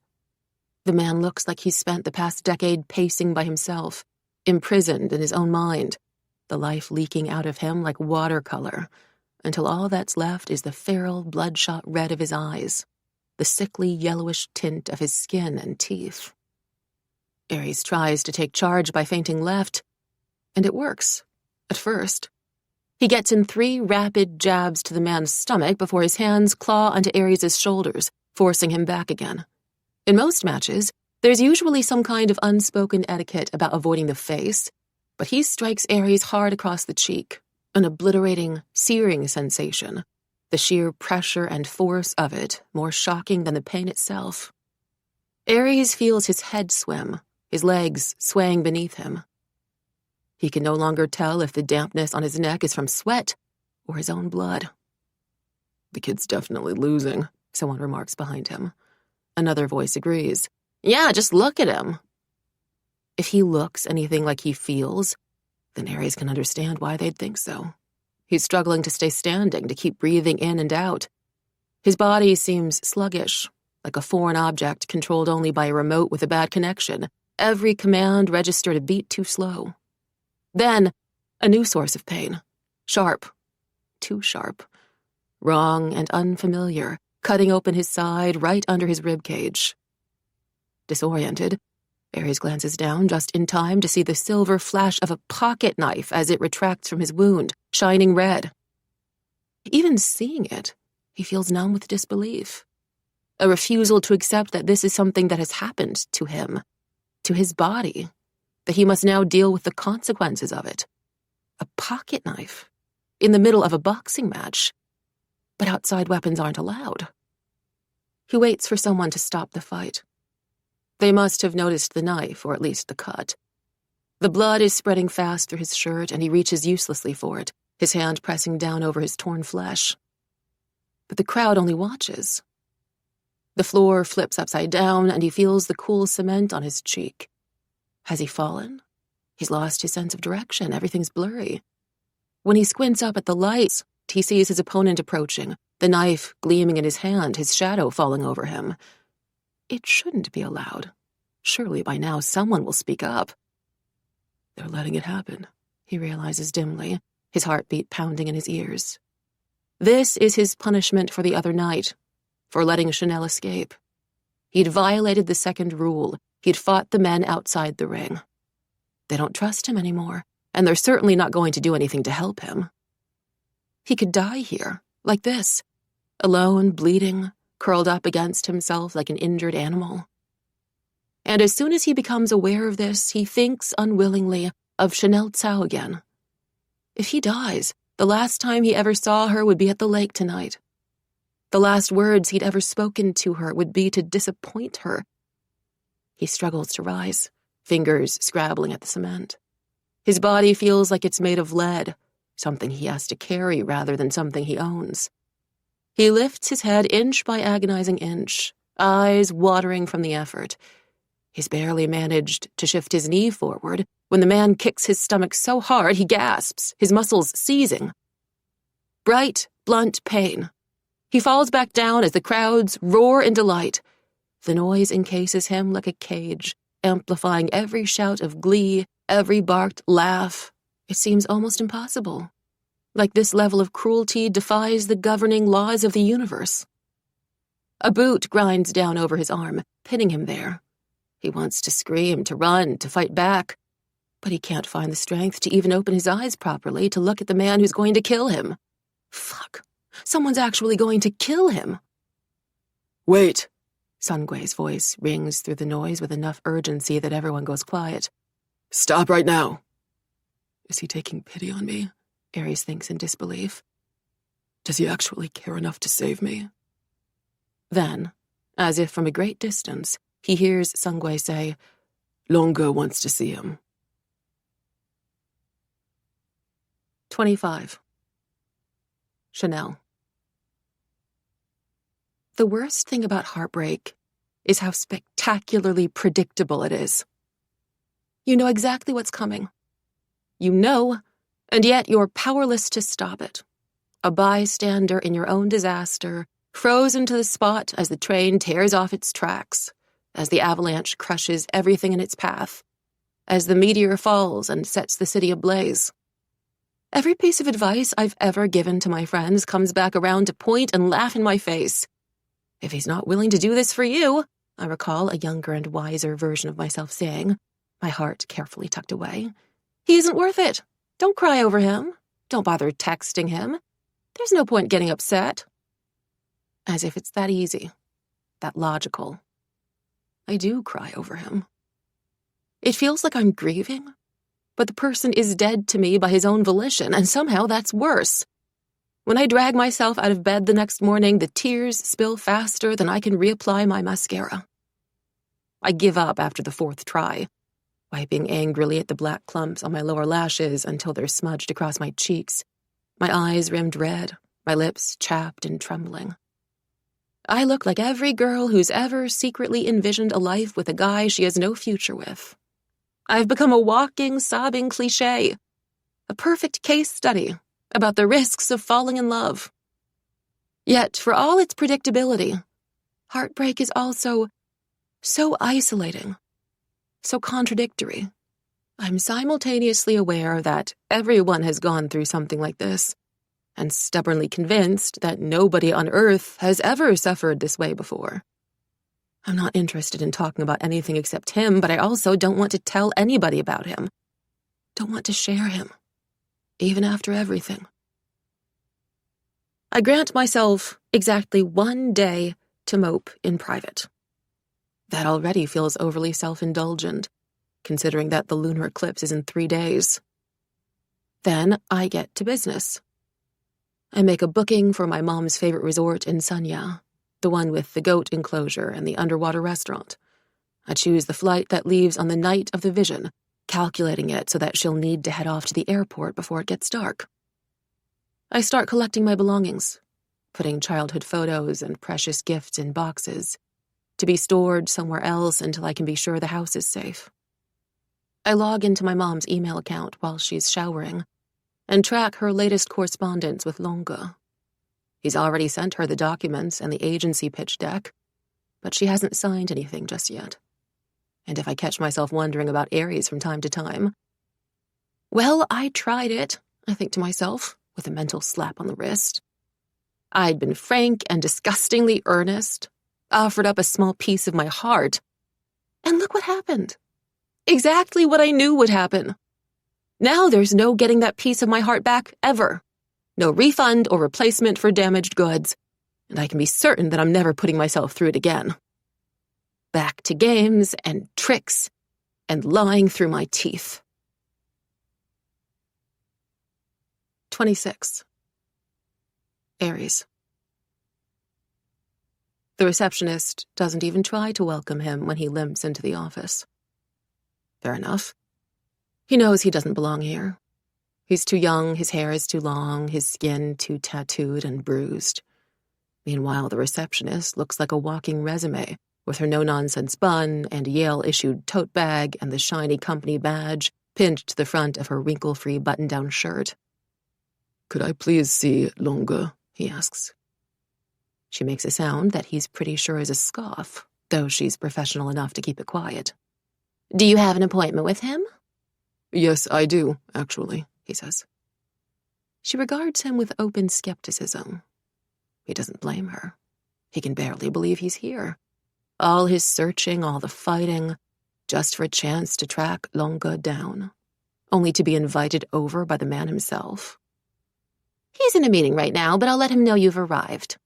[SPEAKER 1] The man looks like he's spent the past decade pacing by himself, imprisoned in his own mind, the life leaking out of him like watercolor, until all that's left is the feral, bloodshot red of his eyes, the sickly yellowish tint of his skin and teeth. Ares tries to take charge by feinting left, and it works, at first. He gets in 3 rapid jabs to the man's stomach before his hands claw onto Ares' shoulders, forcing him back again. In most matches, there's usually some kind of unspoken etiquette about avoiding the face, but he strikes Ares hard across the cheek, an obliterating, searing sensation, the sheer pressure and force of it more shocking than the pain itself. Ares feels his head swim, his legs swaying beneath him. He can no longer tell if the dampness on his neck is from sweat or his own blood.
[SPEAKER 2] The kid's definitely losing, someone remarks behind him.
[SPEAKER 1] Another voice agrees. Yeah, just look at him. If he looks anything like he feels, then Ares can understand why they'd think so. He's struggling to stay standing, to keep breathing in and out. His body seems sluggish, like a foreign object controlled only by a remote with a bad connection. Every command registered a beat too slow. Then, a new source of pain. Sharp. Too sharp. Wrong and unfamiliar, cutting open his side right under his ribcage. Disoriented, Ares glances down just in time to see the silver flash of a pocket knife as it retracts from his wound, shining red. Even seeing it, he feels numb with disbelief. A refusal to accept that this is something that has happened to him, to his body, that he must now deal with the consequences of it. A pocket knife, in the middle of a boxing match, but outside weapons aren't allowed. He waits for someone to stop the fight. They must have noticed the knife, or at least the cut. The blood is spreading fast through his shirt, and he reaches uselessly for it, his hand pressing down over his torn flesh. But the crowd only watches. The floor flips upside down, and he feels the cool cement on his cheek. Has he fallen? He's lost his sense of direction. Everything's blurry. When he squints up at the lights, he sees his opponent approaching, the knife gleaming in his hand, his shadow falling over him. It shouldn't be allowed. Surely by now someone will speak up.
[SPEAKER 2] They're letting it happen,
[SPEAKER 1] he realizes dimly, his heartbeat pounding in his ears. This is his punishment for the other night, for letting Chanel escape. He'd violated the second rule. He'd fought the men outside the ring. They don't trust him anymore, and they're certainly not going to do anything to help him. He could die here, like this, alone, bleeding, curled up against himself like an injured animal. And as soon as he becomes aware of this, he thinks unwillingly of Chanel Cao again. If he dies, the last time he ever saw her would be at the lake tonight. The last words he'd ever spoken to her would be to disappoint her. He struggles to rise, fingers scrabbling at the cement. His body feels like it's made of lead, something he has to carry rather than something he owns. He lifts his head inch by agonizing inch, eyes watering from the effort. He's barely managed to shift his knee forward when the man kicks his stomach so hard he gasps, his muscles seizing. Bright, blunt pain. He falls back down as the crowds roar in delight. The noise encases him like a cage, amplifying every shout of glee, every barked laugh. It seems almost impossible. Like this level of cruelty defies the governing laws of the universe. A boot grinds down over his arm, pinning him there. He wants to scream, to run, to fight back, but he can't find the strength to even open his eyes properly to look at the man who's going to kill him. Fuck. Someone's actually going to kill him.
[SPEAKER 2] Wait!
[SPEAKER 1] Sungui's voice rings through the noise with enough urgency that everyone goes quiet.
[SPEAKER 2] Stop right now!
[SPEAKER 1] Is he taking pity on me? Ares thinks in disbelief.
[SPEAKER 2] Does he actually care enough to save me?
[SPEAKER 1] Then, as if from a great distance, he hears Sungui say,
[SPEAKER 2] Longa wants to see him.
[SPEAKER 1] 25. Chanel. The worst thing about heartbreak is how spectacularly predictable it is. You know exactly what's coming. You know, and yet you're powerless to stop it. A bystander in your own disaster, frozen to the spot as the train tears off its tracks, as the avalanche crushes everything in its path, as the meteor falls and sets the city ablaze. Every piece of advice I've ever given to my friends comes back around to point and laugh in my face. If he's not willing to do this for you, I recall a younger and wiser version of myself saying, my heart carefully tucked away, he isn't worth it. Don't cry over him. Don't bother texting him. There's no point getting upset. As if it's that easy, that logical. I do cry over him. It feels like I'm grieving, but the person is dead to me by his own volition, and somehow that's worse. When I drag myself out of bed the next morning, the tears spill faster than I can reapply my mascara. I give up after the fourth try, wiping angrily at the black clumps on my lower lashes until they're smudged across my cheeks, my eyes rimmed red, my lips chapped and trembling. I look like every girl who's ever secretly envisioned a life with a guy she has no future with. I've become a walking, sobbing cliché, a perfect case study about the risks of falling in love. Yet, for all its predictability, heartbreak is also so isolating, so contradictory. I'm simultaneously aware that everyone has gone through something like this, and stubbornly convinced that nobody on Earth has ever suffered this way before. I'm not interested in talking about anything except him, but I also don't want to tell anybody about him. Don't want to share him, even after everything. I grant myself exactly 1 day to mope in private. That already feels overly self-indulgent, considering that the lunar eclipse is in 3 days. Then I get to business. I make a booking for my mom's favorite resort in Sanya, the one with the goat enclosure and the underwater restaurant. I choose the flight that leaves on the night of the vision, calculating it so that she'll need to head off to the airport before it gets dark. I start collecting my belongings, putting childhood photos and precious gifts in boxes, to be stored somewhere else until I can be sure the house is safe. I log into my mom's email account while she's showering and track her latest correspondence with Longa. He's already sent her the documents and the agency pitch deck, but she hasn't signed anything just yet. And if I catch myself wondering about Ares from time to time, well, I tried it, I think to myself, with a mental slap on the wrist. I'd been frank and disgustingly earnest, offered up a small piece of my heart, and look what happened. Exactly what I knew would happen. Now there's no getting that piece of my heart back, ever. No refund or replacement for damaged goods, and I can be certain that I'm never putting myself through it again. Back to games and tricks and lying through my teeth. 26. Ares. The receptionist doesn't even try to welcome him when he limps into the office. Fair enough. He knows he doesn't belong here. He's too young, his hair is too long, his skin too tattooed and bruised. Meanwhile, the receptionist looks like a walking resume, with her no-nonsense bun and Yale-issued tote bag and the shiny company badge pinned to the front of her wrinkle-free button-down shirt.
[SPEAKER 2] Could I please see Longa? He asks.
[SPEAKER 1] She makes a sound that he's pretty sure is a scoff, though she's professional enough to keep it quiet. Do you have an appointment with him?
[SPEAKER 2] Yes, I do, actually, he says.
[SPEAKER 1] She regards him with open skepticism. He doesn't blame her. He can barely believe he's here. All his searching, all the fighting, just for a chance to track Longa down, only to be invited over by the man himself. He's in a meeting right now, but I'll let him know you've arrived.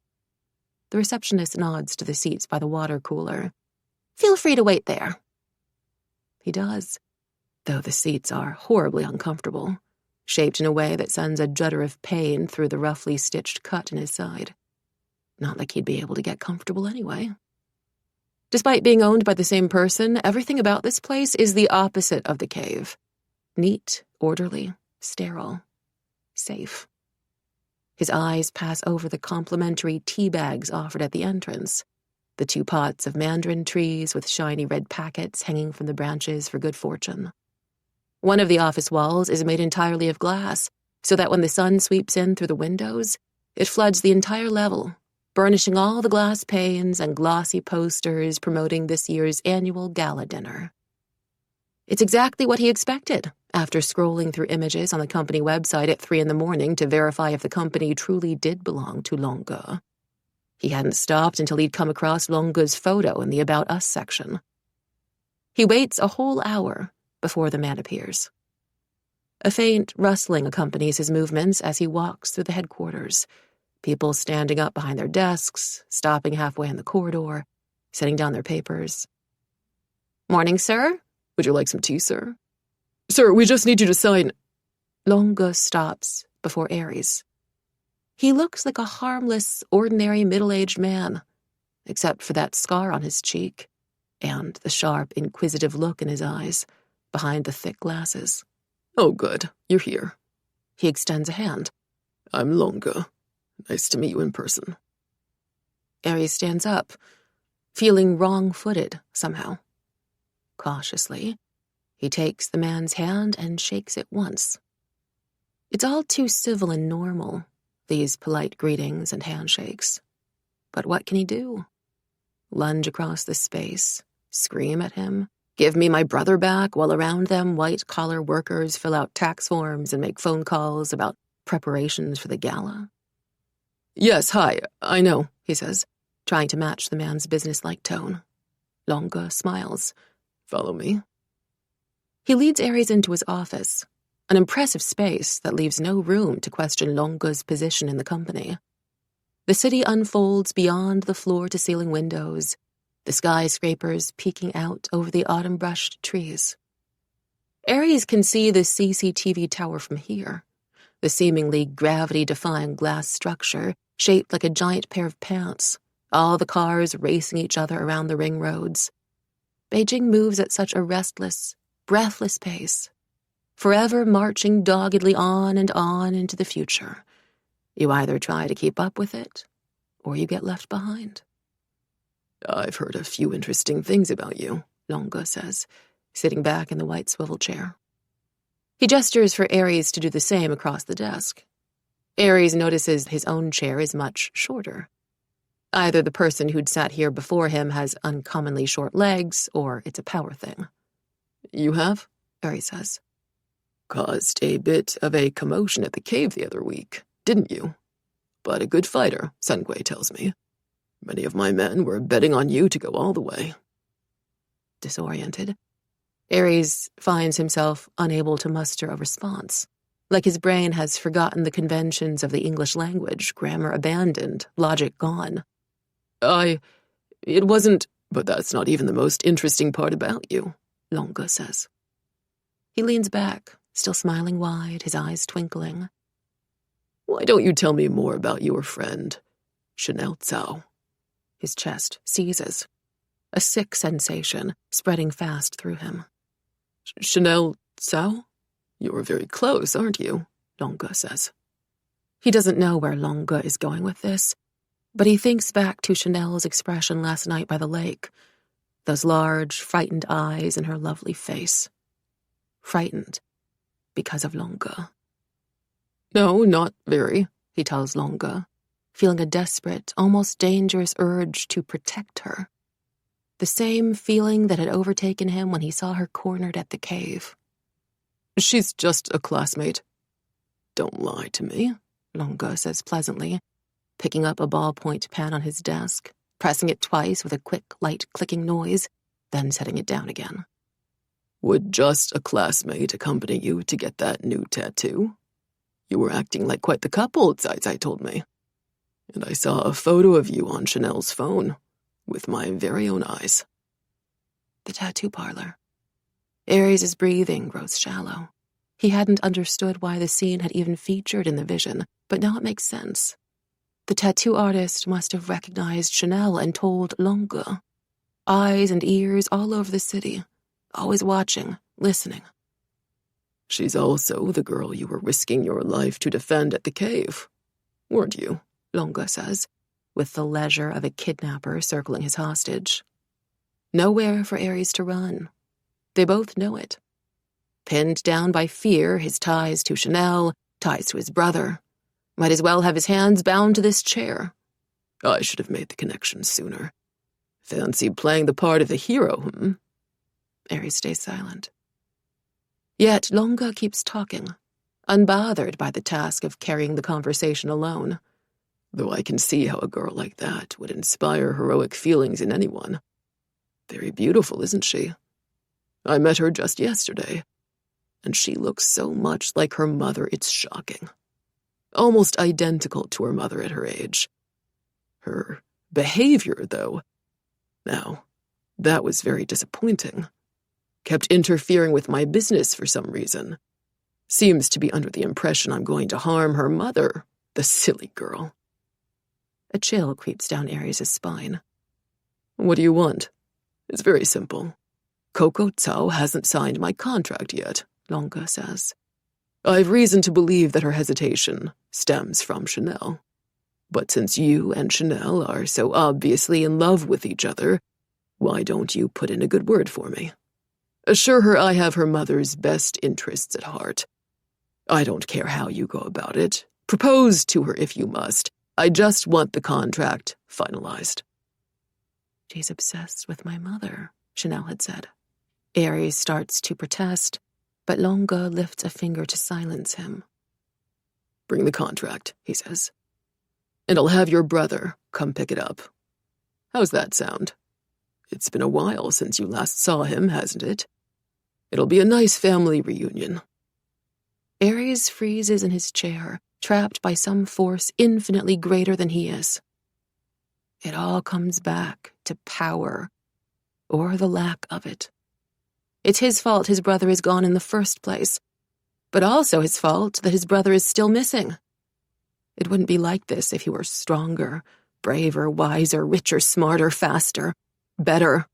[SPEAKER 1] The receptionist nods to the seats by the water cooler. Feel free to wait there. He does, though the seats are horribly uncomfortable, shaped in a way that sends a judder of pain through the roughly stitched cut in his side. Not like he'd be able to get comfortable anyway. Despite being owned by the same person, everything about this place is the opposite of the cave. Neat, orderly, sterile, safe. His eyes pass over the complimentary tea bags offered at the entrance, the 2 pots of mandarin trees with shiny red packets hanging from the branches for good fortune. One of the office walls is made entirely of glass, so that when the sun sweeps in through the windows, it floods the entire level, burnishing all the glass panes and glossy posters promoting this year's annual gala dinner. It's exactly what he expected after scrolling through images on the company website at 3 a.m. to verify if the company truly did belong to Longa. He hadn't stopped until he'd come across Longa's photo in the About Us section. He waits a whole hour before the man appears. A faint rustling accompanies his movements as he walks through the headquarters, people standing up behind their desks, stopping halfway in the corridor, setting down their papers. Morning, sir.
[SPEAKER 2] Would you like some tea, sir? Sir, we just need you to sign.
[SPEAKER 1] Longa stops before Ares. He looks like a harmless, ordinary middle-aged man, except for that scar on his cheek and the sharp, inquisitive look in his eyes behind the thick glasses.
[SPEAKER 2] Oh, good. You're here.
[SPEAKER 1] He extends a hand.
[SPEAKER 2] I'm Longa. Nice to meet you in person.
[SPEAKER 1] Ares stands up, feeling wrong-footed somehow. Cautiously, he takes the man's hand and shakes it once. It's all too civil and normal, these polite greetings and handshakes. But what can he do? Lunge across the space, scream at him, give me my brother back, while around them white-collar workers fill out tax forms and make phone calls about preparations for the gala?
[SPEAKER 2] Yes, hi, I know,
[SPEAKER 1] he says, trying to match the man's businesslike tone. Longa smiles.
[SPEAKER 2] Follow me.
[SPEAKER 1] He leads Ares into his office, an impressive space that leaves no room to question Longa's position in the company. The city unfolds beyond the floor-to-ceiling windows, the skyscrapers peeking out over the autumn-brushed trees. Ares can see the CCTV tower from here, the seemingly gravity-defying glass structure shaped like a giant pair of pants, all the cars racing each other around the ring roads. Beijing moves at such a restless, breathless pace, forever marching doggedly on and on into the future. You either try to keep up with it, or you get left behind.
[SPEAKER 2] I've heard a few interesting things about you,
[SPEAKER 1] Longa says, sitting back in the white swivel chair. He gestures for Ares to do the same across the desk. Ares notices his own chair is much shorter. Either the person who'd sat here before him has uncommonly short legs, or it's a power thing.
[SPEAKER 2] You have?
[SPEAKER 1] Ares says.
[SPEAKER 2] Caused a bit of a commotion at the cave the other week, didn't you? But a good fighter, Sengui tells me. Many of my men were betting on you to go all the way.
[SPEAKER 1] Disoriented, Ares finds himself unable to muster a response, like his brain has forgotten the conventions of the English language, grammar abandoned, logic gone.
[SPEAKER 2] It wasn't, but that's not even the most interesting part about you,
[SPEAKER 1] Longa says. He leans back, still smiling wide, his eyes twinkling.
[SPEAKER 2] Why don't you tell me more about your friend, Chanel Cao?
[SPEAKER 1] His chest seizes, a sick sensation spreading fast through him.
[SPEAKER 2] Chanel Cao? You're very close, aren't you? Longa says.
[SPEAKER 1] He doesn't know where Longa is going with this, but he thinks back to Chanel's expression last night by the lake, those large, frightened eyes in her lovely face. Frightened because of Longa.
[SPEAKER 2] No, not very,
[SPEAKER 1] he tells Longa, feeling a desperate, almost dangerous urge to protect her. The same feeling that had overtaken him when he saw her cornered at the cave.
[SPEAKER 2] She's just a classmate. Don't lie to me, Longa says pleasantly,
[SPEAKER 1] picking up a ballpoint pen on his desk, pressing it twice with a quick, light clicking noise, then setting it down again.
[SPEAKER 2] Would just a classmate accompany you to get that new tattoo? You were acting like quite the couple, Zai told me. And I saw a photo of you on Chanel's phone, with my very own eyes.
[SPEAKER 1] The tattoo parlor. Aries' breathing grows shallow. He hadn't understood why the scene had even featured in the vision, but now it makes sense. The tattoo artist must have recognized Chanel and told Longue. Eyes and ears all over the city, always watching, listening.
[SPEAKER 2] She's also the girl you were risking your life to defend at the cave, weren't you?
[SPEAKER 1] Longue says, with the leisure of a kidnapper circling his hostage. Nowhere for Aries to run. They both know it. Pinned down by fear, his ties to Chanel, ties to his brother. Might as well have his hands bound to this chair.
[SPEAKER 2] I should have made the connection sooner. Fancy playing the part of the hero,
[SPEAKER 1] Aries stays silent. Yet Longue keeps talking, unbothered by the task of carrying the conversation alone.
[SPEAKER 2] Though I can see how a girl like that would inspire heroic feelings in anyone. Very beautiful, isn't she? I met her just yesterday, and she looks so much like her mother it's shocking. Almost identical to her mother at her age. Her behavior, though, now, that was very disappointing. Kept interfering with my business for some reason. Seems to be under the impression I'm going to harm her mother, the silly girl.
[SPEAKER 1] A chill creeps down Aries' spine.
[SPEAKER 2] What do you want? It's very simple. Coco Cao hasn't signed my contract yet, Longue says. I've reason to believe that her hesitation stems from Chanel. But since you and Chanel are so obviously in love with each other, why don't you put in a good word for me? Assure her I have her mother's best interests at heart. I don't care how you go about it. Propose to her if you must. I just want the contract finalized.
[SPEAKER 1] She's obsessed with my mother, Chanel had said. Aries starts to protest, but Longue lifts a finger to silence him.
[SPEAKER 2] Bring the contract, he says. And I'll have your brother come pick it up. How's that sound? It's been a while since you last saw him, hasn't it? It'll be a nice family reunion.
[SPEAKER 1] Aries freezes in his chair, trapped by some force infinitely greater than he is. It all comes back to power, or the lack of it. It's his fault his brother is gone in the first place, but also his fault that his brother is still missing. It wouldn't be like this if he were stronger, braver, wiser, richer, smarter, faster, better.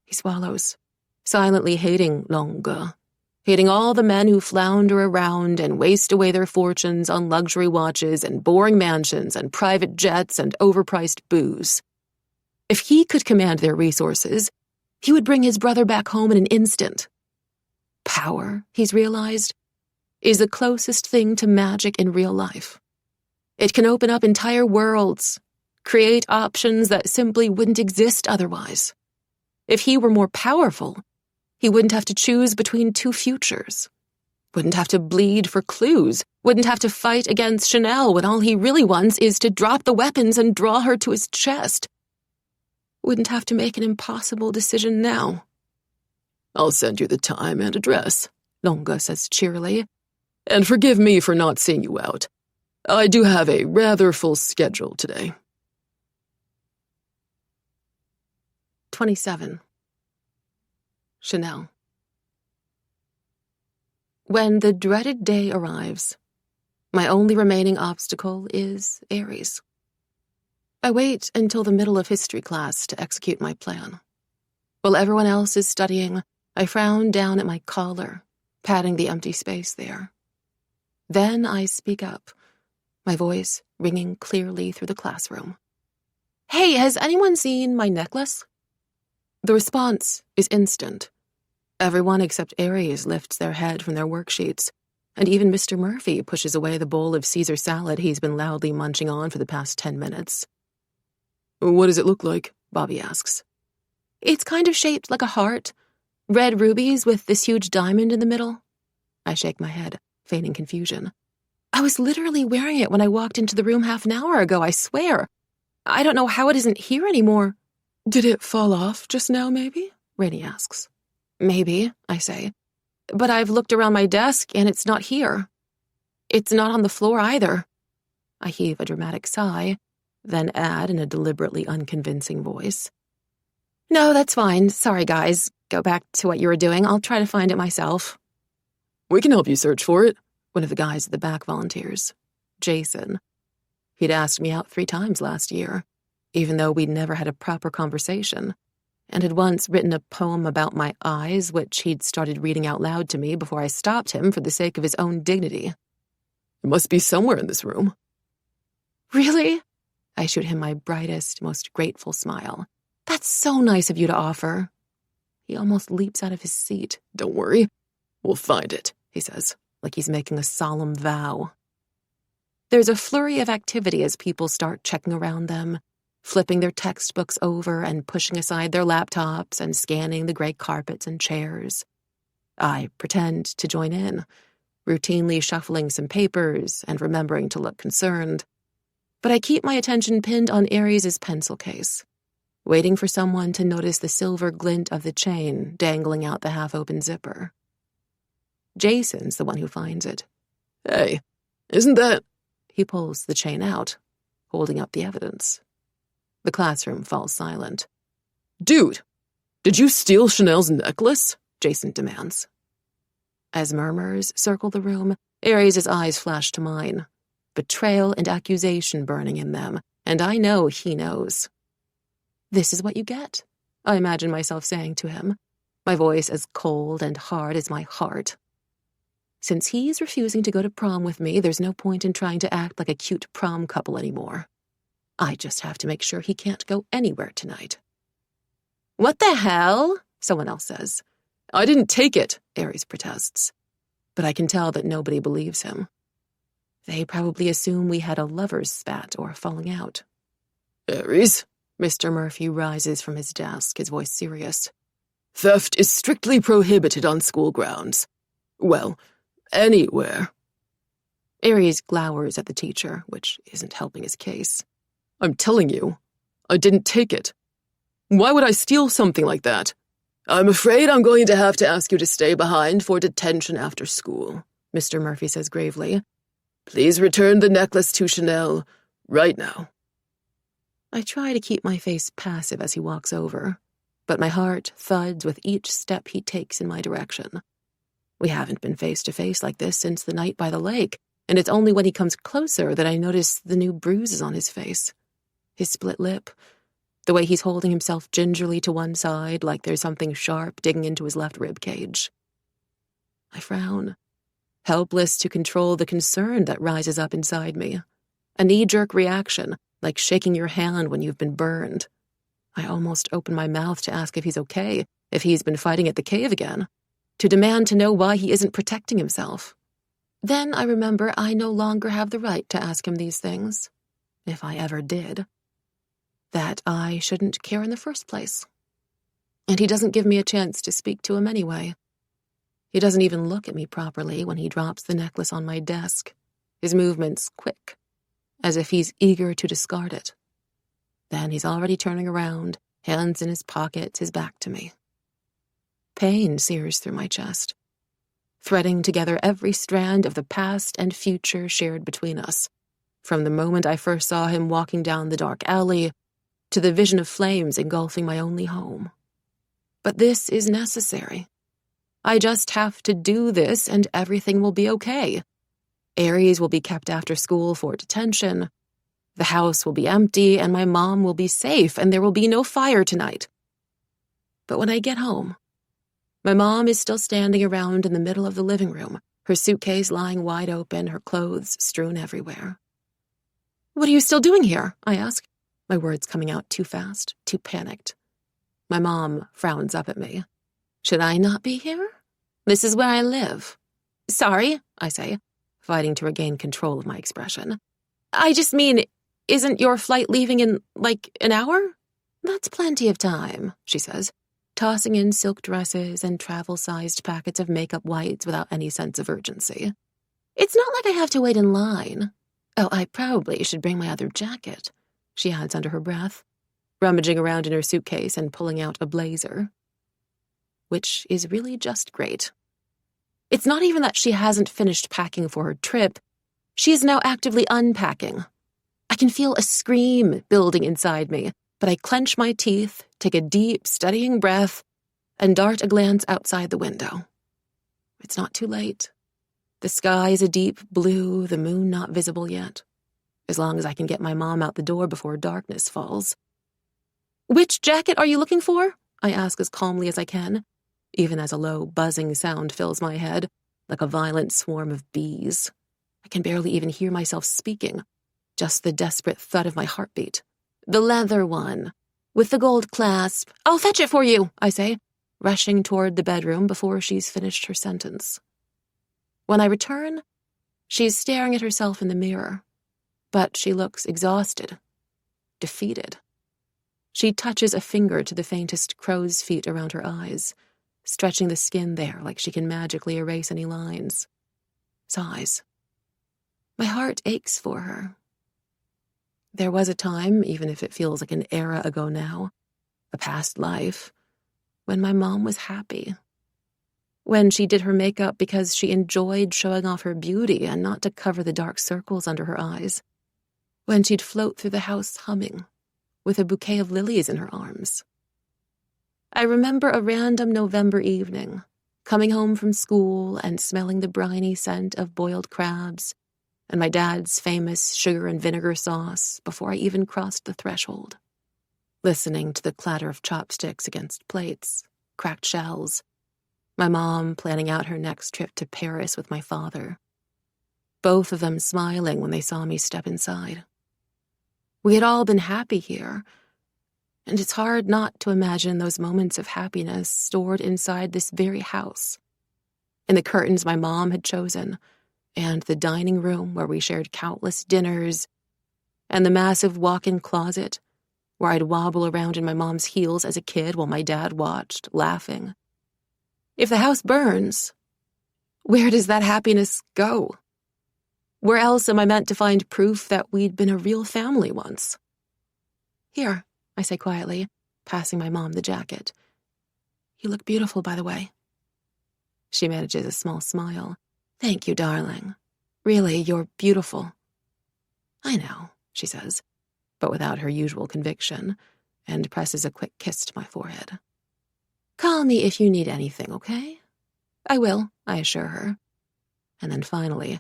[SPEAKER 1] He swallows, silently hating Longue, hating all the men who flounder around and waste away their fortunes on luxury watches and boring mansions and private jets and overpriced booze. If he could command their resources, he would bring his brother back home in an instant. Power, he's realized, is the closest thing to magic in real life. It can open up entire worlds, create options that simply wouldn't exist otherwise. If he were more powerful, he wouldn't have to choose between two futures, wouldn't have to bleed for clues, wouldn't have to fight against Chanel when all he really wants is to drop the weapons and draw her to his chest. Wouldn't have to make an impossible decision now.
[SPEAKER 2] I'll send you the time and address, Longue says cheerily. And forgive me for not seeing you out. I do have a rather full schedule today.
[SPEAKER 1] 27. Chanel. When the dreaded day arrives, my only remaining obstacle is Aries. I wait until the middle of history class to execute my plan. While everyone else is studying, I frown down at my collar, patting the empty space there. Then I speak up, my voice ringing clearly through the classroom. Hey, has anyone seen my necklace? The response is instant. Everyone except Aries lifts their head from their worksheets, and even Mr. Murphy pushes away the bowl of Caesar salad he's been loudly munching on for the past 10 minutes.
[SPEAKER 2] What does it look like?
[SPEAKER 1] Bobby asks. It's kind of shaped like a heart. Red rubies with this huge diamond in the middle. I shake my head, feigning confusion. I was literally wearing it when I walked into the room half an hour ago, I swear. I don't know how it isn't here anymore.
[SPEAKER 2] Did it fall off just now, maybe? Rainey asks.
[SPEAKER 1] Maybe, I say. But I've looked around my desk and it's not here. It's not on the floor either. I heave a dramatic sigh, then add in a deliberately unconvincing voice. No, that's fine. Sorry, guys. Go back to what you were doing. I'll try to find it myself.
[SPEAKER 2] We can help you search for it,
[SPEAKER 1] one of the guys at the back volunteers. Jason. He'd asked me out 3 times last year, even though we'd never had a proper conversation, and had once written a poem about my eyes, which he'd started reading out loud to me before I stopped him for the sake of his own dignity.
[SPEAKER 2] It must be somewhere in this room.
[SPEAKER 1] Really? I shoot him my brightest, most grateful smile. That's so nice of you to offer. He almost leaps out of his seat.
[SPEAKER 2] Don't worry. We'll find it,
[SPEAKER 1] he says, like he's making a solemn vow. There's a flurry of activity as people start checking around them, flipping their textbooks over and pushing aside their laptops and scanning the gray carpets and chairs. I pretend to join in, routinely shuffling some papers and remembering to look concerned. But I keep my attention pinned on Aries' pencil case, waiting for someone to notice the silver glint of the chain dangling out the half-open zipper. Jason's the one who finds it.
[SPEAKER 2] Hey, isn't that...
[SPEAKER 1] He pulls the chain out, holding up the evidence. The classroom falls silent.
[SPEAKER 2] Dude, did you steal Chanel's necklace?
[SPEAKER 1] Jason demands. As murmurs circle the room, Aries' eyes flash to mine, betrayal and accusation burning in them, and I know he knows. This is what you get, I imagine myself saying to him, my voice as cold and hard as my heart. Since he's refusing to go to prom with me, there's no point in trying to act like a cute prom couple anymore. I just have to make sure he can't go anywhere tonight. What the hell? Someone else says.
[SPEAKER 2] I didn't take it,
[SPEAKER 1] Aries protests. But I can tell that nobody believes him. They probably assume we had a lover's spat or falling out.
[SPEAKER 2] Aries?
[SPEAKER 1] Mr. Murphy rises from his desk, his voice serious.
[SPEAKER 2] Theft is strictly prohibited on school grounds. Well, anywhere.
[SPEAKER 1] Aries glowers at the teacher, which isn't helping his case.
[SPEAKER 2] I'm telling you, I didn't take it. Why would I steal something like that? I'm afraid I'm going to have to ask you to stay behind for detention after school, Mr. Murphy says gravely. Please return the necklace to Chanel right now.
[SPEAKER 1] I try to keep my face passive as he walks over, but my heart thuds with each step he takes in my direction. We haven't been face to face like this since the night by the lake, and it's only when he comes closer that I notice the new bruises on his face. His split lip, the way he's holding himself gingerly to one side like there's something sharp digging into his left rib cage. I frown, helpless to control the concern that rises up inside me. A knee-jerk reaction, like shaking your hand when you've been burned. I almost open my mouth to ask if he's okay, if he's been fighting at the cave again, to demand to know why he isn't protecting himself. Then I remember I no longer have the right to ask him these things, if I ever did. That I shouldn't care in the first place. And he doesn't give me a chance to speak to him anyway. He doesn't even look at me properly when he drops the necklace on my desk, his movements quick, as if he's eager to discard it. Then he's already turning around, hands in his pockets, his back to me. Pain sears through my chest, threading together every strand of the past and future shared between us, from the moment I first saw him walking down the dark alley to the vision of flames engulfing my only home. But this is necessary. I just have to do this and everything will be okay. Aries will be kept after school for detention. The house will be empty and my mom will be safe and there will be no fire tonight. But when I get home, my mom is still standing around in the middle of the living room, her suitcase lying wide open, her clothes strewn everywhere. What are you still doing here? I ask, my words coming out too fast, too panicked. My mom frowns up at me. Should I not be here? This is where I live. Sorry, I say, fighting to regain control of my expression. I just mean, isn't your flight leaving in, an hour? That's plenty of time, she says, tossing in silk dresses and travel-sized packets of makeup whites without any sense of urgency. It's not like I have to wait in line. Oh, I probably should bring my other jacket, she adds under her breath, rummaging around in her suitcase and pulling out a blazer. Which is really just great. It's not even that she hasn't finished packing for her trip. She is now actively unpacking. I can feel a scream building inside me, but I clench my teeth, take a deep, steadying breath, and dart a glance outside the window. It's not too late. The sky is a deep blue, the moon not visible yet. As long as I can get my mom out the door before darkness falls. Which jacket are you looking for? I ask as calmly as I can, even as a low, buzzing sound fills my head, like a violent swarm of bees. I can barely even hear myself speaking, just the desperate thud of my heartbeat. The leather one, with the gold clasp. I'll fetch it for you, I say, rushing toward the bedroom before she's finished her sentence. When I return, she's staring at herself in the mirror, but she looks exhausted, defeated. She touches a finger to the faintest crow's feet around her eyes, stretching the skin there like she can magically erase any lines. Sighs. My heart aches for her. There was a time, even if it feels like an era ago now, a past life, when my mom was happy. When she did her makeup because she enjoyed showing off her beauty and not to cover the dark circles under her eyes. When she'd float through the house humming, with a bouquet of lilies in her arms. I remember a random November evening, coming home from school and smelling the briny scent of boiled crabs and my dad's famous sugar and vinegar sauce before I even crossed the threshold. Listening to the clatter of chopsticks against plates, cracked shells, my mom planning out her next trip to Paris with my father. Both of them smiling when they saw me step inside. We had all been happy here, and it's hard not to imagine those moments of happiness stored inside this very house, in the curtains my mom had chosen, and the dining room where we shared countless dinners, and the massive walk-in closet where I'd wobble around in my mom's heels as a kid while my dad watched, laughing. If the house burns, where does that happiness go? Where else am I meant to find proof that we'd been a real family once? Here, I say quietly, passing my mom the jacket. You look beautiful, by the way. She manages a small smile. Thank you, darling. Really, you're beautiful. I know, she says, but without her usual conviction, and presses a quick kiss to my forehead. Call me if you need anything, okay? I will, I assure her. And then finally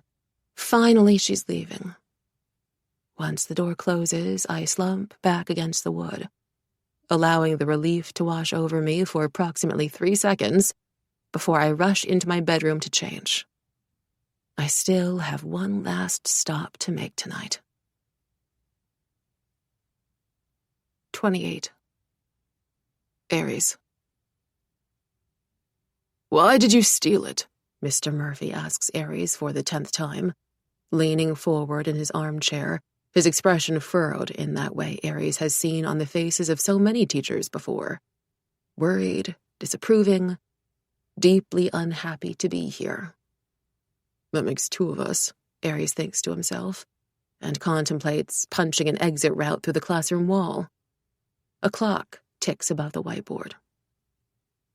[SPEAKER 1] she's leaving. Once the door closes, I slump back against the wood, allowing the relief to wash over me for approximately 3 seconds before I rush into my bedroom to change. I still have one last stop to make tonight. 28. Aries.
[SPEAKER 2] Why did you steal it? Mr. Murphy asks Aries for the 10th time, leaning forward in his armchair, his expression furrowed in that way Aries has seen on the faces of so many teachers before. Worried, disapproving, deeply unhappy to be here. That makes 2 of us, Aries thinks to himself, and contemplates punching an exit route through the classroom wall. A clock ticks above the whiteboard.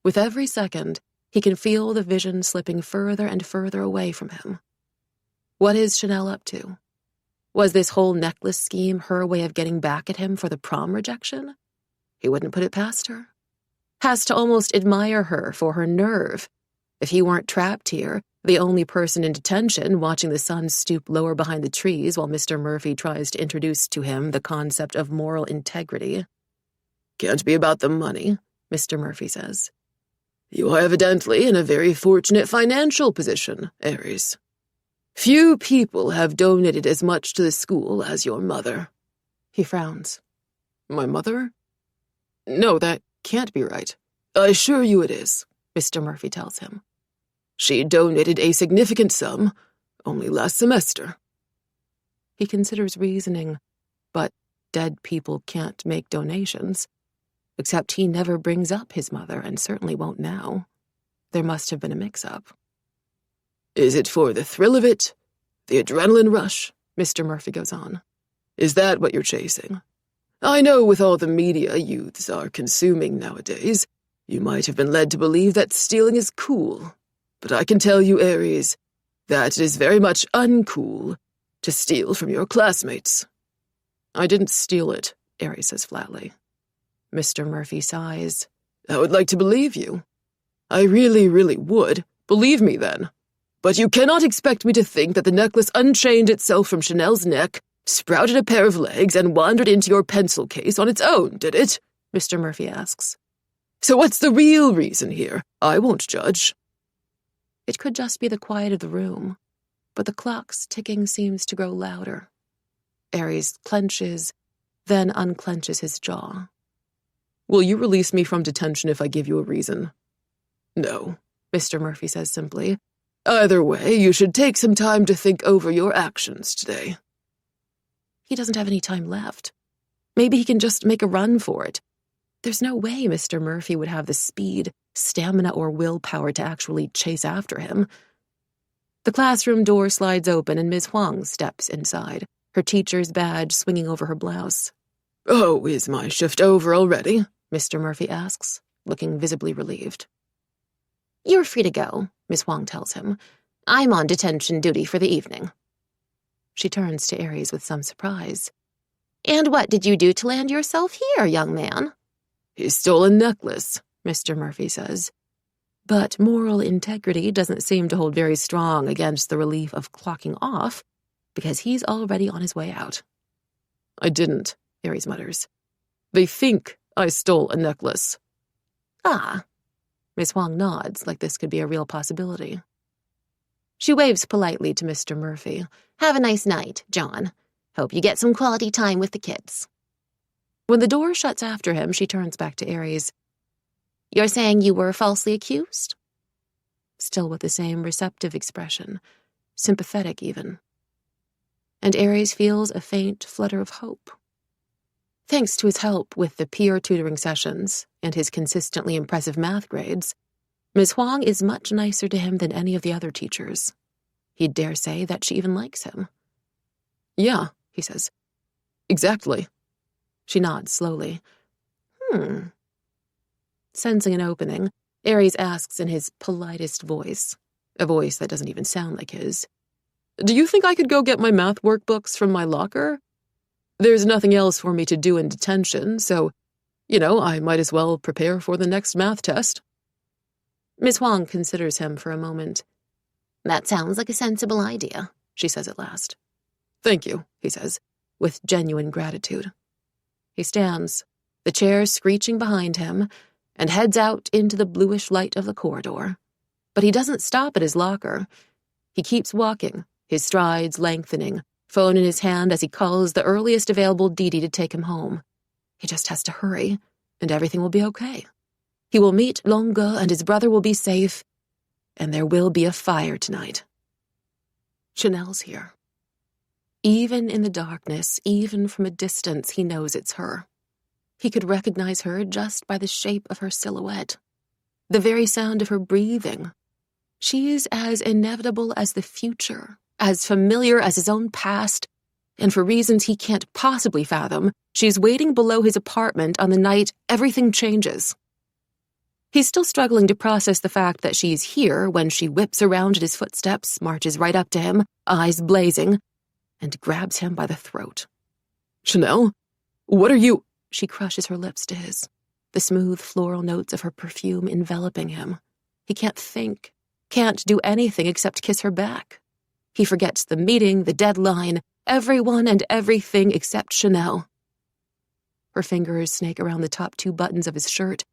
[SPEAKER 2] With every second, he can feel the vision slipping further and further away from him. What is Chanel up to? Was this whole necklace scheme her way of getting back at him for the prom rejection? He wouldn't put it past her. Has to almost admire her for her nerve. If he weren't trapped here, the only person in detention watching the sun stoop lower behind the trees while Mr. Murphy tries to introduce to him the concept of moral integrity. Can't be about the money, Mr. Murphy says. You are evidently in a very fortunate financial position, Aries. Few people have donated as much to the school as your mother. He frowns. My mother? No, that can't be right. I assure you it is, Mr. Murphy tells him. She donated a significant sum only last semester. He considers reasoning, but dead people can't make donations. Except he never brings up his mother and certainly won't now. There must have been a mix-up. Is it for the thrill of it, The adrenaline rush, Mr. Murphy goes on. Is that what you're chasing? I know with all the media youths are consuming nowadays, you might have been led to believe that stealing is cool. But I can tell you, Aries, that it is very much uncool to steal from your classmates. I didn't steal it, Aries says flatly. Mr. Murphy sighs. I would like to believe you. I really, really would. Believe me, then. But you cannot expect me to think that the necklace unchained itself from Chanel's neck, sprouted a pair of legs, and wandered into your pencil case on its own, did it? Mr. Murphy asks. So what's the real reason here? I won't judge.
[SPEAKER 1] It could just be the quiet of the room, but the clock's ticking seems to grow louder. Aries clenches, then unclenches his jaw.
[SPEAKER 2] Will you release me from detention if I give you a reason? No, Mr. Murphy says simply. Either way, you should take some time to think over your actions today.
[SPEAKER 1] He doesn't have any time left. Maybe he can just make a run for it. There's no way Mr. Murphy would have the speed, stamina, or willpower to actually chase after him. The classroom door slides open and Ms. Huang steps inside, her teacher's badge swinging over her blouse.
[SPEAKER 2] Oh, is my shift over already?
[SPEAKER 1] Mr. Murphy asks, looking visibly relieved. You're free to go, Ms. Huang tells him. I'm on detention duty for the evening. She turns to Aries with some surprise. And what did you do to land yourself here, young man?
[SPEAKER 2] He stole a necklace,
[SPEAKER 1] Mr. Murphy says. But moral integrity doesn't seem to hold very strong against the relief of clocking off, because he's already on his way out.
[SPEAKER 2] I didn't, Aries mutters. They think I stole a necklace.
[SPEAKER 1] Ah. Ms. Huang nods like this could be a real possibility. She waves politely to Mr. Murphy. Have a nice night, John. Hope you get some quality time with the kids. When the door shuts after him, she turns back to Aries. You're saying you were falsely accused? Still with the same receptive expression, sympathetic even. And Aries feels a faint flutter of hope. Thanks to his help with the peer tutoring sessions and his consistently impressive math grades, Ms. Huang is much nicer to him than any of the other teachers. He'd dare say that she even likes him.
[SPEAKER 2] Yeah, he says. Exactly.
[SPEAKER 1] She nods slowly. Sensing an opening, Aries asks in his politest voice, a voice that doesn't even sound like his.
[SPEAKER 2] Do you think I could go get my math workbooks from my locker? There's nothing else for me to do in detention, so, I might as well prepare for the next math test.
[SPEAKER 1] Ms. Huang considers him for a moment. That sounds like a sensible idea, she says at last.
[SPEAKER 2] Thank you, he says,
[SPEAKER 1] with genuine gratitude. He stands, the chair screeching behind him, and heads out into the bluish light of the corridor. But he doesn't stop at his locker. He keeps walking, his strides lengthening, phone in his hand as he calls the earliest available Didi to take him home. He just has to hurry, and everything will be okay. He will meet Longue, and his brother will be safe, and there will be a fire tonight. Chanel's here. Even in the darkness, even from a distance, he knows it's her. He could recognize her just by the shape of her silhouette, the very sound of her breathing. She's as inevitable as the future, as familiar as his own past, and for reasons he can't possibly fathom, she's waiting below his apartment on the night everything changes. He's still struggling to process the fact that she's here when she whips around at his footsteps, marches right up to him, eyes blazing, and grabs him by the throat.
[SPEAKER 2] Chanel, what are you?
[SPEAKER 1] She crushes her lips to his, the smooth floral notes of her perfume enveloping him. He can't think, can't do anything except kiss her back. He forgets the meeting, the deadline, everyone and everything except Chanel. Her fingers snake around the top 2 buttons of his shirt,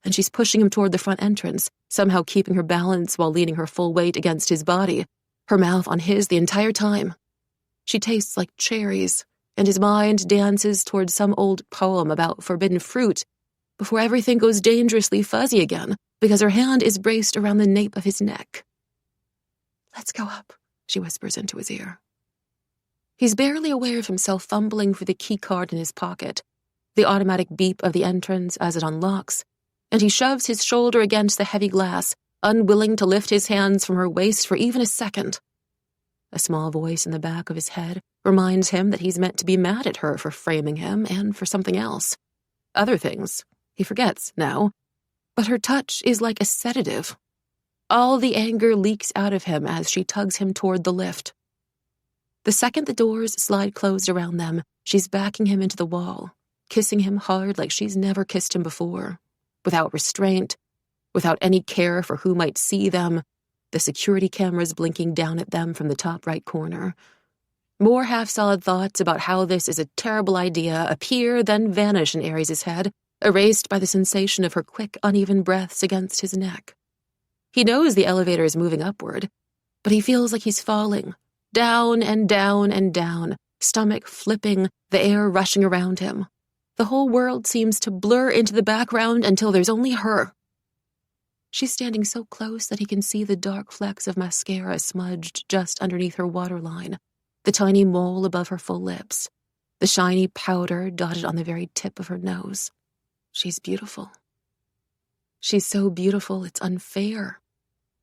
[SPEAKER 1] and she's pushing him toward the front entrance, somehow keeping her balance while leaning her full weight against his body, her mouth on his the entire time. She tastes like cherries, and his mind dances toward some old poem about forbidden fruit before everything goes dangerously fuzzy again because her hand is braced around the nape of his neck. Let's go up, she whispers into his ear. He's barely aware of himself fumbling for the key card in his pocket, the automatic beep of the entrance as it unlocks, and he shoves his shoulder against the heavy glass, unwilling to lift his hands from her waist for even a second. A small voice in the back of his head reminds him that he's meant to be mad at her for framing him and for something else. Other things. He forgets now. But her touch is like a sedative. All the anger leaks out of him as she tugs him toward the lift. The second the doors slide closed around them, she's backing him into the wall, kissing him hard like she's never kissed him before, without restraint, without any care for who might see them, the security cameras blinking down at them from the top right corner. More half-solid thoughts about how this is a terrible idea appear, then vanish in Aries' head, erased by the sensation of her quick, uneven breaths against his neck. He knows the elevator is moving upward, but he feels like he's falling, down and down and down, stomach flipping, the air rushing around him. The whole world seems to blur into the background until there's only her. She's standing so close that he can see the dark flecks of mascara smudged just underneath her waterline, the tiny mole above her full lips, the shiny powder dotted on the very tip of her nose. She's beautiful. She's so beautiful it's unfair.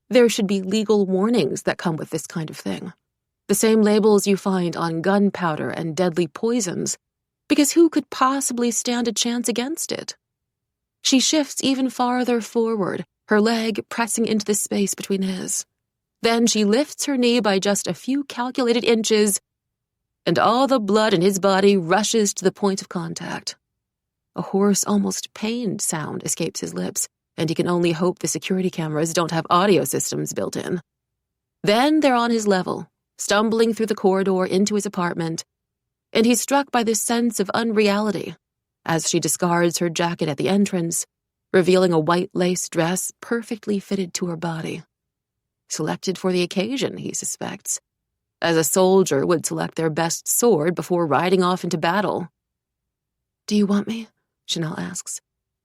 [SPEAKER 1] There should be legal warnings that come with this kind of thing. The same labels you find on gunpowder and deadly poisons, because who could possibly stand a chance against it? She shifts even farther forward, her leg pressing into the space between his. Then she lifts her knee by just a few calculated inches, and all the blood in his body rushes to the point of contact. A hoarse, almost pained sound escapes his lips, and he can only hope the security cameras don't have audio systems built in. Then they're on his level, stumbling through the corridor into his apartment, and he's struck by this sense of unreality as she discards her jacket at the entrance, revealing a white lace dress perfectly fitted to her body. Selected for the occasion, he suspects, as a soldier would select their best sword before riding off into battle. "Do you want me?" Chanel asks,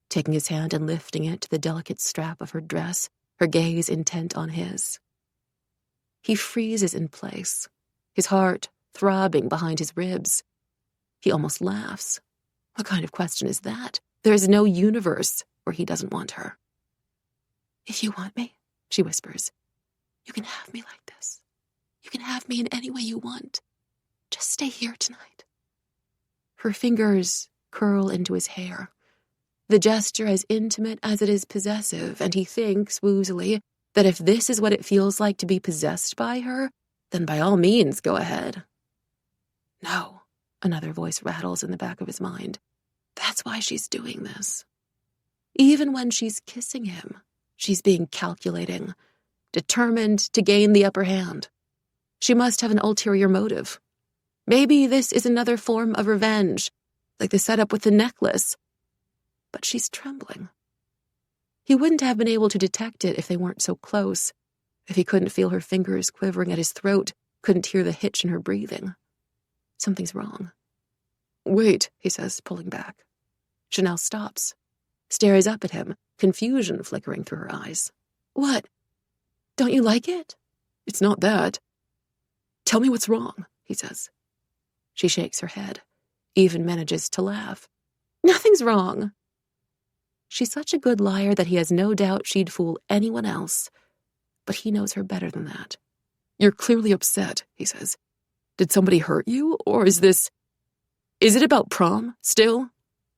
[SPEAKER 1] taking his hand and lifting it to the delicate strap of her dress, her gaze intent on his. He freezes in place, his heart throbbing behind his ribs. He almost laughs. What kind of question is that? There is no universe where he doesn't want her. "If you want me," she whispers, "you can have me like this. You can have me in any way you want. Just stay here tonight." Her fingers curl into his hair, the gesture as intimate as it is possessive, and he thinks, woozily, that if this is what it feels like to be possessed by her, then by all means go ahead. No, another voice rattles in the back of his mind. That's why she's doing this. Even when she's kissing him, she's being calculating, determined to gain the upper hand. She must have an ulterior motive. Maybe this is another form of revenge, like the setup with the necklace. But she's trembling. He wouldn't have been able to detect it if they weren't so close, if he couldn't feel her fingers quivering at his throat, couldn't hear the hitch in her breathing. Something's wrong. "Wait," he says, pulling back. Chanel stops, stares up at him, confusion flickering through her eyes. "What? Don't you like it?" "It's not that. Tell me what's wrong," he says. She shakes her head, even manages to laugh. "Nothing's wrong." She's such a good liar that he has no doubt she'd fool anyone else, but he knows her better than that. "You're clearly upset," he says. "Did somebody hurt you, or is it about prom, still?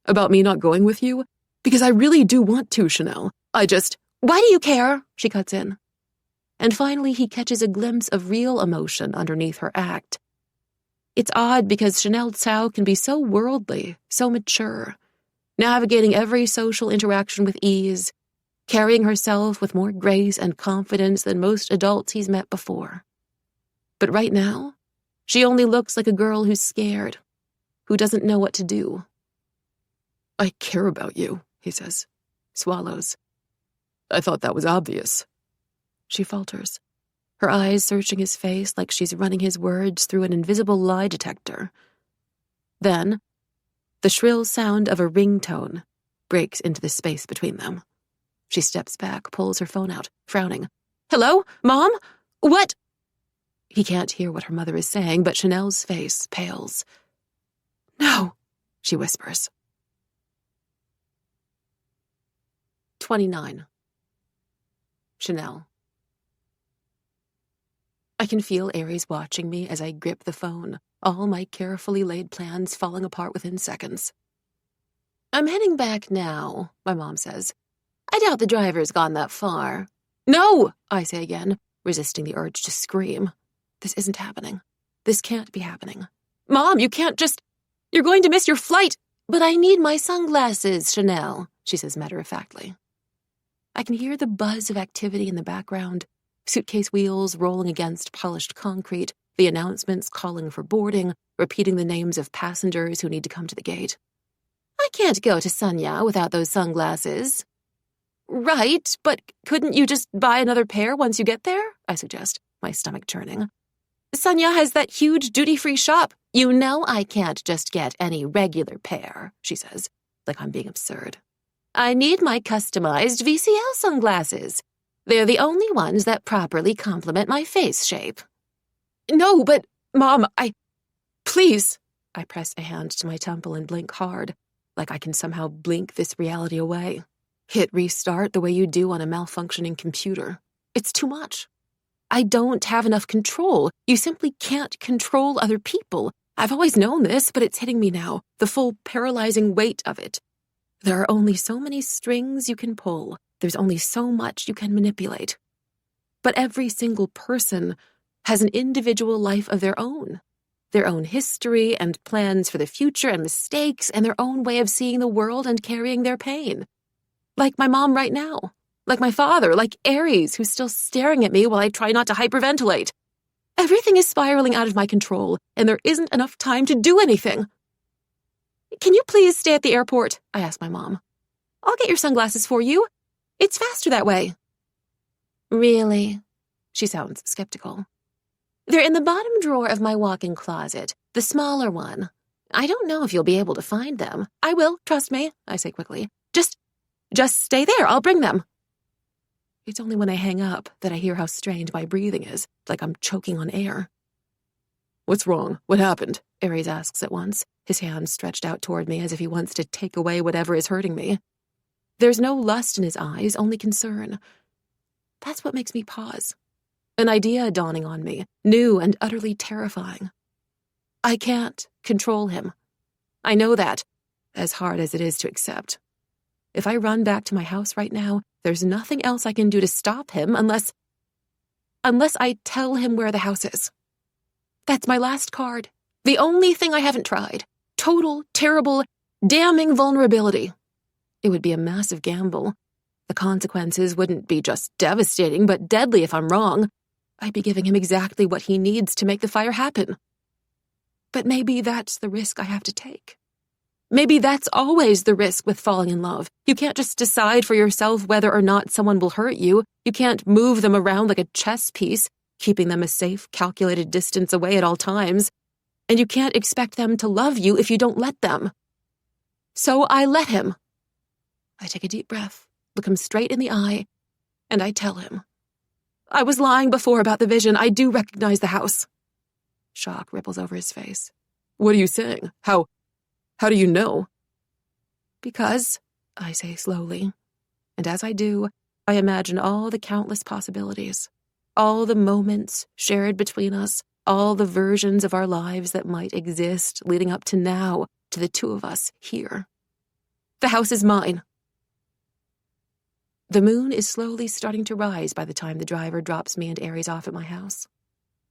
[SPEAKER 1] About me not going with you? Because I really do want to, Chanel. Why do you care?" she cuts in. And finally he catches a glimpse of real emotion underneath her act. It's odd because Chanel Tsao can be so worldly, so mature, navigating every social interaction with ease, carrying herself with more grace and confidence than most adults he's met before. But right now, she only looks like a girl who's scared, who doesn't know what to do. "I care about you," he says, swallows. "I thought that was obvious." She falters, her eyes searching his face like she's running his words through an invisible lie detector. Then, the shrill sound of a ringtone breaks into the space between them. She steps back, pulls her phone out, frowning. "Hello? Mom? What?" He can't hear what her mother is saying, but Chanel's face pales. "No," she whispers. 29. Chanel. I can feel Aries watching me as I grip the phone, all my carefully laid plans falling apart within seconds. "I'm heading back now," my mom says. "I doubt the driver's gone that far." "No!" I say again, resisting the urge to scream. This isn't happening. This can't be happening. "Mom, you can't just... You're going to miss your flight." "But I need my sunglasses, Chanel," she says matter-of-factly. I can hear the buzz of activity in the background, suitcase wheels rolling against polished concrete, the announcements calling for boarding, repeating the names of passengers who need to come to the gate. "I can't go to Sunya without those sunglasses." "Right, but couldn't you just buy another pair once you get there?" I suggest, my stomach churning. "Sunya has that huge duty-free shop." "You know I can't just get any regular pair," she says, like I'm being absurd. "I need my customized VCL sunglasses. They're the only ones that properly complement my face shape." "No, but, Mom, please." I press a hand to my temple and blink hard, like I can somehow blink this reality away. Hit restart the way you do on a malfunctioning computer. It's too much. I don't have enough control. You simply can't control other people. I've always known this, but it's hitting me now, the full paralyzing weight of it. There are only so many strings you can pull. There's only so much you can manipulate. But every single person has an individual life of their own history and plans for the future and mistakes and their own way of seeing the world and carrying their pain. Like my mom right now. Like my father, like Aries, who's still staring at me while I try not to hyperventilate. Everything is spiraling out of my control, and there isn't enough time to do anything. "Can you please stay at the airport?" I ask my mom. "I'll get your sunglasses for you. It's faster that way." "Really?" She sounds skeptical. "They're in the bottom drawer of my walk-in closet, the smaller one. I don't know if you'll be able to find them." "I will, trust me," I say quickly. Just stay there, I'll bring them." It's only when I hang up that I hear how strained my breathing is, like I'm choking on air. "What's wrong? What happened?" Aries asks at once, his hand stretched out toward me as if he wants to take away whatever is hurting me. There's no lust in his eyes, only concern. That's what makes me pause. An idea dawning on me, new and utterly terrifying. I can't control him. I know that, as hard as it is to accept. If I run back to my house right now, there's nothing else I can do to stop him unless I tell him where the house is. That's my last card. The only thing I haven't tried. Total, terrible, damning vulnerability. It would be a massive gamble. The consequences wouldn't be just devastating, but deadly if I'm wrong. I'd be giving him exactly what he needs to make the fire happen. But maybe that's the risk I have to take. Maybe that's always the risk with falling in love. You can't just decide for yourself whether or not someone will hurt you. You can't move them around like a chess piece, keeping them a safe, calculated distance away at all times. And you can't expect them to love you if you don't let them. So I let him. I take a deep breath, look him straight in the eye, and I tell him. I was lying before about the vision. I do recognize the house. Shock ripples over his face. What are you saying? How do you know? Because, I say slowly, and as I do, I imagine all the countless possibilities, all the moments shared between us, all the versions of our lives that might exist leading up to now, to the two of us here. The house is mine. The moon is slowly starting to rise by the time the driver drops me and Aries off at my house.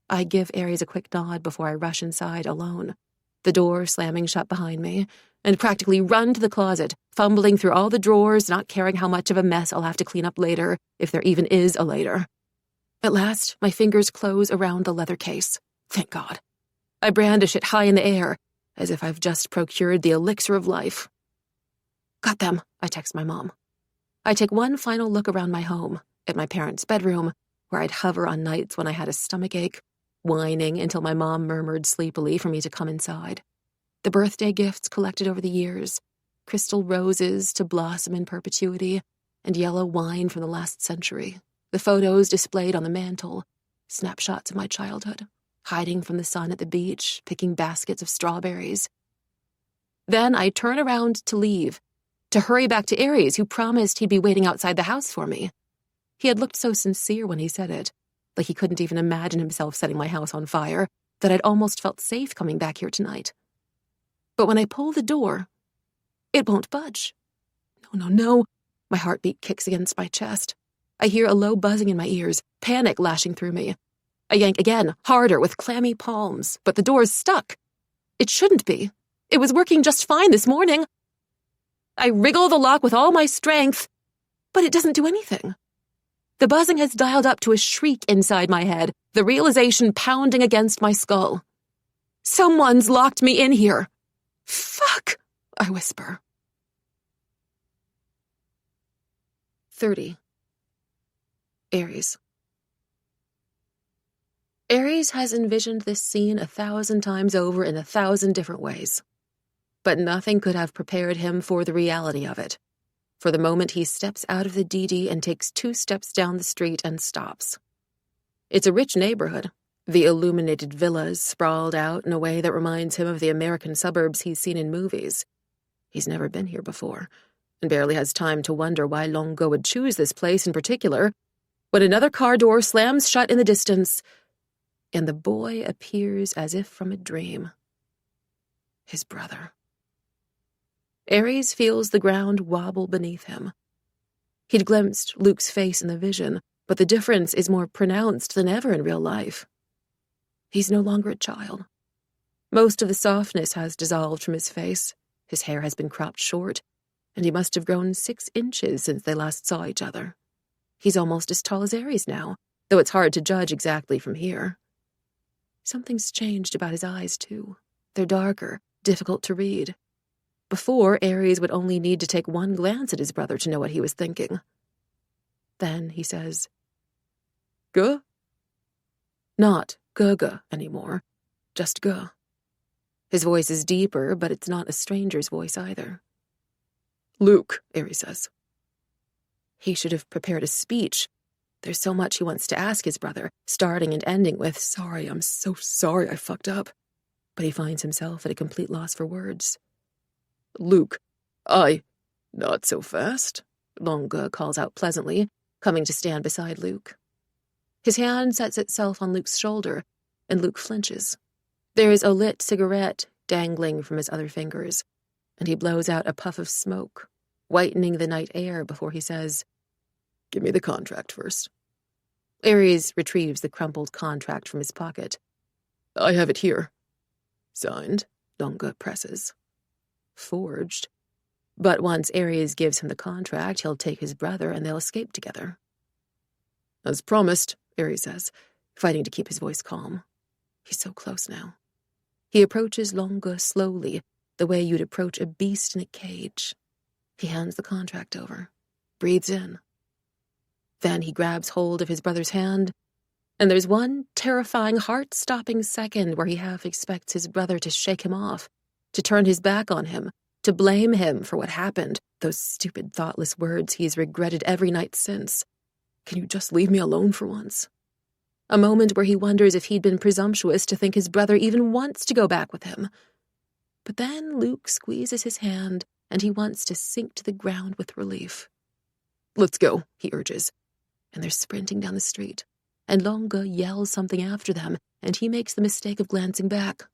[SPEAKER 1] I give Aries a quick nod before I rush inside alone, the door slamming shut behind me, and practically run to the closet, fumbling through all the drawers, not caring how much of a mess I'll have to clean up later, if there even is a later. At last, my fingers close around the leather case. Thank God. I brandish it high in the air, as if I've just procured the elixir of life. Got them, I text my mom. I take one final look around my home, at my parents' bedroom, where I'd hover on nights when I had a stomachache, whining until my mom murmured sleepily for me to come inside. The birthday gifts collected over the years, crystal roses to blossom in perpetuity, and yellow wine from the last century. The photos displayed on the mantel, snapshots of my childhood, hiding from the sun at the beach, picking baskets of strawberries. Then I turn around to leave, to hurry back to Aries, who promised he'd be waiting outside the house for me. He had looked so sincere when he said it, like he couldn't even imagine himself setting my house on fire, that I'd almost felt safe coming back here tonight. But when I pull the door, it won't budge. No. My heartbeat kicks against my chest. I hear a low buzzing in my ears, panic lashing through me. I yank again, harder, with clammy palms, but the door's stuck. It shouldn't be. It was working just fine this morning. I wriggle the lock with all my strength, but it doesn't do anything. The buzzing has dialed up to a shriek inside my head, the realization pounding against my skull. Someone's locked me in here. Fuck, I whisper. 30. Aries. Aries has envisioned this scene 1,000 times over in 1,000 different ways. But nothing could have prepared him for the reality of it. For the moment he steps out of the DD and takes 2 steps down the street and stops. It's a rich neighborhood. The illuminated villas sprawled out in a way that reminds him of the American suburbs he's seen in movies. He's never been here before, and barely has time to wonder why Longo would choose this place in particular, when another car door slams shut in the distance, and the boy appears as if from a dream. His brother. Aries feels the ground wobble beneath him. He'd glimpsed Luke's face in the vision, but the difference is more pronounced than ever in real life. He's no longer a child. Most of the softness has dissolved from his face. His hair has been cropped short, and he must have grown 6 inches since they last saw each other. He's almost as tall as Aries now, though it's hard to judge exactly from here. Something's changed about his eyes, too. They're darker, difficult to read. Before, Aries would only need to take one glance at his brother to know what he was thinking. Then he says, "Guh?" Not "guh-guh" anymore, just "guh." His voice is deeper, but it's not a stranger's voice either. "Luke," Aries says. He should have prepared a speech. There's so much he wants to ask his brother, starting and ending with, "Sorry, I'm so sorry I fucked up." But he finds himself at a complete loss for words. "Luke, not so fast," Longa calls out pleasantly, coming to stand beside Luke. His hand sets itself on Luke's shoulder, and Luke flinches. There is a lit cigarette dangling from his other fingers, and he blows out a puff of smoke, whitening the night air before he says, "Give me the contract first." Aries retrieves the crumpled contract from his pocket. "I have it here." "Signed," Longa presses. Forged. But once Aries gives him the contract, he'll take his brother and they'll escape together. "As promised," Aries says, fighting to keep his voice calm. He's so close now. He approaches Longa slowly, the way you'd approach a beast in a cage. He hands the contract over, breathes in. Then he grabs hold of his brother's hand, and there's one terrifying, heart-stopping second where he half expects his brother to shake him off, to turn his back on him, to blame him for what happened, those stupid, thoughtless words he's regretted every night since. Can you just leave me alone for once? A moment where he wonders if he'd been presumptuous to think his brother even wants to go back with him. But then Luke squeezes his hand, and he wants to sink to the ground with relief. "Let's go," he urges, and they're sprinting down the street, and Longa yells something after them, and he makes the mistake of glancing back.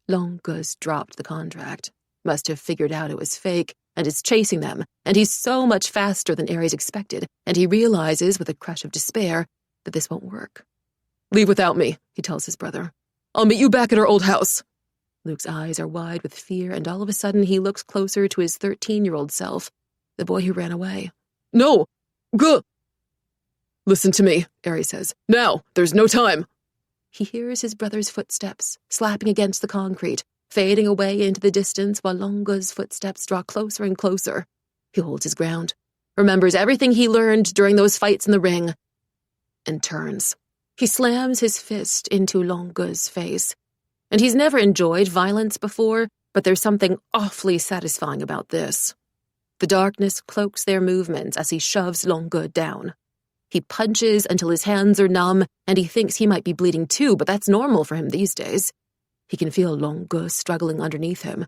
[SPEAKER 1] Longa's dropped the contract, must have figured out it was fake, and is chasing them, and he's so much faster than Aries expected, and he realizes, with a crush of despair, that this won't work. "Leave without me," he tells his brother. "I'll meet you back at our old house." Luke's eyes are wide with fear, and all of a sudden he looks closer to his 13-year-old self, the boy who ran away. "No! Go!" "Listen to me," Aries says. "Now! There's no time!" He hears his brother's footsteps, slapping against the concrete, fading away into the distance while Longa's footsteps draw closer and closer. He holds his ground, remembers everything he learned during those fights in the ring, and turns. He slams his fist into Longa's face. And he's never enjoyed violence before, but there's something awfully satisfying about this. The darkness cloaks their movements as he shoves Longa down. He punches until his hands are numb, and he thinks he might be bleeding too, but that's normal for him these days. He can feel Longa struggling underneath him,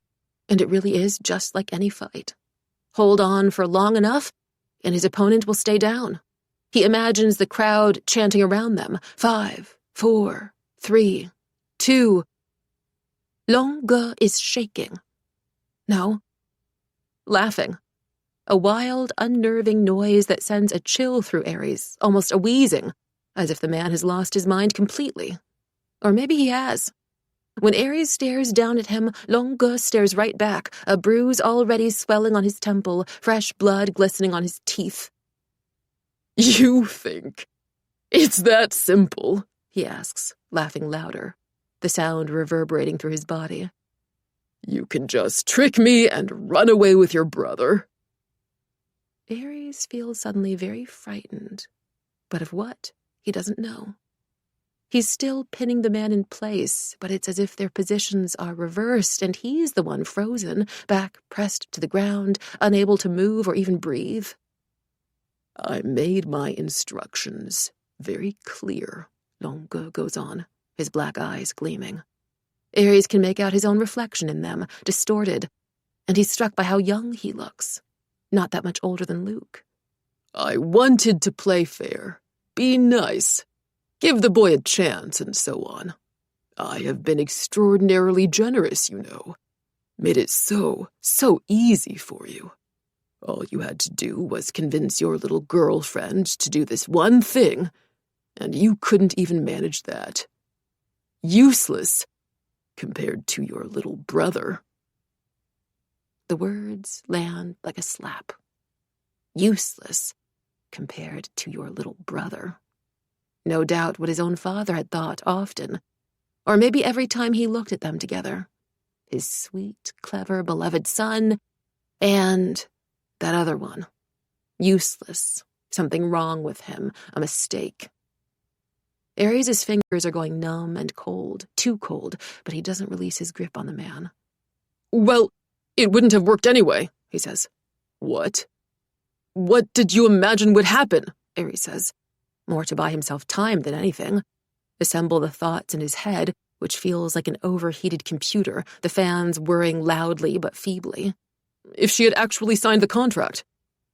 [SPEAKER 1] and it really is just like any fight. Hold on for long enough, and his opponent will stay down. He imagines the crowd chanting around them. 5, 4, 3, 2. Longue is shaking. No. Laughing. A wild, unnerving noise that sends a chill through Ares, almost a wheezing, as if the man has lost his mind completely. Or maybe he has. When Ares stares down at him, Longue stares right back, a bruise already swelling on his temple, fresh blood glistening on his teeth.
[SPEAKER 2] You think it's that simple? He asks, laughing louder, the sound reverberating through his body. You can just trick me and run away with your brother.
[SPEAKER 1] Ares feels suddenly very frightened, but of what, he doesn't know. He's still pinning the man in place, but it's as if their positions are reversed and he's the one frozen, back pressed to the ground, unable to move or even breathe.
[SPEAKER 2] I made my instructions very clear, Longue goes on, his black eyes gleaming.
[SPEAKER 1] Ares can make out his own reflection in them, distorted, and he's struck by how young he looks, not that much older than Luke.
[SPEAKER 2] I wanted to play fair, be nice, give the boy a chance, and so on. I have been extraordinarily generous, you know. Made it so easy for you. All you had to do was convince your little girlfriend to do this one thing, and you couldn't even manage that. Useless compared to your little brother.
[SPEAKER 1] The words land like a slap. Useless compared to your little brother. No doubt what his own father had thought often, or maybe every time he looked at them together. His sweet, clever, beloved son, and that other one. Useless. Something wrong with him. A mistake. Ares' fingers are going numb and cold, too cold, but he doesn't release his grip on the man.
[SPEAKER 2] Well, it wouldn't have worked anyway, he says. What? What did you imagine would happen?
[SPEAKER 1] Ares says, more to buy himself time than anything. Assemble the thoughts in his head, which feels like an overheated computer, the fans whirring loudly but feebly.
[SPEAKER 2] If she had actually signed the contract,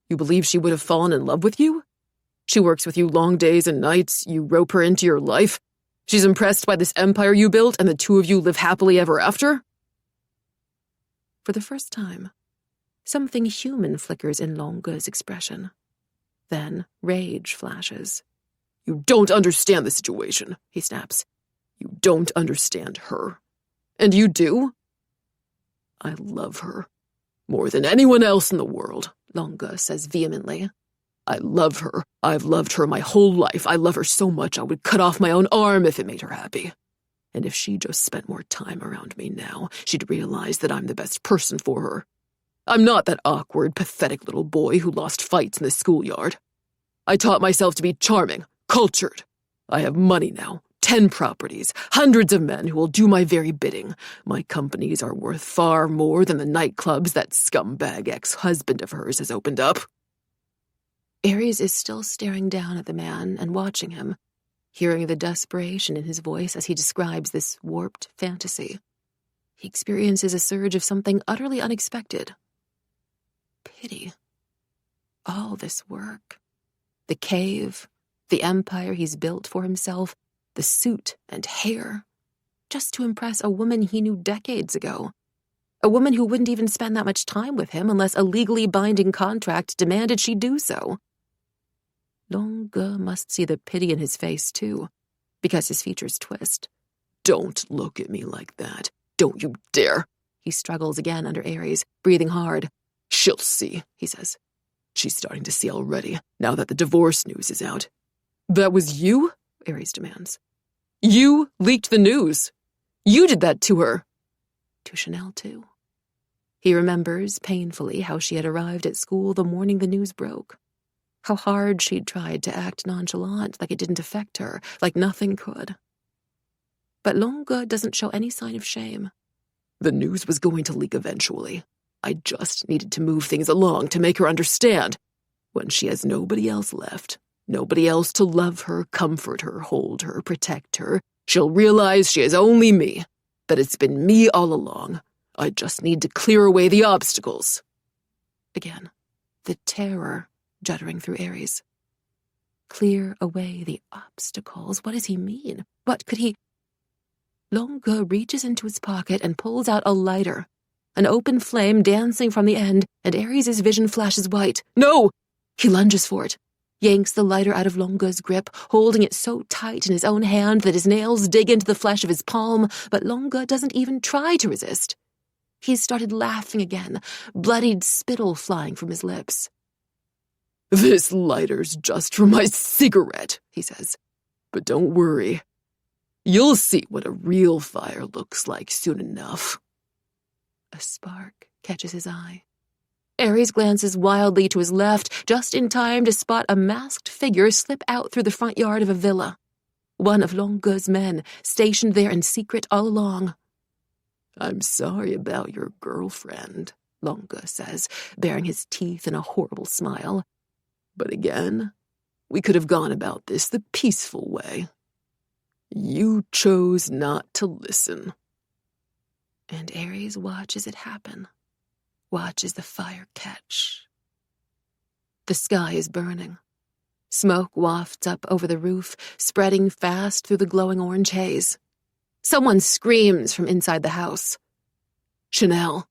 [SPEAKER 2] you believe she would have fallen in love with you? She works with you long days and nights, you rope her into your life. She's impressed by this empire you built, and the two of you live happily ever after?
[SPEAKER 1] For the first time, something human flickers in Longue's expression. Then rage flashes.
[SPEAKER 2] You don't understand the situation, he snaps. You don't understand her. And you do? I love her. More than anyone else in the world, Longue says vehemently. I love her. I've loved her my whole life. I love her so much I would cut off my own arm if it made her happy. And if she just spent more time around me now, she'd realize that I'm the best person for her. I'm not that awkward, pathetic little boy who lost fights in the schoolyard. I taught myself to be charming, cultured. I have money now, 10 properties, hundreds of men who will do my very bidding. My companies are worth far more than the nightclubs that scumbag ex-husband of hers has opened up.
[SPEAKER 1] Ares is still staring down at the man and watching him, hearing the desperation in his voice as he describes this warped fantasy. He experiences a surge of something utterly unexpected. Pity. All this work. The cave, the empire he's built for himself, the suit and hair, just to impress a woman he knew decades ago. A woman who wouldn't even spend that much time with him unless a legally binding contract demanded she do so. Longue must see the pity in his face, too, because his features twist.
[SPEAKER 2] Don't look at me like that. Don't you dare.
[SPEAKER 1] He struggles again under Ares, breathing hard.
[SPEAKER 2] She'll see, he says. She's starting to see already, now that the divorce news is out. That was you? Ares demands. You leaked the news. You did that to her.
[SPEAKER 1] To Chanel, too. He remembers painfully how she had arrived at school the morning the news broke. How hard she'd tried to act nonchalant, like it didn't affect her, like nothing could. But Longue doesn't show any sign of shame.
[SPEAKER 2] The news was going to leak eventually. I just needed to move things along to make her understand. When she has nobody else left, nobody else to love her, comfort her, hold her, protect her, she'll realize she has only me, that it's been me all along. I just need to clear away the obstacles.
[SPEAKER 1] Again, the terror juddering through Ares. Clear away the obstacles. What does he mean? What could he... Longa reaches into his pocket and pulls out a lighter. An open flame dancing from the end, and Ares' vision flashes white. No! He lunges for it, yanks the lighter out of Longa's grip, holding it so tight in his own hand that his nails dig into the flesh of his palm, but Longa doesn't even try to resist. He's started laughing again, bloodied spittle flying from his lips.
[SPEAKER 2] "This lighter's just for my cigarette," he says. "But don't worry. You'll see what a real fire looks like soon enough."
[SPEAKER 1] A spark catches his eye. Ares glances wildly to his left, just in time to spot a masked figure slip out through the front yard of a villa. One of Longa's men, stationed there in secret all along.
[SPEAKER 2] "I'm sorry about your girlfriend," Longa says, baring his teeth in a horrible smile. "But again, we could have gone about this the peaceful way. You chose not to listen."
[SPEAKER 1] And Ares watches it happen, watches the fire catch. The sky is burning. Smoke wafts up over the roof, spreading fast through the glowing orange haze. Someone screams from inside the house. Chanel.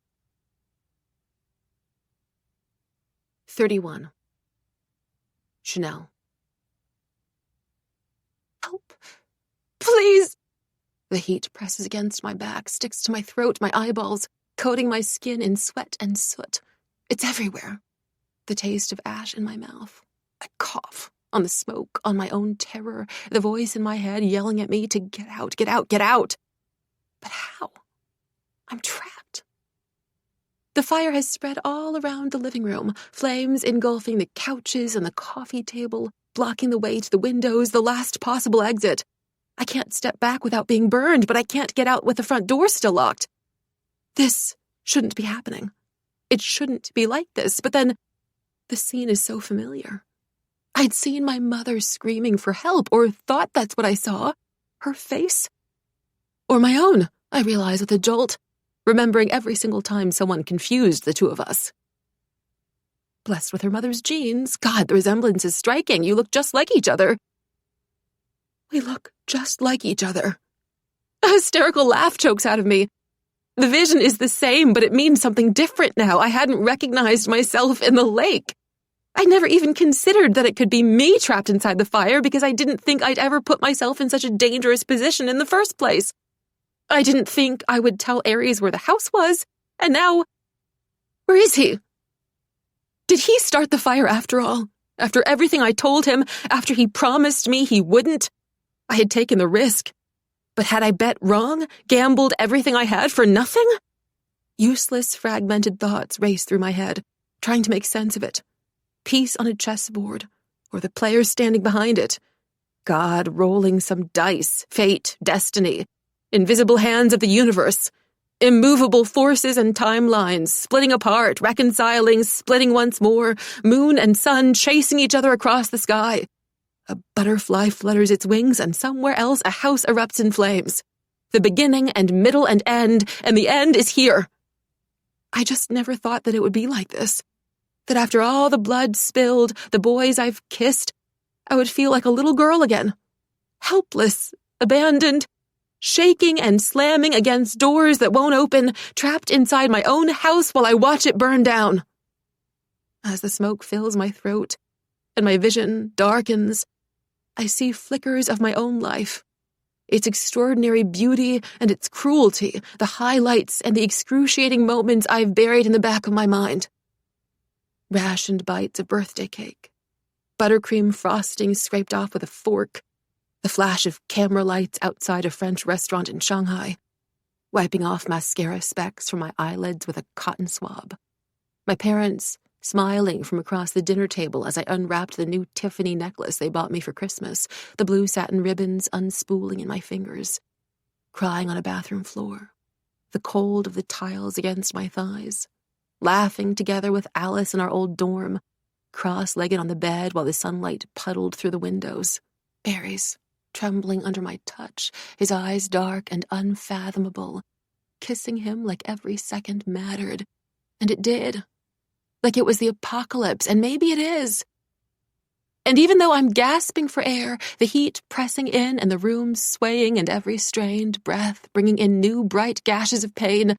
[SPEAKER 1] 31. Chanel. Help! Please! The heat presses against my back, sticks to my throat, my eyeballs, coating my skin in sweat and soot. It's everywhere. The taste of ash in my mouth. I cough on the smoke, on my own terror, the voice in my head yelling at me to get out, get out, get out. But how? I'm trapped. The fire has spread all around the living room, flames engulfing the couches and the coffee table, blocking the way to the windows, the last possible exit. I can't step back without being burned, but I can't get out with the front door still locked. This shouldn't be happening. It shouldn't be like this, but then the scene is so familiar. I'd seen my mother screaming for help, or thought that's what I saw. Her face. Or my own, I realize with a jolt, remembering every single time someone confused the two of us. Blessed with her mother's genes, God, the resemblance is striking. You look just like each other. We look just like each other. A hysterical laugh chokes out of me. The vision is the same, but it means something different now. I hadn't recognized myself in the lake. I never even considered that it could be me trapped inside the fire because I didn't think I'd ever put myself in such a dangerous position in the first place. I didn't think I would tell Ares where the house was, and now, where is he? Did he start the fire after all? After everything I told him, after he promised me he wouldn't? I had taken the risk. But had I bet wrong, gambled everything I had for nothing? Useless, fragmented thoughts raced through my head, trying to make sense of it. Piece on a chessboard, or the players standing behind it. God rolling some dice, fate, destiny, invisible hands of the universe, immovable forces and timelines, splitting apart, reconciling, splitting once more, moon and sun chasing each other across the sky. A butterfly flutters its wings, and somewhere else a house erupts in flames. The beginning and middle and the end is here. I just never thought that it would be like this. That after all the blood spilled, the boys I've kissed, I would feel like a little girl again. Helpless, abandoned, shaking and slamming against doors that won't open, trapped inside my own house while I watch it burn down. As the smoke fills my throat and my vision darkens, I see flickers of my own life. Its extraordinary beauty and its cruelty, the highlights and the excruciating moments I've buried in the back of my mind. Rationed bites of birthday cake, buttercream frosting scraped off with a fork, the flash of camera lights outside a French restaurant in Shanghai, wiping off mascara specks from my eyelids with a cotton swab. My parents smiling from across the dinner table as I unwrapped the new Tiffany necklace they bought me for Christmas, the blue satin ribbons unspooling in my fingers, crying on a bathroom floor, the cold of the tiles against my thighs, laughing together with Alice in our old dorm, cross-legged on the bed while the sunlight puddled through the windows. Ares, trembling under my touch, his eyes dark and unfathomable, kissing him like every second mattered. And it did. Like it was the apocalypse, and maybe it is. And even though I'm gasping for air, the heat pressing in and the room swaying and every strained breath bringing in new bright gashes of pain,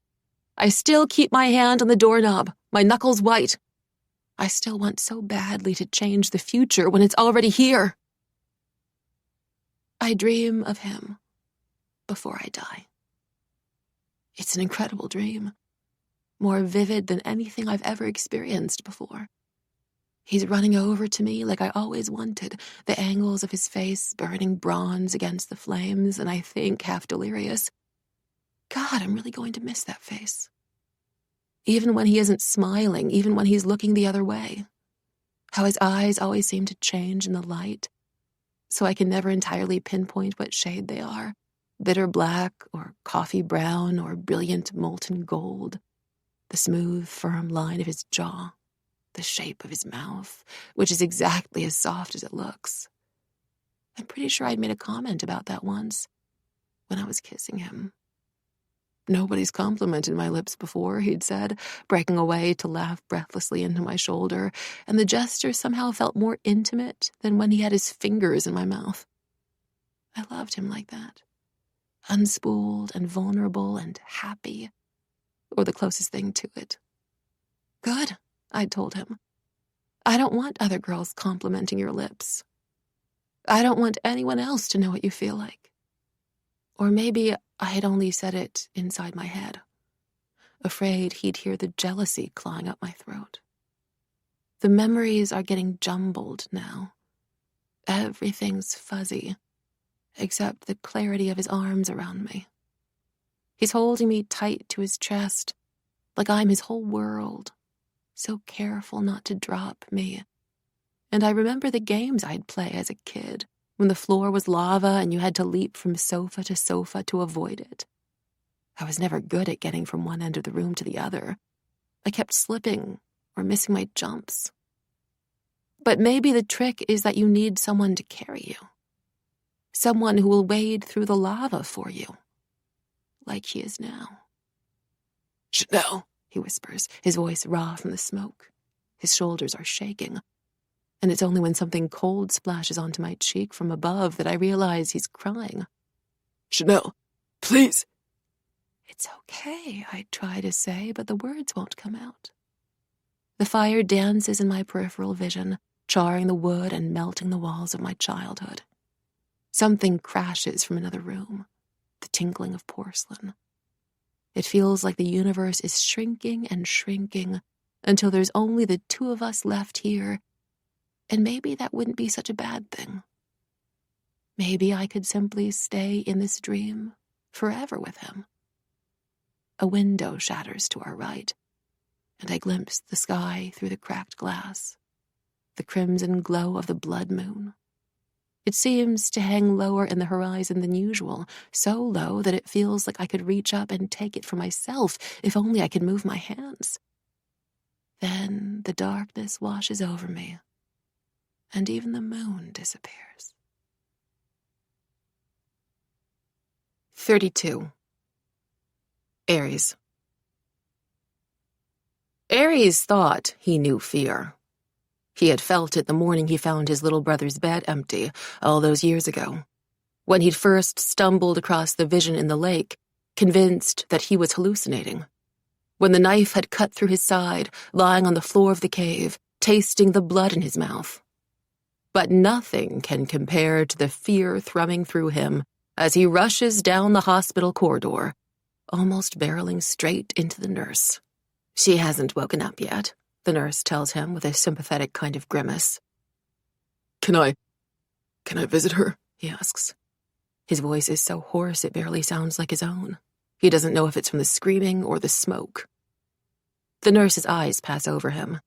[SPEAKER 1] I still keep my hand on the doorknob, my knuckles white. I still want so badly to change the future when it's already here. I dream of him before I die. It's an incredible dream, more vivid than anything I've ever experienced before. He's running over to me like I always wanted, the angles of his face burning bronze against the flames, and I think, half delirious, God, I'm really going to miss that face. Even when he isn't smiling, even when he's looking the other way. How his eyes always seem to change in the light, so I can never entirely pinpoint what shade they are, bitter black or coffee brown or brilliant molten gold, the smooth, firm line of his jaw, the shape of his mouth, which is exactly as soft as it looks. I'm pretty sure I'd made a comment about that once, when I was kissing him. Nobody's complimented my lips before, he'd said, breaking away to laugh breathlessly into my shoulder, and the gesture somehow felt more intimate than when he had his fingers in my mouth. I loved him like that, unspooled and vulnerable and happy, or the closest thing to it. Good, I'd told him. I don't want other girls complimenting your lips. I don't want anyone else to know what you feel like. Or maybe I had only said it inside my head, afraid he'd hear the jealousy clawing up my throat. The memories are getting jumbled now. Everything's fuzzy, except the clarity of his arms around me. He's holding me tight to his chest, like I'm his whole world, so careful not to drop me. And I remember the games I'd play as a kid, when the floor was lava and you had to leap from sofa to avoid it. I was never good at getting from one end of the room to the other. I kept slipping or missing my jumps. But maybe the trick is that you need someone to carry you. Someone who will wade through the lava for you, like he is now.
[SPEAKER 2] Chanel,
[SPEAKER 1] he whispers, his voice raw from the smoke. His shoulders are shaking. And it's only when something cold splashes onto my cheek from above that I realize he's crying.
[SPEAKER 2] Chanel, please.
[SPEAKER 1] It's okay, I try to say, but the words won't come out. The fire dances in my peripheral vision, charring the wood and melting the walls of my childhood. Something crashes from another room, the tinkling of porcelain. It feels like the universe is shrinking and shrinking until there's only the two of us left here. And maybe that wouldn't be such a bad thing. Maybe I could simply stay in this dream forever with him. A window shatters to our right, and I glimpse the sky through the cracked glass, the crimson glow of the blood moon. It seems to hang lower in the horizon than usual, so low that it feels like I could reach up and take it for myself if only I could move my hands. Then the darkness washes over me, and even the moon disappears. 32. Aries. Aries thought he knew fear. He had felt it the morning he found his little brother's bed empty, all those years ago, when he'd first stumbled across the vision in the lake, convinced that he was hallucinating. When the knife had cut through his side, lying on the floor of the cave, tasting the blood in his mouth. But nothing can compare to the fear thrumming through him as he rushes down the hospital corridor, almost barreling straight into the nurse. She hasn't woken up yet, the nurse tells him with a sympathetic kind of grimace.
[SPEAKER 2] Can I visit her?
[SPEAKER 1] He asks. His voice is so hoarse it barely sounds like his own. He doesn't know if it's from the screaming or the smoke. The nurse's eyes pass over him.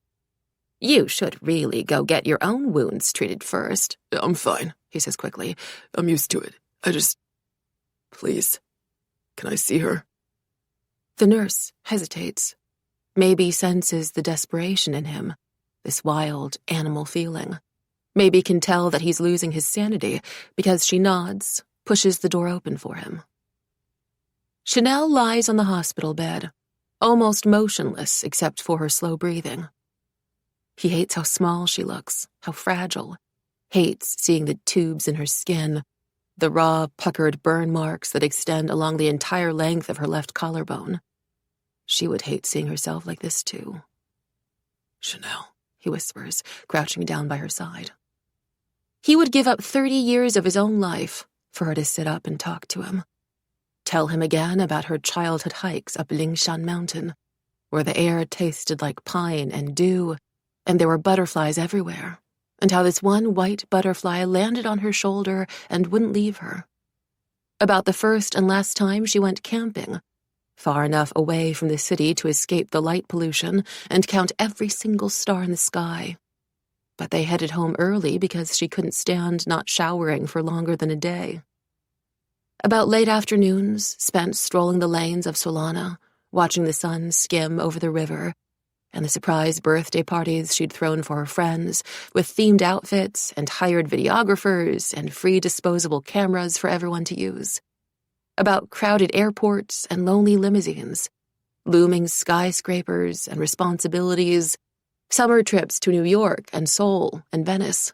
[SPEAKER 1] You should really go get your own wounds treated first.
[SPEAKER 2] I'm fine, he says quickly. I'm used to it. Please, can I see her?
[SPEAKER 1] The nurse hesitates, maybe senses the desperation in him, this wild animal feeling. Maybe can tell that he's losing his sanity because she nods, pushes the door open for him. Chanel lies on the hospital bed, almost motionless except for her slow breathing. He hates how small she looks, how fragile. hates seeing the tubes in her skin, the raw, puckered burn marks that extend along the entire length of her left collarbone. She would hate seeing herself like this, too.
[SPEAKER 2] Chanel,
[SPEAKER 1] he whispers, crouching down by her side. He would give up 30 years of his own life for her to sit up and talk to him. Tell him again about her childhood hikes up Lingshan Mountain, where the air tasted like pine and dew, and there were butterflies everywhere, and how this one white butterfly landed on her shoulder and wouldn't leave her. About the first and last time she went camping, far enough away from the city to escape the light pollution and count every single star in the sky. But they headed home early because she couldn't stand not showering for longer than a day. About late afternoons, spent strolling the lanes of Solana, watching the sun skim over the river, and the surprise birthday parties she'd thrown for her friends, with themed outfits and hired videographers and free disposable cameras for everyone to use. About crowded airports and lonely limousines, looming skyscrapers and responsibilities, summer trips to New York and Seoul and Venice.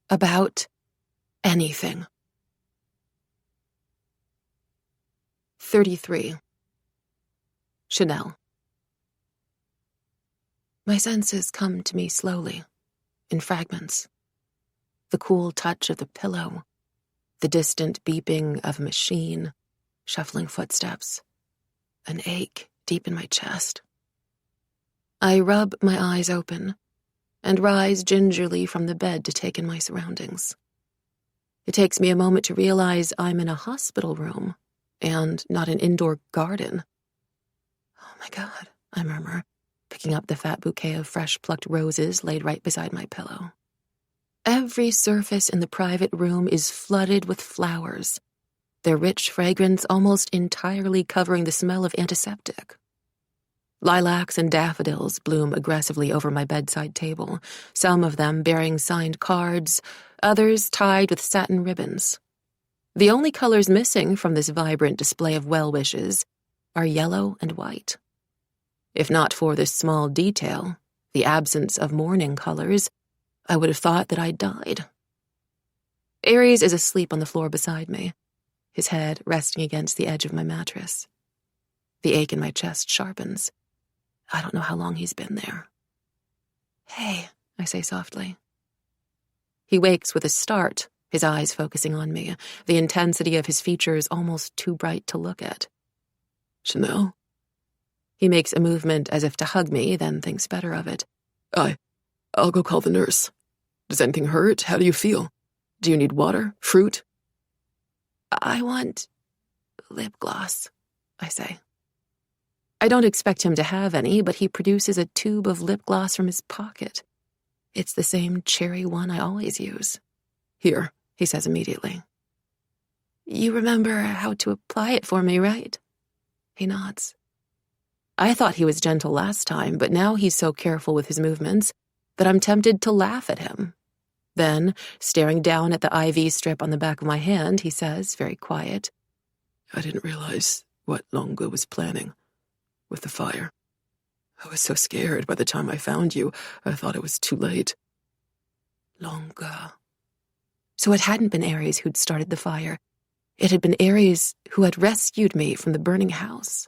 [SPEAKER 1] About anything. 33. Chanel. My senses come to me slowly, in fragments. The cool touch of the pillow, the distant beeping of a machine, shuffling footsteps, an ache deep in my chest. I rub my eyes open and rise gingerly from the bed to take in my surroundings. It takes me a moment to realize I'm in a hospital room and not an indoor garden. Oh my God, I murmur, picking up the fat bouquet of fresh-plucked roses laid right beside my pillow. Every surface in the private room is flooded with flowers, their rich fragrance almost entirely covering the smell of antiseptic. Lilacs and daffodils bloom aggressively over my bedside table, some of them bearing signed cards, others tied with satin ribbons. The only colors missing from this vibrant display of well wishes are yellow and white. If not for this small detail, the absence of mourning colors, I would have thought that I'd died. Aries is asleep on the floor beside me, his head resting against the edge of my mattress. The ache in my chest sharpens. I don't know how long he's been there. Hey, I say softly. He wakes with a start, his eyes focusing on me, the intensity of his features almost too bright to look at.
[SPEAKER 2] Chanel?
[SPEAKER 1] He makes a movement as if to hug me, then thinks better of it.
[SPEAKER 2] I'll go call the nurse. Does anything hurt? How do you feel? Do you need water? Fruit?
[SPEAKER 1] I want lip gloss, I say. I don't expect him to have any, but he produces a tube of lip gloss from his pocket. It's the same cherry one I always use.
[SPEAKER 2] Here,
[SPEAKER 1] he says immediately. You remember how to apply it for me, right? He nods. I thought he was gentle last time, but now he's so careful with his movements that I'm tempted to laugh at him. Then, staring down at the IV strip on the back of my hand, he says, very quiet,
[SPEAKER 2] I didn't realize what Longa was planning with the fire. I was so scared by the time I found you, I thought it was too late.
[SPEAKER 1] Longa. So it hadn't been Aries who'd started the fire. It had been Aries who had rescued me from the burning house.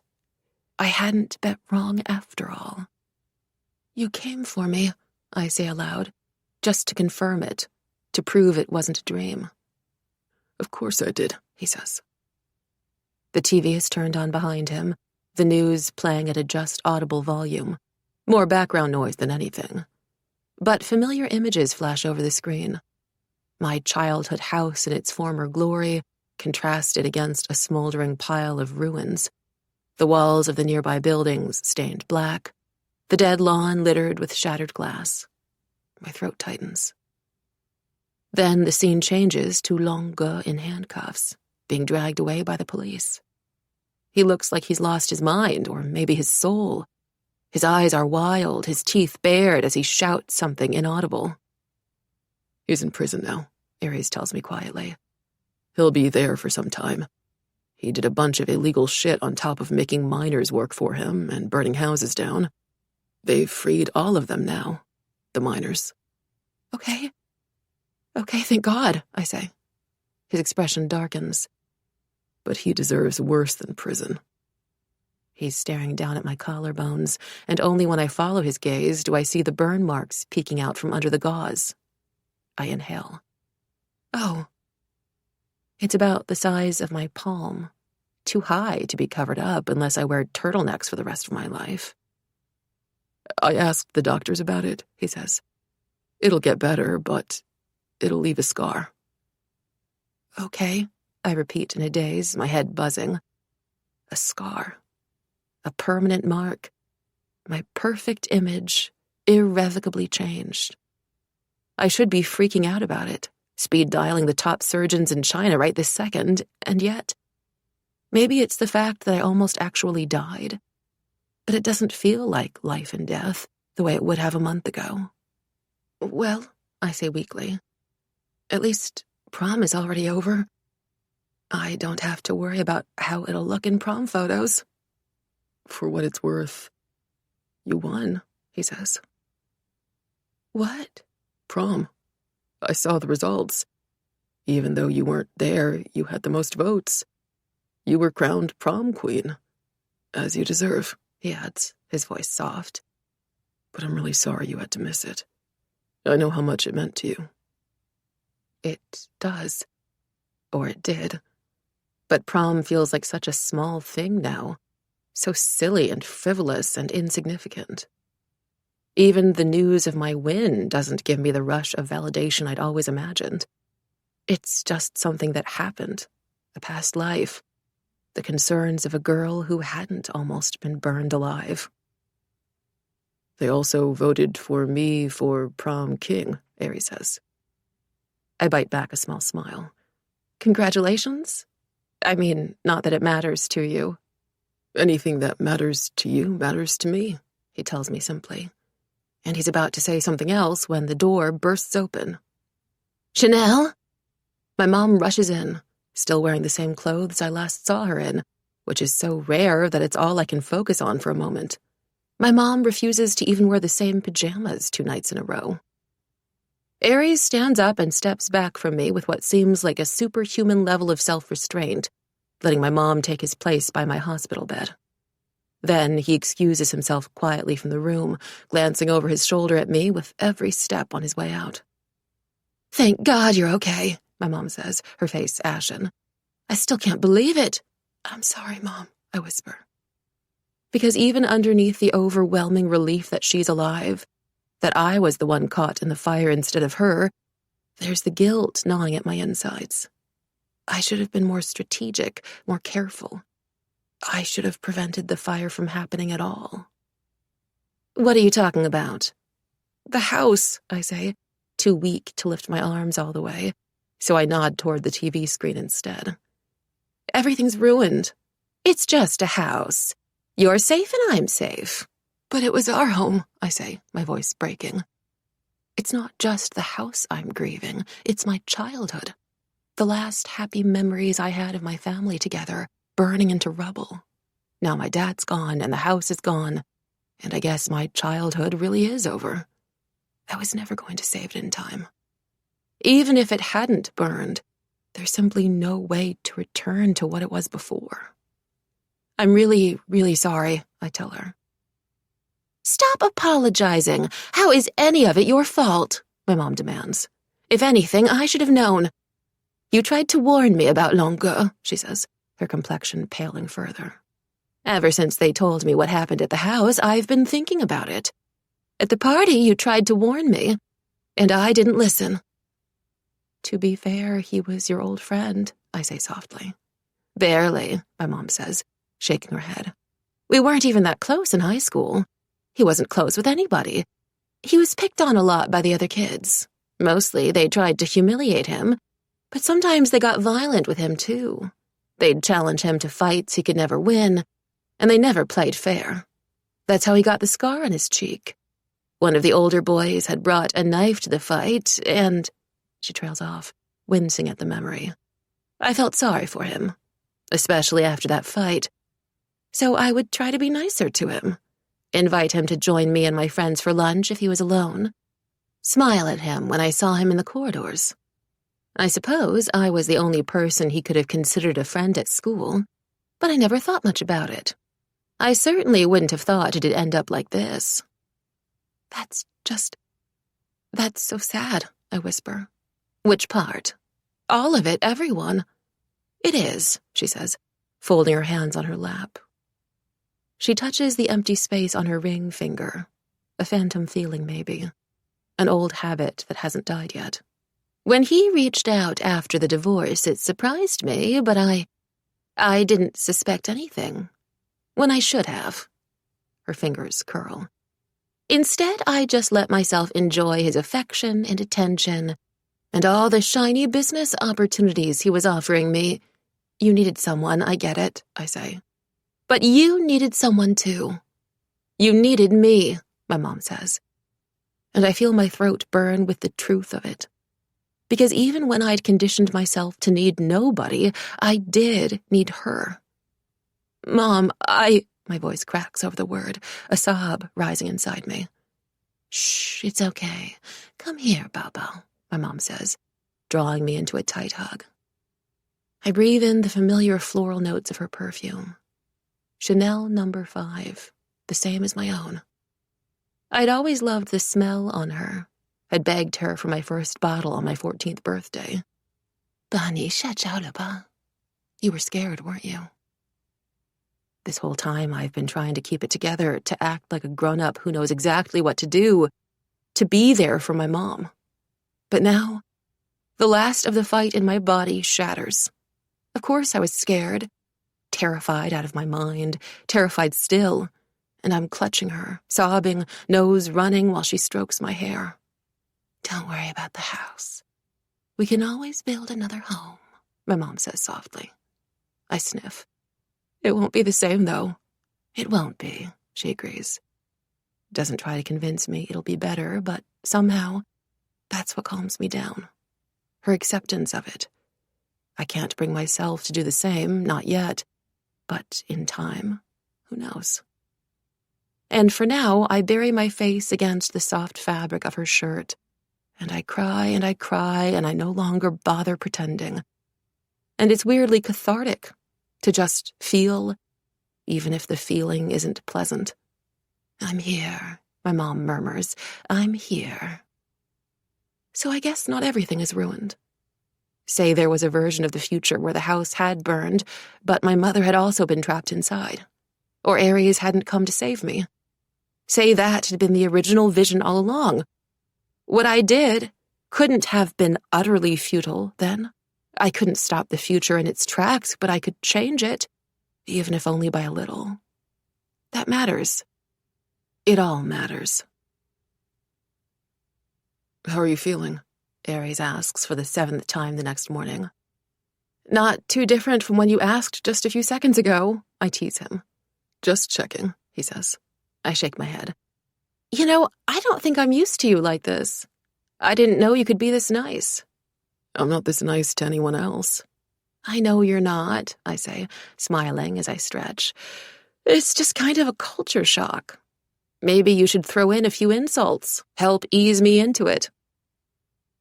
[SPEAKER 1] I hadn't bet wrong after all. You came for me, I say aloud, just to confirm it, to prove it wasn't a dream.
[SPEAKER 2] Of course I did,
[SPEAKER 1] he says. The TV is turned on behind him, the news playing at a just audible volume, more background noise than anything. But familiar images flash over the screen. My childhood house in its former glory, contrasted against a smoldering pile of ruins. The walls of the nearby buildings stained black, the dead lawn littered with shattered glass. My throat tightens. Then the scene changes to Longa in handcuffs, being dragged away by the police. He looks like he's lost his mind, or maybe his soul. His eyes are wild, his teeth bared as he shouts something inaudible.
[SPEAKER 2] He's in prison now,
[SPEAKER 1] Aries tells me quietly.
[SPEAKER 2] He'll be there for some time. He did a bunch of illegal shit on top of making miners work for him and burning houses down. They've freed all of them now, the miners.
[SPEAKER 1] Okay. Okay, thank God, I say. His expression darkens.
[SPEAKER 2] But he deserves worse than prison.
[SPEAKER 1] He's staring down at my collarbones, and only when I follow his gaze do I see the burn marks peeking out from under the gauze. I inhale. Oh. It's about the size of my palm. Too high to be covered up unless I wear turtlenecks for the rest of my life.
[SPEAKER 2] I asked the doctors about it, he says. It'll get better, but it'll leave a scar.
[SPEAKER 1] Okay, I repeat in a daze, my head buzzing. A scar. A permanent mark. My perfect image, irrevocably changed. I should be freaking out about it, speed dialing the top surgeons in China right this second, and yet, maybe it's the fact that I almost actually died. But it doesn't feel like life and death the way it would have a month ago. Well, I say weakly, at least prom is already over. I don't have to worry about how it'll look in prom photos.
[SPEAKER 2] For what it's worth, you won, he says.
[SPEAKER 1] What?
[SPEAKER 2] Prom. I saw the results. Even though you weren't there, you had the most votes. You were crowned prom queen. As you deserve, he adds, his voice soft. But I'm really sorry you had to miss it. I know how much it meant to you.
[SPEAKER 1] It does. Or it did. But prom feels like such a small thing now. So silly and frivolous and insignificant. Even the news of my win doesn't give me the rush of validation I'd always imagined. It's just something that happened, a past life, the concerns of a girl who hadn't almost been burned alive.
[SPEAKER 2] They also voted for me for prom king, Ari says.
[SPEAKER 1] I bite back a small smile. Congratulations? I mean, not that it matters to you.
[SPEAKER 2] Anything that matters to you matters to me,
[SPEAKER 1] he tells me simply. And he's about to say something else when the door bursts open. Chanel? My mom rushes in, still wearing the same clothes I last saw her in, which is so rare that it's all I can focus on for a moment. My mom refuses to even wear the same pajamas 2 nights in a row. Aries stands up and steps back from me with what seems like a superhuman level of self-restraint, letting my mom take his place by my hospital bed. Then he excuses himself quietly from the room, glancing over his shoulder at me with every step on his way out. Thank God you're okay, my mom says, her face ashen. I still can't believe it. I'm sorry, Mom, I whisper. Because even underneath the overwhelming relief that she's alive, that I was the one caught in the fire instead of her, there's the guilt gnawing at my insides. I should have been more strategic, more careful. I should have prevented the fire from happening at all. What are you talking about? The house, I say, too weak to lift my arms all the way, so I nod toward the TV screen instead. Everything's ruined. It's just a house. You're safe and I'm safe. But it was our home, I say, my voice breaking. It's not just the house I'm grieving, it's my childhood. The last happy memories I had of my family together, burning into rubble. Now my dad's gone and the house is gone, and I guess my childhood really is over. I was never going to save it in time. Even if it hadn't burned, there's simply no way to return to what it was before. I'm really, really sorry, I tell her. Stop apologizing. How is any of it your fault? My mom demands. If anything, I should have known. You tried to warn me about Longue, she says, her complexion paling further. Ever since they told me what happened at the house, I've been thinking about it. At the party, you tried to warn me, and I didn't listen. To be fair, he was your old friend, I say softly. Barely, my mom says, shaking her head. We weren't even that close in high school. He wasn't close with anybody. He was picked on a lot by the other kids. Mostly, they tried to humiliate him, but sometimes they got violent with him, too. They'd challenge him to fights he could never win, and they never played fair. That's how he got the scar on his cheek. One of the older boys had brought a knife to the fight, and... She trails off, wincing at the memory. I felt sorry for him, especially after that fight. So I would try to be nicer to him, invite him to join me and my friends for lunch if he was alone, smile at him when I saw him in the corridors. I suppose I was the only person he could have considered a friend at school, but I never thought much about it. I certainly wouldn't have thought it'd end up like this. That's so sad, I whisper. Which part? All of it, everyone. It is, she says, folding her hands on her lap. She touches the empty space on her ring finger. A phantom feeling, maybe. An old habit that hasn't died yet. When he reached out after the divorce, it surprised me, but I didn't suspect anything. When I should have. Her fingers curl. Instead, I just let myself enjoy his affection and attention and all the shiny business opportunities he was offering me. You needed someone, I get it, I say. But you needed someone too. You needed me, my mom says. And I feel my throat burn with the truth of it. Because even when I'd conditioned myself to need nobody, I did need her. Mom, my voice cracks over the word, a sob rising inside me. Shh, it's okay. Come here, Bobo, my mom says, drawing me into a tight hug. I breathe in the familiar floral notes of her perfume. Chanel No. 5, the same as my own. I'd always loved the smell on her. I'd begged her for my first bottle on my 14th birthday. Bunny, 下着了吧? You were scared, weren't you? This whole time I've been trying to keep it together, to act like a grown-up who knows exactly what to do, to be there for my mom. But now, the last of the fight in my body shatters. Of course I was scared, terrified out of my mind, terrified still, and I'm clutching her, sobbing, nose running while she strokes my hair. Don't worry about the house. We can always build another home, my mom says softly. I sniff. It won't be the same, though. It won't be, she agrees. Doesn't try to convince me it'll be better, but somehow, that's what calms me down. Her acceptance of it. I can't bring myself to do the same, not yet. But in time, who knows? And for now, I bury my face against the soft fabric of her shirt, and I cry, and I no longer bother pretending. And it's weirdly cathartic to just feel, even if the feeling isn't pleasant. I'm here, my mom murmurs. I'm here. So I guess not everything is ruined. Say there was a version of the future where the house had burned, but my mother had also been trapped inside. Or Ares hadn't come to save me. Say that had been the original vision all along. What I did couldn't have been utterly futile then. I couldn't stop the future in its tracks, but I could change it, even if only by a little. That matters. It all matters.
[SPEAKER 2] How are you feeling?
[SPEAKER 1] Ares asks for the 7th time the next morning. Not too different from when you asked just a few seconds ago, I tease him.
[SPEAKER 2] Just checking, he says.
[SPEAKER 1] I shake my head. You know, I don't think I'm used to you like this. I didn't know you could be this nice.
[SPEAKER 2] I'm not this nice to anyone else.
[SPEAKER 1] I know you're not, I say, smiling as I stretch. It's just kind of a culture shock. Maybe you should throw in a few insults, help ease me into it.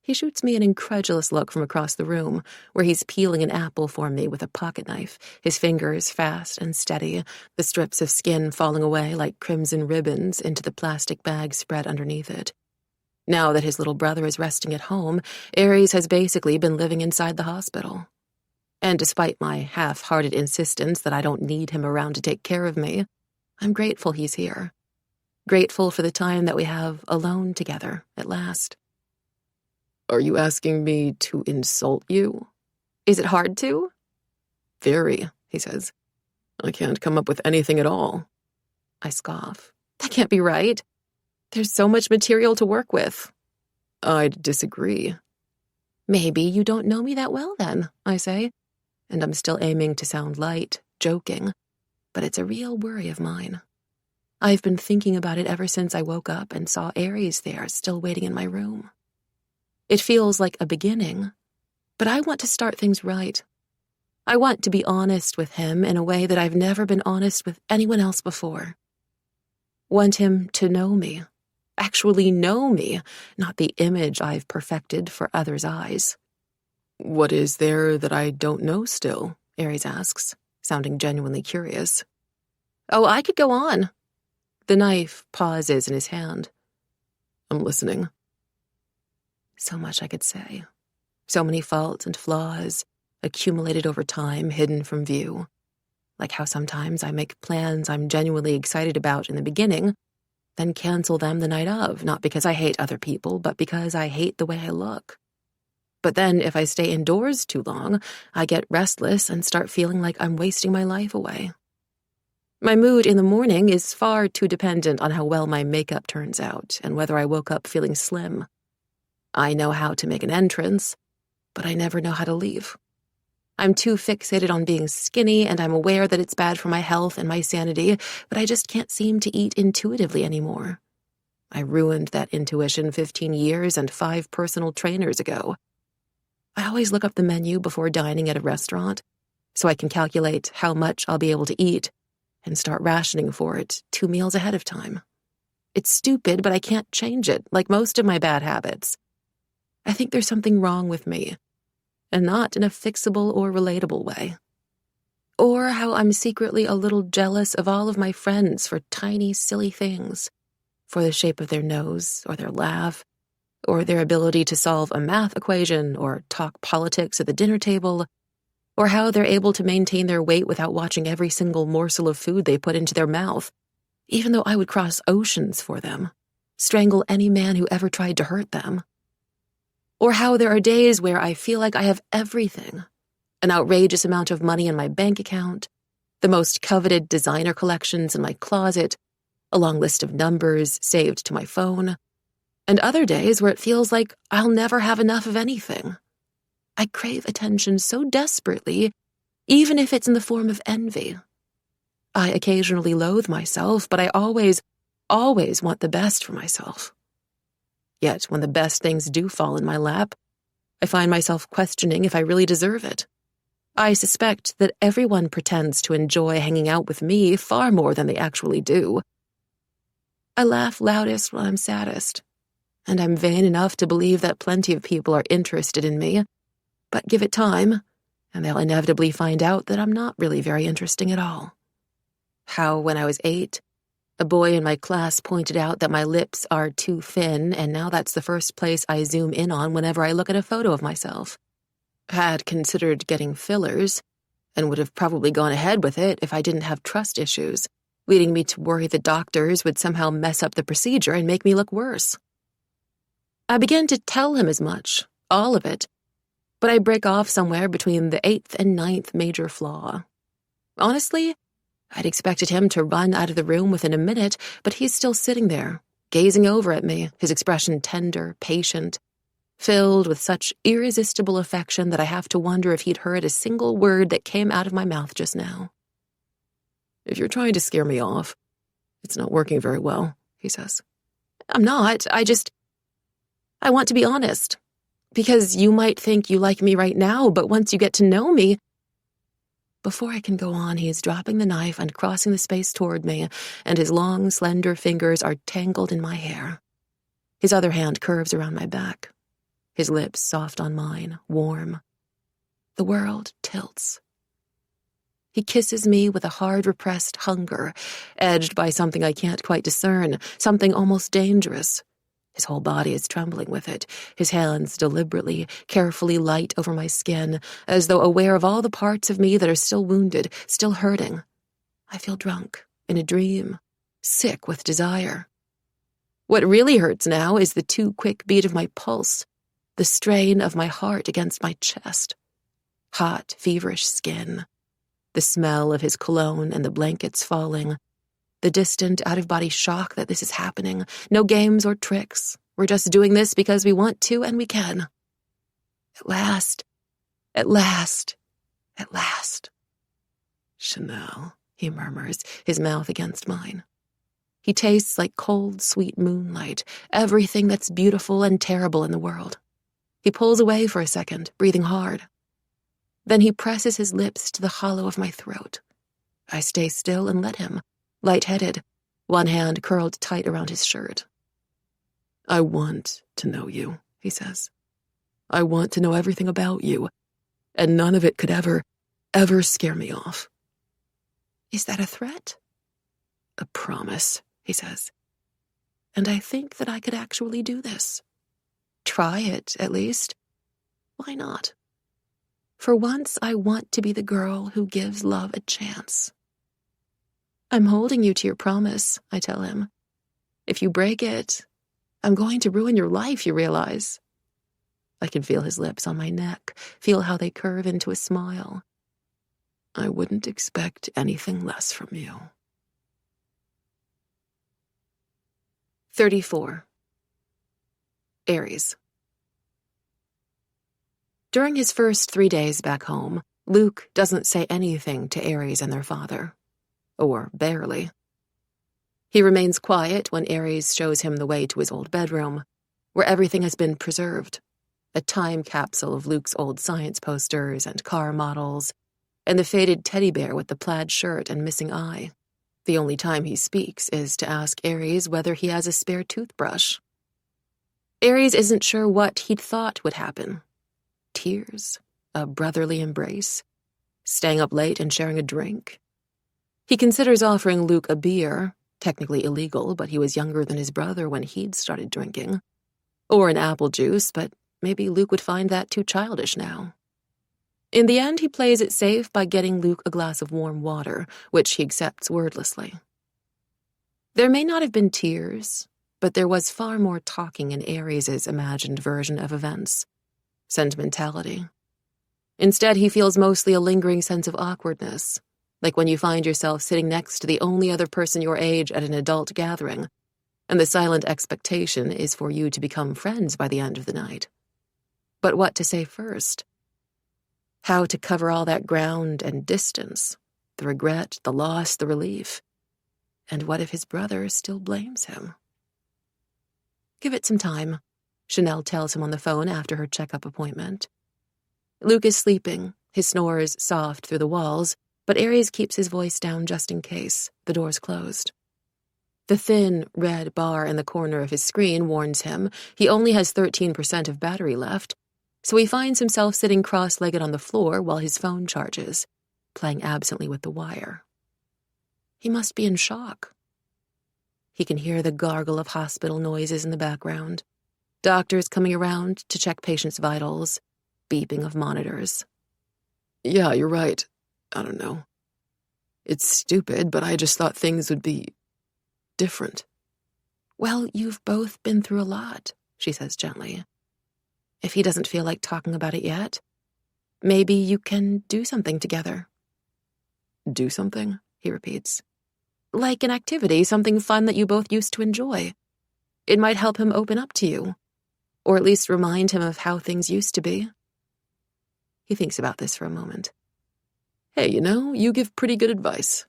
[SPEAKER 1] He shoots me an incredulous look from across the room, where he's peeling an apple for me with a pocket knife, his fingers fast and steady, the strips of skin falling away like crimson ribbons into the plastic bag spread underneath it. Now that his little brother is resting at home, Ares has basically been living inside the hospital. And despite my half-hearted insistence that I don't need him around to take care of me, I'm grateful he's here. Grateful for the time that we have alone together, at last.
[SPEAKER 2] Are you asking me to insult you?
[SPEAKER 1] Is it hard to?
[SPEAKER 2] Very, he says. I can't come up with anything at all.
[SPEAKER 1] I scoff. That can't be right. There's so much material to work with.
[SPEAKER 2] I'd disagree.
[SPEAKER 1] Maybe you don't know me that well then, I say, and I'm still aiming to sound light, joking, but it's a real worry of mine. I've been thinking about it ever since I woke up and saw Ares there, still waiting in my room. It feels like a beginning, but I want to start things right. I want to be honest with him in a way that I've never been honest with anyone else before. Want him to know me, actually know me, not the image I've perfected for others' eyes.
[SPEAKER 2] What is there that I don't know still? Ares asks, sounding genuinely curious.
[SPEAKER 1] Oh, I could go on.
[SPEAKER 2] The knife pauses in his hand. I'm listening.
[SPEAKER 1] So much I could say. So many faults and flaws, accumulated over time, hidden from view. Like how sometimes I make plans I'm genuinely excited about in the beginning, then cancel them the night of, not because I hate other people, but because I hate the way I look. But then if I stay indoors too long, I get restless and start feeling like I'm wasting my life away. My mood in the morning is far too dependent on how well my makeup turns out and whether I woke up feeling slim. I know how to make an entrance, but I never know how to leave. I'm too fixated on being skinny, and I'm aware that it's bad for my health and my sanity, but I just can't seem to eat intuitively anymore. I ruined that intuition 15 years and 5 personal trainers ago. I always look up the menu before dining at a restaurant, so I can calculate how much I'll be able to eat and start rationing for it 2 meals ahead of time. It's stupid, but I can't change it, like most of my bad habits. I think there's something wrong with me, and not in a fixable or relatable way. Or how I'm secretly a little jealous of all of my friends for tiny, silly things, for the shape of their nose or their laugh, or their ability to solve a math equation or talk politics at the dinner table, or how they're able to maintain their weight without watching every single morsel of food they put into their mouth, even though I would cross oceans for them, strangle any man who ever tried to hurt them. Or how there are days where I feel like I have everything, an outrageous amount of money in my bank account, the most coveted designer collections in my closet, a long list of numbers saved to my phone, and other days where it feels like I'll never have enough of anything. I crave attention so desperately, even if it's in the form of envy. I occasionally loathe myself, but I always want the best for myself. Yet when the best things do fall in my lap, I find myself questioning if I really deserve it. I suspect that everyone pretends to enjoy hanging out with me far more than they actually do. I laugh loudest when I'm saddest, and I'm vain enough to believe that plenty of people are interested in me, but give it time, and they'll inevitably find out that I'm not really very interesting at all. How, when I was 8, a boy in my class pointed out that my lips are too thin, and now that's the first place I zoom in on whenever I look at a photo of myself. Had considered getting fillers, and would have probably gone ahead with it if I didn't have trust issues, leading me to worry the doctors would somehow mess up the procedure and make me look worse. I began to tell him as much, all of it, but I break off somewhere between the 8th and 9th major flaw. Honestly, I'd expected him to run out of the room within a minute, but he's still sitting there, gazing over at me, his expression tender, patient, filled with such irresistible affection that I have to wonder if he'd heard a single word that came out of my mouth just now.
[SPEAKER 2] If you're trying to scare me off, it's not working very well, he says.
[SPEAKER 1] I'm not. I want to be honest. Because you might think you like me right now, but once you get to know me... Before I can go on, he is dropping the knife and crossing the space toward me, and his long, slender fingers are tangled in my hair. His other hand curves around my back. His lips soft on mine, warm. The world tilts. He kisses me with a hard, repressed hunger, edged by something I can't quite discern, something almost dangerous. His whole body is trembling with it, his hands deliberately, carefully light over my skin, as though aware of all the parts of me that are still wounded, still hurting. I feel drunk, in a dream, sick with desire. What really hurts now is the too quick beat of my pulse, the strain of my heart against my chest. Hot, feverish skin, the smell of his cologne and the blankets falling, the distant, out-of-body shock that this is happening. No games or tricks. We're just doing this because we want to and we can. At last, at last, at last.
[SPEAKER 2] Chanel,
[SPEAKER 1] he murmurs, his mouth against mine. He tastes like cold, sweet moonlight, everything that's beautiful and terrible in the world. He pulls away for a second, breathing hard. Then he presses his lips to the hollow of my throat. I stay still and let him, lightheaded, one hand curled tight around his shirt.
[SPEAKER 2] I want to know you, he says. I want to know everything about you, and none of it could ever scare me off.
[SPEAKER 1] Is that a threat?
[SPEAKER 2] A promise, he says.
[SPEAKER 1] And I think that I could actually do this. Try it, at least. Why not? For once, I want to be the girl who gives love a chance. I'm holding you to your promise, I tell him. If you break it, I'm going to ruin your life, you realize. I can feel his lips on my neck, feel how they curve into a smile.
[SPEAKER 2] I wouldn't expect anything less from you.
[SPEAKER 1] 34. Aries. During his first 3 days back home, Luke doesn't say anything to Aries and their father. Or barely. He remains quiet when Aries shows him the way to his old bedroom, where everything has been preserved. A time capsule of Luke's old science posters and car models, and the faded teddy bear with the plaid shirt and missing eye. The only time he speaks is to ask Aries whether he has a spare toothbrush. Aries isn't sure what he'd thought would happen. Tears? A brotherly embrace? Staying up late and sharing a drink? He considers offering Luke a beer, technically illegal, but he was younger than his brother when he'd started drinking. Or an apple juice, but maybe Luke would find that too childish now. In the end, he plays it safe by getting Luke a glass of warm water, which he accepts wordlessly. There may not have been tears, but there was far more talking in Aries' imagined version of events. Sentimentality. Instead, he feels mostly a lingering sense of awkwardness, like when you find yourself sitting next to the only other person your age at an adult gathering, and the silent expectation is for you to become friends by the end of the night. But what to say first? How to cover all that ground and distance, the regret, the loss, the relief. And what if his brother still blames him? Give it some time, Chanel tells him on the phone after her checkup appointment. Luke is sleeping, his snores soft through the walls, but Aries keeps his voice down just in case, the door's closed. The thin, red bar in the corner of his screen warns him he only has 13% of battery left, so he finds himself sitting cross-legged on the floor while his phone charges, playing absently with the wire. He must be in shock. He can hear the gargle of hospital noises in the background, doctors coming around to check patients' vitals, beeping of monitors.
[SPEAKER 2] Yeah, you're right. I don't know. It's stupid, but I just thought things would be different.
[SPEAKER 1] Well, you've both been through a lot, she says gently. If he doesn't feel like talking about it yet, maybe you can do something together.
[SPEAKER 2] Do something?
[SPEAKER 1] He repeats. Like an activity, something fun that you both used to enjoy. It might help him open up to you, or at least remind him of how things used to be. He thinks about this for a moment.
[SPEAKER 2] Hey, you give pretty good advice.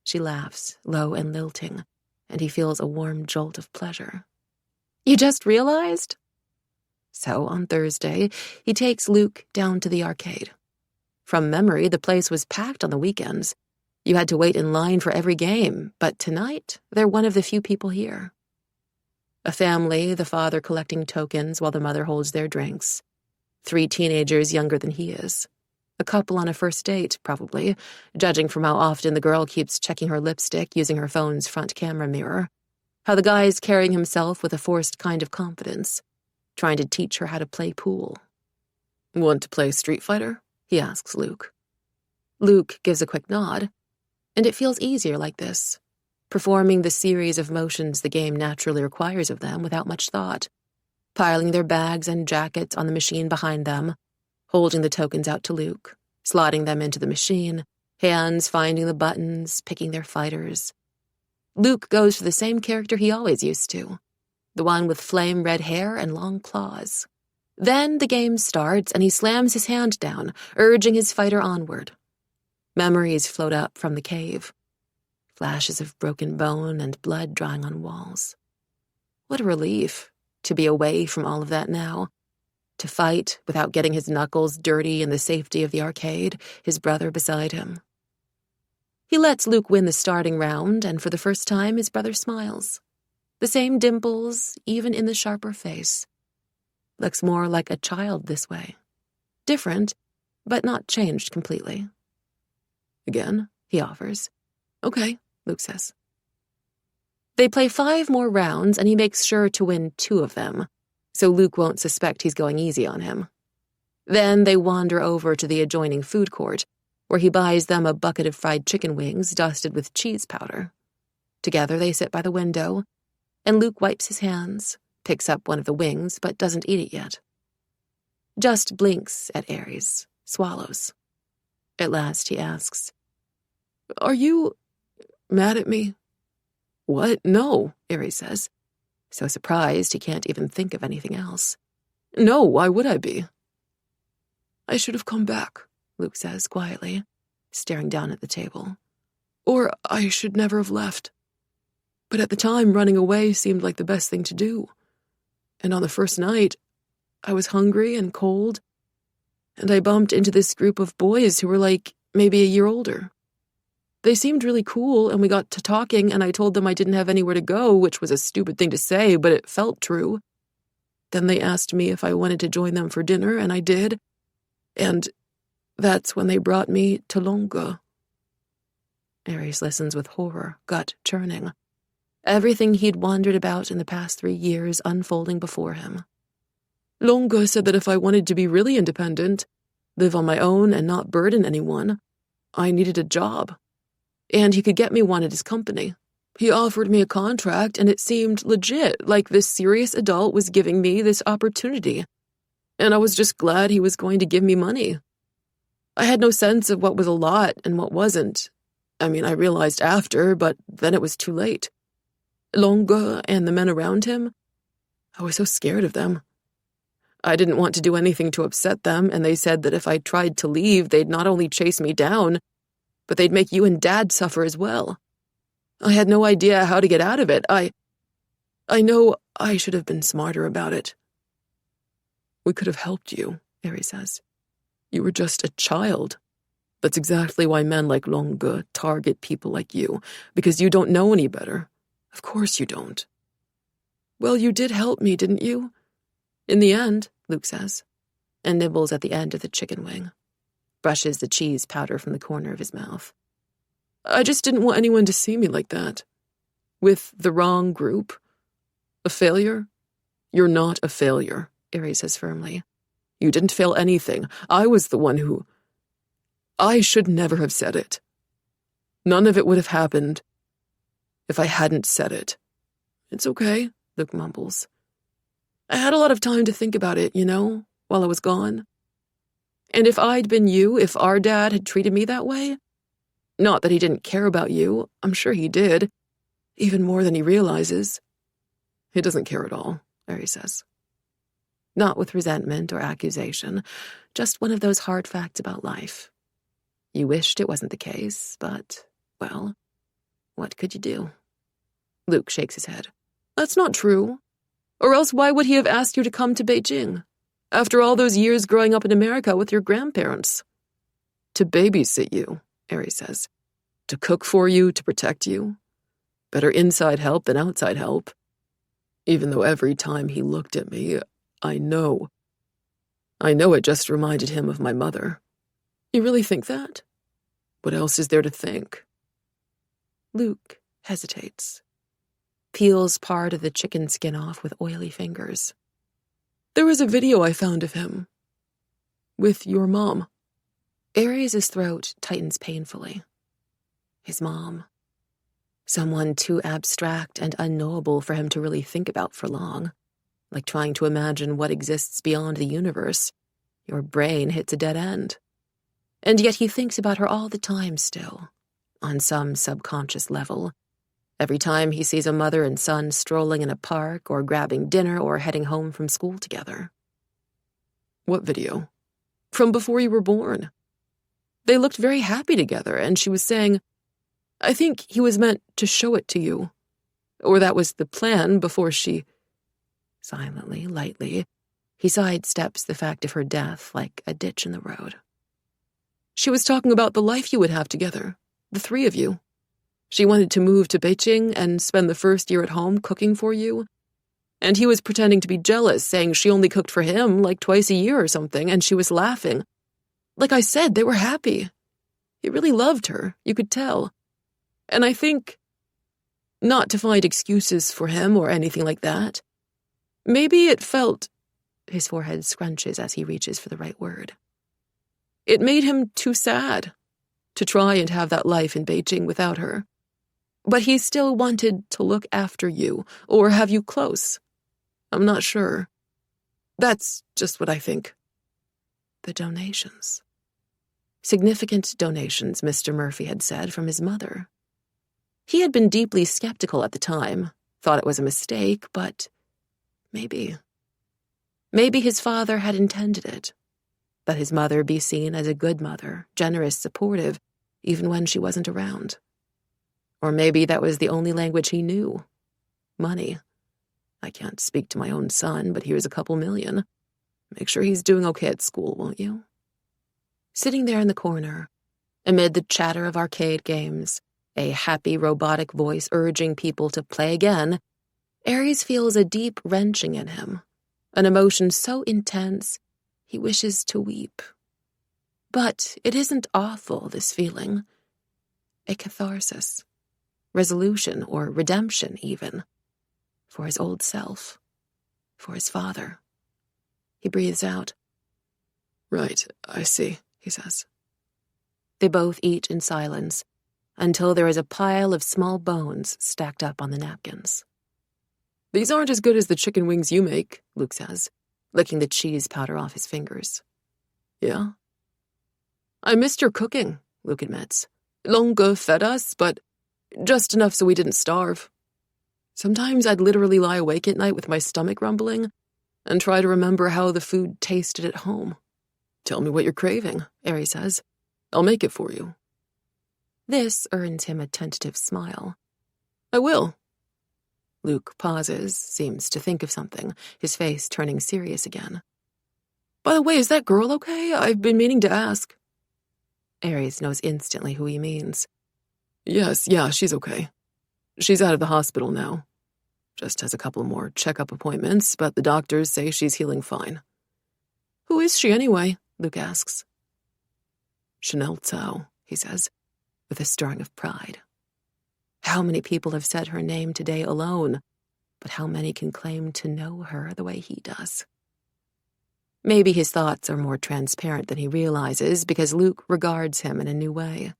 [SPEAKER 1] She laughs, low and lilting, and he feels a warm jolt of pleasure. You just realized? So, on Thursday, he takes Luke down to the arcade. From memory, the place was packed on the weekends. You had to wait in line for every game, but tonight, they're one of the few people here. A family, the father collecting tokens while the mother holds their drinks. 3 teenagers younger than he is. A couple on a first date, probably, judging from how often the girl keeps checking her lipstick using her phone's front camera mirror. How the guy is carrying himself with a forced kind of confidence, trying to teach her how to play pool.
[SPEAKER 2] Want to play Street Fighter?
[SPEAKER 1] He asks Luke. Luke gives a quick nod, and it feels easier like this, performing the series of motions the game naturally requires of them without much thought, piling their bags and jackets on the machine behind them, holding the tokens out to Luke, slotting them into the machine, hands finding the buttons, picking their fighters. Luke goes for the same character he always used to, the one with flame red hair and long claws. Then the game starts and he slams his hand down, urging his fighter onward. Memories float up from the cave. Flashes of broken bone and blood drying on walls. What a relief to be away from all of that now. To fight without getting his knuckles dirty in the safety of the arcade, his brother beside him. He lets Luke win the starting round, and for the first time his brother smiles. The same dimples, even in the sharper face. Looks more like a child this way. Different, but not changed completely.
[SPEAKER 2] Again,
[SPEAKER 1] He offers.
[SPEAKER 2] Okay, Luke says.
[SPEAKER 1] They play 5 more rounds, and he makes sure to win 2 of them, so Luke won't suspect he's going easy on him. Then they wander over to the adjoining food court, where he buys them a bucket of fried chicken wings dusted with cheese powder. Together they sit by the window, and Luke wipes his hands, picks up one of the wings, but doesn't eat it yet. Just blinks at Ares, swallows. At last he asks,
[SPEAKER 2] Are you mad at me?
[SPEAKER 1] What? No, Ares says, so surprised he can't even think of anything else.
[SPEAKER 2] No, why would I be? I should have come back, Luke says quietly,
[SPEAKER 1] staring down at the table.
[SPEAKER 2] Or I should never have left. But at the time, running away seemed like the best thing to do. And on the first night, I was hungry and cold, and I bumped into this group of boys who were like maybe a year older. They seemed really cool, and we got to talking, and I told them I didn't have anywhere to go, which was a stupid thing to say, but it felt true. Then they asked me if I wanted to join them for dinner, and I did. And that's when they brought me to Longa.
[SPEAKER 1] Ares listens with horror, gut churning. Everything he'd wondered about in the past 3 years unfolding before him.
[SPEAKER 2] Longa said that if I wanted to be really independent, live on my own and not burden anyone, I needed a job. And he could get me one at his company. He offered me a contract, and it seemed legit, like this serious adult was giving me this opportunity. And I was just glad he was going to give me money. I had no sense of what was a lot and what wasn't. I mean, I realized after, but then it was too late. Longa and the men around him, I was so scared of them. I didn't want to do anything to upset them, and they said that if I tried to leave, they'd not only chase me down, but they'd make you and Dad suffer as well. I had no idea how to get out of it. I know I should have been smarter about it. We could have helped you, Ares says. You were just a child. That's exactly why men like Longa target people like you, because you don't know any better. Of course you don't. Well, you did help me, didn't you? In the end, Luke says, and nibbles at the end of the chicken wing, brushes the cheese powder from the corner of his mouth. I just didn't want anyone to see me like that. With the wrong group. A failure? You're not a failure, Ares says firmly. You didn't fail anything. I was the one who... I should never have said it. None of it would have happened if I hadn't said it. It's okay, Luke mumbles. I had a lot of time to think about it, while I was gone. And if I'd been you, if our dad had treated me that way, not that he didn't care about you, I'm sure he did, even more than he realizes. He doesn't care at all, Ares says. Not with resentment or accusation, just one of those hard facts about life. You wished it wasn't the case, but, well, what could you do? Luke shakes his head. That's not true. Or else why would he have asked you to come to Beijing? After all those years growing up in America with your grandparents? To babysit you, Ares says. To cook for you, to protect you. Better inside help than outside help. Even though every time he looked at me, I know it just reminded him of my mother. You really think that? What else is there to think? Luke hesitates. Peels part of the chicken skin off with oily fingers. There was a video I found of him. With your mom. Ares' throat tightens painfully. His mom. Someone too abstract and unknowable for him to really think about for long. Like trying to imagine what exists beyond the universe. Your brain hits a dead end. And yet he thinks about her all the time still, on some subconscious level. Every time he sees a mother and son strolling in a park or grabbing dinner or heading home from school together. What video? From before you were born. They looked very happy together, and she was saying, I think he was meant to show it to you. Or that was the plan before she... Silently, lightly, he sidesteps the fact of her death like a ditch in the road. She was talking about the life you would have together, the 3 of you. She wanted to move to Beijing and spend the first year at home cooking for you. And he was pretending to be jealous, saying she only cooked for him like twice a year or something, and she was laughing. Like I said, they were happy. He really loved her, you could tell. And I think, not to find excuses for him or anything like that, maybe it felt, his forehead scrunches as he reaches for the right word. It made him too sad to try and have that life in Beijing without her. But he still wanted to look after you, or have you close. I'm not sure. That's just what I think. The donations. Significant donations, Mr. Murphy had said, from his mother. He had been deeply skeptical at the time, thought it was a mistake, but maybe. Maybe his father had intended it. That his mother be seen as a good mother, generous, supportive, even when she wasn't around. Or maybe that was the only language he knew. Money. I can't speak to my own son, but here's a couple million. Make sure he's doing okay at school, won't you? Sitting there in the corner, amid the chatter of arcade games, a happy robotic voice urging people to play again, Aries feels a deep wrenching in him, an emotion so intense he wishes to weep. But it isn't awful, this feeling. A catharsis, resolution, or redemption even. For his old self. For his father. He breathes out. Right, I see, he says. They both eat in silence, until there is a pile of small bones stacked up on the napkins. These aren't as good as the chicken wings you make, Luke says, licking the cheese powder off his fingers. Yeah? I missed your cooking, Luke admits. Longa fed us, but just enough so we didn't starve. Sometimes I'd literally lie awake at night with my stomach rumbling and try to remember how the food tasted at home. Tell me what you're craving, Aries says. I'll make it for you. This earns him a tentative smile. I will. Luke pauses, seems to think of something, his face turning serious again. By the way, is that girl okay? I've been meaning to ask. Aries knows instantly who he means. Yes, yeah, she's okay. She's out of the hospital now. Just has a couple more checkup appointments, but the doctors say she's healing fine. Who is she anyway? Luke asks. Chanel Tsao, he says, with a stirring of pride. How many people have said her name today alone, but how many can claim to know her the way he does? Maybe his thoughts are more transparent than he realizes because Luke regards him in a new way.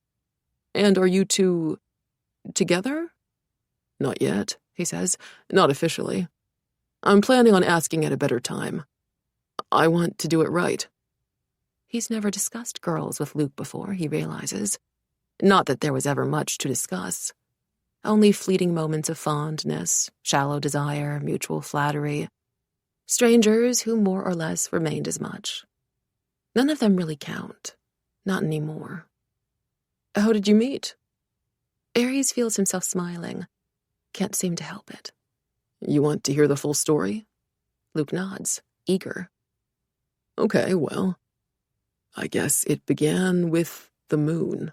[SPEAKER 2] And are you two together? Not yet, he says, not officially. I'm planning on asking at a better time. I want to do it right. He's never discussed girls with Luke before, he realizes. Not that there was ever much to discuss. Only fleeting moments of fondness, shallow desire, mutual flattery. Strangers who more or less remained as much. None of them really count. Not anymore. How did you meet? Aries feels himself smiling. Can't seem to help it. You want to hear the full story? Luke nods, eager. Okay, well, I guess it began with the moon.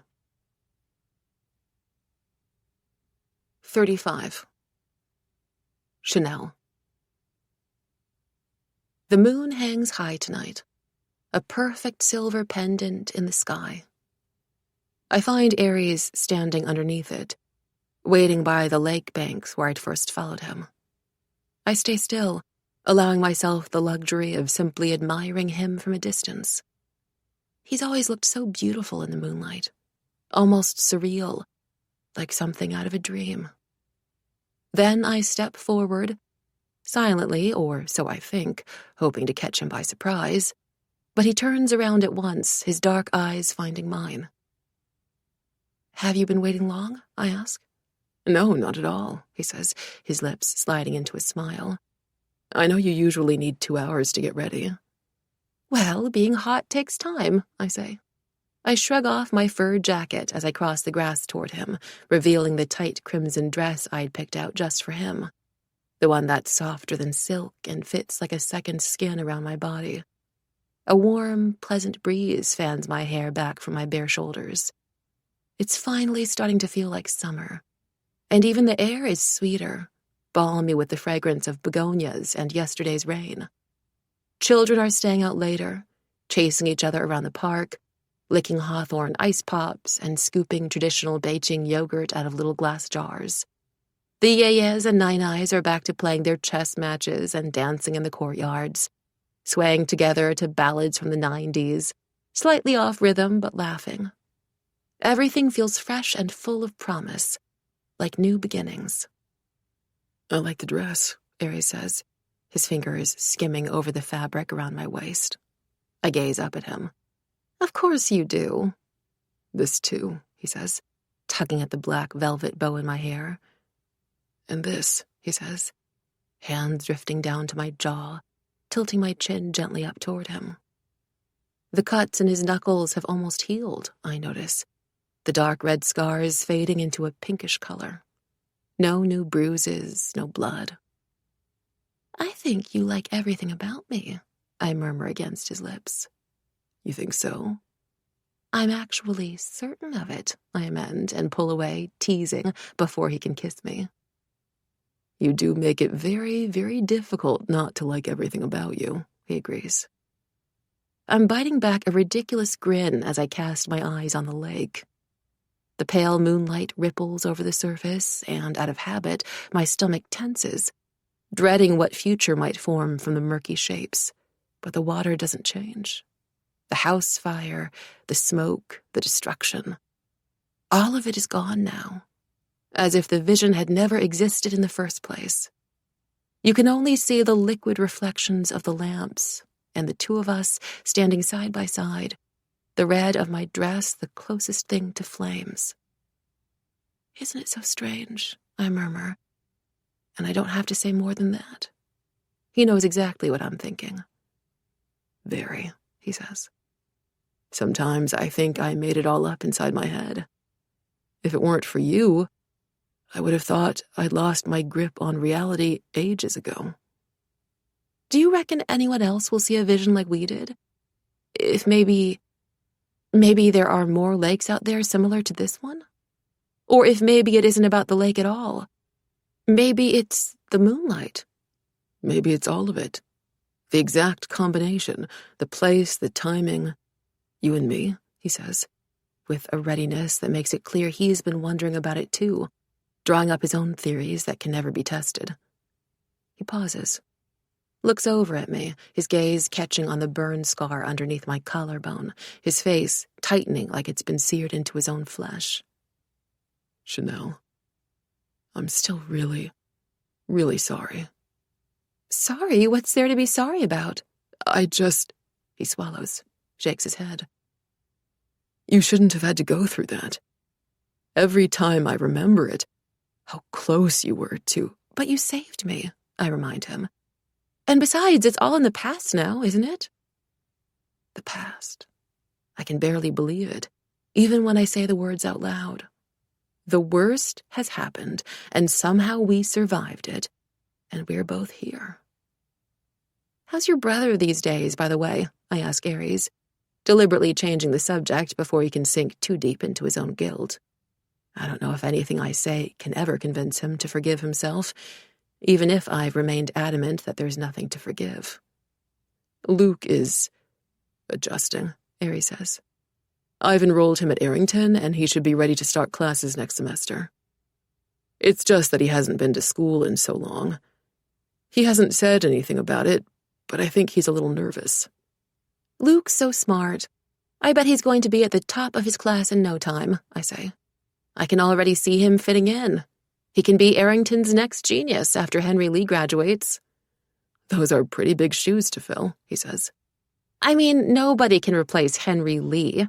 [SPEAKER 2] 35. Chanel. The moon hangs high tonight, a perfect silver pendant in the sky. I find Aries standing underneath it, waiting by the lake banks where I'd first followed him. I stay still, allowing myself the luxury of simply admiring him from a distance. He's always looked so beautiful in the moonlight, almost surreal, like something out of a dream. Then I step forward, silently, or so I think, hoping to catch him by surprise, but he turns around at once, his dark eyes finding mine. Have you been waiting long? I ask. No, not at all, he says, his lips sliding into a smile. I know you usually need 2 hours to get ready. Well, being hot takes time, I say. I shrug off my fur jacket as I cross the grass toward him, revealing the tight crimson dress I'd picked out just for him. The one that's softer than silk and fits like a second skin around my body. A warm, pleasant breeze fans my hair back from my bare shoulders. It's finally starting to feel like summer, and even the air is sweeter,
[SPEAKER 1] balmy with the fragrance of begonias and yesterday's rain. Children are staying out later, chasing each other around the park, licking Hawthorne ice pops and scooping traditional Beijing yogurt out of little glass jars. The yeyes and nine-eyes are back to playing their chess matches and dancing in the courtyards, swaying together to ballads from the 90s, slightly off rhythm but laughing. Everything feels fresh and full of promise, like new beginnings.
[SPEAKER 2] I like the dress,
[SPEAKER 1] Aries says, his fingers skimming over the fabric around my waist. I gaze up at him. Of course you do.
[SPEAKER 2] This too,
[SPEAKER 1] he says, tugging at the black velvet bow in my hair.
[SPEAKER 2] And this,
[SPEAKER 1] he says, hands drifting down to my jaw, tilting my chin gently up toward him. The cuts in his knuckles have almost healed, I notice, the dark red scars fading into a pinkish color. No new bruises, no blood. I think you like everything about me, I murmur against his lips.
[SPEAKER 2] You think so?
[SPEAKER 1] I'm actually certain of it, I amend and pull away, teasing, before he can kiss me.
[SPEAKER 2] You do make it very, very difficult not to like everything about you, he agrees.
[SPEAKER 1] I'm biting back a ridiculous grin as I cast my eyes on the lake. The pale moonlight ripples over the surface, and out of habit, my stomach tenses, dreading what future might form from the murky shapes. But the water doesn't change. The house fire, the smoke, the destruction. All of it is gone now, as if the vision had never existed in the first place. You can only see the liquid reflections of the lamps, and the two of us standing side by side, the red of my dress the closest thing to flames. Isn't it so strange, I murmur, and I don't have to say more than that. He knows exactly what I'm thinking.
[SPEAKER 2] Very, he says. Sometimes I think I made it all up inside my head. If it weren't for you, I would have thought I'd lost my grip on reality ages ago.
[SPEAKER 1] Do you reckon anyone else will see a vision like we did? If maybe there are more lakes out there similar to this one? Or if maybe it isn't about the lake at all. Maybe it's the moonlight.
[SPEAKER 2] Maybe it's all of it. The exact combination, the place, the timing. You and me, he says, with a readiness that makes it clear he's been wondering about it too, drawing up his own theories that can never be tested. He pauses, looks over at me, his gaze catching on the burn scar underneath my collarbone, his face tightening like it's been seared into his own flesh. Chanel, I'm still really, really sorry.
[SPEAKER 1] Sorry? What's there to be sorry about?
[SPEAKER 2] He swallows, shakes his head. You shouldn't have had to go through that. Every time I remember it, how close you were to...
[SPEAKER 1] But you saved me, I remind him. And besides, it's all in the past now, isn't it? The past. I can barely believe it, even when I say the words out loud. The worst has happened, and somehow we survived it, and we're both here. How's your brother these days, by the way? I ask Aries, deliberately changing the subject before he can sink too deep into his own guilt. I don't know if anything I say can ever convince him to forgive himself, even if I've remained adamant that there's nothing to forgive.
[SPEAKER 2] Luke is adjusting, Aries says. I've enrolled him at Arrington, and he should be ready to start classes next semester. It's just that he hasn't been to school in so long. He hasn't said anything about it, but I think he's a little nervous.
[SPEAKER 1] Luke's so smart. I bet he's going to be at the top of his class in no time, I say. I can already see him fitting in. He can be Arrington's next genius after Henry Lee graduates.
[SPEAKER 2] Those are pretty big shoes to fill, he says.
[SPEAKER 1] I mean, nobody can replace Henry Lee.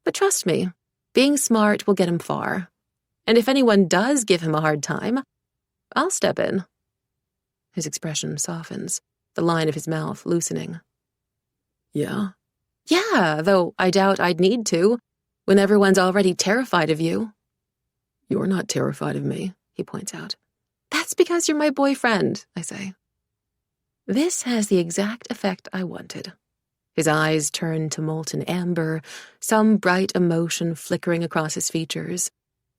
[SPEAKER 1] But trust me, being smart will get him far. And if anyone does give him a hard time, I'll step in. His expression softens, the line of his mouth loosening.
[SPEAKER 2] Yeah?
[SPEAKER 1] Yeah, though I doubt I'd need to, when everyone's already terrified of you.
[SPEAKER 2] You're not terrified of me,
[SPEAKER 1] he points out. That's because you're my boyfriend, I say. This has the exact effect I wanted. His eyes turn to molten amber, some bright emotion flickering across his features,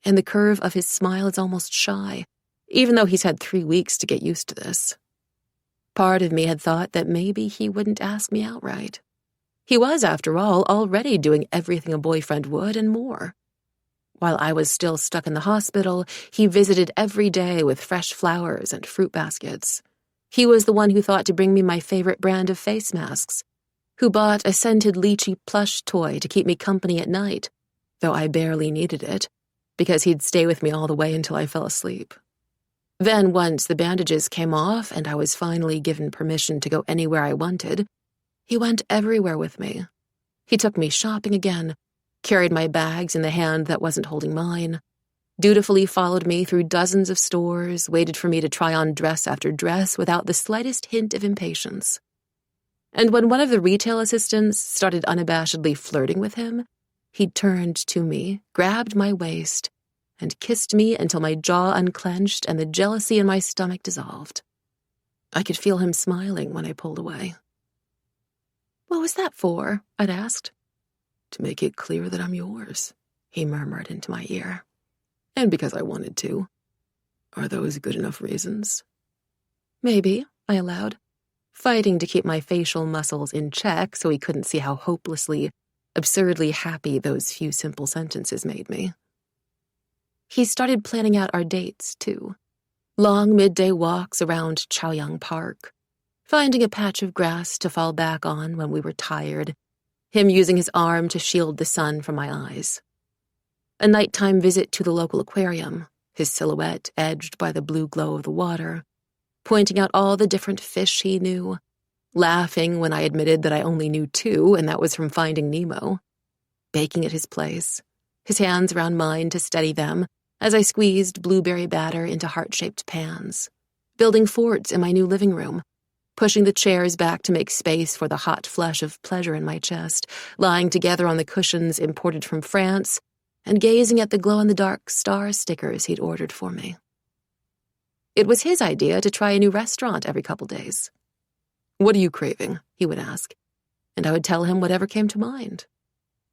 [SPEAKER 1] and the curve of his smile is almost shy, even though he's had 3 weeks to get used to this. Part of me had thought that maybe he wouldn't ask me outright. He was, after all, already doing everything a boyfriend would and more. While I was still stuck in the hospital, he visited every day with fresh flowers and fruit baskets. He was the one who thought to bring me my favorite brand of face masks, who bought a scented lychee plush toy to keep me company at night, though I barely needed it, because he'd stay with me all the way until I fell asleep. Then, once the bandages came off and I was finally given permission to go anywhere I wanted, he went everywhere with me. He took me shopping again, carried my bags in the hand that wasn't holding mine, dutifully followed me through dozens of stores, waited for me to try on dress after dress without the slightest hint of impatience. And when one of the retail assistants started unabashedly flirting with him, he turned to me, grabbed my waist, and kissed me until my jaw unclenched and the jealousy in my stomach dissolved. I could feel him smiling when I pulled away. "What was that for?" I'd asked.
[SPEAKER 2] "To make it clear that I'm yours," he murmured into my ear. "And because I wanted to. Are those good enough reasons?"
[SPEAKER 1] "Maybe," I allowed, fighting to keep my facial muscles in check so he couldn't see how hopelessly, absurdly happy those few simple sentences made me. He started planning out our dates, too. Long midday walks around Chaoyang Park, finding a patch of grass to fall back on when we were tired, him using his arm to shield the sun from my eyes. A nighttime visit to the local aquarium, his silhouette edged by the blue glow of the water, pointing out all the different fish he knew, laughing when I admitted that I only knew 2, and that was from Finding Nemo, baking at his place, his hands around mine to steady them as I squeezed blueberry batter into heart-shaped pans, building forts in my new living room, pushing the chairs back to make space for the hot flush of pleasure in my chest, lying together on the cushions imported from France, and gazing at the glow-in-the-dark star stickers he'd ordered for me. It was his idea to try a new restaurant every couple days. "What are you craving?" he would ask, and I would tell him whatever came to mind.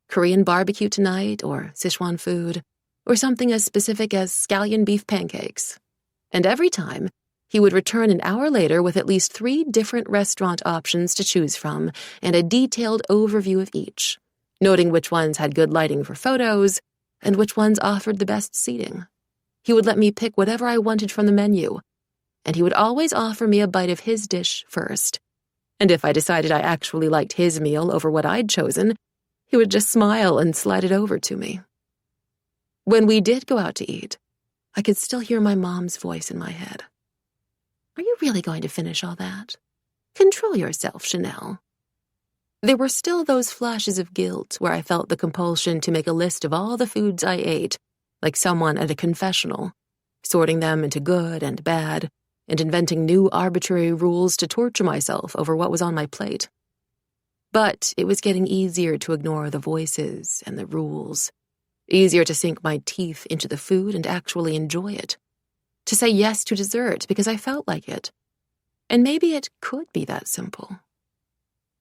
[SPEAKER 1] Korean barbecue tonight, or Sichuan food, or something as specific as scallion beef pancakes. And every time, he would return an hour later with at least 3 different restaurant options to choose from and a detailed overview of each, noting which ones had good lighting for photos and which ones offered the best seating. He would let me pick whatever I wanted from the menu, and he would always offer me a bite of his dish first. And if I decided I actually liked his meal over what I'd chosen, he would just smile and slide it over to me. When we did go out to eat, I could still hear my mom's voice in my head. "Are you really going to finish all that? Control yourself, Chanel." There were still those flashes of guilt where I felt the compulsion to make a list of all the foods I ate, like someone at a confessional, sorting them into good and bad, and inventing new arbitrary rules to torture myself over what was on my plate. But it was getting easier to ignore the voices and the rules, easier to sink my teeth into the food and actually enjoy it, to say yes to dessert because I felt like it. And maybe it could be that simple.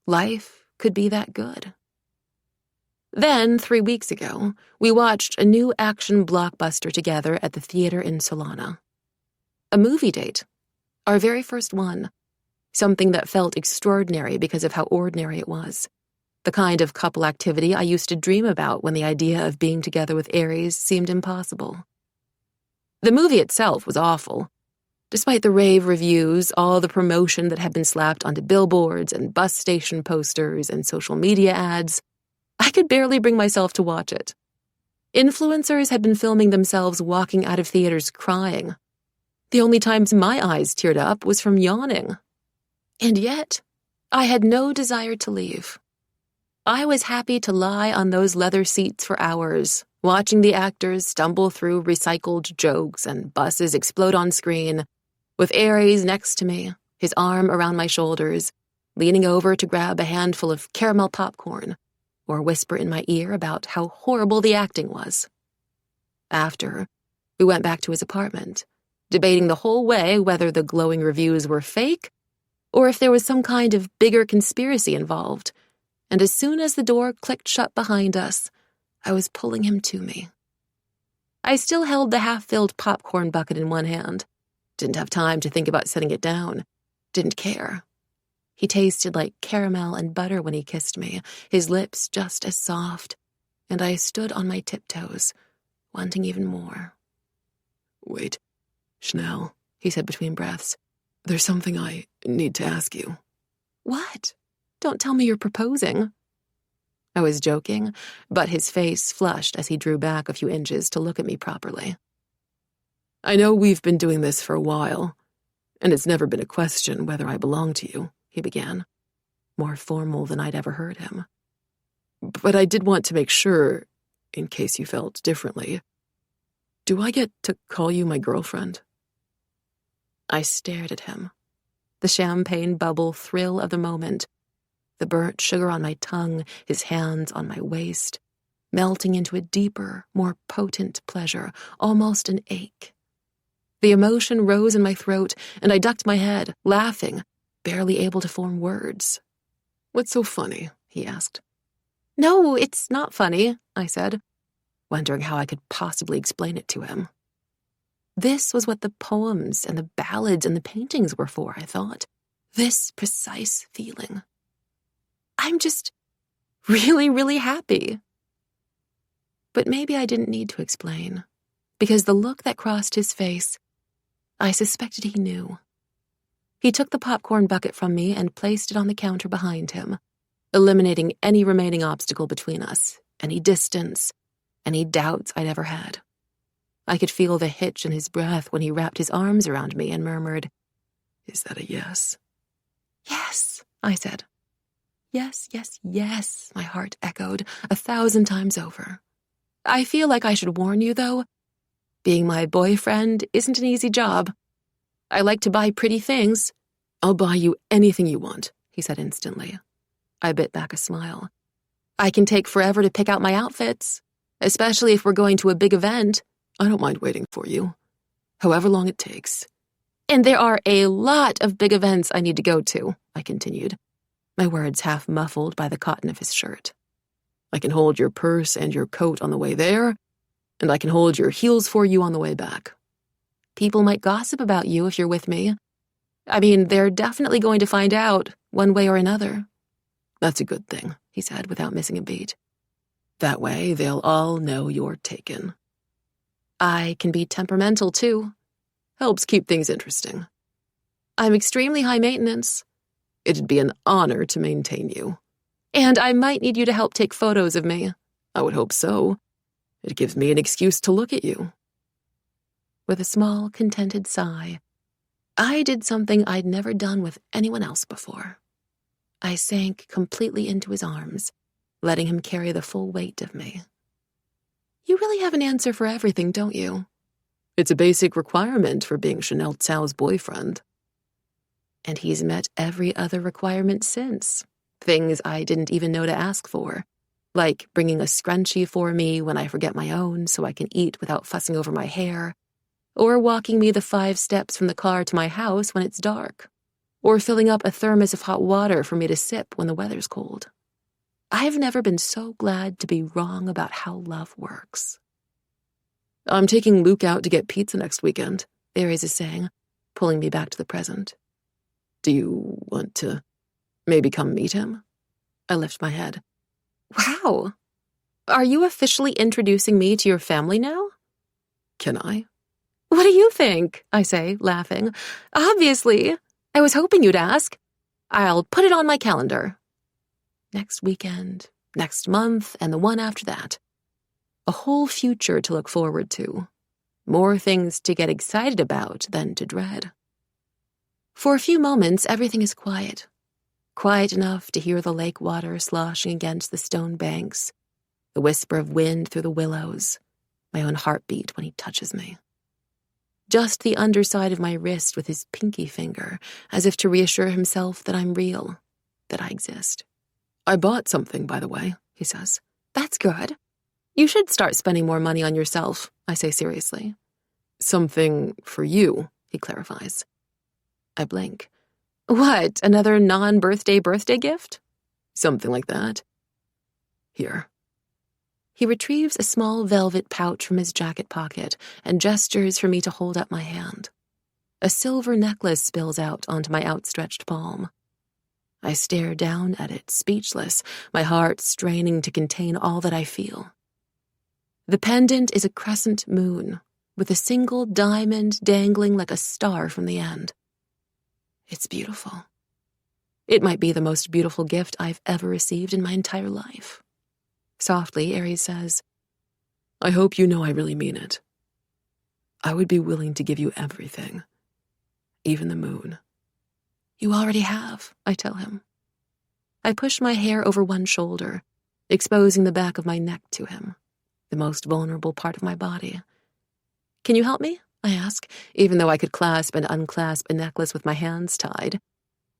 [SPEAKER 1] Life could be that good. Then, 3 weeks ago, we watched a new action blockbuster together at the theater in Solana. A movie date. Our very first one. Something that felt extraordinary because of how ordinary it was. The kind of couple activity I used to dream about when the idea of being together with Aries seemed impossible. The movie itself was awful. Despite the rave reviews, all the promotion that had been slapped onto billboards and bus station posters and social media ads, I could barely bring myself to watch it. Influencers had been filming themselves walking out of theaters crying. The only times my eyes teared up was from yawning. And yet, I had no desire to leave. I was happy to lie on those leather seats for hours, watching the actors stumble through recycled jokes and buses explode on screen, with Aries next to me, his arm around my shoulders, leaning over to grab a handful of caramel popcorn, or whisper in my ear about how horrible the acting was. After, we went back to his apartment, debating the whole way whether the glowing reviews were fake or if there was some kind of bigger conspiracy involved, and as soon as the door clicked shut behind us, I was pulling him to me. I still held the half-filled popcorn bucket in one hand, Didn't have time to think about setting it down. Didn't care. He tasted like caramel and butter when he kissed me, his lips just as soft, and I stood on my tiptoes, wanting even more.
[SPEAKER 2] Wait, Chanel, he said between breaths. There's something I need to ask you.
[SPEAKER 1] What? Don't tell me you're proposing. I was joking, but his face flushed as he drew back a few inches to look at me properly.
[SPEAKER 2] I know we've been doing this for a while, and it's never been a question whether I belong to you, he began, more formal than I'd ever heard him. But I did want to make sure, in case you felt differently. Do I get to call you my girlfriend?
[SPEAKER 1] I stared at him. The champagne bubble thrill of the moment, the burnt sugar on my tongue, his hands on my waist, melting into a deeper, more potent pleasure, almost an ache. The emotion rose in my throat, and I ducked my head, laughing, barely able to form words.
[SPEAKER 2] What's so funny? He asked.
[SPEAKER 1] No, it's not funny, I said, wondering how I could possibly explain it to him. This was what the poems and the ballads and the paintings were for, I thought. This precise feeling. I'm just really, really happy. But maybe I didn't need to explain, because the look that crossed his face, I suspected he knew. He took the popcorn bucket from me and placed it on the counter behind him, eliminating any remaining obstacle between us, any distance, any doubts I'd ever had. I could feel the hitch in his breath when he wrapped his arms around me and murmured,
[SPEAKER 2] "Is that a yes?"
[SPEAKER 1] "Yes," I said. "Yes, yes, yes," my heart echoed 1,000 times over. I feel like I should warn you, though. Being my boyfriend isn't an easy job. I like to buy pretty things.
[SPEAKER 2] "I'll buy you anything you want," he said instantly.
[SPEAKER 1] I bit back a smile. I can take forever to pick out my outfits, especially if we're going to a big event.
[SPEAKER 2] I don't mind waiting for you, however long it takes.
[SPEAKER 1] And there are a lot of big events I need to go to, I continued, my words half muffled by the cotton of his shirt.
[SPEAKER 2] I can hold your purse and your coat on the way there, and I can hold your heels for you on the way back.
[SPEAKER 1] People might gossip about you if you're with me. I mean, they're definitely going to find out, one way or another.
[SPEAKER 2] That's a good thing, he said without missing a beat. That way they'll all know you're taken.
[SPEAKER 1] I can be temperamental, too.
[SPEAKER 2] Helps keep things interesting.
[SPEAKER 1] I'm extremely high maintenance.
[SPEAKER 2] It'd be an honor to maintain you.
[SPEAKER 1] And I might need you to help take photos of me.
[SPEAKER 2] I would hope so. It gives me an excuse to look at you.
[SPEAKER 1] With a small, contented sigh, I did something I'd never done with anyone else before. I sank completely into his arms, letting him carry the full weight of me. You really have an answer for everything, don't you?
[SPEAKER 2] It's a basic requirement for being Chanel Tsao's boyfriend.
[SPEAKER 1] And he's met every other requirement since. Things I didn't even know to ask for, like bringing a scrunchie for me when I forget my own so I can eat without fussing over my hair, or walking me the 5 steps from the car to my house when it's dark, or filling up a thermos of hot water for me to sip when the weather's cold. I've never been so glad to be wrong about how love works.
[SPEAKER 2] I'm taking Luke out to get pizza next weekend,
[SPEAKER 1] Aries is saying, pulling me back to the present.
[SPEAKER 2] Do you want to maybe come meet him?
[SPEAKER 1] I lift my head. Wow. Are you officially introducing me to your family now?
[SPEAKER 2] Can I?
[SPEAKER 1] What do you think? I say, laughing. Obviously. I was hoping you'd ask. I'll put it on my calendar. Next weekend, next month, and the one after that. A whole future to look forward to. More things to get excited about than to dread. For a few moments, everything is quiet. Quiet enough to hear the lake water sloshing against the stone banks, the whisper of wind through the willows, my own heartbeat when he touches me. Just the underside of my wrist with his pinky finger, as if to reassure himself that I'm real, that I exist.
[SPEAKER 2] I bought something, by the way, he says.
[SPEAKER 1] That's good. You should start spending more money on yourself, I say seriously.
[SPEAKER 2] Something for you, he clarifies.
[SPEAKER 1] I blink. What, another non-birthday gift?
[SPEAKER 2] Something like that. Here.
[SPEAKER 1] He retrieves a small velvet pouch from his jacket pocket and gestures for me to hold up my hand. A silver necklace spills out onto my outstretched palm. I stare down at it, speechless, my heart straining to contain all that I feel. The pendant is a crescent moon, with a single diamond dangling like a star from the end. It's beautiful. It might be the most beautiful gift I've ever received in my entire life. Softly, Aries says,
[SPEAKER 2] I hope you know I really mean it. I would be willing to give you everything, even the moon.
[SPEAKER 1] You already have, I tell him. I push my hair over one shoulder, exposing the back of my neck to him, the most vulnerable part of my body. Can you help me? I ask, even though I could clasp and unclasp a necklace with my hands tied.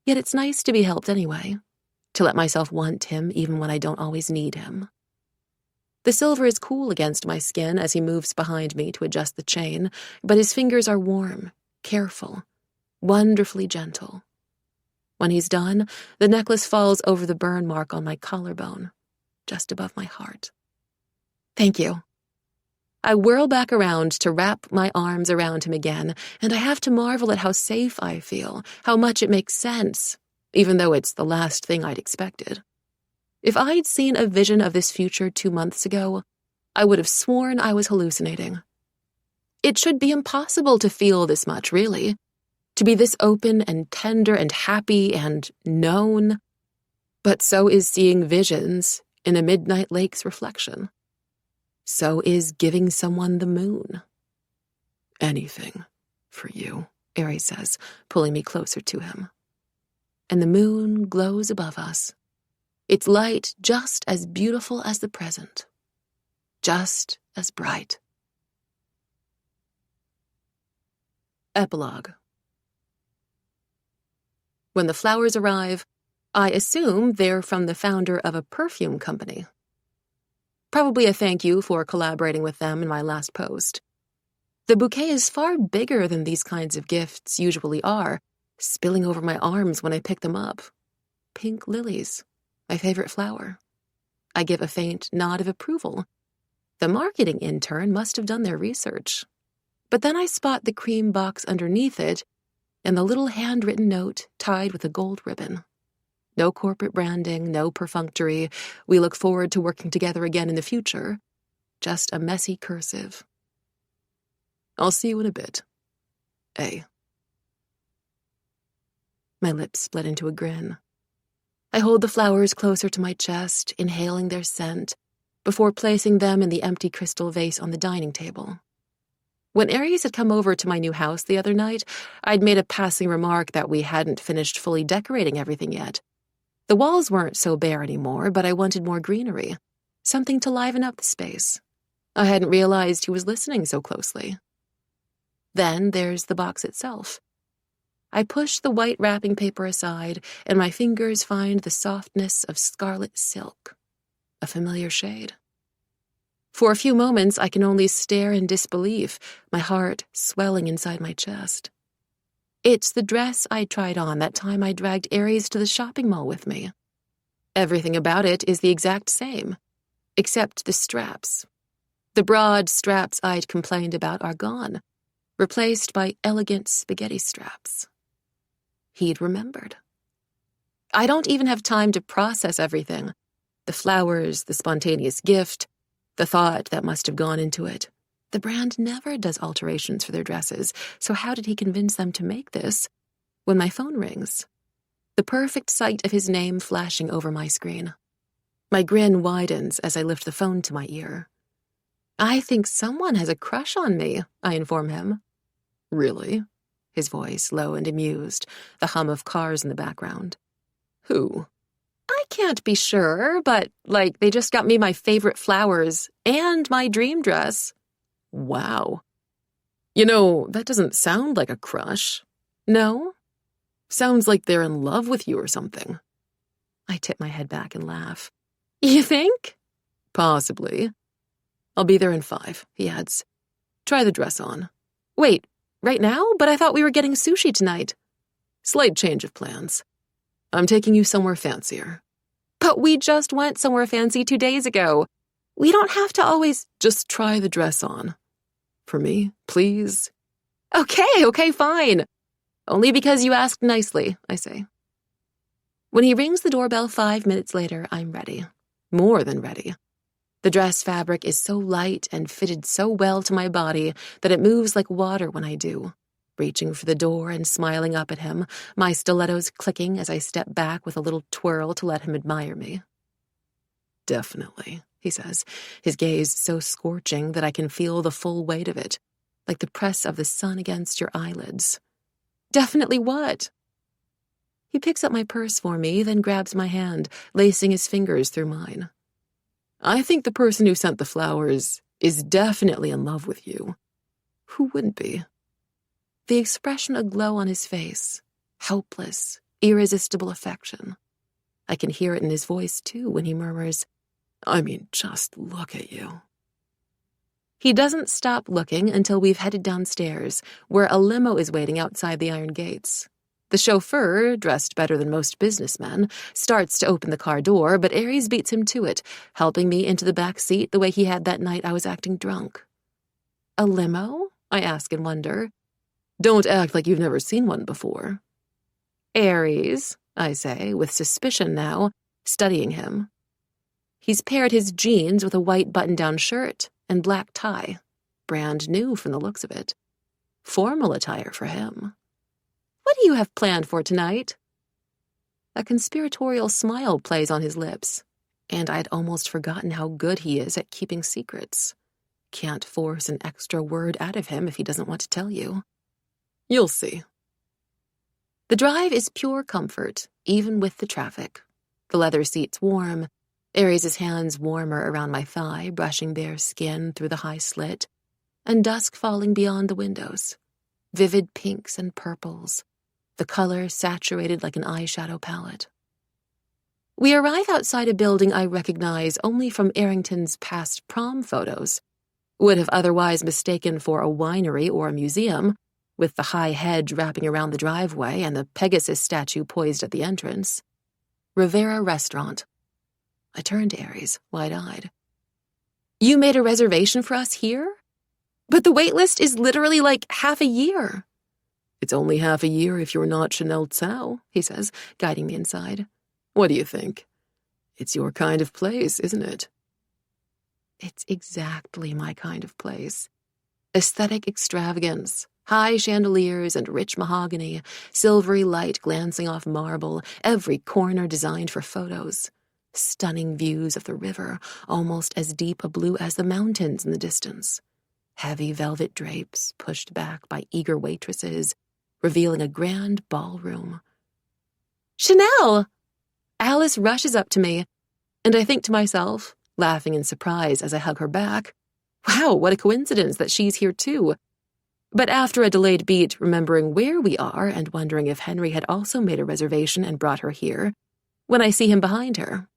[SPEAKER 1] Yet it's nice to be helped anyway, to let myself want him even when I don't always need him. The silver is cool against my skin as he moves behind me to adjust the chain, but his fingers are warm, careful, wonderfully gentle. When he's done, the necklace falls over the burn mark on my collarbone, just above my heart. Thank you. I whirl back around to wrap my arms around him again, and I have to marvel at how safe I feel, how much it makes sense, even though it's the last thing I'd expected. If I'd seen a vision of this future 2 months ago, I would have sworn I was hallucinating. It should be impossible to feel this much, really. To be this open and tender and happy and known. But so is seeing visions in a midnight lake's reflection. So is giving someone the moon.
[SPEAKER 2] Anything for you,
[SPEAKER 1] Aries says, pulling me closer to him. And the moon glows above us. Its light just as beautiful as the present. Just as bright. Epilogue. When the flowers arrive, I assume they're from the founder of a perfume company. Probably a thank you for collaborating with them in my last post. The bouquet is far bigger than these kinds of gifts usually are, spilling over my arms when I pick them up. Pink lilies, my favorite flower. I give a faint nod of approval. The marketing intern must have done their research. But then I spot the cream box underneath it and the little handwritten note tied with a gold ribbon. No corporate branding, no perfunctory. We look forward to working together again in the future. Just a messy cursive.
[SPEAKER 2] I'll see you in a bit. A.
[SPEAKER 1] My lips split into a grin. I hold the flowers closer to my chest, inhaling their scent, before placing them in the empty crystal vase on the dining table. When Aries had come over to my new house the other night, I'd made a passing remark that we hadn't finished fully decorating everything yet. The walls weren't so bare anymore, but I wanted more greenery, something to liven up the space. I hadn't realized he was listening so closely. Then there's the box itself. I push the white wrapping paper aside, and my fingers find the softness of scarlet silk, a familiar shade. For a few moments, I can only stare in disbelief, my heart swelling inside my chest. It's the dress I tried on that time I dragged Aries to the shopping mall with me. Everything about it is the exact same, except the straps. The broad straps I'd complained about are gone, replaced by elegant spaghetti straps. He'd remembered. I don't even have time to process everything. The flowers, the spontaneous gift, the thought that must have gone into it. The brand never does alterations for their dresses, so how did he convince them to make this? When my phone rings, the perfect sight of his name flashing over my screen. My grin widens as I lift the phone to my ear. I think someone has a crush on me, I inform him.
[SPEAKER 2] Really?
[SPEAKER 1] His voice low and amused, the hum of cars in the background.
[SPEAKER 2] Who?
[SPEAKER 1] I can't be sure, but, they just got me my favorite flowers and my dream dress.
[SPEAKER 2] Wow. You know, that doesn't sound like a crush.
[SPEAKER 1] No?
[SPEAKER 2] Sounds like they're in love with you or something.
[SPEAKER 1] I tip my head back and laugh. You think?
[SPEAKER 2] Possibly. I'll be there in 5, he adds. Try the dress on.
[SPEAKER 1] Wait, right now? But I thought we were getting sushi tonight.
[SPEAKER 2] Slight change of plans. I'm taking you somewhere fancier.
[SPEAKER 1] But we just went somewhere fancy 2 days ago. We don't have to always...
[SPEAKER 2] Just try the dress on. For me, please.
[SPEAKER 1] Okay, fine. Only because you asked nicely, I say. When he rings the doorbell 5 minutes later, I'm ready. More than ready. The dress fabric is so light and fitted so well to my body that it moves like water when I do. Reaching for the door and smiling up at him, my stilettos clicking as I step back with a little twirl to let him admire me.
[SPEAKER 2] Definitely,
[SPEAKER 1] he says, his gaze so scorching that I can feel the full weight of it, like the press of the sun against your eyelids. Definitely what? He picks up my purse for me, then grabs my hand, lacing his fingers through mine.
[SPEAKER 2] I think the person who sent the flowers is definitely in love with you. Who wouldn't be?
[SPEAKER 1] The expression aglow on his face, helpless, irresistible affection. I can hear it in his voice, too, when he murmurs,
[SPEAKER 2] I mean, just look at you.
[SPEAKER 1] He doesn't stop looking until we've headed downstairs, where a limo is waiting outside the iron gates. The chauffeur, dressed better than most businessmen, starts to open the car door, but Aries beats him to it, helping me into the back seat the way he had that night I was acting drunk. A limo? I ask in wonder.
[SPEAKER 2] Don't act like you've never seen one before.
[SPEAKER 1] Aries, I say, with suspicion now, studying him. He's paired his jeans with a white button-down shirt and black tie, brand new from the looks of it. Formal attire for him. What do you have planned for tonight? A conspiratorial smile plays on his lips, and I'd almost forgotten how good he is at keeping secrets. Can't force an extra word out of him if he doesn't want to tell you.
[SPEAKER 2] You'll see.
[SPEAKER 1] The drive is pure comfort, even with the traffic. The leather seat's warm, Aries' hands warmer around my thigh, brushing bare skin through the high slit, and dusk falling beyond the windows. Vivid pinks and purples, the color saturated like an eyeshadow palette. We arrive outside a building I recognize only from Arrington's past prom photos. Would have otherwise mistaken for a winery or a museum, with the high hedge wrapping around the driveway and the Pegasus statue poised at the entrance. Rivera Restaurant. I turn to Aries, wide-eyed. You made a reservation for us here? But the wait list is literally like half a year.
[SPEAKER 2] It's only half a year if you're not Chanel Tsao, he says, guiding me inside. What do you think? It's your kind of place, isn't it?
[SPEAKER 1] It's exactly my kind of place. Aesthetic extravagance, high chandeliers and rich mahogany, silvery light glancing off marble, every corner designed for photos. Stunning views of the river, almost as deep a blue as the mountains in the distance. Heavy velvet drapes pushed back by eager waitresses, revealing a grand ballroom. Chanel! Alice rushes up to me, and I think to myself, laughing in surprise as I hug her back, wow, what a coincidence that she's here too. But after a delayed beat, remembering where we are and wondering if Henry had also made a reservation and brought her here, when I see him behind her.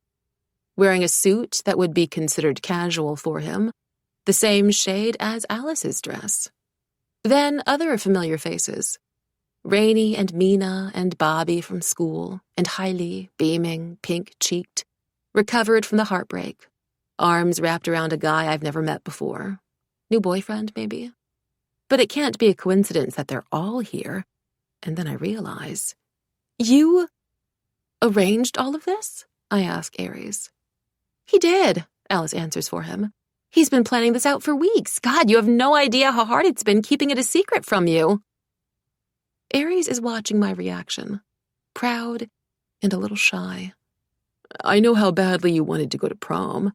[SPEAKER 1] Wearing a suit that would be considered casual for him, the same shade as Alice's dress. Then other familiar faces. Rainey and Mina and Bobby from school, and Hailey, beaming, pink-cheeked, recovered from the heartbreak, arms wrapped around a guy I've never met before. New boyfriend, maybe? But it can't be a coincidence that they're all here. And then I realize, you arranged all of this? I ask Aries. He did, Alice answers for him. He's been planning this out for weeks. God, you have no idea how hard it's been keeping it a secret from you. Aries is watching my reaction, proud and a little shy.
[SPEAKER 2] I know how badly you wanted to go to prom.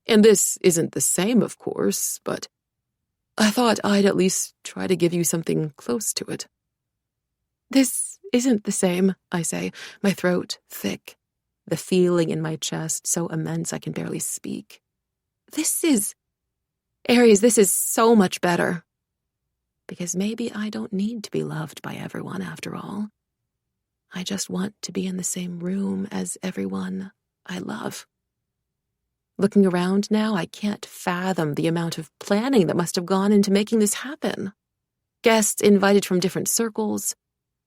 [SPEAKER 2] And this isn't the same, of course, but I thought I'd at least try to give you something close to it.
[SPEAKER 1] This isn't the same, I say, my throat thick, the feeling in my chest so immense I can barely speak. Aries, this is so much better. Because maybe I don't need to be loved by everyone after all. I just want to be in the same room as everyone I love. Looking around now, I can't fathom the amount of planning that must have gone into making this happen. Guests invited from different circles,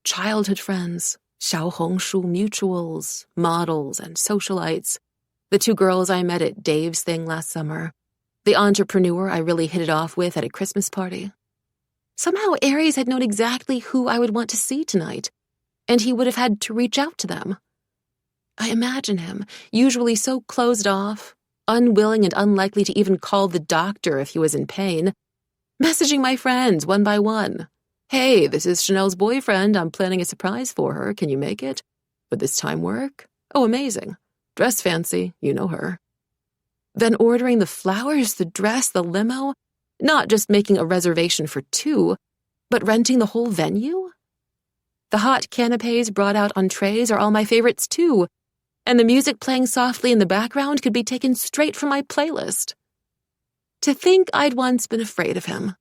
[SPEAKER 1] childhood friends, Xiaohongshu mutuals, models, and socialites, the 2 girls I met at Dave's thing last summer, the entrepreneur I really hit it off with at a Christmas party. Somehow Aries had known exactly who I would want to see tonight, and he would have had to reach out to them. I imagine him, usually so closed off, unwilling and unlikely to even call the doctor if he was in pain, messaging my friends one by one. Hey, this is Chanel's boyfriend. I'm planning a surprise for her. Can you make it? Would this time work? Oh, amazing. Dress fancy. You know her. Then ordering the flowers, the dress, the limo, not just making a reservation for 2, but renting the whole venue? The hot canapes brought out on trays are all my favorites too, and the music playing softly in the background could be taken straight from my playlist. To think I'd once been afraid of him.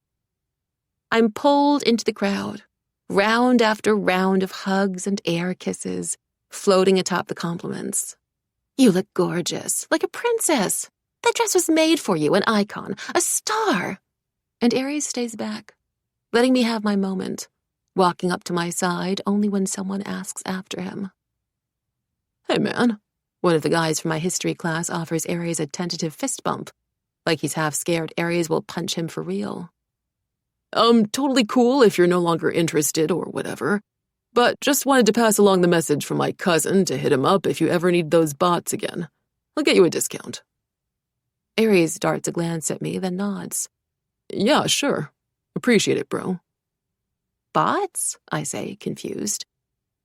[SPEAKER 1] I'm pulled into the crowd, round after round of hugs and air kisses, floating atop the compliments. You look gorgeous, like a princess. That dress was made for you, an icon, a star. And Aries stays back, letting me have my moment, walking up to my side only when someone asks after him. Hey, man. One of the guys from my history class offers Aries a tentative fist bump, like he's half scared Aries will punch him for real. Totally cool if you're no longer interested or whatever, but just wanted to pass along the message from my cousin to hit him up if you ever need those bots again. I'll get you a discount. Aries darts a glance at me, then nods. Yeah, sure. Appreciate it, bro. Bots? I say, confused.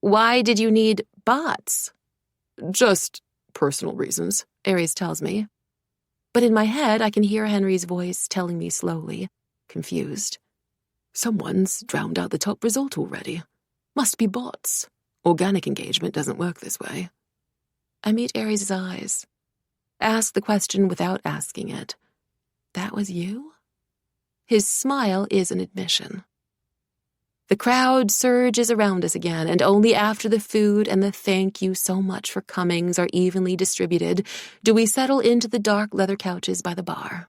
[SPEAKER 1] Why did you need bots? Just personal reasons, Aries tells me. But in my head, I can hear Henry's voice telling me slowly, confused. Someone's drowned out the top result already. Must be bots. Organic engagement doesn't work this way. I meet Aries' eyes. Ask the question without asking it. That was you? His smile is an admission. The crowd surges around us again, and only after the food and the thank you so much for comings are evenly distributed do we settle into the dark leather couches by the bar.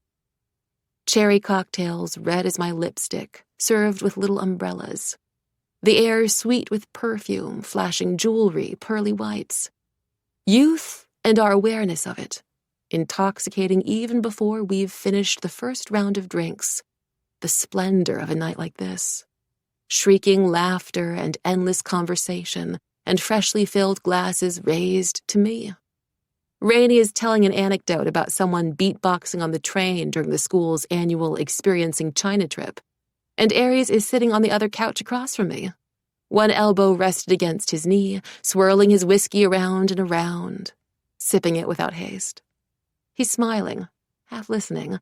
[SPEAKER 1] Cherry cocktails, red as my lipstick, served with little umbrellas. The air sweet with perfume, flashing jewelry, pearly whites. Youth and our awareness of it, intoxicating even before we've finished the first round of drinks. The splendor of a night like this. Shrieking laughter and endless conversation, and freshly filled glasses raised to me. Rainey is telling an anecdote about someone beatboxing on the train during the school's annual Experiencing China trip, and Aries is sitting on the other couch across from me. One elbow rested against his knee, swirling his whiskey around and around, sipping it without haste. He's smiling, half listening,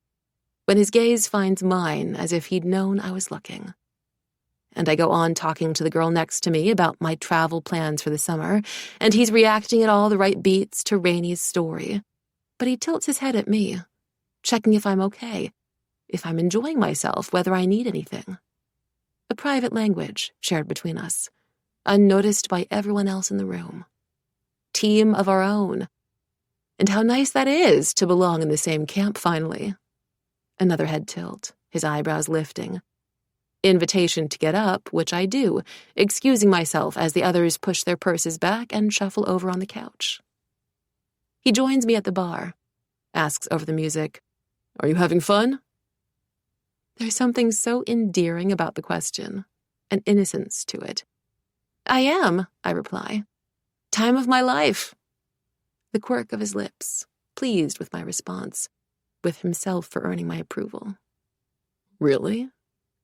[SPEAKER 1] when his gaze finds mine as if he'd known I was looking. And I go on talking to the girl next to me about my travel plans for the summer, and he's reacting at all the right beats to Rainey's story. But he tilts his head at me, checking if I'm okay, if I'm enjoying myself, whether I need anything. A private language shared between us, unnoticed by everyone else in the room. Team of our own. And how nice that is to belong in the same camp finally. Another head tilt, his eyebrows lifting. Invitation to get up, which I do, excusing myself as the others push their purses back and shuffle over on the couch. He joins me at the bar, asks over the music, Are you having fun? There's something so endearing about the question, an innocence to it. I am, I reply. Time of my life. The quirk of his lips, pleased with my response, with himself for earning my approval. Really?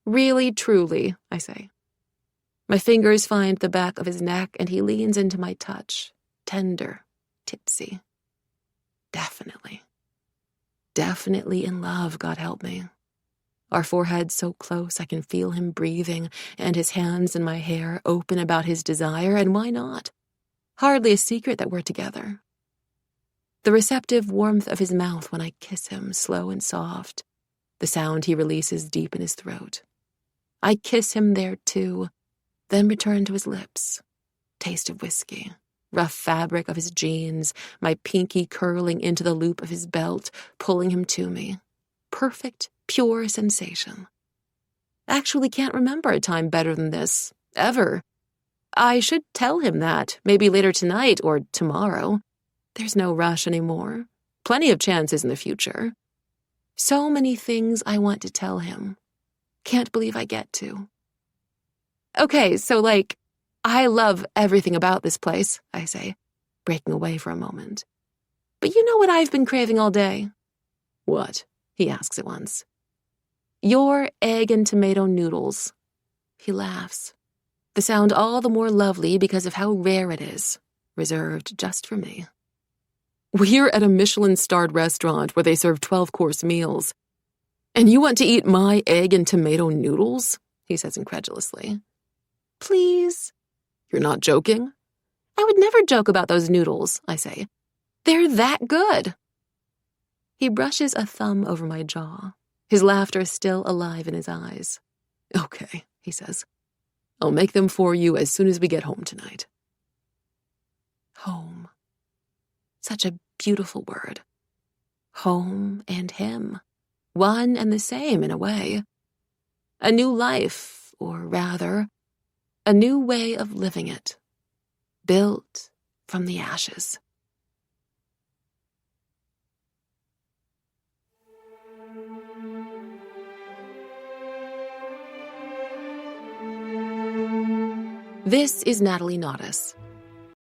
[SPEAKER 1] Really, truly, I say. My fingers find the back of his neck, and he leans into my touch, tender, tipsy. Definitely. Definitely in love, God help me. Our foreheads so close I can feel him breathing, and his hands in my hair open about his desire, and why not? Hardly a secret that we're together. The receptive warmth of his mouth when I kiss him, slow and soft, the sound he releases deep in his throat. I kiss him there too, then return to his lips. Taste of whiskey, rough fabric of his jeans, my pinky curling into the loop of his belt, pulling him to me. Perfect, pure sensation. Actually can't remember a time better than this, ever. I should tell him that, maybe later tonight or tomorrow. There's no rush anymore. Plenty of chances in the future. So many things I want to tell him. Can't believe I get to. Okay, so I love everything about this place, I say, breaking away for a moment. But you know what I've been craving all day?
[SPEAKER 2] What?
[SPEAKER 1] He asks at once. Your egg and tomato noodles. He laughs. The sound all the more lovely because of how rare it is, reserved just for me.
[SPEAKER 2] We're at a Michelin-starred restaurant where they serve 12-course meals. And you want to eat my egg and tomato noodles? He says incredulously.
[SPEAKER 1] Please?
[SPEAKER 2] You're not joking?
[SPEAKER 1] I would never joke about those noodles, I say. They're that good. He brushes a thumb over my jaw, his laughter still alive in his eyes.
[SPEAKER 2] Okay, he says. I'll make them for you as soon as we get home tonight.
[SPEAKER 1] Home. Such a beautiful word. Home and him. One and the same in a way. A new life, or rather, a new way of living it. Built from the ashes. This is Natalie Naudus.